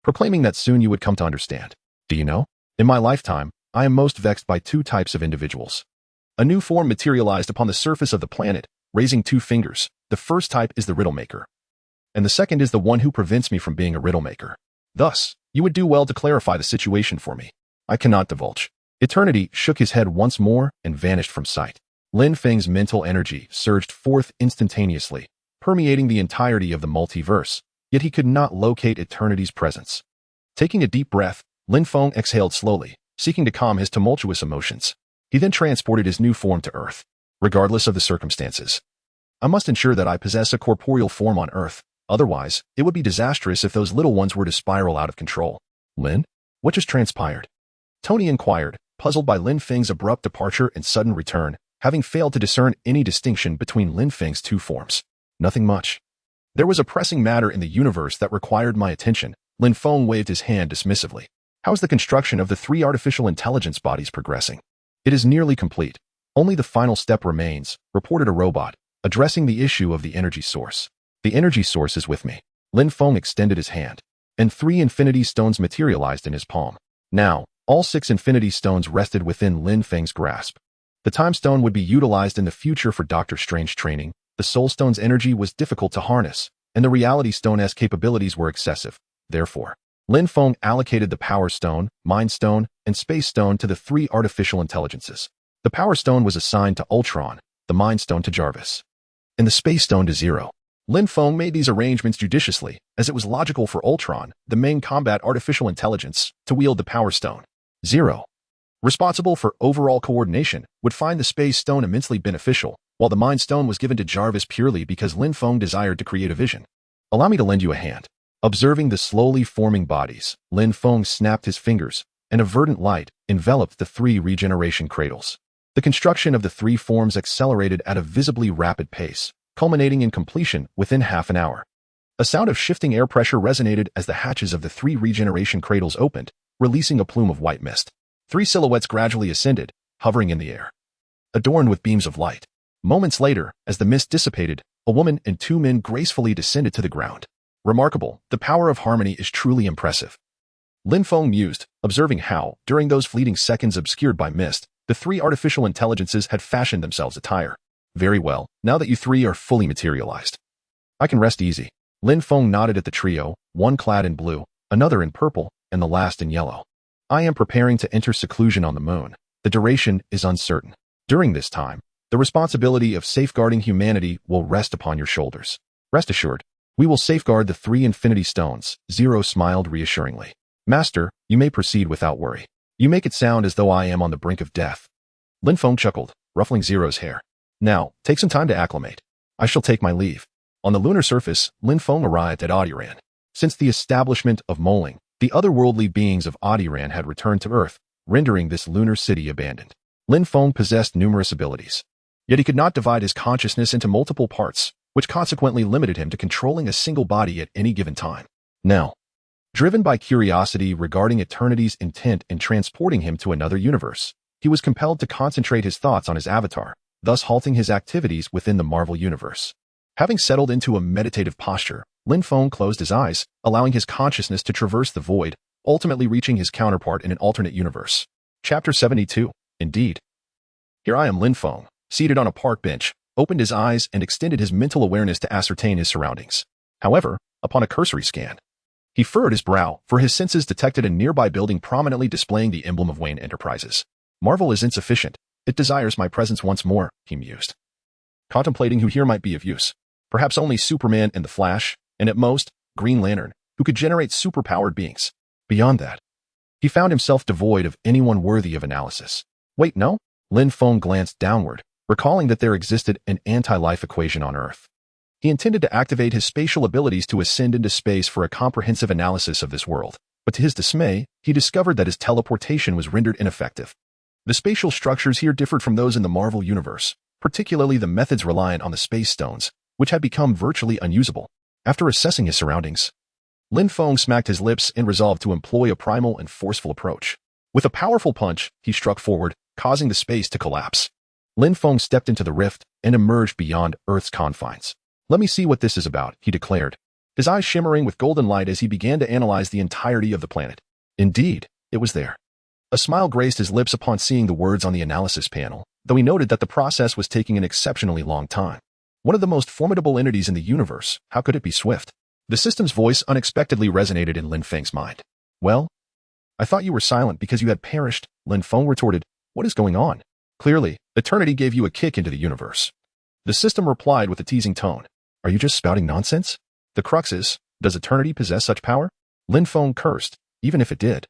proclaiming that soon you would come to understand. Do you know? In my lifetime, I am most vexed by 2 types of individuals. A new form materialized upon the surface of the planet, raising 2 fingers. The first type is the riddle maker, and the second is the one who prevents me from being a riddle maker. Thus, you would do well to clarify the situation for me. I cannot divulge. Eternity shook his head once more and vanished from sight. Lin Feng's mental energy surged forth instantaneously, permeating the entirety of the multiverse, yet he could not locate Eternity's presence. Taking a deep breath, Lin Feng exhaled slowly, seeking to calm his tumultuous emotions. He then transported his new form to Earth. Regardless of the circumstances, I must ensure that I possess a corporeal form on Earth. Otherwise, it would be disastrous if those little ones were to spiral out of control. Lin? What just transpired? Tony inquired, puzzled by Lin Feng's abrupt departure and sudden return, having failed to discern any distinction between Lin Feng's 2 forms. Nothing much. There was a pressing matter in the universe that required my attention. Lin Feng waved his hand dismissively. How's the construction of the 3 artificial intelligence bodies progressing? It is nearly complete. Only the final step remains, reported a robot, addressing the issue of the energy source. The energy source is with me. Lin Feng extended his hand, and 3 infinity stones materialized in his palm. Now, all 6 infinity stones rested within Lin Feng's grasp. The time stone would be utilized in the future for Doctor Strange training. The soul stone's energy was difficult to harness, and the reality stone's capabilities were excessive. Therefore, Lin Feng allocated the power stone, mind stone, and space stone to the 3 artificial intelligences. The power stone was assigned to Ultron, the mind stone to Jarvis, and the space stone to Zero. Lin Feng made these arrangements judiciously, as it was logical for Ultron, the main combat artificial intelligence, to wield the Power Stone. Zero, responsible for overall coordination, would find the Space Stone immensely beneficial, while the Mind Stone was given to Jarvis purely because Lin Feng desired to create a vision. Allow me to lend you a hand. Observing the slowly forming bodies, Lin Feng snapped his fingers, and a verdant light enveloped the 3 regeneration cradles. The construction of the 3 forms accelerated at a visibly rapid pace, culminating in completion within half an hour. A sound of shifting air pressure resonated as the hatches of the 3 regeneration cradles opened, releasing a plume of white mist. 3 silhouettes gradually ascended, hovering in the air, adorned with beams of light. Moments later, as the mist dissipated, a woman and 2 men gracefully descended to the ground. Remarkable, the power of harmony is truly impressive. Lin Feng mused, observing how, during those fleeting seconds obscured by mist, the 3 artificial intelligences had fashioned themselves attire. Very well, now that you 3 are fully materialized, I can rest easy. Lin Feng nodded at the trio, one clad in blue, another in purple, and the last in yellow. I am preparing to enter seclusion on the moon. The duration is uncertain. During this time, the responsibility of safeguarding humanity will rest upon your shoulders. Rest assured, we will safeguard the 3 Infinity Stones. Zero smiled reassuringly. Master, you may proceed without worry. You make it sound as though I am on the brink of death. Lin Feng chuckled, ruffling Zero's hair. Now, take some time to acclimate. I shall take my leave. On the lunar surface, Lin Feng arrived at Odiran. Since the establishment of Moling, the otherworldly beings of Odiran had returned to Earth, rendering this lunar city abandoned. Lin Feng possessed numerous abilities. Yet he could not divide his consciousness into multiple parts, which consequently limited him to controlling a single body at any given time. Now, driven by curiosity regarding eternity's intent in transporting him to another universe, he was compelled to concentrate his thoughts on his avatar, thus halting his activities within the Marvel Universe. Having settled into a meditative posture, Lin Feng closed his eyes, allowing his consciousness to traverse the void, ultimately reaching his counterpart in an alternate universe. Chapter 72. Indeed. Here I am, Lin Feng, seated on a park bench, opened his eyes and extended his mental awareness to ascertain his surroundings. However, upon a cursory scan, he furrowed his brow, for his senses detected a nearby building prominently displaying the emblem of Wayne Enterprises. Marvel is insufficient. It desires my presence once more, he mused, contemplating who here might be of use. Perhaps only Superman and the Flash, and at most, Green Lantern, who could generate superpowered beings. Beyond that, he found himself devoid of anyone worthy of analysis. Wait, no? Lin Feng glanced downward, recalling that there existed an anti-life equation on Earth. He intended to activate his spatial abilities to ascend into space for a comprehensive analysis of this world, but to his dismay, he discovered that his teleportation was rendered ineffective. The spatial structures here differed from those in the Marvel Universe, particularly the methods reliant on the Space Stones, which had become virtually unusable. After assessing his surroundings, Lin Feng smacked his lips and resolved to employ a primal and forceful approach. With a powerful punch, he struck forward, causing the space to collapse. Lin Feng stepped into the rift and emerged beyond Earth's confines. Let me see what this is about, he declared, his eyes shimmering with golden light as he began to analyze the entirety of the planet. Indeed, it was there. A smile graced his lips upon seeing the words on the analysis panel, though he noted that the process was taking an exceptionally long time. One of the most formidable entities in the universe, how could it be swift? The system's voice unexpectedly resonated in Lin Feng's mind. Well, I thought you were silent because you had perished, Lin Feng retorted. What is going on? Clearly, eternity gave you a kick into the universe. The system replied with a teasing tone. Are you just spouting nonsense? The crux is, does eternity possess such power? Lin Feng cursed, even if it did.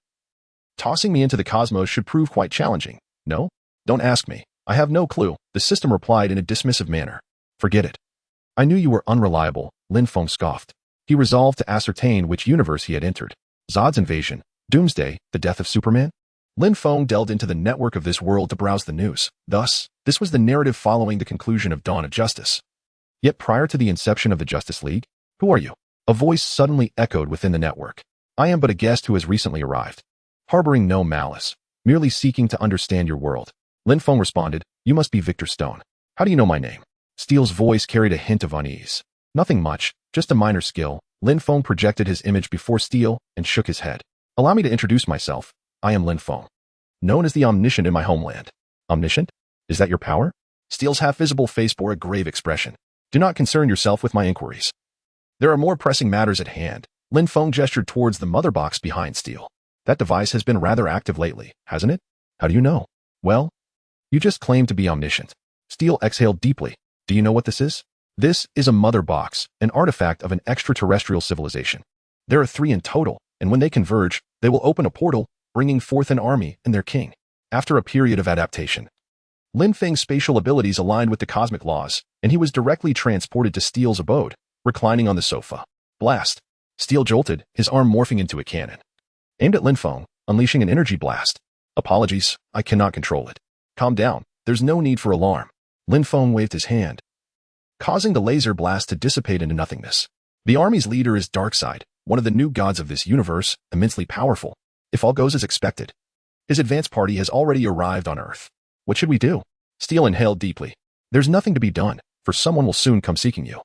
Tossing me into the cosmos should prove quite challenging. No? Don't ask me. I have no clue, the system replied in a dismissive manner. Forget it. I knew you were unreliable, Lin Feng scoffed. He resolved to ascertain which universe he had entered. Zod's invasion, Doomsday, the death of Superman? Lin Feng delved into the network of this world to browse the news. Thus, this was the narrative following the conclusion of Dawn of Justice. Yet prior to the inception of the Justice League, who are you? A voice suddenly echoed within the network. I am but a guest who has recently arrived, harboring no malice, merely seeking to understand your world. Lin Feng responded, you must be Victor Stone. How do you know my name? Steele's voice carried a hint of unease. Nothing much, just a minor skill. Lin Feng projected his image before Steele and shook his head. Allow me to introduce myself. I am Lin Feng, known as the Omniscient in my homeland. Omniscient? Is that your power? Steele's half-visible face bore a grave expression. Do not concern yourself with my inquiries. There are more pressing matters at hand. Lin Feng gestured towards the mother box behind Steele. That device has been rather active lately, hasn't it? How do you know? Well, you just claimed to be omniscient. Steele exhaled deeply. Do you know what this is? This is a mother box, an artifact of an extraterrestrial civilization. There are 3 in total, and when they converge, they will open a portal, bringing forth an army and their king. After a period of adaptation, Lin Feng's spatial abilities aligned with the cosmic laws, and he was directly transported to Steel's abode, reclining on the sofa. Blast. Steel jolted, his arm morphing into a cannon. Aimed at Lin Feng, unleashing an energy blast. Apologies, I cannot control it. Calm down, there's no need for alarm. Lin Feng waved his hand, causing the laser blast to dissipate into nothingness. The army's leader is Darkseid, one of the new gods of this universe, immensely powerful. If all goes as expected, his advance party has already arrived on Earth. What should we do? Steel inhaled deeply. There's nothing to be done, for someone will soon come seeking you.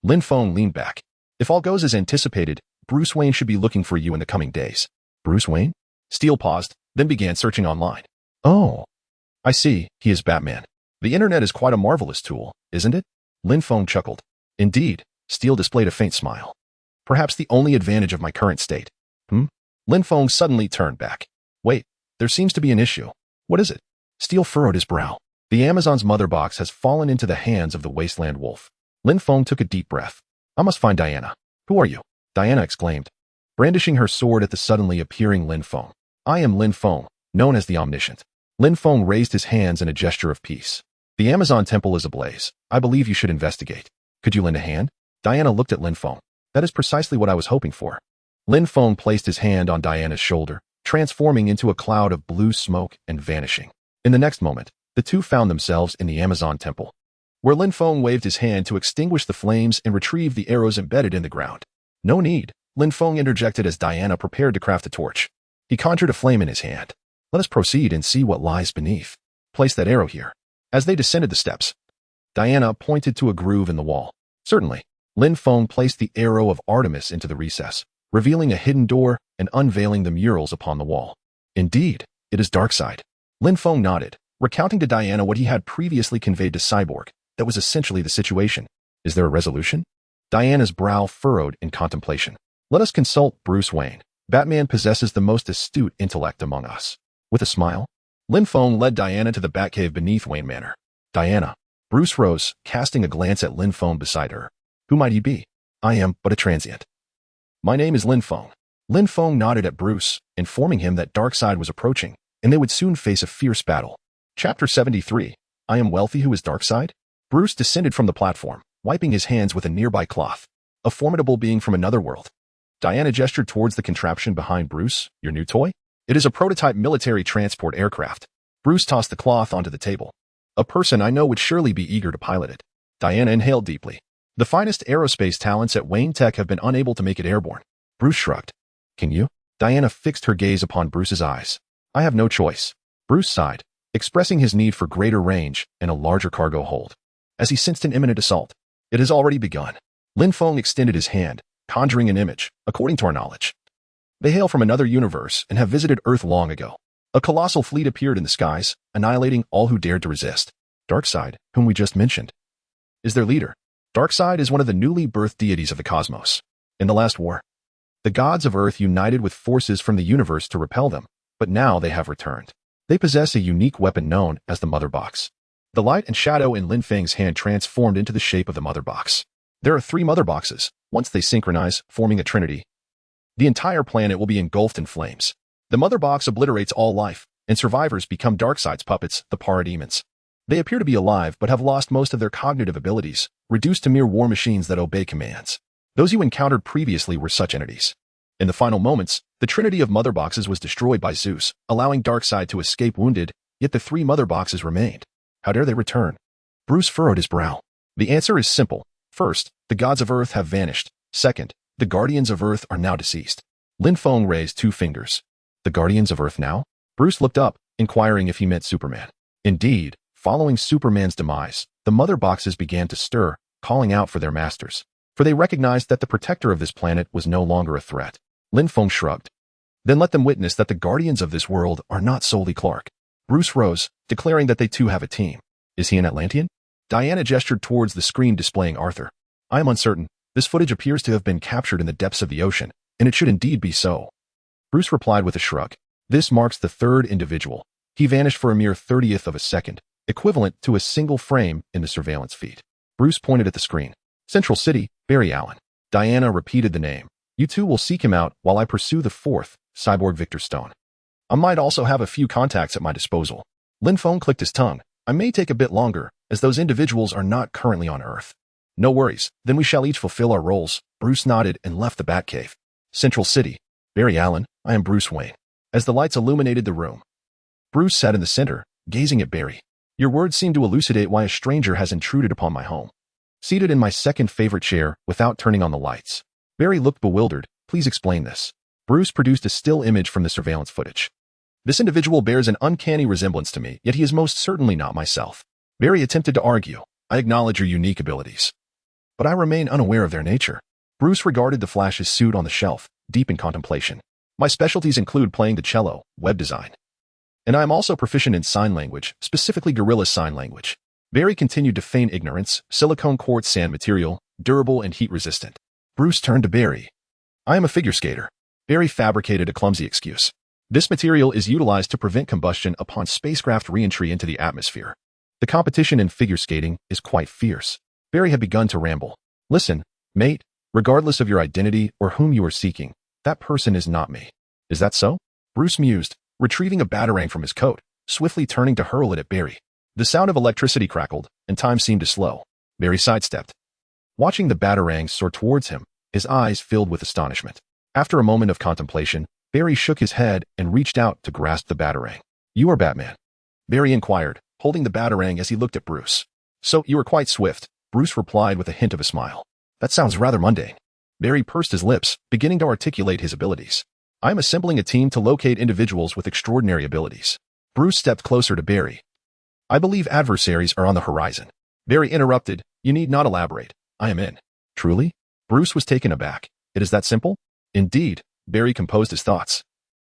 Lin Feng leaned back. If all goes as anticipated, Bruce Wayne should be looking for you in the coming days. Bruce Wayne? Steel paused, then began searching online. Oh, I see, he is Batman. The internet is quite a marvelous tool, isn't it? Lin Feng chuckled. Indeed, Steel displayed a faint smile. Perhaps the only advantage of my current state. Lin Feng suddenly turned back. Wait, there seems to be an issue. What is it? Steel furrowed his brow. The Amazon's mother box has fallen into the hands of the wasteland wolf. Lin Feng took a deep breath. I must find Diana. Who are you? Diana exclaimed, brandishing her sword at the suddenly appearing Lin Feng. I am Lin Feng, known as the Omniscient. Lin Feng raised his hands in a gesture of peace. The Amazon temple is ablaze. I believe you should investigate. Could you lend a hand? Diana looked at Lin Feng. That is precisely what I was hoping for. Lin Feng placed his hand on Diana's shoulder, transforming into a cloud of blue smoke and vanishing. In the next moment, the two found themselves in the Amazon temple, where Lin Feng waved his hand to extinguish the flames and retrieve the arrows embedded in the ground. No need, Lin Feng interjected as Diana prepared to craft a torch. He conjured a flame in his hand. Let us proceed and see what lies beneath. Place that arrow here. As they descended the steps, Diana pointed to a groove in the wall. Certainly, Lin Feng placed the arrow of Artemis into the recess, revealing a hidden door and unveiling the murals upon the wall. Indeed, it is Darkseid. Lin Feng nodded, recounting to Diana what he had previously conveyed to Cyborg. That was essentially the situation. Is there a resolution? Diana's brow furrowed in contemplation. Let us consult Bruce Wayne. Batman possesses the most astute intellect among us. With a smile, Lin Feng led Diana to the Batcave beneath Wayne Manor. Diana. Bruce rose, casting a glance at Lin Feng beside her. Who might he be? I am but a transient. My name is Lin Feng. Lin Feng nodded at Bruce, informing him that Darkseid was approaching, and they would soon face a fierce battle. Chapter 73. I am wealthy who is Darkseid? Bruce descended from the platform, wiping his hands with a nearby cloth. A formidable being from another world. Diana gestured towards the contraption behind Bruce. Your new toy? It is a prototype military transport aircraft. Bruce tossed the cloth onto the table. A person I know would surely be eager to pilot it. Diana inhaled deeply. The finest aerospace talents at Wayne Tech have been unable to make it airborne. Bruce shrugged. Can you? Diana fixed her gaze upon Bruce's eyes. I have no choice. Bruce sighed, expressing his need for greater range and a larger cargo hold. As he sensed an imminent assault, it has already begun. Lin Feng extended his hand, conjuring an image, according to our knowledge. They hail from another universe and have visited Earth long ago. A colossal fleet appeared in the skies, annihilating all who dared to resist. Darkseid, whom we just mentioned, is their leader. Darkseid is one of the newly birthed deities of the cosmos. In the last war, the gods of Earth united with forces from the universe to repel them, but now they have returned. They possess a unique weapon known as the Mother Box. The light and shadow in Lin Feng's hand transformed into the shape of the Mother Box. There are 3 Mother Boxes. Once they synchronize, forming a trinity, the entire planet will be engulfed in flames. The Mother Box obliterates all life, and survivors become Darkseid's puppets, the parademons. They appear to be alive but have lost most of their cognitive abilities, reduced to mere war machines that obey commands. Those you encountered previously were such entities. In the final moments, the trinity of Mother Boxes was destroyed by Zeus, allowing Darkseid to escape wounded, yet the 3 Mother Boxes remained. How dare they return? Bruce furrowed his brow. The answer is simple. First, the gods of Earth have vanished. Second, the guardians of Earth are now deceased. Lin Feng raised 2 fingers. The guardians of Earth now? Bruce looked up, inquiring if he meant Superman. Indeed, following Superman's demise, the Mother Boxes began to stir, calling out for their masters. For they recognized that the protector of this planet was no longer a threat. Lin Feng shrugged. Then let them witness that the guardians of this world are not solely Clark. Bruce rose, declaring that they too have a team. Is he an Atlantean? Diana gestured towards the screen displaying Arthur. I am uncertain. This footage appears to have been captured in the depths of the ocean, and it should indeed be so. Bruce replied with a shrug. This marks the 3rd individual. He vanished for a mere 30th of a second, equivalent to a single frame in the surveillance feed. Bruce pointed at the screen. Central City, Barry Allen. Diana repeated the name. You two will seek him out while I pursue the fourth, Cyborg Victor Stone. I might also have a few contacts at my disposal. Lin Feng clicked his tongue. I may take a bit longer, as those individuals are not currently on Earth. No worries, then we shall each fulfill our roles. Bruce nodded and left the Batcave. Central City. Barry Allen, I am Bruce Wayne. As the lights illuminated the room, Bruce sat in the center, gazing at Barry. Your words seem to elucidate why a stranger has intruded upon my home. Seated in my second favorite chair, without turning on the lights. Barry looked bewildered. Please explain this. Bruce produced a still image from the surveillance footage. This individual bears an uncanny resemblance to me, yet he is most certainly not myself. Barry attempted to argue. I acknowledge your unique abilities, but I remain unaware of their nature. Bruce regarded the Flash's suit on the shelf, deep in contemplation. My specialties include playing the cello, web design, and I am also proficient in sign language, specifically Gorilla Sign Language. Barry continued to feign ignorance. Silicone quartz sand material, durable and heat-resistant. Bruce turned to Barry. I am a figure skater. Barry fabricated a clumsy excuse. This material is utilized to prevent combustion upon spacecraft re-entry into the atmosphere. The competition in figure skating is quite fierce. Barry had begun to ramble. Listen, mate, regardless of your identity or whom you are seeking, that person is not me. Is that so? Bruce mused, retrieving a batarang from his coat, swiftly turning to hurl it at Barry. The sound of electricity crackled, and time seemed to slow. Barry sidestepped. Watching the batarang soar towards him, his eyes filled with astonishment. After a moment of contemplation, Barry shook his head and reached out to grasp the batarang. You are Batman? Barry inquired, holding the batarang as he looked at Bruce. So, you are quite swift, Bruce replied with a hint of a smile. That sounds rather mundane. Barry pursed his lips, beginning to articulate his abilities. I am assembling a team to locate individuals with extraordinary abilities. Bruce stepped closer to Barry. I believe adversaries are on the horizon. Barry interrupted. You need not elaborate. I am in. Truly? Bruce was taken aback. It is that simple? Indeed, Barry composed his thoughts.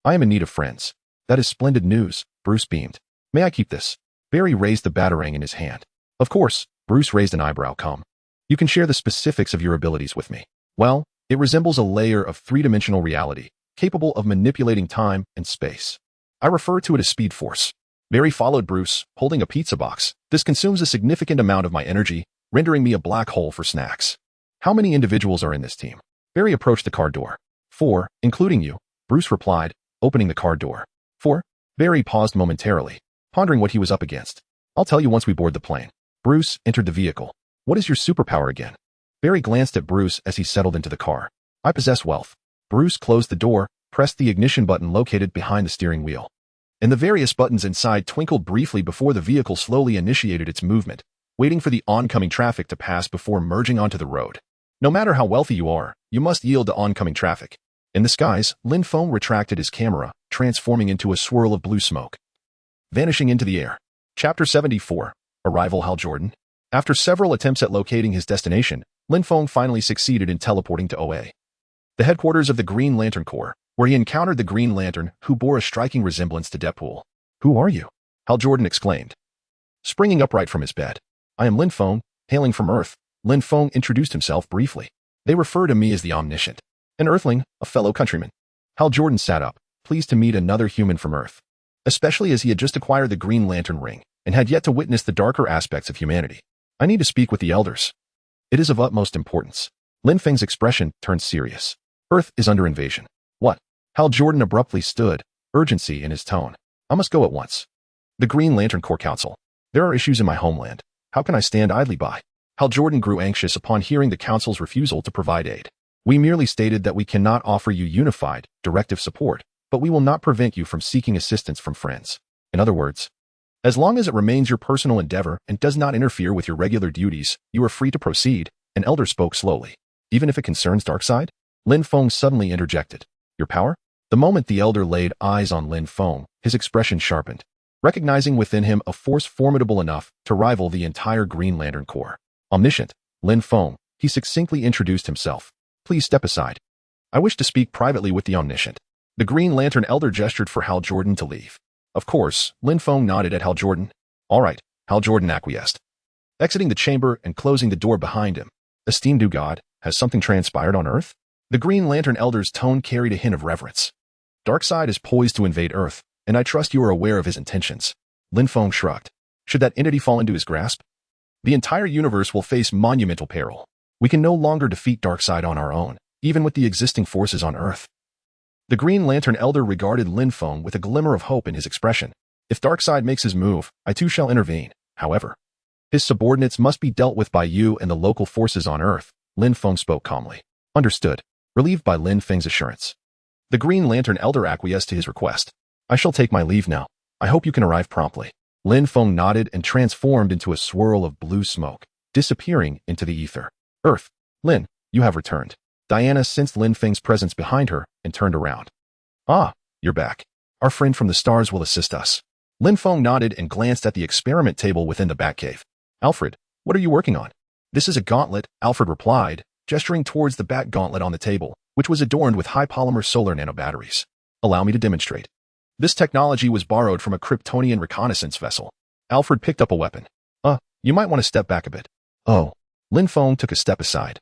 I am in need of friends. That is splendid news, Bruce beamed. May I keep this? Barry raised the batarang in his hand. Of course, Bruce raised an eyebrow. Come. You can share the specifics of your abilities with me. Well, it resembles a layer of three-dimensional reality, capable of manipulating time and space. I refer to it as Speed Force. Barry followed Bruce, holding a pizza box. This consumes a significant amount of my energy, rendering me a black hole for snacks. How many individuals are in this team? Barry approached the car door. 4, including you, Bruce replied, opening the car door. 4? Barry paused momentarily, pondering what he was up against. I'll tell you once we board the plane. Bruce entered the vehicle. What is your superpower again? Barry glanced at Bruce as he settled into the car. I possess wealth. Bruce closed the door, pressed the ignition button located behind the steering wheel, and the various buttons inside twinkled briefly before the vehicle slowly initiated its movement, waiting for the oncoming traffic to pass before merging onto the road. No matter how wealthy you are, you must yield to oncoming traffic. In the skies, Lin Feng retracted his camera, transforming into a swirl of blue smoke, vanishing into the air. Chapter 74. Arrival Hal Jordan. After several attempts at locating his destination, Lin Feng finally succeeded in teleporting to OA, the headquarters of the Green Lantern Corps, where he encountered the Green Lantern, who bore a striking resemblance to Deadpool. Who are you? Hal Jordan exclaimed, springing upright from his bed. I am Lin Feng, hailing from Earth. Lin Feng introduced himself briefly. They refer to me as the Omniscient, an Earthling, a fellow countryman. Hal Jordan sat up, pleased to meet another human from Earth, especially as he had just acquired the Green Lantern ring and had yet to witness the darker aspects of humanity. I need to speak with the elders. It is of utmost importance. Lin Feng's expression turned serious. Earth is under invasion. What? Hal Jordan abruptly stood, urgency in his tone. I must go at once. The Green Lantern Corps Council. There are issues in my homeland. How can I stand idly by? Hal Jordan grew anxious upon hearing the Council's refusal to provide aid. We merely stated that we cannot offer you unified, directive support, but we will not prevent you from seeking assistance from friends. In other words, as long as it remains your personal endeavor and does not interfere with your regular duties, you are free to proceed, an elder spoke slowly. Even if it concerns Darkseid? Lin Feng suddenly interjected. Your power? The moment the elder laid eyes on Lin Feng, his expression sharpened, recognizing within him a force formidable enough to rival the entire Green Lantern Corps. Omniscient, Lin Feng, he succinctly introduced himself. Please step aside. I wish to speak privately with the Omniscient. The Green Lantern elder gestured for Hal Jordan to leave. Of course, Lin Feng nodded at Hal Jordan. All right, Hal Jordan acquiesced, exiting the chamber and closing the door behind him. Esteemed God, has something transpired on Earth? The Green Lantern elder's tone carried a hint of reverence. Darkseid is poised to invade Earth, and I trust you are aware of his intentions. Lin Feng shrugged. Should that entity fall into his grasp? The entire universe will face monumental peril. We can no longer defeat Darkseid on our own, even with the existing forces on Earth. The Green Lantern Elder regarded Lin Feng with a glimmer of hope in his expression. If Darkseid makes his move, I too shall intervene. However, his subordinates must be dealt with by you and the local forces on Earth. Lin Feng spoke calmly. Understood, relieved by Lin Feng's assurance. The Green Lantern Elder acquiesced to his request. I shall take my leave now. I hope you can arrive promptly. Lin Feng nodded and transformed into a swirl of blue smoke, disappearing into the ether. Earth, Lin, you have returned. Diana sensed Lin Feng's presence behind her and turned around. Ah, you're back. Our friend from the stars will assist us. Lin Feng nodded and glanced at the experiment table within the Batcave. Alfred, what are you working on? This is a gauntlet, Alfred replied, gesturing towards the bat gauntlet on the table, which was adorned with high-polymer solar nanobatteries. Allow me to demonstrate. This technology was borrowed from a Kryptonian reconnaissance vessel. Alfred picked up a weapon. You might want to step back a bit. Oh. Lin Feng took a step aside,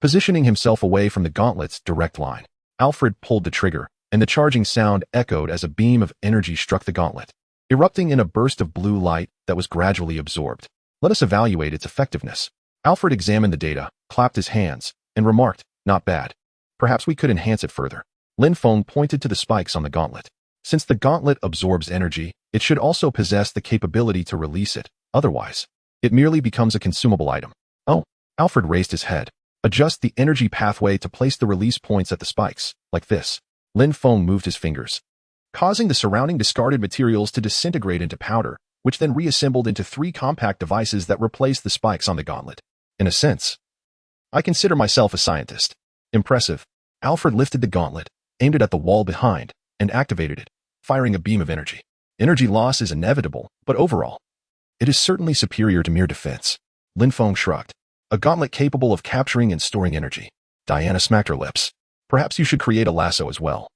positioning himself away from the gauntlet's direct line. Alfred pulled the trigger, and the charging sound echoed as a beam of energy struck the gauntlet, erupting in a burst of blue light that was gradually absorbed. Let us evaluate its effectiveness. Alfred examined the data, clapped his hands, and remarked, not bad. Perhaps we could enhance it further. Lin Feng pointed to the spikes on the gauntlet. Since the gauntlet absorbs energy, it should also possess the capability to release it. Otherwise, it merely becomes a consumable item. Oh, Alfred raised his head. Adjust the energy pathway to place the release points at the spikes, like this. Lin Feng moved his fingers, causing the surrounding discarded materials to disintegrate into powder, which then reassembled into 3 compact devices that replaced the spikes on the gauntlet. In a sense, I consider myself a scientist. Impressive. Alfred lifted the gauntlet, aimed it at the wall behind, and activated it, firing a beam of energy. Energy loss is inevitable, but overall, it is certainly superior to mere defense. Lin Feng shrugged. A gauntlet capable of capturing and storing energy. Diana smacked her lips. Perhaps you should create a lasso as well.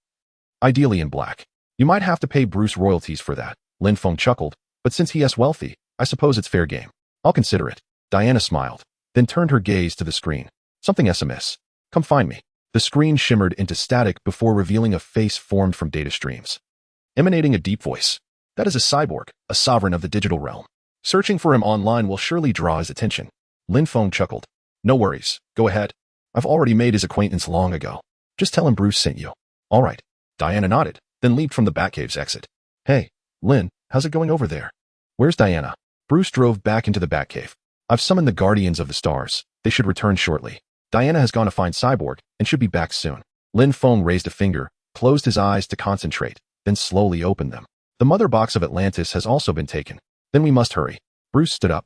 Ideally in black. You might have to pay Bruce royalties for that. Lin Feng chuckled, but since he is wealthy, I suppose it's fair game. I'll consider it. Diana smiled, then turned her gaze to the screen. Something SMS. Come find me. The screen shimmered into static before revealing a face formed from data streams, emanating a deep voice. That is a cyborg, a sovereign of the digital realm. Searching for him online will surely draw his attention. Lin Feng chuckled. No worries. Go ahead. I've already made his acquaintance long ago. Just tell him Bruce sent you. All right. Diana nodded, then leaped from the Batcave's exit. Hey, Lin, how's it going over there? Where's Diana? Bruce drove back into the Batcave. I've summoned the Guardians of the Stars. They should return shortly. Diana has gone to find Cyborg and should be back soon. Lin Feng raised a finger, closed his eyes to concentrate, then slowly opened them. The mother box of Atlantis has also been taken. Then we must hurry. Bruce stood up.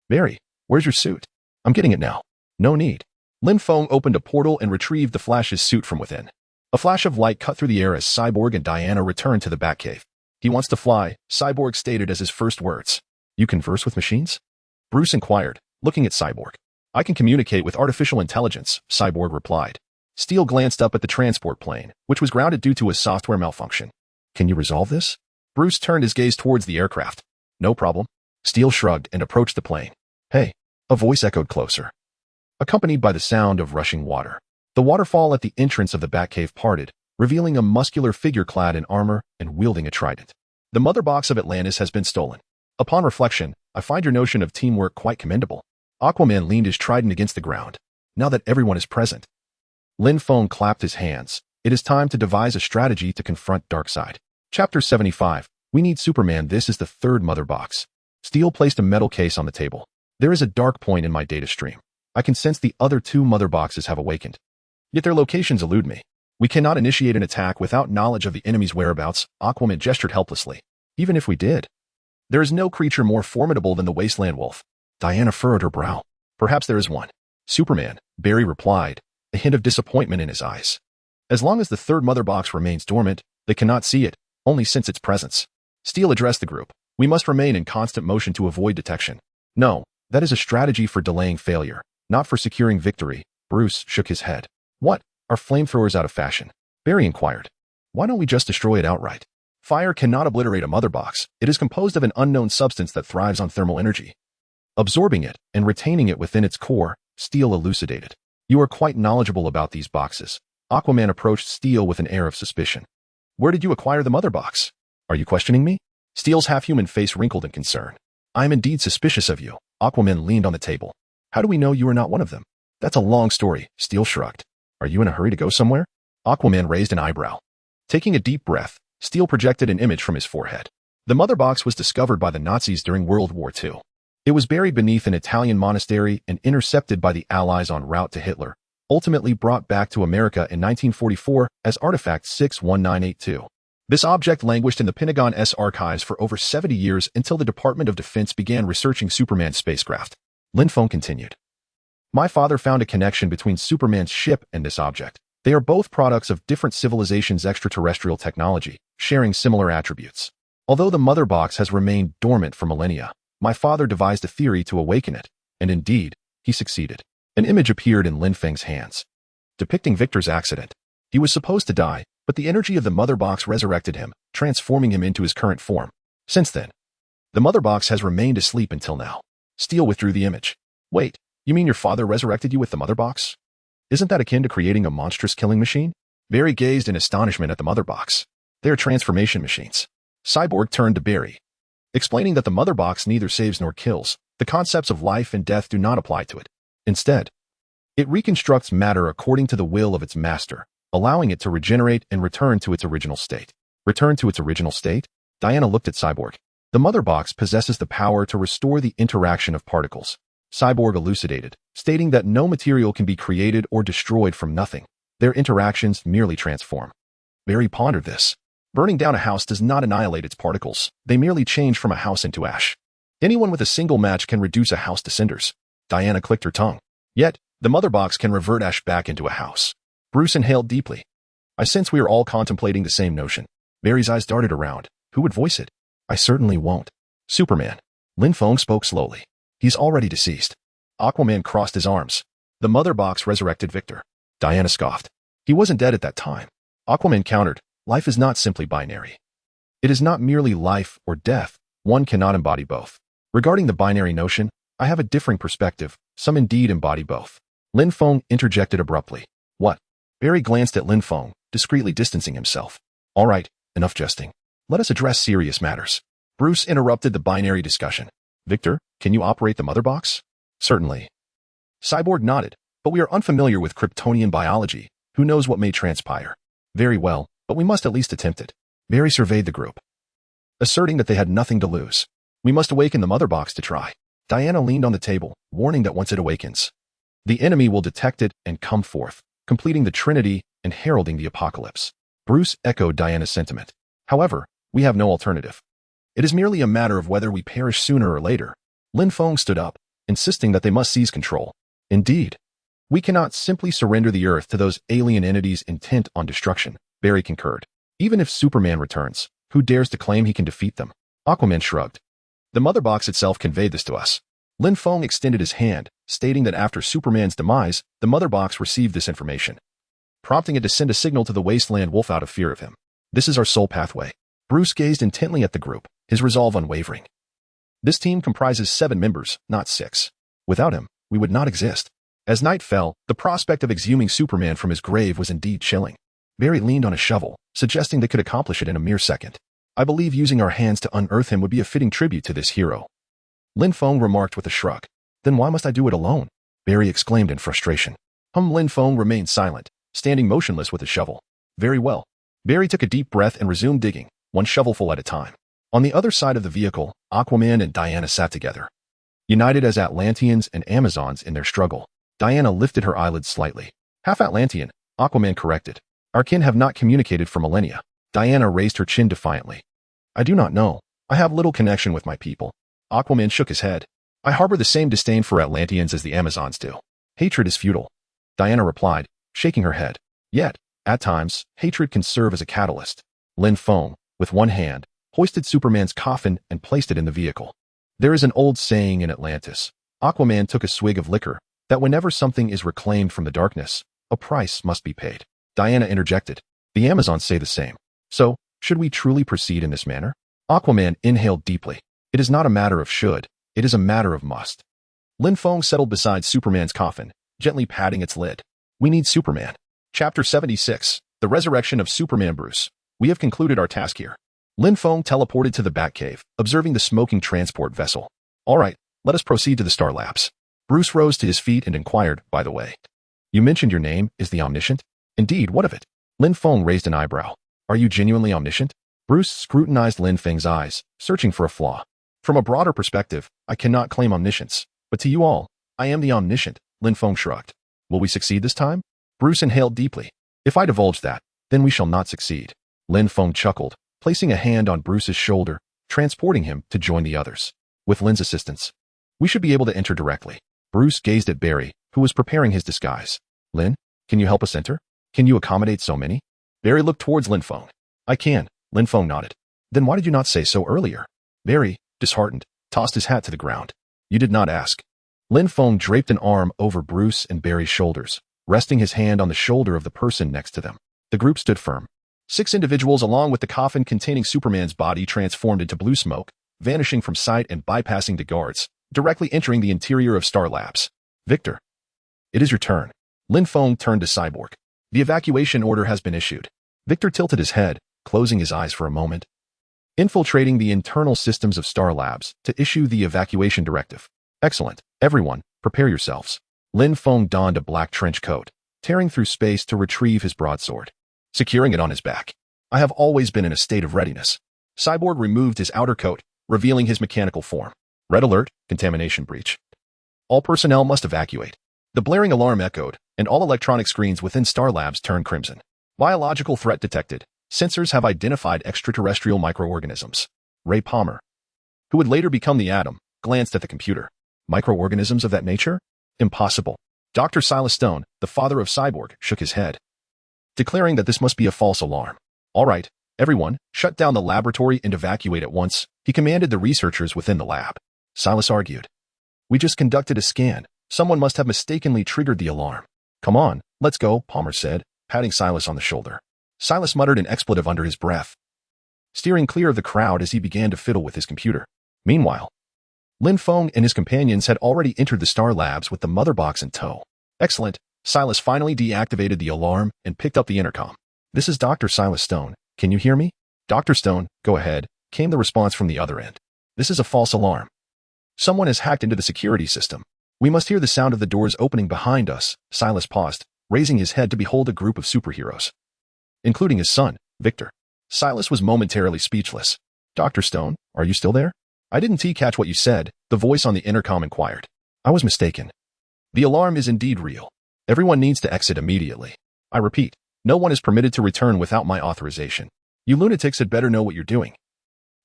Barry, where's your suit? I'm getting it now. No need. Lin Feng opened a portal and retrieved the Flash's suit from within. A flash of light cut through the air as Cyborg and Diana returned to the Batcave. He wants to fly, Cyborg stated as his first words. You converse with machines? Bruce inquired, looking at Cyborg. I can communicate with artificial intelligence, Cyborg replied. Steel glanced up at the transport plane, which was grounded due to a software malfunction. Can you resolve this? Bruce turned his gaze towards the aircraft. No problem. Steel shrugged and approached the plane. Hey. A voice echoed closer, accompanied by the sound of rushing water. The waterfall at the entrance of the Batcave parted, revealing a muscular figure clad in armor and wielding a trident. The mother box of Atlantis has been stolen. Upon reflection, I find your notion of teamwork quite commendable. Aquaman leaned his trident against the ground. Now that everyone is present. Lin Feng clapped his hands. It is time to devise a strategy to confront Darkseid. Chapter 75. We need Superman. This is the 3rd mother box. Steel placed a metal case on the table. There is a dark point in my data stream. I can sense the other 2 mother boxes have awakened. Yet their locations elude me. We cannot initiate an attack without knowledge of the enemy's whereabouts. Aquaman gestured helplessly. Even if we did, there is no creature more formidable than the Wasteland Wolf. Diana furrowed her brow. Perhaps there is one. Superman, Barry replied, a hint of disappointment in his eyes. As long as the 3rd mother box remains dormant, they cannot see it, only sense its presence. Steel addressed the group. We must remain in constant motion to avoid detection. No. That is a strategy for delaying failure, not for securing victory. Bruce shook his head. What? Are flamethrowers out of fashion? Barry inquired. Why don't we just destroy it outright? Fire cannot obliterate a mother box. It is composed of an unknown substance that thrives on thermal energy. Absorbing it and retaining it within its core, Steel elucidated. You are quite knowledgeable about these boxes. Aquaman approached Steel with an air of suspicion. Where did you acquire the mother box? Are you questioning me? Steel's half-human face wrinkled in concern. I am indeed suspicious of you. Aquaman leaned on the table. How do we know you are not one of them? That's a long story, Steel shrugged. Are you in a hurry to go somewhere? Aquaman raised an eyebrow. Taking a deep breath, Steel projected an image from his forehead. The mother box was discovered by the Nazis during World War II. It was buried beneath an Italian monastery and intercepted by the Allies en route to Hitler, ultimately brought back to America in 1944 as Artifact 61982. This object languished in the Pentagon's archives for over 70 years until the Department of Defense began researching Superman's spacecraft. Lin Feng continued. My father found a connection between Superman's ship and this object. They are both products of different civilizations' extraterrestrial technology, sharing similar attributes. Although the mother box has remained dormant for millennia, my father devised a theory to awaken it, and indeed, he succeeded. An image appeared in Lin Feng's hands, depicting Victor's accident. He was supposed to die, but the energy of the mother box resurrected him, transforming him into his current form. Since then, the mother box has remained asleep until now. Steel withdrew the image. Wait, you mean your father resurrected you with the mother box? Isn't that akin to creating a monstrous killing machine? Barry gazed in astonishment at the mother box. They are transformation machines. Cyborg turned to Barry, explaining that the mother box neither saves nor kills. The concepts of life and death do not apply to it. Instead, it reconstructs matter according to the will of its master, allowing it to regenerate and return to its original state. Return to its original state? Diana looked at Cyborg. The mother box possesses the power to restore the interaction of particles. Cyborg elucidated, stating that no material can be created or destroyed from nothing. Their interactions merely transform. Barry pondered this. Burning down a house does not annihilate its particles. They merely change from a house into ash. Anyone with a single match can reduce a house to cinders. Diana clicked her tongue. Yet, the mother box can revert ash back into a house. Bruce inhaled deeply. I sense we are all contemplating the same notion. Barry's eyes darted around. Who would voice it? I certainly won't. Superman. Lin Feng spoke slowly. He's already deceased. Aquaman crossed his arms. The mother box resurrected Victor. Diana scoffed. He wasn't dead at that time. Aquaman countered. Life is not simply binary. It is not merely life or death. One cannot embody both. Regarding the binary notion, I have a differing perspective. Some indeed embody both. Lin Feng interjected abruptly. What? Barry glanced at Lin Feng, discreetly distancing himself. All right, enough jesting. Let us address serious matters. Bruce interrupted the binary discussion. Victor, can you operate the mother box? Certainly. Cyborg nodded, but we are unfamiliar with Kryptonian biology. Who knows what may transpire? Very well, but we must at least attempt it. Barry surveyed the group, asserting that they had nothing to lose. We must awaken the mother box to try. Diana leaned on the table, warning that once it awakens, the enemy will detect it and come forth, completing the Trinity and heralding the apocalypse. Bruce echoed Diana's sentiment. However, we have no alternative. It is merely a matter of whether we perish sooner or later. Lin Feng stood up, insisting that they must seize control. Indeed, we cannot simply surrender the Earth to those alien entities intent on destruction. Barry concurred. Even if Superman returns, who dares to claim he can defeat them? Aquaman shrugged. The mother box itself conveyed this to us. Lin Feng extended his hand, stating that after Superman's demise, the mother box received this information, prompting it to send a signal to the wasteland wolf out of fear of him. This is our sole pathway. Bruce gazed intently at the group, his resolve unwavering. This team comprises 7 members, not 6. Without him, we would not exist. As night fell, the prospect of exhuming Superman from his grave was indeed chilling. Barry leaned on a shovel, suggesting they could accomplish it in a mere second. I believe using our hands to unearth him would be a fitting tribute to this hero. Lin Feng remarked with a shrug. Then why must I do it alone? Barry exclaimed in frustration. Lin Feng remained silent, standing motionless with a shovel. Very well. Barry took a deep breath and resumed digging, one shovelful at a time. On the other side of the vehicle, Aquaman and Diana sat together, united as Atlanteans and Amazons in their struggle. Diana lifted her eyelids slightly. Half Atlantean, Aquaman corrected. Our kin have not communicated for millennia. Diana raised her chin defiantly. I do not know. I have little connection with my people. Aquaman shook his head. I harbor the same disdain for Atlanteans as the Amazons do. Hatred is futile. Diana replied, shaking her head. Yet, at times, hatred can serve as a catalyst. Lin Feng, with one hand, hoisted Superman's coffin and placed it in the vehicle. There is an old saying in Atlantis. Aquaman took a swig of liquor, that whenever something is reclaimed from the darkness, a price must be paid. Diana interjected. The Amazons say the same. So, should we truly proceed in this manner? Aquaman inhaled deeply. It is not a matter of should, it is a matter of must. Lin Feng settled beside Superman's coffin, gently patting its lid. We need Superman. Chapter 76, The Resurrection of Superman. Bruce, we have concluded our task here. Lin Feng teleported to the Batcave, observing the smoking transport vessel. All right, Let us proceed to the Star Labs. Bruce rose to his feet and inquired, by the way. You mentioned your name is the Omniscient? Indeed, what of it? Lin Feng raised an eyebrow. Are you genuinely omniscient? Bruce scrutinized Lin Feng's eyes, searching for a flaw. From a broader perspective, I cannot claim omniscience. But to you all, I am the Omniscient, Lin Feng shrugged. Will we succeed this time? Bruce inhaled deeply. If I divulge that, then we shall not succeed. Lin Feng chuckled, placing a hand on Bruce's shoulder, transporting him to join the others. With Lin's assistance, we should be able to enter directly. Bruce gazed at Barry, who was preparing his disguise. Lin, can you help us enter? Can you accommodate so many? Barry looked towards Lin Feng. I can, Lin Feng nodded. Then why did you not say so earlier? Barry, disheartened, tossed his hat to the ground. You did not ask. Lin Feng draped an arm over Bruce and Barry's shoulders, resting his hand on the shoulder of the person next to them. The group stood firm. 6 individuals along with the coffin containing Superman's body transformed into blue smoke, vanishing from sight and bypassing the guards, directly entering the interior of Star Labs. Victor. It is your turn. Lin Feng turned to Cyborg. The evacuation order has been issued. Victor tilted his head, closing his eyes for a moment. Infiltrating the internal systems of Star Labs to issue the evacuation directive. Excellent. Everyone, prepare yourselves. Lin Feng donned a black trench coat, tearing through space to retrieve his broadsword, securing it on his back. I have always been in a state of readiness. Cyborg removed his outer coat, revealing his mechanical form. Red alert, contamination breach. All personnel must evacuate. The blaring alarm echoed, and all electronic screens within Star Labs turned crimson. Biological threat detected. Sensors have identified extraterrestrial microorganisms. Ray Palmer, who would later become the Atom, glanced at the computer. Microorganisms of that nature? Impossible. Dr. Silas Stone, the father of Cyborg, shook his head, declaring that this must be a false alarm. All right, everyone, shut down the laboratory and evacuate at once, he commanded the researchers within the lab. Silas argued. We just conducted a scan. Someone must have mistakenly triggered the alarm. Come on, let's go, Palmer said, patting Silas on the shoulder. Silas muttered an expletive under his breath, steering clear of the crowd as he began to fiddle with his computer. Meanwhile, Lin Feng and his companions had already entered the Star Labs with the mother box in tow. Excellent. Silas finally deactivated the alarm and picked up the intercom. This is Dr. Silas Stone. Can you hear me? Dr. Stone, go ahead, came the response from the other end. This is a false alarm. Someone has hacked into the security system. We must hear the sound of the doors opening behind us. Silas paused, raising his head to behold a group of superheroes, including his son, Victor. Silas was momentarily speechless. Dr. Stone, are you still there? I didn't catch what you said, the voice on the intercom inquired. I was mistaken. The alarm is indeed real. Everyone needs to exit immediately. I repeat, no one is permitted to return without my authorization. You lunatics had better know what you're doing.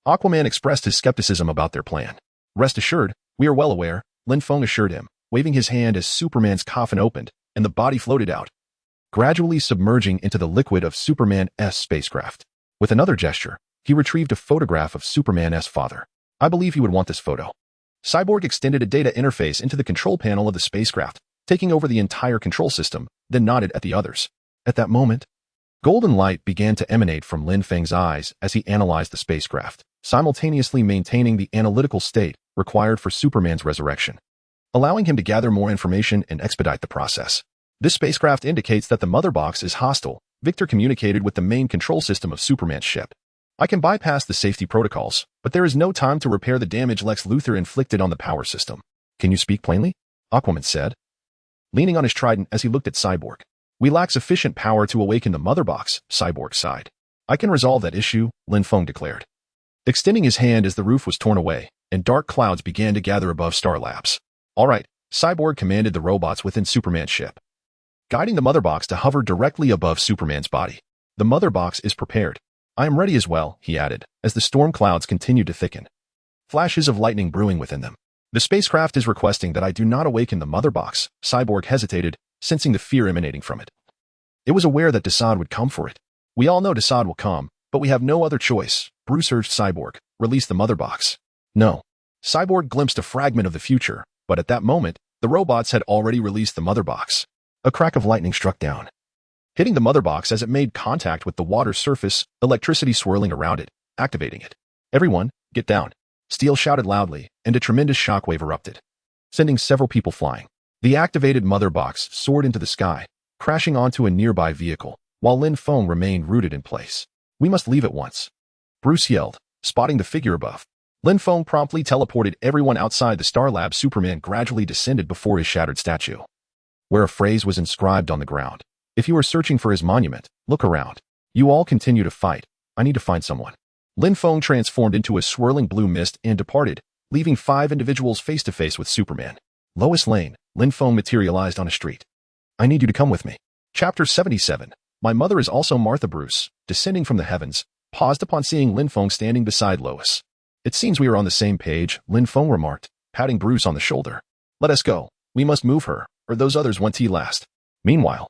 Aquaman expressed his skepticism about their plan. Rest assured, we are well aware, Lin Feng assured him, waving his hand as Superman's coffin opened, and the body floated out, gradually submerging into the liquid of Superman's spacecraft. With another gesture, he retrieved a photograph of Superman's father. I believe he would want this photo. Cyborg extended a data interface into the control panel of the spacecraft, taking over the entire control system, then nodded at the others. At that moment, golden light began to emanate from Lin Feng's eyes as he analyzed the spacecraft, simultaneously maintaining the analytical state required for Superman's resurrection, allowing him to gather more information and expedite the process. This spacecraft indicates that the mother box is hostile. Victor communicated with the main control system of Superman's ship. I can bypass the safety protocols, but there is no time to repair the damage Lex Luthor inflicted on the power system. Can you speak plainly? Aquaman said, leaning on his trident as he looked at Cyborg. We lack sufficient power to awaken the mother box, Cyborg sighed. I can resolve that issue, Lin Feng declared, extending his hand as the roof was torn away, and dark clouds began to gather above Star Labs. All right, Cyborg commanded the robots within Superman's ship, guiding the mother box to hover directly above Superman's body. The mother box is prepared. I am ready as well, he added, as the storm clouds continued to thicken, flashes of lightning brewing within them. The spacecraft is requesting that I do not awaken the mother box. Cyborg hesitated, sensing the fear emanating from it. It was aware that Destined would come for it. We all know Destined will come, but we have no other choice. Bruce urged Cyborg, release the mother box. No. Cyborg glimpsed a fragment of the future, but at that moment, the robots had already released the mother box. A crack of lightning struck down, hitting the mother box as it made contact with the water's surface, electricity swirling around it, activating it. Everyone, get down. Steel shouted loudly, and a tremendous shockwave erupted, sending several people flying. The activated mother box soared into the sky, crashing onto a nearby vehicle, while Lin Feng remained rooted in place. We must leave at once, Bruce yelled, spotting the figure above. Lin Feng promptly teleported everyone outside the Star Lab. Superman gradually descended before his shattered statue, where a phrase was inscribed on the ground. If you are searching for his monument, look around. You all continue to fight. I need to find someone. Lin Feng transformed into a swirling blue mist and departed, leaving 5 individuals face-to-face with Superman. Lois Lane, Lin Feng materialized on a street. I need you to come with me. Chapter 77. My mother is also Martha. Bruce, descending from the heavens, paused upon seeing Lin Feng standing beside Lois. It seems we are on the same page, Lin Feng remarked, patting Bruce on the shoulder. Let us go. We must move her, or those others won't last. Meanwhile,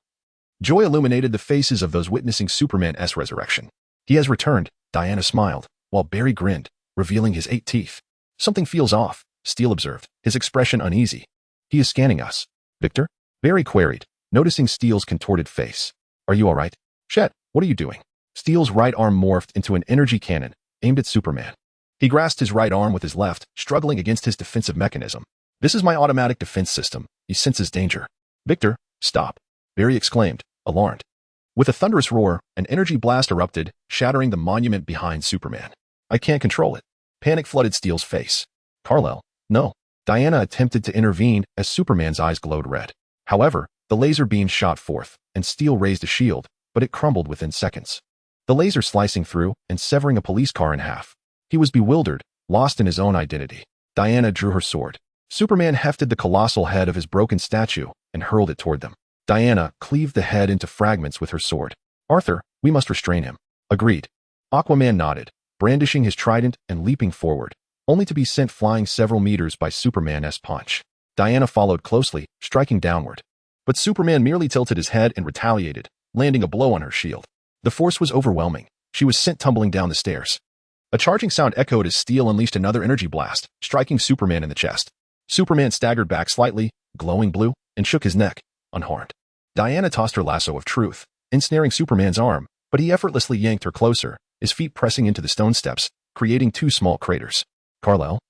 joy illuminated the faces of those witnessing Superman's resurrection. He has returned, Diana smiled, while Barry grinned, revealing his 8 teeth. Something feels off, Steele observed, his expression uneasy. He is scanning us. Victor? Barry queried, noticing Steele's contorted face. Are you all right? Chet, what are you doing? Steele's right arm morphed into an energy cannon, aimed at Superman. He grasped his right arm with his left, struggling against his defensive mechanism. This is my automatic defense system. He senses danger. Victor, stop, Barry exclaimed, alarmed. With a thunderous roar, an energy blast erupted, shattering the monument behind Superman. I can't control it. Panic flooded Steele's face. Kal-El, no. Diana attempted to intervene as Superman's eyes glowed red. However, the laser beam shot forth, and Steele raised a shield, but it crumbled within seconds. The laser slicing through and severing a police car in half. He was bewildered, lost in his own identity. Diana drew her sword. Superman hefted the colossal head of his broken statue and hurled it toward them. Diana cleaved the head into fragments with her sword. Arthur, we must restrain him. Agreed. Aquaman nodded, brandishing his trident and leaping forward, only to be sent flying several meters by Superman's punch. Diana followed closely, striking downward. But Superman merely tilted his head and retaliated, landing a blow on her shield. The force was overwhelming. She was sent tumbling down the stairs. A charging sound echoed as Steele unleashed another energy blast, striking Superman in the chest. Superman staggered back slightly, glowing blue, and shook his neck, unharmed. Diana tossed her lasso of truth, ensnaring Superman's arm, but he effortlessly yanked her closer, his feet pressing into the stone steps, creating 2 small craters. Kal-El,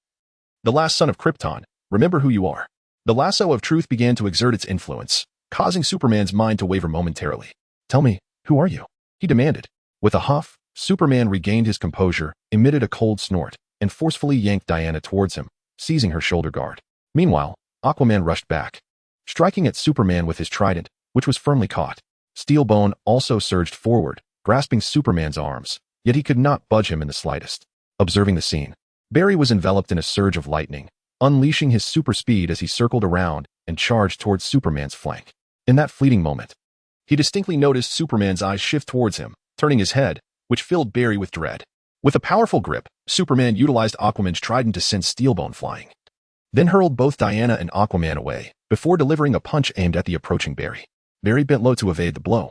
the last son of Krypton, remember who you are. The lasso of truth began to exert its influence, causing Superman's mind to waver momentarily. Tell me, who are you? He demanded. With a huff, Superman regained his composure, emitted a cold snort, and forcefully yanked Diana towards him, seizing her shoulder guard. Meanwhile, Aquaman rushed back, striking at Superman with his trident, which was firmly caught. Steelbone also surged forward, grasping Superman's arms, yet he could not budge him in the slightest. Observing the scene, Barry was enveloped in a surge of lightning, unleashing his super speed as he circled around and charged towards Superman's flank. In that fleeting moment, he distinctly noticed Superman's eyes shift towards him, turning his head, which filled Barry with dread. With a powerful grip, Superman utilized Aquaman's trident to send Steelbone flying, then hurled both Diana and Aquaman away, before delivering a punch aimed at the approaching Barry. Barry bent low to evade the blow,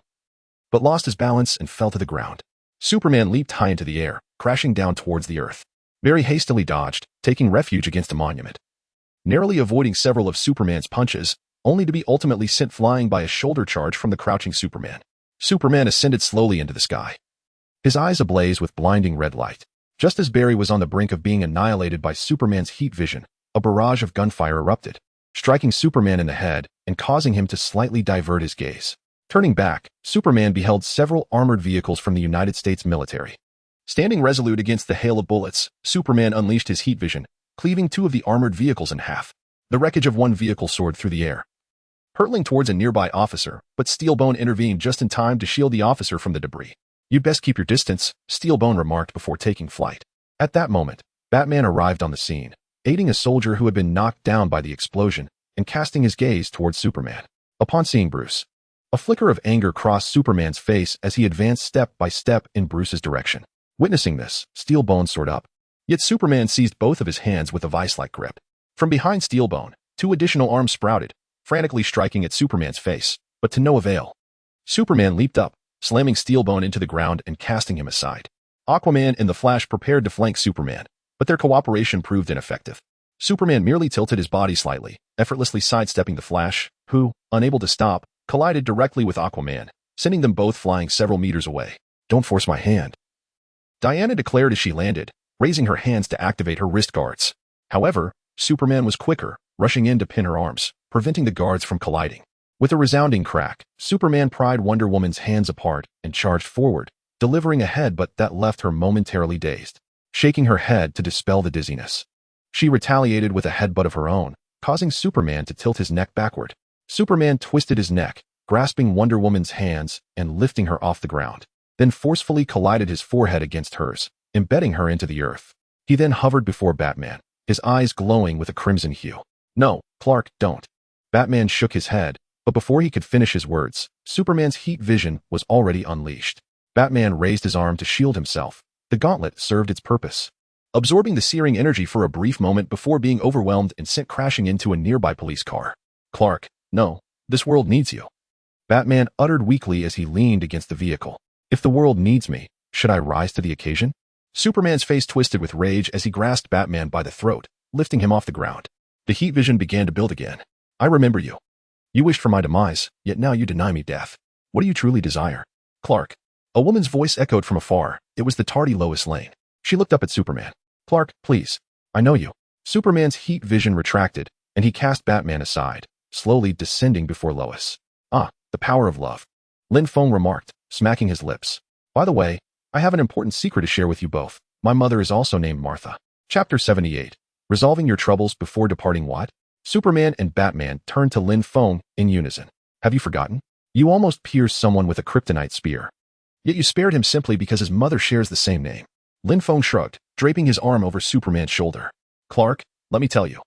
but lost his balance and fell to the ground. Superman leaped high into the air, crashing down towards the earth. Barry hastily dodged, taking refuge against a monument, narrowly avoiding several of Superman's punches, only to be ultimately sent flying by a shoulder charge from the crouching Superman. Superman ascended slowly into the sky, his eyes ablaze with blinding red light. Just as Barry was on the brink of being annihilated by Superman's heat vision, a barrage of gunfire erupted, striking Superman in the head and causing him to slightly divert his gaze. Turning back, Superman beheld several armored vehicles from the United States military. Standing resolute against the hail of bullets, Superman unleashed his heat vision, cleaving 2 of the armored vehicles in half. The wreckage of one vehicle soared through the air, hurtling towards a nearby officer, but Steelbone intervened just in time to shield the officer from the debris. You'd best keep your distance, Steelbone remarked before taking flight. At that moment, Batman arrived on the scene, aiding a soldier who had been knocked down by the explosion and casting his gaze towards Superman. Upon seeing Bruce, a flicker of anger crossed Superman's face as he advanced step by step in Bruce's direction. Witnessing this, Steelbone soared up. Yet Superman seized both of his hands with a vice-like grip. From behind Steelbone, 2 additional arms sprouted, frantically striking at Superman's face, but to no avail. Superman leaped up, slamming Steelbone into the ground and casting him aside. Aquaman and the Flash prepared to flank Superman, but their cooperation proved ineffective. Superman merely tilted his body slightly, effortlessly sidestepping the Flash, who, unable to stop, collided directly with Aquaman, sending them both flying several meters away. Don't force my hand, Diana declared as she landed, raising her hands to activate her wrist guards. However, Superman was quicker, rushing in to pin her arms, preventing the guards from colliding. With a resounding crack, Superman pried Wonder Woman's hands apart and charged forward, delivering a headbutt that left her momentarily dazed. shaking her head to dispel the dizziness. She retaliated with a headbutt of her own, causing Superman to tilt his neck backward. Superman twisted his neck, grasping Wonder Woman's hands and lifting her off the ground, then forcefully collided his forehead against hers, embedding her into the earth. He then hovered before Batman, his eyes glowing with a crimson hue. "No, Clark, don't." Batman shook his head, but before he could finish his words, Superman's heat vision was already unleashed. Batman raised his arm to shield himself. The gauntlet served its purpose, absorbing the searing energy for a brief moment before being overwhelmed and sent crashing into a nearby police car. "Clark, no, this world needs you," Batman uttered weakly as he leaned against the vehicle. "If the world needs me, should I rise to the occasion?" Superman's face twisted with rage as he grasped Batman by the throat, lifting him off the ground. The heat vision began to build again. "I remember you. You wished for my demise, yet now you deny me death. What do you truly desire?" "Clark." A woman's voice echoed from afar. It was the tardy Lois Lane. She looked up at Superman. "Clark, please. I know you." Superman's heat vision retracted, and he cast Batman aside, slowly descending before Lois. "Ah, the power of love," Lin Feng remarked, smacking his lips. "By the way, I have an important secret to share with you both. My mother is also named Martha." Chapter 78. Resolving your troubles before departing what? Superman and Batman turned to Lin Feng in unison. "Have you forgotten? You almost pierced someone with a kryptonite spear. Yet you spared him simply because his mother shares the same name." Lin Feng shrugged, draping his arm over Superman's shoulder. "Clark, let me tell you.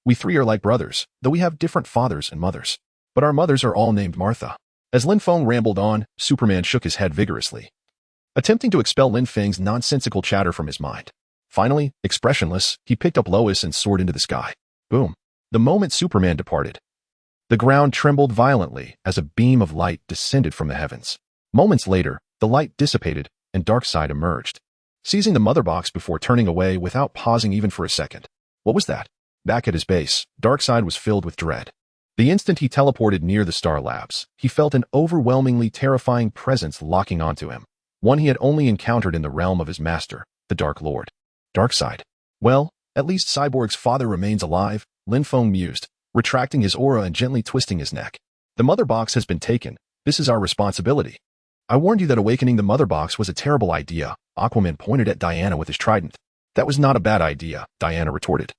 We three are like brothers, though we have different fathers and mothers. But our mothers are all named Martha." As Lin Feng rambled on, Superman shook his head vigorously, attempting to expel Lin Feng's nonsensical chatter from his mind. Finally, expressionless, he picked up Lois and soared into the sky. Boom. The moment Superman departed, the ground trembled violently as a beam of light descended from the heavens. Moments later, the light dissipated and Darkseid emerged, seizing the mother box before turning away without pausing even for a second. What was that? Back at his base, Darkseid was filled with dread. The instant he teleported near the Star Labs, he felt an overwhelmingly terrifying presence locking onto him, one he had only encountered in the realm of his master, the Dark Lord. Darkseid. Well, at least Cyborg's father remains alive, Lin Feng mused, retracting his aura and gently twisting his neck. "The mother box has been taken. This is our responsibility. I warned you that awakening the mother box was a terrible idea." Aquaman pointed at Diana with his trident. "That was not a bad idea," Diana retorted,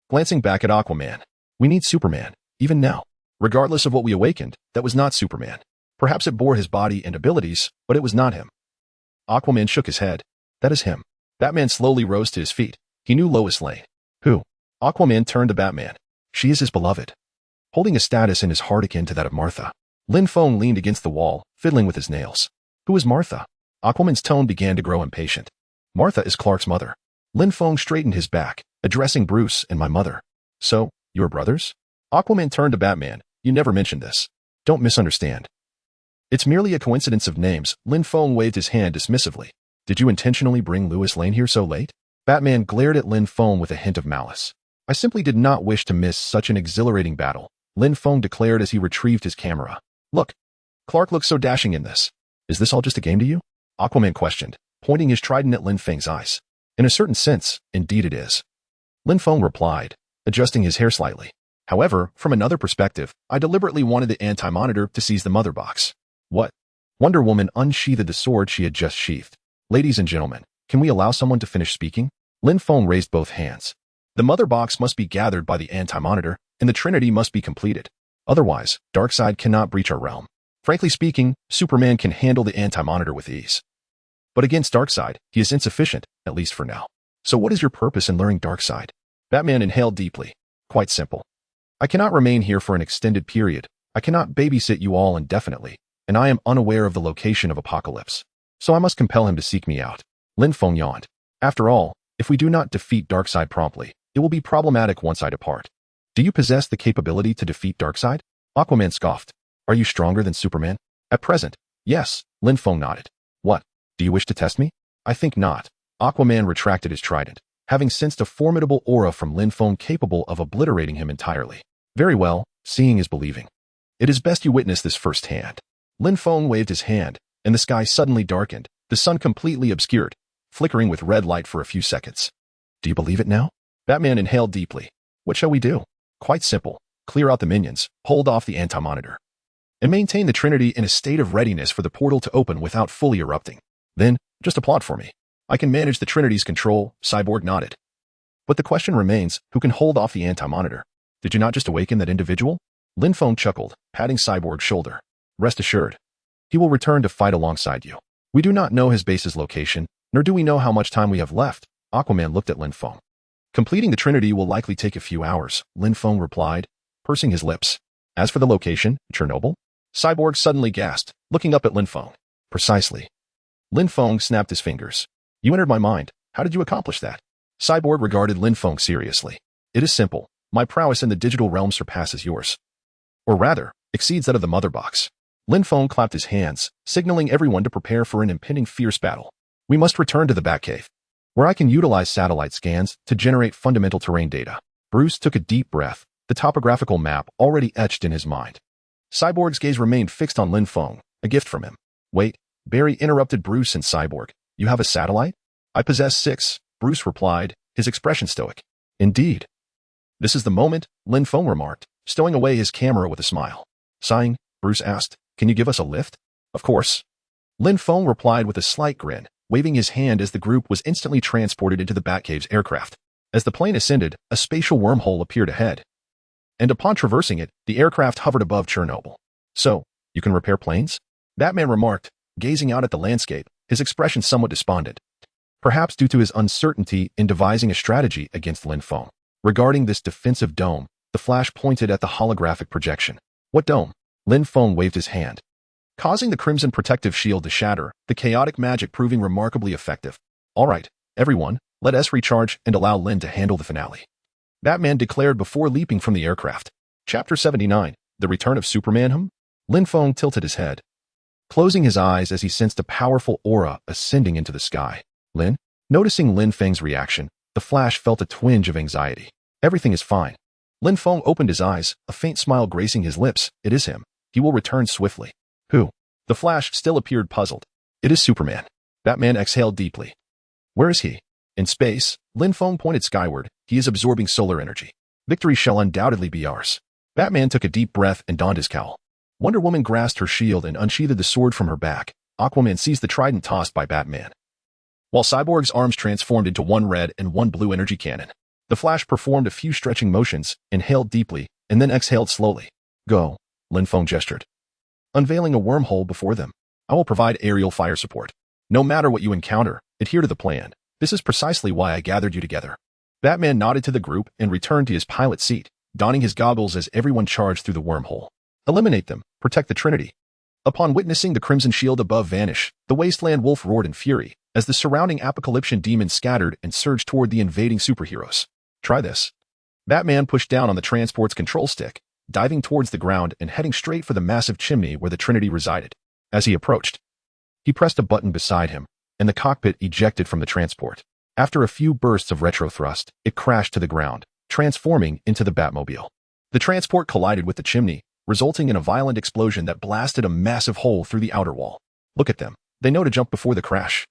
glancing back at Aquaman. "We need Superman, even now. Regardless of what we awakened, that was not Superman. Perhaps it bore his body and abilities, but it was not him." Aquaman shook his head. "That is him." Batman slowly rose to his feet. He knew Lois Lane. "Who?" Aquaman turned to Batman. "She is his beloved," holding a status in his heart akin to that of Martha. Lin Feng leaned against the wall, fiddling with his nails. "Who is Martha?" Aquaman's tone began to grow impatient. "Martha is Clark's mother." Lin Feng straightened his back, addressing Bruce and my mother. "So, you are brothers?" Aquaman turned to Batman. "You never mentioned this. Don't misunderstand. It's merely a coincidence of names." Lin Feng waved his hand dismissively. "Did you intentionally bring Lois Lane here so late?" Batman glared at Lin Feng with a hint of malice. "I simply did not wish to miss such an exhilarating battle," Lin Feng declared as he retrieved his camera. "Look, Clark looks so dashing in this. Is this all just a game to you?" Aquaman questioned, pointing his trident at Lin Feng's eyes. "In a certain sense, indeed it is," Lin Feng replied, adjusting his hair slightly. "However, from another perspective, I deliberately wanted the anti-monitor to seize the mother box." "What?" Wonder Woman unsheathed the sword she had just sheathed. "Ladies and gentlemen, can we allow someone to finish speaking?" Lin Feng raised both hands. "The mother box must be gathered by the anti-monitor, and the Trinity must be completed. Otherwise, Darkseid cannot breach our realm. Frankly speaking, Superman can handle the anti-monitor with ease. But against Darkseid, he is insufficient, at least for now. So what is your purpose in luring Darkseid?" Batman inhaled deeply. "Quite simple. I cannot remain here for an extended period. I cannot babysit you all indefinitely, and I am unaware of the location of Apocalypse. So I must compel him to seek me out." Lin Feng yawned. "After all, if we do not defeat Darkseid promptly, it will be problematic once I depart." "Do you possess the capability to defeat Darkseid?" Aquaman scoffed. "Are you stronger than Superman?" "At present, yes," Lin Feng nodded. "What? Do you wish to test me?" "I think not." Aquaman retracted his trident, having sensed a formidable aura from Lin Feng capable of obliterating him entirely. "Very well, seeing is believing. It is best you witness this firsthand." Lin Feng waved his hand, and the sky suddenly darkened, the sun completely obscured, flickering with red light for a few seconds. "Do you believe it now?" Batman inhaled deeply. "What shall we do?" "Quite simple. Clear out the minions, hold off the anti-monitor, and maintain the Trinity in a state of readiness for the portal to open without fully erupting. Then, just applaud for me." I can manage the Trinity's control, Cyborg nodded. But the question remains, who can hold off the anti-monitor? Did you not just awaken that individual? Lin Feng chuckled, patting Cyborg's shoulder. Rest assured, he will return to fight alongside you. We do not know his base's location, nor do we know how much time we have left. Aquaman looked at Lin Feng. Completing the Trinity will likely take a few hours, Lin Feng replied, pursing his lips. As for the location, Chernobyl? Cyborg suddenly gasped, looking up at Lin Feng. Precisely. Lin Feng snapped his fingers. You entered my mind. How did you accomplish that? Cyborg regarded Lin Feng seriously. It is simple. My prowess in the digital realm surpasses yours. Or rather, exceeds that of the Mother Box. Lin Feng clapped his hands, signaling everyone to prepare for an impending fierce battle. We must return to the Batcave, where I can utilize satellite scans to generate fundamental terrain data. Bruce took a deep breath, the topographical map already etched in his mind. Cyborg's gaze remained fixed on Lin Feng, a gift from him. Wait, Barry interrupted Bruce and Cyborg. You have a satellite? I possess 6, Bruce replied, his expression stoic. Indeed. This is the moment, Lin Feng remarked, stowing away his camera with a smile. Sighing, Bruce asked, can you give us a lift? Of course. Lin Feng replied with a slight grin, waving his hand as the group was instantly transported into the Batcave's aircraft. As the plane ascended, a spatial wormhole appeared ahead. And upon traversing it, the aircraft hovered above Chernobyl. So, you can repair planes? Batman remarked, gazing out at the landscape, his expression somewhat despondent. Perhaps due to his uncertainty in devising a strategy against Lin Feng. Regarding this defensive dome, the Flash pointed at the holographic projection. What dome? Lin Feng waved his hand, causing the crimson protective shield to shatter, the chaotic magic proving remarkably effective. All right, everyone, let us recharge and allow Lin to handle the finale. Batman declared before leaping from the aircraft. Chapter 79, The Return of Superman. Lin Feng tilted his head, closing his eyes as he sensed a powerful aura ascending into the sky. Lin? Noticing Lin Feng's reaction, the Flash felt a twinge of anxiety. Everything is fine. Lin Feng opened his eyes, a faint smile gracing his lips. It is him. He will return swiftly. Who? The Flash still appeared puzzled. It is Superman. Batman exhaled deeply. Where is he? In space, Lin Feng pointed skyward. He is absorbing solar energy. Victory shall undoubtedly be ours. Batman took a deep breath and donned his cowl. Wonder Woman grasped her shield and unsheathed the sword from her back. Aquaman seized the trident tossed by Batman, while Cyborg's arms transformed into one red and one blue energy cannon. The Flash performed a few stretching motions, inhaled deeply, and then exhaled slowly. Go, Lin Feng gestured, unveiling a wormhole before them. I will provide aerial fire support. No matter what you encounter, adhere to the plan. This is precisely why I gathered you together. Batman nodded to the group and returned to his pilot seat, donning his goggles as everyone charged through the wormhole. Eliminate them, protect the Trinity. Upon witnessing the crimson shield above vanish, the wasteland wolf roared in fury, as the surrounding apocalyptic demons scattered and surged toward the invading superheroes. Try this. Batman pushed down on the transport's control stick, diving towards the ground and heading straight for the massive chimney where the Trinity resided. As he approached, he pressed a button beside him, and the cockpit ejected from the transport. After a few bursts of retrothrust, it crashed to the ground, transforming into the Batmobile. The transport collided with the chimney, resulting in a violent explosion that blasted a massive hole through the outer wall. Look at them. They know to jump before the crash.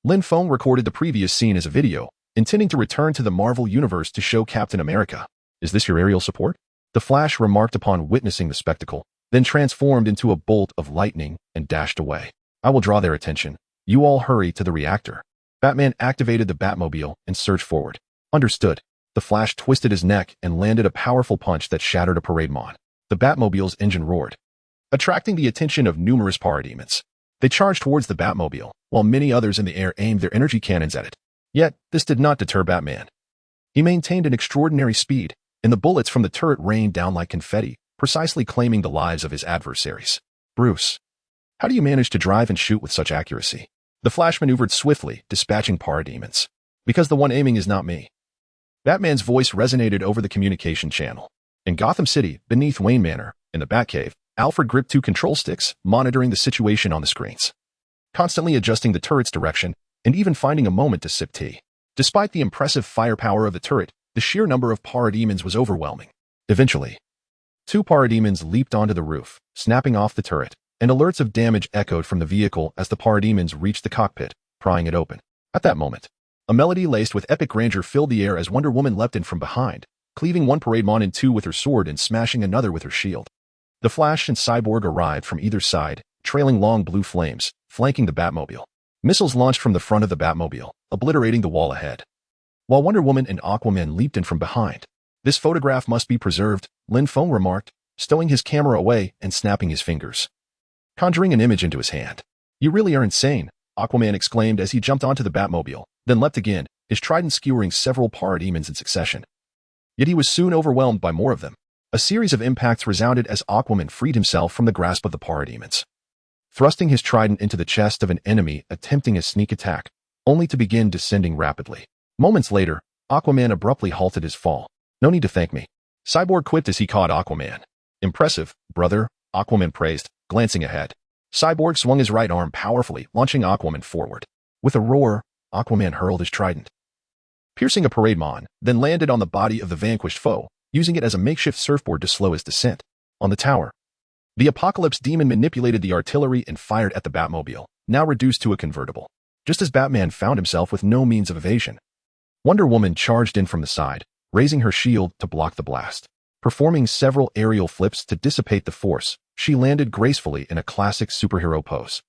Lin Feng recorded the previous scene as a video, intending to return to the Marvel Universe to show Captain America. Is this your aerial support? The Flash remarked upon witnessing the spectacle, then transformed into a bolt of lightning and dashed away. I will draw their attention. You all hurry to the reactor. Batman activated the Batmobile and surged forward. Understood. The Flash twisted his neck and landed a powerful punch that shattered a parade mon. The Batmobile's engine roared, attracting the attention of numerous parademons. They charged towards the Batmobile, while many others in the air aimed their energy cannons at it. Yet, this did not deter Batman. He maintained an extraordinary speed, and the bullets from the turret rained down like confetti, precisely claiming the lives of his adversaries. Bruce, how do you manage to drive and shoot with such accuracy? The Flash maneuvered swiftly, dispatching parademons. Because the one aiming is not me. Batman's voice resonated over the communication channel. In Gotham City, beneath Wayne Manor, in the Batcave, Alfred gripped 2 control sticks, monitoring the situation on the screens, constantly adjusting the turret's direction, and even finding a moment to sip tea. Despite the impressive firepower of the turret, the sheer number of parademons was overwhelming. Eventually, 2 parademons leaped onto the roof, snapping off the turret, and alerts of damage echoed from the vehicle as the parademons reached the cockpit, prying it open. At that moment, a melody laced with epic grandeur filled the air as Wonder Woman leapt in from behind, cleaving one parademon in 2 with her sword and smashing another with her shield. The Flash and Cyborg arrived from either side, trailing long blue flames, flanking the Batmobile. Missiles launched from the front of the Batmobile, obliterating the wall ahead. While Wonder Woman and Aquaman leaped in from behind. "This photograph must be preserved," Lin Feng remarked, stowing his camera away and snapping his fingers, conjuring an image into his hand. "You really are insane," Aquaman exclaimed as he jumped onto the Batmobile, then leapt again, his trident skewering several parademons in succession. Yet he was soon overwhelmed by more of them. A series of impacts resounded as Aquaman freed himself from the grasp of the parademons, thrusting his trident into the chest of an enemy attempting a sneak attack, only to begin descending rapidly. Moments later, Aquaman abruptly halted his fall. "No need to thank me," Cyborg quipped as he caught Aquaman. "Impressive, brother," Aquaman praised, glancing ahead. Cyborg swung his right arm powerfully, launching Aquaman forward. With a roar, Aquaman hurled his trident, piercing a parademon, then landed on the body of the vanquished foe, using it as a makeshift surfboard to slow his descent. On the tower, the Apocalypse Demon manipulated the artillery and fired at the Batmobile, now reduced to a convertible. Just as Batman found himself with no means of evasion, Wonder Woman charged in from the side, raising her shield to block the blast. Performing several aerial flips to dissipate the force, she landed gracefully in a classic superhero pose,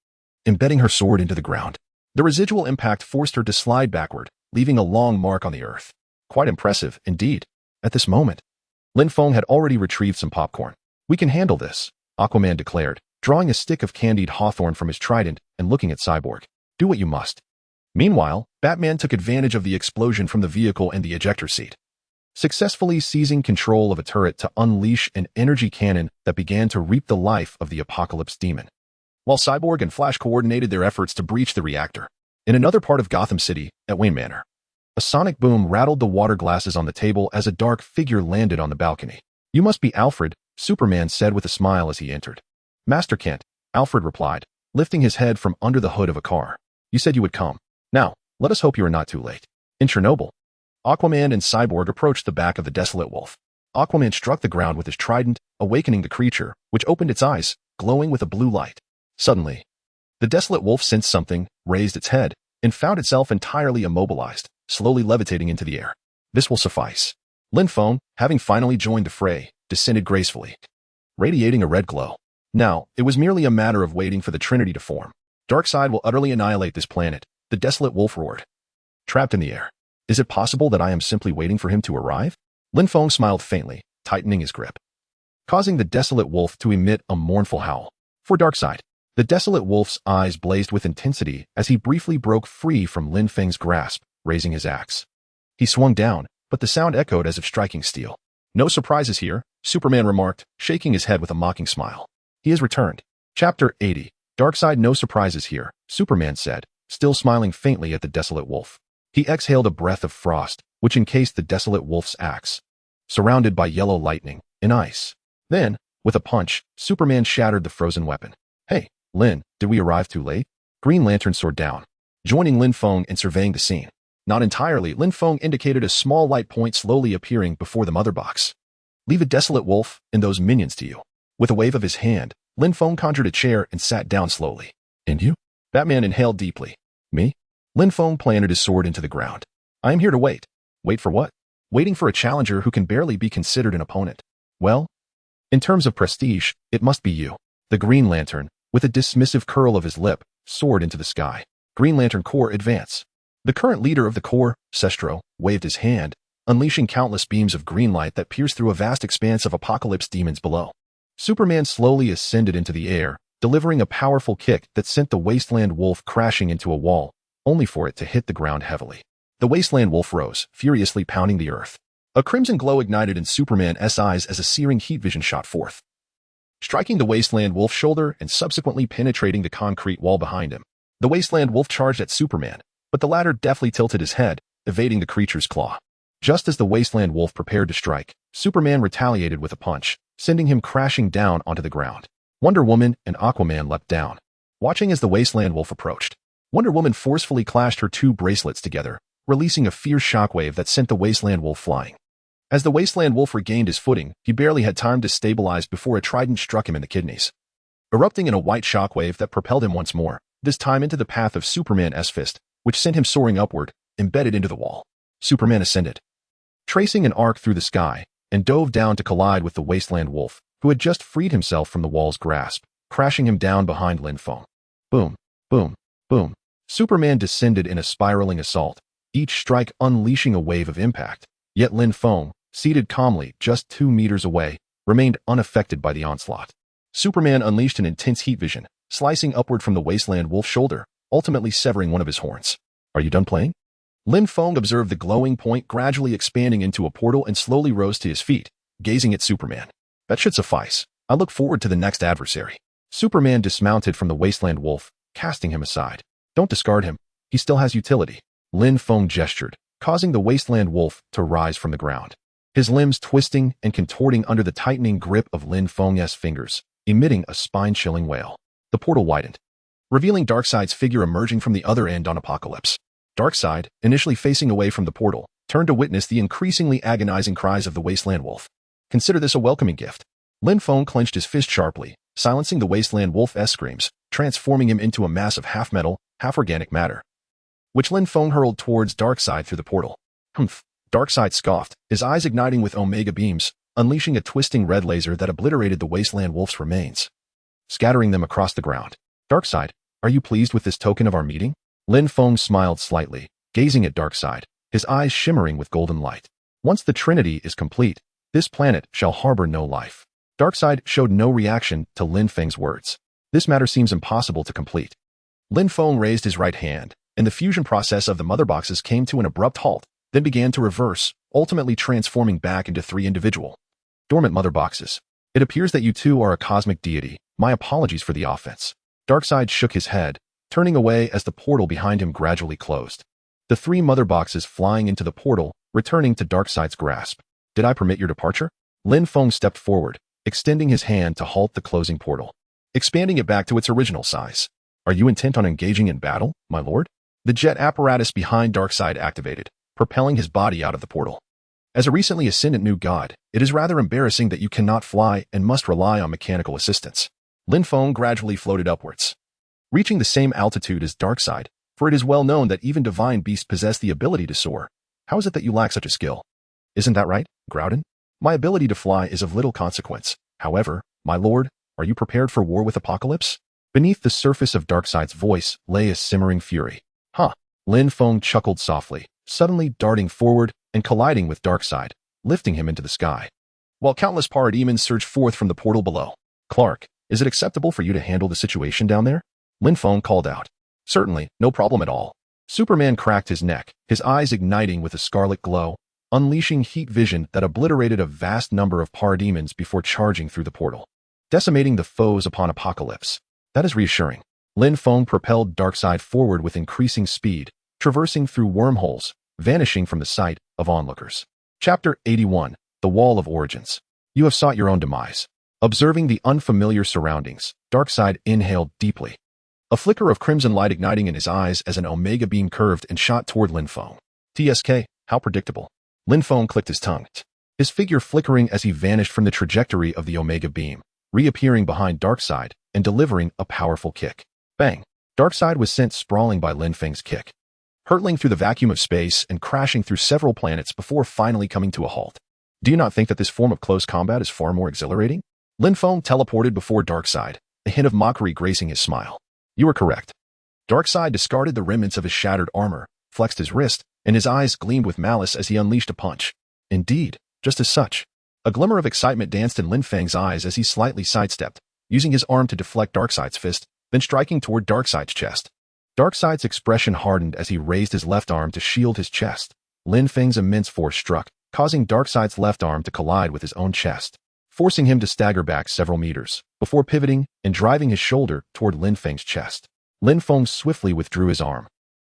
embedding her sword into the ground. The residual impact forced her to slide backward, leaving a long mark on the earth. Quite impressive, indeed. At this moment, Lin Feng had already retrieved some popcorn. "We can handle this," Aquaman declared, drawing a stick of candied hawthorn from his trident and looking at Cyborg. "Do what you must." Meanwhile, Batman took advantage of the explosion from the vehicle and the ejector seat, successfully seizing control of a turret to unleash an energy cannon that began to reap the life of the Apocalypse Demon, while Cyborg and Flash coordinated their efforts to breach the reactor. In another part of Gotham City, at Wayne Manor, a sonic boom rattled the water glasses on the table as a dark figure landed on the balcony. "You must be Alfred," Superman said with a smile as he entered. "Master Kent," Alfred replied, lifting his head from under the hood of a car. "You said you would come. Now, let us hope you are not too late." In Chernobyl, Aquaman and Cyborg approached the back of the desolate wolf. Aquaman struck the ground with his trident, awakening the creature, which opened its eyes, glowing with a blue light. Suddenly, the desolate wolf sensed something, raised its head, and found itself entirely immobilized, slowly levitating into the air. "This will suffice." Lin Feng, having finally joined the fray, descended gracefully, radiating a red glow. Now, it was merely a matter of waiting for the Trinity to form. "Darkseid will utterly annihilate this planet," the desolate wolf roared, trapped in the air. "Is it possible that I am simply waiting for him to arrive?" Lin Feng smiled faintly, tightening his grip, causing the desolate wolf to emit a mournful howl. For Darkseid, the desolate wolf's eyes blazed with intensity as he briefly broke free from Lin Feng's grasp, raising his axe. He swung down, but the sound echoed as if striking steel. "No surprises here," Superman remarked, shaking his head with a mocking smile. "He has returned." Chapter 80. Darkseid, no surprises here, Superman said, still smiling faintly at the desolate wolf. He exhaled a breath of frost, which encased the desolate wolf's axe, surrounded by yellow lightning and ice. Then, with a punch, Superman shattered the frozen weapon. "Hey, Lin, did we arrive too late?" Green Lantern soared down, joining Lin Feng and surveying the scene. Not entirely, Lin Feng indicated a small light point slowly appearing before the mother box. "Leave a desolate wolf and those minions to you." With a wave of his hand, Lin Feng conjured a chair and sat down slowly. "And you?" Batman inhaled deeply. "Me?" Lin Feng planted his sword into the ground. "I am here to wait." "Wait for what?" "Waiting for a challenger who can barely be considered an opponent." "Well, in terms of prestige, it must be you." The Green Lantern, with a dismissive curl of his lip, soared into the sky. Green Lantern Corps advance. The current leader of the Corps, Sestro, waved his hand, unleashing countless beams of green light that pierced through a vast expanse of apocalypse demons below. Superman slowly ascended into the air, delivering a powerful kick that sent the Wasteland Wolf crashing into a wall, only for it to hit the ground heavily. The Wasteland Wolf rose, furiously pounding the earth. A crimson glow ignited in Superman's eyes as a searing heat vision shot forth, striking the Wasteland Wolf's shoulder and subsequently penetrating the concrete wall behind him. The Wasteland Wolf charged at Superman, but the latter deftly tilted his head, evading the creature's claw. Just as the Wasteland Wolf prepared to strike, Superman retaliated with a punch, sending him crashing down onto the ground. Wonder Woman and Aquaman leapt down, watching as the Wasteland Wolf approached. Wonder Woman forcefully clashed her two bracelets together, releasing a fierce shockwave that sent the Wasteland Wolf flying. As the Wasteland Wolf regained his footing, he barely had time to stabilize before a trident struck him in the kidneys, erupting in a white shockwave that propelled him once more, this time into the path of Superman's fist, which sent him soaring upward, embedded into the wall. Superman ascended, tracing an arc through the sky, and dove down to collide with the Wasteland Wolf, who had just freed himself from the wall's grasp, crashing him down behind Lin Feng. Boom, boom, boom. Superman descended in a spiraling assault, each strike unleashing a wave of impact. Yet Lin Feng, seated calmly just 2 meters away, remained unaffected by the onslaught. Superman unleashed an intense heat vision, slicing upward from the wasteland wolf's shoulder, ultimately severing one of his horns. Are you done playing? Lin Feng observed the glowing point gradually expanding into a portal and slowly rose to his feet, gazing at Superman. That should suffice. I look forward to the next adversary. Superman dismounted from the wasteland wolf, casting him aside. Don't discard him. He still has utility. Lin Feng gestured, causing the wasteland wolf to rise from the ground. His limbs twisting and contorting under the tightening grip of Lin Feng's fingers, emitting a spine-chilling wail. The portal widened, revealing Darkseid's figure emerging from the other end on Apocalypse. Darkseid, initially facing away from the portal, turned to witness the increasingly agonizing cries of the wasteland wolf. Consider this a welcoming gift. Lin Feng clenched his fist sharply, silencing the wasteland wolf's screams, transforming him into a mass of half-metal, half-organic matter, which Lin Feng hurled towards Darkseid through the portal. Humph! Darkseid scoffed, his eyes igniting with omega beams, unleashing a twisting red laser that obliterated the wasteland wolf's remains, scattering them across the ground. Darkseid, are you pleased with this token of our meeting? Lin Feng smiled slightly, gazing at Darkseid, his eyes shimmering with golden light. Once the Trinity is complete, this planet shall harbor no life. Darkseid showed no reaction to Lin Feng's words. This matter seems impossible to complete. Lin Feng raised his right hand, and the fusion process of the mother boxes came to an abrupt halt, then began to reverse, ultimately transforming back into 3 individual, dormant mother boxes. It appears that you two are a cosmic deity. My apologies for the offense. Darkseid shook his head, turning away as the portal behind him gradually closed. The 3 mother boxes flying into the portal, returning to Darkseid's grasp. Did I permit your departure? Lin Feng stepped forward, extending his hand to halt the closing portal, expanding it back to its original size. Are you intent on engaging in battle, my lord? The jet apparatus behind Darkseid activated, propelling his body out of the portal. As a recently ascendant new god, it is rather embarrassing that you cannot fly and must rely on mechanical assistance. Lin Feng gradually floated upwards, reaching the same altitude as Darkseid, for it is well known that even divine beasts possess the ability to soar. How is it that you lack such a skill? Isn't that right, Groudon? My ability to fly is of little consequence. However, my lord, are you prepared for war with Apocalypse? Beneath the surface of Darkseid's voice lay a simmering fury. Huh. Lin Feng chuckled softly, suddenly darting forward and colliding with Darkseid, lifting him into the sky, while countless parademons surged forth from the portal below. Clark, is it acceptable for you to handle the situation down there? Lin Feng called out. Certainly, no problem at all. Superman cracked his neck, his eyes igniting with a scarlet glow, unleashing heat vision that obliterated a vast number of parademons before charging through the portal, decimating the foes upon Apocalypse. That is reassuring. Lin Feng propelled Darkseid forward with increasing speed, traversing through wormholes, vanishing from the sight of onlookers. Chapter 81, The Wall of Origins. You have sought your own demise. Observing the unfamiliar surroundings, Darkseid inhaled deeply, a flicker of crimson light igniting in his eyes as an omega beam curved and shot toward Lin Feng. TSK, how predictable. Lin Feng clicked his tongue, his figure flickering as he vanished from the trajectory of the omega beam, reappearing behind Darkseid and delivering a powerful kick. Bang! Darkseid was sent sprawling by Lin Feng's kick, hurtling through the vacuum of space and crashing through several planets before finally coming to a halt. Do you not think that this form of close combat is far more exhilarating? Lin Feng teleported before Darkseid, a hint of mockery gracing his smile. You are correct. Darkseid discarded the remnants of his shattered armor, flexed his wrist, and his eyes gleamed with malice as he unleashed a punch. Indeed, just as such. A glimmer of excitement danced in Lin Feng's eyes as he slightly sidestepped, using his arm to deflect Darkseid's fist, then striking toward Darkseid's chest. Darkseid's expression hardened as he raised his left arm to shield his chest. Lin Feng's immense force struck, causing Darkseid's left arm to collide with his own chest, forcing him to stagger back several meters, before pivoting and driving his shoulder toward Lin Feng's chest. Lin Feng swiftly withdrew his arm,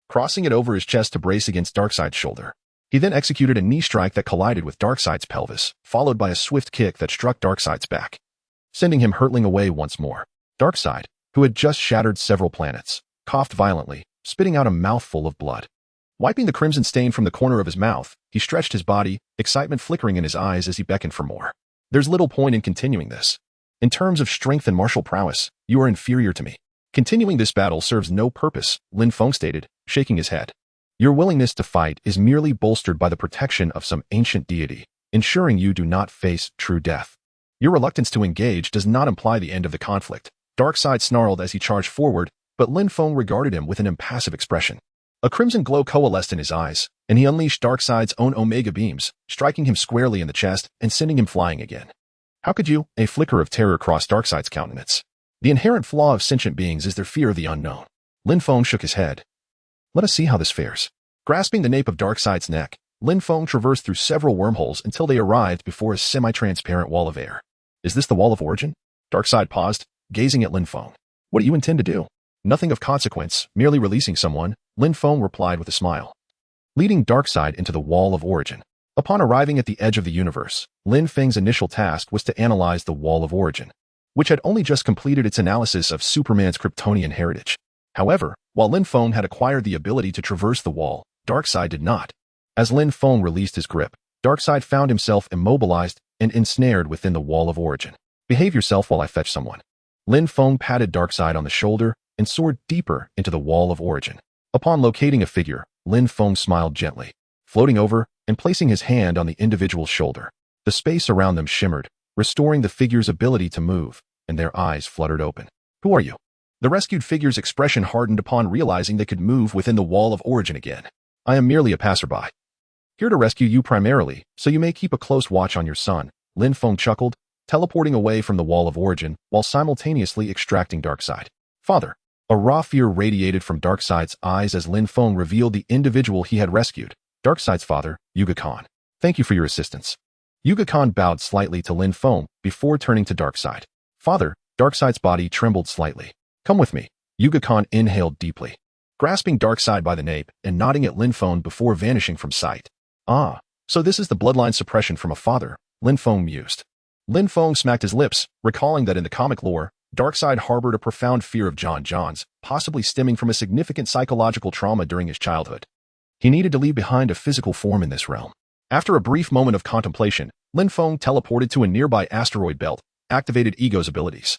crossing it over his chest to brace against Darkseid's shoulder. He then executed a knee strike that collided with Darkseid's pelvis, followed by a swift kick that struck Darkseid's back, sending him hurtling away once more. Darkseid, who had just shattered several planets, coughed violently, spitting out a mouthful of blood. Wiping the crimson stain from the corner of his mouth, he stretched his body, excitement flickering in his eyes as he beckoned for more. There's little point in continuing this. In terms of strength and martial prowess, you are inferior to me. Continuing this battle serves no purpose, Lin Feng stated, shaking his head. Your willingness to fight is merely bolstered by the protection of some ancient deity, ensuring you do not face true death. Your reluctance to engage does not imply the end of the conflict. Darkseid snarled as he charged forward, but Lin Feng regarded him with an impassive expression. A crimson glow coalesced in his eyes, and he unleashed Darkseid's own Omega beams, striking him squarely in the chest and sending him flying again. How could you? A flicker of terror crossed Darkseid's countenance. The inherent flaw of sentient beings is their fear of the unknown. Lin Feng shook his head. Let us see how this fares. Grasping the nape of Darkseid's neck, Lin Feng traversed through several wormholes until they arrived before a semi-transparent wall of air. Is this the wall of origin? Darkseid paused, gazing at Lin Feng. What do you intend to do? Nothing of consequence, merely releasing someone, Lin Feng replied with a smile. Leading Darkseid into the wall of origin. Upon arriving at the edge of the universe, Lin Feng's initial task was to analyze the wall of origin, which had only just completed its analysis of Superman's Kryptonian heritage. However, while Lin Feng had acquired the ability to traverse the wall, Darkseid did not. As Lin Feng released his grip, Darkseid found himself immobilized and ensnared within the wall of origin. Behave yourself while I fetch someone. Lin Feng patted Darkseid on the shoulder and soared deeper into the wall of origin. Upon locating a figure, Lin Feng smiled gently, floating over and placing his hand on the individual's shoulder. The space around them shimmered, restoring the figure's ability to move, and their eyes fluttered open. Who are you? The rescued figure's expression hardened upon realizing they could move within the wall of origin again. I am merely a passerby. Here to rescue you primarily, so you may keep a close watch on your son, Lin Feng chuckled, teleporting away from the wall of origin while simultaneously extracting Darkseid. Father. A raw fear radiated from Darkseid's eyes as Lin Feng revealed the individual he had rescued, Darkseid's father, Yuga Khan. Thank you for your assistance. Yuga Khan bowed slightly to Lin Feng before turning to Darkseid. Father, Darkseid's body trembled slightly. Come with me. Yuga Khan inhaled deeply, grasping Darkseid by the nape and nodding at Lin Feng before vanishing from sight. Ah, so this is the bloodline suppression from a father, Lin Feng mused. Lin Feng smacked his lips, recalling that in the comic lore, Darkseid harbored a profound fear of Johns, possibly stemming from a significant psychological trauma during his childhood. He needed to leave behind a physical form in this realm. After a brief moment of contemplation, Lin Feng teleported to a nearby asteroid belt, activated Ego's abilities,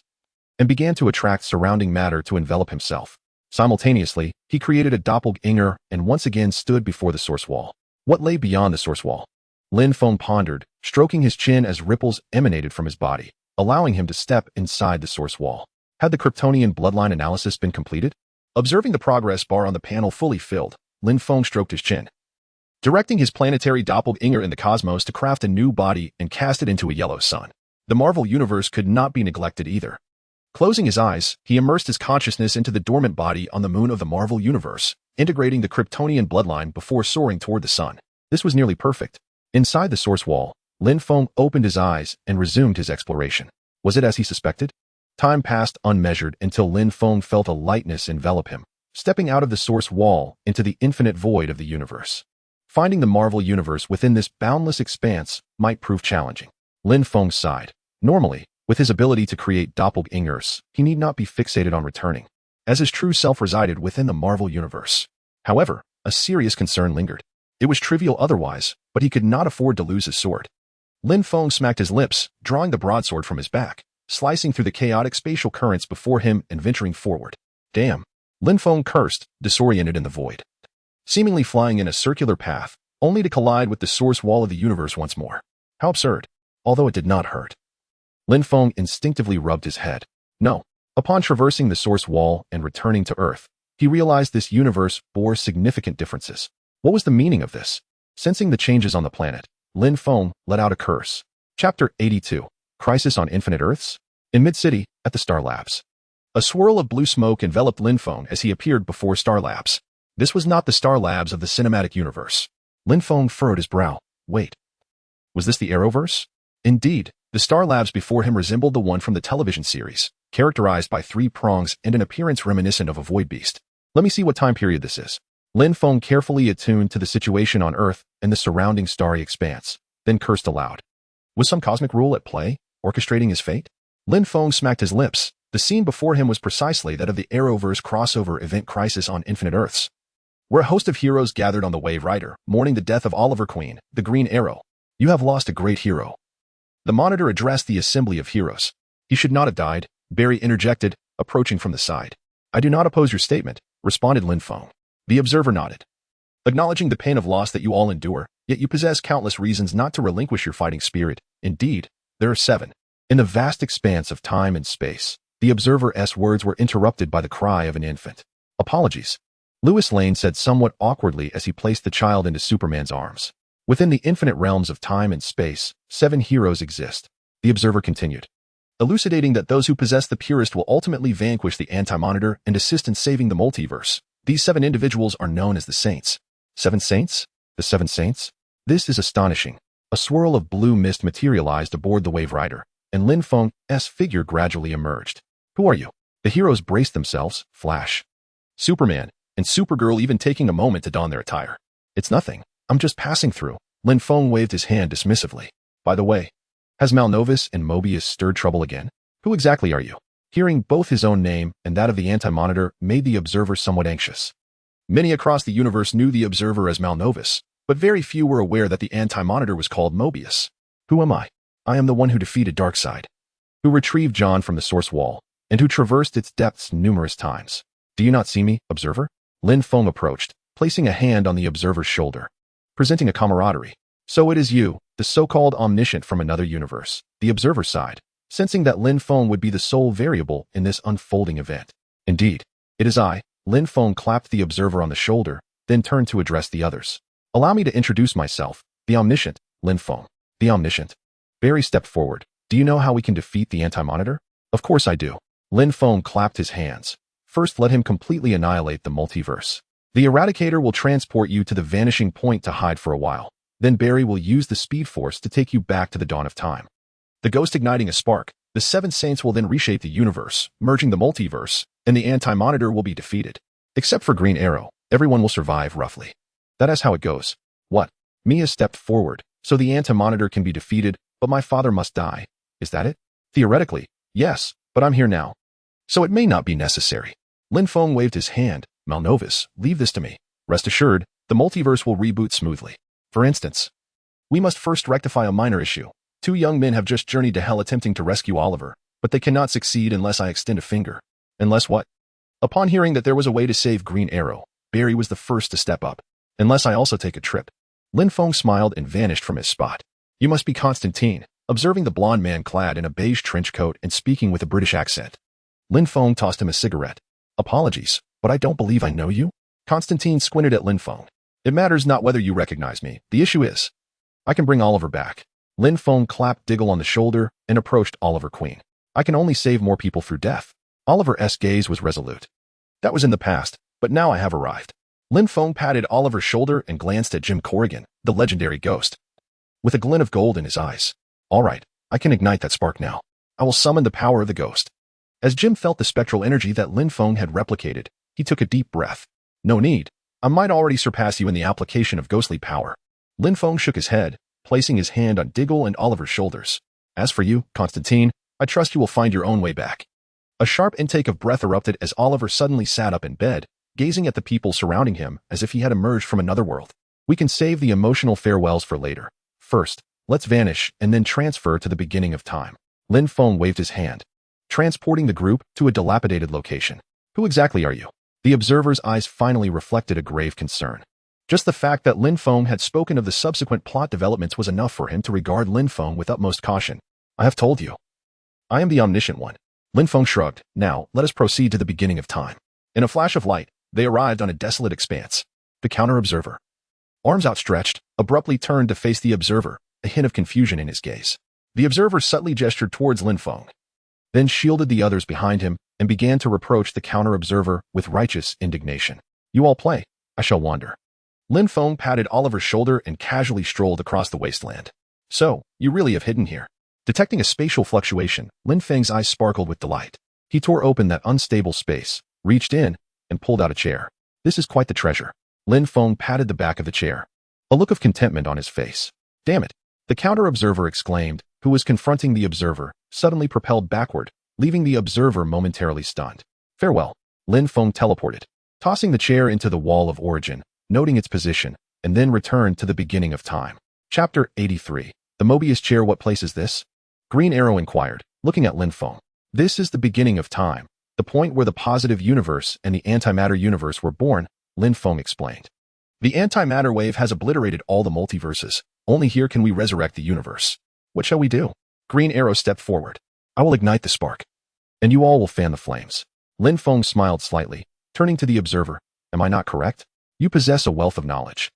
and began to attract surrounding matter to envelop himself. Simultaneously, he created a doppelganger and once again stood before the source wall. What lay beyond the source wall? Lin Feng pondered, stroking his chin as ripples emanated from his body, allowing him to step inside the source wall. Had the Kryptonian bloodline analysis been completed? Observing the progress bar on the panel fully filled, Lin Feng stroked his chin, directing his planetary doppelganger in the cosmos to craft a new body and cast it into a yellow sun. The Marvel Universe could not be neglected either. Closing his eyes, he immersed his consciousness into the dormant body on the moon of the Marvel Universe, integrating the Kryptonian bloodline before soaring toward the sun. This was nearly perfect. Inside the source wall, Lin Feng opened his eyes and resumed his exploration. Was it as he suspected? Time passed unmeasured until Lin Feng felt a lightness envelop him, stepping out of the source wall into the infinite void of the universe. Finding the Marvel Universe within this boundless expanse might prove challenging. Lin Feng sighed. Normally, with his ability to create doppelgangers, he need not be fixated on returning, as his true self resided within the Marvel Universe. However, a serious concern lingered. It was trivial otherwise, but he could not afford to lose his sword. Lin Feng smacked his lips, drawing the broadsword from his back, slicing through the chaotic spatial currents before him and venturing forward. Damn. Lin Feng cursed, disoriented in the void, seemingly flying in a circular path, only to collide with the source wall of the universe once more. How absurd. Although it did not hurt. Lin Feng instinctively rubbed his head. No. Upon traversing the source wall and returning to Earth, he realized this universe bore significant differences. What was the meaning of this? Sensing the changes on the planet, Lin Feng let out a curse. Chapter 82. Crisis on Infinite Earths? In Mid-City, at the Star Labs. A swirl of blue smoke enveloped Lin Feng as he appeared before Star Labs. This was not the Star Labs of the cinematic universe. Lin Feng furrowed his brow. Wait. Was this the Arrowverse? Indeed, the Star Labs before him resembled the one from the television series, characterized by 3 prongs and an appearance reminiscent of a void beast. Let me see what time period this is. Lin Feng carefully attuned to the situation on Earth and the surrounding starry expanse, then cursed aloud. Was some cosmic rule at play, orchestrating his fate? Lin Feng smacked his lips. The scene before him was precisely that of the Arrowverse crossover event Crisis on Infinite Earths, where a host of heroes gathered on the Wave Rider, mourning the death of Oliver Queen, the Green Arrow. You have lost a great hero. The Monitor addressed the assembly of heroes. He should not have died, Barry interjected, approaching from the side. I do not oppose your statement, responded Lin Feng. The Observer nodded. Acknowledging the pain of loss that you all endure, yet you possess countless reasons not to relinquish your fighting spirit. Indeed, there are 7. In the vast expanse of time and space, The observer's words were interrupted by the cry of an infant. Apologies. Louis Lane said somewhat awkwardly as he placed the child into Superman's arms. Within the infinite realms of time and space, 7 heroes exist. The observer continued, elucidating that those who possess the purest will ultimately vanquish the Anti-Monitor and assist in saving the multiverse. These 7 individuals are known as the Saints. 7 Saints? The 7 Saints? This is astonishing. A swirl of blue mist materialized aboard the Wave Rider, and Lin Feng's figure gradually emerged. Who are you? The heroes braced themselves. Flash, Superman, and Supergirl even taking a moment to don their attire. It's nothing. I'm just passing through. Lin Feng waved his hand dismissively. By the way, has Malnovis and Mobius stirred trouble again? Who exactly are you? Hearing both his own name and that of the Anti-Monitor made the observer somewhat anxious. Many across the universe knew the observer as Malnovis, but very few were aware that the Anti-Monitor was called Mobius. Who am I? I am the one who defeated Darkseid, who retrieved John from the Source Wall, and who traversed its depths numerous times. Do you not see me, observer? Lin Feng approached, placing a hand on the observer's shoulder, presenting a camaraderie. So it is you, the so-called omniscient from another universe. The observer sighed, sensing that Lin Feng would be the sole variable in this unfolding event. Indeed, it is I. Lin Feng clapped the observer on the shoulder, then turned to address the others. Allow me to introduce myself, the omniscient, Lin Feng. The omniscient. Barry stepped forward. Do you know how we can defeat the Anti-Monitor? Of course I do. Lin Feng clapped his hands. First, let him completely annihilate the multiverse. The Eradicator will transport you to the vanishing point to hide for a while. Then Barry will use the Speed Force to take you back to the dawn of time. The Ghost igniting a spark, the 7 Saints will then reshape the universe, merging the multiverse, and the Anti-Monitor will be defeated. Except for Green Arrow, everyone will survive roughly. That is how it goes. What? Mia stepped forward, so the Anti-Monitor can be defeated, but my father must die. Is that it? Theoretically, yes, but I'm here now. So it may not be necessary. Lin Feng waved his hand. Malnovis, leave this to me. Rest assured, the multiverse will reboot smoothly. For instance, we must first rectify a minor issue. 2 young men have just journeyed to hell attempting to rescue Oliver, but they cannot succeed unless I extend a finger. Unless what? Upon hearing that there was a way to save Green Arrow, Barry was the first to step up. Unless I also take a trip. Lin Feng smiled and vanished from his spot. You must be Constantine, observing the blond man clad in a beige trench coat and speaking with a British accent. Lin Feng tossed him a cigarette. Apologies, but I don't believe I know you. Constantine squinted at Lin Feng. It matters not whether you recognize me. The issue is, I can bring Oliver back. Lin Feng clapped Diggle on the shoulder and approached Oliver Queen. I can only save more people through death. Oliver's gaze was resolute. That was in the past, but now I have arrived. Lin Feng patted Oliver's shoulder and glanced at Jim Corrigan, the legendary ghost, with a glint of gold in his eyes. All right, I can ignite that spark now. I will summon the power of the ghost. As Jim felt the spectral energy that Lin Feng had replicated, he took a deep breath. No need. I might already surpass you in the application of ghostly power. Lin Feng shook his head, placing his hand on Diggle and Oliver's shoulders. As for you, Constantine, I trust you will find your own way back. A sharp intake of breath erupted as Oliver suddenly sat up in bed, gazing at the people surrounding him as if he had emerged from another world. We can save the emotional farewells for later. First, let's vanish and then transfer to the beginning of time. Lin Feng waved his hand, transporting the group to a dilapidated location. Who exactly are you? The observer's eyes finally reflected a grave concern. Just the fact that Lin Feng had spoken of the subsequent plot developments was enough for him to regard Lin Feng with utmost caution. I have told you. I am the omniscient one. Lin Feng shrugged. Now, let us proceed to the beginning of time. In a flash of light, they arrived on a desolate expanse. The counter-observer, arms outstretched, abruptly turned to face the observer, a hint of confusion in his gaze. The observer subtly gestured towards Lin Feng, then shielded the others behind him and began to reproach the counter-observer with righteous indignation. You all play. I shall wander. Lin Feng patted Oliver's shoulder and casually strolled across the wasteland. So, you really have hidden here. Detecting a spatial fluctuation, Lin Feng's eyes sparkled with delight. He tore open that unstable space, reached in, and pulled out a chair. This is quite the treasure. Lin Feng patted the back of the chair, a look of contentment on his face. Damn it! The counter-observer exclaimed, who was confronting the observer, suddenly propelled backward, leaving the observer momentarily stunned. Farewell. Lin Feng teleported, tossing the chair into the wall of origin, noting its position, and then returned to the beginning of time. Chapter 83. The Mobius chair. What place is this? Green Arrow inquired, looking at Lin Feng. This is the beginning of time, the point where the positive universe and the antimatter universe were born, Lin Feng explained. The antimatter wave has obliterated all the multiverses. Only here can we resurrect the universe. What shall we do? Green Arrow stepped forward. I will ignite the spark. and you all will fan the flames. Lin Feng smiled slightly, turning to the observer. Am I not correct? You possess a wealth of knowledge.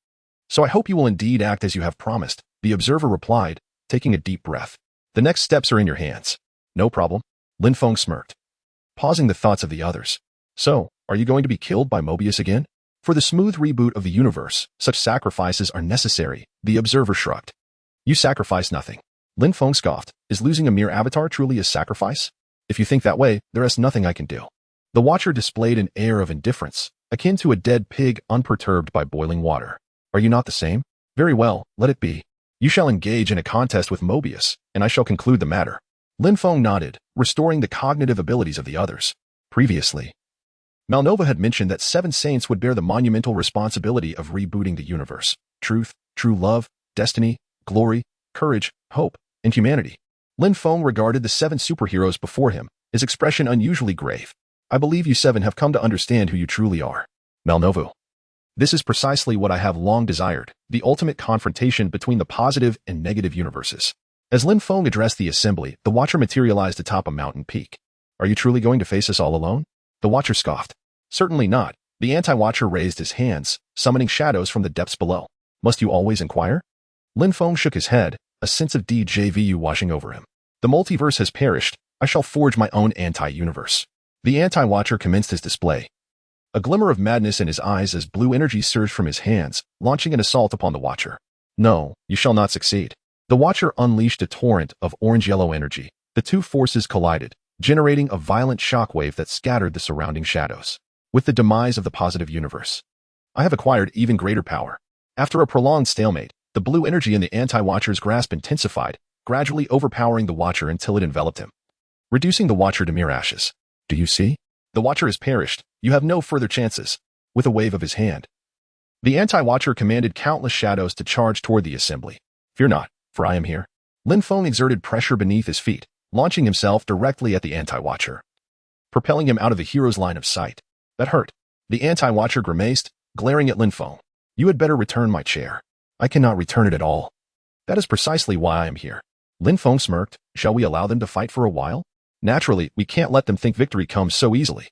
So I hope you will indeed act as you have promised, the observer replied, taking a deep breath. The next steps are in your hands. No problem. Lin Feng smirked, pausing the thoughts of the others. So, are you going to be killed by Mobius again? For the smooth reboot of the universe, such sacrifices are necessary, the observer shrugged. You sacrifice nothing. Lin Feng scoffed. Is losing a mere avatar truly a sacrifice? If you think that way, there is nothing I can do. The Watcher displayed an air of indifference, akin to a dead pig unperturbed by boiling water. Are you not the same? Very well, let it be. You shall engage in a contest with Mobius, and I shall conclude the matter. Lin Feng nodded, restoring the cognitive abilities of the others. Previously, Malnova had mentioned that 7 saints would bear the monumental responsibility of rebooting the universe. Truth, true love, destiny, glory, courage, hope, and humanity. Lin Feng regarded the 7 superheroes before him, his expression unusually grave. I believe you 7 have come to understand who you truly are. Malnovu. This is precisely what I have long desired, the ultimate confrontation between the positive and negative universes. As Lin Feng addressed the assembly, the Watcher materialized atop a mountain peak. Are you truly going to face us all alone? The Watcher scoffed. Certainly not. The anti-Watcher raised his hands, summoning shadows from the depths below. Must you always inquire? Lin Feng shook his head, a sense of deja vu washing over him. The multiverse has perished. I shall forge my own anti-universe. The anti-Watcher commenced his display. A glimmer of madness in his eyes as blue energy surged from his hands, launching an assault upon the Watcher. No, you shall not succeed. The Watcher unleashed a torrent of orange-yellow energy. The two forces collided, generating a violent shockwave that scattered the surrounding shadows. With the demise of the positive universe, I have acquired even greater power. After a prolonged stalemate, the blue energy in the anti-Watcher's grasp intensified, gradually overpowering the Watcher until it enveloped him, reducing the Watcher to mere ashes. Do you see? The Watcher has perished. You have no further chances. With a wave of his hand, the anti-Watcher commanded countless shadows to charge toward the assembly. Fear not, for I am here. Lin Feng exerted pressure beneath his feet, launching himself directly at the anti-Watcher, propelling him out of the hero's line of sight. That hurt. The anti-Watcher grimaced, glaring at Lin Feng. You had better return my chair. I cannot return it at all. That is precisely why I am here. Lin Feng smirked. Shall we allow them to fight for a while? Naturally, we can't let them think victory comes so easily.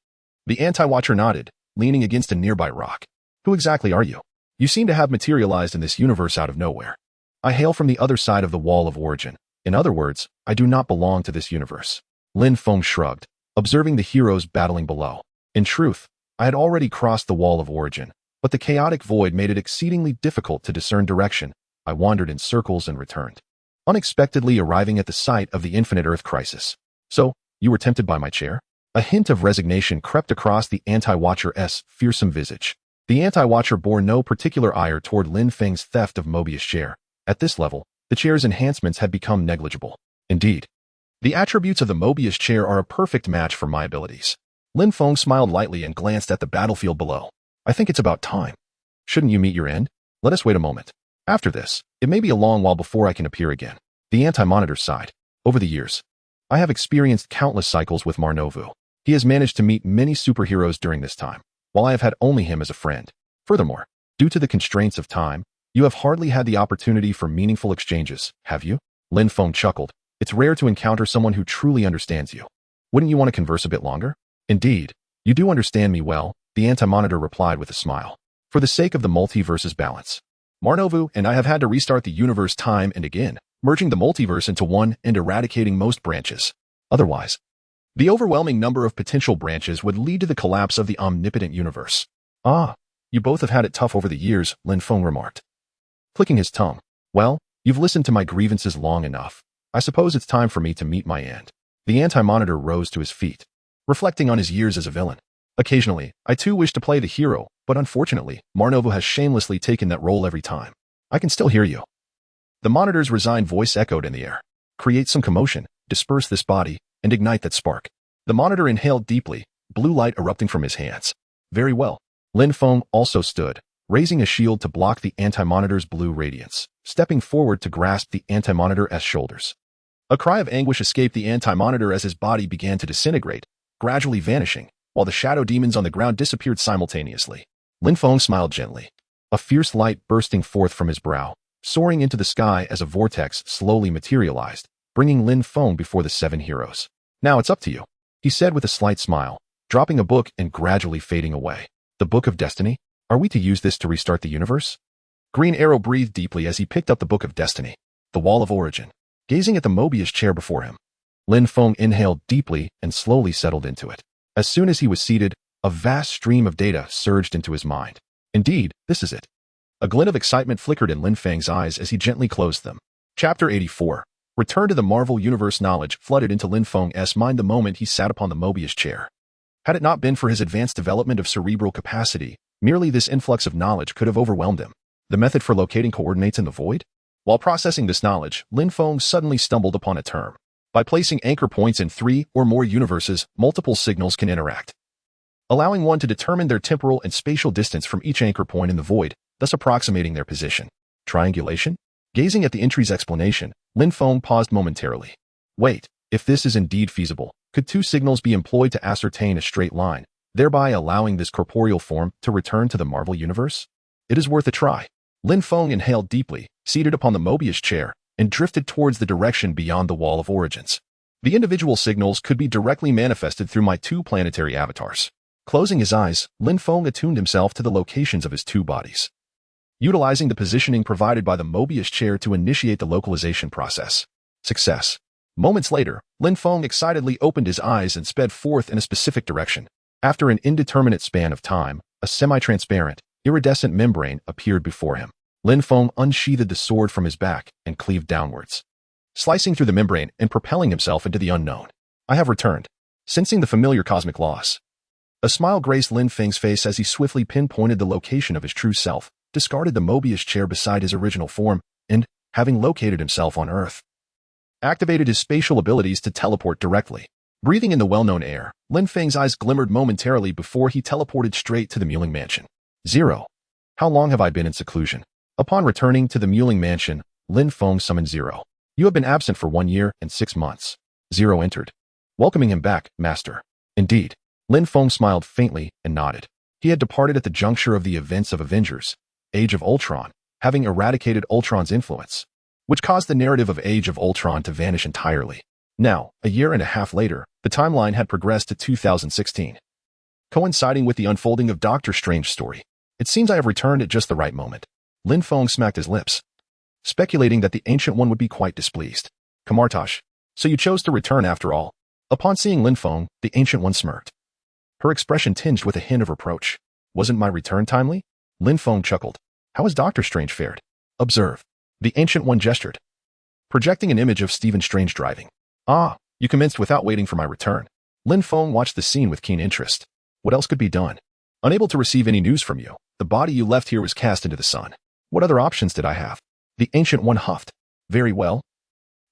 The anti-Watcher nodded, leaning against a nearby rock. Who exactly are you? You seem to have materialized in this universe out of nowhere. I hail from the other side of the wall of origin. In other words, I do not belong to this universe. Lin Feng shrugged, observing the heroes battling below. In truth, I had already crossed the wall of origin, but the chaotic void made it exceedingly difficult to discern direction. I wandered in circles and returned, unexpectedly arriving at the site of the infinite Earth crisis. So, you were tempted by my chair? A hint of resignation crept across the anti-Watcher's fearsome visage. The anti-Watcher bore no particular ire toward Lin Feng's theft of Mobius' chair. At this level, the chair's enhancements had become negligible. Indeed, the attributes of the Mobius chair are a perfect match for my abilities. Lin Feng smiled lightly and glanced at the battlefield below. I think it's about time. Shouldn't you meet your end? Let us wait a moment. After this, it may be a long while before I can appear again. The anti-Monitor sighed. Over the years, I have experienced countless cycles with Marnovu. He has managed to meet many superheroes during this time, while I have had only him as a friend. Furthermore, due to the constraints of time, you have hardly had the opportunity for meaningful exchanges, have you? Lin Feng chuckled. It's rare to encounter someone who truly understands you. Wouldn't you want to converse a bit longer? Indeed, you do understand me well, the anti-Monitor replied with a smile. For the sake of the multiverse's balance, Marnovu and I have had to restart the universe time and again, merging the multiverse into one and eradicating most branches. Otherwise, the overwhelming number of potential branches would lead to the collapse of the omnipotent universe. Ah, you both have had it tough over the years, Lin Feng remarked, clicking his tongue. Well, you've listened to my grievances long enough. I suppose it's time for me to meet my end. The anti-Monitor rose to his feet, reflecting on his years as a villain. Occasionally, I too wish to play the hero, but unfortunately, Marnovu has shamelessly taken that role every time. I can still hear you. The Monitor's resigned voice echoed in the air. Create some commotion, disperse this body, and ignite that spark. The Monitor inhaled deeply, blue light erupting from his hands. Very well. Lin Feng also stood, raising a shield to block the anti-Monitor's blue radiance, stepping forward to grasp the anti-Monitor's shoulders. A cry of anguish escaped the anti-Monitor as his body began to disintegrate, gradually vanishing, while the shadow demons on the ground disappeared simultaneously. Lin Feng smiled gently, a fierce light bursting forth from his brow, soaring into the sky as a vortex slowly materialized, bringing Lin Feng before the 7 heroes. Now it's up to you. he said with a slight smile, dropping a book and gradually fading away. The Book of Destiny? Are we to use this to restart the universe? Green Arrow breathed deeply as he picked up the Book of Destiny, the Wall of Origin, gazing at the Mobius chair before him. Lin Feng inhaled deeply and slowly settled into it. As soon as he was seated, a vast stream of data surged into his mind. Indeed, this is it. A glint of excitement flickered in Lin Feng's eyes as he gently closed them. Chapter 84. Return to the Marvel Universe. Knowledge flooded into Lin Feng's mind the moment he sat upon the Mobius chair. Had it not been for his advanced development of cerebral capacity, merely this influx of knowledge could have overwhelmed him. The method for locating coordinates in the void? While processing this knowledge, Lin Feng suddenly stumbled upon a term. By placing anchor points in 3 or more universes, multiple signals can interact, allowing one to determine their temporal and spatial distance from each anchor point in the void, thus approximating their position. Triangulation? Gazing at the entry's explanation, Lin Feng paused momentarily. Wait, if this is indeed feasible, could 2 signals be employed to ascertain a straight line, thereby allowing this corporeal form to return to the Marvel Universe? It is worth a try. Lin Feng inhaled deeply, seated upon the Mobius chair, and drifted towards the direction beyond the Wall of Origins. The individual signals could be directly manifested through my 2 planetary avatars. Closing his eyes, Lin Feng attuned himself to the locations of his 2 bodies, utilizing the positioning provided by the Mobius chair to initiate the localization process. Success. Moments later, Lin Feng excitedly opened his eyes and sped forth in a specific direction. After an indeterminate span of time, a semi-transparent, iridescent membrane appeared before him. Lin Feng unsheathed the sword from his back and cleaved downwards, slicing through the membrane and propelling himself into the unknown. I have returned, sensing the familiar cosmic loss. A smile graced Lin Feng's face as he swiftly pinpointed the location of his true self, discarded the Mobius chair beside his original form, and, having located himself on Earth, activated his spatial abilities to teleport directly. Breathing in the well-known air, Lin Feng's eyes glimmered momentarily before he teleported straight to the Muling Mansion. 0. How long have I been in seclusion? Upon returning to the Muling Mansion, Lin Feng summoned 0. You have been absent for 1 year and 6 months. 0 entered, welcoming him back, Master. Indeed. Lin Feng smiled faintly and nodded. He had departed at the juncture of the events of Avengers, Age of Ultron, having eradicated Ultron's influence, which caused the narrative of Age of Ultron to vanish entirely. Now, a year and a half later, the timeline had progressed to 2016, coinciding with the unfolding of Doctor Strange's story. It seems I have returned at just the right moment. Lin Feng smacked his lips, speculating that the Ancient One would be quite displeased. Kamartosh, so you chose to return after all? Upon seeing Lin Feng, the Ancient One smirked, her expression tinged with a hint of reproach. Wasn't my return timely? Lin Feng chuckled. How has Doctor Strange fared? Observe. The Ancient One gestured, projecting an image of Stephen Strange driving. Ah, you commenced without waiting for my return. Lin Feng watched the scene with keen interest. What else could be done? Unable to receive any news from you, the body you left here was cast into the sun. What other options did I have? The Ancient One huffed. Very well.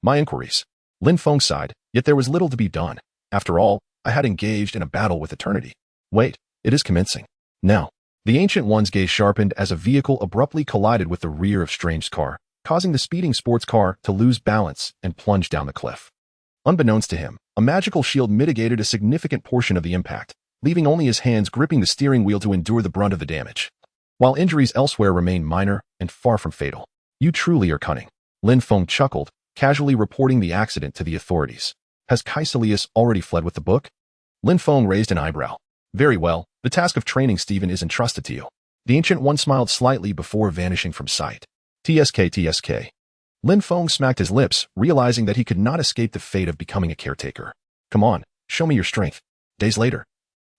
My inquiries. Lin Feng sighed, yet there was little to be done. After all, I had engaged in a battle with eternity. Wait, it is commencing. Now. The Ancient One's gaze sharpened as a vehicle abruptly collided with the rear of Strange's car, causing the speeding sports car to lose balance and plunge down the cliff. Unbeknownst to him, a magical shield mitigated a significant portion of the impact, leaving only his hands gripping the steering wheel to endure the brunt of the damage, while injuries elsewhere remained minor and far from fatal. You truly are cunning. Lin Feng chuckled, casually reporting the accident to the authorities. Has Caecilius already fled with the book? Lin Feng raised an eyebrow. Very well, the task of training Stephen is entrusted to you. The Ancient One smiled slightly before vanishing from sight. TSK. Lin Feng smacked his lips, realizing that he could not escape the fate of becoming a caretaker. Come on, show me your strength. Days later,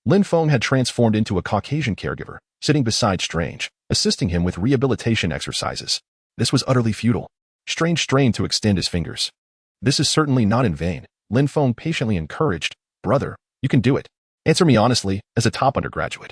Lin Feng had transformed into a Caucasian caregiver, sitting beside Strange, assisting him with rehabilitation exercises. This was utterly futile. Strange strained to extend his fingers. This is certainly not in vain, Lin Feng patiently encouraged. Brother, you can do it. Answer me honestly, as a top undergraduate.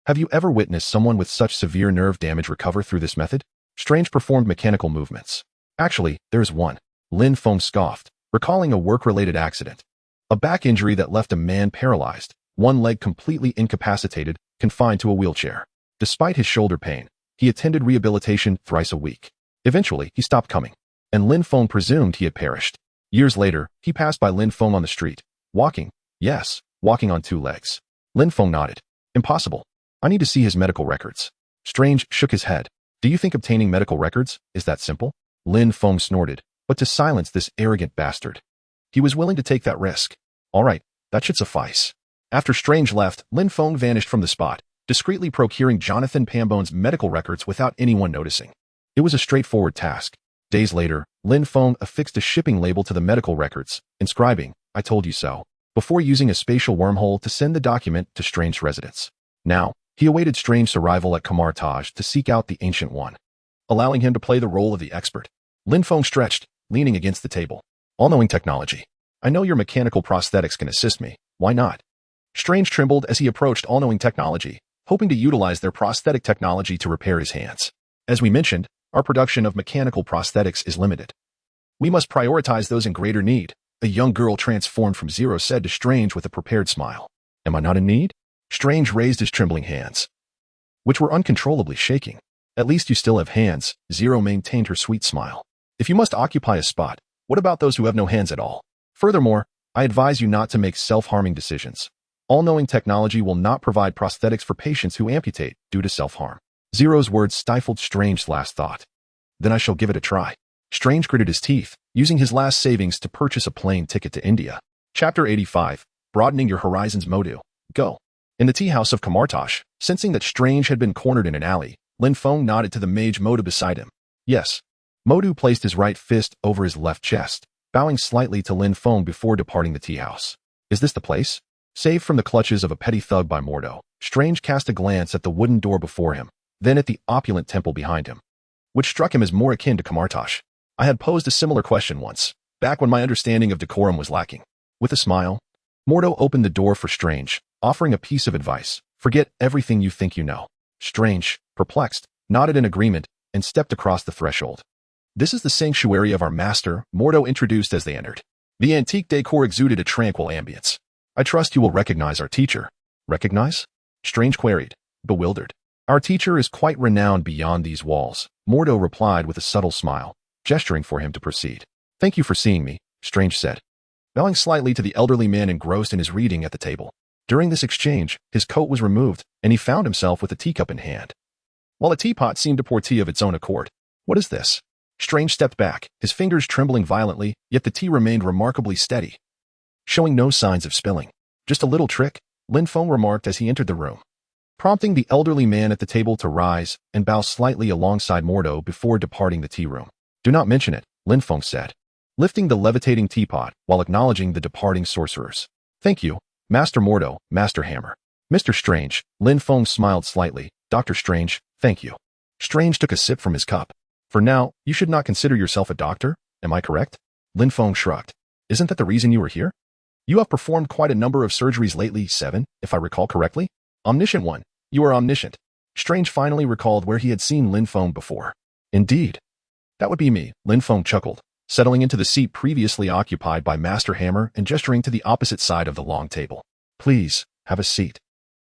Have you ever witnessed someone with such severe nerve damage recover through this method? Strange performed mechanical movements. Actually, there is one. Lin Feng scoffed, recalling a work-related accident. A back injury that left a man paralyzed, one leg completely incapacitated, confined to a wheelchair. Despite his shoulder pain, he attended rehabilitation thrice a week. Eventually, he stopped coming, and Lin Feng presumed he had perished. Years later, he passed by Lin Feng on the street, walking. Yes, walking on 2 legs. Lin Feng nodded. Impossible. I need to see his medical records. Strange shook his head. Do you think obtaining medical records is that simple? Lin Feng snorted, but to silence this arrogant bastard, he was willing to take that risk. All right, That should suffice. After Strange left, Lin Feng vanished from the spot, discreetly procuring Jonathan Pambone's medical records without anyone noticing. It was a straightforward task. Days later, Lin Feng affixed a shipping label to the medical records, inscribing, "I told you so," before using a spatial wormhole to send the document to Strange's residence. Now, he awaited Strange's arrival at Kamar Taj to seek out the Ancient One, allowing him to play the role of the expert. Lin Feng stretched, leaning against the table. All-knowing technology. I know your mechanical prosthetics can assist me. Why not? Strange trembled as he approached all-knowing technology, hoping to utilize their prosthetic technology to repair his hands. As we mentioned, our production of mechanical prosthetics is limited. We must prioritize those in greater need, a young girl transformed from Zero said to Strange with a prepared smile. Am I not in need? Strange raised his trembling hands, which were uncontrollably shaking. At least you still have hands, Zero maintained her sweet smile. If you must occupy a spot, what about those who have no hands at all? Furthermore, I advise you not to make self-harming decisions. All-knowing technology will not provide prosthetics for patients who amputate due to self-harm. Zero's words stifled Strange's last thought. Then I shall give it a try. Strange gritted his teeth, using his last savings to purchase a plane ticket to India. Chapter 85. Broadening Your Horizons. Modu. Go. In the tea house of Kamartosh, sensing that Strange had been cornered in an alley, Lin Feng nodded to the mage Modu beside him. Yes. Modu placed his right fist over his left chest, bowing slightly to Lin Feng before departing the tea house. Is this the place? Saved from the clutches of a petty thug by Mordo, Strange cast a glance at the wooden door before him, then at the opulent temple behind him, which struck him as more akin to Kamartosh. I had posed a similar question once, back when my understanding of decorum was lacking. With a smile, Mordo opened the door for Strange, offering a piece of advice. Forget everything you think you know. Strange, perplexed, nodded in agreement and stepped across the threshold. This is the sanctuary of our master, Mordo introduced as they entered. The antique decor exuded a tranquil ambience. I trust you will recognize our teacher. Recognize? Strange queried, bewildered. Our teacher is quite renowned beyond these walls, Mordo replied with a subtle smile, gesturing for him to proceed. Thank you for seeing me, Strange said, bowing slightly to the elderly man engrossed in his reading at the table. During this exchange, his coat was removed, and he found himself with a teacup in hand, while a teapot seemed to pour tea of its own accord. What is this? Strange stepped back, his fingers trembling violently, yet the tea remained remarkably steady, showing no signs of spilling. Just a little trick, Lin Feng remarked as he entered the room, prompting the elderly man at the table to rise and bow slightly alongside Mordo before departing the tea room. Do not mention it, Lin Feng said, lifting the levitating teapot while acknowledging the departing sorcerers. Thank you, Master Mordo, Master Hammer. Mr. Strange, Lin Feng smiled slightly. Dr. Strange, thank you. Strange took a sip from his cup. For now, you should not consider yourself a doctor, am I correct? Lin Feng shrugged. Isn't that the reason you were here? You have performed quite a number of surgeries lately, 7, if I recall correctly. Omniscient one, you are omniscient. Strange finally recalled where he had seen Lin Feng before. Indeed. That would be me, Lin Feng chuckled, settling into the seat previously occupied by Master Hammer and gesturing to the opposite side of the long table. Please, have a seat.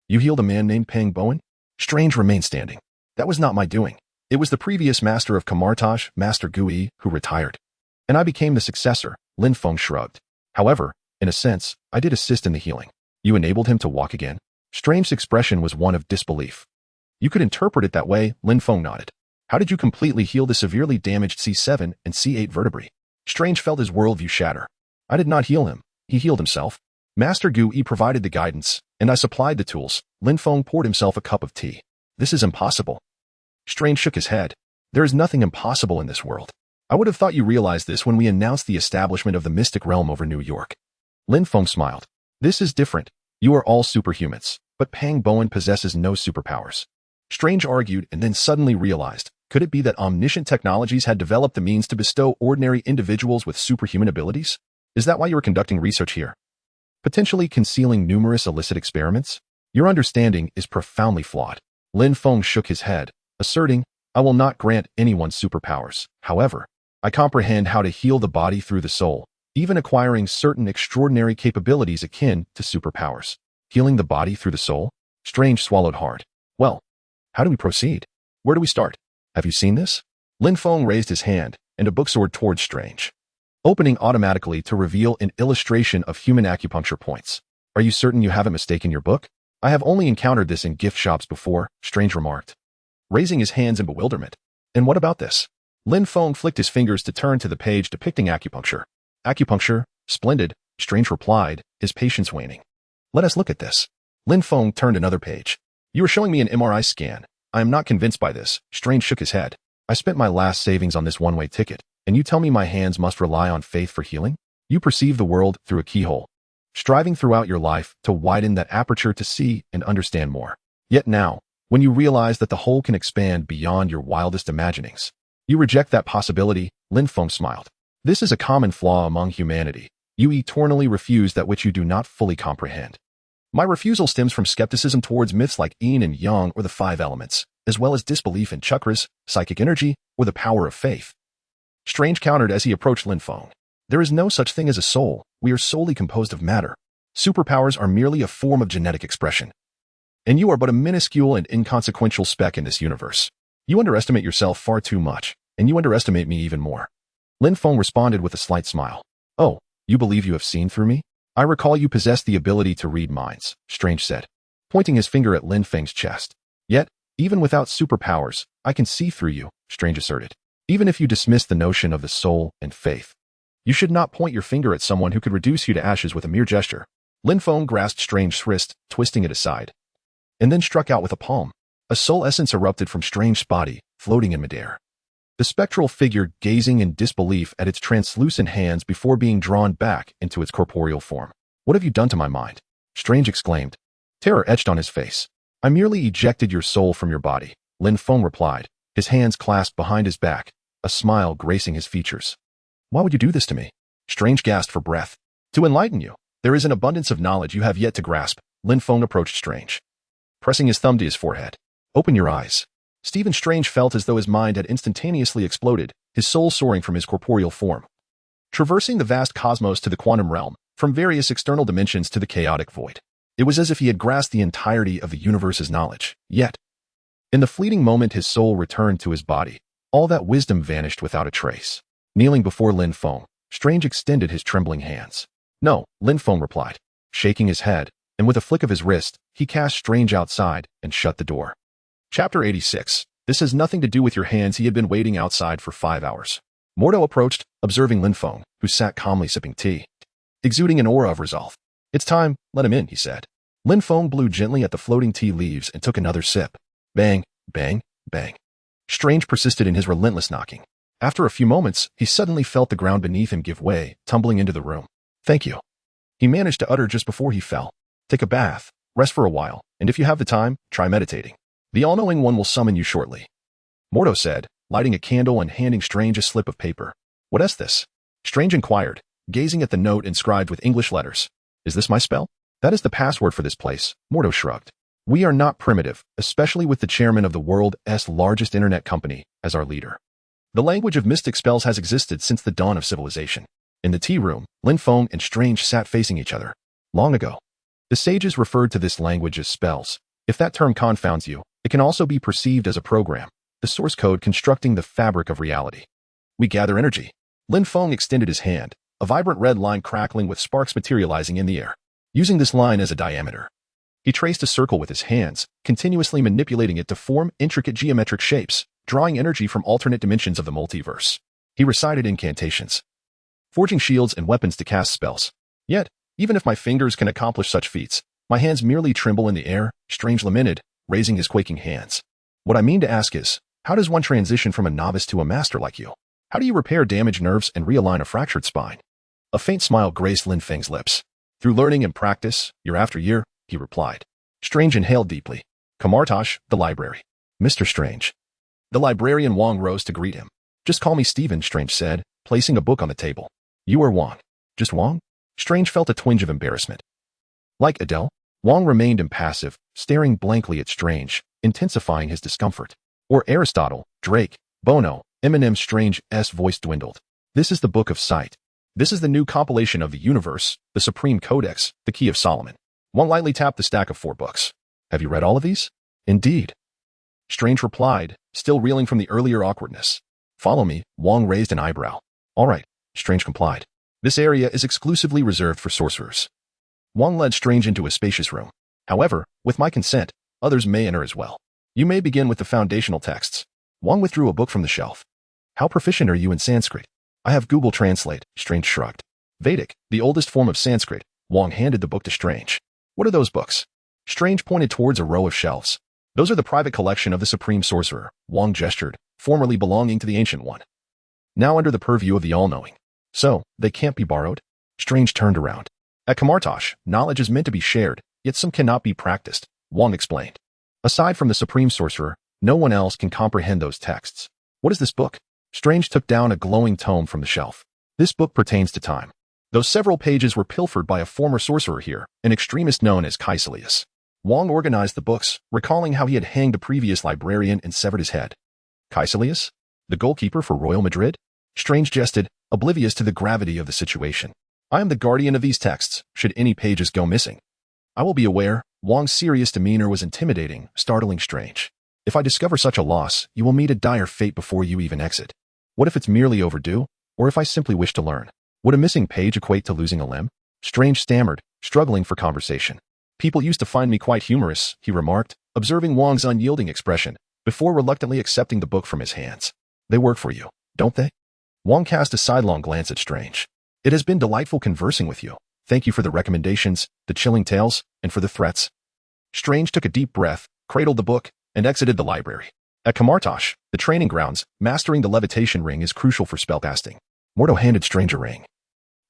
You healed a man named Pang Bowen? Strange remained standing. That was not my doing. It was the previous master of Kamartosh, Master Gui, who retired. And I became the successor, Lin Feng shrugged. However, in a sense, I did assist in the healing. You enabled him to walk again? Strange's expression was one of disbelief. You could interpret it that way, Lin Feng nodded. How did you completely heal the severely damaged C7 and C8 vertebrae? Strange felt his worldview shatter. I did not heal him. He healed himself. Master Gui provided the guidance, and I supplied the tools. Lin Feng poured himself a cup of tea. This is impossible. Strange shook his head. There is nothing impossible in this world. I would have thought you realized this when we announced the establishment of the mystic realm over New York. Lin Feng smiled. This is different. You are all superhumans, but Pang Bowen possesses no superpowers. Strange argued and then suddenly realized, could it be that omniscient technologies had developed the means to bestow ordinary individuals with superhuman abilities? Is that why you are conducting research here? Potentially concealing numerous illicit experiments? Your understanding is profoundly flawed. Lin Feng shook his head, asserting, I will not grant anyone superpowers. However, I comprehend how to heal the body through the soul, even acquiring certain extraordinary capabilities akin to superpowers. Healing the body through the soul? Strange swallowed hard. Well, how do we proceed? Where do we start? Have you seen this? Lin Feng raised his hand, and a book soared towards Strange, opening automatically to reveal an illustration of human acupuncture points. Are you certain you haven't mistaken your book? I have only encountered this in gift shops before, Strange remarked, raising his hands in bewilderment. And what about this? Lin Feng flicked his fingers to turn to the page depicting acupuncture. Acupuncture? Splendid, Strange replied, his patience waning. Let us look at this. Lin Feng turned another page. You are showing me an MRI scan. I am not convinced by this. Strange shook his head. I spent my last savings on this one-way ticket, and you tell me my hands must rely on faith for healing? You perceive the world through a keyhole, striving throughout your life to widen that aperture to see and understand more. Yet now, when you realize that the whole can expand beyond your wildest imaginings, you reject that possibility. Lin Feng smiled. This is a common flaw among humanity. You eternally refuse that which you do not fully comprehend. My refusal stems from skepticism towards myths like yin and yang or the five elements, as well as disbelief in chakras, psychic energy, or the power of faith. Strange countered as he approached Lin Feng. There is no such thing as a soul. We are solely composed of matter. Superpowers are merely a form of genetic expression. And you are but a minuscule and inconsequential speck in this universe. You underestimate yourself far too much, and you underestimate me even more. Lin Feng responded with a slight smile. Oh, you believe you have seen through me? I recall you possess the ability to read minds, Strange said, pointing his finger at Lin Feng's chest. Yet, even without superpowers, I can see through you, Strange asserted. Even if you dismiss the notion of the soul and faith, you should not point your finger at someone who could reduce you to ashes with a mere gesture. Lin Feng grasped Strange's wrist, twisting it aside, and then struck out with a palm. A soul essence erupted from Strange's body, floating in midair. The spectral figure gazing in disbelief at its translucent hands before being drawn back into its corporeal form. What have you done to my mind? Strange exclaimed. Terror etched on his face. I merely ejected your soul from your body, Lin Feng replied, his hands clasped behind his back, a smile gracing his features. Why would you do this to me? Strange gasped for breath. To enlighten you. There is an abundance of knowledge you have yet to grasp. Lin Feng approached Strange, pressing his thumb to his forehead. Open your eyes. Stephen Strange felt as though his mind had instantaneously exploded, his soul soaring from his corporeal form, traversing the vast cosmos to the quantum realm, from various external dimensions to the chaotic void. It was as if he had grasped the entirety of the universe's knowledge. Yet, in the fleeting moment his soul returned to his body, all that wisdom vanished without a trace. Kneeling before Lin Feng, Strange extended his trembling hands. No, Lin Feng replied, shaking his head, and with a flick of his wrist, he cast Strange outside and shut the door. Chapter 86. This has nothing to do with your hands. He had been waiting outside for 5 hours. Mordo approached, observing Lin Feng, who sat calmly sipping tea, exuding an aura of resolve. It's time, let him in, he said. Lin Feng blew gently at the floating tea leaves and took another sip. Bang, bang, bang. Strange persisted in his relentless knocking. After a few moments, he suddenly felt the ground beneath him give way, tumbling into the room. Thank you. He managed to utter just before he fell. Take a bath, rest for a while, and if you have the time, try meditating. The all-knowing one will summon you shortly. Mordo said, lighting a candle and handing Strange a slip of paper. What is this? Strange inquired, gazing at the note inscribed with English letters. Is this my spell? That is the password for this place, Mordo shrugged. We are not primitive, especially with the chairman of the world's largest internet company as our leader. The language of mystic spells has existed since the dawn of civilization. In the tea room, Lin Feng and Strange sat facing each other. Long ago, the sages referred to this language as spells. If that term confounds you, it can also be perceived as a program, the source code constructing the fabric of reality. We gather energy. Lin Feng extended his hand, a vibrant red line crackling with sparks materializing in the air. Using this line as a diameter, he traced a circle with his hands, continuously manipulating it to form intricate geometric shapes, drawing energy from alternate dimensions of the multiverse. He recited incantations, forging shields and weapons to cast spells. Yet, even if my fingers can accomplish such feats, my hands merely tremble in the air, Strange lamented, raising his quaking hands. What I mean to ask is, how does one transition from a novice to a master like you? How do you repair damaged nerves and realign a fractured spine? A faint smile graced Lin Feng's lips. Through learning and practice, year after year, he replied. Strange inhaled deeply. Kamartosh, the library. Mr. Strange. The librarian Wang rose to greet him. Just call me Stephen, Strange said, placing a book on the table. You are Wang. Just Wang? Strange felt a twinge of embarrassment. Like Adele, Wang remained impassive, staring blankly at Strange, intensifying his discomfort. Or Aristotle, Drake, Bono, Eminem. Strange's voice dwindled. This is the Book of Sight. This is the new compilation of the universe, the Supreme Codex, the Key of Solomon. Wang lightly tapped the stack of 4 books. Have you read all of these? Indeed. Strange replied, still reeling from the earlier awkwardness. Follow me, Wang raised an eyebrow. All right, Strange complied. This area is exclusively reserved for sorcerers. Wang led Strange into a spacious room. However, with my consent, others may enter as well. You may begin with the foundational texts. Wang withdrew a book from the shelf. How proficient are you in Sanskrit? I have Google Translate, Strange shrugged. Vedic, the oldest form of Sanskrit. Wang handed the book to Strange. What are those books? Strange pointed towards a row of shelves. Those are the private collection of the Supreme Sorcerer, Wang gestured, formerly belonging to the Ancient One. Now under the purview of the All-Knowing. So, they can't be borrowed? Strange turned around. At Kamartosh, knowledge is meant to be shared, yet some cannot be practiced, Wang explained. Aside from the Supreme Sorcerer, no one else can comprehend those texts. What is this book? Strange took down a glowing tome from the shelf. This book pertains to time. Those several pages were pilfered by a former sorcerer here, an extremist known as Caecilius. Wang organized the books, recalling how he had hanged a previous librarian and severed his head. Caecilius? The goalkeeper for Royal Madrid? Strange jested, oblivious to the gravity of the situation. I am the guardian of these texts, should any pages go missing. I will be aware. Wang's serious demeanor was intimidating, startling Strange. If I discover such a loss, you will meet a dire fate before you even exit. What if it's merely overdue? Or if I simply wish to learn? Would a missing page equate to losing a limb? Strange stammered, struggling for conversation. People used to find me quite humorous, he remarked, observing Wang's unyielding expression, before reluctantly accepting the book from his hands. They work for you, don't they? Wang cast a sidelong glance at Strange. It has been delightful conversing with you. Thank you for the recommendations, the chilling tales, and for the threats. Strange took a deep breath, cradled the book, and exited the library. At Kamartosh, the training grounds, mastering the levitation ring is crucial for spellcasting. Mordo handed Strange a ring.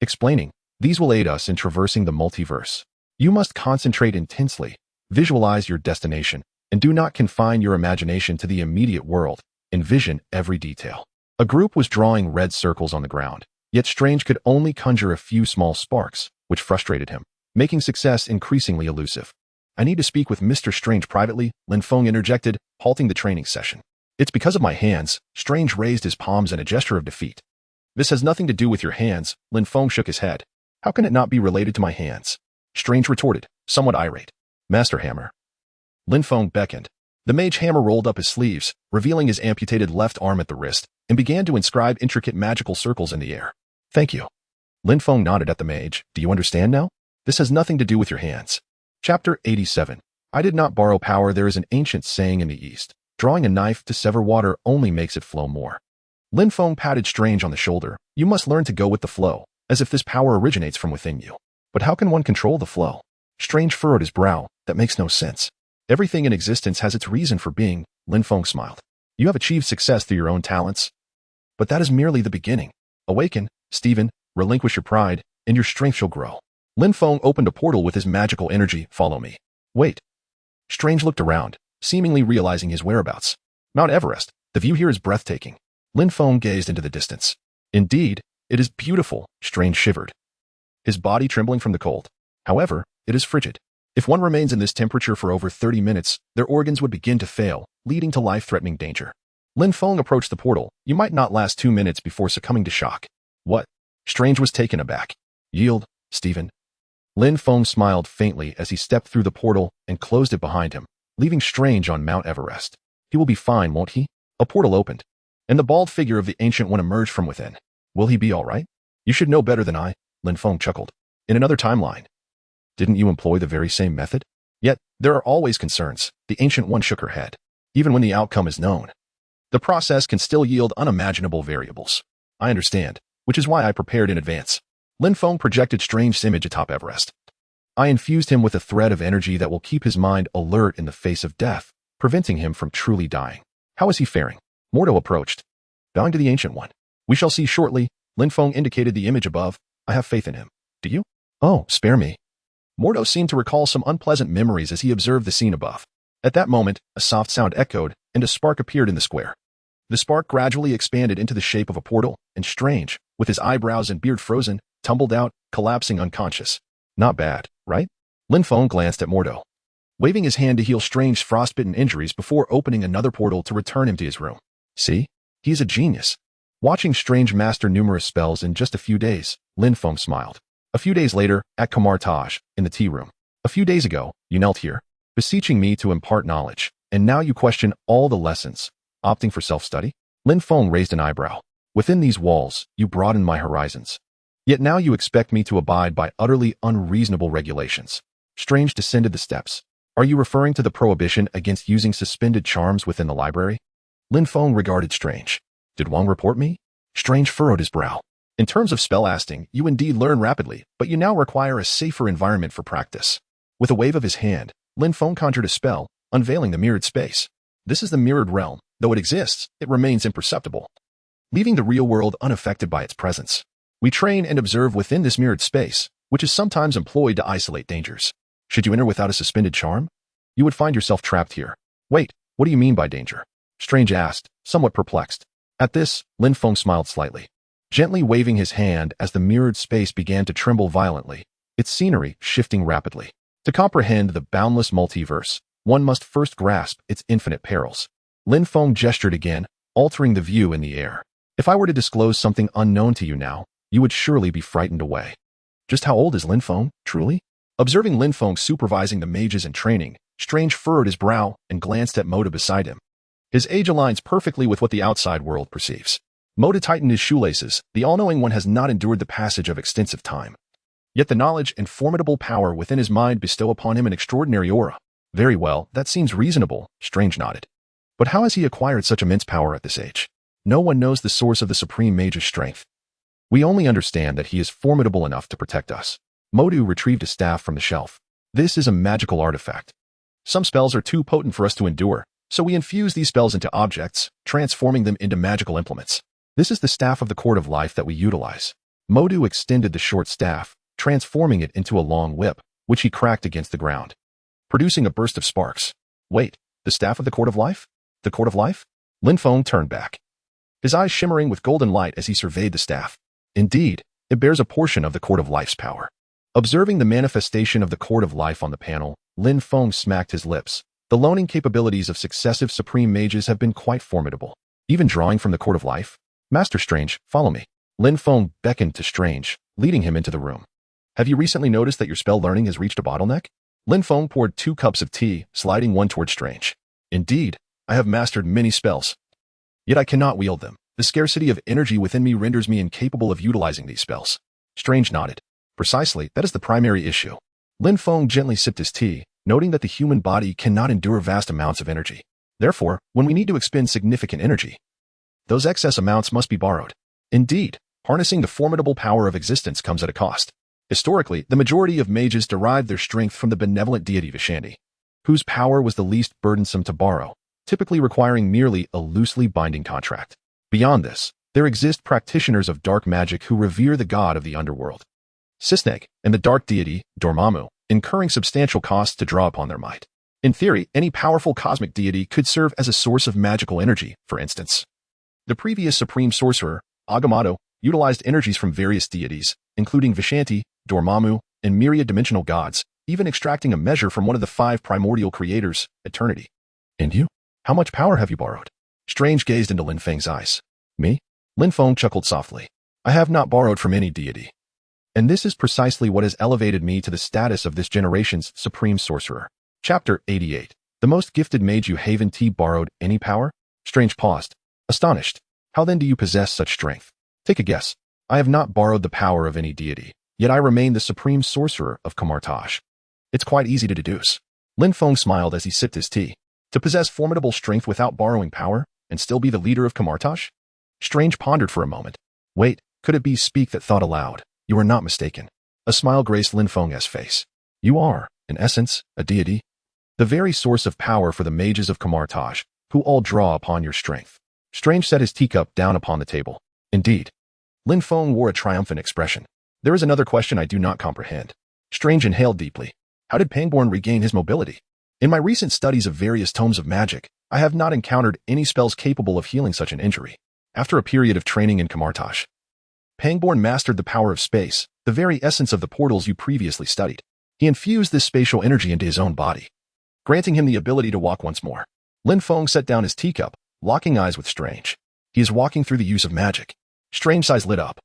Explaining, these will aid us in traversing the multiverse. You must concentrate intensely, visualize your destination, and do not confine your imagination to the immediate world. Envision every detail. A group was drawing red circles on the ground, yet Strange could only conjure a few small sparks, which frustrated him, making success increasingly elusive. I need to speak with Mr. Strange privately, Lin Feng interjected, halting the training session. It's because of my hands. Strange raised his palms in a gesture of defeat. This has nothing to do with your hands, Lin Feng shook his head. How can it not be related to my hands? Strange retorted, somewhat irate. Master Hammer. Lin Feng beckoned. The mage hammer rolled up his sleeves, revealing his amputated left arm at the wrist, and began to inscribe intricate magical circles in the air. Thank you. Lin Feng nodded at the mage. Do you understand now? This has nothing to do with your hands. Chapter 87. I did not borrow power. There is an ancient saying in the East. Drawing a knife to sever water only makes it flow more. Lin Feng patted Strange on the shoulder. You must learn to go with the flow, as if this power originates from within you. But how can one control the flow? Strange furrowed his brow. That makes no sense. Everything in existence has its reason for being, Lin Feng smiled. You have achieved success through your own talents. But that is merely the beginning. Awaken, Stephen, relinquish your pride, and your strength shall grow. Lin Feng opened a portal with his magical energy. Follow me. Wait. Strange looked around, seemingly realizing his whereabouts. Mount Everest. The view here is breathtaking. Lin Feng gazed into the distance. Indeed, it is beautiful, Strange shivered, his body trembling from the cold. However, it is frigid. If one remains in this temperature for over 30 minutes, their organs would begin to fail, leading to life-threatening danger. Lin Feng approached the portal. You might not last 2 minutes before succumbing to shock. What? Strange was taken aback. Yield, Stephen. Lin Feng smiled faintly as he stepped through the portal and closed it behind him, leaving Strange on Mount Everest. He will be fine, won't he? A portal opened, and the bald figure of the Ancient One emerged from within. Will he be all right? You should know better than I, Lin Feng chuckled. In another timeline. Didn't you employ the very same method? Yet, there are always concerns. The Ancient One shook her head. Even when the outcome is known, the process can still yield unimaginable variables. I understand, which is why I prepared in advance. Lin Feng projected Strange's image atop Everest. I infused him with a thread of energy that will keep his mind alert in the face of death, preventing him from truly dying. How is he faring? Mordo approached, bowing to the Ancient One. We shall see shortly. Lin Feng indicated the image above. I have faith in him. Do you? Oh, spare me. Mordo seemed to recall some unpleasant memories as he observed the scene above. At that moment, a soft sound echoed, and a spark appeared in the square. The spark gradually expanded into the shape of a portal, and Strange, with his eyebrows and beard frozen, tumbled out, collapsing unconscious. Not bad, right? Lin Feng glanced at Mordo, waving his hand to heal Strange's frostbitten injuries before opening another portal to return him to his room. See? He's a genius. Watching Strange master numerous spells in just a few days, Lin Feng smiled. A few days later, at Kamartosh, in the tea room. A few days ago, you knelt here, beseeching me to impart knowledge, and now you question all the lessons, opting for self-study? Lin Feng raised an eyebrow. Within these walls, you broaden my horizons. Yet now you expect me to abide by utterly unreasonable regulations. Strange descended the steps. Are you referring to the prohibition against using suspended charms within the library? Lin Feng regarded Strange. Did Wang report me? Strange furrowed his brow. In terms of spellcasting, you indeed learn rapidly, but you now require a safer environment for practice. With a wave of his hand, Lin Feng conjured a spell, unveiling the mirrored space. This is the mirrored realm. Though it exists, it remains imperceptible, leaving the real world unaffected by its presence. We train and observe within this mirrored space, which is sometimes employed to isolate dangers. Should you enter without a suspended charm, you would find yourself trapped here. Wait, what do you mean by danger? Strange asked, somewhat perplexed. At this, Lin Feng smiled slightly, gently waving his hand as the mirrored space began to tremble violently, its scenery shifting rapidly. To comprehend the boundless multiverse, one must first grasp its infinite perils. Lin Feng gestured again, altering the view in the air. If I were to disclose something unknown to you now, you would surely be frightened away. Just how old is Lin Feng, truly? Observing Lin Feng supervising the mages in training, Strange furrowed his brow and glanced at Moda beside him. His age aligns perfectly with what the outside world perceives. Moda tightened his shoelaces. The all-knowing one has not endured the passage of extensive time. Yet the knowledge and formidable power within his mind bestow upon him an extraordinary aura. Very well, that seems reasonable, Strange nodded. But how has he acquired such immense power at this age? No one knows the source of the Supreme Mage's strength. We only understand that he is formidable enough to protect us. Modu retrieved a staff from the shelf. This is a magical artifact. Some spells are too potent for us to endure, so we infuse these spells into objects, transforming them into magical implements. This is the staff of the Court of Life that we utilize. Modu extended the short staff, transforming it into a long whip, which he cracked against the ground, producing a burst of sparks. Wait, the staff of the Court of Life? The Court of Life? Lin Feng turned back, his eyes shimmering with golden light as he surveyed the staff. Indeed, it bears a portion of the Court of Life's power. Observing the manifestation of the Court of Life on the panel, Lin Feng smacked his lips. The loaning capabilities of successive Supreme Mages have been quite formidable. Even drawing from the Court of Life? Master Strange, follow me. Lin Feng beckoned to Strange, leading him into the room. Have you recently noticed that your spell learning has reached a bottleneck? Lin Feng poured 2 cups of tea, sliding one toward Strange. Indeed, I have mastered many spells, yet I cannot wield them. The scarcity of energy within me renders me incapable of utilizing these spells. Strange nodded. Precisely, that is the primary issue. Lin Feng gently sipped his tea, noting that the human body cannot endure vast amounts of energy. Therefore, when we need to expend significant energy, those excess amounts must be borrowed. Indeed, harnessing the formidable power of existence comes at a cost. Historically, the majority of mages derived their strength from the benevolent deity Vishanti, whose power was the least burdensome to borrow, typically requiring merely a loosely binding contract. Beyond this, there exist practitioners of dark magic who revere the god of the underworld, Sisneg, and the dark deity, Dormammu, incurring substantial costs to draw upon their might. In theory, any powerful cosmic deity could serve as a source of magical energy, for instance. The previous supreme sorcerer, Agamotto, utilized energies from various deities, including Vishanti, Dormammu, and myriad dimensional gods, even extracting a measure from one of the 5 primordial creators, Eternity. And you? How much power have you borrowed? Strange gazed into Lin Feng's eyes. Me? Lin Feng chuckled softly. I have not borrowed from any deity. And this is precisely what has elevated me to the status of this generation's supreme sorcerer. Chapter 88. The most gifted mage you haven't borrowed any power? Strange paused, astonished. How then do you possess such strength? Take a guess. I have not borrowed the power of any deity, yet I remain the supreme sorcerer of Kamartaj. It's quite easy to deduce. Lin Feng smiled as he sipped his tea. To possess formidable strength without borrowing power, and still be the leader of Kamartaj? Strange pondered for a moment. Wait, could it be speak that thought aloud? You are not mistaken. A smile graced Lin Feng's face. You are, in essence, a deity, the very source of power for the mages of Kamartaj, who all draw upon your strength. Strange set his teacup down upon the table. Indeed. Lin Feng wore a triumphant expression. There is another question I do not comprehend. Strange inhaled deeply. How did Pangborn regain his mobility? In my recent studies of various tomes of magic, I have not encountered any spells capable of healing such an injury. After a period of training in Kamartaj, Pangborn mastered the power of space, the very essence of the portals you previously studied. He infused this spatial energy into his own body, granting him the ability to walk once more. Lin Feng set down his teacup, locking eyes with Strange. He is walking through the use of magic. Strange's eyes lit up,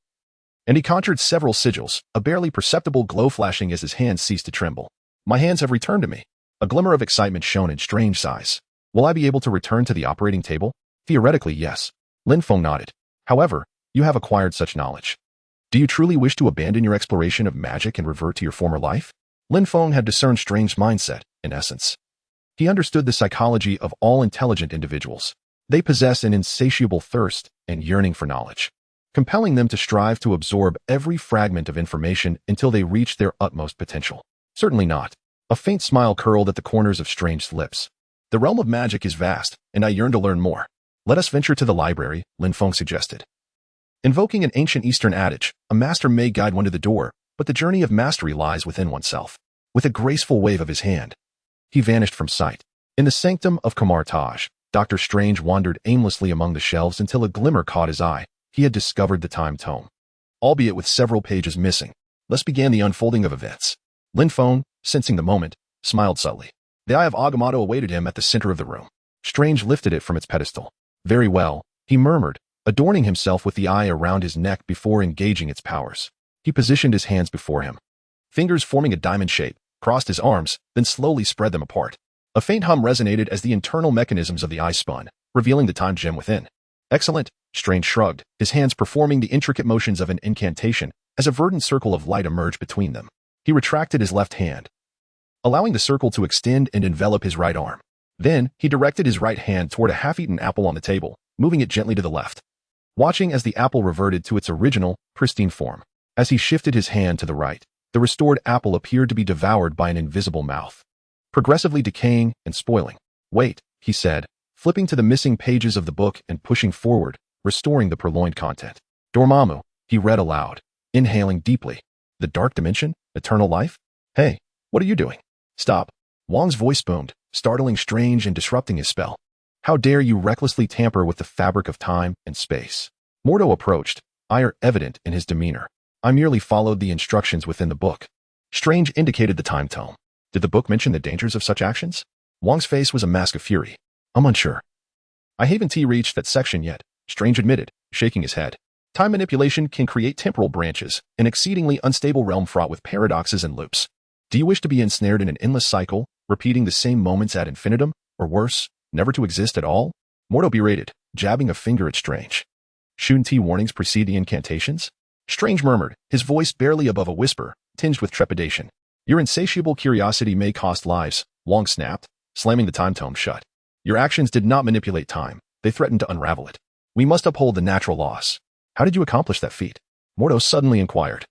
and he conjured several sigils, a barely perceptible glow flashing as his hands ceased to tremble. My hands have returned to me. A glimmer of excitement shone in Strange's eyes. Will I be able to return to the operating table? Theoretically, yes. Lin Feng nodded. However, you have acquired such knowledge. Do you truly wish to abandon your exploration of magic and revert to your former life? Lin Feng had discerned Strange's mindset, in essence. He understood the psychology of all intelligent individuals. They possess an insatiable thirst and yearning for knowledge. compelling them to strive to absorb every fragment of information until they reach their utmost potential. Certainly not. A faint smile curled at the corners of Strange's lips. The realm of magic is vast, and I yearn to learn more. Let us venture to the library, Lin Feng suggested. Invoking an ancient Eastern adage, a master may guide one to the door, but the journey of mastery lies within oneself. With a graceful wave of his hand, he vanished from sight. In the sanctum of Camartage, Dr. Strange wandered aimlessly among the shelves until a glimmer caught his eye. He had discovered the time tome, albeit with several pages missing. Thus began the unfolding of events. Lin Feng, sensing the moment, smiled subtly. The eye of Agamotto awaited him at the center of the room. Strange lifted it from its pedestal. Very well, he murmured, adorning himself with the eye around his neck before engaging its powers. He positioned his hands before him. Fingers forming a diamond shape, crossed his arms, then slowly spread them apart. A faint hum resonated as the internal mechanisms of the eye spun, revealing the time gem within. Excellent, Strange shrugged, his hands performing the intricate motions of an incantation as a verdant circle of light emerged between them. He retracted his left hand, allowing the circle to extend and envelop his right arm. Then, he directed his right hand toward a half-eaten apple on the table, moving it gently to the left, watching as the apple reverted to its original, pristine form. As he shifted his hand to the right, the restored apple appeared to be devoured by an invisible mouth, progressively decaying and spoiling. Wait, he said, flipping to the missing pages of the book and pushing forward, restoring the purloined content. Dormammu, he read aloud, inhaling deeply. The dark dimension? Eternal life? Hey, what are you doing? Stop. Wong's voice boomed, startling Strange and disrupting his spell. How dare you recklessly tamper with the fabric of time and space? Mordo approached, ire evident in his demeanor. I merely followed the instructions within the book. Strange indicated the time tome. Did the book mention the dangers of such actions? Wong's face was a mask of fury. I'm unsure. I haven't reached that section yet, Strange admitted, shaking his head. Time manipulation can create temporal branches, an exceedingly unstable realm fraught with paradoxes and loops. Do you wish to be ensnared in an endless cycle, repeating the same moments ad infinitum, or worse, never to exist at all? Mordo berated, jabbing a finger at Strange. Shouldn't warnings precede the incantations? Strange murmured, his voice barely above a whisper, tinged with trepidation. Your insatiable curiosity may cost lives, Wong snapped, slamming the time tome shut. Your actions did not manipulate time, they threatened to unravel it. We must uphold the natural laws. How did you accomplish that feat? Mordo suddenly inquired,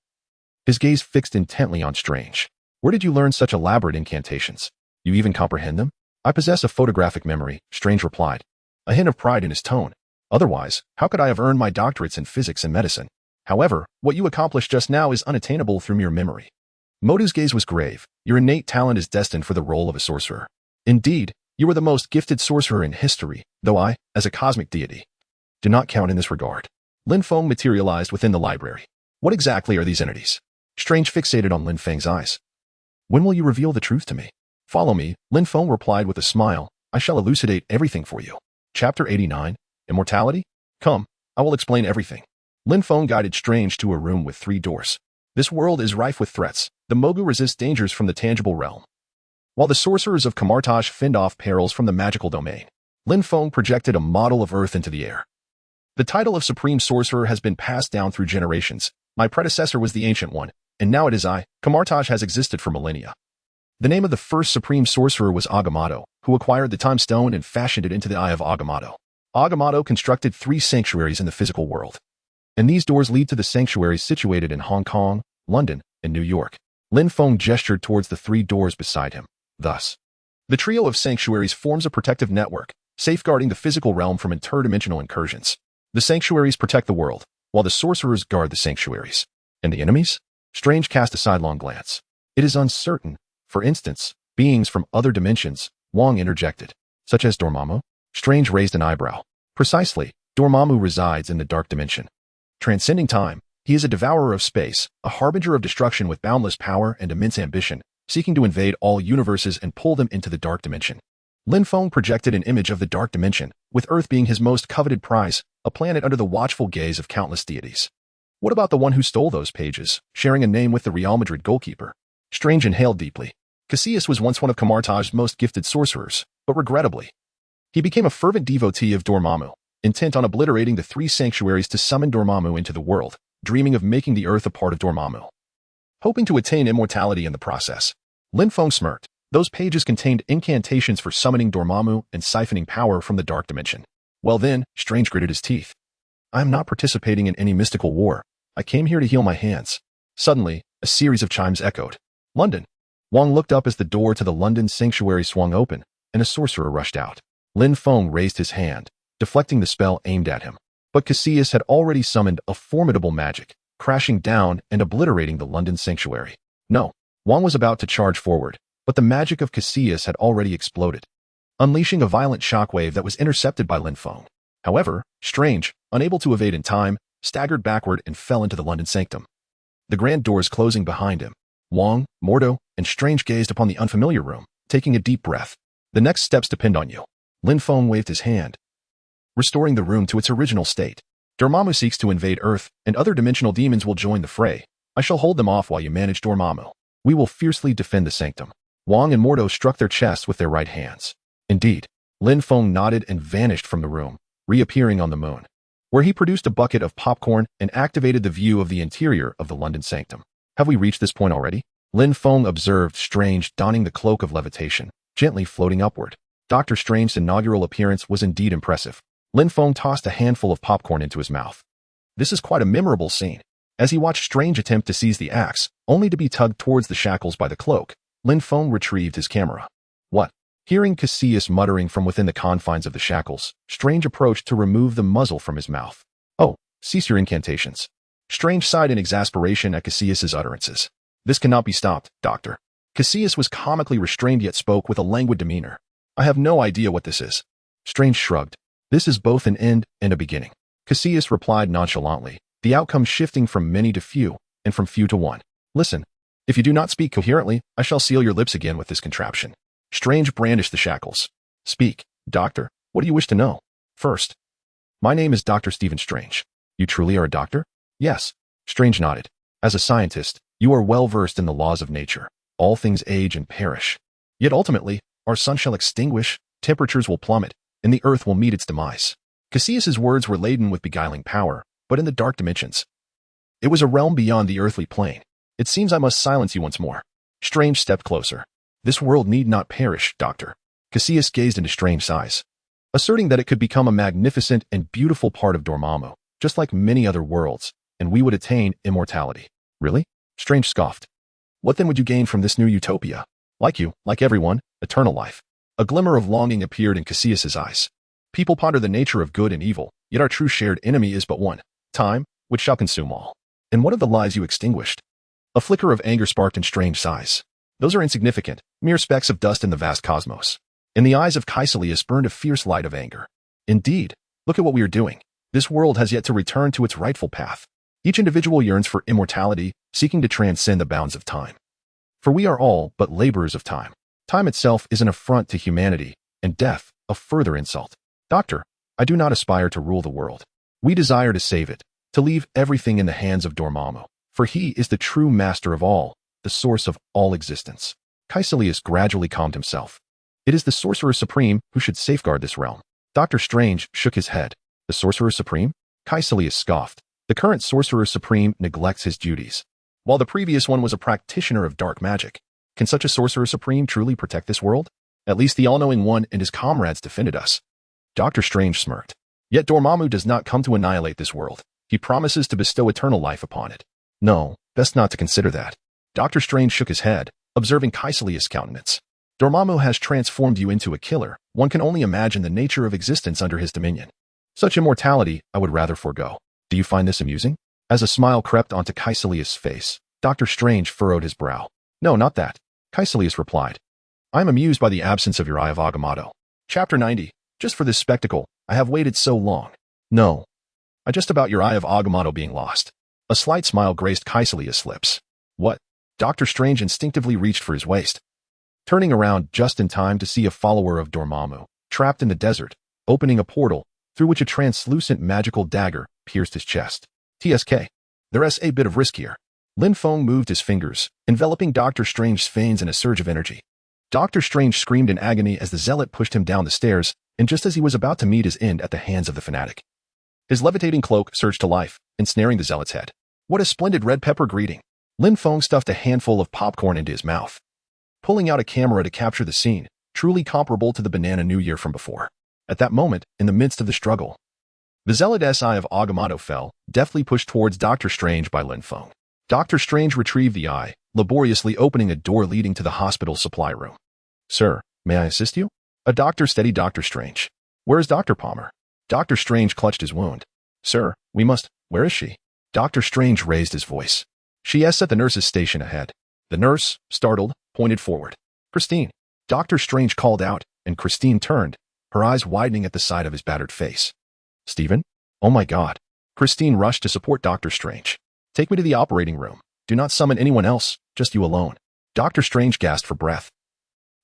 his gaze fixed intently on Strange. Where did you learn such elaborate incantations? You even comprehend them? I possess a photographic memory, Strange replied, a hint of pride in his tone. Otherwise, how could I have earned my doctorates in physics and medicine? However, what you accomplished just now is unattainable through mere memory. Mordo's gaze was grave. Your innate talent is destined for the role of a sorcerer. Indeed, you are the most gifted sorcerer in history, though I, as a cosmic deity, do not count in this regard. Lin Feng materialized within the library. What exactly are these entities? Strange fixated on Lin Feng's eyes. When will you reveal the truth to me? Follow me, Lin Feng replied with a smile. I shall elucidate everything for you. Chapter 89, Immortality? Come, I will explain everything. Lin Feng guided Strange to a room with 3 doors. This world is rife with threats. The Mogu resist dangers from the tangible realm, while the sorcerers of Camartage fend off perils from the magical domain. Lin Feng projected a model of Earth into the air. The title of Supreme Sorcerer has been passed down through generations. My predecessor was the Ancient One, and now it is I. Camartage has existed for millennia. The name of the first Supreme Sorcerer was Agamotto, who acquired the Time Stone and fashioned it into the Eye of Agamotto. Agamotto constructed 3 sanctuaries in the physical world, and these doors lead to the sanctuaries situated in Hong Kong, London, and New York. Lin Feng gestured towards the 3 doors beside him. Thus, the trio of sanctuaries forms a protective network, safeguarding the physical realm from interdimensional incursions. The sanctuaries protect the world, while the sorcerers guard the sanctuaries. And the enemies? Strange cast a sidelong glance. It is uncertain. For instance, beings from other dimensions, Wong interjected, such as Dormammu. Strange raised an eyebrow. Precisely, Dormammu resides in the dark dimension. Transcending time, he is a devourer of space, a harbinger of destruction with boundless power and immense ambition, seeking to invade all universes and pull them into the dark dimension. Lin Feng projected an image of the dark dimension, with Earth being his most coveted prize, a planet under the watchful gaze of countless deities. What about the one who stole those pages, sharing a name with the Real Madrid goalkeeper? Strange inhaled deeply. Casillas was once one of Camartage's most gifted sorcerers, but regrettably, he became a fervent devotee of Dormammu, intent on obliterating the 3 sanctuaries to summon Dormammu into the world, dreaming of making the Earth a part of Dormammu, hoping to attain immortality in the process. Lin Feng smirked. Those pages contained incantations for summoning Dormammu and siphoning power from the dark dimension. Well then, Strange gritted his teeth. I am not participating in any mystical war. I came here to heal my hands. Suddenly, a series of chimes echoed. London. Wang looked up as the door to the London sanctuary swung open, and a sorcerer rushed out. Lin Feng raised his hand, deflecting the spell aimed at him. But Cassius had already summoned a formidable magic, crashing down and obliterating the London sanctuary. No, Wang was about to charge forward, but the magic of Cassius had already exploded, unleashing a violent shockwave that was intercepted by Lin Feng. However, Strange, unable to evade in time, staggered backward and fell into the London sanctum. The grand doors closing behind him, Wang, Mordo, and Strange gazed upon the unfamiliar room, taking a deep breath. The next steps depend on you. Lin Feng waved his hand, restoring the room to its original state. Dormammu seeks to invade Earth, and other dimensional demons will join the fray. I shall hold them off while you manage Dormammu. We will fiercely defend the sanctum. Wang and Mordo struck their chests with their right hands. Indeed, Lin Feng nodded and vanished from the room, reappearing on the moon, where he produced a bucket of popcorn and activated the view of the interior of the London sanctum. Have we reached this point already? Lin Feng observed Strange donning the cloak of levitation, gently floating upward. Dr. Strange's inaugural appearance was indeed impressive. Lin Feng tossed a handful of popcorn into his mouth. This is quite a memorable scene. As he watched Strange attempt to seize the axe, only to be tugged towards the shackles by the cloak, Lin Feng retrieved his camera. What? Hearing Cassius muttering from within the confines of the shackles, Strange approached to remove the muzzle from his mouth. Oh, cease your incantations. Strange sighed in exasperation at Cassius's utterances. This cannot be stopped, Doctor. Cassius was comically restrained yet spoke with a languid demeanor. I have no idea what this is. Strange shrugged. This is both an end and a beginning. Cassius replied nonchalantly, the outcome shifting from many to few, and from few to one. Listen, if you do not speak coherently, I shall seal your lips again with this contraption. Strange brandished the shackles. Speak, Doctor. What do you wish to know? First, my name is Dr. Stephen Strange. You truly are a doctor? Yes. Strange nodded. As a scientist, you are well versed in the laws of nature. All things age and perish. Yet ultimately, our sun shall extinguish, temperatures will plummet, and the earth will meet its demise. Cassius's words were laden with beguiling power, but in the dark dimensions. It was a realm beyond the earthly plane. It seems I must silence you once more. Strange stepped closer. This world need not perish, Doctor. Cassius gazed into Strange's eyes, asserting that it could become a magnificent and beautiful part of Dormammu, just like many other worlds, and we would attain immortality. Really? Strange scoffed. What then would you gain from this new utopia? Like you, like everyone, eternal life. A glimmer of longing appeared in Cassius's eyes. People ponder the nature of good and evil, yet our true shared enemy is but one, time, which shall consume all. And what of the lives you extinguished? A flicker of anger sparked in Strange's eyes. Those are insignificant, mere specks of dust in the vast cosmos. In the eyes of Caecilius burned a fierce light of anger. Indeed, look at what we are doing. This world has yet to return to its rightful path. Each individual yearns for immortality, seeking to transcend the bounds of time. For we are all but laborers of time. Time itself is an affront to humanity, and death a further insult. Doctor, I do not aspire to rule the world. We desire to save it, to leave everything in the hands of Dormammu, for he is the true master of all, the source of all existence. Caecilius gradually calmed himself. It is the Sorcerer Supreme who should safeguard this realm. Dr. Strange shook his head. The Sorcerer Supreme? Caecilius scoffed. The current Sorcerer Supreme neglects his duties, while the previous one was a practitioner of dark magic. Can such a Sorcerer Supreme truly protect this world? At least the All-Knowing One and his comrades defended us. Dr. Strange smirked. Yet Dormammu does not come to annihilate this world. He promises to bestow eternal life upon it. No, best not to consider that. Dr. Strange shook his head, observing Caecilius' countenance. Dormammu has transformed you into a killer. One can only imagine the nature of existence under his dominion. Such immortality I would rather forego. Do you find this amusing? As a smile crept onto Caecilius' face, Dr. Strange furrowed his brow. No, not that. Caecilius replied. I am amused by the absence of your Eye of Agamotto. Chapter 90. Just for this spectacle, I have waited so long. No. I just about your Eye of Agamotto being lost. A slight smile graced Caecilius' lips. What? Dr. Strange instinctively reached for his waist, turning around just in time to see a follower of Dormammu, trapped in the desert, opening a portal, through which a translucent magical dagger pierced his chest. TSK. There's a bit of risk here. Lin Feng moved his fingers, enveloping Dr. Strange's veins in a surge of energy. Dr. Strange screamed in agony as the zealot pushed him down the stairs, and just as he was about to meet his end at the hands of the fanatic, his levitating cloak surged to life, ensnaring the zealot's head. What a splendid red pepper greeting! Lin Feng stuffed a handful of popcorn into his mouth, pulling out a camera to capture the scene, truly comparable to the Banana New Year from before. At that moment, in the midst of the struggle, The zealot's eye of Agamotto fell, deftly pushed towards Dr. Strange by Lin Feng. Dr. Strange retrieved the eye, laboriously opening a door leading to the hospital's supply room. Sir, may I assist you? A doctor steadied Dr. Strange. Where is Dr. Palmer? Dr. Strange clutched his wound. Sir, we must. Where is she? Dr. Strange raised his voice. She is at the nurse's station ahead. The nurse, startled, pointed forward. Christine. Dr. Strange called out, and Christine turned, her eyes widening at the sight of his battered face. Stephen? Oh my God. Christine rushed to support Dr. Strange. Take me to the operating room. Do not summon anyone else, just you alone. Dr. Strange gasped for breath.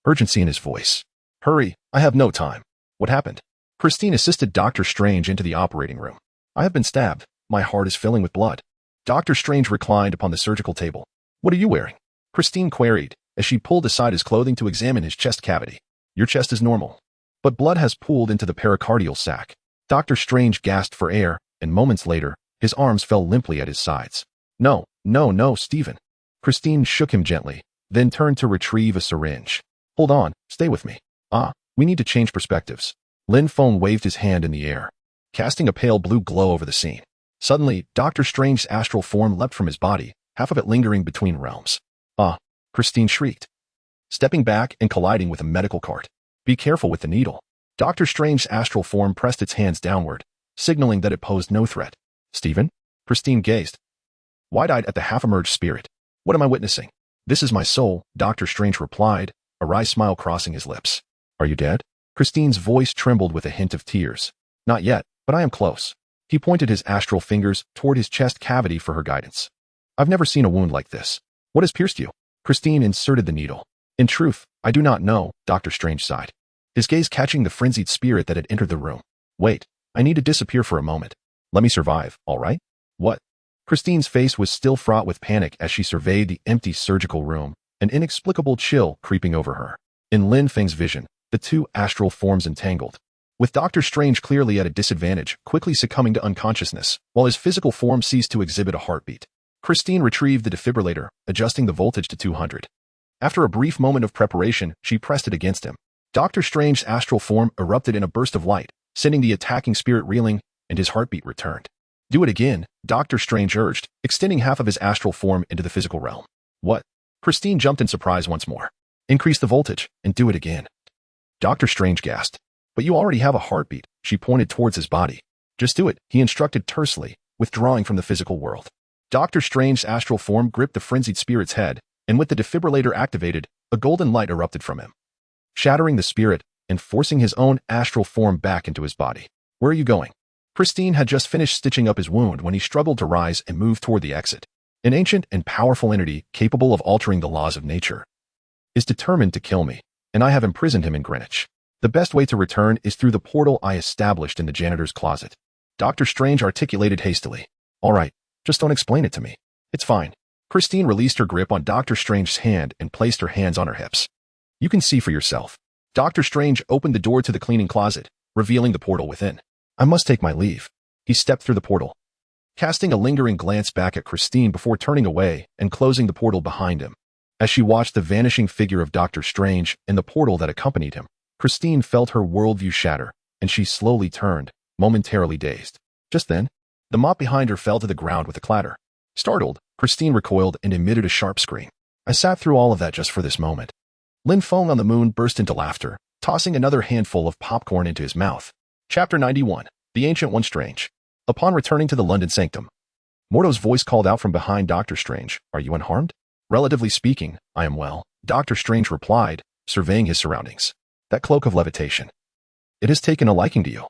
Urgency in his voice. Hurry, I have no time. What happened? Christine assisted Dr. Strange into the operating room. I have been stabbed. My heart is filling with blood. Dr. Strange reclined upon the surgical table. What are you wearing? Christine queried, as she pulled aside his clothing to examine his chest cavity. Your chest is normal, but blood has pooled into the pericardial sac. Dr. Strange gasped for air, and moments later, his arms fell limply at his sides. No, Stephen. Christine shook him gently, then turned to retrieve a syringe. Hold on, stay with me. We need to change perspectives. Lin Feng waved his hand in the air, casting a pale blue glow over the scene. Suddenly, Dr. Strange's astral form leapt from his body, half of it lingering between realms. Christine shrieked, stepping back and colliding with a medical cart. Be careful with the needle. Dr. Strange's astral form pressed its hands downward, signaling that it posed no threat. Stephen? Christine gazed, wide-eyed at the half-emerged spirit. What am I witnessing? This is my soul, Dr. Strange replied, a wry smile crossing his lips. Are you dead? Christine's voice trembled with a hint of tears. Not yet, but I am close. He pointed his astral fingers toward his chest cavity for her guidance. I've never seen a wound like this. What has pierced you? Christine inserted the needle. In truth, I do not know, Dr. Strange sighed, his gaze catching the frenzied spirit that had entered the room. Wait, I need to disappear for a moment. Let me survive, all right? What? Christine's face was still fraught with panic as she surveyed the empty surgical room, an inexplicable chill creeping over her. In Lin Feng's vision, the two astral forms entangled, with Dr. Strange clearly at a disadvantage, quickly succumbing to unconsciousness, while his physical form ceased to exhibit a heartbeat. Christine retrieved the defibrillator, adjusting the voltage to 200. After a brief moment of preparation, she pressed it against him. Dr. Strange's astral form erupted in a burst of light, sending the attacking spirit reeling, and his heartbeat returned. Do it again, Dr. Strange urged, extending half of his astral form into the physical realm. What? Christine jumped in surprise once more. Increase the voltage, and do it again. Dr. Strange gasped. But you already have a heartbeat, she pointed towards his body. Just do it, he instructed tersely, withdrawing from the physical world. Dr. Strange's astral form gripped the frenzied spirit's head, and with the defibrillator activated, a golden light erupted from him, shattering the spirit and forcing his own astral form back into his body. Where are you going? Christine had just finished stitching up his wound when he struggled to rise and move toward the exit. An ancient and powerful entity capable of altering the laws of nature is determined to kill me, and I have imprisoned him in Greenwich. The best way to return is through the portal I established in the janitor's closet. Dr. Strange articulated hastily. All right, just don't explain it to me. It's fine. Christine released her grip on Dr. Strange's hand and placed her hands on her hips. You can see for yourself. Dr. Strange opened the door to the cleaning closet, revealing the portal within. I must take my leave. He stepped through the portal, casting a lingering glance back at Christine before turning away and closing the portal behind him. As she watched the vanishing figure of Dr. Strange and the portal that accompanied him, Christine felt her worldview shatter, and she slowly turned, momentarily dazed. Just then, the mop behind her fell to the ground with a clatter. Startled, Christine recoiled and emitted a sharp scream. I sat through all of that just for this moment. Lin Feng on the moon burst into laughter, tossing another handful of popcorn into his mouth. Chapter 91. The Ancient One Strange. Upon returning to the London sanctum, Mordo's voice called out from behind Dr. Strange. Are you unharmed? Relatively speaking, I am well, Dr. Strange replied, surveying his surroundings. That cloak of levitation. It has taken a liking to you.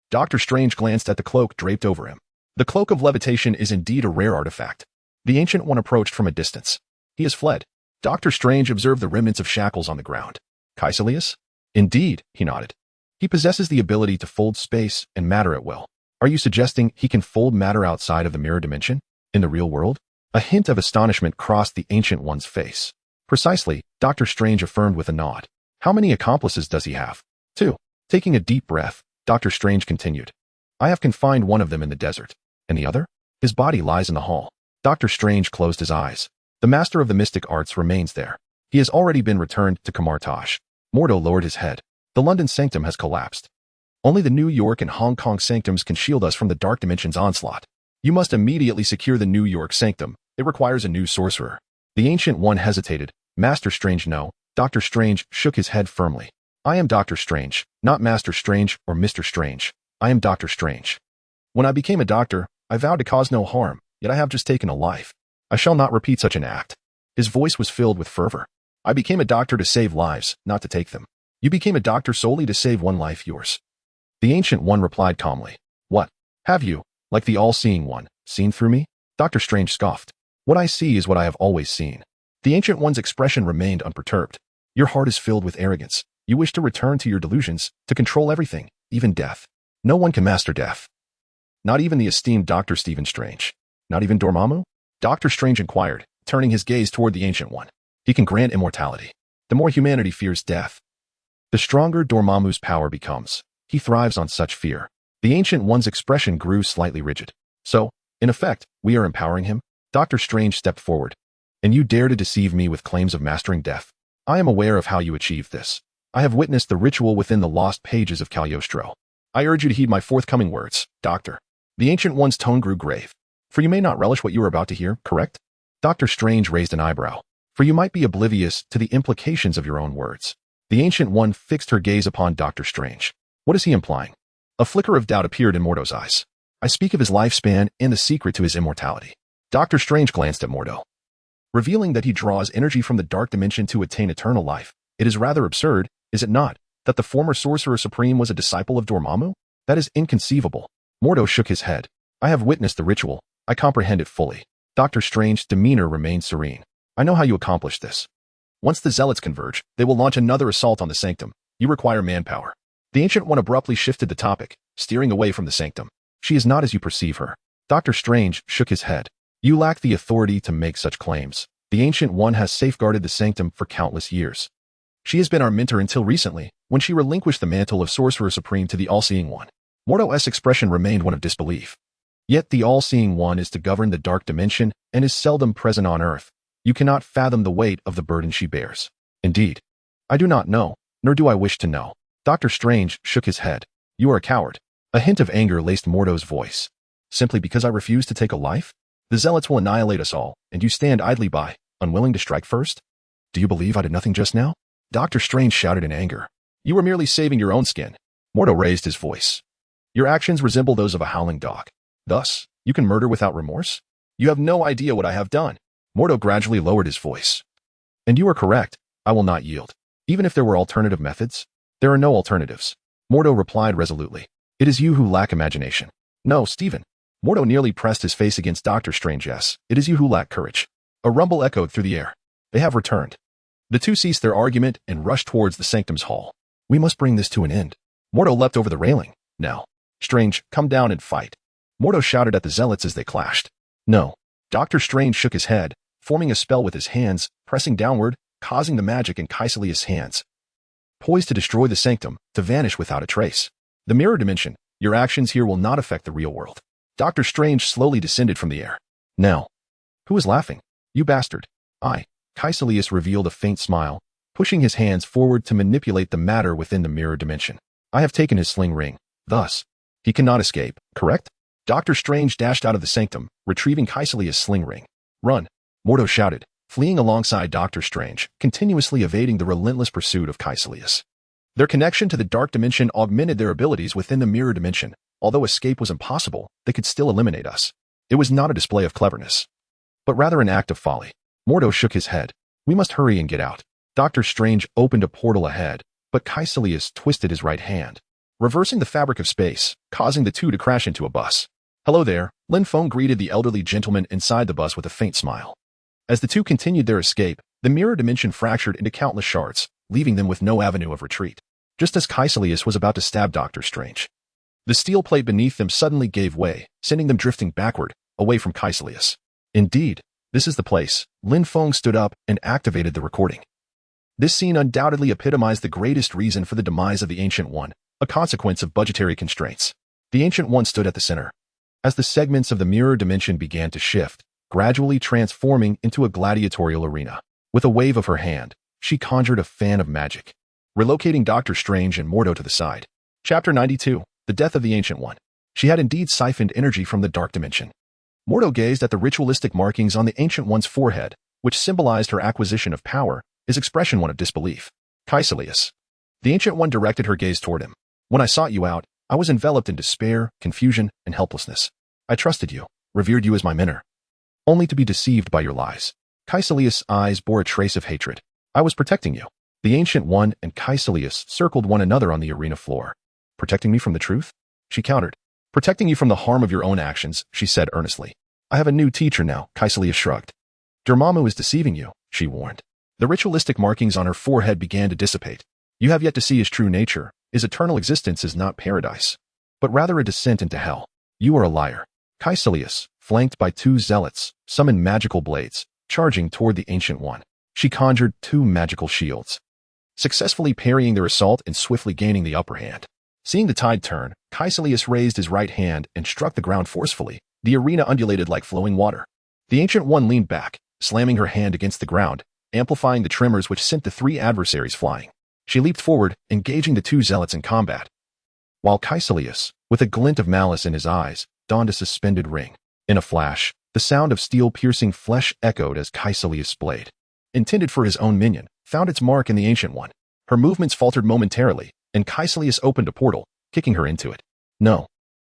Dr. Strange glanced at the cloak draped over him. The cloak of levitation is indeed a rare artifact. The Ancient One approached from a distance. He has fled. Dr. Strange observed the remnants of shackles on the ground. Caecilius? Indeed, he nodded. He possesses the ability to fold space and matter at will. Are you suggesting he can fold matter outside of the mirror dimension? In the real world? A hint of astonishment crossed the Ancient One's face. Precisely, Dr. Strange affirmed with a nod. How many accomplices does he have? 2. Taking a deep breath, Dr. Strange continued. I have confined one of them in the desert. And the other? His body lies in the hall. Dr. Strange closed his eyes. The master of the mystic arts remains there. He has already been returned to Kamartash. Mordo lowered his head. The London sanctum has collapsed. Only the New York and Hong Kong sanctums can shield us from the Dark Dimension's onslaught. You must immediately secure the New York sanctum. It requires a new sorcerer. The Ancient One hesitated. Master Strange, no. Dr. Strange shook his head firmly. I am Dr. Strange, not Master Strange or Mr. Strange. I am Dr. Strange. When I became a doctor, I vowed to cause no harm, yet I have just taken a life. I shall not repeat such an act. His voice was filled with fervor. I became a doctor to save lives, not to take them. You became a doctor solely to save one life, yours. The Ancient One replied calmly. What? Have you, like the all-seeing one, seen through me? Dr. Strange scoffed. What I see is what I have always seen. The Ancient One's expression remained unperturbed. Your heart is filled with arrogance. You wish to return to your delusions, to control everything, even death. No one can master death. Not even the esteemed Dr. Stephen Strange. Not even Dormammu? Dr. Strange inquired, turning his gaze toward the Ancient One. He can grant immortality. The more humanity fears death, the stronger Dormammu's power becomes. He thrives on such fear. The Ancient One's expression grew slightly rigid. So, in effect, we are empowering him? Dr. Strange stepped forward. And you dare to deceive me with claims of mastering death? I am aware of how you achieved this. I have witnessed the ritual within the lost pages of Cagliostro. I urge you to heed my forthcoming words, Doctor. The Ancient One's tone grew grave. For you may not relish what you are about to hear, correct? Dr. Strange raised an eyebrow. For you might be oblivious to the implications of your own words. The Ancient One fixed her gaze upon Dr. Strange. What is he implying? A flicker of doubt appeared in Mordo's eyes. I speak of his lifespan and the secret to his immortality. Dr. Strange glanced at Mordo. Revealing that he draws energy from the Dark Dimension to attain eternal life. It is rather absurd, is it not, that the former Sorcerer Supreme was a disciple of Dormammu? That is inconceivable. Mordo shook his head. I have witnessed the ritual. I comprehend it fully. Dr. Strange's demeanor remained serene. I know how you accomplished this. Once the Zealots converge, they will launch another assault on the Sanctum. You require manpower. The Ancient One abruptly shifted the topic, steering away from the Sanctum. She is not as you perceive her. Dr. Strange shook his head. You lack the authority to make such claims. The Ancient One has safeguarded the Sanctum for countless years. She has been our mentor until recently, when she relinquished the mantle of Sorcerer Supreme to the All-Seeing One. Mordo's expression remained one of disbelief. Yet the All-Seeing One is to govern the Dark Dimension and is seldom present on Earth. You cannot fathom the weight of the burden she bears. Indeed. I do not know, nor do I wish to know. Dr. Strange shook his head. You are a coward. A hint of anger laced Mordo's voice. Simply because I refuse to take a life? The Zealots will annihilate us all, and you stand idly by, unwilling to strike first? Do you believe I did nothing just now? Dr. Strange shouted in anger. You were merely saving your own skin. Mordo raised his voice. Your actions resemble those of a howling dog. Thus, you can murder without remorse? You have no idea what I have done. Mordo gradually lowered his voice. And you are correct. I will not yield. Even if there were alternative methods, there are no alternatives. Mordo replied resolutely. It is you who lack imagination. No, Stephen. Mordo nearly pressed his face against Dr. Strange. Yes, it is you who lack courage. A rumble echoed through the air. They have returned. The two ceased their argument and rushed towards the Sanctum's hall. We must bring this to an end. Mordo leapt over the railing. Now, Strange, come down and fight. Mordo shouted at the Zealots as they clashed. No. Dr. Strange shook his head, forming a spell with his hands, pressing downward, causing the magic in Caecilius' hands, poised to destroy the Sanctum, to vanish without a trace. The mirror dimension, your actions here will not affect the real world. Dr. Strange slowly descended from the air. Now, who is laughing? You bastard. I. Caecilius revealed a faint smile, pushing his hands forward to manipulate the matter within the mirror dimension. I have taken his sling ring. Thus, he cannot escape, correct? Dr. Strange dashed out of the Sanctum, retrieving Caecilius' sling ring. Run! Mordo shouted, fleeing alongside Dr. Strange, continuously evading the relentless pursuit of Caecilius. Their connection to the Dark Dimension augmented their abilities within the mirror dimension. Although escape was impossible, they could still eliminate us. It was not a display of cleverness, but rather an act of folly. Mordo shook his head. We must hurry and get out. Dr. Strange opened a portal ahead, but Caecilius twisted his right hand, reversing the fabric of space, causing the two to crash into a bus. Hello there, Lin Feng greeted the elderly gentleman inside the bus with a faint smile. As the two continued their escape, the mirror dimension fractured into countless shards, leaving them with no avenue of retreat. Just as Caecilius was about to stab Dr. Strange, the steel plate beneath them suddenly gave way, sending them drifting backward, away from Caecilius. Indeed, this is the place. Lin Feng stood up and activated the recording. This scene undoubtedly epitomized the greatest reason for the demise of the Ancient One, a consequence of budgetary constraints. The Ancient One stood at the center. As the segments of the mirror dimension began to shift, gradually transforming into a gladiatorial arena. With a wave of her hand, she conjured a fan of magic, relocating Dr. Strange and Mordo to the side. Chapter 92. The Death of the Ancient One. She had indeed siphoned energy from the dark dimension. Mordo gazed at the ritualistic markings on the Ancient One's forehead, which symbolized her acquisition of power, his expression one of disbelief. Caecilius. The Ancient One directed her gaze toward him. When I sought you out, I was enveloped in despair, confusion, and helplessness. I trusted you, revered you as my mentor, only to be deceived by your lies. Caecilius' eyes bore a trace of hatred. I was protecting you. The Ancient One and Caecilius circled one another on the arena floor. Protecting me from the truth? She countered. Protecting you from the harm of your own actions, she said earnestly. I have a new teacher now, Caecilius shrugged. Dormammu is deceiving you, she warned. The ritualistic markings on her forehead began to dissipate. You have yet to see his true nature. His eternal existence is not paradise, but rather a descent into hell. You are a liar. Caecilius, flanked by two zealots, summoned magical blades, charging toward the Ancient One. She conjured two magical shields, successfully parrying their assault and swiftly gaining the upper hand. Seeing the tide turn, Caecilius raised his right hand and struck the ground forcefully. The arena undulated like flowing water. The Ancient One leaned back, slamming her hand against the ground, amplifying the tremors which sent the three adversaries flying. She leaped forward, engaging the two zealots in combat, while Caecilius, with a glint of malice in his eyes, donned a suspended ring. In a flash, the sound of steel-piercing flesh echoed as Caecilius' blade, intended for his own minion, found its mark in the Ancient One. Her movements faltered momentarily, and Caecilius opened a portal, kicking her into it. No.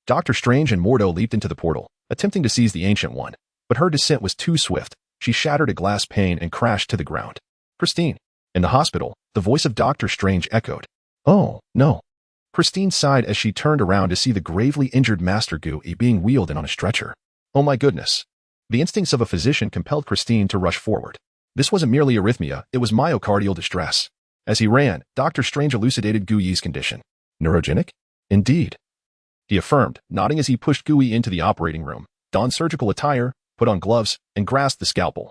Doctor Strange and Mordo leaped into the portal, attempting to seize the Ancient One, but her descent was too swift. She shattered a glass pane and crashed to the ground. Christine. In the hospital, the voice of Doctor Strange echoed. Oh, no. Christine sighed as she turned around to see the gravely injured Master Gui being wheeled in on a stretcher. Oh my goodness. The instincts of a physician compelled Christine to rush forward. This wasn't merely arrhythmia, it was myocardial distress. As he ran, Doctor Strange elucidated Gui's condition. Neurogenic? Indeed. He affirmed, nodding as he pushed Gui into the operating room, donned surgical attire, put on gloves, and grasped the scalpel.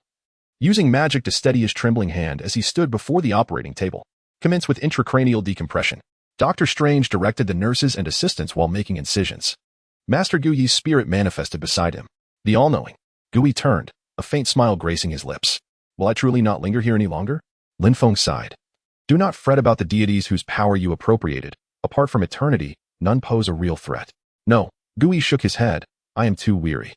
Using magic to steady his trembling hand as he stood before the operating table, commenced with intracranial decompression. Doctor Strange directed the nurses and assistants while making incisions. Master Gui's spirit manifested beside him. The all-knowing. Gui turned, a faint smile gracing his lips. Will I truly not linger here any longer? Lin Feng sighed. Do not fret about the deities whose power you appropriated. Apart from eternity, none pose a real threat. No, Gui shook his head. I am too weary.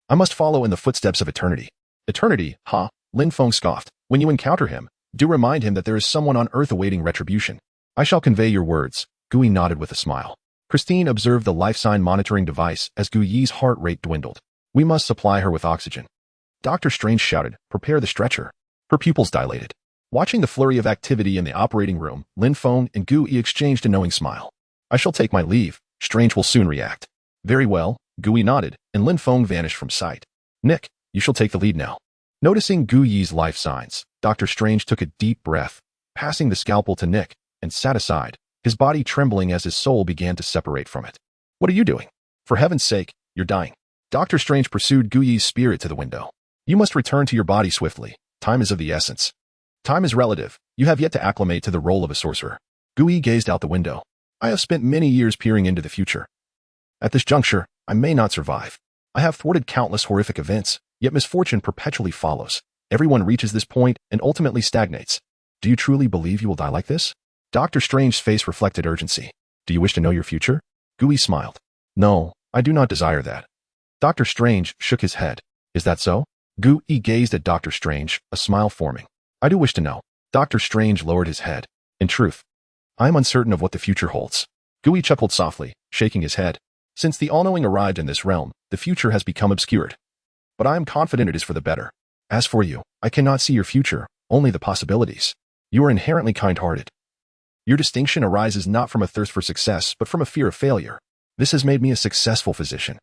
I must follow in the footsteps of eternity. Eternity, ha, Lin Feng scoffed. When you encounter him, do remind him that there is someone on earth awaiting retribution. I shall convey your words. Gui nodded with a smile. Christine observed the life sign monitoring device as Gui's heart rate dwindled. We must supply her with oxygen. Doctor Strange shouted, prepare the stretcher. Her pupils dilated. Watching the flurry of activity in the operating room, Lin Feng and Gui exchanged a knowing smile. I shall take my leave. Strange will soon react. Very well, Gui nodded, and Lin Feng vanished from sight. Nick, you shall take the lead now. Noticing Gui's life signs, Doctor Strange took a deep breath, passing the scalpel to Nick, and sat aside, his body trembling as his soul began to separate from it. What are you doing? For heaven's sake, you're dying. Doctor Strange pursued Gui's spirit to the window. You must return to your body swiftly. Time is of the essence. Time is relative. You have yet to acclimate to the role of a sorcerer. Gui gazed out the window. I have spent many years peering into the future. At this juncture, I may not survive. I have thwarted countless horrific events, yet misfortune perpetually follows. Everyone reaches this point and ultimately stagnates. Do you truly believe you will die like this? Doctor Strange's face reflected urgency. Do you wish to know your future? Gui smiled. No, I do not desire that. Doctor Strange shook his head. Is that so? Gui gazed at Doctor Strange, a smile forming. I do wish to know. Doctor Strange lowered his head. In truth, I am uncertain of what the future holds. Gui chuckled softly, shaking his head. Since the all-knowing arrived in this realm, the future has become obscured. But I am confident it is for the better. As for you, I cannot see your future, only the possibilities. You are inherently kind-hearted. Your distinction arises not from a thirst for success, but from a fear of failure. This has made me a successful physician.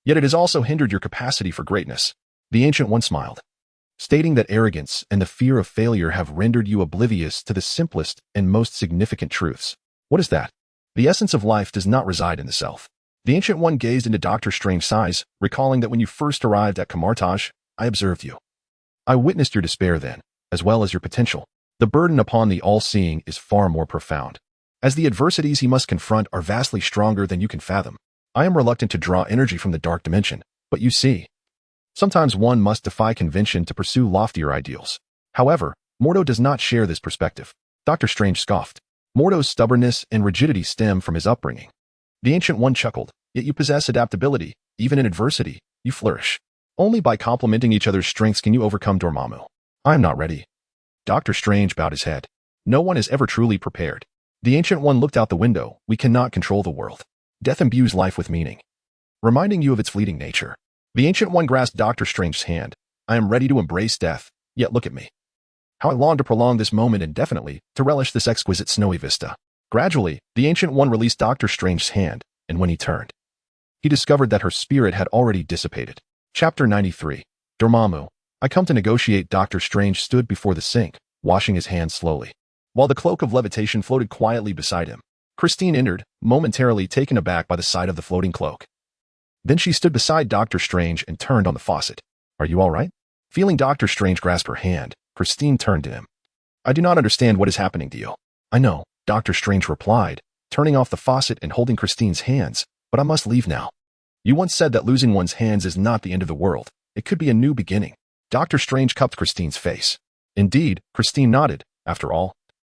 Yet it has also hindered your capacity for greatness. The Ancient One smiled, stating that arrogance and the fear of failure have rendered you oblivious to the simplest and most significant truths. What is that? The essence of life does not reside in the self. The Ancient One gazed into Doctor Strange's eyes, recalling that when you first arrived at Camartage, I observed you. I witnessed your despair then, as well as your potential. The burden upon the all-seeing is far more profound, as the adversities he must confront are vastly stronger than you can fathom. I am reluctant to draw energy from the dark dimension, but you see, sometimes one must defy convention to pursue loftier ideals. However, Mordo does not share this perspective. Doctor Strange scoffed. Mordo's stubbornness and rigidity stem from his upbringing. The Ancient One chuckled, yet you possess adaptability. Even in adversity, you flourish. Only by complementing each other's strengths can you overcome Dormammu. I am not ready. Dr. Strange bowed his head. No one is ever truly prepared. The Ancient One looked out the window. We cannot control the world. Death imbues life with meaning, reminding you of its fleeting nature. The Ancient One grasped Dr. Strange's hand. I am ready to embrace death, yet look at me. How I long to prolong this moment indefinitely, to relish this exquisite snowy vista. Gradually, the Ancient One released Dr. Strange's hand, and when he turned, he discovered that her spirit had already dissipated. Chapter 93. Dormammu. I come to negotiate. Dr. Strange stood before the sink, washing his hands slowly, while the cloak of levitation floated quietly beside him. Christine entered, momentarily taken aback by the sight of the floating cloak. Then she stood beside Dr. Strange and turned on the faucet. Are you all right? Feeling Dr. Strange grasp her hand, Christine turned to him. I do not understand what is happening to you. I know, Dr. Strange replied, turning off the faucet and holding Christine's hands, but I must leave now. You once said that losing one's hands is not the end of the world. It could be a new beginning. Dr. Strange cupped Christine's face. Indeed, Christine nodded. After all,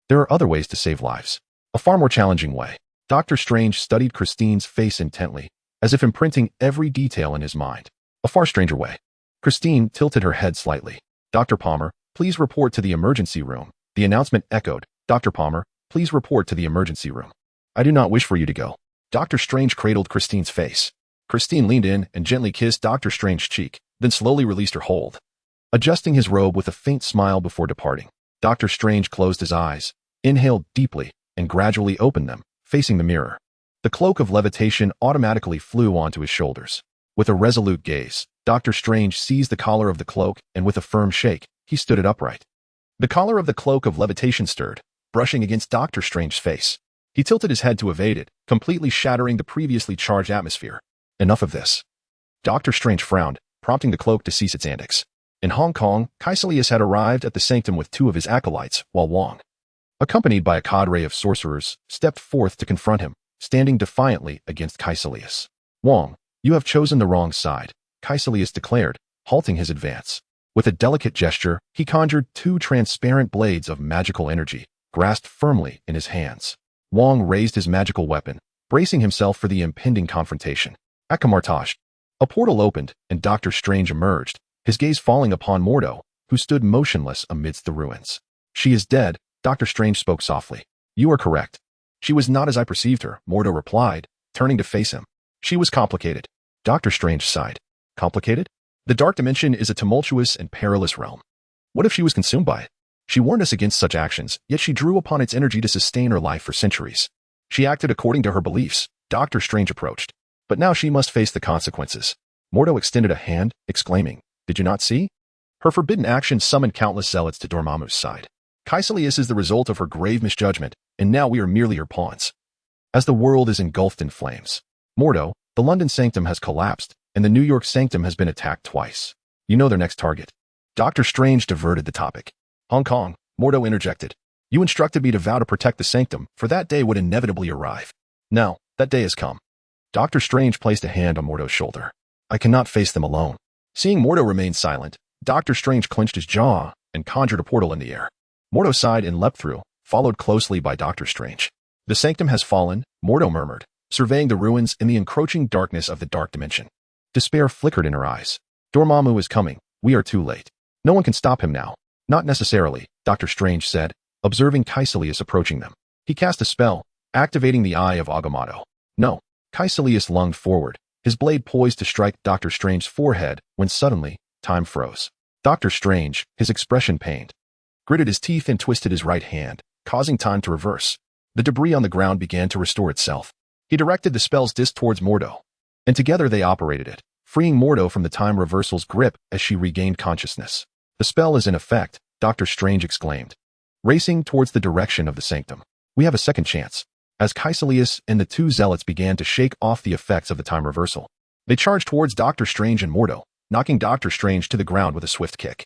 there are other ways to save lives. A far more challenging way. Dr. Strange studied Christine's face intently, as if imprinting every detail in his mind. A far stranger way. Christine tilted her head slightly. Dr. Palmer, please report to the emergency room. The announcement echoed. Dr. Palmer, please report to the emergency room. I do not wish for you to go. Dr. Strange cradled Christine's face. Christine leaned in and gently kissed Dr. Strange's cheek, then slowly released her hold, adjusting his robe with a faint smile before departing. Dr. Strange closed his eyes, inhaled deeply, and gradually opened them, facing the mirror. The cloak of levitation automatically flew onto his shoulders. With a resolute gaze, Dr. Strange seized the collar of the cloak, and with a firm shake, he stood it upright. The collar of the cloak of levitation stirred, brushing against Dr. Strange's face. He tilted his head to evade it, completely shattering the previously charged atmosphere. Enough of this. Dr. Strange frowned, prompting the cloak to cease its antics. In Hong Kong, Caecilius had arrived at the sanctum with two of his acolytes, while Wong, accompanied by a cadre of sorcerers, stepped forth to confront him, standing defiantly against Caecilius. Wong, you have chosen the wrong side, Caecilius declared, halting his advance. With a delicate gesture, he conjured two transparent blades of magical energy, grasped firmly in his hands. Wong raised his magical weapon, bracing himself for the impending confrontation. Akamartage. A portal opened, and Dr. Strange emerged, his gaze falling upon Mordo, who stood motionless amidst the ruins. She is dead, Dr. Strange spoke softly. You are correct. She was not as I perceived her, Mordo replied, turning to face him. She was complicated. Dr. Strange sighed. Complicated? The dark dimension is a tumultuous and perilous realm. What if she was consumed by it? She warned us against such actions, yet she drew upon its energy to sustain her life for centuries. She acted according to her beliefs. Dr. Strange approached. But now she must face the consequences. Mordo extended a hand, exclaiming, Did you not see? Her forbidden action summoned countless zealots to Dormammu's side. Caecilius is the result of her grave misjudgment, and now we are merely her pawns. As the world is engulfed in flames. Mordo, the London sanctum has collapsed, and the New York sanctum has been attacked twice. You know their next target. Dr. Strange diverted the topic. Hong Kong, Mordo interjected. You instructed me to vow to protect the sanctum, for that day would inevitably arrive. Now, that day has come. Dr. Strange placed a hand on Mordo's shoulder. I cannot face them alone. Seeing Mordo remain silent, Dr. Strange clenched his jaw and conjured a portal in the air. Mordo sighed and leapt through, followed closely by Dr. Strange. The sanctum has fallen, Mordo murmured, surveying the ruins in the encroaching darkness of the dark dimension. Despair flickered in her eyes. Dormammu is coming. We are too late. No one can stop him now. Not necessarily, Dr. Strange said, observing Caecilius approaching them. He cast a spell, activating the Eye of Agamotto. No. Caecilius lunged forward, his blade poised to strike Dr. Strange's forehead, when suddenly, time froze. Dr. Strange, his expression pained, gritted his teeth and twisted his right hand, causing time to reverse. The debris on the ground began to restore itself. He directed the spell's disc towards Mordo, and together they operated it, freeing Mordo from the time reversal's grip as she regained consciousness. The spell is in effect, Dr. Strange exclaimed, racing towards the direction of the sanctum. We have a second chance. As Caecilius and the two zealots began to shake off the effects of the time reversal, they charged towards Dr. Strange and Mordo, knocking Dr. Strange to the ground with a swift kick.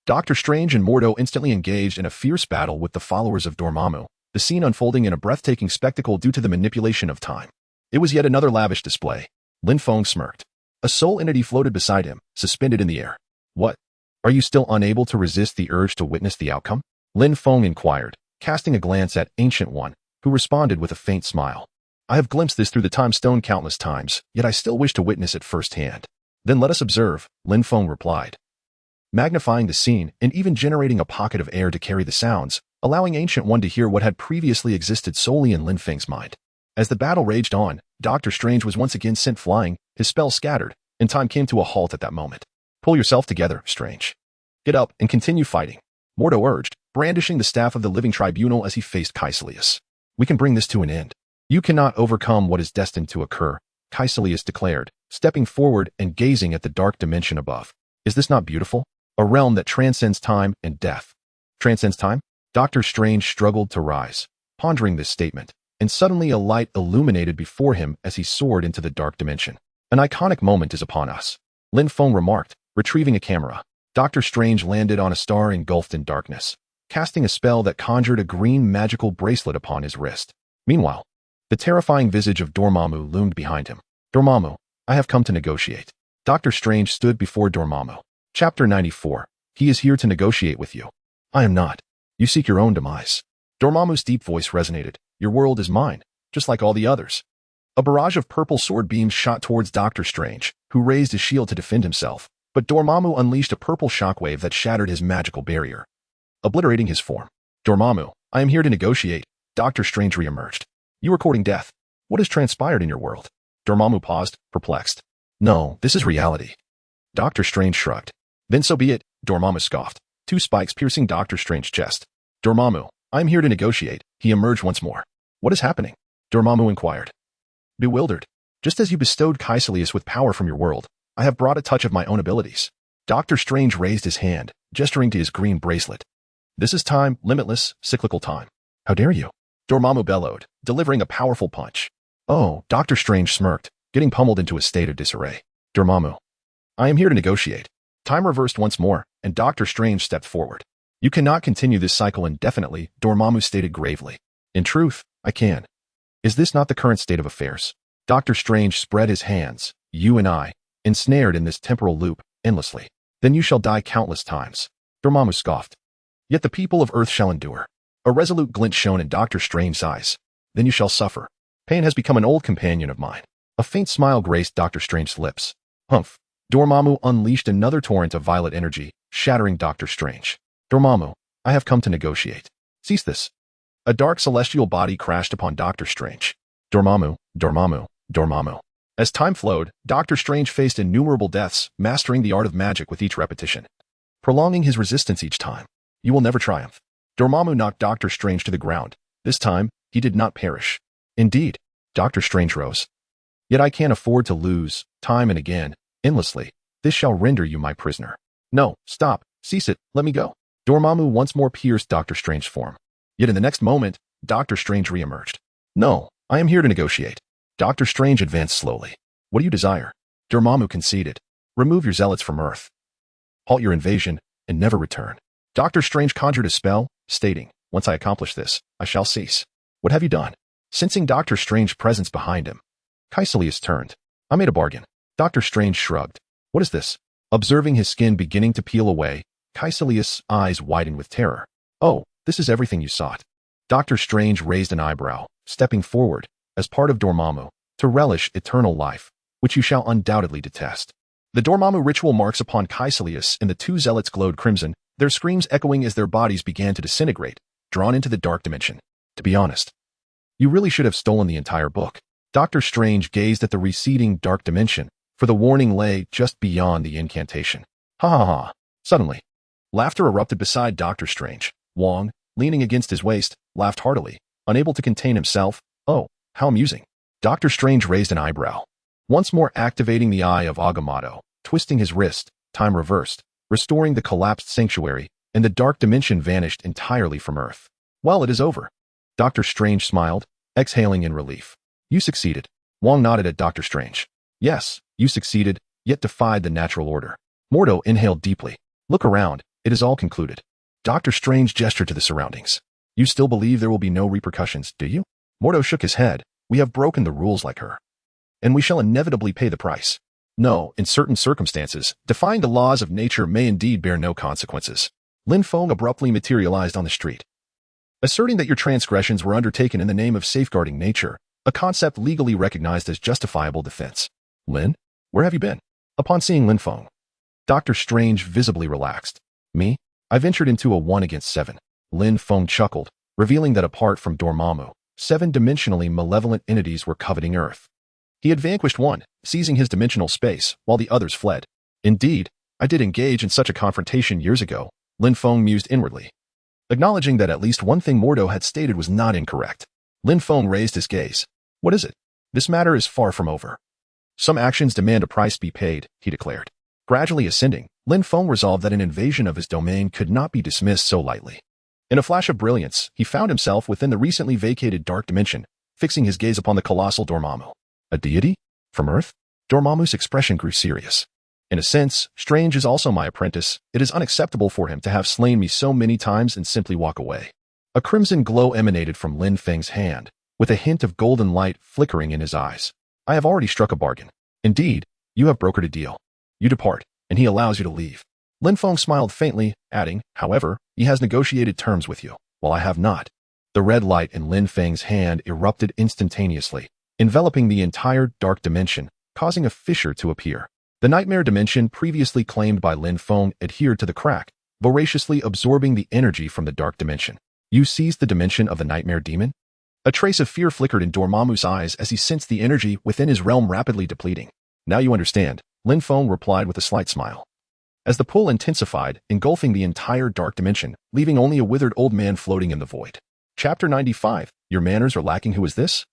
Dr. Strange and Mordo instantly engaged in a fierce battle with the followers of Dormammu, the scene unfolding in a breathtaking spectacle due to the manipulation of time. It was yet another lavish display. Lin Feng smirked. A soul entity floated beside him, suspended in the air. What? Are you still unable to resist the urge to witness the outcome? Lin Feng inquired, casting a glance at Ancient One, who responded with a faint smile. I have glimpsed this through the time stone countless times, yet I still wish to witness it firsthand. Then let us observe, Lin Feng replied, magnifying the scene and even generating a pocket of air to carry the sounds, allowing Ancient One to hear what had previously existed solely in Lin Feng's mind. As the battle raged on, Dr. Strange was once again sent flying, his spell scattered, and time came to a halt at that moment. Pull yourself together, Strange. Get up and continue fighting, Mordo urged, brandishing the staff of the living tribunal as he faced Caecilius. We can bring this to an end. You cannot overcome what is destined to occur, Caecilius declared, stepping forward and gazing at the dark dimension above. Is this not beautiful? A realm that transcends time and death. Transcends time? Dr. Strange struggled to rise, pondering this statement, and suddenly a light illuminated before him as he soared into the dark dimension. An iconic moment is upon us, Lin Feng remarked, retrieving a camera. Dr. Strange landed on a star engulfed in darkness, casting a spell that conjured a green magical bracelet upon his wrist. Meanwhile, the terrifying visage of Dormammu loomed behind him. Dormammu, I have come to negotiate. Dr. Strange stood before Dormammu. Chapter 94. He is here to negotiate with you. I am not. You seek your own demise. Dormammu's deep voice resonated. Your world is mine, just like all the others. A barrage of purple sword beams shot towards Dr. Strange, who raised his shield to defend himself, but Dormammu unleashed a purple shockwave that shattered his magical barrier, obliterating his form. Dormammu, I am here to negotiate. Dr. Strange reemerged. You are courting death. What has transpired in your world? Dormammu paused, perplexed. No, this is reality. Dr. Strange shrugged. Then so be it, Dormammu scoffed, two spikes piercing Dr. Strange's chest. Dormammu, I am here to negotiate. He emerged once more. What is happening? Dormammu inquired. Bewildered. Just as you bestowed Caecilius with power from your world, I have brought a touch of my own abilities. Dr. Strange raised his hand, gesturing to his green bracelet. This is time, limitless, cyclical time. How dare you? Dormammu bellowed, delivering a powerful punch. Oh, Dr. Strange smirked, getting pummeled into a state of disarray. Dormammu, I am here to negotiate. Time reversed once more, and Dr. Strange stepped forward. You cannot continue this cycle indefinitely, Dormammu stated gravely. In truth, I can. Is this not the current state of affairs? Dr. Strange spread his hands. You and I, ensnared in this temporal loop, endlessly. Then you shall die countless times. Dormammu scoffed. Yet the people of Earth shall endure. A resolute glint shone in Dr. Strange's eyes. Then you shall suffer. Pain has become an old companion of mine. A faint smile graced Dr. Strange's lips. Humph. Dormammu unleashed another torrent of violet energy, shattering Dr. Strange. Dormammu, I have come to negotiate. Cease this. A dark celestial body crashed upon Dr. Strange. Dormammu, Dormammu, Dormammu. As time flowed, Dr. Strange faced innumerable deaths, mastering the art of magic with each repetition, prolonging his resistance each time. You will never triumph. Dormammu knocked Dr. Strange to the ground. This time, he did not perish. Indeed, Dr. Strange rose. Yet I can't afford to lose, time and again, endlessly. This shall render you my prisoner. No, stop, cease it, let me go. Dormammu once more pierced Dr. Strange's form. Yet in the next moment, Dr. Strange reemerged. No, I am here to negotiate. Dr. Strange advanced slowly. What do you desire? Dormammu conceded. Remove your zealots from Earth. Halt your invasion, and never return. Dr. Strange conjured a spell, stating, once I accomplish this, I shall cease. What have you done? Sensing Dr. Strange's presence behind him, Caecilius turned. I made a bargain. Dr. Strange shrugged. What is this? Observing his skin beginning to peel away, Caecilius' eyes widened with terror. Oh, this is everything you sought. Dr. Strange raised an eyebrow, stepping forward, as part of Dormammu, to relish eternal life, which you shall undoubtedly detest. The Dormammu ritual marks upon Caecilius and the two zealots glowed crimson, their screams echoing as their bodies began to disintegrate, drawn into the dark dimension. To be honest, you really should have stolen the entire book. Dr. Strange gazed at the receding dark dimension, for the warning lay just beyond the incantation. Ha ha ha. Suddenly, laughter erupted beside Dr. Strange. Wong, leaning against his waist, laughed heartily, unable to contain himself. Oh, how amusing. Dr. Strange raised an eyebrow, once more activating the Eye of Agamotto, twisting his wrist. Time reversed, restoring the collapsed sanctuary, and the dark dimension vanished entirely from Earth. Well, it is over. Dr. Strange smiled, exhaling in relief. You succeeded. Wong nodded at Dr. Strange. Yes, you succeeded, yet defied the natural order. Mordo inhaled deeply. Look around, it is all concluded. Dr. Strange gestured to the surroundings. You still believe there will be no repercussions, do you? Mordo shook his head. We have broken the rules like her, and we shall inevitably pay the price. No, in certain circumstances, defying the laws of nature may indeed bear no consequences. Lin Feng abruptly materialized on the street. asserting that your transgressions were undertaken in the name of safeguarding nature, a concept legally recognized as justifiable defense. Lin, where have you been? Upon seeing Lin Feng, Dr. Strange visibly relaxed. Me? I ventured into a 1 against 7. Lin Feng chuckled, revealing that apart from Dormammu, 7-dimensionally malevolent entities were coveting Earth. He had vanquished one, seizing his dimensional space, while the others fled. Indeed, I did engage in such a confrontation years ago, Lin Feng mused inwardly. Acknowledging that at least one thing Mordo had stated was not incorrect, Lin Feng raised his gaze. What is it? This matter is far from over. Some actions demand a price be paid, he declared. Gradually ascending, Lin Feng resolved that an invasion of his domain could not be dismissed so lightly. In a flash of brilliance, he found himself within the recently vacated dark dimension, fixing his gaze upon the colossal Dormammu. A deity? From Earth? Dormammu's expression grew serious. In a sense, Strange is also my apprentice. It is unacceptable for him to have slain me so many times and simply walk away. A crimson glow emanated from Lin Feng's hand, with a hint of golden light flickering in his eyes. I have already struck a bargain. Indeed, you have brokered a deal. You depart, and he allows you to leave. Lin Feng smiled faintly, adding, however, he has negotiated terms with you, while I have not. The red light in Lin Feng's hand erupted instantaneously, enveloping the entire dark dimension, causing a fissure to appear. The nightmare dimension previously claimed by Lin Feng adhered to the crack, voraciously absorbing the energy from the dark dimension. You seized the dimension of the nightmare demon? A trace of fear flickered in Dormammu's eyes as he sensed the energy within his realm rapidly depleting. Now you understand, Lin Feng replied with a slight smile. As the pull intensified, engulfing the entire dark dimension, leaving only a withered old man floating in the void. Chapter 95, Your manners are lacking. Who is this?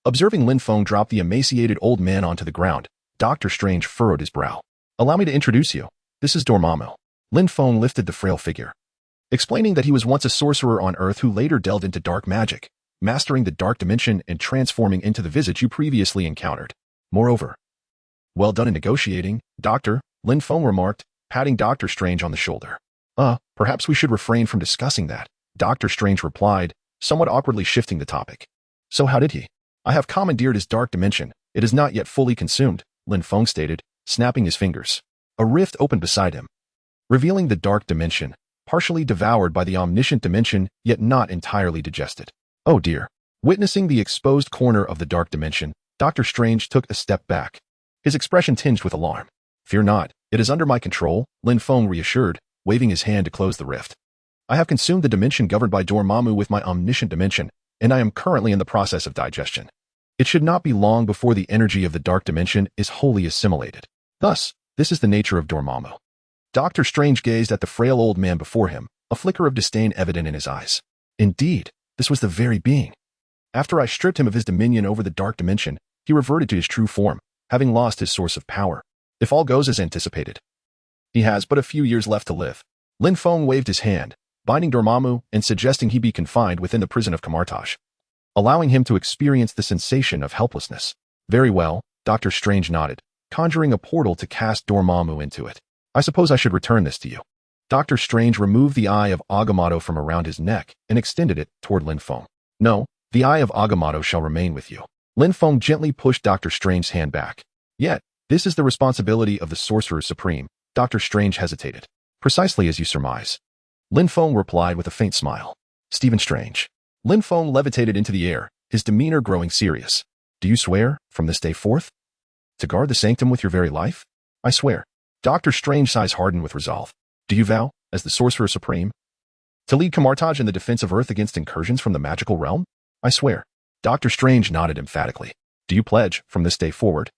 Observing Lin Feng drop the emaciated old man onto the ground, Dr. Strange furrowed his brow. Allow me to introduce you. This is Dormammu. Lin Feng lifted the frail figure, explaining that he was once a sorcerer on Earth who later delved into dark magic, mastering the dark dimension and transforming into the visage you previously encountered. Moreover, well done in negotiating, Doctor, Lin Feng remarked, patting Dr. Strange on the shoulder. Perhaps we should refrain from discussing that, Dr. Strange replied, somewhat awkwardly shifting the topic. So how did he? I have commandeered his dark dimension. It is not yet fully consumed, Lin Feng stated, snapping his fingers. A rift opened beside him, revealing the dark dimension, partially devoured by the omniscient dimension, yet not entirely digested. Oh dear. Witnessing the exposed corner of the dark dimension, Dr. Strange took a step back, his expression tinged with alarm. Fear not, it is under my control, Lin Feng reassured, waving his hand to close the rift. I have consumed the dimension governed by Dormammu with my omniscient dimension, and I am currently in the process of digestion. It should not be long before the energy of the dark dimension is wholly assimilated. Thus, this is the nature of Dormammu. Dr. Strange gazed at the frail old man before him, a flicker of disdain evident in his eyes. Indeed, this was the very being. After I stripped him of his dominion over the dark dimension, he reverted to his true form, having lost his source of power. If all goes as anticipated, he has but a few years left to live. Lin Feng waved his hand, binding Dormammu and suggesting he be confined within the prison of Camartage, allowing him to experience the sensation of helplessness. Very well, Dr. Strange nodded, conjuring a portal to cast Dormammu into it. I suppose I should return this to you. Dr. Strange removed the Eye of Agamotto from around his neck and extended it toward Lin Feng. No, the Eye of Agamotto shall remain with you. Lin Feng gently pushed Dr. Strange's hand back. Yet, this is the responsibility of the Sorcerer Supreme. Dr. Strange hesitated. Precisely as you surmise. Lin Feng replied with a faint smile. Stephen Strange. Lin Feng levitated into the air, his demeanor growing serious. Do you swear, from this day forth, to guard the sanctum with your very life? I swear. Dr. Strange's eyes hardened with resolve. Do you vow, as the Sorcerer Supreme, to lead Camartage in the defense of Earth against incursions from the magical realm? I swear. Dr. Strange nodded emphatically. Do you pledge, from this day forward,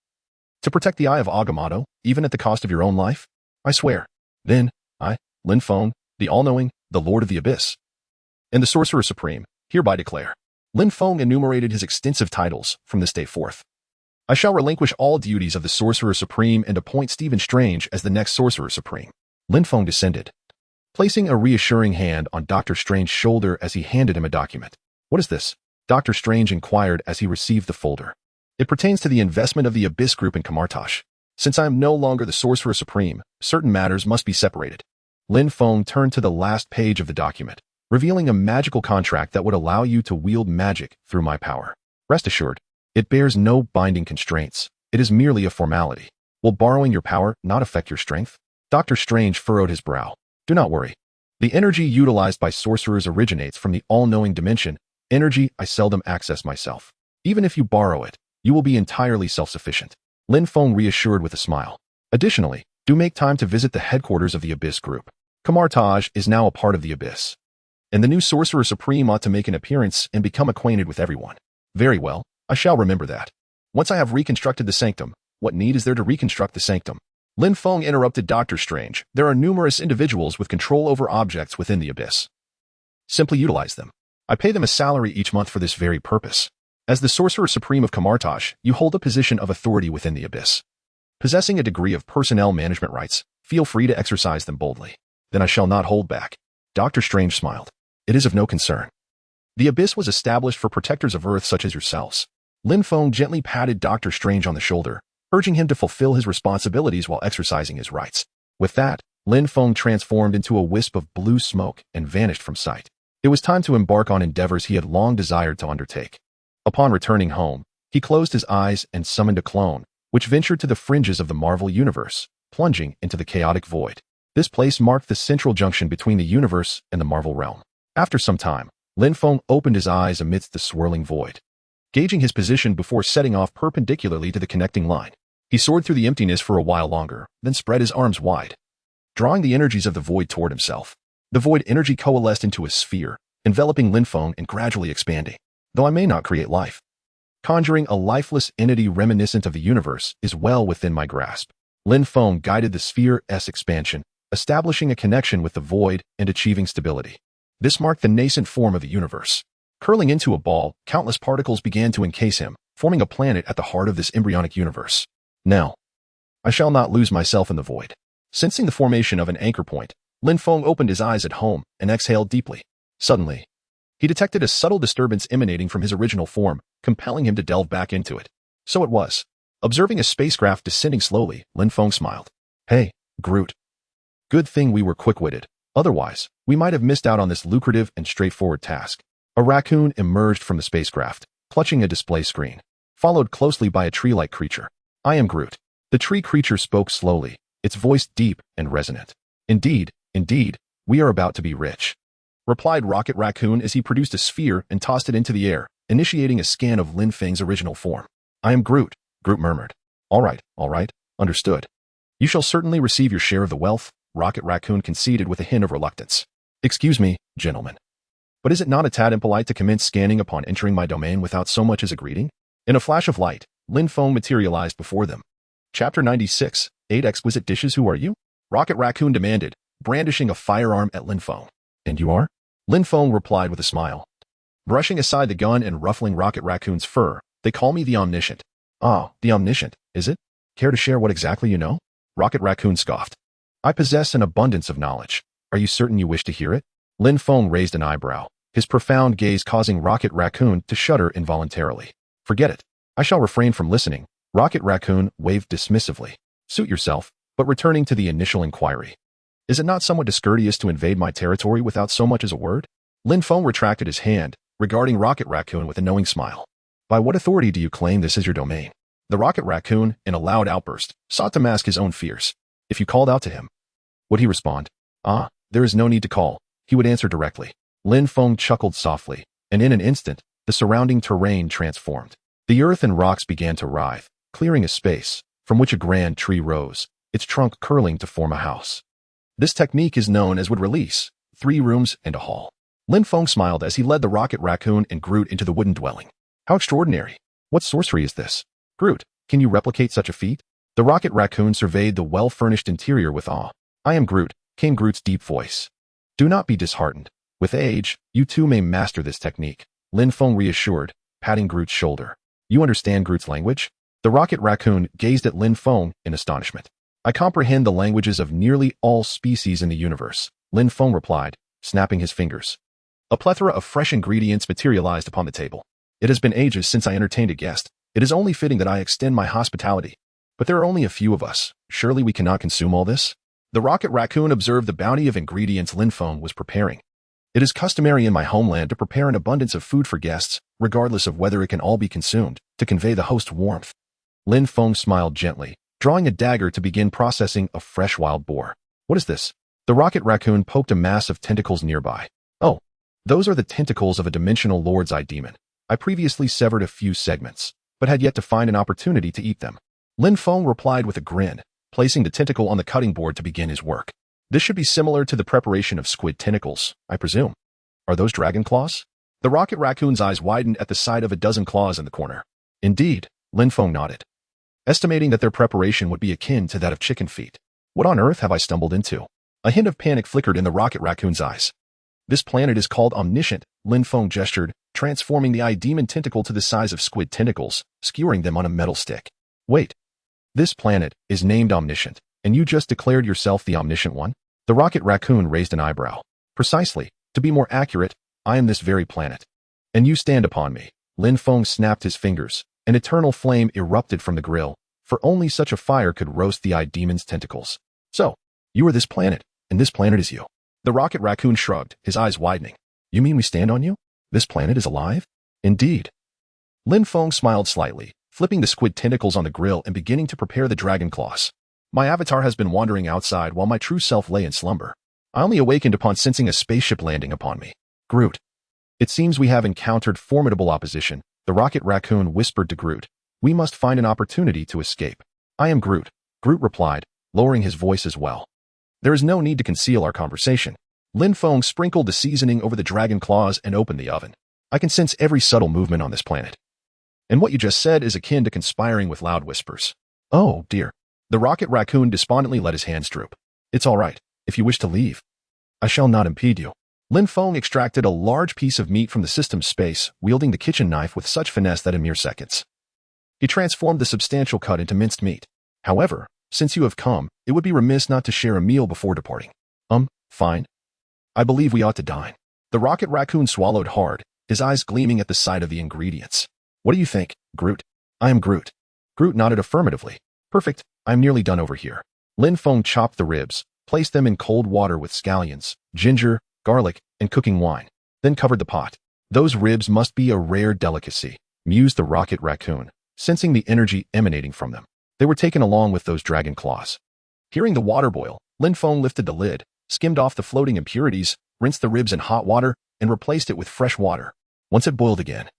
to protect the Eye of Agamotto, even at the cost of your own life? I swear. Then, I, Lin Feng, the all-knowing, the Lord of the Abyss, and the Sorcerer Supreme, hereby declare. Lin Feng enumerated his extensive titles from this day forth. I shall relinquish all duties of the Sorcerer Supreme and appoint Stephen Strange as the next Sorcerer Supreme. Lin Feng descended, placing a reassuring hand on Dr. Strange's shoulder as he handed him a document. What is this? Dr. Strange inquired as he received the folder. It pertains to the investment of the Abyss Group in Camartage. Since I am no longer the Sorcerer Supreme, certain matters must be separated. Lin Feng turned to the last page of the document, revealing a magical contract that would allow you to wield magic through my power. Rest assured, it bears no binding constraints. It is merely a formality. Will borrowing your power not affect your strength? Dr. Strange furrowed his brow. Do not worry. The energy utilized by sorcerers originates from the all-knowing dimension, energy I seldom access myself. Even if you borrow it, you will be entirely self-sufficient. Lin Feng reassured with a smile. Additionally, do make time to visit the headquarters of the Abyss Group. Kamartaj is now a part of the Abyss, and the new Sorcerer Supreme ought to make an appearance and become acquainted with everyone. Very well, I shall remember that. Once I have reconstructed the sanctum, what need is there to reconstruct the sanctum? Lin Feng interrupted Dr. Strange. There are numerous individuals with control over objects within the Abyss. Simply utilize them. I pay them a salary each month for this very purpose. As the Sorcerer Supreme of Kamartaj, you hold a position of authority within the Abyss. Possessing a degree of personnel management rights, feel free to exercise them boldly. Then I shall not hold back. Dr. Strange smiled. It is of no concern. The Abyss was established for protectors of Earth such as yourselves. Lin Feng gently patted Dr. Strange on the shoulder, urging him to fulfill his responsibilities while exercising his rights. With that, Lin Feng transformed into a wisp of blue smoke and vanished from sight. It was time to embark on endeavors he had long desired to undertake. Upon returning home, he closed his eyes and summoned a clone, which ventured to the fringes of the Marvel universe, plunging into the chaotic void. This place marked the central junction between the universe and the Marvel realm. After some time, Lin Feng opened his eyes amidst the swirling void. Gauging his position before setting off perpendicularly to the connecting line, he soared through the emptiness for a while longer, then spread his arms wide, drawing the energies of the void toward himself. The void energy coalesced into a sphere, enveloping Lin Feng and gradually expanding. Though I may not create life, conjuring a lifeless entity reminiscent of the universe is well within my grasp. Lin Feng guided the sphere's expansion, establishing a connection with the void and achieving stability. This marked the nascent form of the universe. Curling into a ball, countless particles began to encase him, forming a planet at the heart of this embryonic universe. Now, I shall not lose myself in the void. Sensing the formation of an anchor point, Lin Feng opened his eyes at home and exhaled deeply. Suddenly, he detected a subtle disturbance emanating from his original form, compelling him to delve back into it. So it was. Observing a spacecraft descending slowly, Lin Feng smiled. Hey, Groot. Good thing we were quick-witted. Otherwise, we might have missed out on this lucrative and straightforward task. A raccoon emerged from the spacecraft, clutching a display screen, followed closely by a tree-like creature. I am Groot. The tree creature spoke slowly, its voice deep and resonant. Indeed, we are about to be rich, replied Rocket Raccoon as he produced a sphere and tossed it into the air, initiating a scan of Lin Feng's original form. I am Groot, Groot murmured. All right, understood. You shall certainly receive your share of the wealth, Rocket Raccoon conceded with a hint of reluctance. Excuse me, gentlemen, but is it not a tad impolite to commence scanning upon entering my domain without so much as a greeting? In a flash of light, Lin Feng materialized before them. Chapter 96, 8 Exquisite Dishes. Who are you? Rocket Raccoon demanded, brandishing a firearm at Lin Feng. And you are? Lin Feng replied with a smile. Brushing aside the gun and ruffling Rocket Raccoon's fur, they call me the Omniscient. Ah, the Omniscient, is it? Care to share what exactly you know? Rocket Raccoon scoffed. I possess an abundance of knowledge. Are you certain you wish to hear it? Lin Feng raised an eyebrow, his profound gaze causing Rocket Raccoon to shudder involuntarily. Forget it. I shall refrain from listening. Rocket Raccoon waved dismissively. Suit yourself, but returning to the initial inquiry. Is it not somewhat discourteous to invade my territory without so much as a word? Lin Feng retracted his hand, regarding Rocket Raccoon with a knowing smile. By what authority do you claim this is your domain? The Rocket Raccoon, in a loud outburst, sought to mask his own fears. If you called out to him, would he respond? Ah, there is no need to call. He would answer directly. Lin Feng chuckled softly, and in an instant, the surrounding terrain transformed. The earth and rocks began to writhe, clearing a space, from which a grand tree rose, its trunk curling to form a house. This technique is known as wood release, 3 rooms and a hall. Lin Feng smiled as he led the Rocket Raccoon and Groot into the wooden dwelling. How extraordinary! What sorcery is this? Groot, can you replicate such a feat? The Rocket Raccoon surveyed the well-furnished interior with awe. I am Groot, came Groot's deep voice. Do not be disheartened. With age, you too may master this technique. Lin Feng reassured, patting Groot's shoulder. You understand Groot's language? The Rocket Raccoon gazed at Lin Feng in astonishment. I comprehend the languages of nearly all species in the universe, Lin Feng replied, snapping his fingers. A plethora of fresh ingredients materialized upon the table. It has been ages since I entertained a guest. It is only fitting that I extend my hospitality. But there are only a few of us. Surely we cannot consume all this? The Rocket Raccoon observed the bounty of ingredients Lin Feng was preparing. It is customary in my homeland to prepare an abundance of food for guests, regardless of whether it can all be consumed, to convey the host's warmth. Lin Feng smiled gently, drawing a dagger to begin processing a fresh wild boar. What is this? The rocket raccoon poked a mass of tentacles nearby. Oh, those are the tentacles of a dimensional lord's eye demon. I previously severed a few segments, but had yet to find an opportunity to eat them. Lin Feng replied with a grin, placing the tentacle on the cutting board to begin his work. This should be similar to the preparation of squid tentacles, I presume. Are those dragon claws? The rocket raccoon's eyes widened at the sight of a dozen claws in the corner. Indeed, Lin Feng nodded, estimating that their preparation would be akin to that of chicken feet. What on earth have I stumbled into? A hint of panic flickered in the rocket raccoon's eyes. This planet is called Omniscient, Lin Feng gestured, transforming the eye demon tentacle to the size of squid tentacles, skewering them on a metal stick. Wait. This planet is named Omniscient, and you just declared yourself the Omniscient one? The rocket raccoon raised an eyebrow. Precisely. To be more accurate, I am this very planet. And you stand upon me. Lin Feng snapped his fingers. An eternal flame erupted from the grill, for only such a fire could roast the eye demon's tentacles. So, you are this planet, and this planet is you. The rocket raccoon shrugged, his eyes widening. You mean we stand on you? This planet is alive? Indeed. Lin Feng smiled slightly, flipping the squid tentacles on the grill and beginning to prepare the dragon claws. My avatar has been wandering outside while my true self lay in slumber. I only awakened upon sensing a spaceship landing upon me. Groot. It seems we have encountered formidable opposition, the rocket raccoon whispered to Groot. We must find an opportunity to escape. I am Groot, Groot replied, lowering his voice as well. There is no need to conceal our conversation. Lin Feng sprinkled the seasoning over the dragon claws and opened the oven. I can sense every subtle movement on this planet. And what you just said is akin to conspiring with loud whispers. Oh, dear. The rocket raccoon despondently let his hands droop. It's all right, if you wish to leave. I shall not impede you. Lin Feng extracted a large piece of meat from the system's space, wielding the kitchen knife with such finesse that in mere seconds, he transformed the substantial cut into minced meat. However, since you have come, it would be remiss not to share a meal before departing. Fine. I believe we ought to dine. The rocket raccoon swallowed hard, his eyes gleaming at the sight of the ingredients. What do you think, Groot? I am Groot. Groot nodded affirmatively. Perfect, I'm nearly done over here. Lin Feng chopped the ribs, placed them in cold water with scallions, ginger, garlic, and cooking wine, then covered the pot. Those ribs must be a rare delicacy, mused the rocket raccoon, sensing the energy emanating from them. They were taken along with those dragon claws. Hearing the water boil, Lin Feng lifted the lid, skimmed off the floating impurities, rinsed the ribs in hot water, and replaced it with fresh water. Once it boiled again,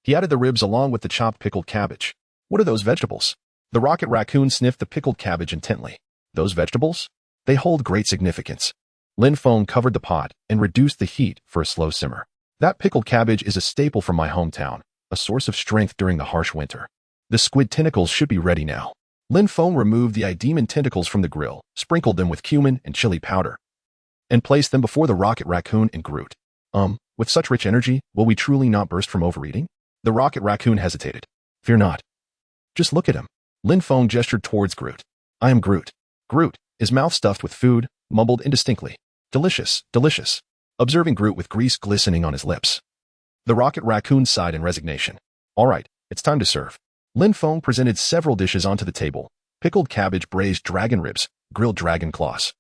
he added the ribs along with the chopped pickled cabbage. What are those vegetables? The rocket raccoon sniffed the pickled cabbage intently. Those vegetables? They hold great significance. Lin Feng covered the pot and reduced the heat for a slow simmer. That pickled cabbage is a staple from my hometown, a source of strength during the harsh winter. The squid tentacles should be ready now. Lin Feng removed the eye demon tentacles from the grill, sprinkled them with cumin and chili powder, and placed them before the rocket raccoon and Groot. With such rich energy, will we truly not burst from overeating? The rocket raccoon hesitated. Fear not. Just look at him. Lin Feng gestured towards Groot. I am Groot. Groot, his mouth stuffed with food, mumbled indistinctly. Delicious, delicious. Observing Groot with grease glistening on his lips. The rocket raccoon sighed in resignation. All right, it's time to serve. Lin Feng presented several dishes onto the table. Pickled cabbage, braised dragon ribs, grilled dragon claws,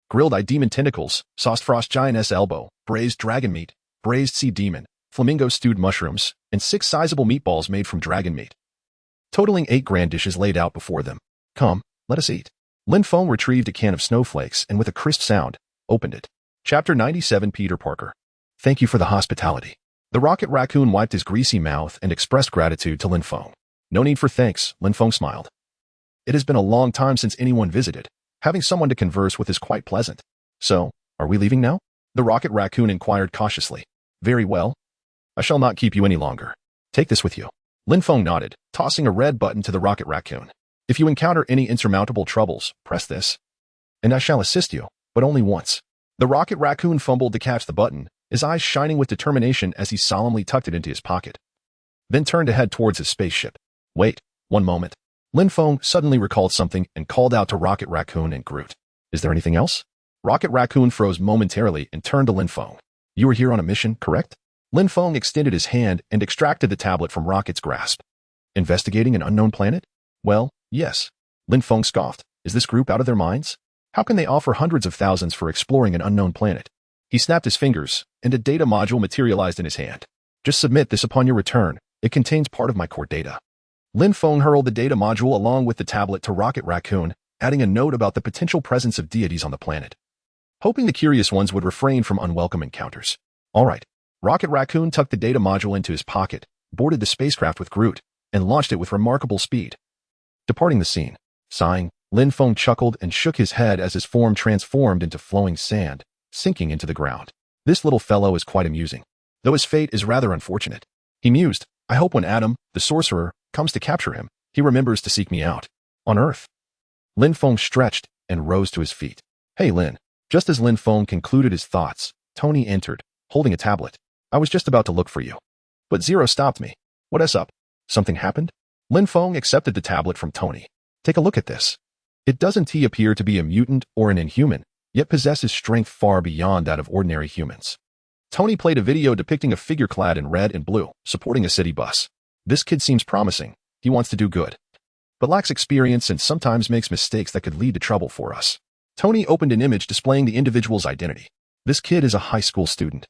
grilled eye demon tentacles, sauced frost giantess elbow, braised dragon meat, braised sea demon, flamingo stewed mushrooms, and 6 sizable meatballs made from dragon meat. Totaling 8 grand dishes laid out before them. Come, let us eat. Lin Feng retrieved a can of snowflakes and with a crisp sound, opened it. Chapter 97 Peter Parker. Thank you for the hospitality. The rocket raccoon wiped his greasy mouth and expressed gratitude to Lin Feng. No need for thanks, Lin Feng smiled. It has been a long time since anyone visited. Having someone to converse with is quite pleasant. So, are we leaving now? The rocket raccoon inquired cautiously. Very well. I shall not keep you any longer. Take this with you. Lin Feng nodded, tossing a red button to the rocket raccoon. If you encounter any insurmountable troubles, press this, and I shall assist you, but only once. The rocket raccoon fumbled to catch the button, his eyes shining with determination as he solemnly tucked it into his pocket, then turned to head towards his spaceship. Wait, one moment. Lin Feng suddenly recalled something and called out to Rocket Raccoon and Groot. Is there anything else? Rocket Raccoon froze momentarily and turned to Lin Feng. You are here on a mission, correct? Lin Feng extended his hand and extracted the tablet from Rocket's grasp. Investigating an unknown planet? Well, yes. Lin Feng scoffed. Is this group out of their minds? How can they offer hundreds of thousands for exploring an unknown planet? He snapped his fingers, and a data module materialized in his hand. Just submit this upon your return. It contains part of my core data. Lin Feng hurled the data module along with the tablet to Rocket Raccoon, adding a note about the potential presence of deities on the planet. hoping the curious ones would refrain from unwelcome encounters. All right. Rocket Raccoon tucked the data module into his pocket, boarded the spacecraft with Groot, and launched it with remarkable speed. Departing the scene, sighing, Lin Feng chuckled and shook his head as his form transformed into flowing sand, sinking into the ground. This little fellow is quite amusing, though his fate is rather unfortunate. He mused, I hope when Adam, the sorcerer, comes to capture him, he remembers to seek me out. On Earth. Lin Feng stretched and rose to his feet. Hey, Lin. Just as Lin Feng concluded his thoughts, Tony entered, holding a tablet. I was just about to look for you. But Zero stopped me. What's up? Something happened? Lin Feng accepted the tablet from Tony. Take a look at this. It doesn't appear to be a mutant or an inhuman, yet possesses strength far beyond that of ordinary humans. Tony played a video depicting a figure clad in red and blue, supporting a city bus. This kid seems promising. He wants to do good, but lacks experience and sometimes makes mistakes that could lead to trouble for us. Tony opened an image displaying the individual's identity. This kid is a high school student.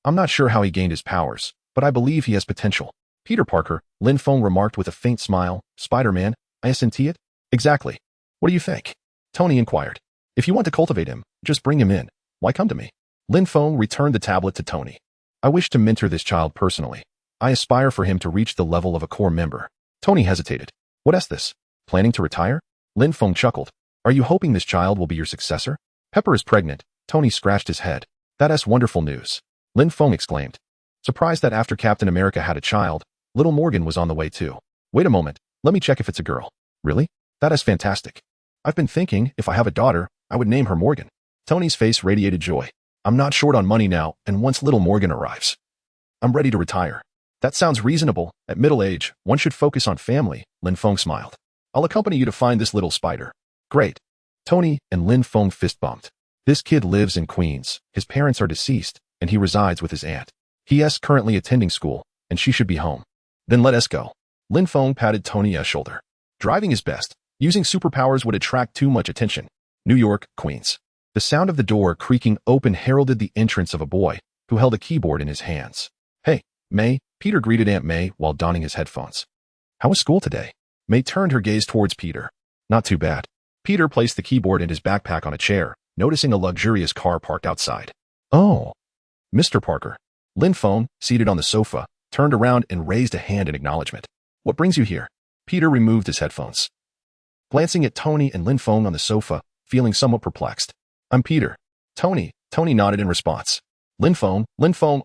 I'm not sure how he gained his powers, but I believe he has potential. Peter Parker, Lin Feng remarked with a faint smile. Spider-Man, isn't it? Exactly. What do you think? Tony inquired. If you want to cultivate him, just bring him in. Why come to me? Lin Feng returned the tablet to Tony. I wish to mentor this child personally. I aspire for him to reach the level of a core member. Tony hesitated. What's this? Planning to retire? Lin Feng chuckled. Are you hoping this child will be your successor? Pepper is pregnant. Tony scratched his head. That's wonderful news. Lin Feng exclaimed. Surprised that after Captain America had a child, little Morgan was on the way too. Wait a moment. Let me check if it's a girl. Really? That is fantastic. I've been thinking, if I have a daughter, I would name her Morgan. Tony's face radiated joy. I'm not short on money now, and once little Morgan arrives, I'm ready to retire. That sounds reasonable. At middle age, one should focus on family, Lin Feng smiled. I'll accompany you to find this little spider. Great. Tony and Lin Feng fist bumped. This kid lives in Queens. His parents are deceased, and he resides with his aunt. He is currently attending school, and she should be home. Then let us go. Lin Feng patted Tony's shoulder. Driving is best. Using superpowers would attract too much attention. New York, Queens. The sound of the door creaking open heralded the entrance of a boy who held a keyboard in his hands. Hey, May, Peter greeted Aunt May while donning his headphones. How was school today? May turned her gaze towards Peter. Not too bad. Peter placed the keyboard and his backpack on a chair, noticing a luxurious car parked outside. Oh, Mr. Parker. Lin Feng, seated on the sofa, turned around and raised a hand in acknowledgement. What brings you here? Peter removed his headphones. Glancing at Tony and Lin Feng on the sofa, feeling somewhat perplexed. I'm Peter. Tony nodded in response. Lin Feng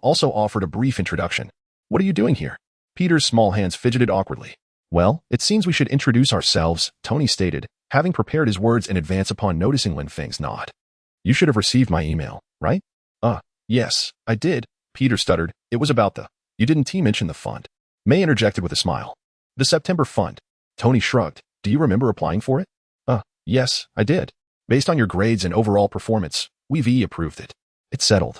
also offered a brief introduction. What are you doing here? Peter's small hands fidgeted awkwardly. Well, it seems we should introduce ourselves, Tony stated, having prepared his words in advance upon noticing Lin Feng's nod. You should have received my email, right? Yes, I did, Peter stuttered. It was about you didn't mention the fund. May interjected with a smile. The September fund. Tony shrugged. Do you remember applying for it? Yes, I did. Based on your grades and overall performance, we've approved it. It's settled.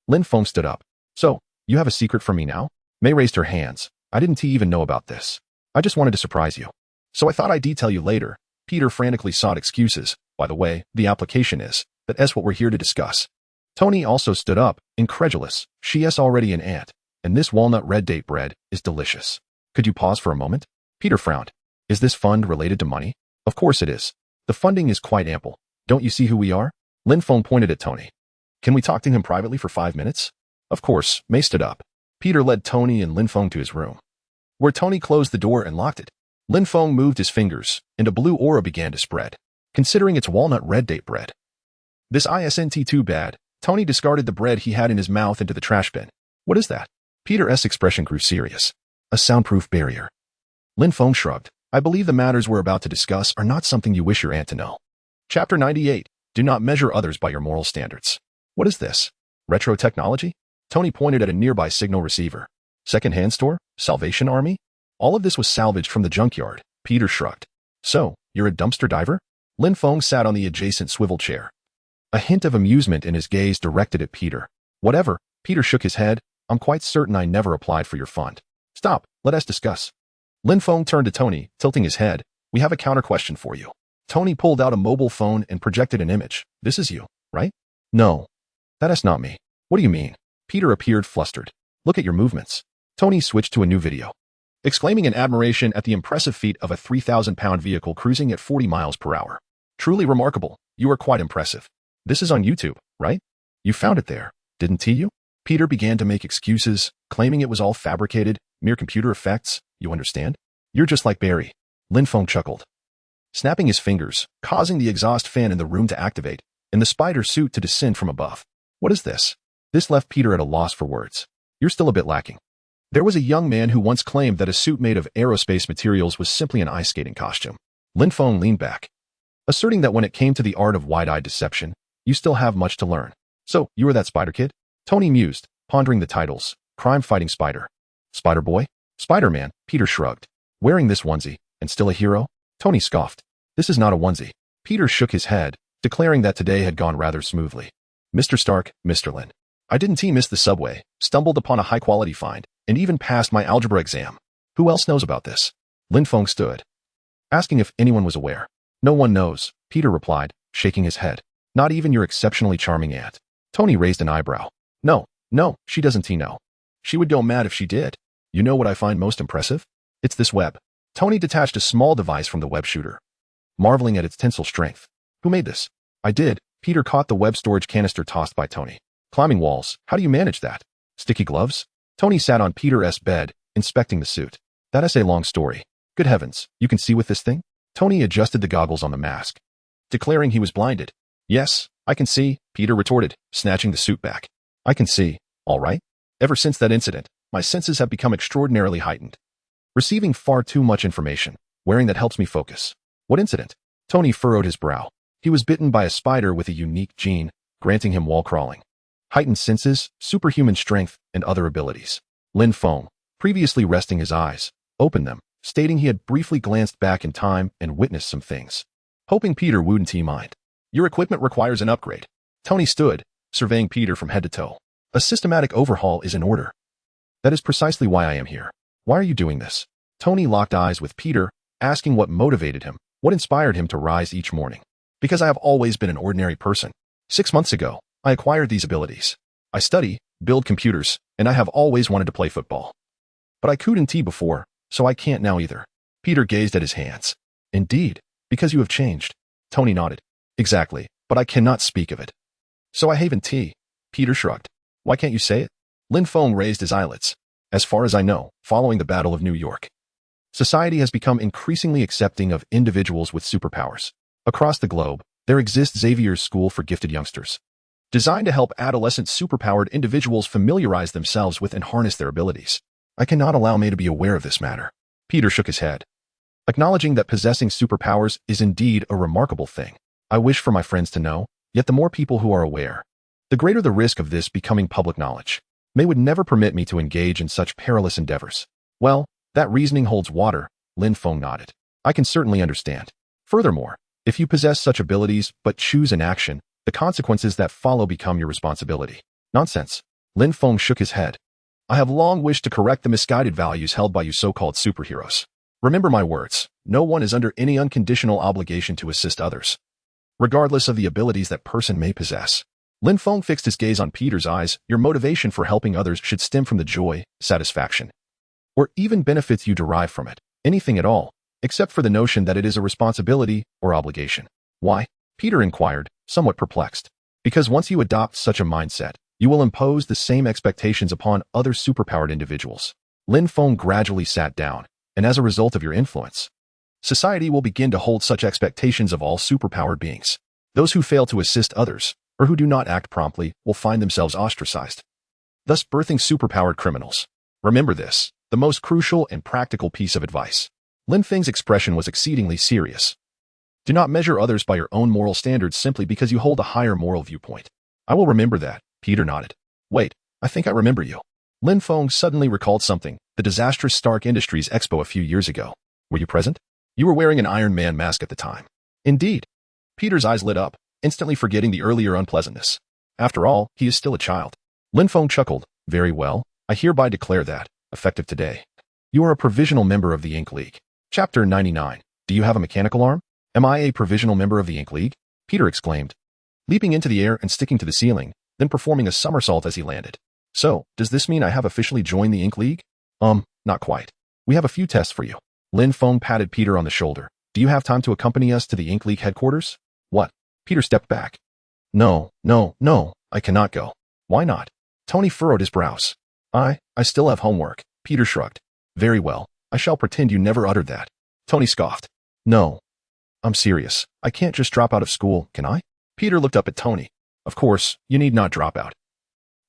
Lin Feng stood up. So, you have a secret from me now? May raised her hands. I didn't even know about this. I just wanted to surprise you. So I thought I'd detail you later. Peter frantically sought excuses. By the way, the application is. That's what we're here to discuss. Tony also stood up, incredulous. She is already an aunt, and this walnut red date bread is delicious. Could you pause for a moment? Peter frowned. Is this fund related to money? Of course it is. The funding is quite ample. Don't you see who we are? Lin Feng pointed at Tony. Can we talk to him privately for 5 minutes? Of course. May stood up. Peter led Tony and Lin Feng to his room, where Tony closed the door and locked it. Lin Feng moved his fingers, and a blue aura began to spread. Considering it's walnut red date bread. This isn't too bad. Tony discarded the bread he had in his mouth into the trash bin. What is that? Peter's expression grew serious. A soundproof barrier. Lin Feng shrugged. I believe the matters we're about to discuss are not something you wish your aunt to know. Chapter 98. Do not measure others by your moral standards. What is this? Retro technology? Tony pointed at a nearby signal receiver. Second-hand store? Salvation Army? All of this was salvaged from the junkyard. Peter shrugged. So, you're a dumpster diver? Lin Feng sat on the adjacent swivel chair. A hint of amusement in his gaze directed at Peter. Whatever. Peter shook his head. I'm quite certain I never applied for your fund. Stop. Let us discuss. Lin Feng turned to Tony, tilting his head. We have a counter question for you. Tony pulled out a mobile phone and projected an image. This is you, right? No. That is not me. What do you mean? Peter appeared flustered. Look at your movements. Tony switched to a new video, exclaiming in admiration at the impressive feat of a 3,000-pound vehicle cruising at 40 miles per hour. Truly remarkable. You are quite impressive. This is on YouTube, right? You found it there, didn't you? Peter began to make excuses, claiming it was all fabricated, mere computer effects, you understand? You're just like Barry. Lin Feng chuckled, snapping his fingers, causing the exhaust fan in the room to activate, and the spider suit to descend from above. What is this? This left Peter at a loss for words. You're still a bit lacking. There was a young man who once claimed that a suit made of aerospace materials was simply an ice skating costume. Lin Feng leaned back, asserting that when it came to the art of wide-eyed deception, you still have much to learn. So, you were that spider kid? Tony mused, pondering the titles. Crime-fighting spider. Spider-boy? Spider-Man, Peter shrugged. Wearing this onesie, and still a hero? Tony scoffed. This is not a onesie. Peter shook his head, declaring that today had gone rather smoothly. Mr. Stark, Mr. Lin. I didn't miss the subway, stumbled upon a high-quality find, and even passed my algebra exam. Who else knows about this? Lin Feng stood, asking if anyone was aware. No one knows, Peter replied, shaking his head. Not even your exceptionally charming aunt. Tony raised an eyebrow. No, she doesn't know. She would go mad if she did. You know what I find most impressive? It's this web. Tony detached a small device from the web shooter, marveling at its tensile strength. Who made this? I did. Peter caught the web storage canister tossed by Tony. Climbing walls. How do you manage that? Sticky gloves? Tony sat on Peter's bed, inspecting the suit. That's a long story. Good heavens, you can see with this thing? Tony adjusted the goggles on the mask, declaring he was blinded. Yes, I can see, Peter retorted, snatching the suit back. I can see, all right. Ever since that incident, my senses have become extraordinarily heightened. Receiving far too much information. Wearing that helps me focus. What incident? Tony furrowed his brow. He was bitten by a spider with a unique gene, granting him wall crawling, heightened senses, superhuman strength, and other abilities. Lin Feng, previously resting his eyes, opened them, stating he had briefly glanced back in time and witnessed some things. Hoping Peter wouldn't mind. Your equipment requires an upgrade. Tony stood, surveying Peter from head to toe. A systematic overhaul is in order. That is precisely why I am here. Why are you doing this? Tony locked eyes with Peter, asking what motivated him, what inspired him to rise each morning. Because I have always been an ordinary person. 6 months ago, I acquired these abilities. I study, build computers, and I have always wanted to play football. But I couldn't before, so I can't now either. Peter gazed at his hands. Indeed, because you have changed. Tony nodded. Exactly, but I cannot speak of it. So I haven't tea. Peter shrugged. Why can't you say it? Lin Feng raised his eyelids. As far as I know, following the Battle of New York, society has become increasingly accepting of individuals with superpowers. Across the globe, there exists Xavier's School for Gifted Youngsters, designed to help adolescent superpowered individuals familiarize themselves with and harness their abilities. I cannot allow me to be aware of this matter. Peter shook his head, acknowledging that possessing superpowers is indeed a remarkable thing. I wish for my friends to know, yet the more people who are aware, the greater the risk of this becoming public knowledge. They would never permit me to engage in such perilous endeavors. Well, that reasoning holds water, Lin Feng nodded. I can certainly understand. Furthermore, if you possess such abilities but choose inaction, the consequences that follow become your responsibility. Nonsense. Lin Feng shook his head. I have long wished to correct the misguided values held by you so-called superheroes. Remember my words, no one is under any unconditional obligation to assist others, regardless of the abilities that person may possess. Lin Feng fixed his gaze on Peter's eyes. Your motivation for helping others should stem from the joy, satisfaction, or even benefits you derive from it. Anything at all, except for the notion that it is a responsibility or obligation. Why? Peter inquired, somewhat perplexed. Because once you adopt such a mindset, you will impose the same expectations upon other superpowered individuals. Lin Feng gradually sat down, and as a result of your influence, society will begin to hold such expectations of all superpowered beings. Those who fail to assist others, or who do not act promptly, will find themselves ostracized, thus birthing superpowered criminals. Remember this, the most crucial and practical piece of advice. Lin Feng's expression was exceedingly serious. Do not measure others by your own moral standards simply because you hold a higher moral viewpoint. I will remember that, Peter nodded. Wait, I think I remember you. Lin Feng suddenly recalled something, the disastrous Stark Industries Expo a few years ago. Were you present? You were wearing an Iron Man mask at the time. Indeed. Peter's eyes lit up, instantly forgetting the earlier unpleasantness. After all, he is still a child. Lin Feng chuckled. Very well, I hereby declare that, effective today, you are a provisional member of the Ink League. Chapter 99. Do you have a mechanical arm? Am I a provisional member of the Ink League? Peter exclaimed, leaping into the air and sticking to the ceiling, then performing a somersault as he landed. So, does this mean I have officially joined the Ink League? Not quite. We have a few tests for you. Lin Feng patted Peter on the shoulder. Do you have time to accompany us to the Ink League headquarters? What? Peter stepped back, No, no, no, I cannot go. Why not? Tony furrowed his brows. I still have homework. Peter shrugged. Very well, I shall pretend you never uttered that. Tony scoffed. No, I'm serious. I can't just drop out of school, can I? Peter looked up at Tony. Of course, you need not drop out.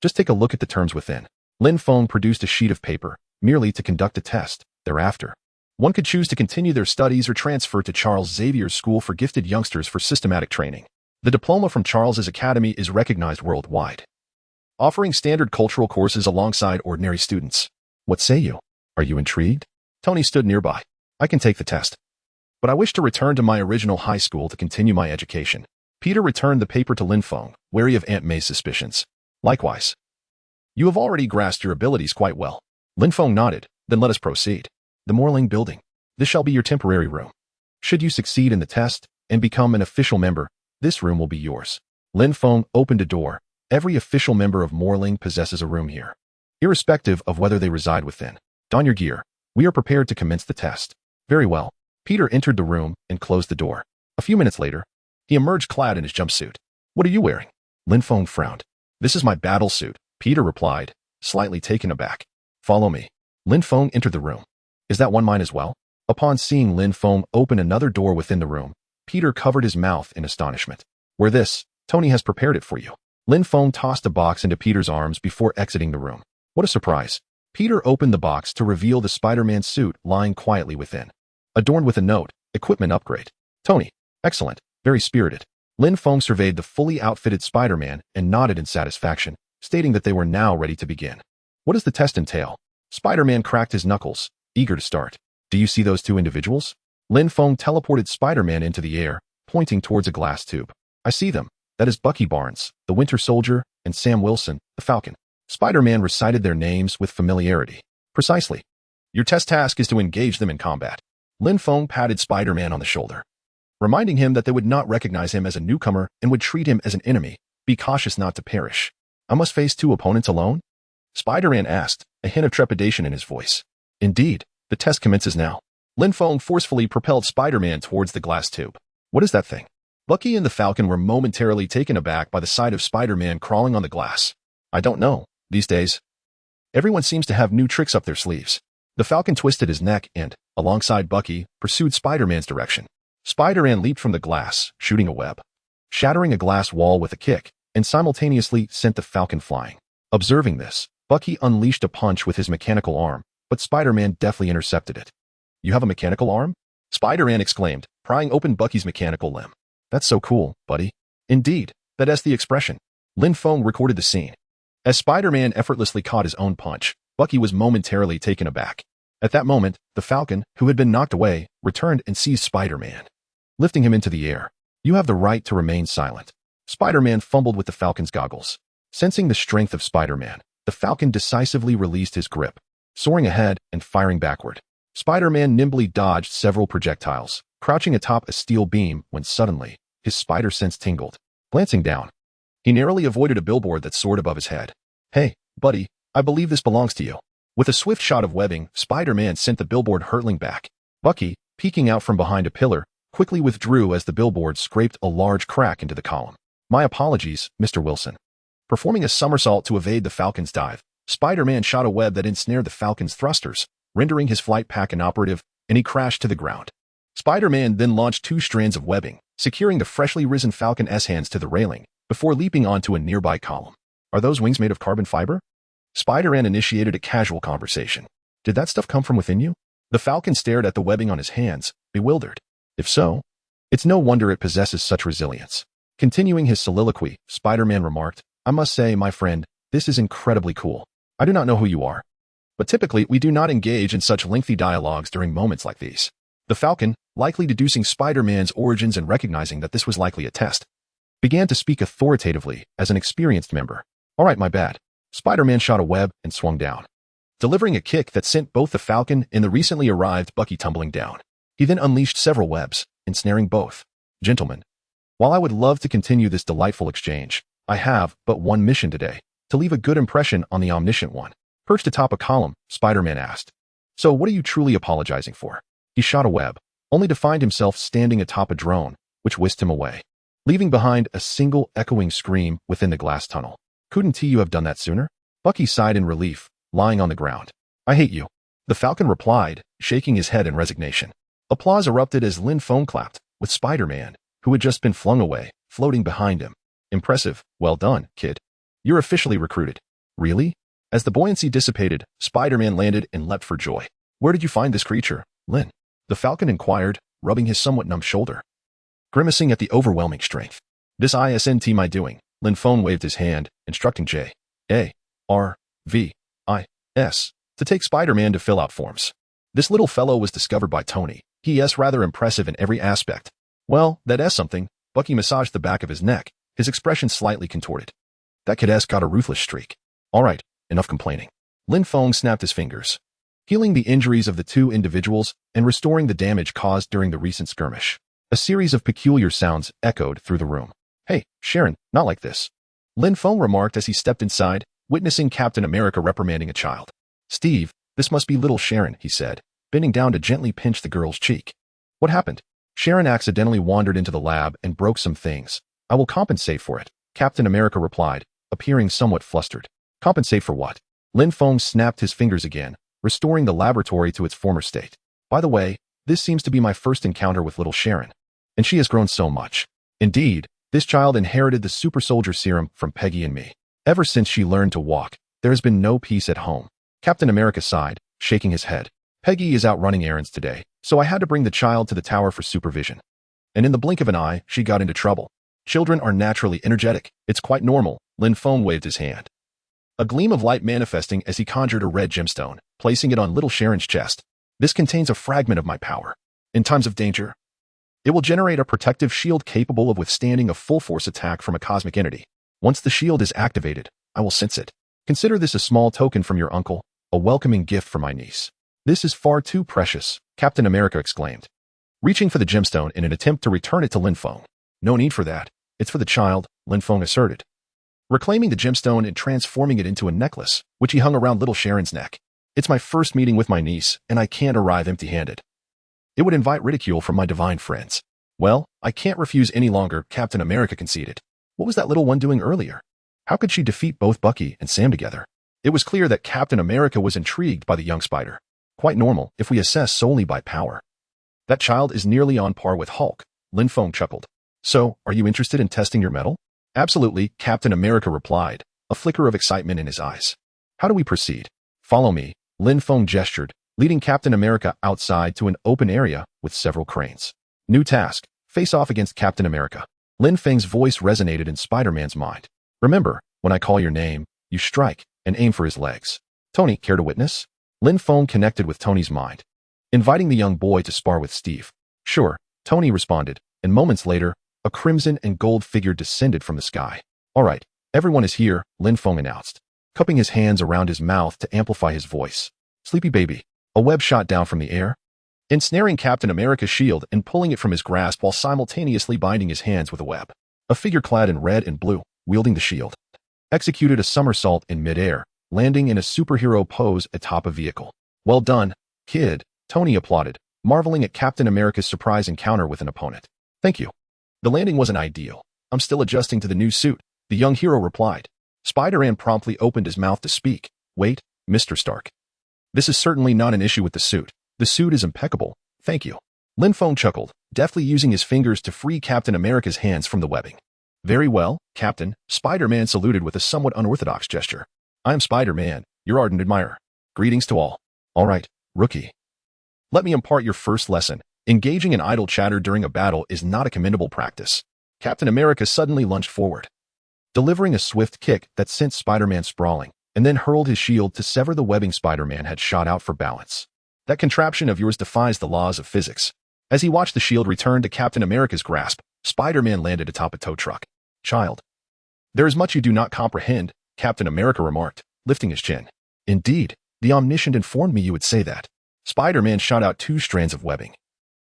Just take a look at the terms within. Lin Feng produced a sheet of paper, merely to conduct a test. Thereafter, one could choose to continue their studies or transfer to Charles Xavier's School for Gifted Youngsters for systematic training. The diploma from Charles's Academy is recognized worldwide, offering standard cultural courses alongside ordinary students. What say you? Are you intrigued? Tony stood nearby. I can take the test, but I wish to return to my original high school to continue my education. Peter returned the paper to Lin Feng, wary of Aunt May's suspicions. Likewise. You have already grasped your abilities quite well. Lin Feng nodded. Then let us proceed. The Morling building. This shall be your temporary room. Should you succeed in the test and become an official member, this room will be yours. Lin Feng opened a door. Every official member of Morling possesses a room here, irrespective of whether they reside within. Don your gear. We are prepared to commence the test. Very well. Peter entered the room and closed the door. A few minutes later, he emerged clad in his jumpsuit. What are you wearing? Lin Feng frowned. This is my battle suit, Peter replied, slightly taken aback. Follow me. Lin Feng entered the room. Is that one mine as well? Upon seeing Lin Feng open another door within the room, Peter covered his mouth in astonishment. Wear this. Tony has prepared it for you. Lin Feng tossed a box into Peter's arms before exiting the room. What a surprise. Peter opened the box to reveal the Spider-Man suit lying quietly within, adorned with a note, equipment upgrade. Tony. Excellent. Very spirited. Lin Feng surveyed the fully outfitted Spider-Man and nodded in satisfaction, stating that they were now ready to begin. What does the test entail? Spider-Man cracked his knuckles, eager to start. Do you see those two individuals? Lin Feng teleported Spider-Man into the air, pointing towards a glass tube. I see them. That is Bucky Barnes, the Winter Soldier, and Sam Wilson, the Falcon. Spider-Man recited their names with familiarity. Precisely. Your test task is to engage them in combat. Lin Feng patted Spider-Man on the shoulder, reminding him that they would not recognize him as a newcomer and would treat him as an enemy. Be cautious not to perish. I must face two opponents alone? Spider-Man asked, a hint of trepidation in his voice. Indeed, the test commences now. Lin Feng forcefully propelled Spider-Man towards the glass tube. What is that thing? Bucky and the Falcon were momentarily taken aback by the sight of Spider-Man crawling on the glass. I don't know. These days, everyone seems to have new tricks up their sleeves. The Falcon twisted his neck and, alongside Bucky, pursued Spider-Man's direction. Spider-Man leaped from the glass, shooting a web, shattering a glass wall with a kick, and simultaneously sent the Falcon flying. Observing this, Bucky unleashed a punch with his mechanical arm, but Spider-Man deftly intercepted it. You have a mechanical arm? Spider-Man exclaimed, prying open Bucky's mechanical limb. That's so cool, buddy. Indeed, that is the expression. Lin Feng recorded the scene. As Spider-Man effortlessly caught his own punch, Bucky was momentarily taken aback. At that moment, the Falcon, who had been knocked away, returned and seized Spider-Man, lifting him into the air. You have the right to remain silent. Spider-Man fumbled with the Falcon's goggles. Sensing the strength of Spider-Man, the Falcon decisively released his grip, soaring ahead and firing backward. Spider-Man nimbly dodged several projectiles, crouching atop a steel beam when suddenly, his spider sense tingled. Glancing down, he narrowly avoided a billboard that soared above his head. Hey, buddy, I believe this belongs to you. With a swift shot of webbing, Spider-Man sent the billboard hurtling back. Bucky, peeking out from behind a pillar, quickly withdrew as the billboard scraped a large crack into the column. My apologies, Mr. Wilson. Performing a somersault to evade the Falcon's dive, Spider-Man shot a web that ensnared the Falcon's thrusters, rendering his flight path inoperative, and he crashed to the ground. Spider-Man then launched 2 strands of webbing, securing the freshly risen Falcon's hands to the railing, before leaping onto a nearby column. Are those wings made of carbon fiber? Spider-Man initiated a casual conversation. Did that stuff come from within you? The Falcon stared at the webbing on his hands, bewildered. If so, it's no wonder it possesses such resilience. Continuing his soliloquy, Spider-Man remarked, I must say, my friend, this is incredibly cool. I do not know who you are, but typically we do not engage in such lengthy dialogues during moments like these. The Falcon, likely deducing Spider-Man's origins and recognizing that this was likely a test, began to speak authoritatively as an experienced member. All right, my bad. Spider-Man shot a web and swung down, delivering a kick that sent both the Falcon and the recently arrived Bucky tumbling down. He then unleashed several webs, ensnaring both. Gentlemen, while I would love to continue this delightful exchange, I have but one mission today, to leave a good impression on the omniscient one. Perched atop a column, Spider-Man asked, So what are you truly apologizing for? He shot a web, only to find himself standing atop a drone, which whisked him away. leaving behind a single echoing scream within the glass tunnel. Couldn't you have done that sooner? Bucky sighed in relief, lying on the ground. I hate you. The Falcon replied, shaking his head in resignation. Applause erupted as Lin Feng clapped, with Spider-Man, who had just been flung away, floating behind him. Impressive. Well done, kid. You're officially recruited. Really? As the buoyancy dissipated, Spider-Man landed and leapt for joy. Where did you find this creature, Lin? The Falcon inquired, rubbing his somewhat numb shoulder. Grimacing at the overwhelming strength. This isn't my doing. Lin Feng waved his hand, instructing J.A.R.V.I.S. to take Spider-Man to fill out forms. This little fellow was discovered by Tony. He is rather impressive in every aspect. Well, that is something. Bucky massaged the back of his neck, his expression slightly contorted. That kid-s got a ruthless streak. All right, enough complaining. Lin Feng snapped his fingers, healing the injuries of the two individuals and restoring the damage caused during the recent skirmish. A series of peculiar sounds echoed through the room. Hey, Sharon, not like this. Lin Feng remarked as he stepped inside, witnessing Captain America reprimanding a child. Steve, this must be little Sharon, he said, bending down to gently pinch the girl's cheek. What happened? Sharon accidentally wandered into the lab and broke some things. I will compensate for it, Captain America replied, appearing somewhat flustered. Compensate for what? Lin Feng snapped his fingers again, restoring the laboratory to its former state. By the way, this seems to be my first encounter with little Sharon, and she has grown so much. Indeed, this child inherited the super soldier serum from Peggy and me. Ever since she learned to walk, there has been no peace at home. Captain America sighed, shaking his head. Peggy is out running errands today, so I had to bring the child to the tower for supervision. And in the blink of an eye, she got into trouble. Children are naturally energetic. It's quite normal. Lin Feng waved his hand, a gleam of light manifesting as he conjured a red gemstone, placing it on little Sharon's chest. This contains a fragment of my power. In times of danger, it will generate a protective shield capable of withstanding a full-force attack from a cosmic entity. Once the shield is activated, I will sense it. Consider this a small token from your uncle, a welcoming gift for my niece. This is far too precious, Captain America exclaimed, reaching for the gemstone in an attempt to return it to Lin Feng. No need for that. It's for the child, Lin Feng asserted, reclaiming the gemstone and transforming it into a necklace, which he hung around little Sharon's neck. It's my first meeting with my niece, and I can't arrive empty-handed. It would invite ridicule from my divine friends. Well, I can't refuse any longer, Captain America conceded. What was that little one doing earlier? How could she defeat both Bucky and Sam together? It was clear that Captain America was intrigued by the young spider. Quite normal if we assess solely by power. That child is nearly on par with Hulk, Lin Feng chuckled. So, are you interested in testing your mettle? Absolutely, Captain America replied, a flicker of excitement in his eyes. How do we proceed? Follow me, Lin Feng gestured, leading Captain America outside to an open area with several cranes. New task, face off against Captain America. Lin Feng's voice resonated in Spider-Man's mind. Remember, when I call your name, you strike and aim for his legs. Tony, care to witness? Lin Feng connected with Tony's mind, inviting the young boy to spar with Steve. Sure, Tony responded, and moments later, a crimson and gold figure descended from the sky. All right, everyone is here, Lin Feng announced, cupping his hands around his mouth to amplify his voice. Sleepy baby. A web shot down from the air, ensnaring Captain America's shield and pulling it from his grasp while simultaneously binding his hands with a web. A figure clad in red and blue, wielding the shield, executed a somersault in midair, landing in a superhero pose atop a vehicle. Well done, kid, Tony applauded, marveling at Captain America's surprise encounter with an opponent. Thank you. The landing wasn't ideal. I'm still adjusting to the new suit, the young hero replied. Spider-Man promptly opened his mouth to speak. Wait, Mr. Stark. This is certainly not an issue with the suit. The suit is impeccable. Thank you. Lin Feng chuckled, deftly using his fingers to free Captain America's hands from the webbing. Very well, Captain, Spider-Man saluted with a somewhat unorthodox gesture. I am Spider-Man, your ardent admirer. Greetings to all. All right, rookie. Let me impart your first lesson. Engaging in idle chatter during a battle is not a commendable practice. Captain America suddenly lunged forward, delivering a swift kick that sent Spider-Man sprawling, and then hurled his shield to sever the webbing Spider-Man had shot out for balance. That contraption of yours defies the laws of physics. As he watched the shield return to Captain America's grasp, Spider-Man landed atop a tow truck. Child. There is much you do not comprehend, Captain America remarked, lifting his chin. Indeed, the omniscient informed me you would say that. Spider-Man shot out 2 strands of webbing,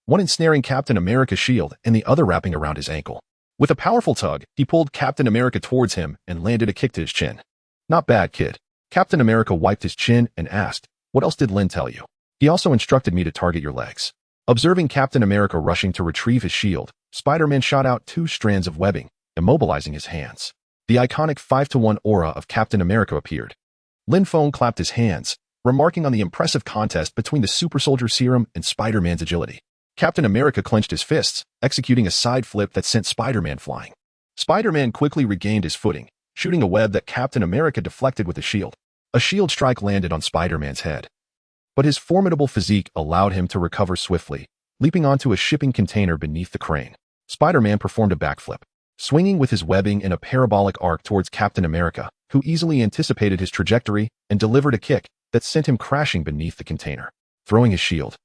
one ensnaring Captain America's shield and the other wrapping around his ankle. With a powerful tug, he pulled Captain America towards him and landed a kick to his chin. Not bad, kid. Captain America wiped his chin and asked, what else did Lin tell you? He also instructed me to target your legs. Observing Captain America rushing to retrieve his shield, Spider-Man shot out 2 strands of webbing, immobilizing his hands. The iconic 5-to-1 aura of Captain America appeared. Lin Feng clapped his hands, remarking on the impressive contest between the super soldier serum and Spider-Man's agility. Captain America clenched his fists, executing a side flip that sent Spider-Man flying. Spider-Man quickly regained his footing, shooting a web that Captain America deflected with a shield. A shield strike landed on Spider-Man's head. But his formidable physique allowed him to recover swiftly, leaping onto a shipping container beneath the crane. Spider-Man performed a backflip, swinging with his webbing in a parabolic arc towards Captain America, who easily anticipated his trajectory and delivered a kick that sent him crashing beneath the container. Throwing his shield,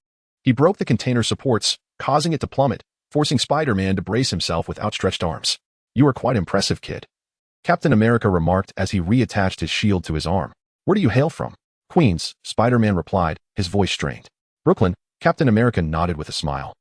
he broke the container supports, causing it to plummet, forcing Spider-Man to brace himself with outstretched arms. "You are quite impressive, kid," Captain America remarked as he reattached his shield to his arm. "Where do you hail from?" "Queens," Spider-Man replied, his voice strained. "Brooklyn," Captain America nodded with a smile,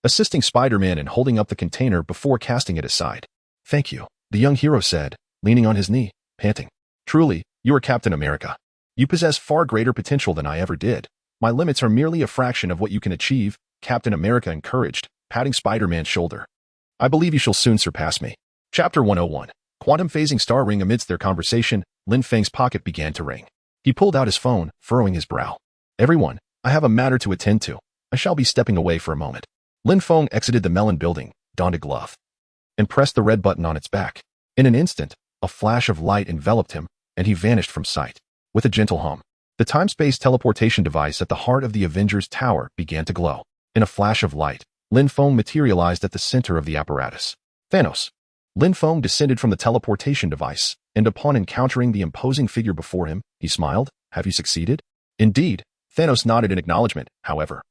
assisting Spider-Man in holding up the container before casting it aside. "Thank you," the young hero said, leaning on his knee, panting. "Truly, you are Captain America. You possess far greater potential than I ever did. My limits are merely a fraction of what you can achieve," Captain America encouraged, patting Spider-Man's shoulder. "I believe you shall soon surpass me." Chapter 101. Quantum phasing star ring. Amidst their conversation, Lin Feng's pocket began to ring. He pulled out his phone, furrowing his brow. "Everyone, I have a matter to attend to. I shall be stepping away for a moment." Lin Feng exited the melon building, donned a glove, and pressed the red button on its back. In an instant, a flash of light enveloped him, and he vanished from sight. With a gentle hum, the time-space teleportation device at the heart of the Avengers Tower began to glow. In a flash of light, Lin Feng materialized at the center of the apparatus. "Thanos." Lin Feng descended from the teleportation device, and upon encountering the imposing figure before him, he smiled. "Have you succeeded?" "Indeed." Thanos nodded in acknowledgement. "However,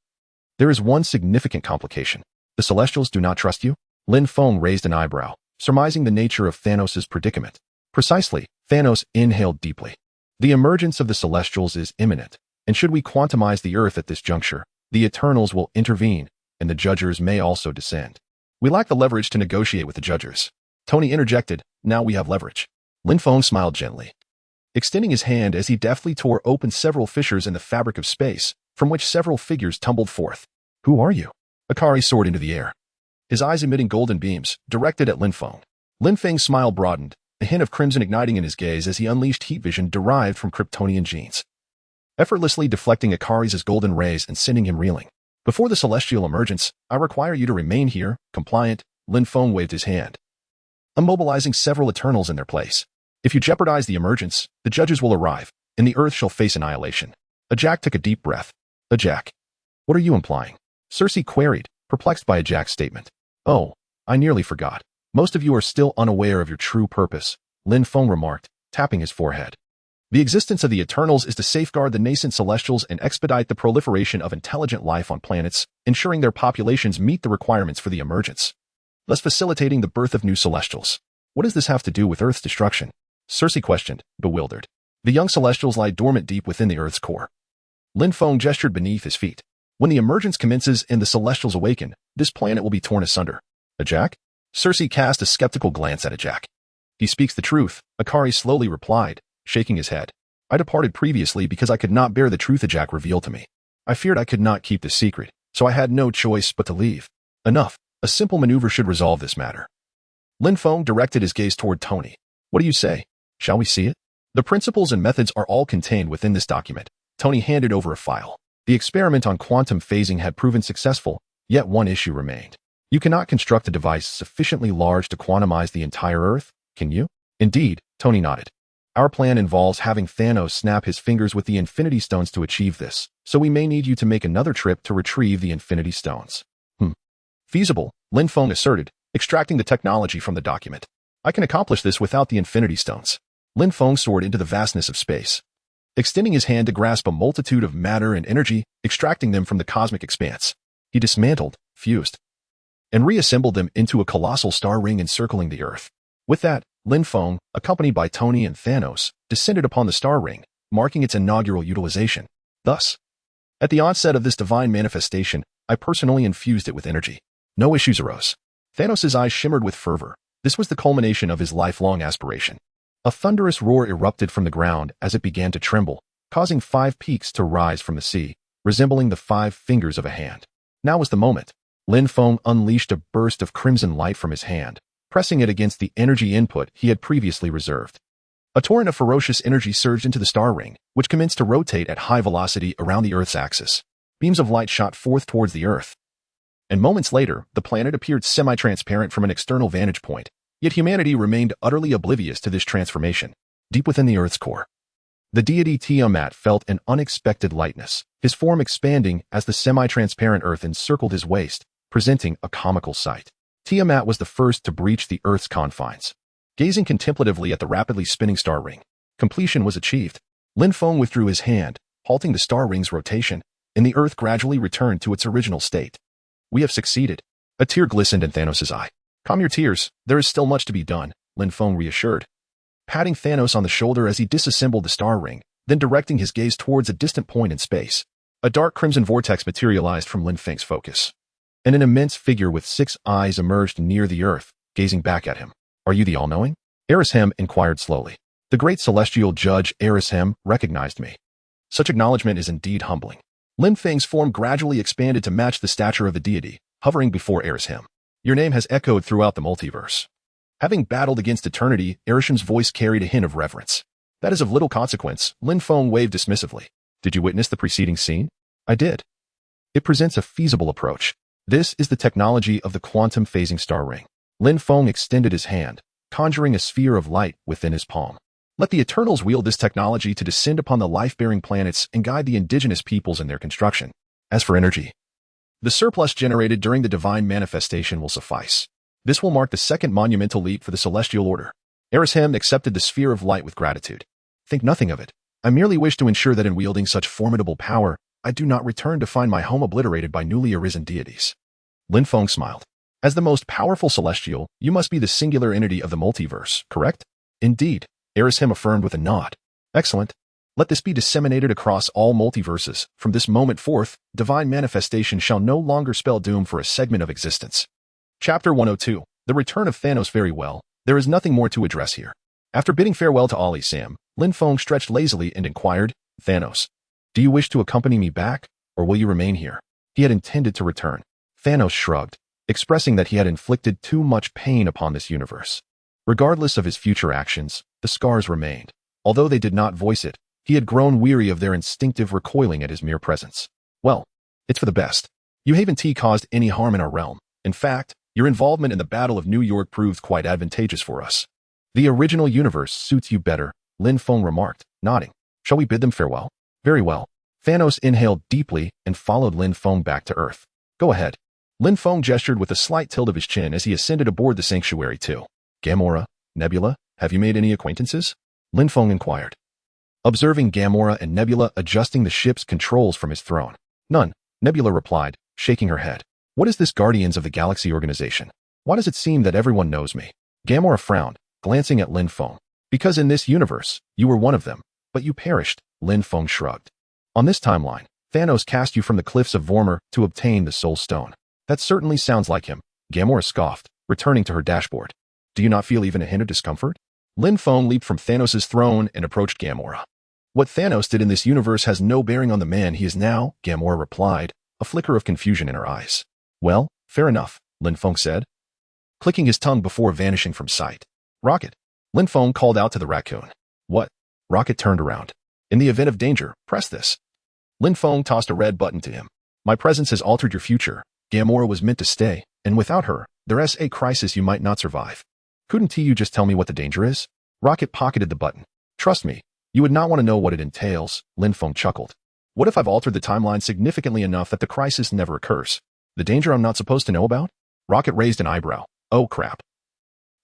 there is one significant complication. The Celestials do not trust you?" Lin Feng raised an eyebrow, surmising the nature of Thanos' predicament. "Precisely." Thanos inhaled deeply. "The emergence of the Celestials is imminent, and should we quantumize the Earth at this juncture, the Eternals will intervene, and the Judgers may also descend. We lack the leverage to negotiate with the Judgers." Tony interjected. "Now we have leverage." Lin Feng smiled gently, extending his hand as he deftly tore open several fissures in the fabric of space, from which several figures tumbled forth. "Who are you?" Akari soared into the air, his eyes emitting golden beams, directed at Lin Feng. Lin Feng's smile broadened, a hint of crimson igniting in his gaze as he unleashed heat vision derived from Kryptonian genes, effortlessly deflecting Akari's golden rays and sending him reeling. "Before the celestial emergence, I require you to remain here, compliant." Lin Feng waved his hand, immobilizing several Eternals in their place. "If you jeopardize the emergence, the Judges will arrive, and the Earth shall face annihilation." Ajak took a deep breath. "Ajak, what are you implying?" Cersei queried, perplexed by Ajak's statement. "Oh, I nearly forgot. Most of you are still unaware of your true purpose," Lin Feng remarked, tapping his forehead. "The existence of the Eternals is to safeguard the nascent Celestials and expedite the proliferation of intelligent life on planets, ensuring their populations meet the requirements for the emergence, thus facilitating the birth of new Celestials." "What does this have to do with Earth's destruction?" Cersei questioned, bewildered. "The young Celestials lie dormant deep within the Earth's core." Lin Feng gestured beneath his feet. "When the emergence commences and the Celestials awaken, this planet will be torn asunder." "Ajak?" Cersei cast a skeptical glance at Ajak. "He speaks the truth," Akari slowly replied, shaking his head. "I departed previously because I could not bear the truth Ajak revealed to me. I feared I could not keep the secret, so I had no choice but to leave." "Enough. A simple maneuver should resolve this matter." Lin Feng directed his gaze toward Tony. "What do you say? Shall we see it?" "The principles and methods are all contained within this document." Tony handed over a file. The experiment on quantum phasing had proven successful, yet one issue remained. "You cannot construct a device sufficiently large to quantumize the entire Earth, can you?" "Indeed," Tony nodded. "Our plan involves having Thanos snap his fingers with the Infinity Stones to achieve this, so we may need you to make another trip to retrieve the Infinity Stones." "Feasible," Lin Feng asserted, extracting the technology from the document. "I can accomplish this without the Infinity Stones." Lin Feng soared into the vastness of space, extending his hand to grasp a multitude of matter and energy, extracting them from the cosmic expanse. He dismantled, fused, and reassembled them into a colossal star ring encircling the Earth. With that, Lin Feng, accompanied by Tony and Thanos, descended upon the star ring, marking its inaugural utilization. Thus, at the onset of this divine manifestation, I personally infused it with energy. No issues arose. Thanos' eyes shimmered with fervor. This was the culmination of his lifelong aspiration. A thunderous roar erupted from the ground as it began to tremble, causing 5 peaks to rise from the sea, resembling the 5 fingers of a hand. Now was the moment. Lin Feng unleashed a burst of crimson light from his hand, pressing it against the energy input he had previously reserved. A torrent of ferocious energy surged into the star ring, which commenced to rotate at high velocity around the Earth's axis. Beams of light shot forth towards the Earth. And moments later, the planet appeared semi-transparent from an external vantage point, yet humanity remained utterly oblivious to this transformation. Deep within the Earth's core, the deity Tiamat felt an unexpected lightness, his form expanding as the semi-transparent Earth encircled his waist, presenting a comical sight. Tiamat was the first to breach the Earth's confines. Gazing contemplatively at the rapidly spinning star ring, completion was achieved. Lin Feng withdrew his hand, halting the star ring's rotation, and the Earth gradually returned to its original state. We have succeeded. A tear glistened in Thanos' eye. Calm your tears, there is still much to be done, Lin Feng reassured, patting Thanos on the shoulder as he disassembled the star ring, then directing his gaze towards a distant point in space. A dark crimson vortex materialized from Lin Feng's focus, and an immense figure with 6 eyes emerged near the Earth, gazing back at him. Are you the all-knowing? Erishem inquired slowly. The great celestial judge Erishem recognized me. Such acknowledgement is indeed humbling. Lin Feng's form gradually expanded to match the stature of the deity, hovering before Erishem. Your name has echoed throughout the multiverse. Having battled against eternity, Erishem's voice carried a hint of reverence. That is of little consequence, Lin Feng waved dismissively. Did you witness the preceding scene? I did. It presents a feasible approach. This is the technology of the quantum phasing star ring. Lin Feng extended his hand, conjuring a sphere of light within his palm. Let the Eternals wield this technology to descend upon the life-bearing planets and guide the indigenous peoples in their construction. As for energy, the surplus generated during the divine manifestation will suffice. This will mark the second monumental leap for the celestial order. Erishem accepted the sphere of light with gratitude. Think nothing of it. I merely wish to ensure that in wielding such formidable power, I do not return to find my home obliterated by newly arisen deities. Lin Feng smiled. As the most powerful celestial, you must be the singular entity of the multiverse, correct? Indeed, Erishem affirmed with a nod. Excellent. Let this be disseminated across all multiverses. From this moment forth, divine manifestation shall no longer spell doom for a segment of existence. Chapter 102. The Return of Thanos. Very well. There is nothing more to address here. After bidding farewell to Ollie Sam, Lin Feng stretched lazily and inquired, Thanos, do you wish to accompany me back, or will you remain here? He had intended to return. Thanos shrugged, expressing that he had inflicted too much pain upon this universe. Regardless of his future actions, the scars remained. Although they did not voice it, he had grown weary of their instinctive recoiling at his mere presence. Well, it's for the best. You haven't caused any harm in our realm. In fact, your involvement in the Battle of New York proved quite advantageous for us. The original universe suits you better, Lin Feng remarked, nodding. Shall we bid them farewell? Very well. Thanos inhaled deeply and followed Lin Feng back to Earth. Go ahead. Lin Feng gestured with a slight tilt of his chin as he ascended aboard the Sanctuary 2. Gamora, Nebula, have you made any acquaintances? Lin Feng inquired, observing Gamora and Nebula adjusting the ship's controls from his throne. None, Nebula replied, shaking her head. What is this Guardians of the Galaxy organization? Why does it seem that everyone knows me? Gamora frowned, glancing at Lin Feng. Because in this universe, you were one of them, but you perished, Lin Feng shrugged. On this timeline, Thanos cast you from the cliffs of Vormir to obtain the Soul Stone. That certainly sounds like him, Gamora scoffed, returning to her dashboard. Do you not feel even a hint of discomfort? Lin Feng leaped from Thanos' throne and approached Gamora. What Thanos did in this universe has no bearing on the man he is now, Gamora replied, a flicker of confusion in her eyes. Well, fair enough, Lin Feng said, clicking his tongue before vanishing from sight. Rocket. Lin Feng called out to the raccoon. What? Rocket turned around. In the event of danger, press this. Lin Feng tossed a red button to him. My presence has altered your future. Gamora was meant to stay, and without her, there's a crisis you might not survive. Couldn't you just tell me what the danger is? Rocket pocketed the button. Trust me, you would not want to know what it entails, Lin Feng chuckled. What if I've altered the timeline significantly enough that the crisis never occurs? The danger I'm not supposed to know about? Rocket raised an eyebrow. Oh crap.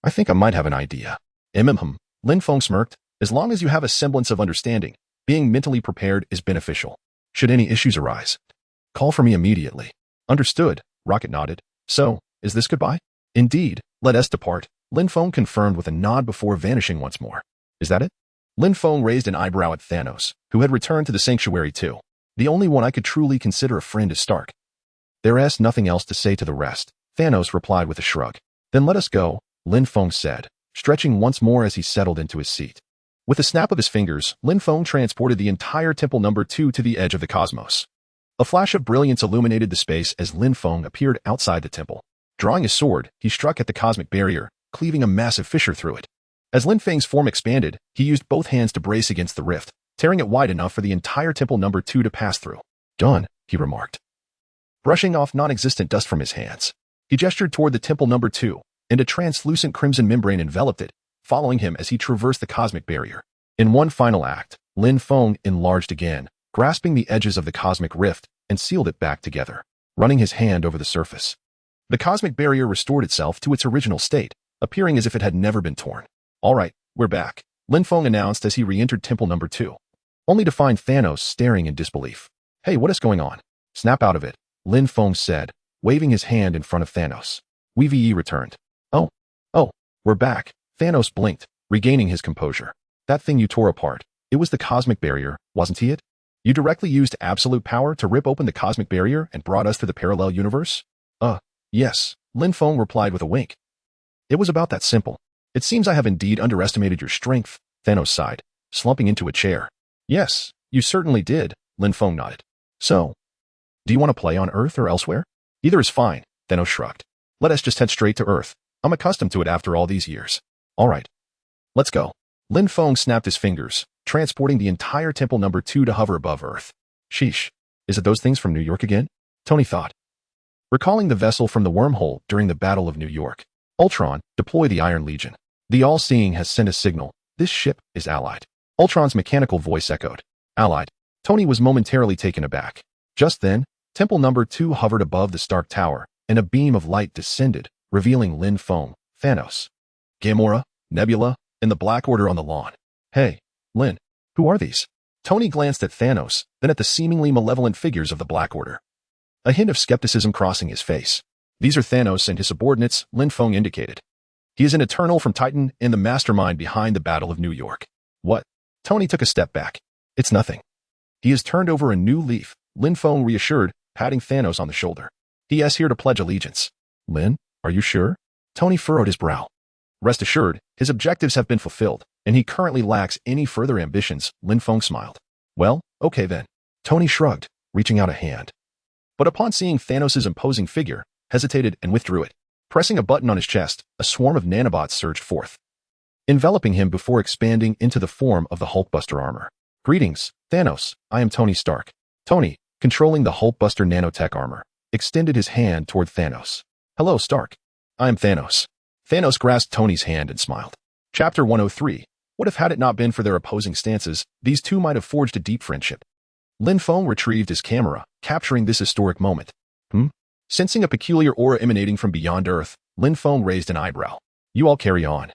I think I might have an idea. Lin Feng smirked. As long as you have a semblance of understanding, being mentally prepared is beneficial. Should any issues arise, call for me immediately. Understood, Rocket nodded. So, is this goodbye? Indeed, let us depart, Lin Feng confirmed with a nod before vanishing once more. Is that it? Lin Feng raised an eyebrow at Thanos, who had returned to the Sanctuary 2. The only one I could truly consider a friend is Stark. There's nothing else to say to the rest, Thanos replied with a shrug. Then let us go, Lin Feng said, stretching once more as he settled into his seat. With a snap of his fingers, Lin Feng transported the entire Temple No. 2 to the edge of the cosmos. A flash of brilliance illuminated the space as Lin Feng appeared outside the temple. Drawing his sword, he struck at the cosmic barrier, cleaving a massive fissure through it. As Lin Feng's form expanded, he used both hands to brace against the rift, tearing it wide enough for the entire temple number 2 to pass through. "Done," he remarked, brushing off non-existent dust from his hands. He gestured toward the temple number 2, and a translucent crimson membrane enveloped it, following him as he traversed the cosmic barrier. In one final act, Lin Feng enlarged again, grasping the edges of the cosmic rift, and sealed it back together, running his hand over the surface. The cosmic barrier restored itself to its original state, appearing as if it had never been torn. "All right, we're back," Lin Feng announced as he re-entered temple number 2, only to find Thanos staring in disbelief. "Hey, what is going on?" "Snap out of it," Lin Feng said, waving his hand in front of Thanos. "We returned." Oh, we're back." Thanos blinked, regaining his composure. "That thing you tore apart, it was the cosmic barrier, wasn't it? You directly used absolute power to rip open the cosmic barrier and brought us to the parallel universe?" Yes," Lin Feng replied with a wink. "It was about that simple. It seems I have indeed underestimated your strength," Thanos sighed, slumping into a chair. "Yes, you certainly did," Lin Feng nodded. "So, do you want to play on Earth or elsewhere?" "Either is fine," Thanos shrugged. "Let us just head straight to Earth. I'm accustomed to it after all these years." "All right. Let's go." Lin Feng snapped his fingers, transporting the entire temple number 2 to hover above Earth. "Sheesh. Is it those things from New York again?" Tony thought, recalling the vessel from the wormhole during the Battle of New York. "Ultron, deploy the Iron Legion. The All-Seeing has sent a signal. This ship is allied." Ultron's mechanical voice echoed. "Allied." Tony was momentarily taken aback. Just then, temple number 2 hovered above the Stark Tower, and a beam of light descended, revealing Lin Feng, Thanos, Gamora, Nebula, and the Black Order on the lawn. "Hey, Lin, who are these?" Tony glanced at Thanos, then at the seemingly malevolent figures of the Black Order, a hint of skepticism crossing his face. "These are Thanos and his subordinates," Lin Feng indicated. "He is an Eternal from Titan and the mastermind behind the Battle of New York." "What?" Tony took a step back. "It's nothing. He has turned over a new leaf," Lin Feng reassured, patting Thanos on the shoulder. "He is here to pledge allegiance." "Lin, are you sure?" Tony furrowed his brow. "Rest assured, his objectives have been fulfilled, and he currently lacks any further ambitions," Lin Feng smiled. "Well, okay then." Tony shrugged, reaching out a hand, but upon seeing Thanos' imposing figure, hesitated and withdrew it. Pressing a button on his chest, a swarm of nanobots surged forth, enveloping him before expanding into the form of the Hulkbuster armor. "Greetings, Thanos. I am Tony Stark." Tony, controlling the Hulkbuster nanotech armor, extended his hand toward Thanos. "Hello, Stark. I am Thanos." Thanos grasped Tony's hand and smiled. Chapter 103. What if had it not been for their opposing stances, these two might have forged a deep friendship. Lin Feng retrieved his camera, capturing this historic moment. Sensing a peculiar aura emanating from beyond Earth, Lin Feng raised an eyebrow. "You all carry on.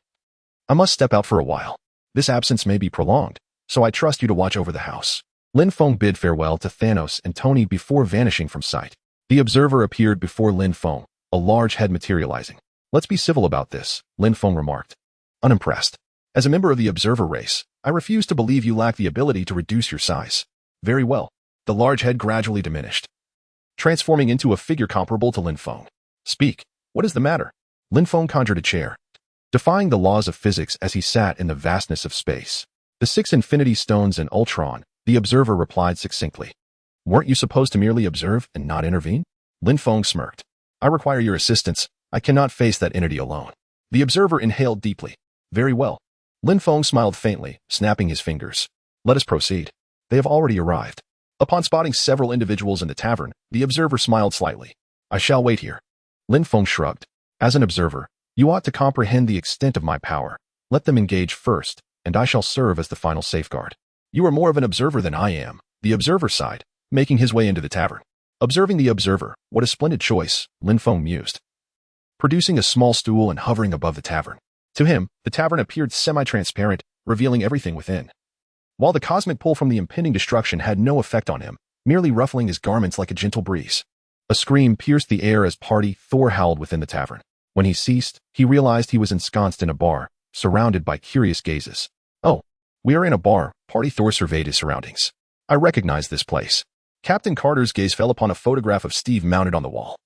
I must step out for a while. This absence may be prolonged, so I trust you to watch over the house." Lin Feng bid farewell to Thanos and Tony before vanishing from sight. The Observer appeared before Lin Feng, a large head materializing. "Let's be civil about this," Lin Feng remarked, unimpressed. "As a member of the Observer race, I refuse to believe you lack the ability to reduce your size." "Very well." The large head gradually diminished, transforming into a figure comparable to Lin Feng. "Speak. What is the matter?" Lin Feng conjured a chair, defying the laws of physics as he sat in the vastness of space. "The 6 Infinity Stones and Ultron," the Observer replied succinctly. "Weren't you supposed to merely observe and not intervene?" Lin Feng smirked. "I require your assistance. I cannot face that entity alone." The Observer inhaled deeply. "Very well." Lin Feng smiled faintly, snapping his fingers. "Let us proceed." They have already arrived. Upon spotting several individuals in the tavern, the Observer smiled slightly. "I shall wait here." Lin Feng shrugged. "As an observer, you ought to comprehend the extent of my power. Let them engage first, and I shall serve as the final safeguard." "You are more of an observer than I am," the Observer sighed, making his way into the tavern. Observing the Observer, what a splendid choice, Lin Feng mused, producing a small stool and hovering above the tavern. To him, the tavern appeared semi-transparent, revealing everything within. While the cosmic pull from the impending destruction had no effect on him, merely ruffling his garments like a gentle breeze. A scream pierced the air as Party Thor howled within the tavern. When he ceased, he realized he was ensconced in a bar, surrounded by curious gazes. "Oh, we are in a bar," Party Thor surveyed his surroundings. "I recognize this place." Captain Carter's gaze fell upon a photograph of Steve mounted on the wall,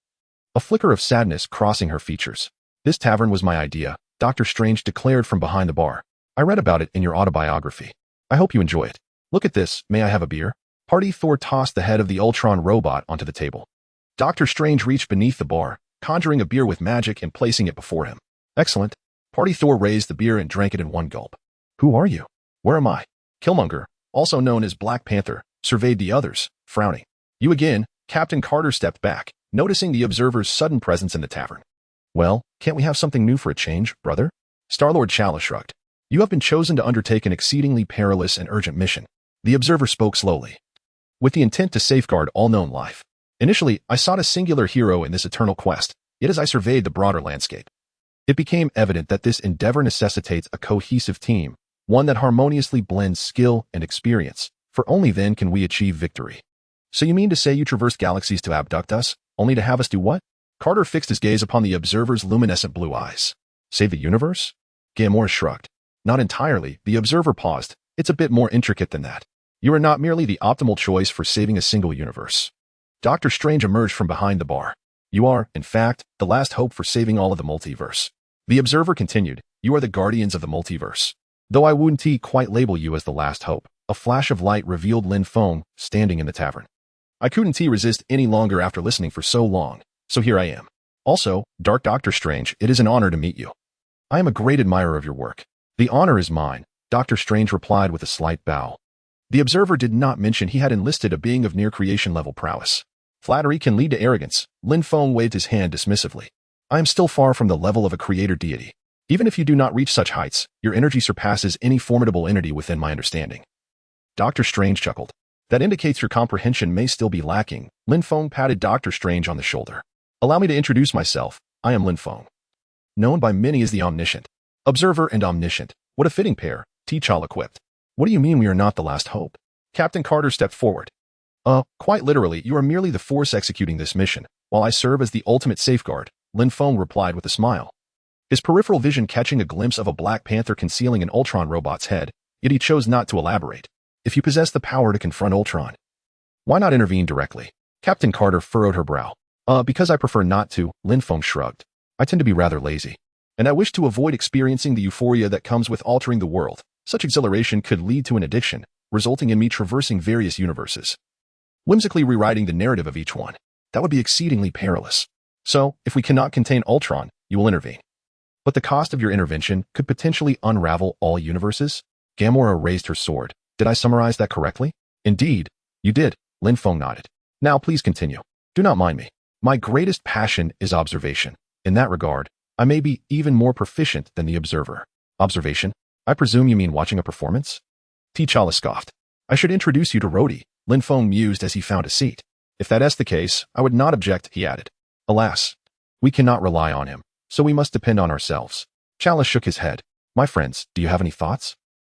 a flicker of sadness crossing her features. "This tavern was my idea," Dr. Strange declared from behind the bar. "I read about it in your autobiography. I hope you enjoy it. Look at this, may I have a beer?" Party Thor tossed the head of the Ultron robot onto the table. Doctor Strange reached beneath the bar, conjuring a beer with magic and placing it before him. Excellent. Party Thor raised the beer and drank it in one gulp. Who are you? Where am I? Killmonger, also known as Black Panther, surveyed the others, frowning. You again. Captain Carter stepped back, noticing the observer's sudden presence in the tavern. Well, can't we have something new for a change, brother? Star-Lord T'Challa shrugged. You have been chosen to undertake an exceedingly perilous and urgent mission. The observer spoke slowly, with the intent to safeguard all known life. Initially, I sought a singular hero in this eternal quest, yet as I surveyed the broader landscape, it became evident that this endeavor necessitates a cohesive team, one that harmoniously blends skill and experience, for only then can we achieve victory. So you mean to say you traversed galaxies to abduct us, only to have us do what? Carter fixed his gaze upon the observer's luminescent blue eyes. Save the universe? Gamora shrugged. Not entirely. The observer paused. It's a bit more intricate than that. You are not merely the optimal choice for saving a single universe. Doctor Strange emerged from behind the bar. You are, in fact, the last hope for saving all of the multiverse. The observer continued. You are the guardians of the multiverse. Though I wouldn't quite label you as the last hope. A flash of light revealed Lin Feng, standing in the tavern. I couldn't resist any longer after listening for so long, so here I am. Also, Dark Doctor Strange, it is an honor to meet you. I am a great admirer of your work. The honor is mine, Doctor Strange replied with a slight bow. The observer did not mention he had enlisted a being of near creation level prowess. Flattery can lead to arrogance. Lin Feng waved his hand dismissively. I am still far from the level of a creator deity. Even if you do not reach such heights, your energy surpasses any formidable entity within my understanding. Doctor Strange chuckled. That indicates your comprehension may still be lacking. Lin Feng patted Doctor Strange on the shoulder. Allow me to introduce myself. I am Lin Feng, known by many as the Omniscient. Observer and Omniscient. What a fitting pair, T'Challa quipped. What do you mean we are not the last hope? Captain Carter stepped forward. Quite literally, you are merely the force executing this mission, while I serve as the ultimate safeguard, Lin Feng replied with a smile. His peripheral vision catching a glimpse of a Black Panther concealing an Ultron robot's head, yet he chose not to elaborate. If you possess the power to confront Ultron, why not intervene directly? Captain Carter furrowed her brow. Because I prefer not to, Lin Feng shrugged. I tend to be rather lazy, and I wish to avoid experiencing the euphoria that comes with altering the world. Such exhilaration could lead to an addiction, resulting in me traversing various universes, whimsically rewriting the narrative of each one. That would be exceedingly perilous. So, if we cannot contain Ultron, you will intervene. But the cost of your intervention could potentially unravel all universes? Gamora raised her sword. Did I summarize that correctly? Indeed, you did, Lin Feng nodded. Now please continue. Do not mind me. My greatest passion is observation. In that regard, I may be even more proficient than the observer. Observation? I presume you mean watching a performance? T'Challa scoffed. I should introduce you to Rhodey, Lin Feng mused as he found a seat. If that is the case, I would not object, he added. Alas, we cannot rely on him, so we must depend on ourselves. T'Challa shook his head. My friends, do you have any thoughts?